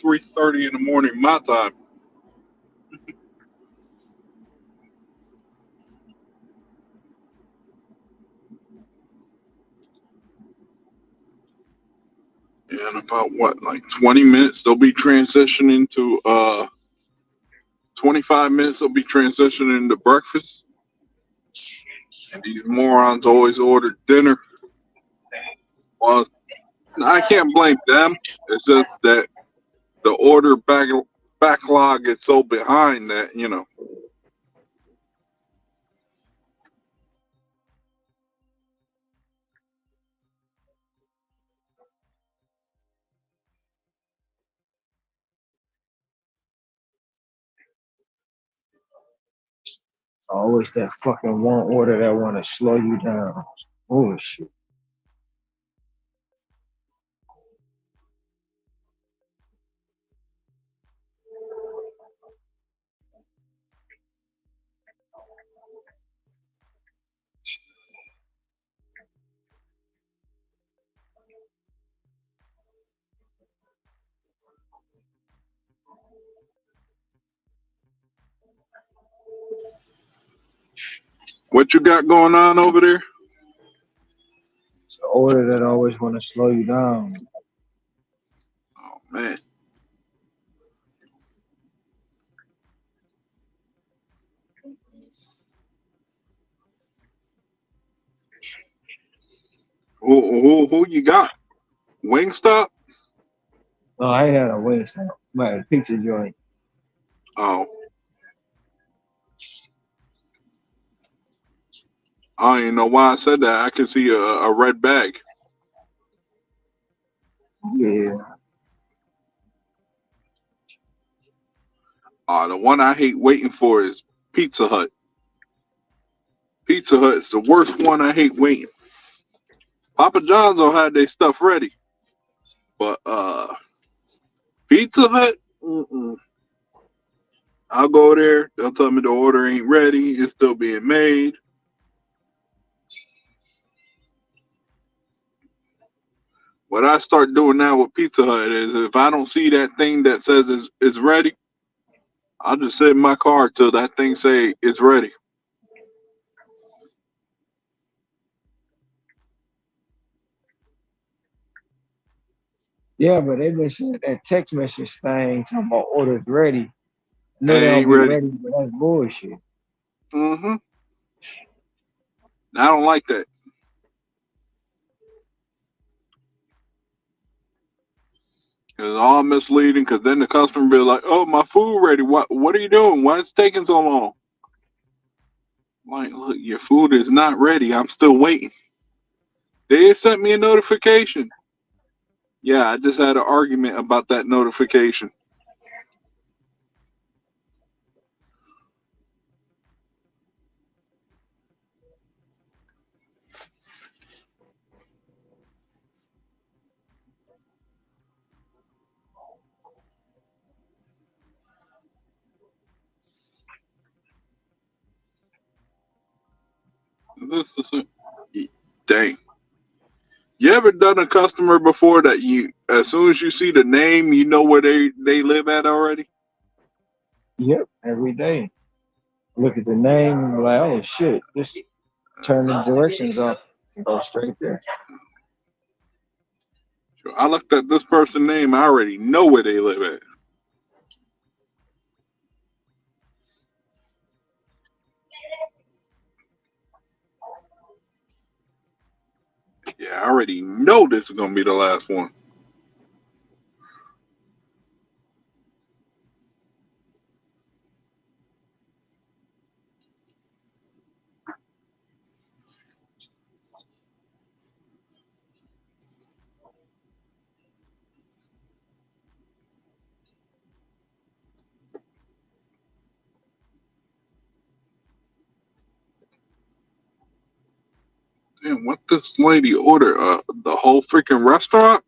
3:30 in the morning my time. And about what, like 20 minutes, they'll be transitioning to 25 minutes, they'll be transitioning into breakfast. And these morons always ordered dinner. Well, I can't blame them. It's just that the backlog is so behind that, you know. always that fucking one order that want to slow you down. Oh shit. What you got going on over there? It's the order that always want to slow you down. Oh, man. Who you got? Wingstop? No, I ain't had a Wednesday. My pizza joint. Oh, I don't even know why I said that. I can see a red bag. Yeah. The one I hate waiting for is Pizza Hut. Pizza Hut is the worst one I hate waiting. Papa John's will have their stuff ready. But Pizza Hut, I'll go there. They'll tell me the order ain't ready. It's still being made. What I start doing now with Pizza Hut is if I don't see that thing that says it's ready, I'll just sit in my car till that thing say it's ready. Yeah, but they've been saying that text message thing talking about orders ready. I And know they it don't ain't be ready. ready, but that's bullshit. Mm-hmm. I don't like that. It's all misleading because then the customer be like, "Oh, my food ready. What are you doing? Why is it taking so long?" Like, look, your food is not ready. I'm still waiting. They sent me a notification. Yeah, I just had an argument about that notification. This is dang. You ever done a customer before that you, as soon as you see the name, you know where they live at already? Yep, every day. Look at the name and be like, oh shit, just turn the directions off and go straight there. I looked at this person's name. I already know where they live at. Yeah, I already know this is gonna be the last one. Damn, what this lady order? The whole freaking restaurant?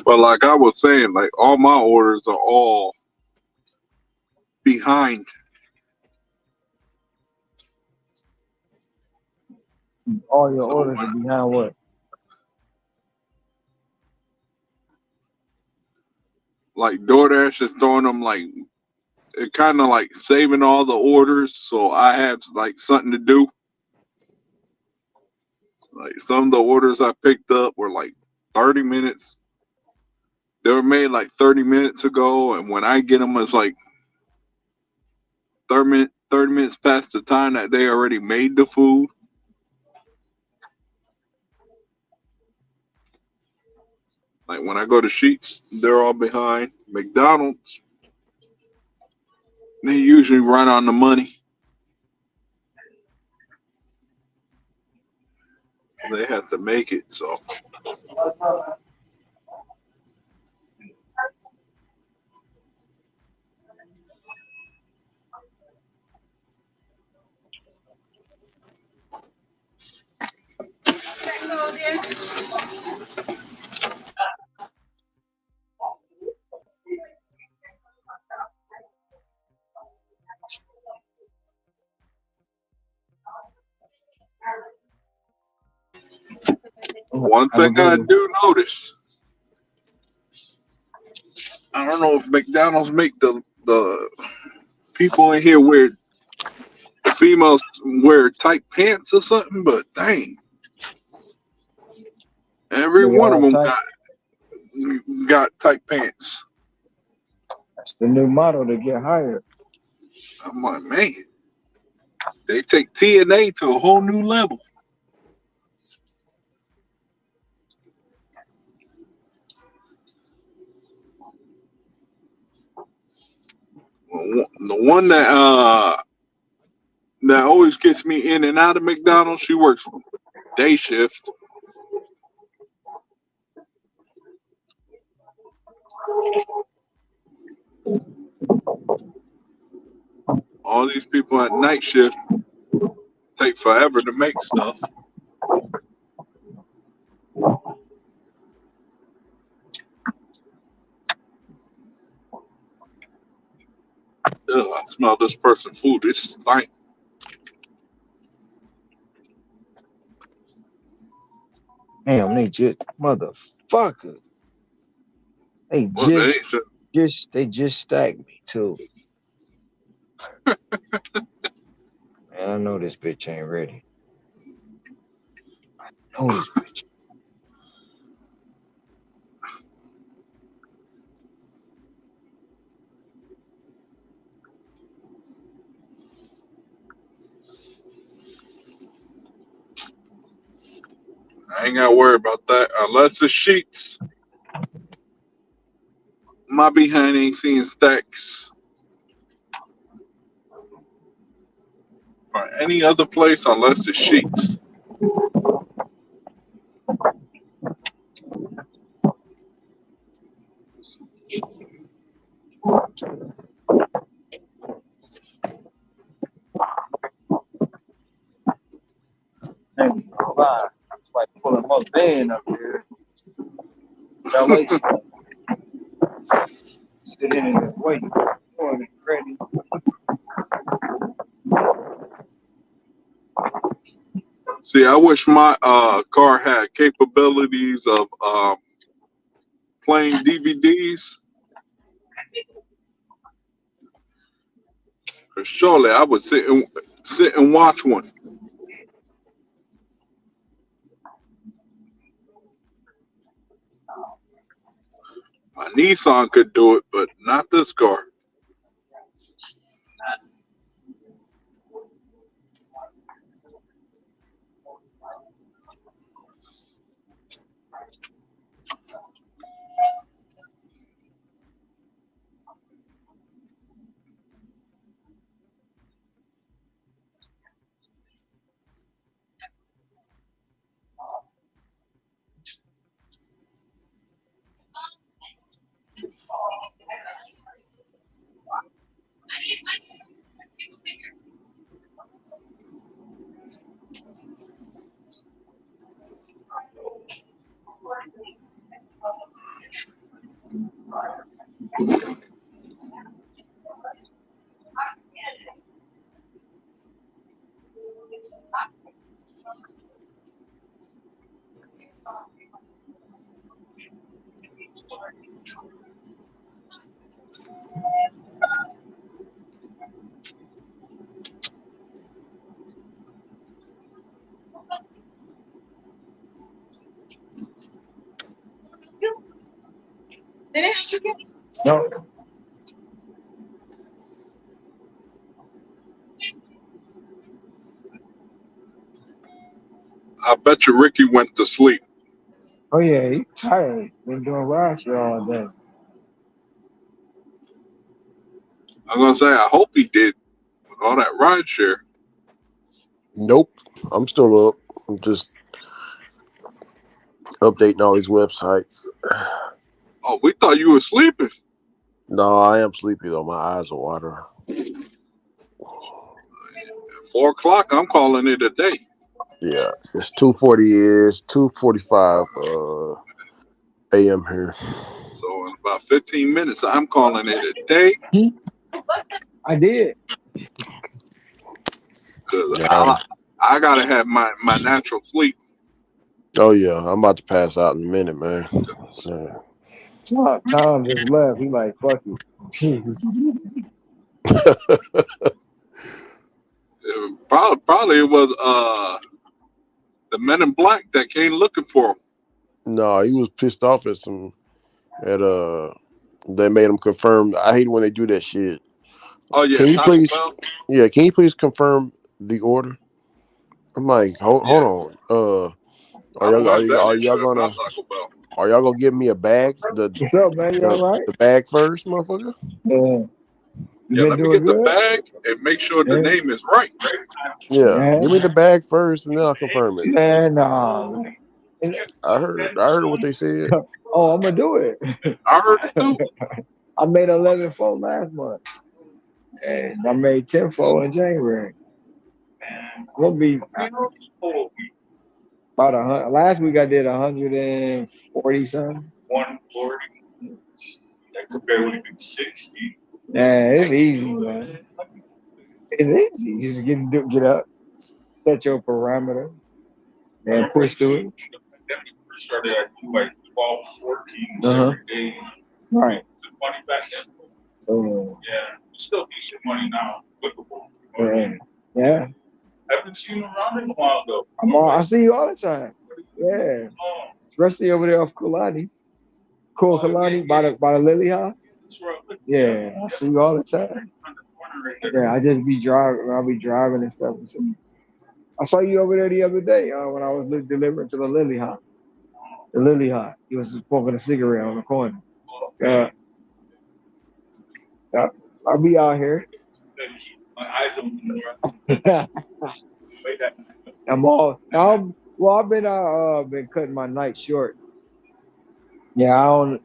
But like I was saying, like all my orders are all behind. All your So orders are behind what? like DoorDash is throwing them like it kind of like saving all the orders, so I have like something to do. Like some of the orders I picked up were like 30 minutes. They were made like 30 minutes ago, and when I get them, it's like 30 minutes past the time that they already made the food. Like when I go to Sheets, they're all behind. McDonald's, they usually run on the money. They have to make it, so. One Have a thing good I one. do notice, I don't know if McDonald's make the people in here wear females wear tight pants or something, but dang, every Nigga, one of all them tight. got tight pants. That's the new motto to get hired. I'm like, man, they take TNA to a whole new level. The one that always gets me in and out of McDonald's, she works day shift. All these people at night shift take forever to make stuff. Ugh, I smell this person's food. It's like Damn, they just motherfucker. They well, they just ain't said, they just stacked me too. Man, I know this bitch ain't ready. I know this bitch. I ain't got to worry about that unless it's sheets. My behind ain't seeing stacks for any other place unless it's sheets. Ain't gonna lie. It's like pulling my van up here. LA stuff. Sitting in the wait. Doing it ready. See, I wish my car had capabilities of playing DVDs. Cause surely I would sit and watch one. My Nissan could do it, but not this car. No. I bet you Ricky went to sleep. Oh yeah, he's tired. Been doing rides here all day. I'm gonna say I hope he did with all that ride share. Nope. I'm still up. I'm just updating all these websites. Oh, we thought you were sleeping. No, I am sleepy though. My eyes are watering. At 4 o'clock, I'm calling it a day. Yeah, it's 2:40. Is 2:45 a.m. here. So in about 15 minutes, I'm calling it a day I did. because Yeah. I gotta have my natural sleep. Oh yeah, I'm about to pass out in a minute, man. Yeah. Tom just left. He like, fuck you. Probably it was the men in black that came looking for him. No, he was pissed off at they made him confirm. I hate when they do that shit. Oh yeah, Can you Taco please Bell. can you please confirm the order? I'm like, hold Yeah, on. I don't have that issue at my Taco Bell. Are y'all gonna give me a bag? What's up, man? You all right? The bag first, motherfucker? Yeah. You Yeah, been let me doing get the good? bag and make sure the Yeah. name is right. Yeah. Yeah. Give me the bag first and then I'll confirm it. Man, nah. I heard what they said. Oh, I'm gonna do it. I heard it too. I made 11-4 last month, and I made 10-4 in January. We'll be about 100. Last week I did 140 something. 140. I could barely do 60. Yeah, it's easy, man. It's easy. You just get up, set your parameter, and push through it. Started at like 12, 14 every day. Right. Took money back then. Yeah, it's still decent money now. Applicable. Yeah. I haven't seen him around in a while though. I see you all the time. Yeah. Especially over there off Kulani. Cool Kalani by the Lily House. Yeah, I see you all the time. Yeah, I just be driving. I'll be driving and stuff. I saw you over there the other day when I was delivering to the Lily Hot. The Lily Hot. He was smoking a cigarette on the corner. Yeah. I'll be out here. My eyes open. I've been cutting my night short. Yeah, I don't.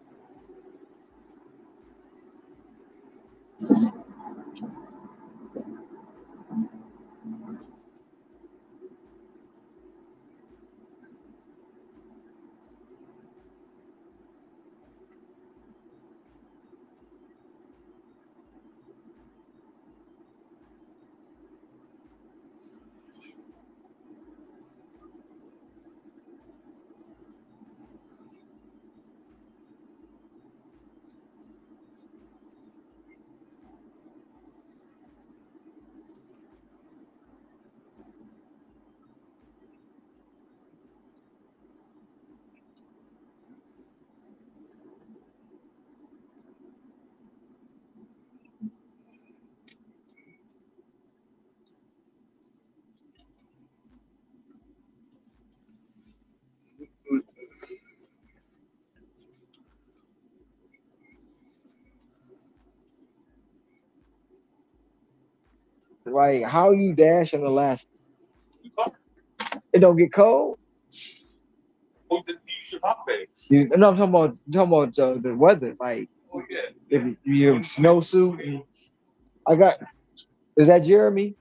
Like, how you dash in Alaska? It don't get cold. Who did you use your hot bags? No, I'm talking about the weather. Like, Oh yeah. if you have snowsuit. I got. Is that Jeremy?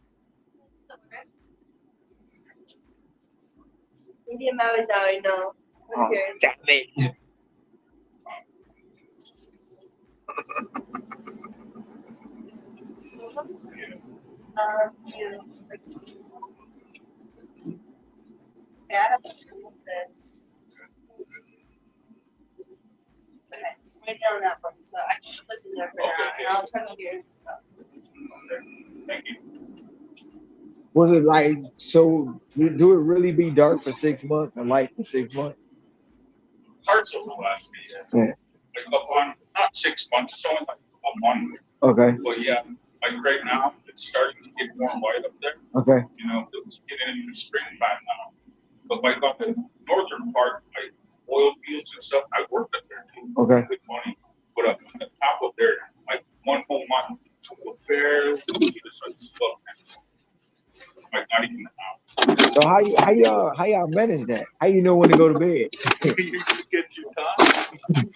Hindi mawisawi, no. Oh, damn it. Yeah, I have this. Okay, right down that one, so I can listen there for now, and I'll turn on yours as well. Thank you. Was it like so? Do it really be dark for 6 months and light for 6 months? Parts of Alaska, yeah. Yeah. Like up on not 6 months, it's only like a month. Okay. But yeah, like right now, it's starting to get more light up there. Okay. You know, it's getting into springtime now. But like on the northern part, like oil fields and stuff, I worked up there too. Okay. Good money. But up on the top of there, like one whole month, we'll barely see the sun. Like not even an hour. So how y'all manage that? How you know when to go to bed? You get your time.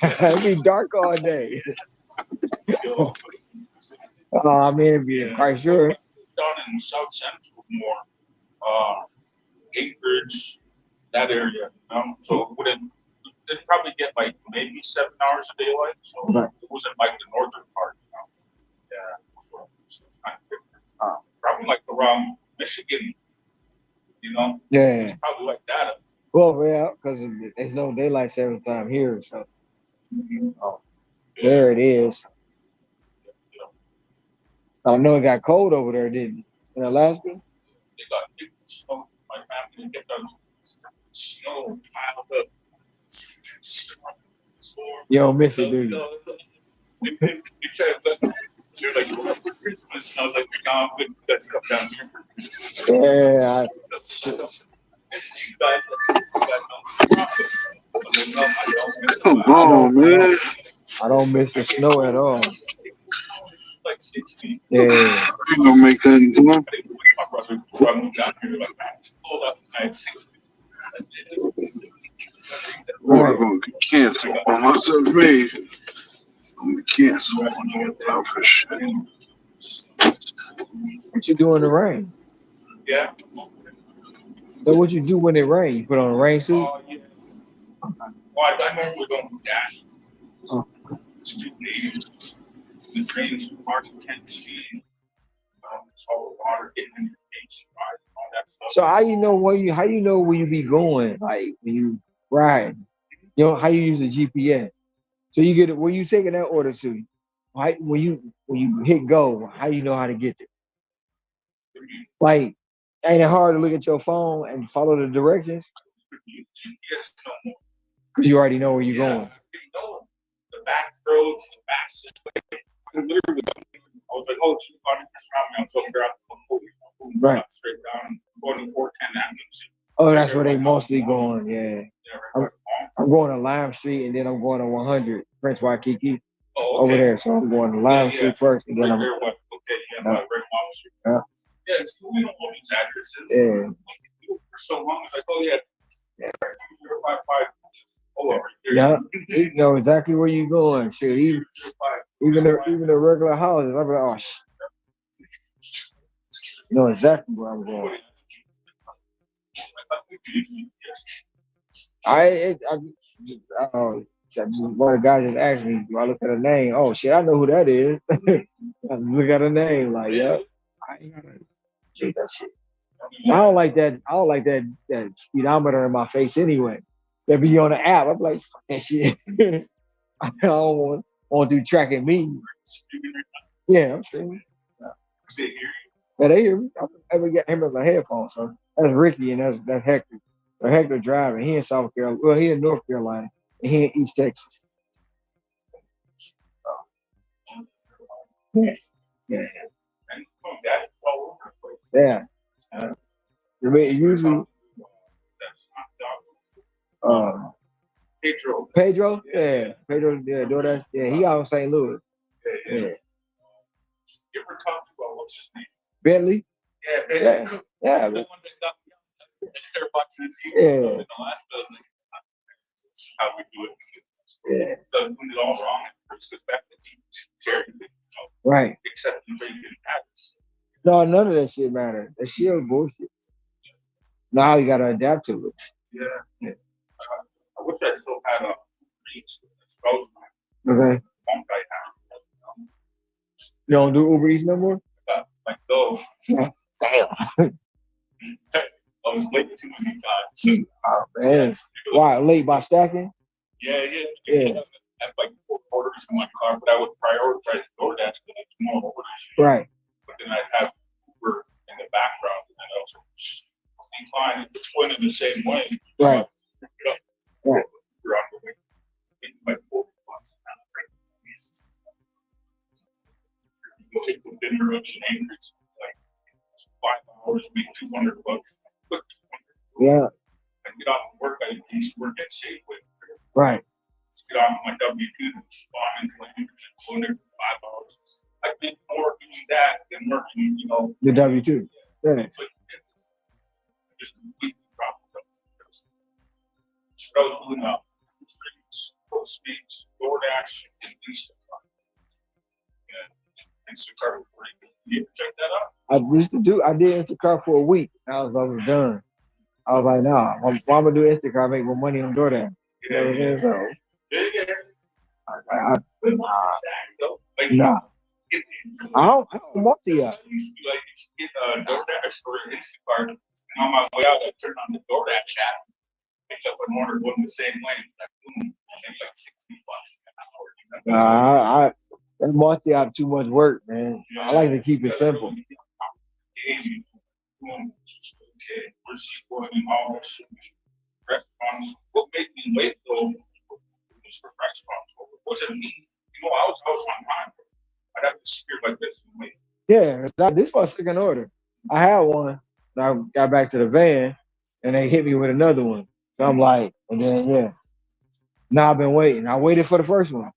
It be dark all day. I mean, it'd be quite sure. Down in South Central more, Anchorage, that area, you know. So it'd probably get like maybe 7 hours of daylight. So Right. it wasn't like the northern part, you know. Yeah. So it's kind of different. Probably like around Michigan, you know. Yeah. It's probably like that. Well, yeah, because there's no daylight saving time here, so there it is. I know it got cold over there, didn't it? In Alaska? They got big snow. My family get those snow piled up. You don't miss it, do you? You you're like, we're up for Christmas. And I was like, no, I'm good. You guys come down here for Christmas. Yeah. Oh man, I don't miss the snow at all. Like 60. Yeah. I ain't gonna make that. You know? My brother, before I moved down here, like, man, it's cold outside 60. We're gonna get canceled on myself, me. I'm gonna cancel on that for shit. What you do in the rain? Yeah. So what you do when it rains? You put on a rain suit? Yeah. Well, I normally don't dash. Oh. It's too deep. The drains too hard, you can't see. It's all the water getting in your face, right? All that stuff. So how you know where you be going? Like when you ride, you know how you use the GPS. So you get it when you taking that order to when you hit go, how you know how to get there? Like ain't it hard to look at your phone and follow the directions? GPS no more. Because you already know where you're going. You know, the back roads, the fastest way. I literally, I was like, oh, you got it around me. I'm so grabbing the food. Right. Straight down. going to 410 Avenue. Oh, that's where they mostly going. Yeah. Yeah, I'm, right by I'm going to Lime Street and then I'm going to 100 Prince Waikiki Oh, over okay. there. So I'm going to Lime Street first and then I'm. Right there, what? Okay, yeah, right on Street. Yeah. Yeah, it's, we don't know these addresses. Yeah. For so long, it's like, oh yeah, 2055. Oh, right there. Yeah, you know exactly where you're going. Shit, even the regular houses, I'm like, oh, you know exactly where I'm going. One of the guys just asked me, do I look at a name? Oh shit, I know who that is. I look at a name, like, yeah, I ain't gotta see that shit. I don't like that. I don't like that speedometer in my face anyway. That be on the app. I'm like, fuck that shit. I don't want to do tracking me. Yeah, I'm streaming. Yeah, they hear me. I ever get him in my headphones. So that's Ricky and that's Hector. So Hector driving. He in South Carolina. Well, he in North Carolina and he in East Texas. Yeah. Yeah. Yeah. Usually. Pedro, yeah, Pedro, yeah, DoorDash, yeah, he out in St. Louis. Yeah. You ever talked about what's his name? Bentley. Yeah, Bentley. Yeah. That's the one that got Starbucks in the Yeah. in the last building. This is how we do it. Yeah. So we did it all wrong. It goes back to charity. Right. Except the didn't have this. No, none of that shit matter. That shit is bullshit. Now you gotta adapt to it. Yeah. I wish I still had a reach exposed. Okay. You don't do Uber Eats no more? Like those. Damn. I was late too many times. Oh man. Why? Late by stacking? Yeah. Yeah. I had like 4 orders in my car, but I would prioritize DoorDash because it's more orders. Right. But then I'd have Uber in the background and I also decline it went in the same way. Right. Right. You're on the way. Like 4 months now. You take the dinner of the neighbors, like 5 hours, make $200. Yeah. I get off of work, I used to work at Safeway. Right. Get off my W-2, spawn into my going there for 5 hours. I think more doing that than working, The W-2. Yeah. It's like, just completely dropped those. I was doing Postmates, DoorDash, and Instacart. Yeah, Instacart was pretty good. You ever check that out? I did Instacart for a week. I was done. I was like, nah, why am I gonna do Instacart, make more money on DoorDash? You know what I'm saying? So nah. I don't want to yet. I used to get DoorDash or Instacart, and on my way out, I turned on the DoorDash app, picked up an order going the same way, like boom, I think like $60 an hour. That Monty out too much work, man. I like to keep it simple. Okay, where's she going and all that shit? Restaurants. What made me wait though was for restaurants. It wasn't me. I was on time. I'd have to secure like this and wait. Yeah, this was my second order. I had one. I got back to the van, and they hit me with another one. So I'm like, and then yeah. Now I've been waiting. I waited for the first one.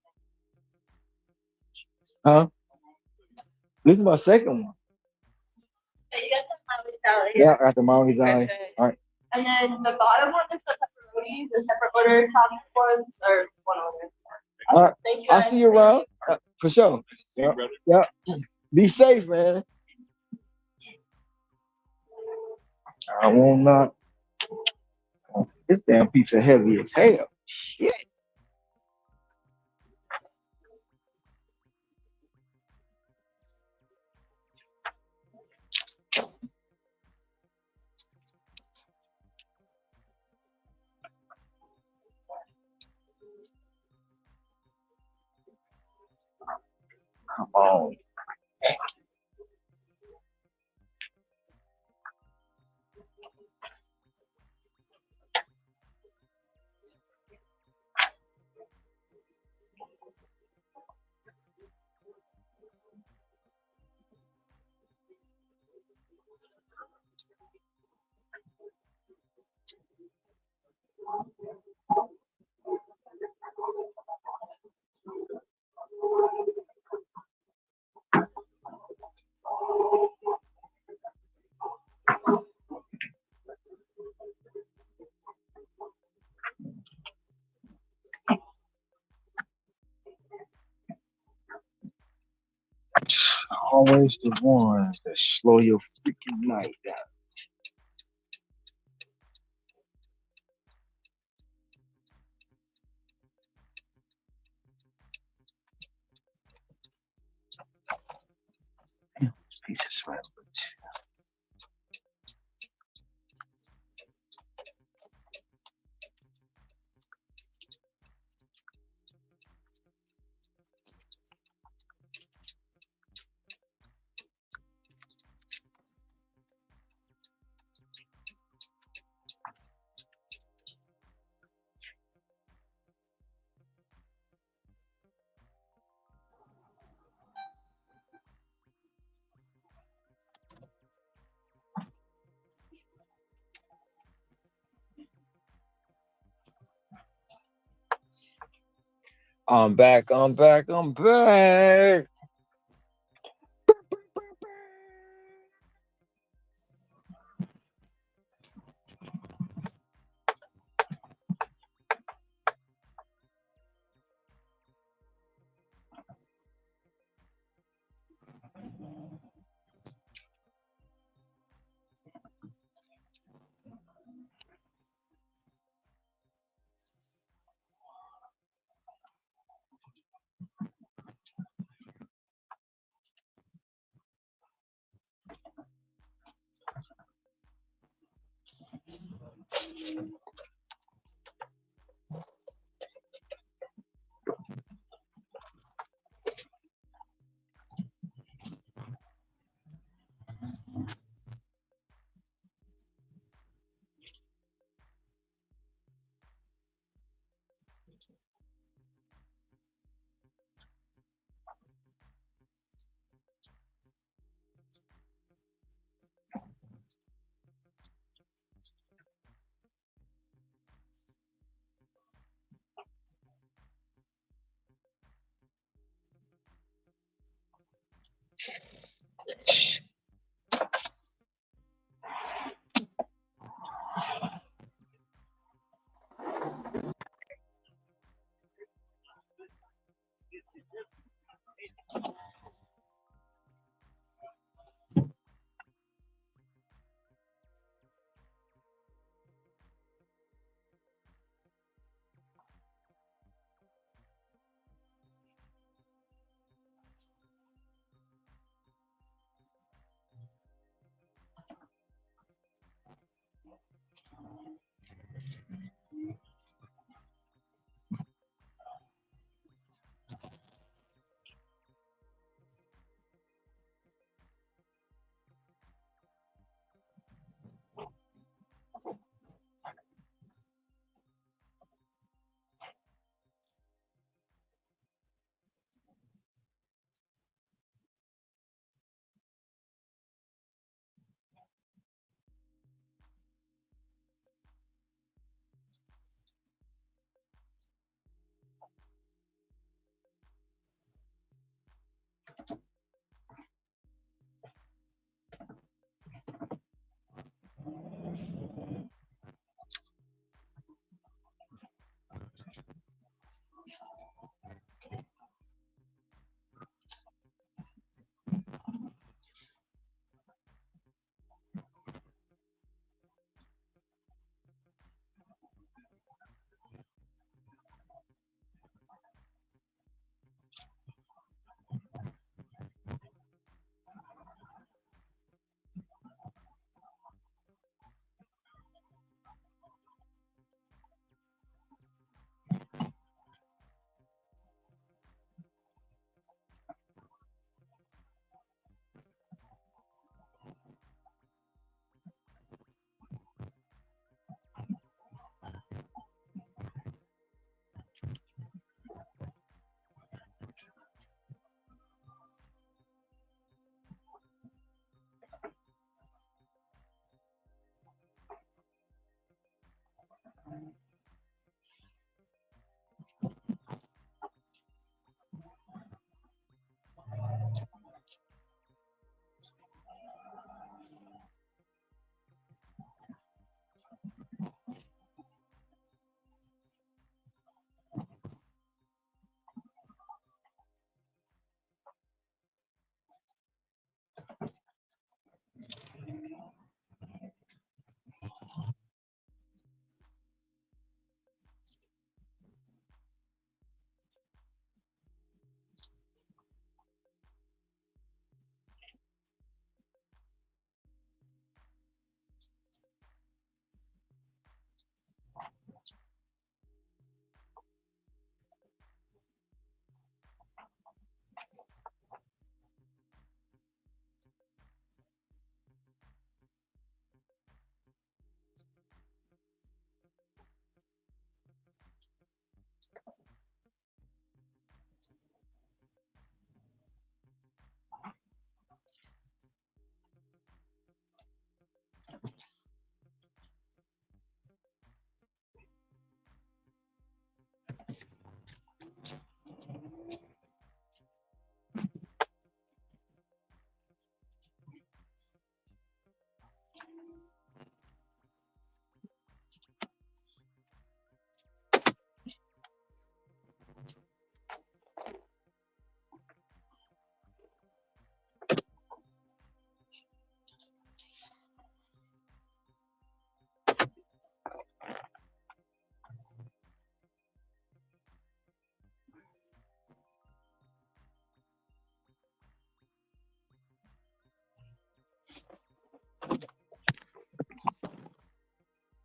Huh? This is my second one. You got the Maui salad. Yeah, I got the Maui salad. All right. And then the bottom one is the pepperoni. The separate order top ones are one order. All right. Thank you. I'll see you around. For sure. Yeah. Be safe, man. I will not. This damn pizza heavy as hell. Shit. Come on. Always the ones that slow your freaking night down. Piece of sandwich. I'm back, I'm back, I'm back.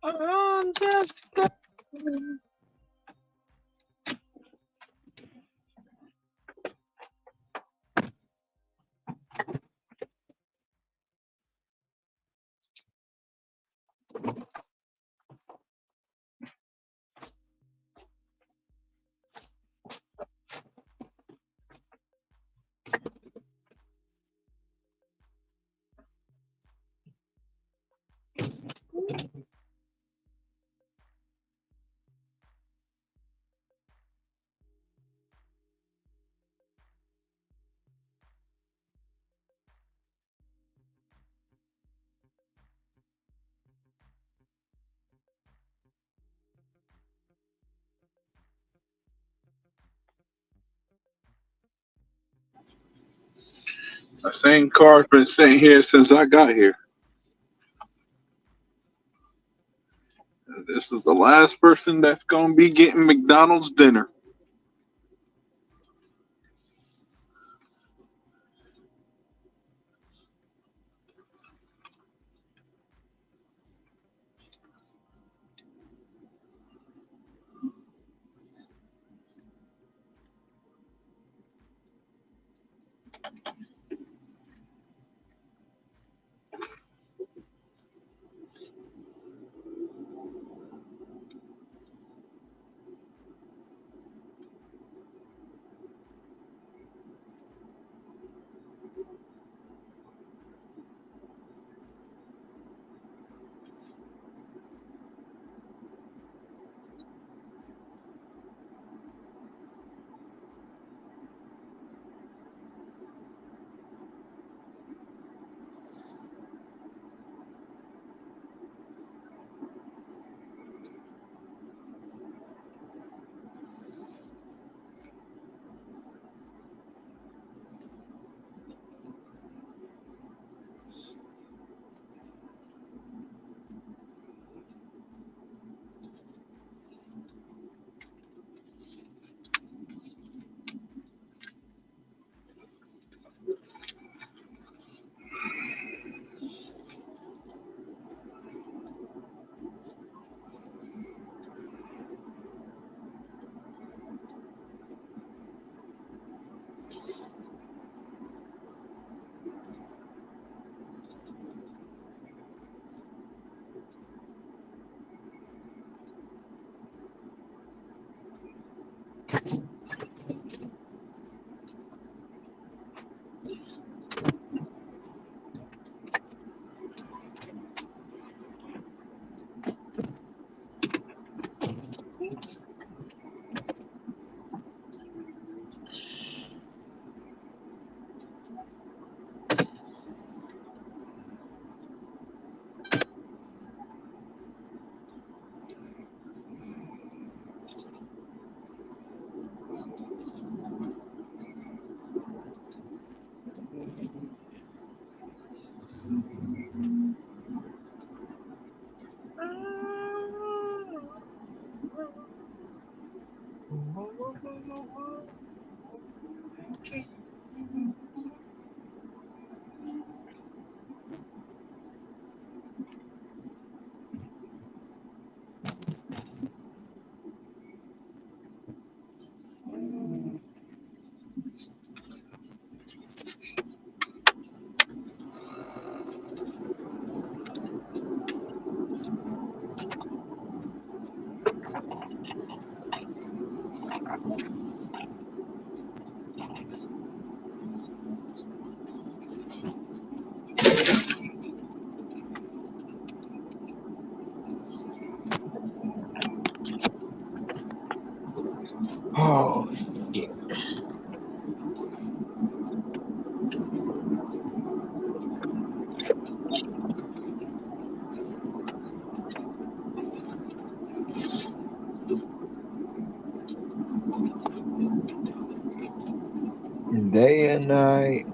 I'm just The same car's been sitting here since I got here. This is the last person that's gonna be getting McDonald's dinner. oh shit. Day and night.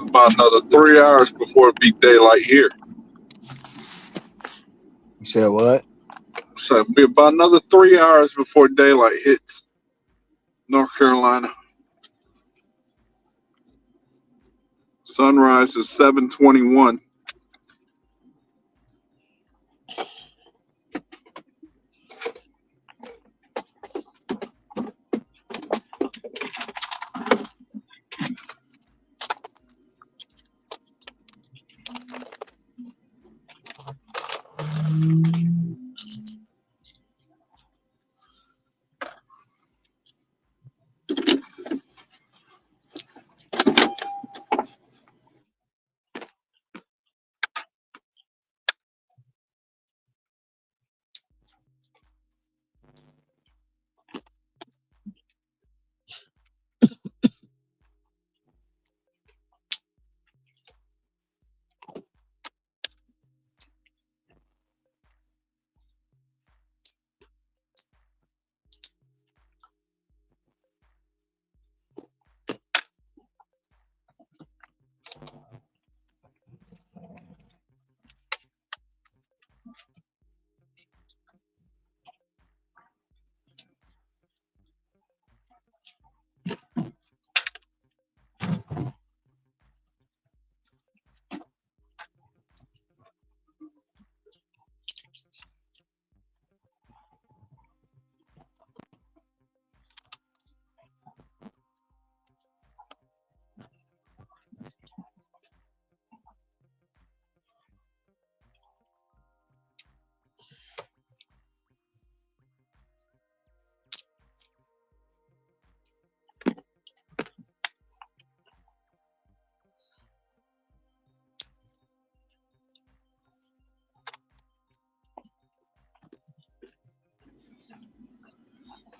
About another 3 hours before it be daylight here. You said what? So it'll be about another 3 hours before daylight hits North Carolina. Sunrise is 7:21.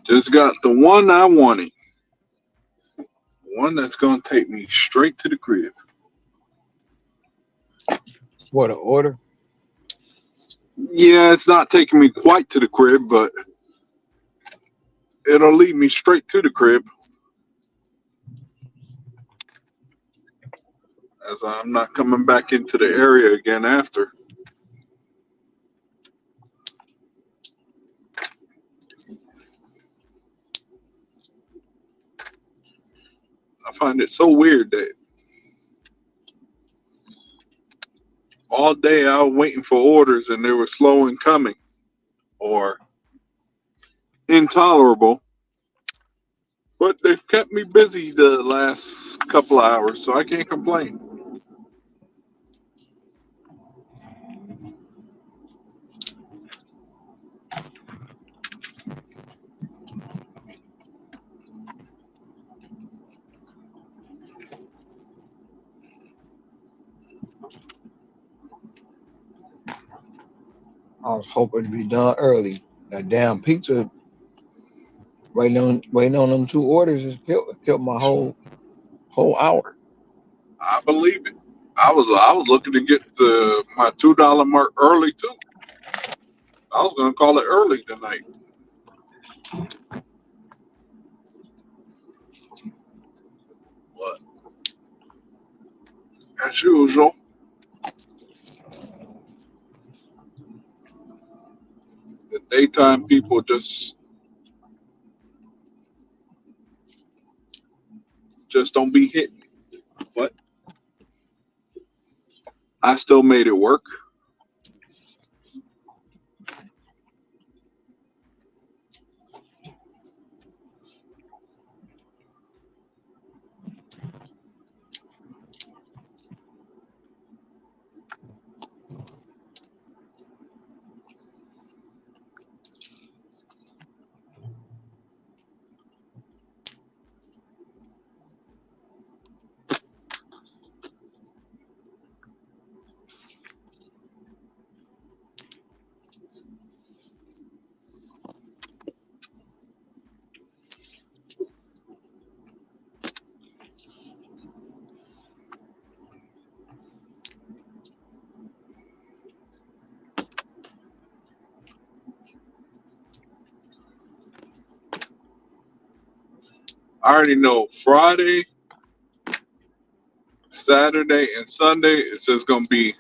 Just got the one I wanted. One that's gonna take me straight to the crib. What an order. Yeah, it's not taking me quite to the crib, but it'll lead me straight to the crib, as I'm not coming back into the area again after. I find it so weird that all day I was waiting for orders and they were slow in coming or intolerable, but they've kept me busy the last couple of hours, so I can't complain. I was hoping to be done early. That damn pizza waiting on them two orders has killed my whole hour. I believe it. I was looking to get my $2 mark early too. I was gonna call it early tonight. But as usual, the daytime people just don't be hitting. But I still made it work. I already know Friday, Saturday, and Sunday is just gonna be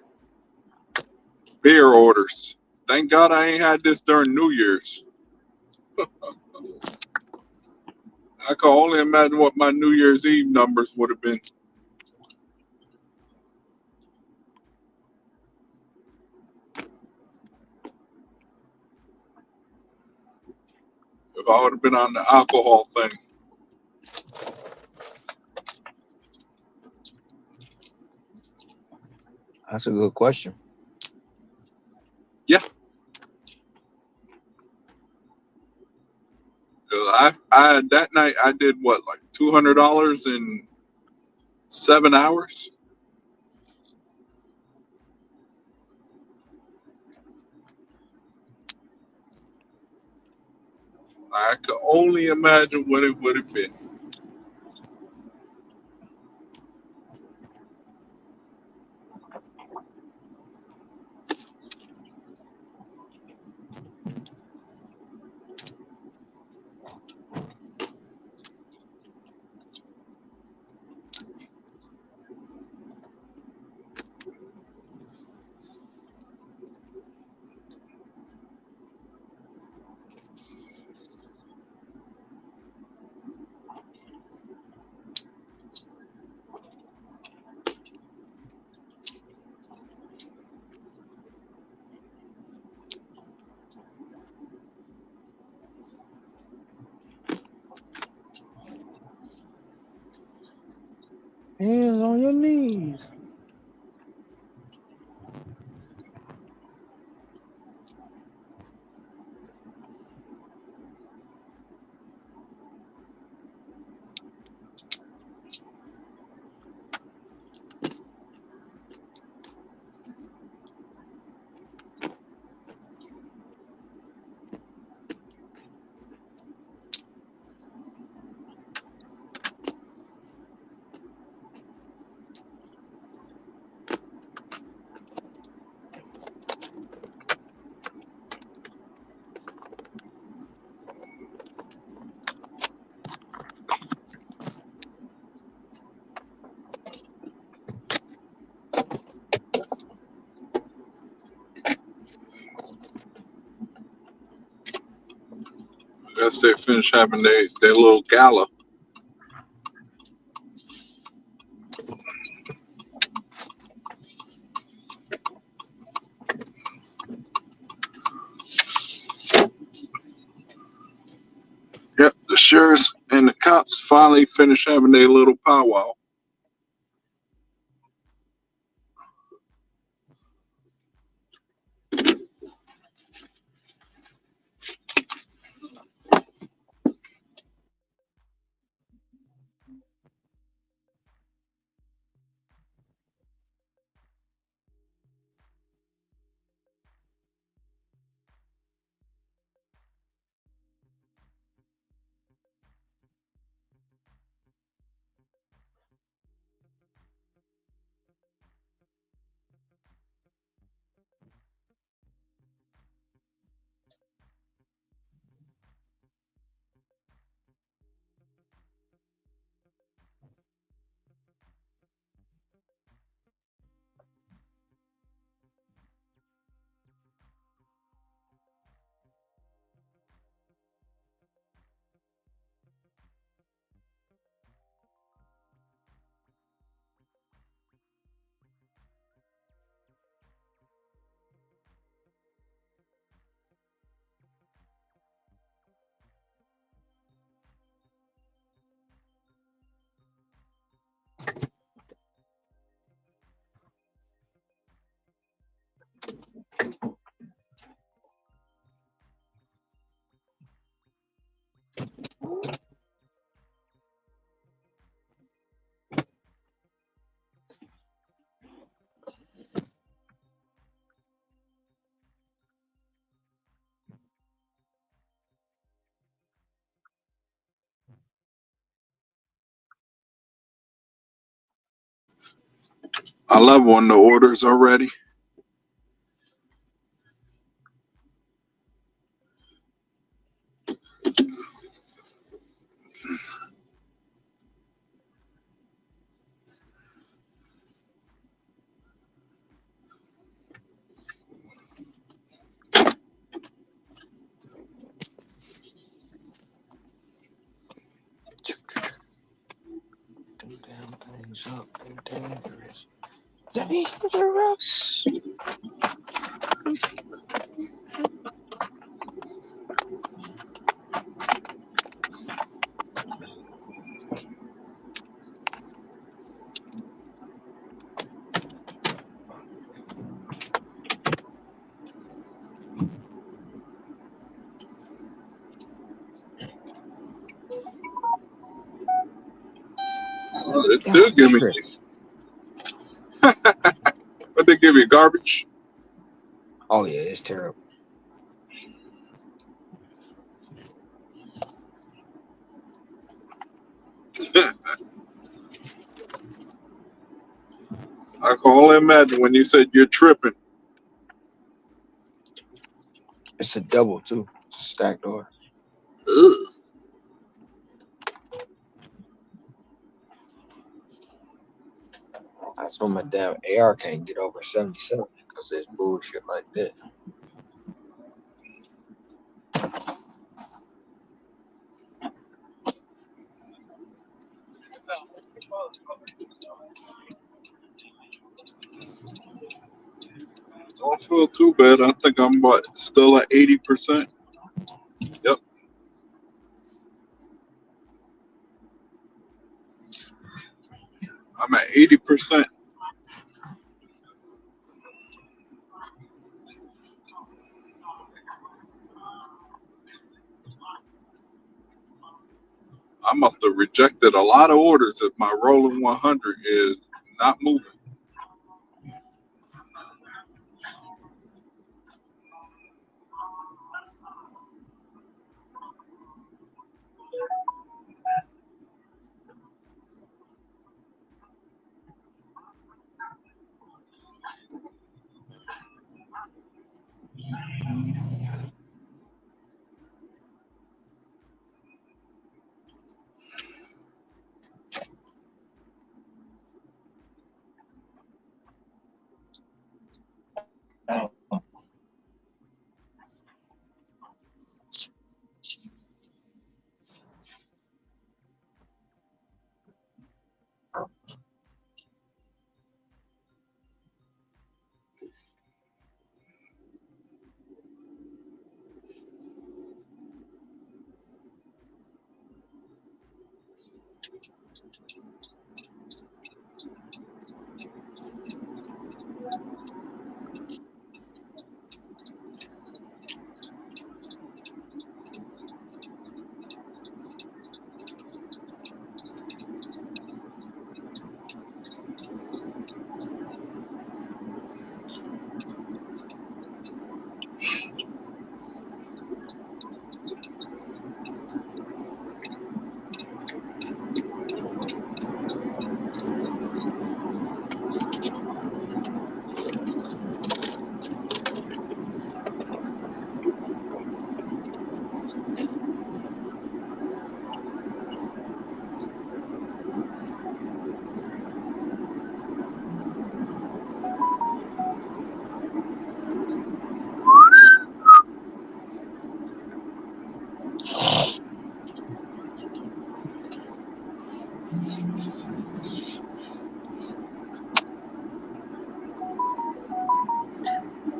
beer orders. Thank God I ain't had this during New Year's. I can only imagine what my New Year's Eve numbers would have been. if I would have been on the alcohol thing. That's a good question. Yeah. 'Cause I that night I did what, like $200 in 7 hours. I could only imagine what it would have been. Hands on your knees. I guess they finished having their little gala. Yep, the sheriffs and the cops finally finished having their little powwow. I love when the orders are ready. Them damn things up. Them dangerous. Dangerous. Oh, they still God, giving trip. you. But they give you garbage. Oh yeah, it's terrible. I can only imagine when you said you're tripping. It's a double too. It's a stacked order. Ugh. That's why my damn AR can't get over 77 because there's bullshit like this. Don't feel too bad. I think I'm still at 80%. Yep, I'm at 80%. I must have rejected a lot of orders if my rolling 100 is not moving.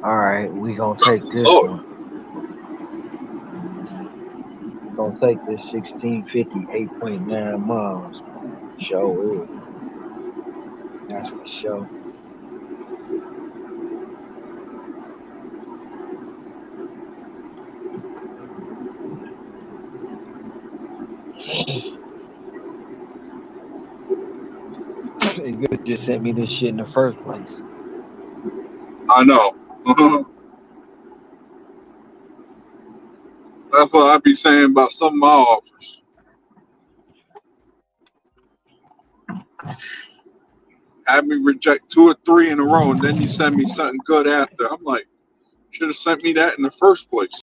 All right, we gonna take this Lord, one. Gonna take this 1650 8.9 miles. Show is. That's for sure. You could just sent me this shit in the first place. I know. That's what I be saying about some of my offers. Have me reject 2 or 3 in a row, and then you send me something good after. I'm like, should have sent me that in the first place.